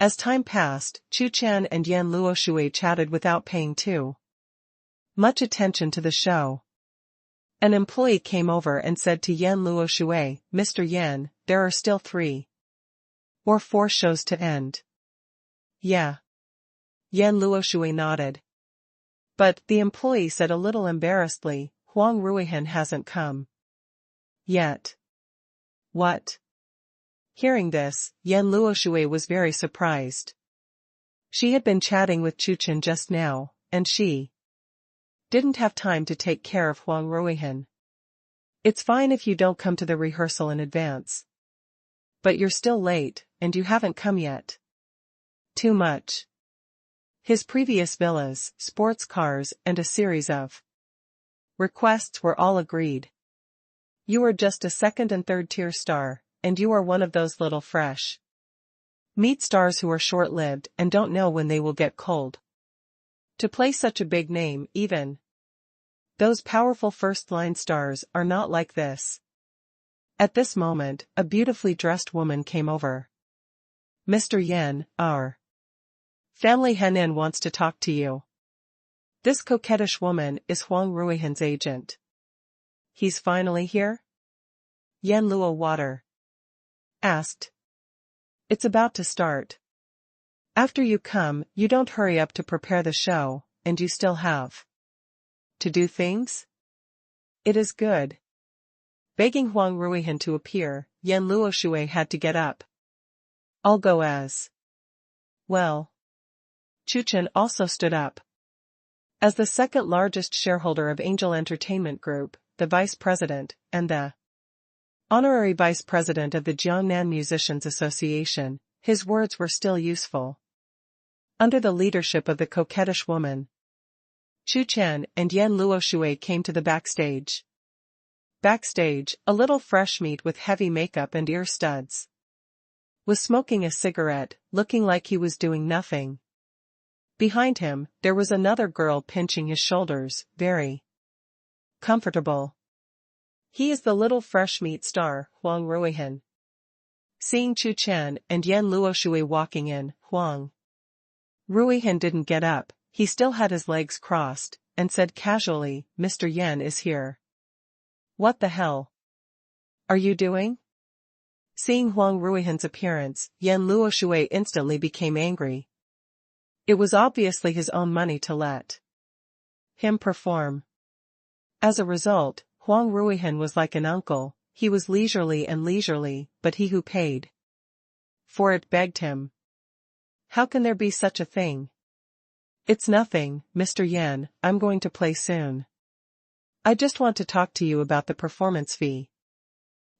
As time passed, Chu Chen and Yan Luoshui chatted without paying too much attention to the show. An employee came over and said to Yan Luoshui, "Mr. Yan, there are still 3 or 4 shows to end." "Yeah." Yan Luoshui nodded. But, the employee said a little embarrassedly, "Huang Ruihan hasn't come yet." "What?" Hearing this, Yan Luoshui was very surprised. She had been chatting with Chu Chen just now, and she didn't have time to take care of Huang Ruihan. "It's fine if you don't come to the rehearsal in advance. But you're still late, and you haven't come yet." "Too much." His previous villas, sports cars, and a series of requests were all agreed. "You are just a second and third tier star, and you are one of those little fresh meat stars who are short-lived and don't know when they will get cold. To play such a big name, even those powerful first-line stars are not like this." At this moment, a beautifully dressed woman came over. "Mr. Yan, our family Henin wants to talk to you." This coquettish woman is Huang Ruihan's agent. "He's finally here?" Yan Luo Water asked. "It's about to start. After you come, you don't hurry up to prepare the show, and you still have to do things?" "It is good." Begging Huang Ruihan to appear, Yan Luoshui had to get up. "I'll go as well." Chu Chen also stood up. As the second largest shareholder of Angel Entertainment Group, the vice president, and the honorary vice president of the Jiangnan Musicians Association, his words were still useful. Under the leadership of the coquettish woman, Chu Chen and Yan Luoshui came to the backstage. Backstage, a little fresh meat with heavy makeup and ear studs was smoking a cigarette, looking like he was doing nothing. Behind him, there was another girl pinching his shoulders, very comfortable. "He is the little fresh meat star, Huang Ruihan." Seeing Chu Chen and Yan Luoshui walking in, Huang Ruihan didn't get up, he still had his legs crossed, and said casually, "Mr. Yan is here." "What the hell are you doing?" Seeing Huang Ruihan's appearance, Yan Luoshui instantly became angry. It was obviously his own money to let him perform. As a result, Huang Ruihan was like an uncle, he was leisurely, but he who paid for it begged him. "How can there be such a thing?" "It's nothing, Mr. Yan, I'm going to play soon. I just want to talk to you about the performance fee."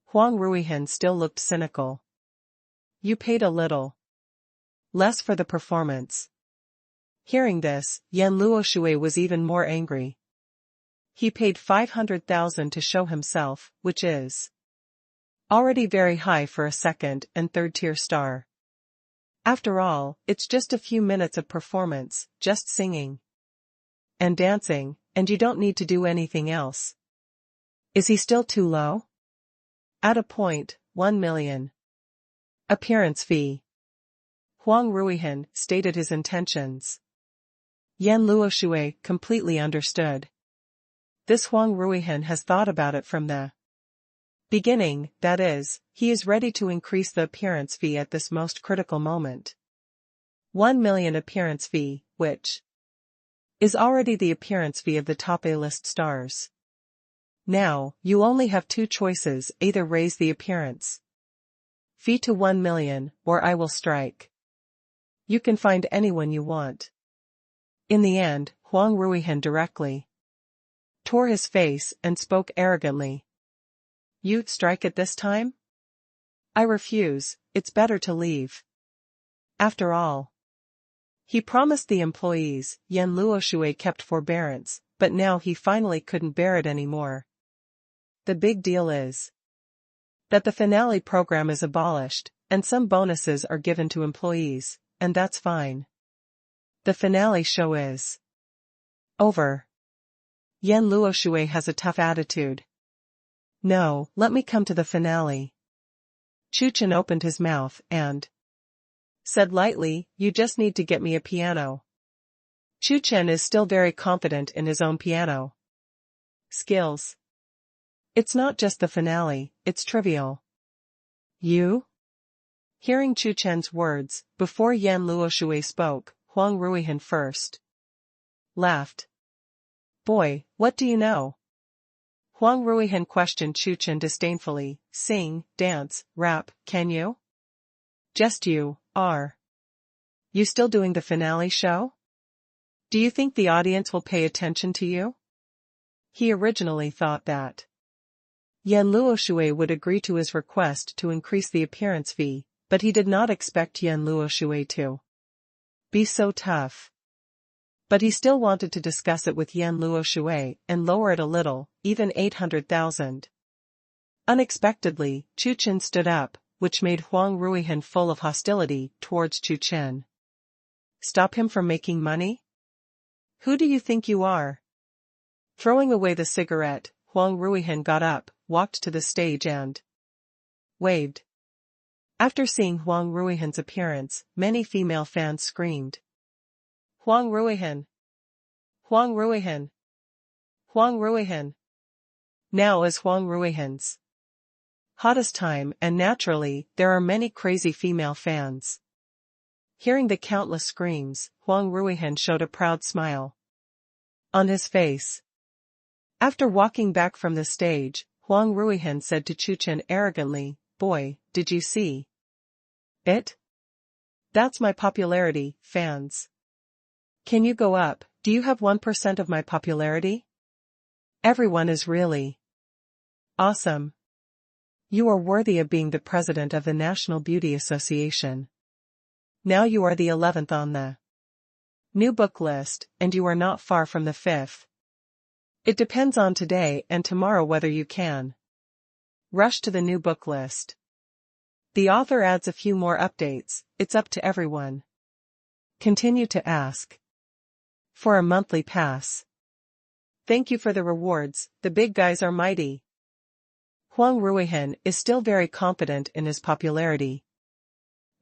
Huang Ruihan still looked cynical. "You paid a little less for the performance." Hearing this, Yan Luoshui was even more angry. He paid 500,000 to show himself, which is already very high for a second and third tier star. After all, it's just a few minutes of performance, just singing and dancing, and you don't need to do anything else. Is he still too low? At a point, 1 million. Appearance fee. Huang Ruihan stated his intentions. Yan Luoshui completely understood. This Huang Ruihan has thought about it from the beginning, that is, he is ready to increase the appearance fee at this most critical moment. 1 million appearance fee, which is already the appearance fee of the top A-list stars. Now, you only have two choices, either raise the appearance fee to 1 million, or I will strike. You can find anyone you want. In the end, Huang Ruihan directly tore his face and spoke arrogantly. You strike it this time? I refuse, it's better to leave. After all, he promised the employees. Yan Luoshui kept forbearance, but now he finally couldn't bear it anymore. The big deal is that the finale program is abolished, and some bonuses are given to employees, and that's fine. The finale show is over. Yan Luoshui has a tough attitude. No, let me come to the finale. Chu Chen opened his mouth and said lightly, you just need to get me a piano. Chu Chen is still very confident in his own piano skills. It's not just the finale, it's trivial. You? Hearing Chu Chen's words, before Yan Luoshui spoke, Huang Ruihan first laughed. Boy, what do you know? Huang Ruihan questioned Chu Chen disdainfully. Sing, dance, rap, can you? Just you, are you still doing the finale show? Do you think the audience will pay attention to you? He originally thought that Yan Luoshui would agree to his request to increase the appearance fee, but he did not expect Yan Luoshui to be so tough. But he still wanted to discuss it with Yan Luoshui and lower it a little, even 800,000. Unexpectedly, Chu Chen stood up, which made Huang Ruihan full of hostility towards Chu Chen. Stop him from making money? Who do you think you are? Throwing away the cigarette, Huang Ruihan got up, walked to the stage and waved. After seeing Huang Ruihan's appearance, many female fans screamed. Huang Ruihan! Huang Ruihan! Huang Ruihan! Now is Huang Ruihan's hottest time, and naturally, there are many crazy female fans. Hearing the countless screams, Huang Ruihan showed a proud smile on his face. After walking back from the stage, Huang Ruihan said to Chu Chen arrogantly, Boy, did you see it? That's my popularity, fans. Can you go up? Do you have 1% of my popularity? Everyone is really awesome. You are worthy of being the president of the National Beauty Association. Now you are the 11th on the new book list, and you are not far from the 5th. It depends on today and tomorrow whether you can rush to the new book list. The author adds a few more updates. It's up to everyone. Continue to ask for a monthly pass. Thank you for the rewards, the big guys are mighty. Huang Ruihan is still very confident in his popularity.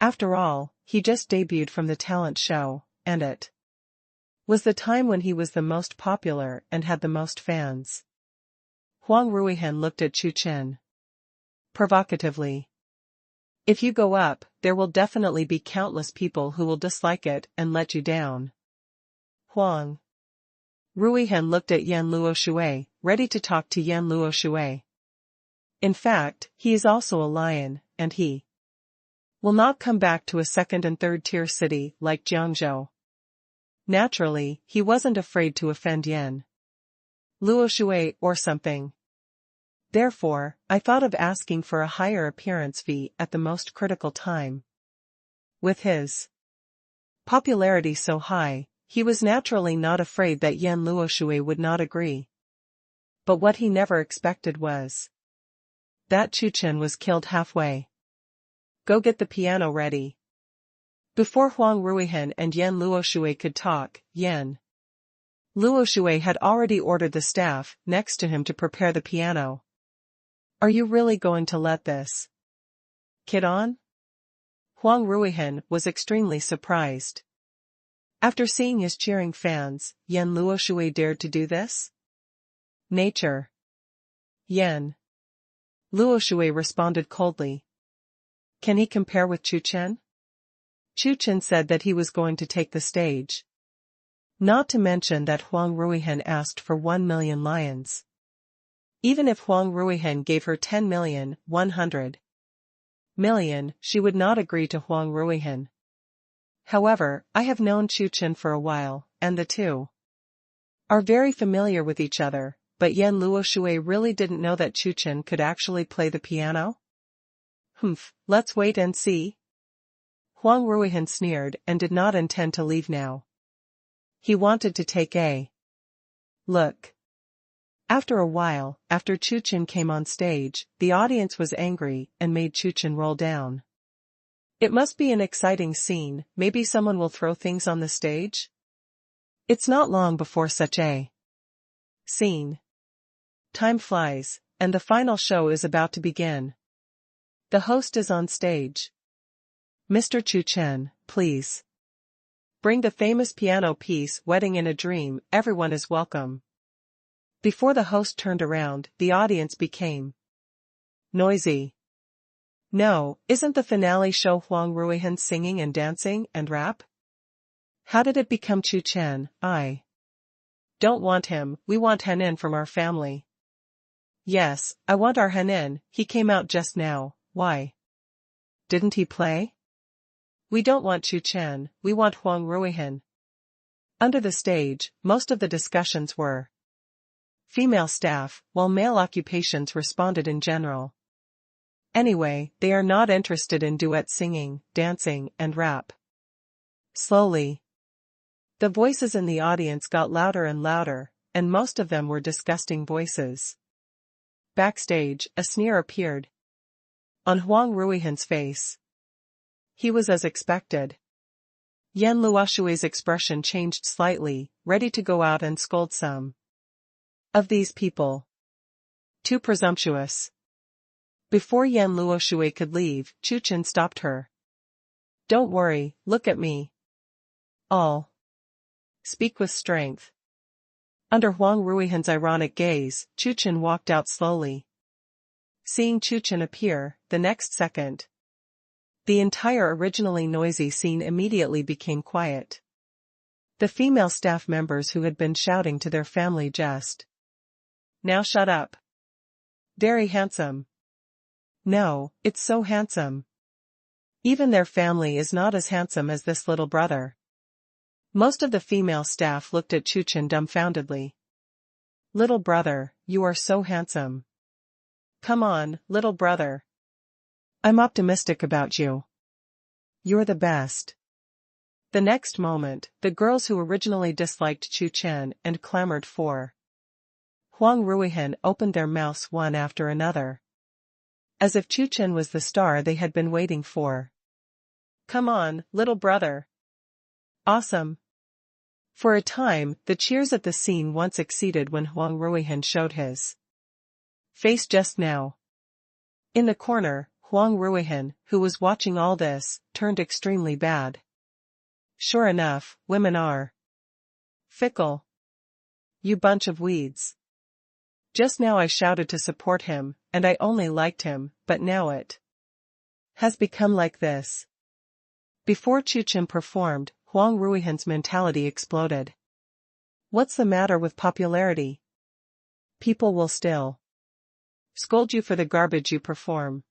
After all, he just debuted from the talent show, and it was the time when he was the most popular and had the most fans. Huang Ruihan looked at Chu Chen provocatively. If you go up, there will definitely be countless people who will dislike it and let you down. Huang Ruihan looked at Yan Luoshui, ready to talk to Yan Luoshui. In fact, he is also a lion, and he will not come back to a second and third tier city like Jiangzhou. Naturally, he wasn't afraid to offend Yan Luoshui or something. Therefore, I thought of asking for a higher appearance fee at the most critical time. With his popularity so high, he was naturally not afraid that Yan Luoshui would not agree. But what he never expected was that Chu Chen was killed halfway. Go get the piano ready. Before Huang Ruihan and Yan Luoshui could talk, Yan Luoshui had already ordered the staff next to him to prepare the piano. Are you really going to let this kid on? Huang Ruihan was extremely surprised. After seeing his cheering fans, Yan Luoshui dared to do this? Nature. Yan Luoshui responded coldly. Can he compare with Chu Chen? Chu Chen said that he was going to take the stage. Not to mention that Huang Ruihan asked for 1 million lions. Even if Huang Ruihan gave her 10,100,000,000, she would not agree to Huang Ruihan. However, I have known Chu Chen for a while, and the two are very familiar with each other, but Yan Luoshui really didn't know that Chu Chen could actually play the piano? Let's wait and see. Huang Ruihan sneered and did not intend to leave now. He wanted to take a look. After a while, after Chu Chen came on stage, the audience was angry and made Chu Chen roll down. It must be an exciting scene, maybe someone will throw things on the stage? It's not long before such a scene. Time flies, and the final show is about to begin. The host is on stage. Mr. Chu Chen, please. Bring the famous piano piece Wedding in a Dream, everyone is welcome. Before the host turned around, the audience became noisy. No, isn't the finale show Huang Ruihan singing and dancing and rap? How did it become Chu Chen? I don't want him, we want Henin from our family. Yes, I want our Henin, he came out just now, why? Didn't he play? We don't want Chu Chen, we want Huang Ruihan. Under the stage, most of the discussions were female staff, while male occupations responded in general. Anyway, they are not interested in duet singing, dancing, and rap. Slowly, the voices in the audience got louder and louder, and most of them were disgusting voices. Backstage, a sneer appeared on Huang Ruihan's face. He was as expected. Yan Luoshui's expression changed slightly, ready to go out and scold some of these people. Too presumptuous. Before Yan Luoshui could leave, Chu Chen stopped her. Don't worry, look at me. All. Speak with strength. Under Huang Ruihan's ironic gaze, Chu Chen walked out slowly. Seeing Chu Chen appear, the next second, the entire originally noisy scene immediately became quiet. The female staff members who had been shouting to their family just now shut up. Very handsome. No, it's so handsome. Even their family is not as handsome as this little brother. Most of the female staff looked at Chu Chen dumbfoundedly. Little brother, you are so handsome. Come on, little brother. I'm optimistic about you. You're the best. The next moment, the girls who originally disliked Chu Chen and clamored for Huang Ruihan opened their mouths one after another, as if Chu Chen was the star they had been waiting for. Come on, little brother. Awesome. For a time, the cheers at the scene once exceeded when Huang Ruihan showed his face just now. In the corner, Huang Ruihan, who was watching all this, turned extremely bad. Sure enough, women are fickle. You bunch of weeds. Just now I shouted to support him, and I only liked him, but now it has become like this. Before Chu Chen performed, Huang Ruihan's mentality exploded. What's the matter with popularity? People will still scold you for the garbage you perform.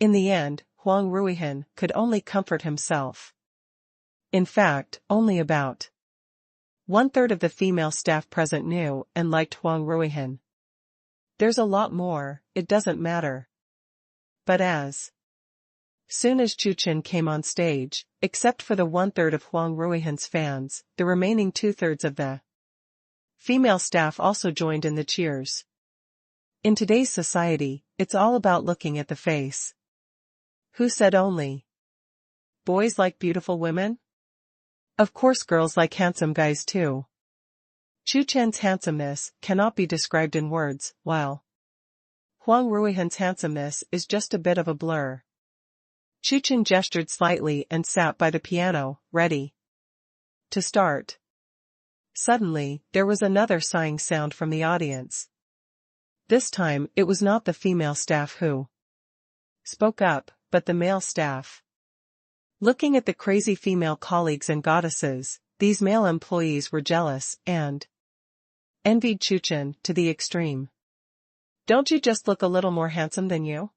In the end, Huang Ruihan could only comfort himself. In fact, only about 1/3 of the female staff present knew and liked Huang Ruihan. There's a lot more, it doesn't matter. But as soon as Chu Chen came on stage, except for the 1/3 of Huang Ruihan's fans, the remaining 2/3 of the female staff also joined in the cheers. In today's society, it's all about looking at the face. Who said only boys like beautiful women? Of course girls like handsome guys too. Chu Chen's handsomeness cannot be described in words, while Huang Ruihan's handsomeness is just a bit of a blur. Chu Chen gestured slightly and sat by the piano, ready to start. Suddenly, there was another sighing sound from the audience. This time, it was not the female staff who spoke up, but the male staff. Looking at the crazy female colleagues and goddesses, these male employees were jealous and envied Chu Chen to the extreme. Don't you just look a little more handsome than you?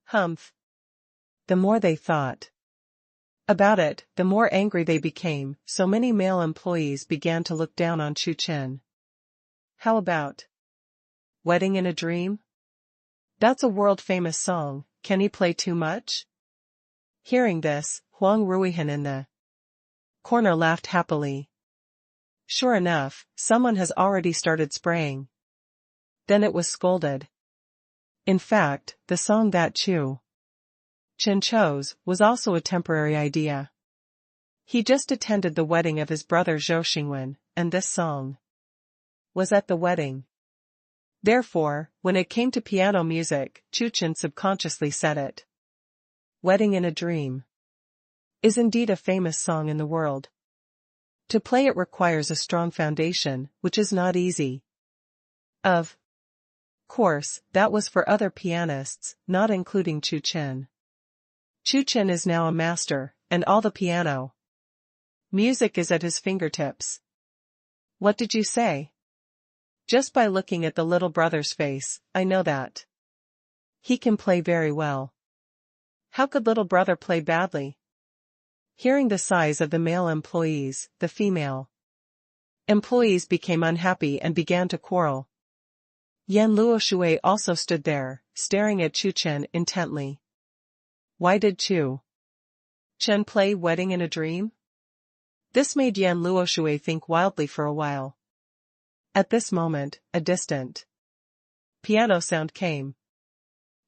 Humph. The more they thought about it, the more angry they became, so many male employees began to look down on Chu Chen. How about Wedding in a Dream? That's a world-famous song, can he play too much? Hearing this, Huang Ruihan in the corner laughed happily. Sure enough, someone has already started spraying. Then it was scolded. In fact, the song that Chu Chen chose was also a temporary idea. He just attended the wedding of his brother Zhou Xingwen, and this song was at the wedding. Therefore, when it came to piano music, Chu Chen subconsciously said it. Wedding in a Dream is indeed a famous song in the world. To play it requires a strong foundation, which is not easy. Of course, that was for other pianists, not including Chu Chen. Chu Chen is now a master, and all the piano music is at his fingertips. What did you say? Just by looking at the little brother's face, I know that he can play very well. How could little brother play badly? Hearing the sighs of the male employees, the female employees became unhappy and began to quarrel. Yan Luoshui also stood there, staring at Chu Chen intently. Why did Chu Chen play Wedding in a Dream? This made Yan Luoshui think wildly for a while. At this moment, a distant piano sound came.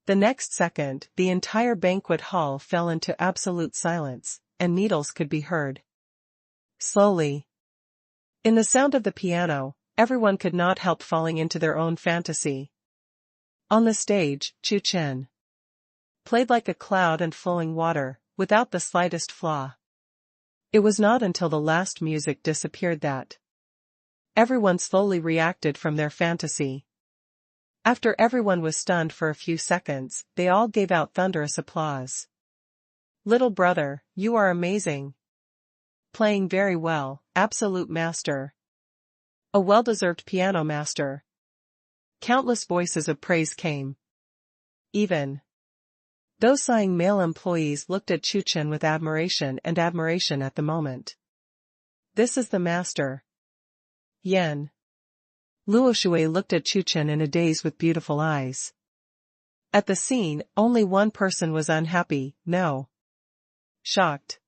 The next second, the entire banquet hall fell into absolute silence, and needles could be heard. Slowly. In the sound of the piano, everyone could not help falling into their own fantasy. On the stage, Chu Chen played like a cloud and flowing water, without the slightest flaw. It was not until the last music disappeared that everyone slowly reacted from their fantasy. After everyone was stunned for a few seconds, they all gave out thunderous applause. Little brother, you are amazing. Playing very well, absolute master. A well-deserved piano master. Countless voices of praise came. Even those sighing male employees looked at Chu Chen with admiration at the moment. This is the master. Yan Luoshui looked at Chu Chen in a daze with beautiful eyes. At the scene, only one person was unhappy, no. Shocked.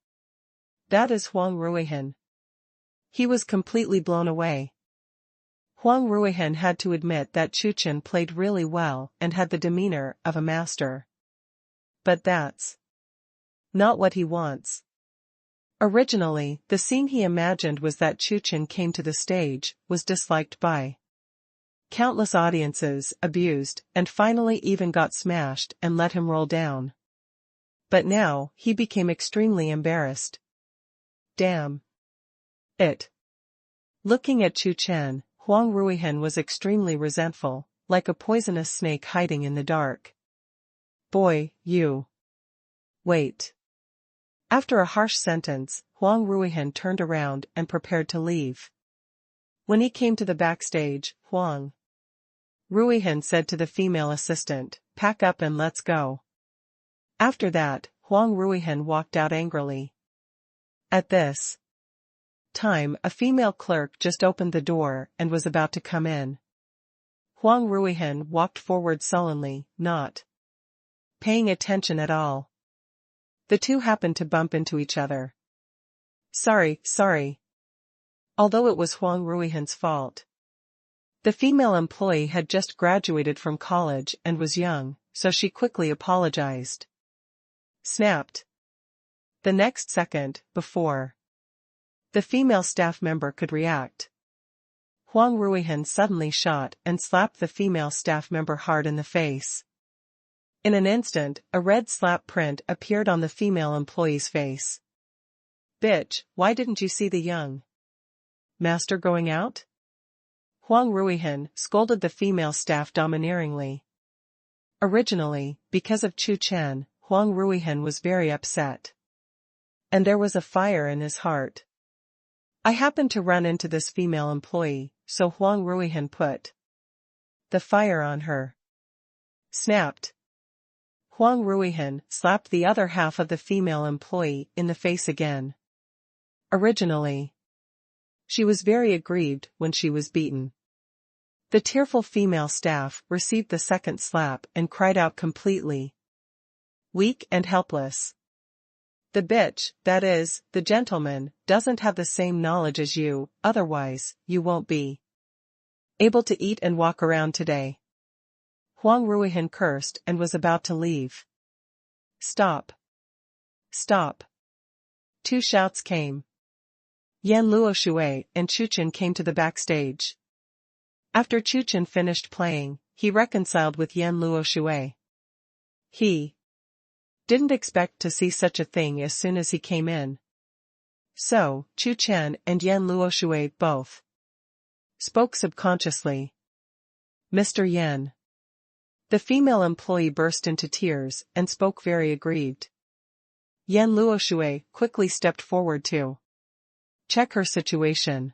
That is Huang Ruihan. He was completely blown away. Huang Ruihan had to admit that Chu Chen played really well and had the demeanor of a master. But that's not what he wants. Originally, the scene he imagined was that Chu Chen came to the stage, was disliked by countless audiences, abused, and finally even got smashed and let him roll down. But now, he became extremely embarrassed. Damn it. Looking at Chu Chen, Huang Ruihan was extremely resentful, like a poisonous snake hiding in the dark. Boy, you. Wait. After a harsh sentence, Huang Ruihan turned around and prepared to leave. When he came to the backstage, Huang Ruihan said to the female assistant, "Pack up and let's go." After that, Huang Ruihan walked out angrily. At this time, a female clerk just opened the door and was about to come in. Huang Ruihan walked forward sullenly, not paying attention at all. The two happened to bump into each other. Sorry. Although it was Huang Ruihan's fault. The female employee had just graduated from college and was young, so she quickly apologized. Snapped. The next second, before the female staff member could react, Huang Ruihan suddenly shot and slapped the female staff member hard in the face. In an instant, a red slap print appeared on the female employee's face. Bitch, why didn't you see the young master going out? Huang Ruihan scolded the female staff domineeringly. Originally, because of Chu Chen, Huang Ruihan was very upset. And there was a fire in his heart. I happened to run into this female employee, so Huang Ruihan put the fire on her. Snapped. Huang Ruihan slapped the other half of the female employee in the face again. Originally, she was very aggrieved when she was beaten. The tearful female staff received the second slap and cried out completely weak and helpless. The bitch, that is, the gentleman, doesn't have the same knowledge as you, otherwise, you won't be able to eat and walk around today. Huang Ruihan cursed and was about to leave. Stop. Stop. Two shouts came. Yan Luoshui and Chu Chen came to the backstage. After Chu Chen finished playing, he reconciled with Yan Luoshui. He didn't expect to see such a thing as soon as he came in. So, Chu Chen and Yan Luoshui both spoke subconsciously. Mr. Yan. The female employee burst into tears and spoke very aggrieved. Yan Luoshui quickly stepped forward to check her situation.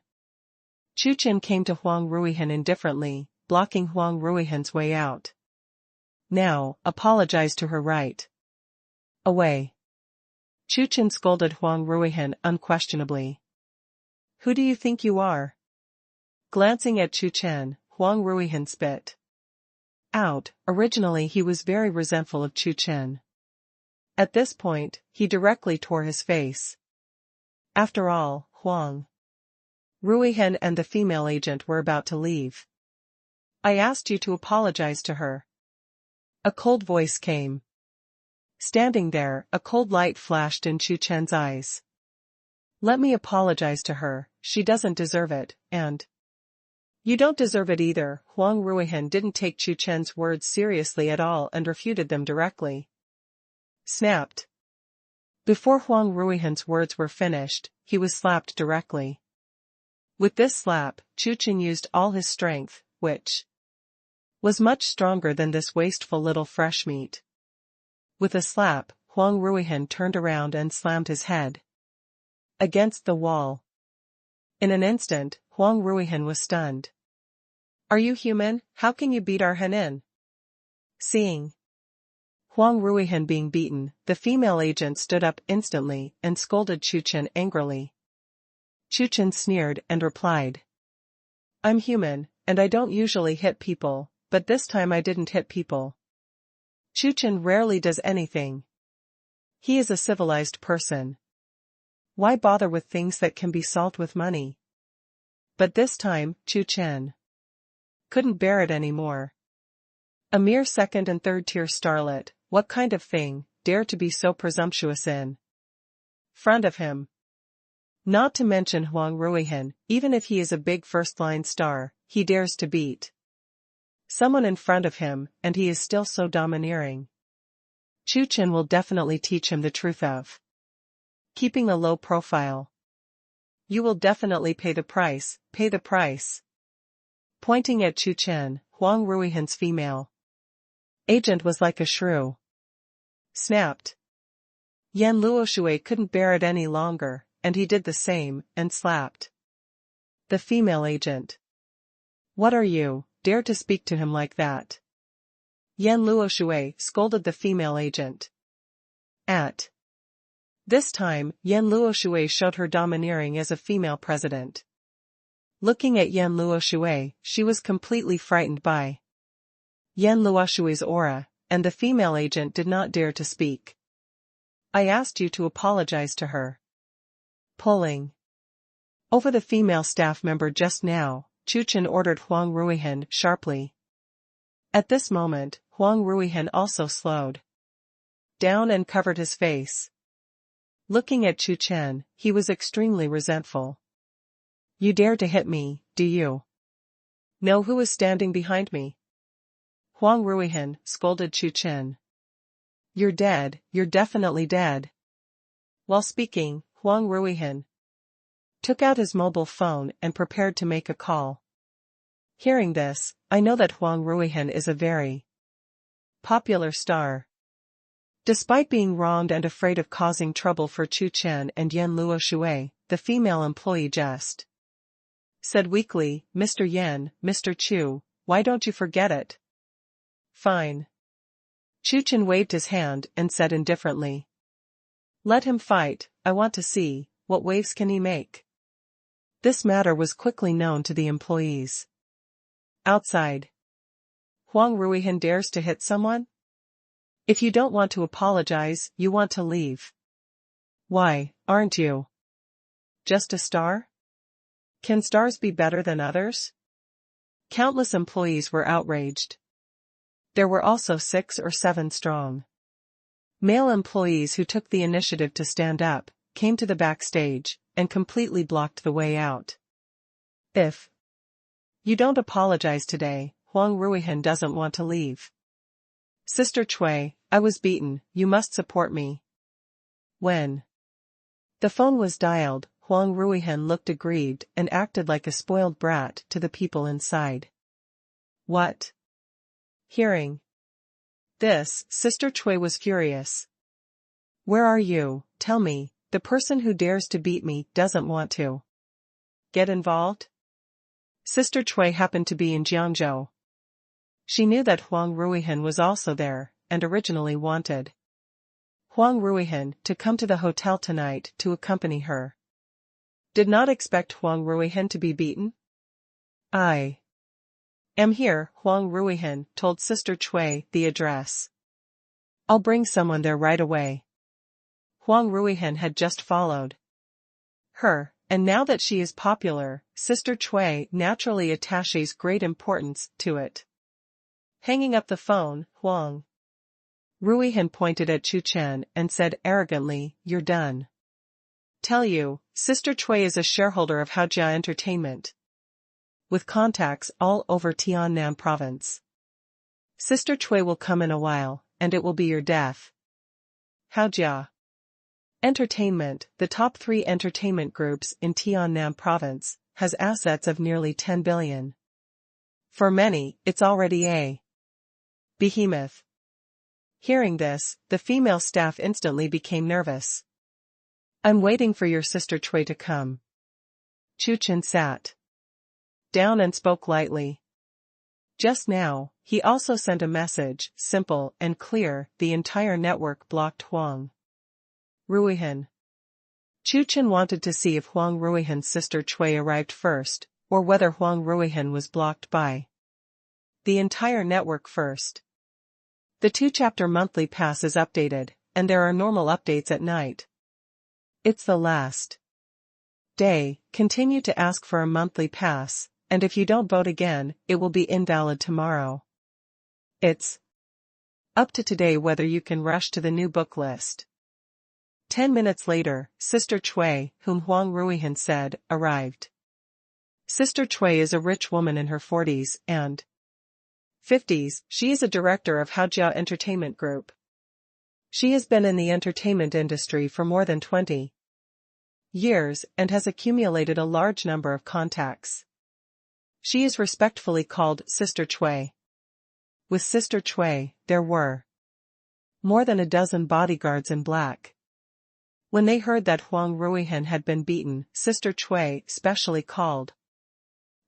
Chu Chen came to Huang Ruihan indifferently, blocking Huang Ruihan's way out. Now, apologize to her right away. Chu Chen scolded Huang Ruihan unquestionably. Who do you think you are? Glancing at Chu Chen, Huang Ruihan spit out. Originally he was very resentful of Chu Chen. At this point, he directly tore his face. After all, Huang Ruihan and the female agent were about to leave. I asked you to apologize to her. A cold voice came. Standing there, a cold light flashed in Chu Chen's eyes. Let me apologize to her, she doesn't deserve it, and you don't deserve it either. Huang Ruihan didn't take Chu Chen's words seriously at all and refuted them directly. Snapped. Before Huang Ruihan's words were finished, he was slapped directly. With this slap, Chu Chen used all his strength, which was much stronger than this wasteful little fresh meat. With a slap, Huang Ruihan turned around and slammed his head against the wall. In an instant, Huang Ruihan was stunned. Are you human? How can you beat our Hanin? Seeing Huang Ruihan being beaten, the female agent stood up instantly and scolded Chu Chen angrily. Chu Chen sneered and replied. I'm human, and I don't usually hit people, but this time I didn't hit people. Chu Chen rarely does anything. He is a civilized person. Why bother with things that can be solved with money? But this time, Chu Chen couldn't bear it anymore. A mere second and third tier starlet, what kind of thing, dare to be so presumptuous in front of him? Not to mention Huang Ruihan, even if he is a big first-line star, he dares to beat someone in front of him, and he is still so domineering. Chu Chen will definitely teach him the truth of keeping a low profile. You will definitely pay the price, pay the price. Pointing at Chu Chen, Huang Ruihan's female agent was like a shrew. Snapped. Yan Luoshui couldn't bear it any longer, and he did the same, and slapped the female agent. What are you, dare to speak to him like that? Yan Luoshui scolded the female agent. At this time, Yan Luoshui showed her domineering as a female president. Looking at Yan Luoshui, she was completely frightened by Yan Luoshui's aura, and the female agent did not dare to speak. I asked you to apologize to her. Pulling over the female staff member just now, Chu Chen ordered Huang Ruihan sharply. At this moment, Huang Ruihan also slowed down and covered his face. Looking at Chu Chen, he was extremely resentful. You dare to hit me, do you know who is standing behind me? Huang Ruihan scolded Chu Chen. You're dead, you're definitely dead. While speaking, Huang Ruihan took out his mobile phone and prepared to make a call. Hearing this, I know that Huang Ruihan is a very popular star. Despite being wronged and afraid of causing trouble for Chu Chen and Yan Luoshui, the female employee just said weakly, Mr. Yan, Mr. Chu, why don't you forget it? Fine. Chu Chen waved his hand and said indifferently. Let him fight, I want to see, what waves can he make? This matter was quickly known to the employees. Outside. Huang Ruihan dares to hit someone? If you don't want to apologize, you want to leave. Why, aren't you just a star? Can stars be better than others? Countless employees were outraged. There were also 6 or 7 strong male employees who took the initiative to stand up, came to the backstage, and completely blocked the way out. If you don't apologize today, Huang Ruihan doesn't want to leave. Sister Cui, I was beaten, you must support me. When the phone was dialed, Huang Ruihan looked aggrieved and acted like a spoiled brat to the people inside. What? Hearing this, Sister Cui was furious. Where are you? Tell me, the person who dares to beat me doesn't want to get involved? Sister Cui happened to be in Jiangzhou. She knew that Huang Ruihan was also there, and originally wanted Huang Ruihan to come to the hotel tonight to accompany her. Did not expect Huang Ruihan to be beaten? I am here, Huang Ruihan told Sister Cui the address. I'll bring someone there right away. Huang Ruihan had just followed her, and now that she is popular, Sister Cui naturally attaches great importance to it. Hanging up the phone, Huang Ruihan pointed at Chu Chen and said arrogantly, You're done. Tell you, Sister Cui is a shareholder of Haojia Entertainment, with contacts all over Tian province. Sister Cui will come in a while, and it will be your death. Haojia Entertainment, the top 3 entertainment groups in Tian province, has assets of nearly 10 billion. For many, it's already a behemoth. Hearing this, the female staff instantly became nervous. I'm waiting for your Sister Cui to come. Chu Chen sat down and spoke lightly. Just now, he also sent a message, simple and clear, the entire network blocked Huang Ruihan. Chu Chen wanted to see if Huang Ruihan's Sister Cui arrived first, or whether Huang Ruihan was blocked by the entire network first. The 2-chapter monthly pass is updated, and there are normal updates at night. It's the last day, continue to ask for a monthly pass, and if you don't vote again, it will be invalid tomorrow. It's up to today whether you can rush to the new book list. 10 minutes later, Sister Cui, whom Huang Ruihan said, arrived. Sister Cui is a rich woman in her 40s and 50s, she is a director of Haojia Entertainment Group. She has been in the entertainment industry for more than 20 years and has accumulated a large number of contacts. She is respectfully called Sister Cui. With Sister Cui, there were more than a dozen bodyguards in black. When they heard that Huang Ruihan had been beaten, Sister Cui specially called.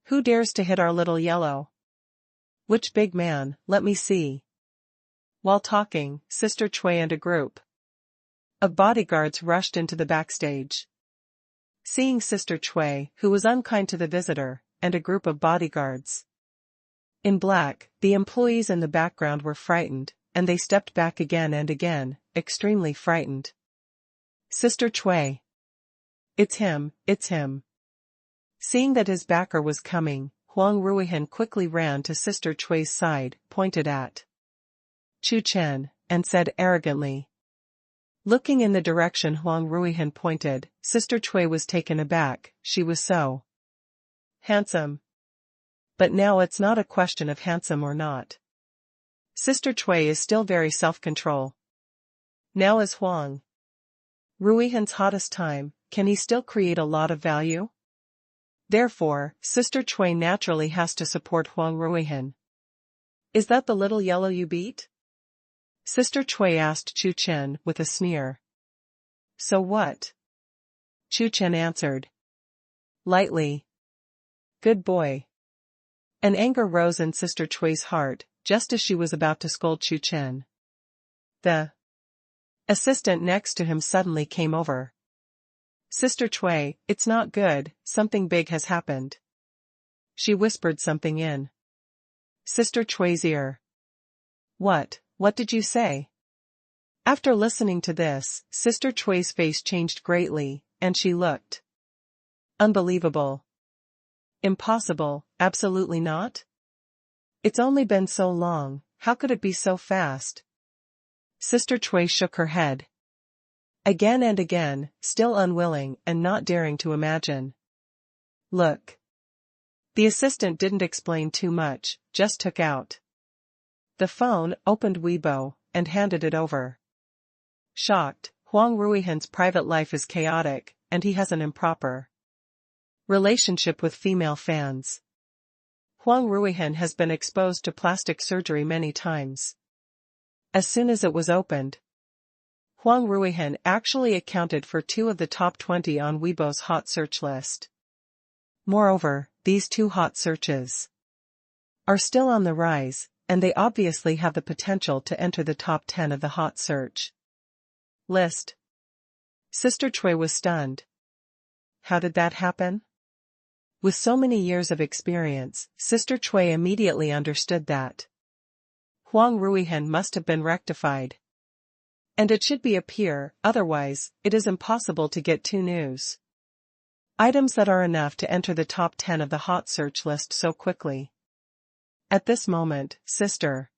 Who dares to hit our little yellow? Which big man, let me see. While talking, Sister Cui and a group of bodyguards rushed into the backstage. Seeing Sister Cui, who was unkind to the visitor, and a group of bodyguards in black, the employees in the background were frightened, and they stepped back again and again, extremely frightened. Sister Cui. It's him, it's him. Seeing that his backer was coming, Huang Ruihan quickly ran to Sister Cui's side, pointed at Chu Chen, and said arrogantly. Looking in the direction Huang Ruihan pointed, Sister Cui was taken aback, she was so handsome. But now it's not a question of handsome or not. Sister Cui is still very self-control. Now is Huang Ruihan's hottest time, can he still create a lot of value? Therefore, Sister Cui naturally has to support Huang Ruihan. Is that the little yellow you beat? Sister Cui asked Chu Chen with a sneer. So what? Chu Chen answered lightly. Good boy. An anger rose in Sister Cui's heart, just as she was about to scold Chu Chen. The assistant next to him suddenly came over. Sister Chui, it's not good, something big has happened. She whispered something in Sister Chui's ear. What did you say? After listening to this, Sister Chui's face changed greatly, and she looked unbelievable. Impossible, absolutely not? It's only been so long, how could it be so fast? Sister Chui shook her head. Again and again, still unwilling and not daring to imagine. Look. The assistant didn't explain too much, just took out the phone, opened Weibo, and handed it over. Shocked, Huang Ruihan's private life is chaotic, and he has an improper relationship with female fans. Huang Ruihan has been exposed to plastic surgery many times. As soon as it was opened, Huang Ruihan actually accounted for 2 of the top 20 on Weibo's hot search list. Moreover, these 2 hot searches are still on the rise, and they obviously have the potential to enter the top 10 of the hot search list. Sister Chui was stunned. How did that happen? With so many years of experience, Sister Chui immediately understood that Huang Ruihan must have been rectified. And it should be a peer, otherwise, it is impossible to get 2 news items that are enough to enter the top 10 of the hot search list so quickly. At this moment, Sister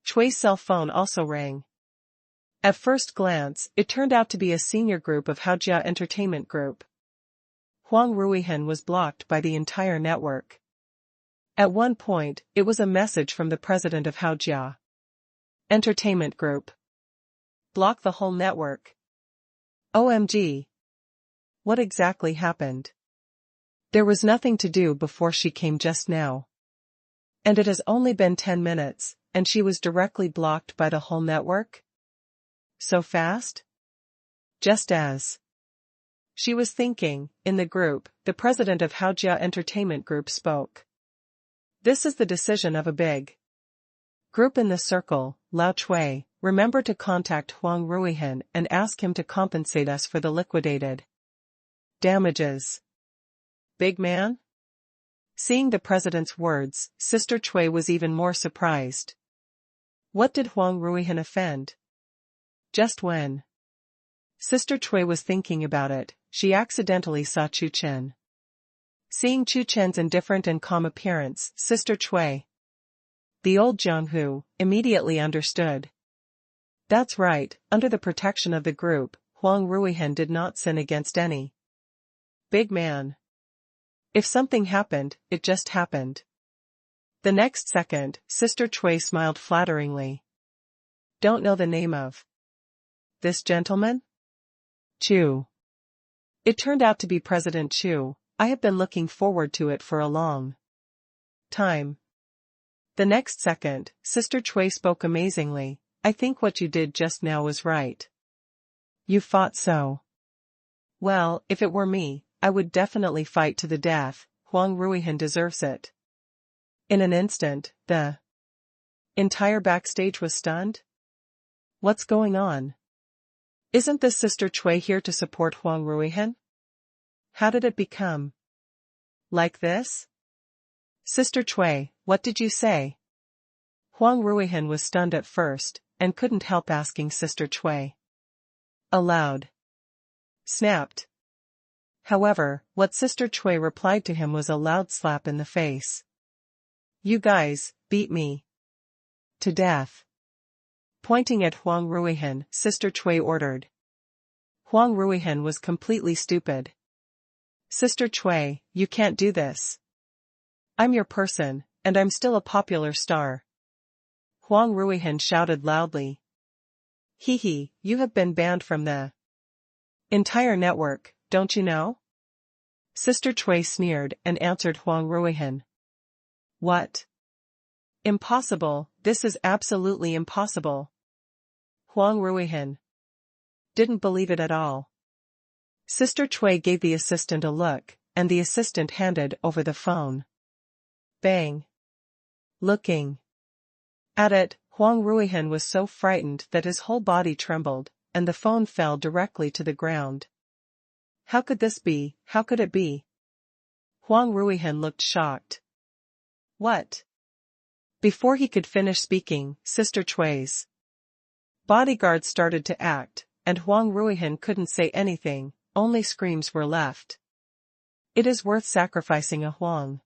Chui's cell phone also rang. At first glance, it turned out to be a senior group of Haojia Entertainment Group. Huang Ruihan was blocked by the entire network. At one point, it was a message from the president of Haojia Entertainment Group. Block the whole network. OMG. What exactly happened? There was nothing to do before she came just now. And it has only been 10 minutes, and she was directly blocked by the whole network? So fast? Just as she was thinking, in the group, the president of Haojia Entertainment Group spoke. This is the decision of a big group in the circle, Lao Chui, remember to contact Huang Ruihan and ask him to compensate us for the liquidated damages. Big man? Seeing the president's words, Sister Chui was even more surprised. What did Huang Ruihan offend? Just when Sister Chui was thinking about it, she accidentally saw Chu Chen. Seeing Chu Chen's indifferent and calm appearance, Sister Chui, the old Jianghu, immediately understood. That's right, under the protection of the group, Huang Ruihan did not sin against any big man. If something happened, it just happened. The next second, Sister Chui smiled flatteringly. Don't know the name of this gentleman? Chu. It turned out to be President Chu. I have been looking forward to it for a long time. The next second, Sister Chui spoke amazingly. I think what you did just now was right. You fought so well. If it were me, I would definitely fight to the death. Huang Ruihan deserves it. In an instant, the entire backstage was stunned. What's going on? Isn't this Sister Chui here to support Huang Ruihan? How did it become like this? Sister Chui, what did you say? Huang Ruihan was stunned at first, and couldn't help asking Sister Chui aloud. Snapped. However, what Sister Chui replied to him was a loud slap in the face. You guys, beat me to death. Pointing at Huang Ruihan, Sister Chui ordered. Huang Ruihan was completely stupid. Sister Chui, you can't do this. I'm your person, and I'm still a popular star. Huang Ruihan shouted loudly. Hee, you have been banned from the entire network, don't you know? Sister Chui sneered and answered Huang Ruihan. What? Impossible, this is absolutely impossible. Huang Ruihan didn't believe it at all. Sister Chui gave the assistant a look, and the assistant handed over the phone. Bang. Looking at it, Huang Ruihan was so frightened that his whole body trembled, and the phone fell directly to the ground. How could this be? How could it be? Huang Ruihan looked shocked. What? Before he could finish speaking, Sister Chui's bodyguards started to act, and Huang Ruihan couldn't say anything, only screams were left. It is worth sacrificing a Huang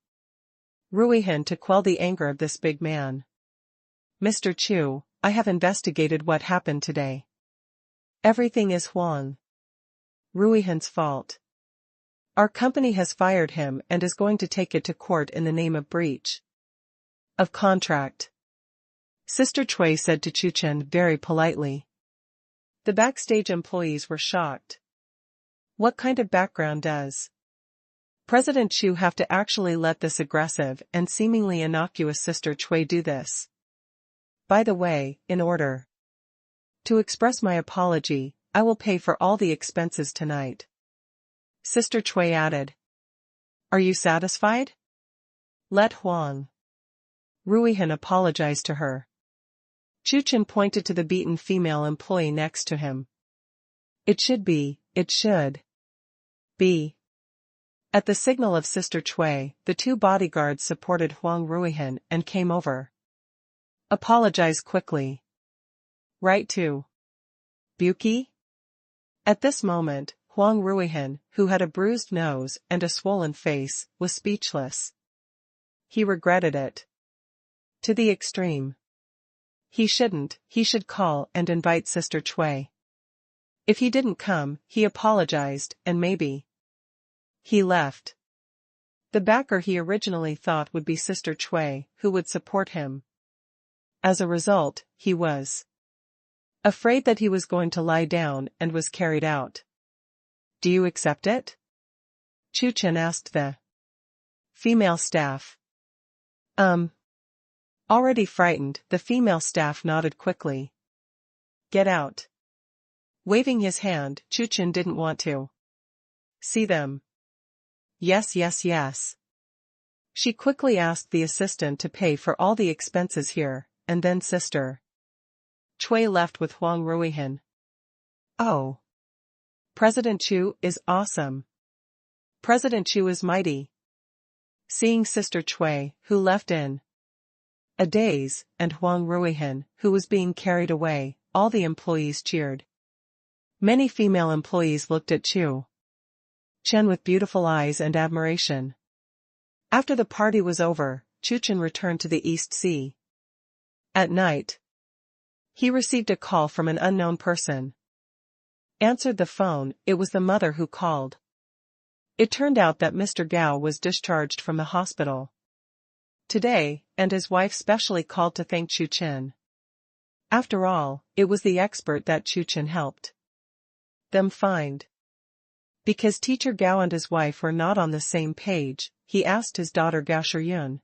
Ruihan to quell the anger of this big man. Mr. Chu, I have investigated what happened today. Everything is Huang Ruihan's fault. Our company has fired him and is going to take it to court in the name of breach of contract. Sister Chui said to Chu Chen very politely. The backstage employees were shocked. What kind of background does President Chu have to actually let this aggressive and seemingly innocuous Sister Chui do this? By the way, in order to express my apology, I will pay for all the expenses tonight. Sister Chui added. Are you satisfied? Let Huang Ruihan apologize to her. Chu Chen pointed to the beaten female employee next to him. It should be. At the signal of Sister Chui, the two bodyguards supported Huang Ruihan and came over. Apologize quickly. Right to Buki? At this moment, Huang Ruihan, who had a bruised nose and a swollen face, was speechless. He regretted it to the extreme. He should call and invite Sister Chui. If he didn't come, he apologized, and maybe he left. The backer he originally thought would be Sister Chui, who would support him. As a result, he was afraid that he was going to lie down and was carried out. Do you accept it? Chu Chen asked the female staff. Already frightened, the female staff nodded quickly. Get out. Waving his hand, Chu Chen didn't want to see them. Yes. She quickly asked the assistant to pay for all the expenses here, and then Sister Chui left with Huang Ruihan. Oh. President Chu is awesome. President Chu is mighty. Seeing Sister Chui, who left in a daze, and Huang Ruihan, who was being carried away, all the employees cheered. Many female employees looked at Chu Chen with beautiful eyes and admiration. After the party was over, Chu Chen returned to the East Sea. At night, he received a call from an unknown person. Answered the phone, it was the mother who called. It turned out that Mr. Gao was discharged from the hospital today, and his wife specially called to thank Chu Chen. After all, it was the expert that Chu Chen helped them find. Because teacher Gao and his wife were not on the same page, he asked his daughter Gao Shiyun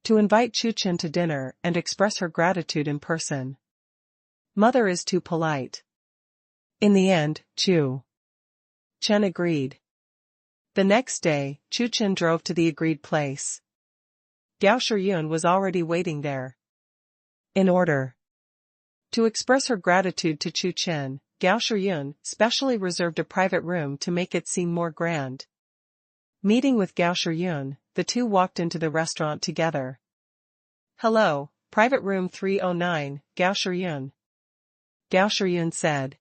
to invite Chu Chen to dinner and express her gratitude in person. Mother is too polite. In the end, Chu Chen agreed. The next day, Chu Chen drove to the agreed place. Gao Shiyun was already waiting there. In order to express her gratitude to Chu Chen, Gao Shiyun specially reserved a private room to make it seem more grand. Meeting with Gao Shiyun, the two walked into the restaurant together. Hello, private room 309, Gao Shiyun. Gao Shiyun said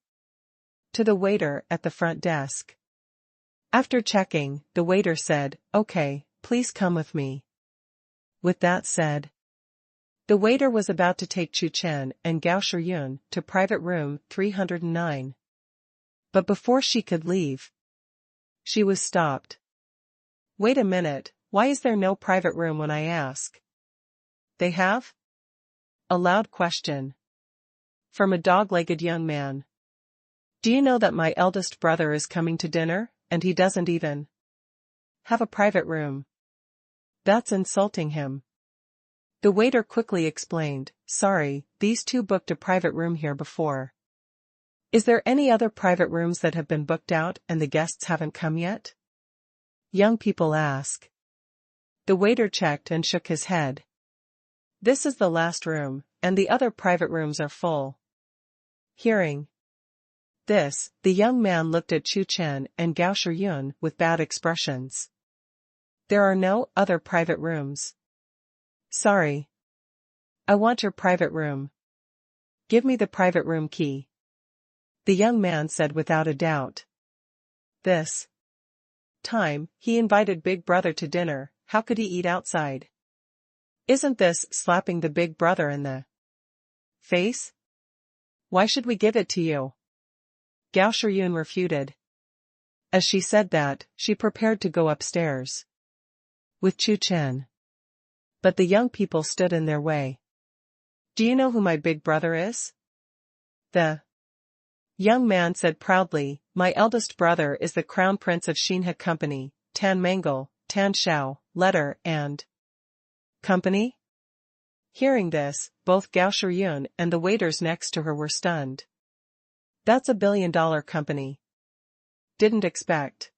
to the waiter at the front desk. After checking, the waiter said, okay, please come with me. With that said, the waiter was about to take Chu Chen and Gao Shiyun to private room 309. But before she could leave, she was stopped. Wait a minute, why is there no private room when I ask? They have? A loud question from a dog-legged young man. Do you know that my eldest brother is coming to dinner, and he doesn't even have a private room? That's insulting him. The waiter quickly explained, sorry, these two booked a private room here before. Is there any other private rooms that have been booked out and the guests haven't come yet? Young people ask. The waiter checked and shook his head. This is the last room, and the other private rooms are full. Hearing this, the young man looked at Chu Chen and Gao Shiyun with bad expressions. There are no other private rooms. Sorry. I want your private room. Give me the private room key. The young man said without a doubt. This time, he invited Big Brother to dinner. How could he eat outside? Isn't this slapping the Big Brother in the face? Why should we give it to you? Gao Shiyun refuted. As she said that, she prepared to go upstairs with Chu Chen. But the young people stood in their way. Do you know who my big brother is? The young man said proudly, my eldest brother is the crown prince of Xinhe Company, Tan Mangle, Tan Shao, Letter and Company? Hearing this, both Gao Shiyun and the waiters next to her were stunned. That's $1 billion company. Didn't expect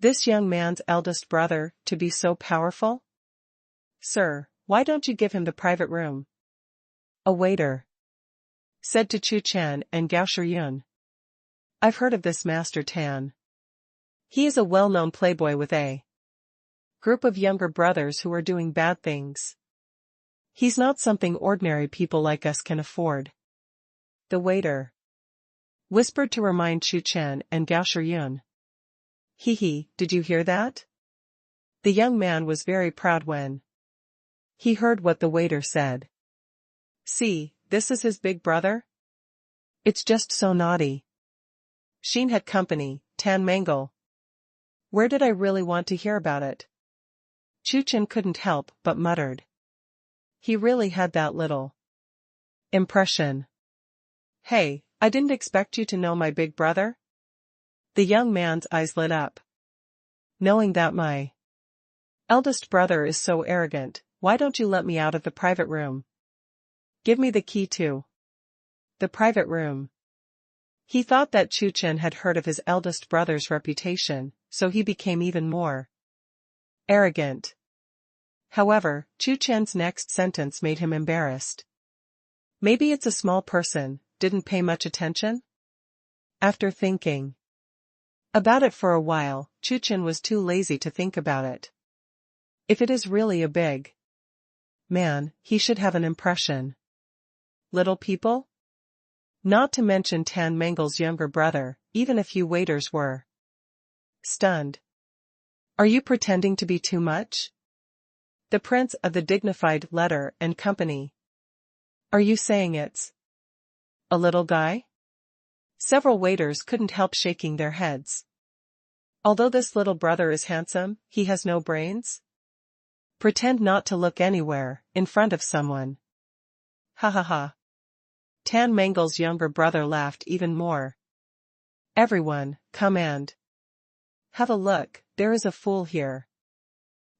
this young man's eldest brother to be so powerful? Sir, why don't you give him the private room? A waiter said to Chu Chen and Gao Shiyun. I've heard of this Master Tian. He is a well-known playboy with a group of younger brothers who are doing bad things. He's not something ordinary people like us can afford. The waiter whispered to remind Chu Chen and Gao Shiyun. Hee, did you hear that? The young man was very proud when he heard what the waiter said. See, this is his big brother? It's just so naughty. Xinhe Company, Tan Mangle. Where did I really want to hear about it? Chu Chen couldn't help but muttered. He really had that little impression. Hey, I didn't expect you to know my big brother? The young man's eyes lit up. Knowing that my eldest brother is so arrogant, why don't you let me out of the private room? Give me the key to the private room. He thought that Chu Chen had heard of his eldest brother's reputation, so he became even more arrogant. However, Chu Chen's next sentence made him embarrassed. Maybe it's a small person, didn't pay much attention? After thinking about it for a while, Chu Chen was too lazy to think about it. If it is really a big man, he should have an impression. Little people? Not to mention Tan Mangle's younger brother, even a few waiters were stunned. Are you pretending to be too much? The prince of the dignified Letter and Company. Are you saying it's a little guy? Several waiters couldn't help shaking their heads. Although this little brother is handsome, he has no brains? Pretend not to look anywhere, in front of someone. Ha ha ha. Tan Mangle's younger brother laughed even more. Everyone, come and have a look, there is a fool here.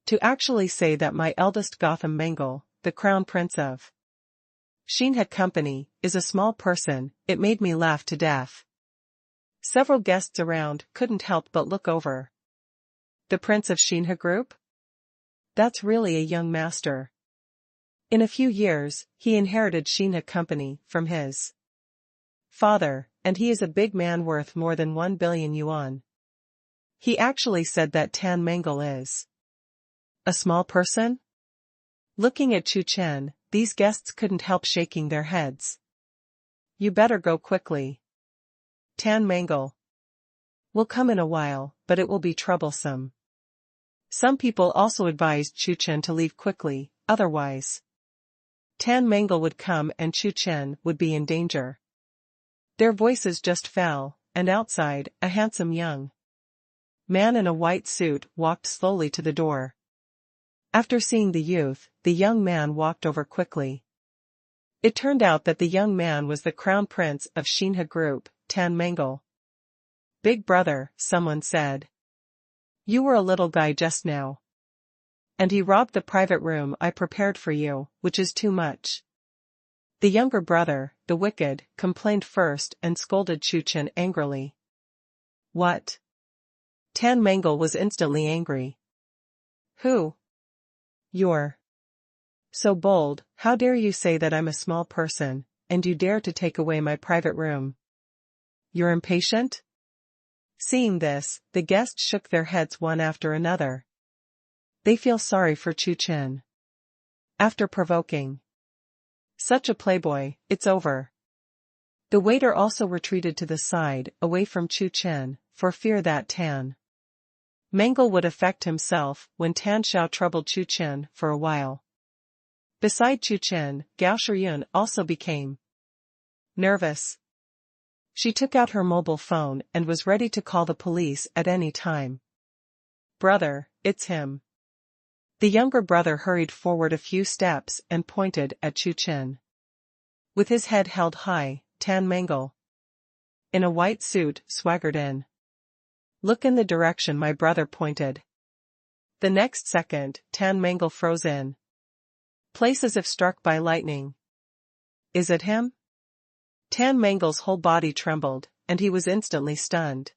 To actually say that my eldest Gotham Mangle, the crown prince of Xinhe Company, is a small person, it made me laugh to death. Several guests around couldn't help but look over. The prince of Xinhe Group? That's really a young master. In a few years, he inherited Xinhe Company from his father, and he is a big man worth more than 1 billion yuan. He actually said that Tan Mangle is a small person? Looking at Chu Chen, these guests couldn't help shaking their heads. You better go quickly. Tan Mangle will come in a while, but it will be troublesome. Some people also advised Chu Chen to leave quickly, otherwise Tan Mangle would come and Chu Chen would be in danger. Their voices just fell, and outside, a handsome young man in a white suit walked slowly to the door. After seeing the youth, the young man walked over quickly. It turned out that the young man was the crown prince of Xinhe Group, Tan Mangle. Big brother, someone said. You were a little guy just now. And he robbed the private room I prepared for you, which is too much. The younger brother, the wicked, complained first and scolded Chu Chen angrily. What? Tan Mangle was instantly angry. Who? You're So bold, how dare you say that I'm a small person, and you dare to take away my private room? You're impatient? Seeing this, the guests shook their heads one after another. They feel sorry for Chu Chen. After provoking such a playboy, it's over. The waiter also retreated to the side, away from Chu Chen, for fear that Tian Mangle would affect himself. When Tan Xiao troubled Chu Chen for a while. Beside Chu Chen, Gao Shiyun also became nervous. She took out her mobile phone and was ready to call the police at any time. Brother, it's him. The younger brother hurried forward a few steps and pointed at Chu Chen. With his head held high, Tan Mangle, in a white suit, swaggered in. Look in the direction my brother pointed. The next second, Tan Mangle froze in place as if struck by lightning. Is it him? Tan Mangle's whole body trembled, and he was instantly stunned.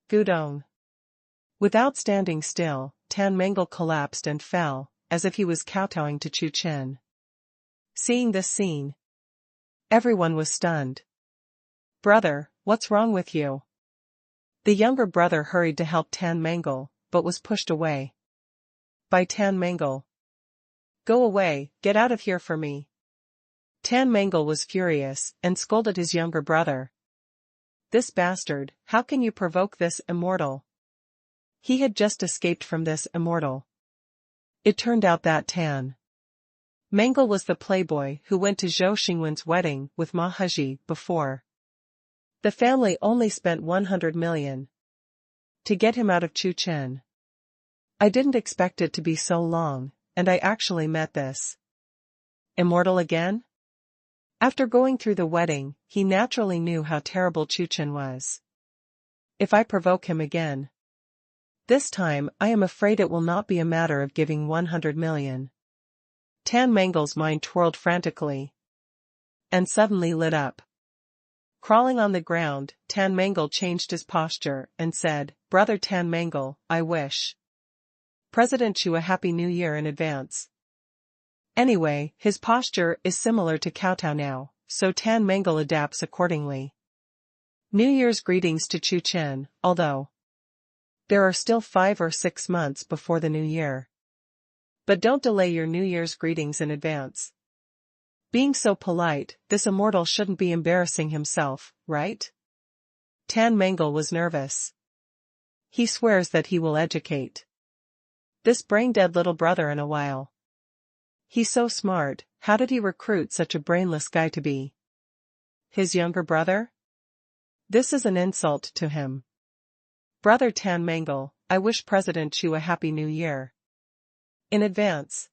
Gudong. Without standing still, Tan Mangle collapsed and fell, as if he was kowtowing to Chu Chen. Seeing this scene, everyone was stunned. Brother, what's wrong with you? The younger brother hurried to help Tan Mangle, but was pushed away by Tan Mangle. Go away, get out of here for me. Tan Mangle was furious and scolded his younger brother. This bastard, how can you provoke this immortal? He had just escaped from this immortal. It turned out that Tan Mangle was the playboy who went to Zhou Xingwen's wedding with Ma Hezhi before. The family only spent 100 million to get him out of Chu Chen. I didn't expect it to be so long, and I actually met this immortal again? After going through the wedding, he naturally knew how terrible Chu Chen was. If I provoke him again, this time I am afraid it will not be a matter of giving 100 million. Tan Mangle's mind twirled frantically and suddenly lit up. Crawling on the ground, Tan Mangle changed his posture and said, Brother Tan Mangle, I wish President Chu a Happy New Year in advance. Anyway, his posture is similar to kowtow now, so Tan Mangle adapts accordingly. New Year's greetings to Chu Chen, although there are still 5 or 6 months before the new year. But don't delay your New Year's greetings in advance. Being so polite, this immortal shouldn't be embarrassing himself, right? Tan Mangle was nervous. He swears that he will educate this brain-dead little brother in a while. He's so smart, how did he recruit such a brainless guy to be his younger brother? This is an insult to him. Brother Tan Mangle, I wish President Chu a Happy New Year in advance.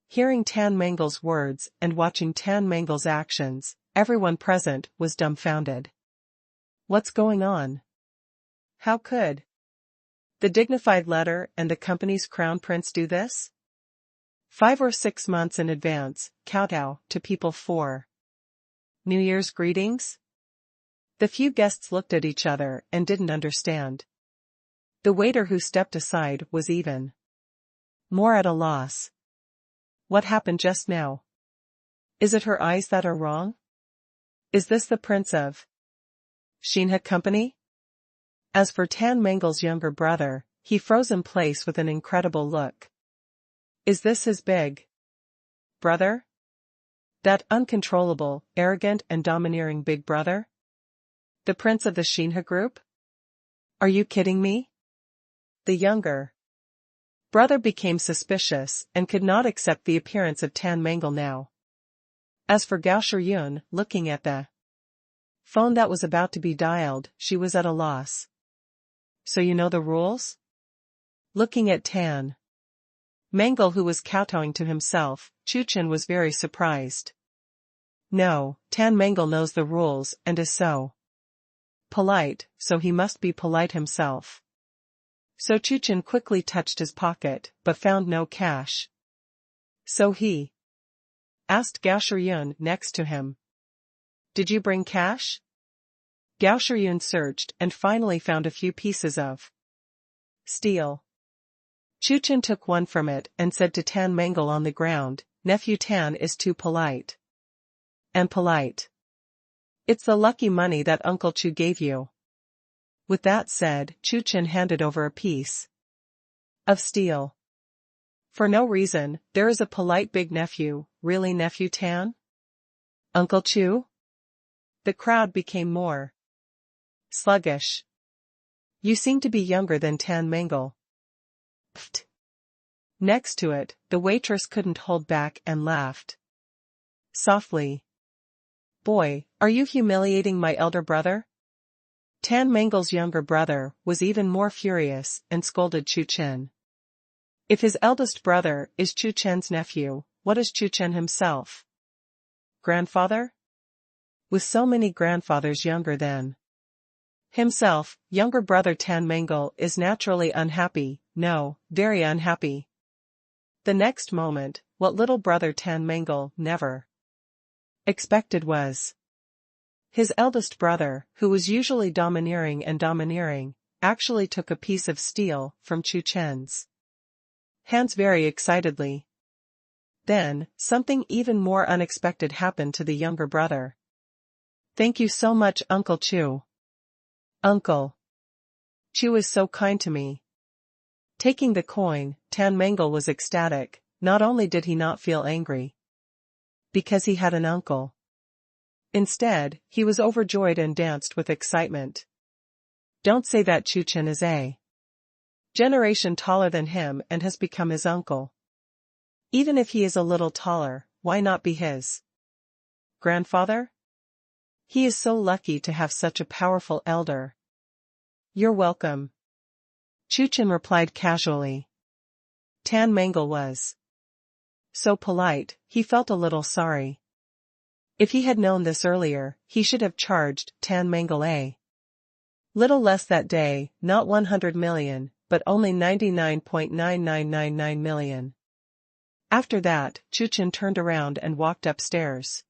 Hearing Tan Mangle's words and watching Tan Mangle's actions, everyone present was dumbfounded. What's going on? How could the dignified letter and the company's crown prince do this? 5 or 6 months in advance, kowtow to people for New Year's greetings? The few guests looked at each other and didn't understand. The waiter who stepped aside was even more at a loss. What happened just now? Is it her eyes that are wrong? Is this the prince of Xinhe Company? As for Tan Mangle's younger brother, he froze in place with an incredible look. Is this his big brother? That uncontrollable, arrogant and domineering big brother? The prince of the Xinhe group? Are you kidding me? The younger brother became suspicious and could not accept the appearance of Tan Mangle now. As for Gao Shiyun, looking at the phone that was about to be dialed, she was at a loss. So you know the rules? Looking at Tan Mangle, who was kowtowing to himself, Chu Chen was very surprised. No, Tan Mangle knows the rules and is so polite, so he must be polite himself. So Chu Chen quickly touched his pocket, but found no cash. So he asked Gao Shiyun next to him. Did you bring cash? Gao Shiyun searched and finally found a few pieces of steel. Chu Chen took one from it and said to Tan Mangle on the ground, "Nephew Tan is too polite." And polite. It's the lucky money that Uncle Chu gave you. With that said, Chu Chen handed over a piece of steel. For no reason, there is a polite big nephew, really Nephew Tan? Uncle Chu? The crowd became more sluggish. You seem to be younger than Tan Mangle. Pfft. Next to it, the waitress couldn't hold back and laughed softly. Boy, are you humiliating my elder brother? Tan Mangle's younger brother was even more furious and scolded Chu Chen. If his eldest brother is Chu Chen's nephew, what is Chu Chen himself? Grandfather? With so many grandfathers younger than himself, younger brother Tan Mangle is naturally unhappy, no, very unhappy. The next moment, what little brother Tan Mangle never expected was his eldest brother, who was usually domineering, actually took a piece of steel from Chu Chen's hands very excitedly. Then, something even more unexpected happened to the younger brother. Thank you so much, Uncle Chu. Uncle Chu is so kind to me. Taking the coin, Tan Mangle was ecstatic. Not only did he not feel angry because he had an uncle. Instead, he was overjoyed and danced with excitement. Don't say that. Chu Chen is a generation taller than him and has become his uncle. Even if he is a little taller, why not be his grandfather? He is so lucky to have such a powerful elder. You're welcome. Chu Chen replied casually. Tan Mangle was so polite, he felt a little sorry. If he had known this earlier, he should have charged Tan Mangle a little less that day, not 100 million, but only 99.9999 million. After that, Chu Chen turned around and walked upstairs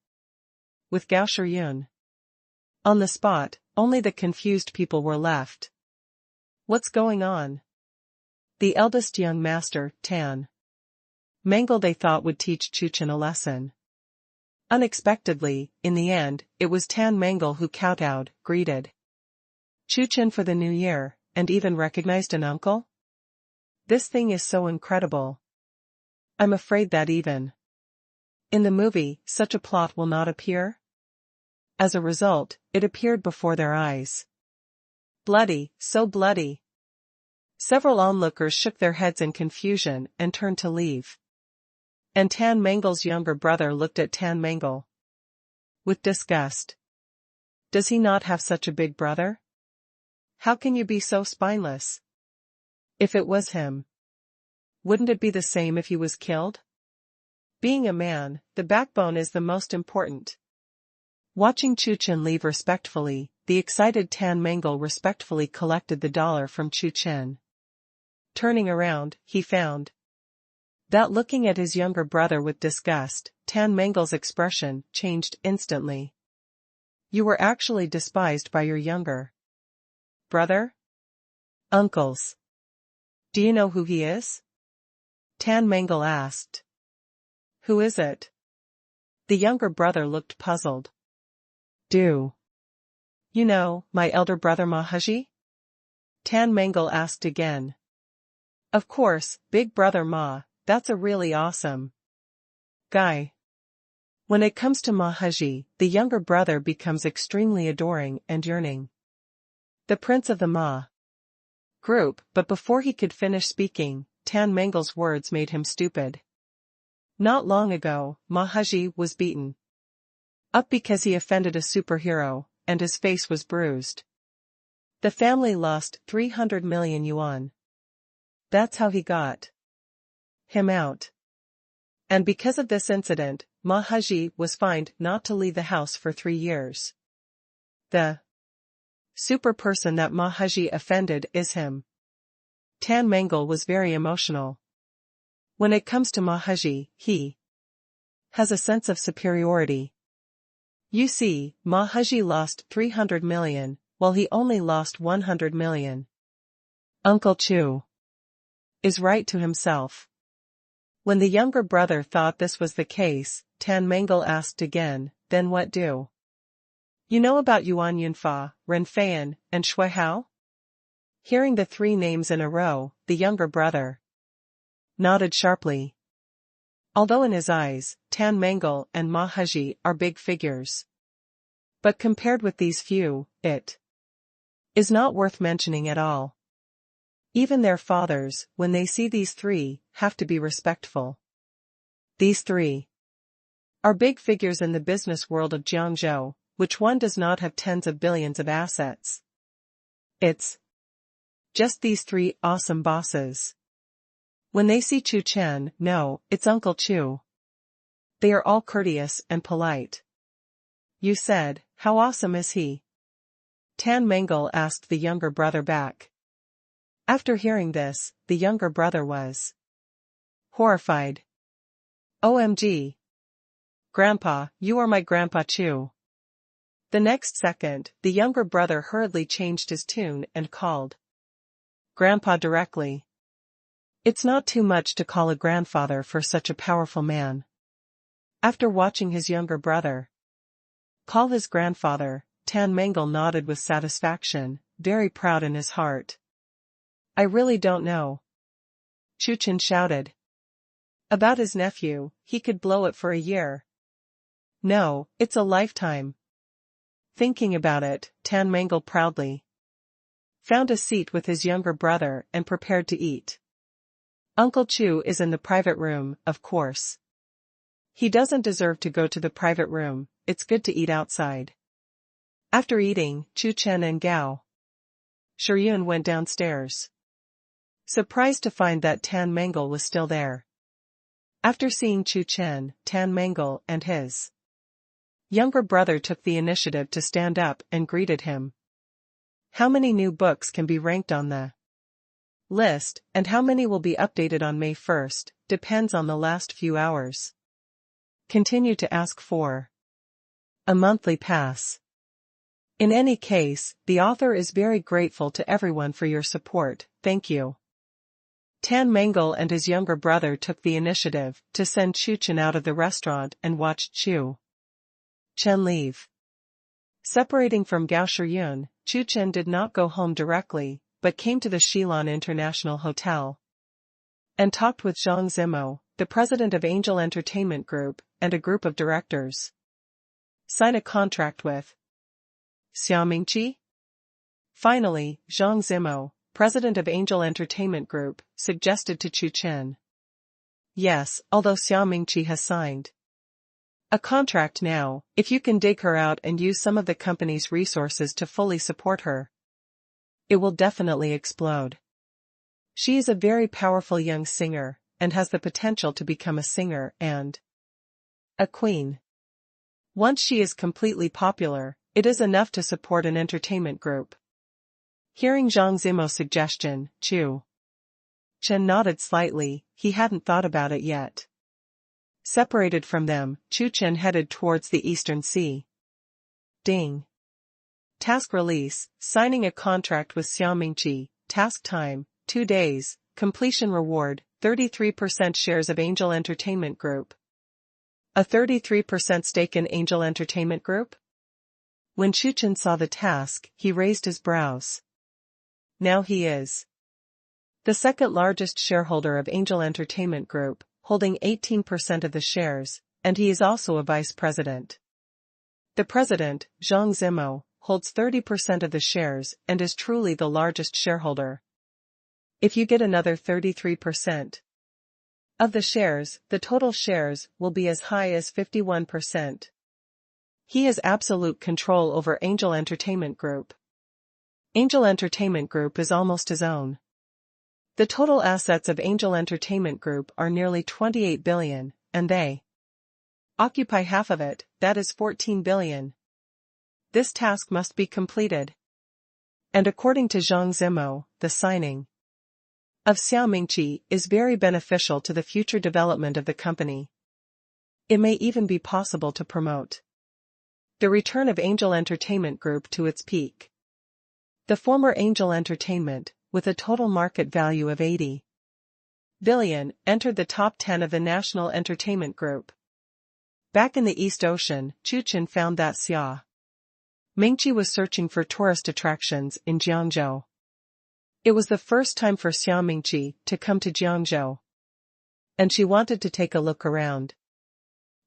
with Gao Shiyun. On the spot, only the confused people were left. What's going on? The eldest young master, Tan Mangle, they thought would teach Chu Chen a lesson. Unexpectedly, in the end, it was Tan Mangle who kowtowed, greeted Chu Chen for the new year, and even recognized an uncle? This thing is so incredible. I'm afraid that even in the movie, such a plot will not appear. As a result, it appeared before their eyes. Bloody, so bloody. Several onlookers shook their heads in confusion and turned to leave. And Tan Mangle's younger brother looked at Tan Mangle with disgust. Does he not have such a big brother? How can you be so spineless? If it was him, wouldn't it be the same if he was killed? Being a man, the backbone is the most important. Watching Chu Chen leave respectfully, the excited Tan Mangle respectfully collected the dollar from Chu Chen. Turning around, he found that looking at his younger brother with disgust, Tan Mangle's expression changed instantly. You were actually despised by your younger brother? Uncles. Do you know who he is? Tan Mangle asked. Who is it? The younger brother looked puzzled. Do you know, my elder brother Ma? Tan Mangle asked again. Of course, big brother Ma, that's a really awesome guy. When it comes to Ma, the younger brother becomes extremely adoring and yearning. The prince of the Ma group, but before he could finish speaking, Tan Mangle's words made him stupid. Not long ago, Ma was beaten up because he offended a superhero, and his face was bruised. The family lost 300 million yuan. That's how he got him out. And because of this incident, Ma was fined not to leave the house for 3 years. The super person that Ma offended is him. Tan Mangle was very emotional. When it comes to Ma he has a sense of superiority. You see, Ma lost 300 million, while he only lost 100 million. Uncle Chu is right to himself. When the younger brother thought this was the case, Tan Mangle asked again, then what do? You know about Yuan Yunfa, Ren Feian, and Shui Hao? Hearing the three names in a row, the younger brother nodded sharply. Although in his eyes, Tan Mangle and Ma Hezhi are big figures. But compared with these few, it is not worth mentioning at all. Even their fathers, when they see these three, have to be respectful. These three are big figures in the business world of Jiangzhou, which one does not have tens of billions of assets. It's just these three awesome bosses. When they see Chu Chen, no, it's Uncle Chu. They are all courteous and polite. You said, how awesome is he? Tan Mangle asked the younger brother back. After hearing this, the younger brother was horrified. OMG. Grandpa, you are my Grandpa Chu. The next second, the younger brother hurriedly changed his tune and called Grandpa directly. It's not too much to call a grandfather for such a powerful man. After watching his younger brother call his grandfather, Tan Mangle nodded with satisfaction, very proud in his heart. I really don't know. Chu Chen shouted. About his nephew, he could blow it for a year. No, it's a lifetime. Thinking about it, Tan Mangle proudly found a seat with his younger brother and prepared to eat. Uncle Chu is in the private room, of course. He doesn't deserve to go to the private room, it's good to eat outside. After eating, Chu Chen and Gao Shiyun went downstairs, surprised to find that Tan Mangle was still there. After seeing Chu Chen, Tan Mangle and his younger brother took the initiative to stand up and greeted him. How many new books can be ranked on the list, and how many will be updated on May 1st, depends on the last few hours. Continue to ask for a monthly pass. In any case, the author is very grateful to everyone for your support, thank you. Tan Mangle and his younger brother took the initiative to send Chu Chen out of the restaurant and watched Chu Chen leave. Separating from Gao Shiyun, Chu Chen did not go home directly, but came to the Shilin International Hotel and talked with Zhang Zimo, the president of Angel Entertainment Group, and a group of directors. Sign a contract with Xiaomingqi? Finally, Zhang Zimo, president of Angel Entertainment Group, suggested to Chu Chen. Yes, although Xiaomingqi has signed a contract now, if you can dig her out and use some of the company's resources to fully support her, it will definitely explode. She is a very powerful young singer, and has the potential to become a singer and a queen. Once she is completely popular, it is enough to support an entertainment group. Hearing Zhang Zimo's suggestion, Chu Chen nodded slightly, he hadn't thought about it yet. Separated from them, Chu Chen headed towards the Eastern Sea. Ding. Task release, signing a contract with Xiaomingqi, task time, 2 days, completion reward, 33% shares of Angel Entertainment Group. A 33% stake in Angel Entertainment Group? When Chu Chen saw the task, he raised his brows. Now he is the second largest shareholder of Angel Entertainment Group, holding 18% of the shares, and he is also a vice president. The president, Zhang Zimo, holds 30% of the shares and is truly the largest shareholder. If you get another 33% of the shares, the total shares will be as high as 51%. He has absolute control over Angel Entertainment Group. Angel Entertainment Group is almost his own. The total assets of Angel Entertainment Group are nearly 28 billion, and they occupy half of it, that is 14 billion. This task must be completed. And according to Zhang Zimo, the signing of Xiaomingqi is very beneficial to the future development of the company. It may even be possible to promote the return of Angel Entertainment Group to its peak. The former Angel Entertainment, with a total market value of 80 billion entered the top 10 of the National Entertainment Group. Back in the East Ocean, Chu Chen found that Xia Mingqi was searching for tourist attractions in Jiangzhou. It was the first time for Xia Mingqi to come to Jiangzhou, and she wanted to take a look around.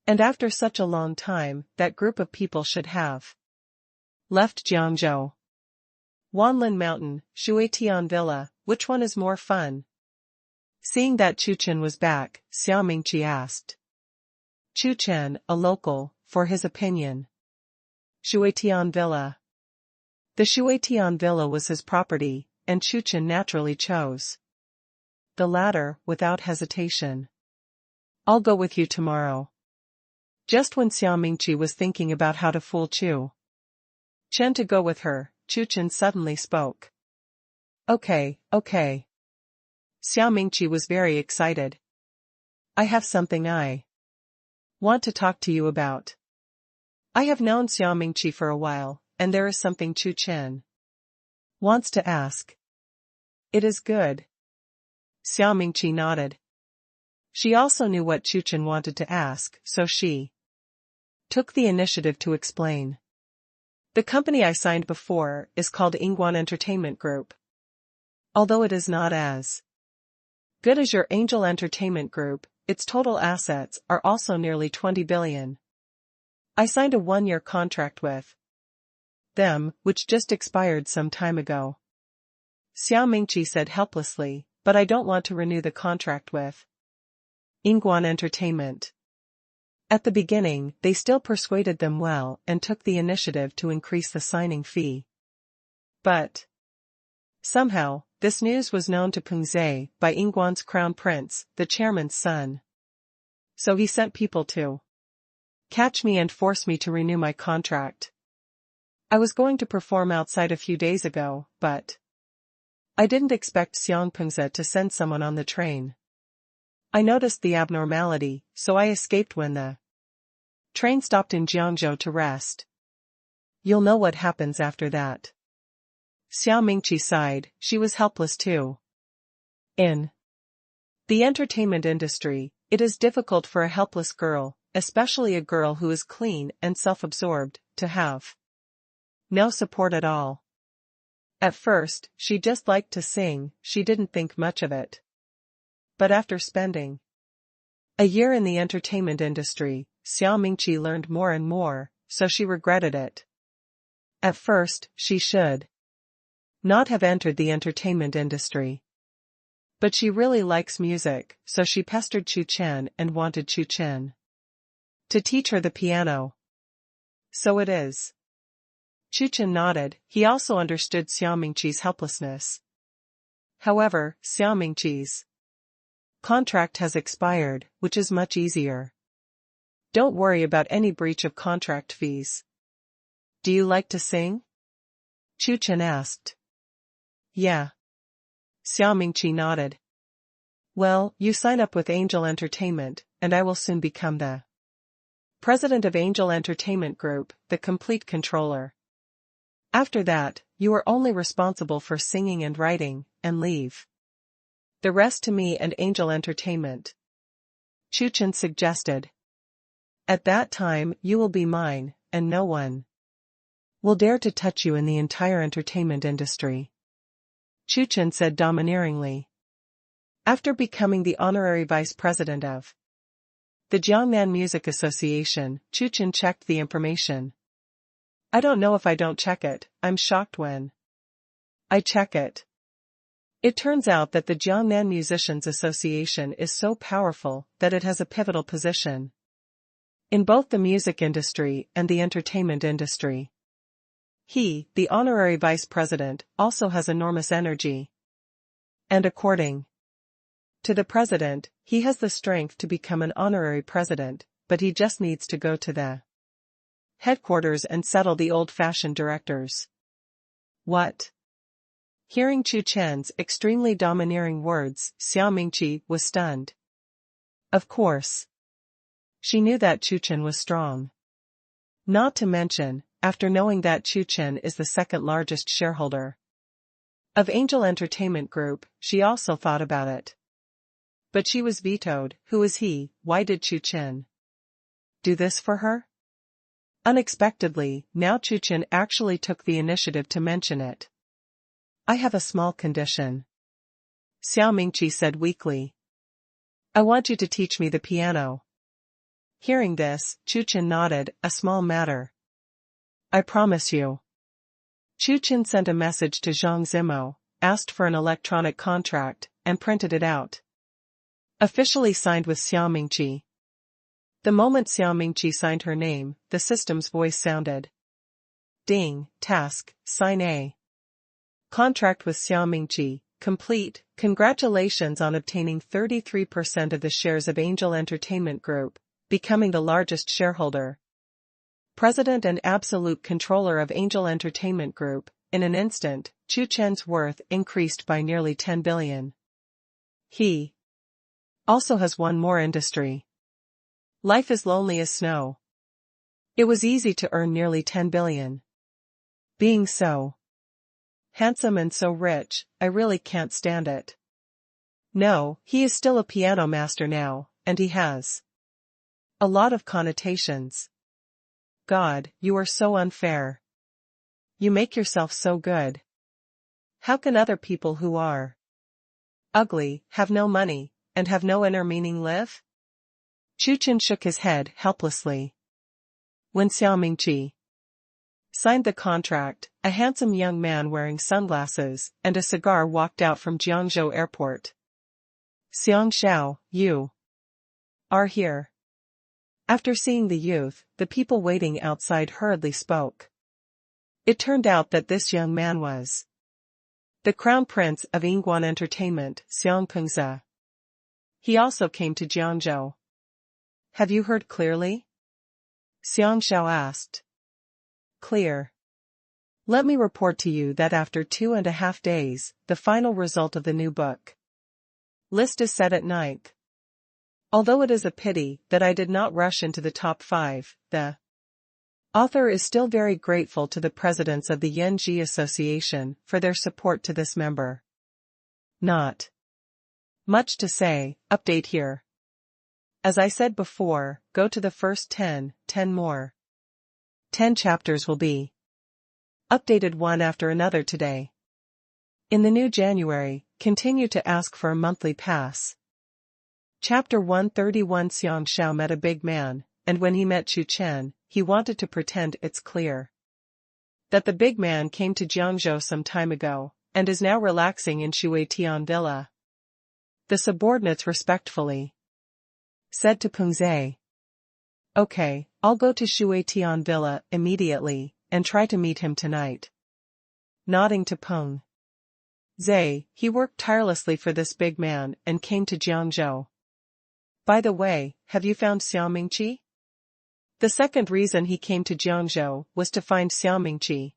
And after such a long time, that group of people should have left Jiangzhou. Wanlin Mountain, Tian Villa, which one is more fun? Seeing that Chu Chen was back, Xia Mingqi asked Chu Chen, a local, for his opinion. Tian Villa. The Tian Villa was his property, and Chu Chen naturally chose the latter without hesitation. I'll go with you tomorrow. Just when Xia Mingqi was thinking about how to fool Chu Chen to go with her, Chu Chen suddenly spoke. Okay. Xia Mingqi was very excited. I have something I want to talk to you about. I have known Xia Mingqi for a while, and there is something Chu Chen wants to ask. It is good. Xia Mingqi nodded. She also knew what Chu Chen wanted to ask, so she took the initiative to explain. The company I signed before is called Yingguan Entertainment Group. Although it is not as good as your Angel Entertainment Group, its total assets are also nearly 20 billion. I signed a 1-year contract with them, which just expired some time ago. Xia Mingqi said helplessly, but I don't want to renew the contract with Yingguan Entertainment. At the beginning, they still persuaded them well and took the initiative to increase the signing fee. But somehow, this news was known to Peng Zhe by Yingguan's crown prince, the chairman's son. So he sent people to catch me and force me to renew my contract. I was going to perform outside a few days ago, but I didn't expect Xiang Pengze to send someone on the train. I noticed the abnormality, so I escaped when the train stopped in Jiangzhou to rest. You'll know what happens after that. Xia Mingqi sighed, she was helpless too. In the entertainment industry, it is difficult for a helpless girl, especially a girl who is clean and self-absorbed, to have no support at all. At first, she just liked to sing, she didn't think much of it. But after spending a year in the entertainment industry, Xia Mingqi learned more and more, so she regretted it. At first, she should not have entered the entertainment industry. But she really likes music, so she pestered Chu Chen and wanted Chu Chen to teach her the piano. So it is. Chu Chen nodded, he also understood Xia Mingqi's helplessness. However, Xia Mingqi's contract has expired, which is much easier. Don't worry about any breach of contract fees. Do you like to sing? Chu Chen asked. Yeah. Xia Mingqi nodded. Well, you sign up with Angel Entertainment, and I will soon become the president of Angel Entertainment Group, the complete controller. After that, you are only responsible for singing and writing, and leave the rest to me and Angel Entertainment. Chu Chen suggested. At that time, you will be mine, and no one will dare to touch you in the entire entertainment industry. Chu Chen said domineeringly. After becoming the honorary vice president of the Jiangnan Music Association, Chu Chen checked the information. I don't know if I don't check it, I'm shocked when I check it. It turns out that the Jiangnan Musicians Association is so powerful that it has a pivotal position in both the music industry and the entertainment industry. He, the honorary vice president, also has enormous energy. And according to the president, he has the strength to become an honorary president, but he just needs to go to the headquarters and settle the old-fashioned directors. What? Hearing Chu Chen's extremely domineering words, Xia Mingqi was stunned. Of course. She knew that Chu Chen was strong. Not to mention, after knowing that Chu Chen is the second largest shareholder of Angel Entertainment Group, she also thought about it. But she was vetoed. Who is he? Why did Chu Chen do this for her? Unexpectedly, now Chu Chen actually took the initiative to mention it. I have a small condition, Xiao Mingqi said weakly. I want you to teach me the piano. Hearing this, Chu Chen nodded. A small matter. I promise you. Chu Chen sent a message to Zhang Zimo, asked for an electronic contract, and printed it out. Officially signed with Xiao Mingqi. The moment Xiao Mingqi signed her name, the system's voice sounded. Ding, task, sign A. Contract with Xiao Mingqi, complete. Congratulations on obtaining 33% of the shares of Angel Entertainment Group, becoming the largest shareholder. President and absolute controller of Angel Entertainment Group. In an instant, Chu Chen's worth increased by nearly 10 billion. He also has one more industry. Life is lonely as snow. It was easy to earn nearly 10 billion. Being so handsome and so rich, I really can't stand it. No, he is still a piano master now, and he has a lot of connotations. God, you are so unfair. You make yourself so good. How can other people who are ugly, have no money, and have no inner meaning live? Chu Chen shook his head helplessly. When Xiao Mingqi signed the contract, a handsome young man wearing sunglasses and a cigar walked out from Jiangzhou Airport. Xiang Xiao, you are here. After seeing the youth, the people waiting outside hurriedly spoke. It turned out that this young man was the Crown Prince of Yingguan Entertainment, Xiang Pengze. He also came to Jiangzhou. Have you heard clearly? Xiang Xiao asked. Clear. Let me report to you that after 2.5 days, the final result of the new book list is set at 9th. Although it is a pity that I did not rush into the top 5, the author is still very grateful to the presidents of the Yanji Association for their support to this member. Not much to say, update here. As I said before, go to the first 10 more. 10 chapters will be updated one after another today. In the new January, continue to ask for a monthly pass. Chapter 131. Xiang Xiao met a big man, and when he met Chu Chen, he wanted to pretend it's clear that the big man came to Jiangzhou some time ago, and is now relaxing in Tian Villa. The subordinates respectfully said to Pengze. Okay, I'll go to Tian Villa immediately, and try to meet him tonight. Nodding to Peng Zhe, he worked tirelessly for this big man and came to Jiangzhou. By the way, have you found Xiao Mingqi? The second reason he came to Jiangzhou was to find Xiao Mingqi.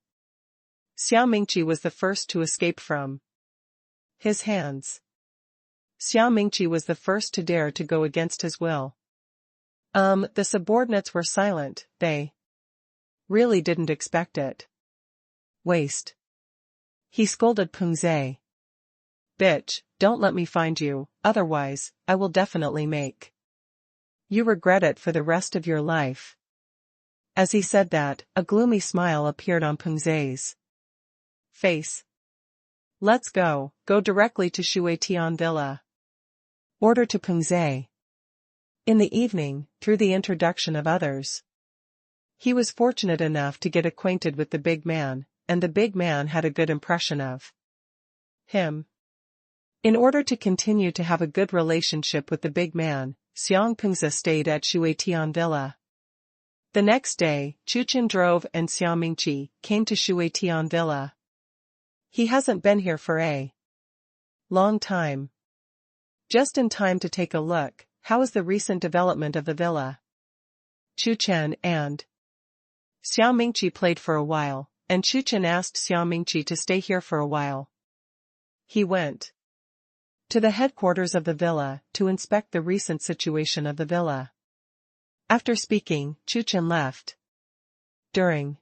Xiao Mingqi was the first to escape from his hands. Xiao Mingqi was the first to dare to go against his will. The subordinates were silent, they really didn't expect it. Waste. He scolded Pengze. Bitch, don't let me find you, otherwise, I will definitely make you regret it for the rest of your life. As he said that, a gloomy smile appeared on Pengze's face. Let's go directly to Tian Villa. Order to Pengze. In the evening, through the introduction of others, he was fortunate enough to get acquainted with the big man, and the big man had a good impression of him. In order to continue to have a good relationship with the big man, Xiang Pengze stayed at Tian Villa. The next day, Chu Chen drove and Xiao Mingqi came to Tian Villa. He hasn't been here for a long time. Just in time to take a look. How is the recent development of the villa? Chu Chen and Xiao Mingqi played for a while, and Chu Chen asked Xiao Mingqi to stay here for a while. He went to the headquarters of the villa to inspect the recent situation of the villa. After speaking, Chu Chen left. During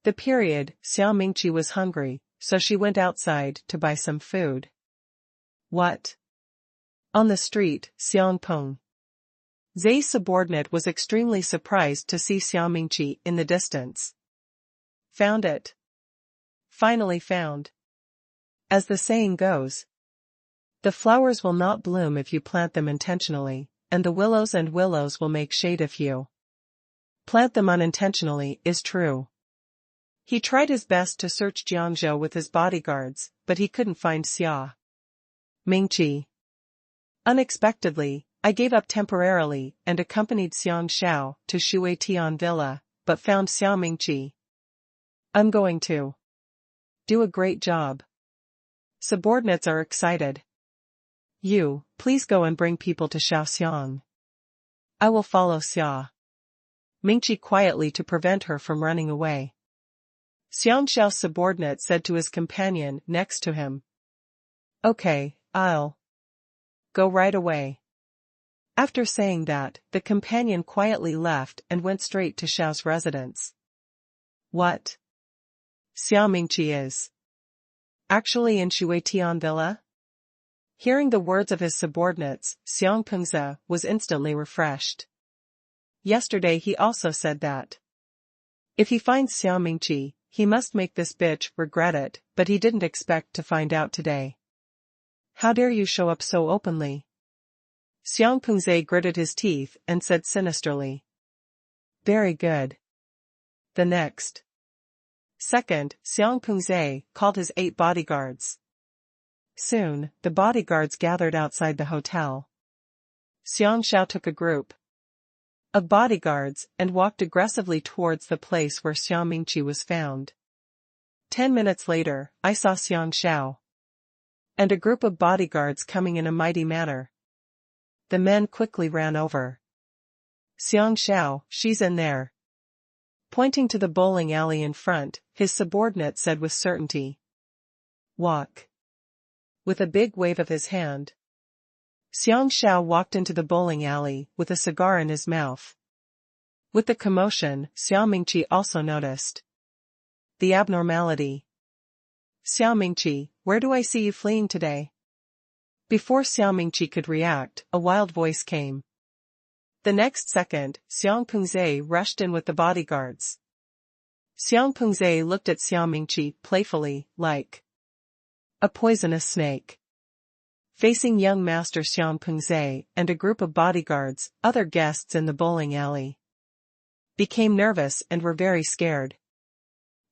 the period, Xiao Mingqi was hungry, so she went outside to buy some food. What On the street, Xiang Peng Zai's subordinate was extremely surprised to see Xiao Mingqi in the distance. Found it. Finally found. As the saying goes, the flowers will not bloom if you plant them intentionally, and the willows will make shade if you plant them unintentionally is true. He tried his best to search Jiangzhou with his bodyguards, but he couldn't find Xia Mingqi. Unexpectedly, I gave up temporarily and accompanied Xiang Xiao to Shui Tian Villa, but found Xiao Mingqi. I'm going to do a great job. Subordinates are excited. You, please go and bring people to Shaoxiang. I will follow Xia Mingqi quietly to prevent her from running away. Xiang Xiao's subordinate said to his companion next to him. Okay, I'll go right away. After saying that, the companion quietly left and went straight to Xiao's residence. What? Xiao Mingqi is actually in Shui Tian Villa? Hearing the words of his subordinates, Xiang Pengze was instantly refreshed. Yesterday he also said that if he finds Xiao Mingqi, he must make this bitch regret it, but he didn't expect to find out today. How dare you show up so openly? Xiang Pengze gritted his teeth and said sinisterly. Very good. The next second, Xiang Pengze called his 8 bodyguards. Soon, the bodyguards gathered outside the hotel. Xiang Xiao took a group of bodyguards and walked aggressively towards the place where Xiao Mingqi was found. 10 minutes later, I saw Xiang Xiao and a group of bodyguards coming in a mighty manner. The men quickly ran over. Xiang Xiao, she's in there. Pointing to the bowling alley in front, his subordinate said with certainty. Walk. With a big wave of his hand, Xiang Xiao walked into the bowling alley with a cigar in his mouth. With the commotion, Xiao Mingqi also noticed the abnormality. Xiao Mingqi, where do I see you fleeing today? Before Xiao Mingqi could react, a wild voice came. The next second, Xiang Pengze rushed in with the bodyguards. Xiang Pengze looked at Xiao Mingqi playfully, like a poisonous snake. Facing young master Xiang Pengze and a group of bodyguards, other guests in the bowling alley became nervous and were very scared.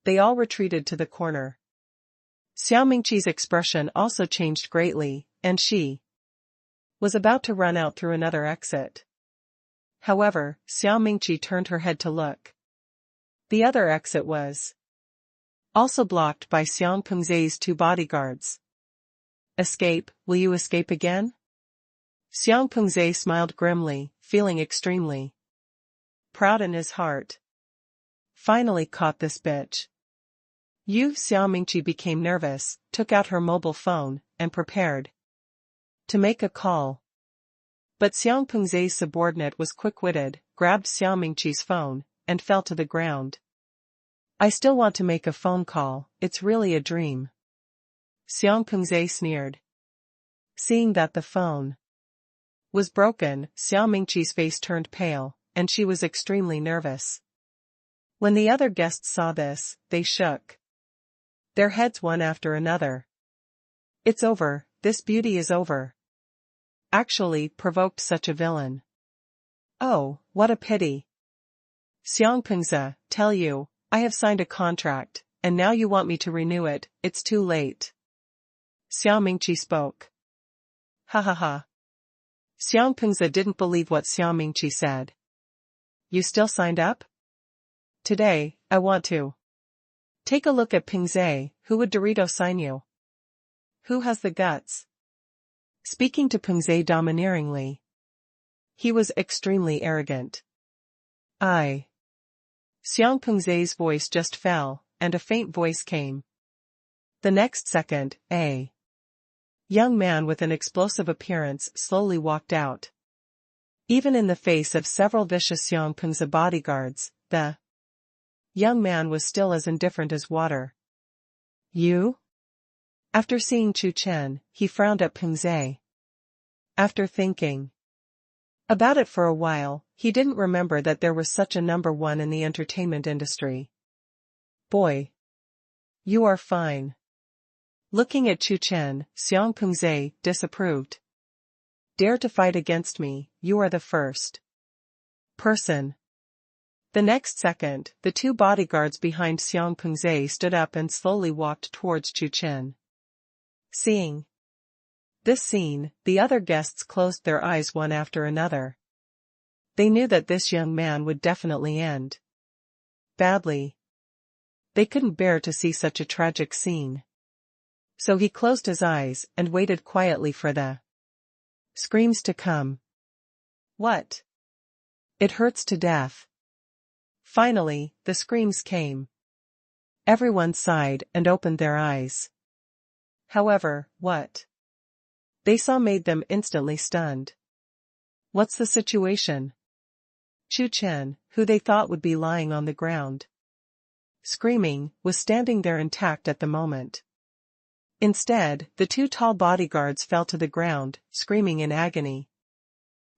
They all retreated to the corner. Xiao Mingqi's expression also changed greatly, and she was about to run out through another exit. However, Xiao Mingqi turned her head to look. The other exit was also blocked by Xiang Pengze's 2 bodyguards. Escape, will you escape again? Xiang Pengze smiled grimly, feeling extremely proud in his heart. Finally caught this bitch. Xiao Mingqi became nervous, took out her mobile phone, and prepared to make a call. But Xiang Pengze's subordinate was quick-witted, grabbed Xiao Mingqi's phone, and fell to the ground. I still want to make a phone call, it's really a dream. Xiang Pengze sneered. Seeing that the phone was broken, Xiao Mingqi's face turned pale, and she was extremely nervous. When the other guests saw this, they shook their heads one after another. It's over, this beauty is over. Actually provoked such a villain. Oh, what a pity. Xiang Pengze, tell you, I have signed a contract, and now you want me to renew it, it's too late. Xiao Mingqi spoke. Ha ha ha. Xiang Pengze didn't believe what Xiao Mingqi said. You still signed up? Today, I want to take a look at Pengze, who would Dorito sign you? Who has the guts? Speaking to Pengze domineeringly. He was extremely arrogant. I. Xiang Pengze's voice just fell, and a faint voice came. The next second, a young man with an explosive appearance slowly walked out. Even in the face of several vicious Xiang Pengze bodyguards, the young man was still as indifferent as water. You? After seeing Chu Chen, he frowned at Pengze. After thinking about it for a while, he didn't remember that there was such a number one in the entertainment industry. Boy, you are fine. Looking at Chu Chen, Xiang disapproved. Dare to fight against me, you are the first person. The next second, the two bodyguards behind Xiang stood up and slowly walked towards Chu Chen. Seeing this scene, the other guests closed their eyes one after another. They knew that this young man would definitely end badly. They couldn't bear to see such a tragic scene. So he closed his eyes and waited quietly for the screams to come. What? It hurts to death. Finally, the screams came. Everyone sighed and opened their eyes. However, what they saw made them instantly stunned. What's the situation? Chu Chen, who they thought would be lying on the ground screaming, was standing there intact at the moment. Instead, the two tall bodyguards fell to the ground, screaming in agony.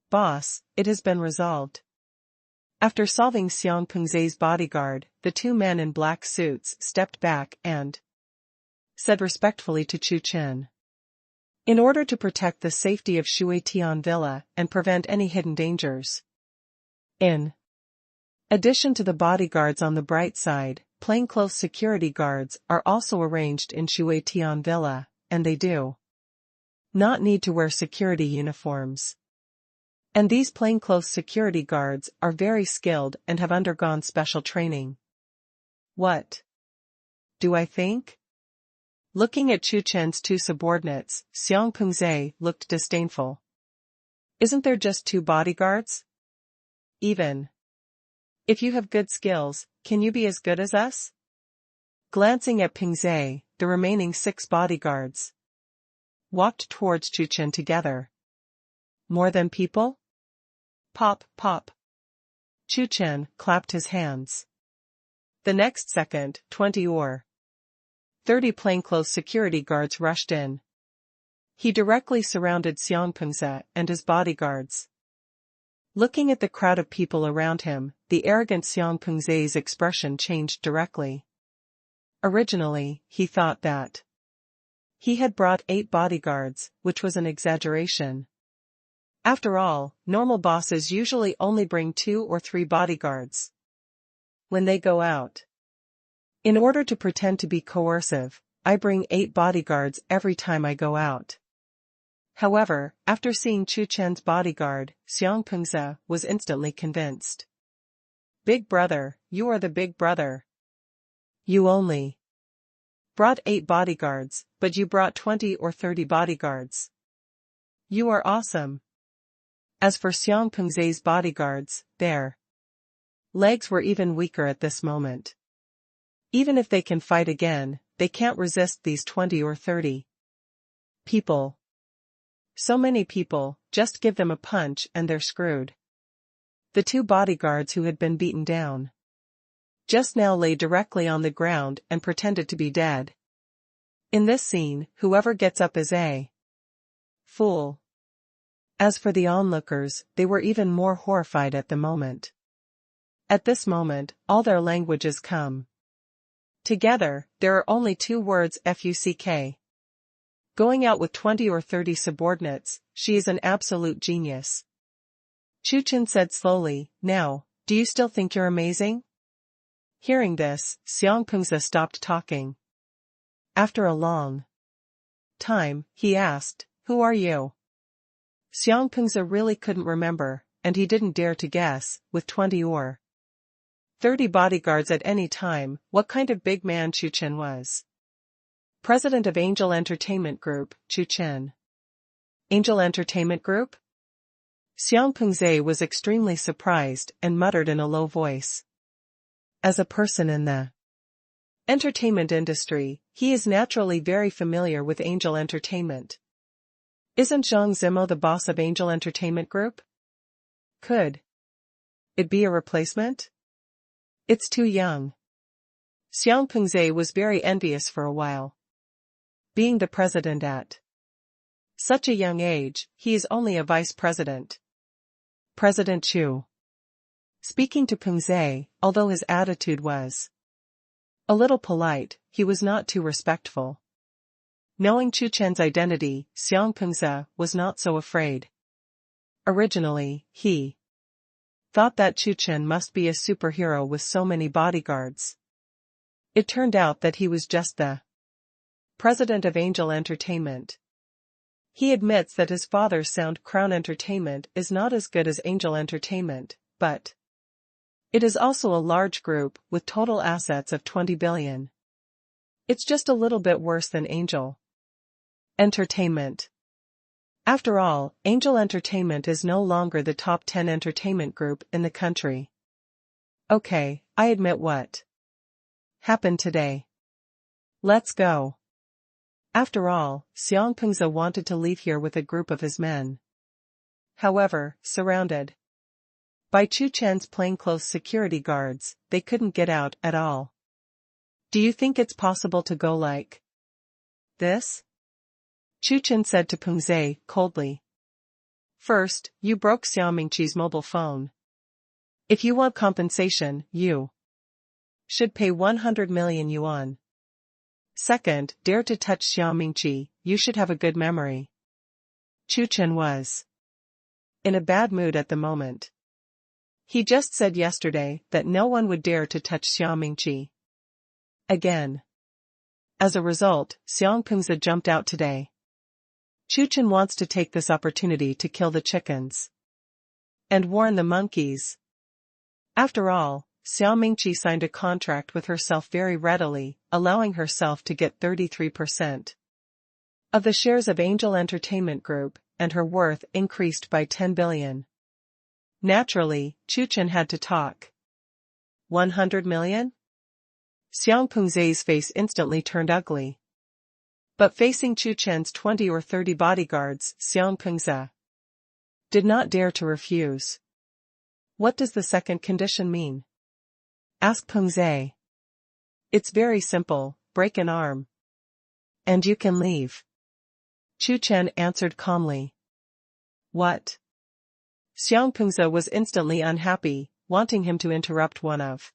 Boss, it has been resolved. After solving Xiang bodyguard, the two men in black suits stepped back and said respectfully to Chu Chen. In order to protect the safety of Tian Villa and prevent any hidden dangers. In addition to the bodyguards on the bright side, plainclothes security guards are also arranged in Tian Villa, and they do not need to wear security uniforms. And these plainclothes security guards are very skilled and have undergone special training. What do I think? Looking at Chu Chen's two subordinates, Xiang looked disdainful. Isn't there just two bodyguards? Even if you have good skills, can you be as good as us? Glancing at Pingzhe, the remaining 6 bodyguards walked towards Chu Chen together. More than people? Pop, pop. Chu Chen clapped his hands. The next second, 20 or 30 plainclothes security guards rushed in. He directly surrounded Xiang and his bodyguards. Looking at the crowd of people around him, the arrogant Xiang expression changed directly. Originally, he thought that he had brought 8 bodyguards, which was an exaggeration. After all, normal bosses usually only bring 2 or 3 bodyguards when they go out. In order to pretend to be coercive, I bring 8 bodyguards every time I go out. However, after seeing Chu Chen's bodyguard, Xiang was instantly convinced. Big brother, you are the big brother. You only brought 8 bodyguards, but you brought 20 or 30 bodyguards. You are awesome. As for Xiang bodyguards, their legs were even weaker at this moment. Even if they can fight again, they can't resist these 20 or 30 people. So many people, just give them a punch and they're screwed. The 2 bodyguards who had been beaten down just now lay directly on the ground and pretended to be dead. In this scene, whoever gets up is a fool. As for the onlookers, they were even more horrified at the moment. At this moment, all their languages come together. There are only 2 words: fuck. Going out with 20 or 30 subordinates, she is an absolute genius. Chu Chen said slowly, now, do you still think you're amazing? Hearing this, Xiang stopped talking. After a long time, he asked, who are you? Xiang really couldn't remember, and he didn't dare to guess, with 20 or 30 bodyguards at any time, what kind of big man Chu Chen was. President of Angel Entertainment Group, Chu Chen. Angel Entertainment Group? Xiang was extremely surprised and muttered in a low voice. As a person in the entertainment industry, he is naturally very familiar with Angel Entertainment. Isn't Zhang Zimo the boss of Angel Entertainment Group? Could it be a replacement? It's too young. Xiang was very envious for a while. Being the president at Such a young age, he is only a vice president. President Chu. Speaking to Peng Zhe, although his attitude was a little polite, he was not too respectful. Knowing Chu Chen's identity, Xiang Pengze was not so afraid. Originally, he thought that Chu Chen must be a superhero with so many bodyguards. It turned out that he was just the president of Angel Entertainment. He admits that his father's Sound Crown Entertainment is not as good as Angel Entertainment, but it is also a large group with total assets of 20 billion. It's just a little bit worse than Angel Entertainment. After all, Angel Entertainment is no longer the top 10 entertainment group in the country. Okay, I admit what happened today. Let's go. After all, Xiang Pengze wanted to leave here with a group of his men. However, surrounded by Chu Chen's plainclothes security guards, they couldn't get out at all. Do you think it's possible to go like this? Chu Chen said to Peng Zhe coldly. First, you broke Xiao Mingqi's mobile phone. If you want compensation, you should pay 100 million yuan. Second, dare to touch Xiao Mingqi, you should have a good memory. Chu Chen was in a bad mood at the moment. He just said yesterday that no one would dare to touch Xiao Mingqi again. As a result, Xiang Pengze jumped out today. Chu Chen wants to take this opportunity to kill the chickens and warn the monkeys. After all, Xiao Mingqi signed a contract with herself very readily, allowing herself to get 33% of the shares of Angel Entertainment Group, and her worth increased by 10 billion. Naturally, Chu Chen had to talk. 100 million? Xiang Pengze's face instantly turned ugly. But facing Chu Chen's 20 or 30 bodyguards, Xiang Pengze did not dare to refuse. What does the second condition mean? Asked Peng Zhe. It's very simple, break an arm and you can leave. Chu Chen answered calmly. What? Xiang Pengze was instantly unhappy, wanting him to interrupt one of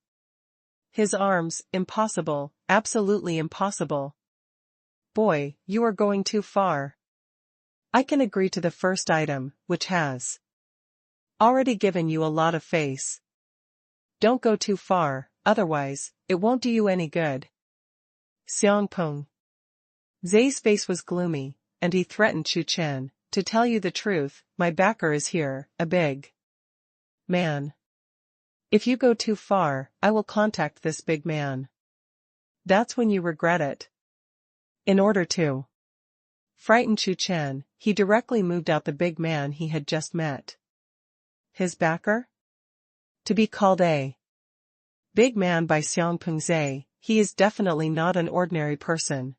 his arms. Impossible, absolutely impossible. Boy, you are going too far. I can agree to the first item, which has already given you a lot of face. Don't go too far, otherwise, it won't do you any good. Xiang Peng Zhe's face was gloomy, and he threatened Chu Chen, to tell you the truth, my backer is here, a big man. If you go too far, I will contact this big man. That's when you regret it. In order to frighten Chu Chen, he directly moved out the big man he had just met. His backer? To be called a big man by Xiang Pengze, he is definitely not an ordinary person.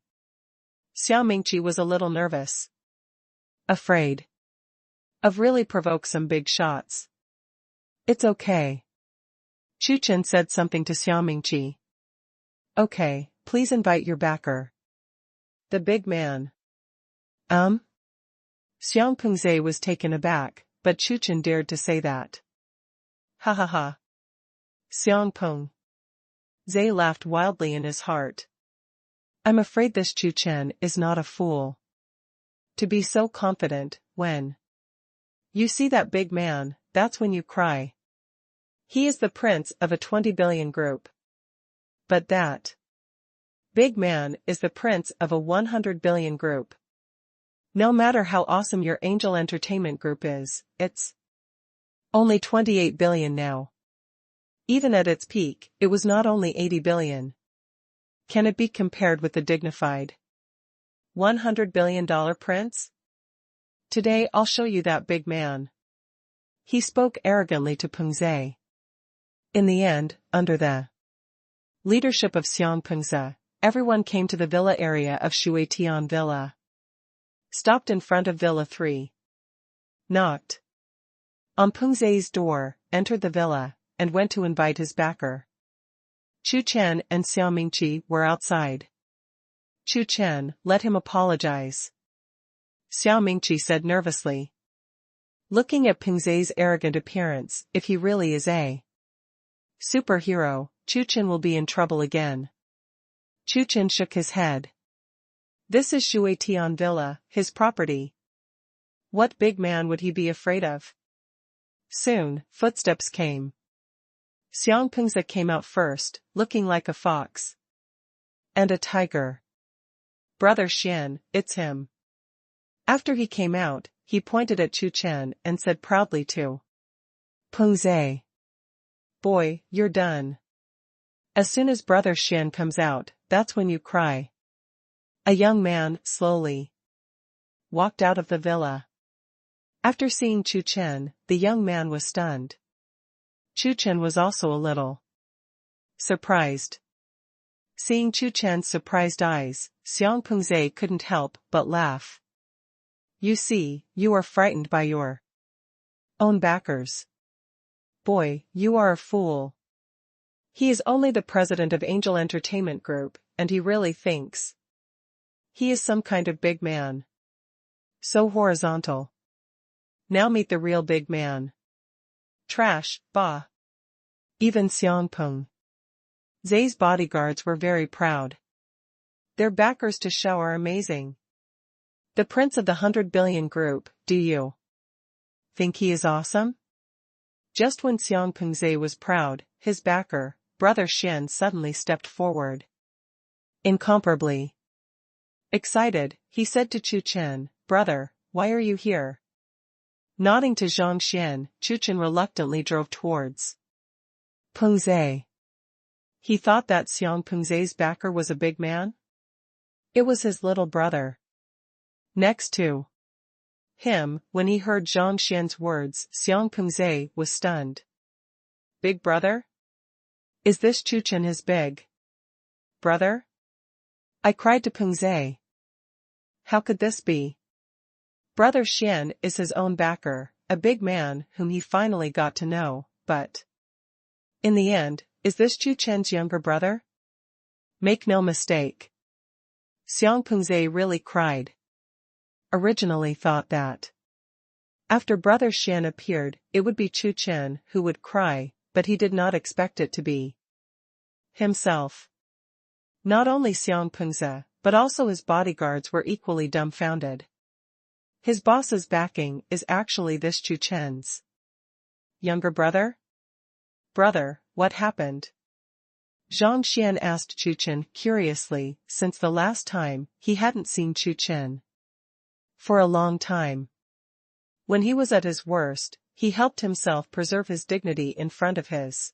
Xiao Mingqi was a little nervous. Afraid of really provoke some big shots. It's okay. Chu Chen said something to Xiao Mingqi. Okay, please invite your backer. The big man. Xiang Pengze was taken aback, but Chu Chen dared to say that. Ha ha ha. Xiang Peng Zhe laughed wildly in his heart. I'm afraid this Chu Chen is not a fool to be so confident. When you see that big man, that's when you cry. He is the prince of a 20 billion group. But that big man is the prince of a 100 billion group. No matter how awesome your Angel Entertainment Group is, it's only 28 billion now. Even at its peak, it was not only 80 billion. Can it be compared with the dignified $100 billion prince? Today I'll show you that big man. He spoke arrogantly to Peng Zhe. In the end, under the leadership of Xiang Pengze, everyone came to the villa area of Shui Tian Villa. Stopped in front of Villa 3. Knocked on Peng Zhe's door, entered the villa, and went to invite his backer. Chu Chen and Xiao Mingqi were outside. Chu Chen, let him apologize. Xiao Mingqi said nervously. Looking at Peng Zai's arrogant appearance, if he really is a superhero, Chu Chen will be in trouble again. Chu Chen shook his head. This is Shui Tian Villa, his property. What big man would he be afraid of? Soon, footsteps came. Xiang Pengza came out first, looking like a fox. And a tiger. Brother Xian, it's him. After he came out, he pointed at Chu Chen and said proudly to Peng Zai. Boy, you're done. As soon as Brother Xian comes out, that's when you cry. A young man, slowly, walked out of the villa. After seeing Chu Chen, the young man was stunned. Chu Chen was also a little surprised. Seeing Chu Chen's surprised eyes, Xiang Pengzai couldn't help but laugh. You see, you are frightened by your own backers. Boy, you are a fool. He is only the president of Angel Entertainment Group, and he really thinks he is some kind of big man. So horizontal. Now meet the real big man. Trash, bah. Even Xiang Peng Zai's bodyguards were very proud. Their backers to show are amazing. The prince of the 100 billion group, do you think he is awesome? Just when Xiang Pengzai was proud, his backer, Brother Xian, suddenly stepped forward. Incomparably excited, he said to Chu Chen, Brother, why are you here? Nodding to Zhang Xian, Chu Chen reluctantly drove towards Pengzai. He thought that Xiang Pengzai's backer was a big man? It was his little brother. Next to him, when he heard Zhang Xian's words, Xiang Pengzai was stunned. Big brother? Is this Chu Chen his big brother? I cried to Pengzai. How could this be? Brother Xian is his own backer, a big man whom he finally got to know, but in the end, is this Chu Chen's younger brother? Make no mistake. Xiang Pengzai really cried. Originally thought that after Brother Xian appeared, it would be Chu Chen who would cry, but he did not expect it to be himself. Not only Xiang Pengzai, but also his bodyguards were equally dumbfounded. His boss's backing is actually this Chu Chen's younger brother? Brother, what happened? Zhang Xian asked Chu Chen curiously, since the last time he hadn't seen Chu Chen for a long time. When he was at his worst, he helped himself preserve his dignity in front of his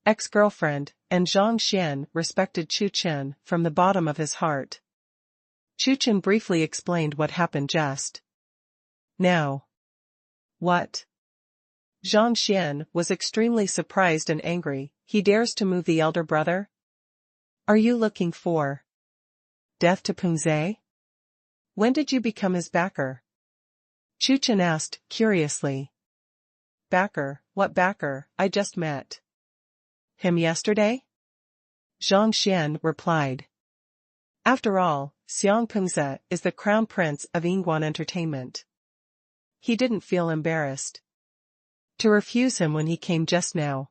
ex-girlfriend, and Zhang Xian respected Chu Chen from the bottom of his heart. Chu Chen briefly explained what happened just now. What? Zhang Xian was extremely surprised and angry. He dares to move the elder brother? Are you looking for death to Pengzai? When did you become his backer? Chu Chen asked, curiously. Backer, what backer? I just met him yesterday? Zhang Xian replied. After all, Xiang Pengzai is the crown prince of Yingguan Entertainment. He didn't feel embarrassed to refuse him when he came just now.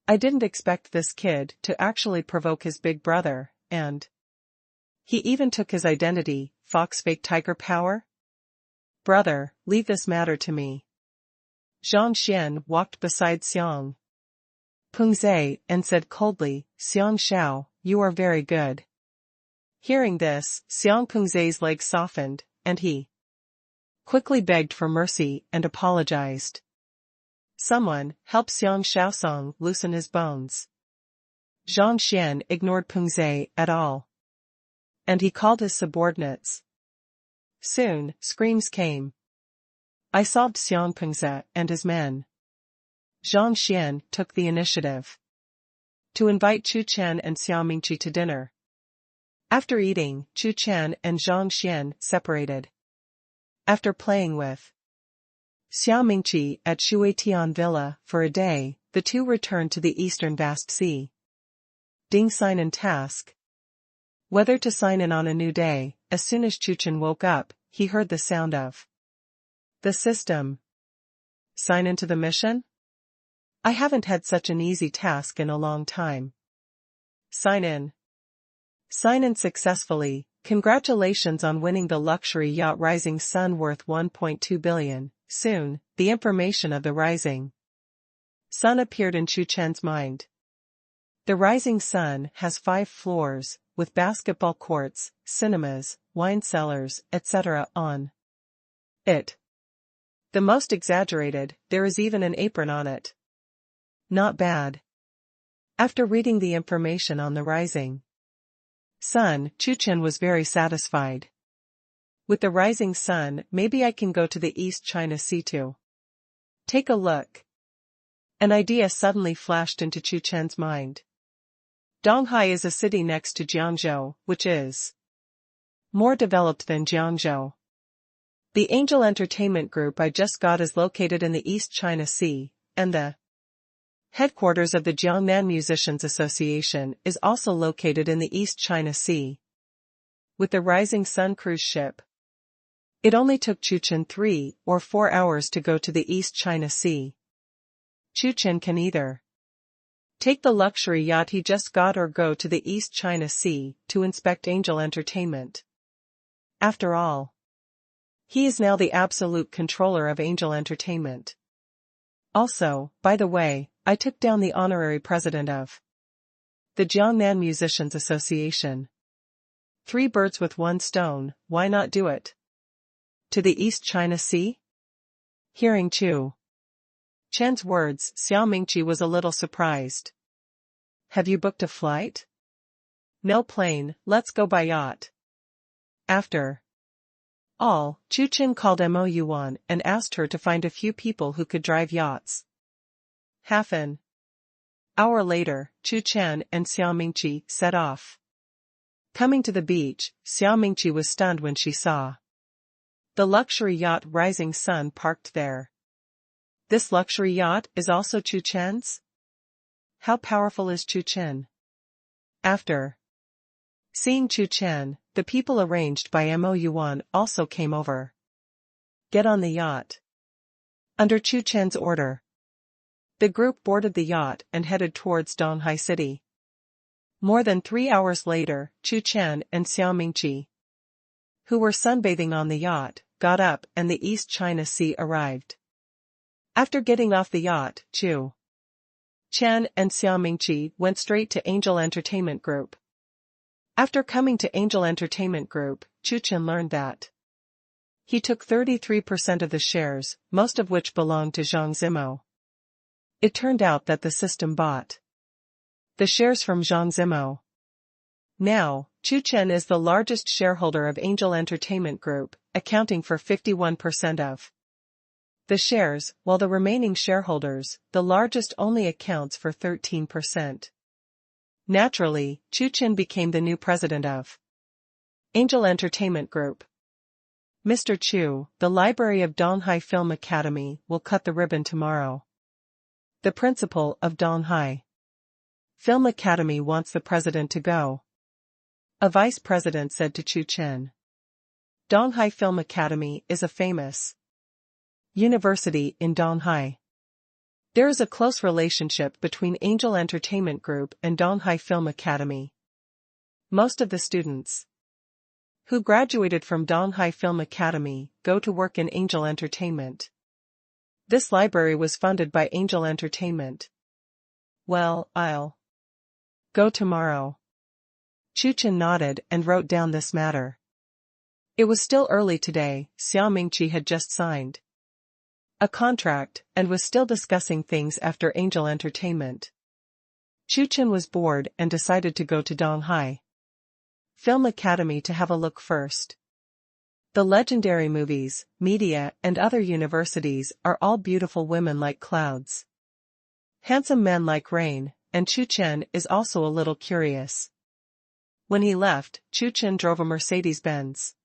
I didn't expect this kid to actually provoke his big brother, and he even took his identity, fox fake tiger power? Brother, leave this matter to me. Zhang Xian walked beside Xiang Pengzai and said coldly, Xiang Xiao, you are very good. Hearing this, Xiang Pengzai's legs softened, and he quickly begged for mercy and apologized. Someone, help Xiang Shaosong loosen his bones. Zhang Xian ignored Pengzai at all. And he called his subordinates. Soon, screams came. I solved Xiang Pengzai and his men. Zhang Xian took the initiative to invite Chu Chen and Xiao Mingqi to dinner. After eating, Chu Chen and Zhang Xian separated. After playing with Xiao Mingqi at Shuitian Villa for a day, the two returned to the eastern vast sea. Ding sign and task. Whether to sign in on a new day. As soon as Chu Chen woke up, he heard the sound of the system. Sign into the mission? I haven't had such an easy task in a long time. Sign in. Sign in successfully. Congratulations on winning the luxury yacht Rising Sun worth 1.2 billion. Soon, the information of the Rising Sun appeared in Chu Chen's mind. The Rising Sun has 5 floors, with basketball courts, cinemas, wine cellars, etc. on it. The most exaggerated, there is even an apron on it. Not bad. After reading the information on the Rising Sun, Chu Chen was very satisfied. With the Rising Sun, maybe I can go to the East China Sea too. Take a look. An idea suddenly flashed into Chu Chen's mind. Donghai is a city next to Jiangzhou, which is more developed than Jiangzhou. The Angel Entertainment Group I just got is located in the East China Sea, and the headquarters of the Jiangnan Musicians Association is also located in the East China Sea. With the Rising Sun cruise ship, it only took Chu Chen 3 or 4 hours to go to the East China Sea. Chu Chen can either take the luxury yacht he just got or go to the East China Sea to inspect Angel Entertainment. After all, he is now the absolute controller of Angel Entertainment. Also, by the way, I took down the honorary president of the Jiangnan Musicians Association. 3 birds with 1 stone, why not do it? To the East China Sea? Hearing Chu Chen's words, Xiao Mingqi was a little surprised. Have you booked a flight? No plane, let's go by yacht. After all, Chu Chen called Mo Yuan and asked her to find a few people who could drive yachts. Half an hour later, Chu Chen and Xiao Mingqi set off. Coming to the beach, Xiao Mingqi was stunned when she saw the luxury yacht Rising Sun parked there. This luxury yacht is also Chu Chen's? How powerful is Chu Chen? After seeing Chu Chen, the people arranged by Mo Yuan also came over. Get on the yacht. Under Chu Chen's order, the group boarded the yacht and headed towards Donghai City. More than 3 hours later, Chu Chen and Xiao Mingqi, who were sunbathing on the yacht, got up and the East China Sea arrived. After getting off the yacht, Chu Chen and Xiao Mingqi went straight to Angel Entertainment Group. After coming to Angel Entertainment Group, Chu Chen learned that he took 33% of the shares, most of which belonged to Zhang Zimo. It turned out that the system bought the shares from Zhang Zimo. Now, Chu Chen is the largest shareholder of Angel Entertainment Group, accounting for 51% of the shares, while the remaining shareholders, the largest only accounts for 13%. Naturally, Chu Chen became the new president of Angel Entertainment Group. Mr. Chu, the library of Donghai Film Academy will cut the ribbon tomorrow. The principal of Donghai Film Academy wants the president to go. A vice president said to Chu Chen. Donghai Film Academy is a famous university in Donghai. There is a close relationship between Angel Entertainment Group and Donghai Film Academy. Most of the students who graduated from Donghai Film Academy go to work in Angel Entertainment. This library was funded by Angel Entertainment. Well, I'll go tomorrow. Chu Chen nodded and wrote down this matter. It was still early today. Xiao Mingqi had just signed a contract and was still discussing things after Angel Entertainment. Chu Chen was bored and decided to go to Donghai Film Academy to have a look first. The legendary movies, media and other universities are all beautiful women like clouds, handsome men like rain, and Chu Chen is also a little curious. When he left, Chu Chen drove a Mercedes-Benz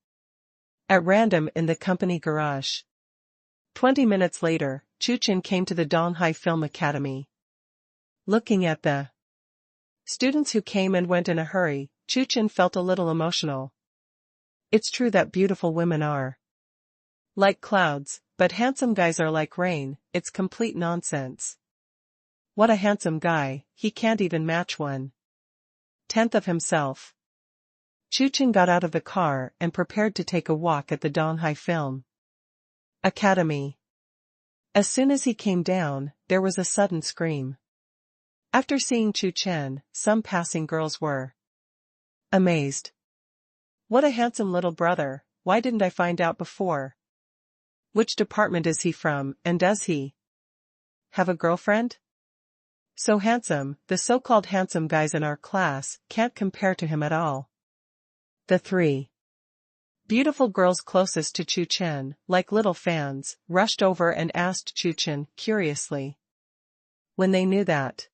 at random in the company garage. 20 minutes later, Chu Chen came to the Donghai Film Academy. Looking at the students who came and went in a hurry, Chu Chen felt a little emotional. It's true that beautiful women are like clouds, but handsome guys are like rain. It's complete nonsense. What a handsome guy, he can't even match one tenth of himself. Chu Chen got out of the car and prepared to take a walk at the Donghai Film Academy. As soon as he came down, there was a sudden scream. After seeing Chu Chen, some passing girls were amazed. What a handsome little brother, why didn't I find out before? Which department is he from, and does he have a girlfriend? So handsome, the so-called handsome guys in our class can't compare to him at all. The three beautiful girls closest to Chu Chen, like little fans, rushed over and asked Chu Chen curiously. When they knew that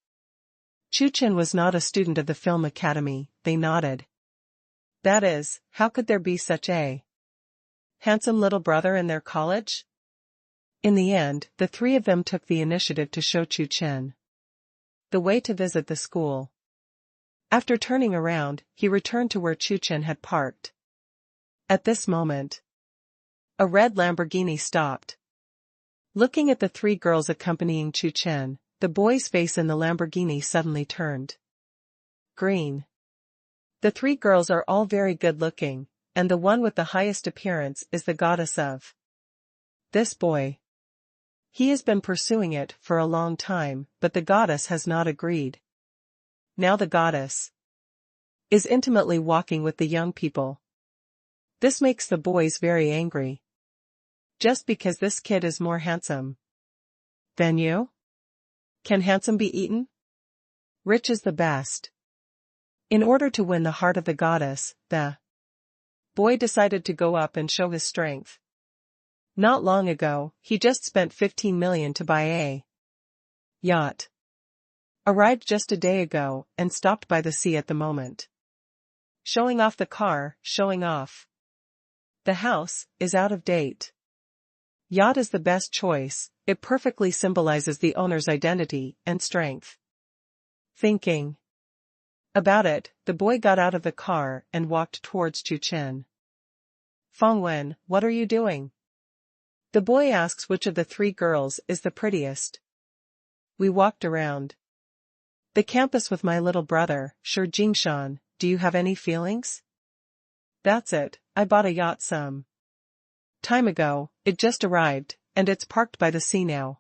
Chu Chen was not a student of the film academy, they nodded. That is, how could there be such a handsome little brother in their college? In the end, the three of them took the initiative to show Chu Chen the way to visit the school. After turning around, he returned to where Chu Chen had parked. At this moment, a red Lamborghini stopped. Looking at the three girls accompanying Chu Chen, the boy's face in the Lamborghini suddenly turned green. The three girls are all very good-looking, and the one with the highest appearance is the goddess of this boy. He has been pursuing it for a long time, but the goddess has not agreed. Now the goddess is intimately walking with the young people. This makes the boys very angry. Just because this kid is more handsome than you? Can handsome be eaten? Rich is the best. In order to win the heart of the goddess, the boy decided to go up and show his strength. Not long ago, he just spent 15 million to buy a yacht. Arrived just a day ago and stopped by the sea at the moment. Showing off the car, showing off. The house is out of date. Yacht is the best choice, it perfectly symbolizes the owner's identity and strength. Thinking about it, the boy got out of the car and walked towards Chu Chen. Fong Wen, what are you doing? The boy asks which of the three girls is the prettiest. We walked around the campus with my little brother, Jingshan. Do you have any feelings? That's it, I bought a yacht some time ago, it just arrived, and it's parked by the sea now.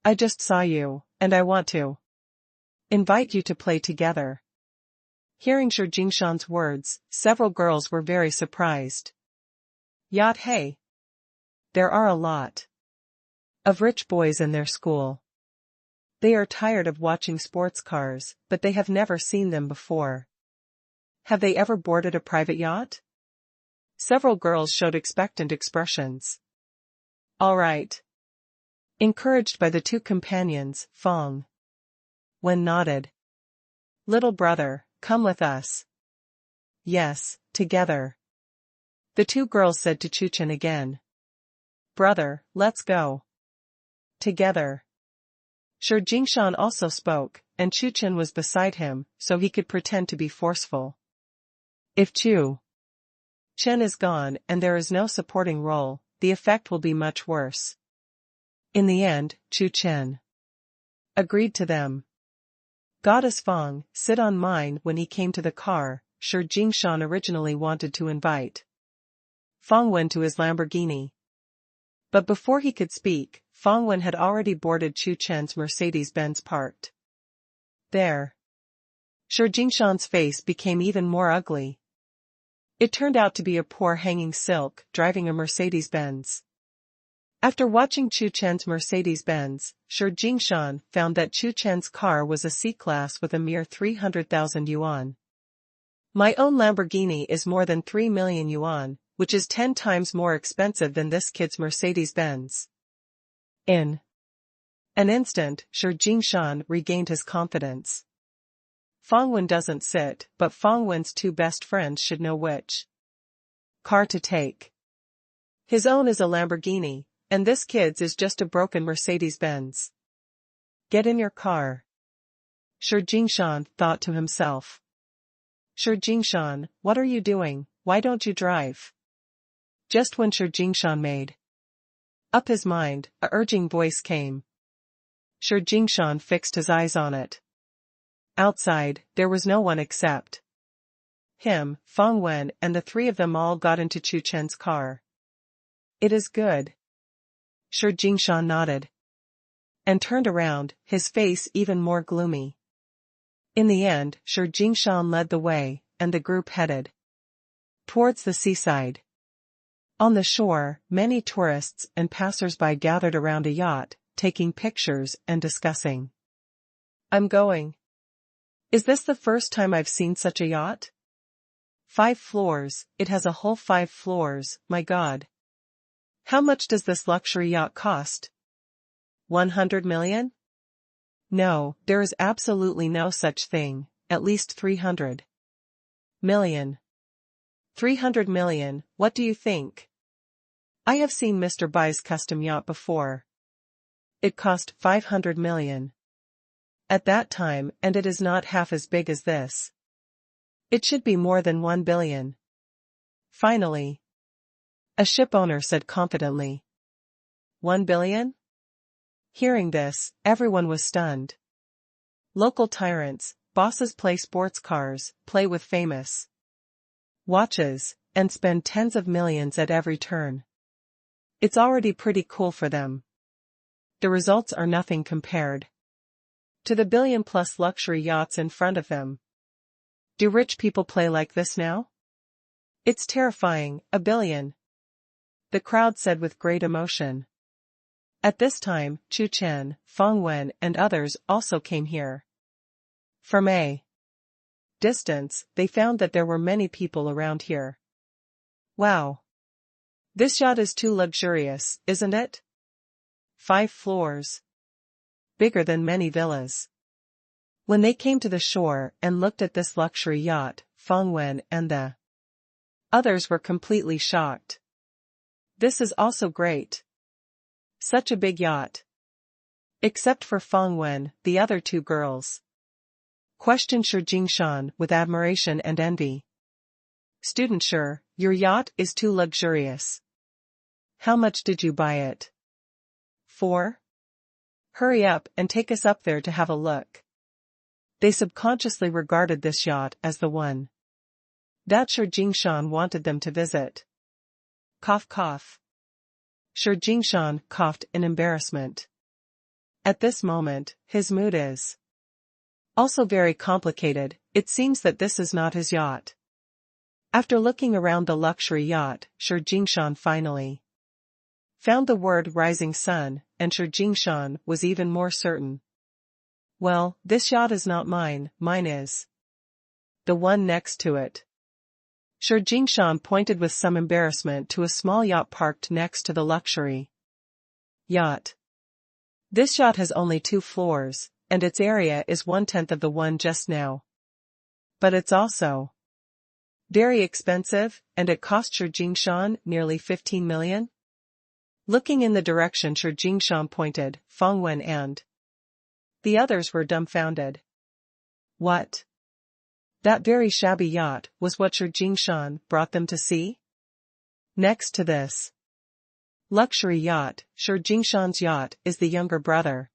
I just saw you, and I want to invite you to play together. Hearing Jingshan's words, several girls were very surprised. Yacht, hey! There are a lot of rich boys in their school. They are tired of watching sports cars, but they have never seen them before. Have they ever boarded a private yacht? Several girls showed expectant expressions. All right. Encouraged by the two companions, Fong Wen nodded. Little brother, come with us. Yes, together. The two girls said to Chu Chen again. Brother, let's go. Together. Jingshan also spoke, and Chu Chen was beside him, so he could pretend to be forceful. If Chu Chen is gone and there is no supporting role, the effect will be much worse. In the end, Chu Chen agreed to them. Goddess Fong, sit on mine. When he came to the car, Jingshan originally wanted to invite Fong Wen to his Lamborghini. But before he could speak, Fong Wen had already boarded Chu Chen's Mercedes-Benz parked there. Jingshan's face became even more ugly. It turned out to be a poor hanging silk driving a Mercedes-Benz. After watching Chu Chen's Mercedes-Benz, Jingshan found that Chu Chen's car was a C-Class with a mere 300,000 yuan. My own Lamborghini is more than 3 million yuan, which is 10 times more expensive than this kid's Mercedes-Benz. In an instant, Jingshan regained his confidence. Fong Wen doesn't sit, but Fong Wen's two best friends should know which car to take. His own is a Lamborghini, and this kid's is just a broken Mercedes-Benz. Get in your car. Jingshan thought to himself. Jingshan, what are you doing? why don't you drive? Just when Shi Jingshan made up his mind, a urging voice came. Shi Jingshan fixed his eyes on it. Outside, there was no one except him, Feng Wen, and the three of them all got into Chu Chen's car. It is good. Shi Jingshan nodded and turned around, his face even more gloomy. In the end, Shi Jingshan led the way, and the group headed towards the seaside. On the shore, many tourists and passers-by gathered around a yacht, taking pictures and discussing. I'm going. Is this the first time I've seen such a yacht? 5 floors, it has a whole 5 floors, my God. How much does this luxury yacht cost? 100 million? No, there is absolutely no such thing, at least 300 million. 300 million, what do you think? I have seen Mr. Bai's custom yacht before. It cost 500 million. At that time, and it is not half as big as this. It should be more than 1 billion. Finally, a ship owner said confidently. 1 billion? Hearing this, everyone was stunned. Local tyrants, bosses play sports cars, play with famous watches, and spend tens of millions at every turn. It's already pretty cool for them. The results are nothing compared to the billion-plus luxury yachts in front of them. Do rich people play like this now? It's terrifying, 1 billion. The crowd said with great emotion. At this time, Chu Chen, Feng Wen, and others also came here. From a distance, they found that there were many people around here. Wow. This yacht is too luxurious, isn't it? 5 floors. Bigger than many villas. When they came to the shore and looked at this luxury yacht, Feng Wen and the others were completely shocked. This is also great. Such a big yacht. Except for Feng Wen, the other 2 girls questioned Shi Jingshan with admiration and envy. Student Shi, your yacht is too luxurious. How much did you buy it for? Hurry up and take us up there to have a look. They subconsciously regarded this yacht as the one that Shi Jingshan wanted them to visit. Cough cough. Shi Jingshan coughed in embarrassment. At this moment, his mood is also very complicated. It seems that this is not his yacht. After looking around the luxury yacht, Shi Jingshan finally found the word rising sun, and Shi Jingshan was even more certain. Well, this yacht is not mine, mine is the one next to it. Shi Jingshan pointed with some embarrassment to a small yacht parked next to the luxury yacht. This yacht has only 2 floors, and its area is 1/10 of the one just now. But it's also very expensive, and it cost Shi Jingshan nearly 15 million. Looking in the direction Shi Jingshan pointed, Feng Wen and the others were dumbfounded. What? That very shabby yacht was what Shi Jingshan brought them to see? Next to this luxury yacht, Shi Jingshan's yacht is the younger brother.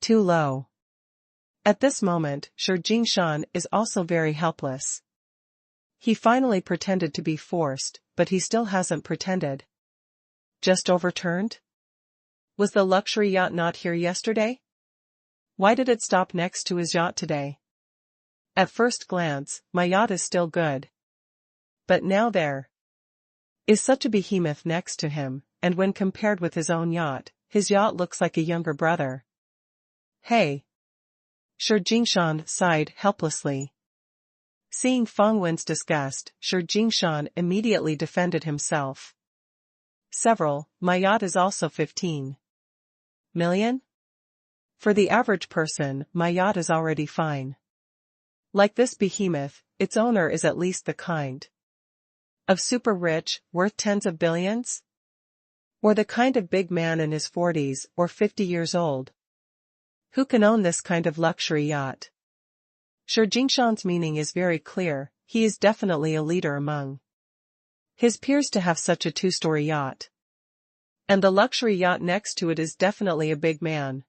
Too low. At this moment, Shi Jingshan is also very helpless. He finally pretended to be forced, but he still hasn't pretended. Just overturned? Was the luxury yacht not here yesterday? Why did it stop next to his yacht today? At first glance, my yacht is still good. But now there is such a behemoth next to him, and when compared with his own yacht, his yacht looks like a younger brother. Hey! Shi Jingshan sighed helplessly. Seeing Feng Wen's disgust, Shi Jingshan immediately defended himself. My yacht is also 15 million? For the average person, my yacht is already fine. Like this behemoth, its owner is at least the kind of super rich, worth tens of billions? Or the kind of big man in his 40s or 50 years old who can own this kind of luxury yacht. Shi Jingshan's meaning is very clear, he is definitely a leader among His peers to have such a two-story yacht. And the luxury yacht next to it is definitely a big man.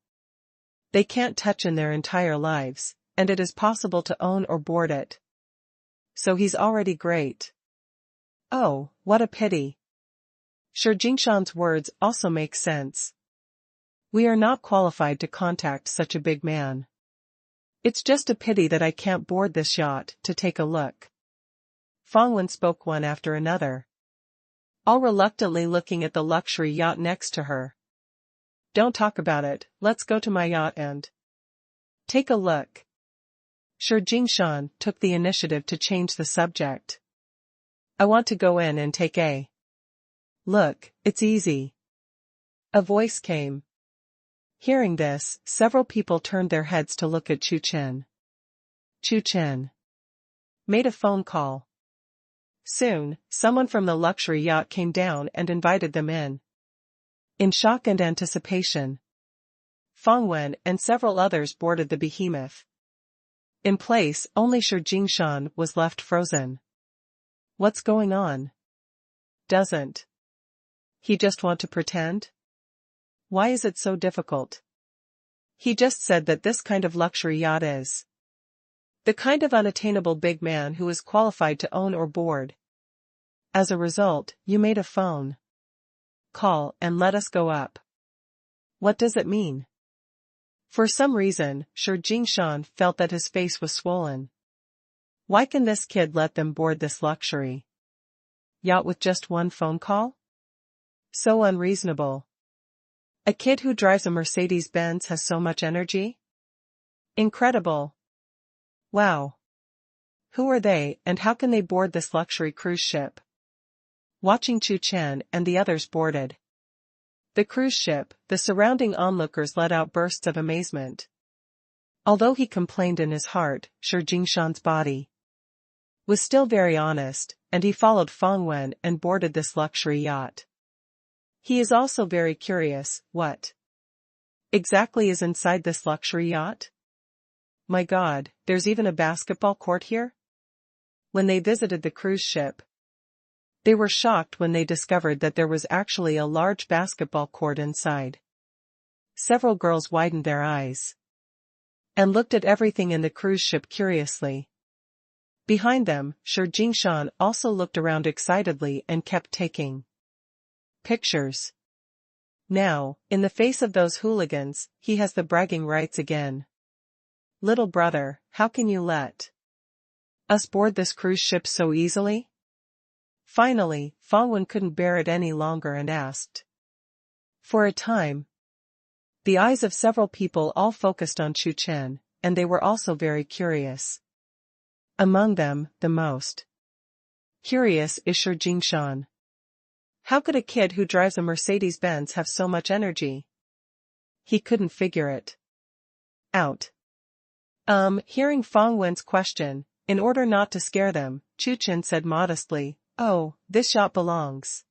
They can't touch in their entire lives, and it is possible to own or board it. So he's already great. Oh, what a pity. Sure, Jingshan's words also make sense. We are not qualified to contact such a big man. It's just a pity that I can't board this yacht to take a look. Fangwen spoke one after another, all reluctantly looking at the luxury yacht next to her. Don't talk about it, let's go to my yacht and take a look. Sure, Jingshan took the initiative to change the subject. I want to go in and take a look, it's easy. A voice came. Hearing this, several people turned their heads to look at Chu Chen. Chu Chen made a phone call. Soon, someone from the luxury yacht came down and invited them in. In shock and anticipation, Fangwen and several others boarded the behemoth. In place, only Shi Jingshan was left frozen. What's going on? Doesn't he just want to pretend? Why is it so difficult? He just said that this kind of luxury yacht is the kind of unattainable big man who is qualified to own or board. As a result, you made a phone call and let us go up. What does it mean? For some reason, Shi Jingshan felt that his face was swollen. Why can this kid let them board this luxury yacht with just one phone call? So unreasonable. A kid who drives a Mercedes-Benz has so much energy? Incredible. Wow. Who are they and how can they board this luxury cruise ship? Watching Chu Chen and the others boarded the cruise ship, the surrounding onlookers let out bursts of amazement. Although he complained in his heart, Shi Jingshan's body was still very honest, and he followed Fangwen and boarded this luxury yacht. He is also very curious, what exactly is inside this luxury yacht? My God, there's even a basketball court here? When they visited the cruise ship, they were shocked when they discovered that there was actually a large basketball court inside. Several girls widened their eyes and looked at everything in the cruise ship curiously. Behind them, Shi Jingshan also looked around excitedly and kept taking pictures. Now, in the face of those hooligans, he has the bragging rights again. Little brother, how can you let us board this cruise ship so easily? Finally, Fangwen couldn't bear it any longer and asked. For a time, the eyes of several people all focused on Chu Chen, and they were also very curious. Among them, the most curious is Shi Jingshan. How could a kid who drives a Mercedes-Benz have so much energy? He couldn't figure it out. Hearing Fangwen's question, in order not to scare them, Chu Chen said modestly, "Oh, this yacht belongs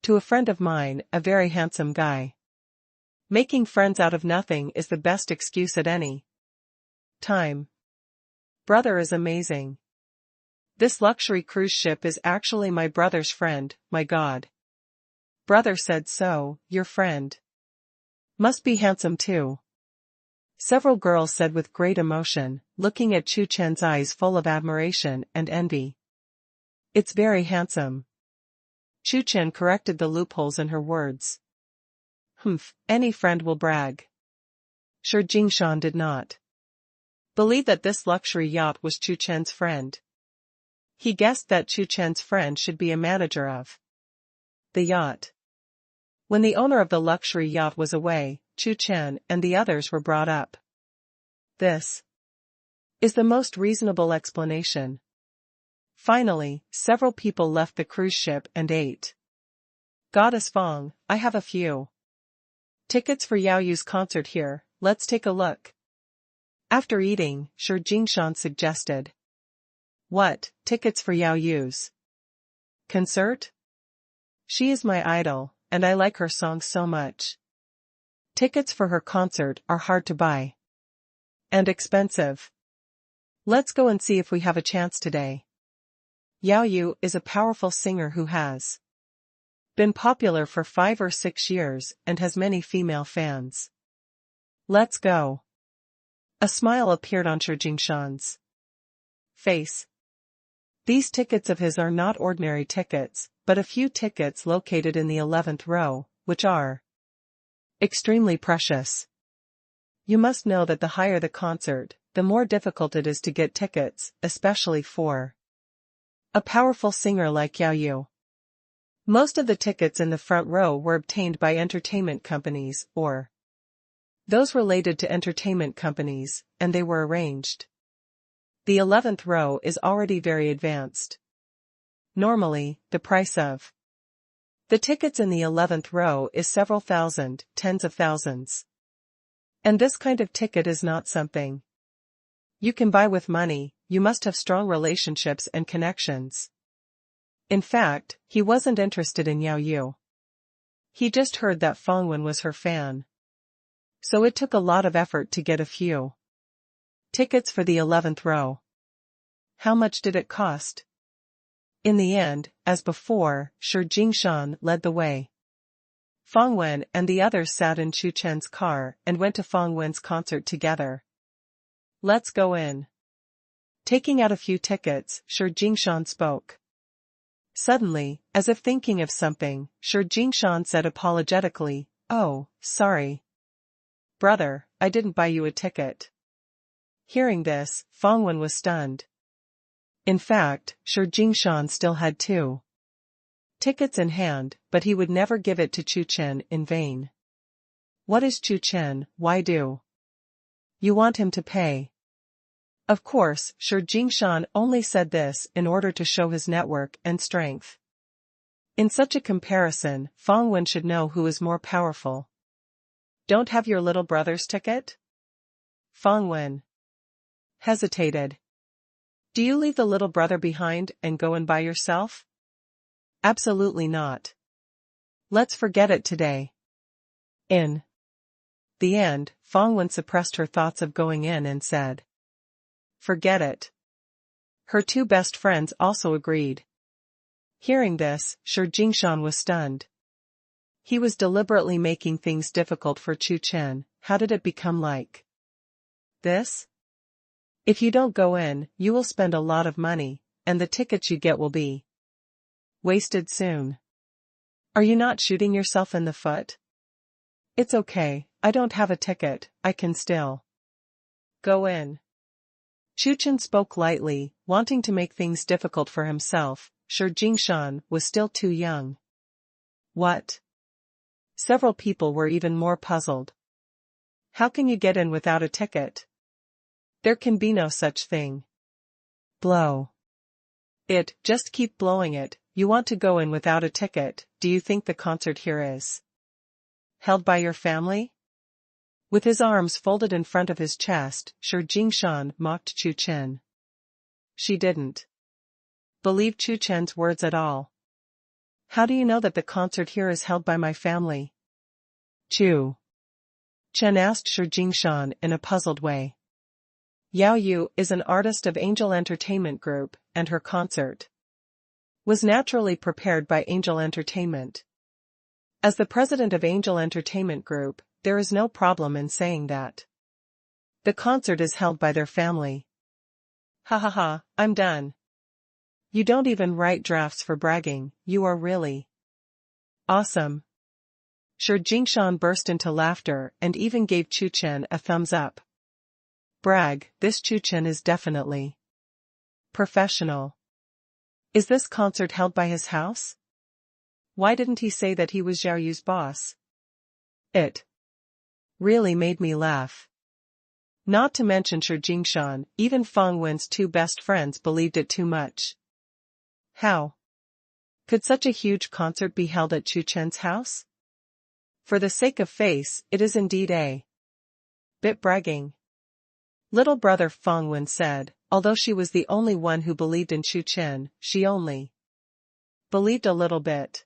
to a friend of mine, a very handsome guy. Making friends out of nothing is the best excuse at any time. Brother is amazing. This luxury cruise ship is actually my brother's friend, my God. Brother said so, your friend must be handsome too." Several girls said with great emotion, looking at Chu Chen's eyes full of admiration and envy. It's very handsome. Chu Chen corrected the loopholes in her words. Any friend will brag. Shi Jingshan did not believe that this luxury yacht was Chu Chen's friend. He guessed that Chu Chen's friend should be a manager of the yacht. When the owner of the luxury yacht was away, Chu Chen and the others were brought up. This is the most reasonable explanation. Finally, several people left the cruise ship and ate. Goddess Fang, I have a few tickets for Yao Yu's concert here, let's take a look. After eating, Shi Jingshan suggested. What, tickets for Yao Yu's concert? She is my idol, and I like her songs so much. Tickets for her concert are hard to buy. And expensive. Let's go and see if we have a chance today. Yao Yu is a powerful singer who has been popular for 5 or 6 years and has many female fans. Let's go. A smile appeared on Shi Jingshan's face. These tickets of his are not ordinary tickets, but a few tickets located in the 11th row, which are extremely precious. You must know that the higher the concert, the more difficult it is to get tickets, especially for a powerful singer like Yao Yu. Most of the tickets in the front row were obtained by entertainment companies or those related to entertainment companies, and they were arranged. The 11th row is already very advanced. Normally, the price of the tickets in the 11th row is several thousand, tens of thousands. And this kind of ticket is not something you can buy with money. You must have strong relationships and connections. In fact, he wasn't interested in Yao Yu. He just heard that Feng Wen was her fan. So it took a lot of effort to get a few tickets for the 11th row. How much did it cost? In the end, as before, Shi Jingshan led the way. Feng Wen and the others sat in Chu Chen's car and went to Feng Wen's concert together. Let's go in. Taking out a few tickets, Shi Jingshan spoke. Suddenly, as if thinking of something, Shi Jingshan said apologetically, "Oh, sorry. Brother, I didn't buy you a ticket." Hearing this, Feng Wen was stunned. In fact, Shi Jingshan still had 2 tickets in hand, but he would never give it to Chu Chen in vain. What is Chu Chen? Why do you want him to pay? Of course, Shi Jingshan only said this in order to show his network and strength. In such a comparison, Feng Wen should know who is more powerful. Don't have your little brother's ticket? Feng Wen hesitated. Do you leave the little brother behind and go and buy yourself? Absolutely not. Let's forget it today. In the end, Feng Wen suppressed her thoughts of going in and said, "Forget it." Her 2 best friends also agreed. Hearing this, Shi Jingshan was stunned. He was deliberately making things difficult for Chu Chen. How did it become like this? If you don't go in, you will spend a lot of money, and the tickets you get will be wasted soon. Are you not shooting yourself in the foot? It's okay, I don't have a ticket, I can still go in. Chu Chen spoke lightly, wanting to make things difficult for himself. Shi Jingshan was still too young. What? Several people were even more puzzled. How can you get in without a ticket? There can be no such thing. Blow it, just keep blowing it. You want to go in without a ticket. Do you think the concert here is held by your family? With his arms folded in front of his chest, Shi Jingshan mocked Chu Chen. She didn't believe Chu Chen's words at all. How do you know that the concert here is held by my family? Chu Chen asked Shi Jingshan in a puzzled way. Yao Yu is an artist of Angel Entertainment Group, and her concert was naturally prepared by Angel Entertainment. As the president of Angel Entertainment Group, there is no problem in saying that the concert is held by their family. Ha ha ha, I'm done. You don't even write drafts for bragging. You are really awesome. Shi Jingshan burst into laughter and even gave Chu Chen a thumbs up. Brag, this Chu Chen is definitely professional. Is this concert held by his house? Why didn't he say that he was Yao Yu's boss? It really made me laugh. Not to mention Shi Jingshan, even Feng Wen's 2 best friends believed it too much. How could such a huge concert be held at Chu Chen's house? For the sake of face, it is indeed a bit bragging. Little brother, Feng Wen said. Although she was the only one who believed in Chu Chen, she only believed a little bit.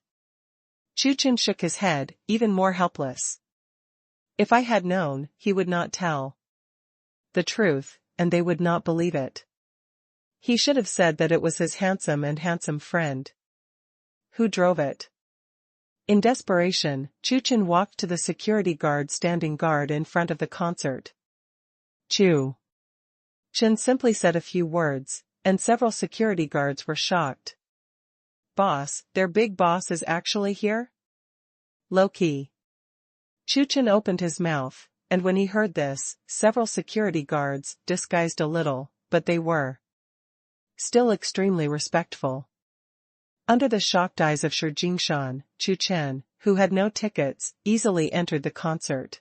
Chu Chen shook his head, even more helpless. If I had known, he would not tell the truth, and they would not believe it. He should have said that it was his handsome friend. Who drove it? In desperation, Chu Chen walked to the security guard standing guard in front of the concert. Chu Chen simply said a few words, and several security guards were shocked. Boss, their big boss is actually here? Low-key. Chu Chen opened his mouth, and when he heard this, several security guards, disguised a little, but they were still extremely respectful. Under the shocked eyes of Shi Jingshan, Chu Chen, who had no tickets, easily entered the concert.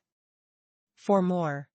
For more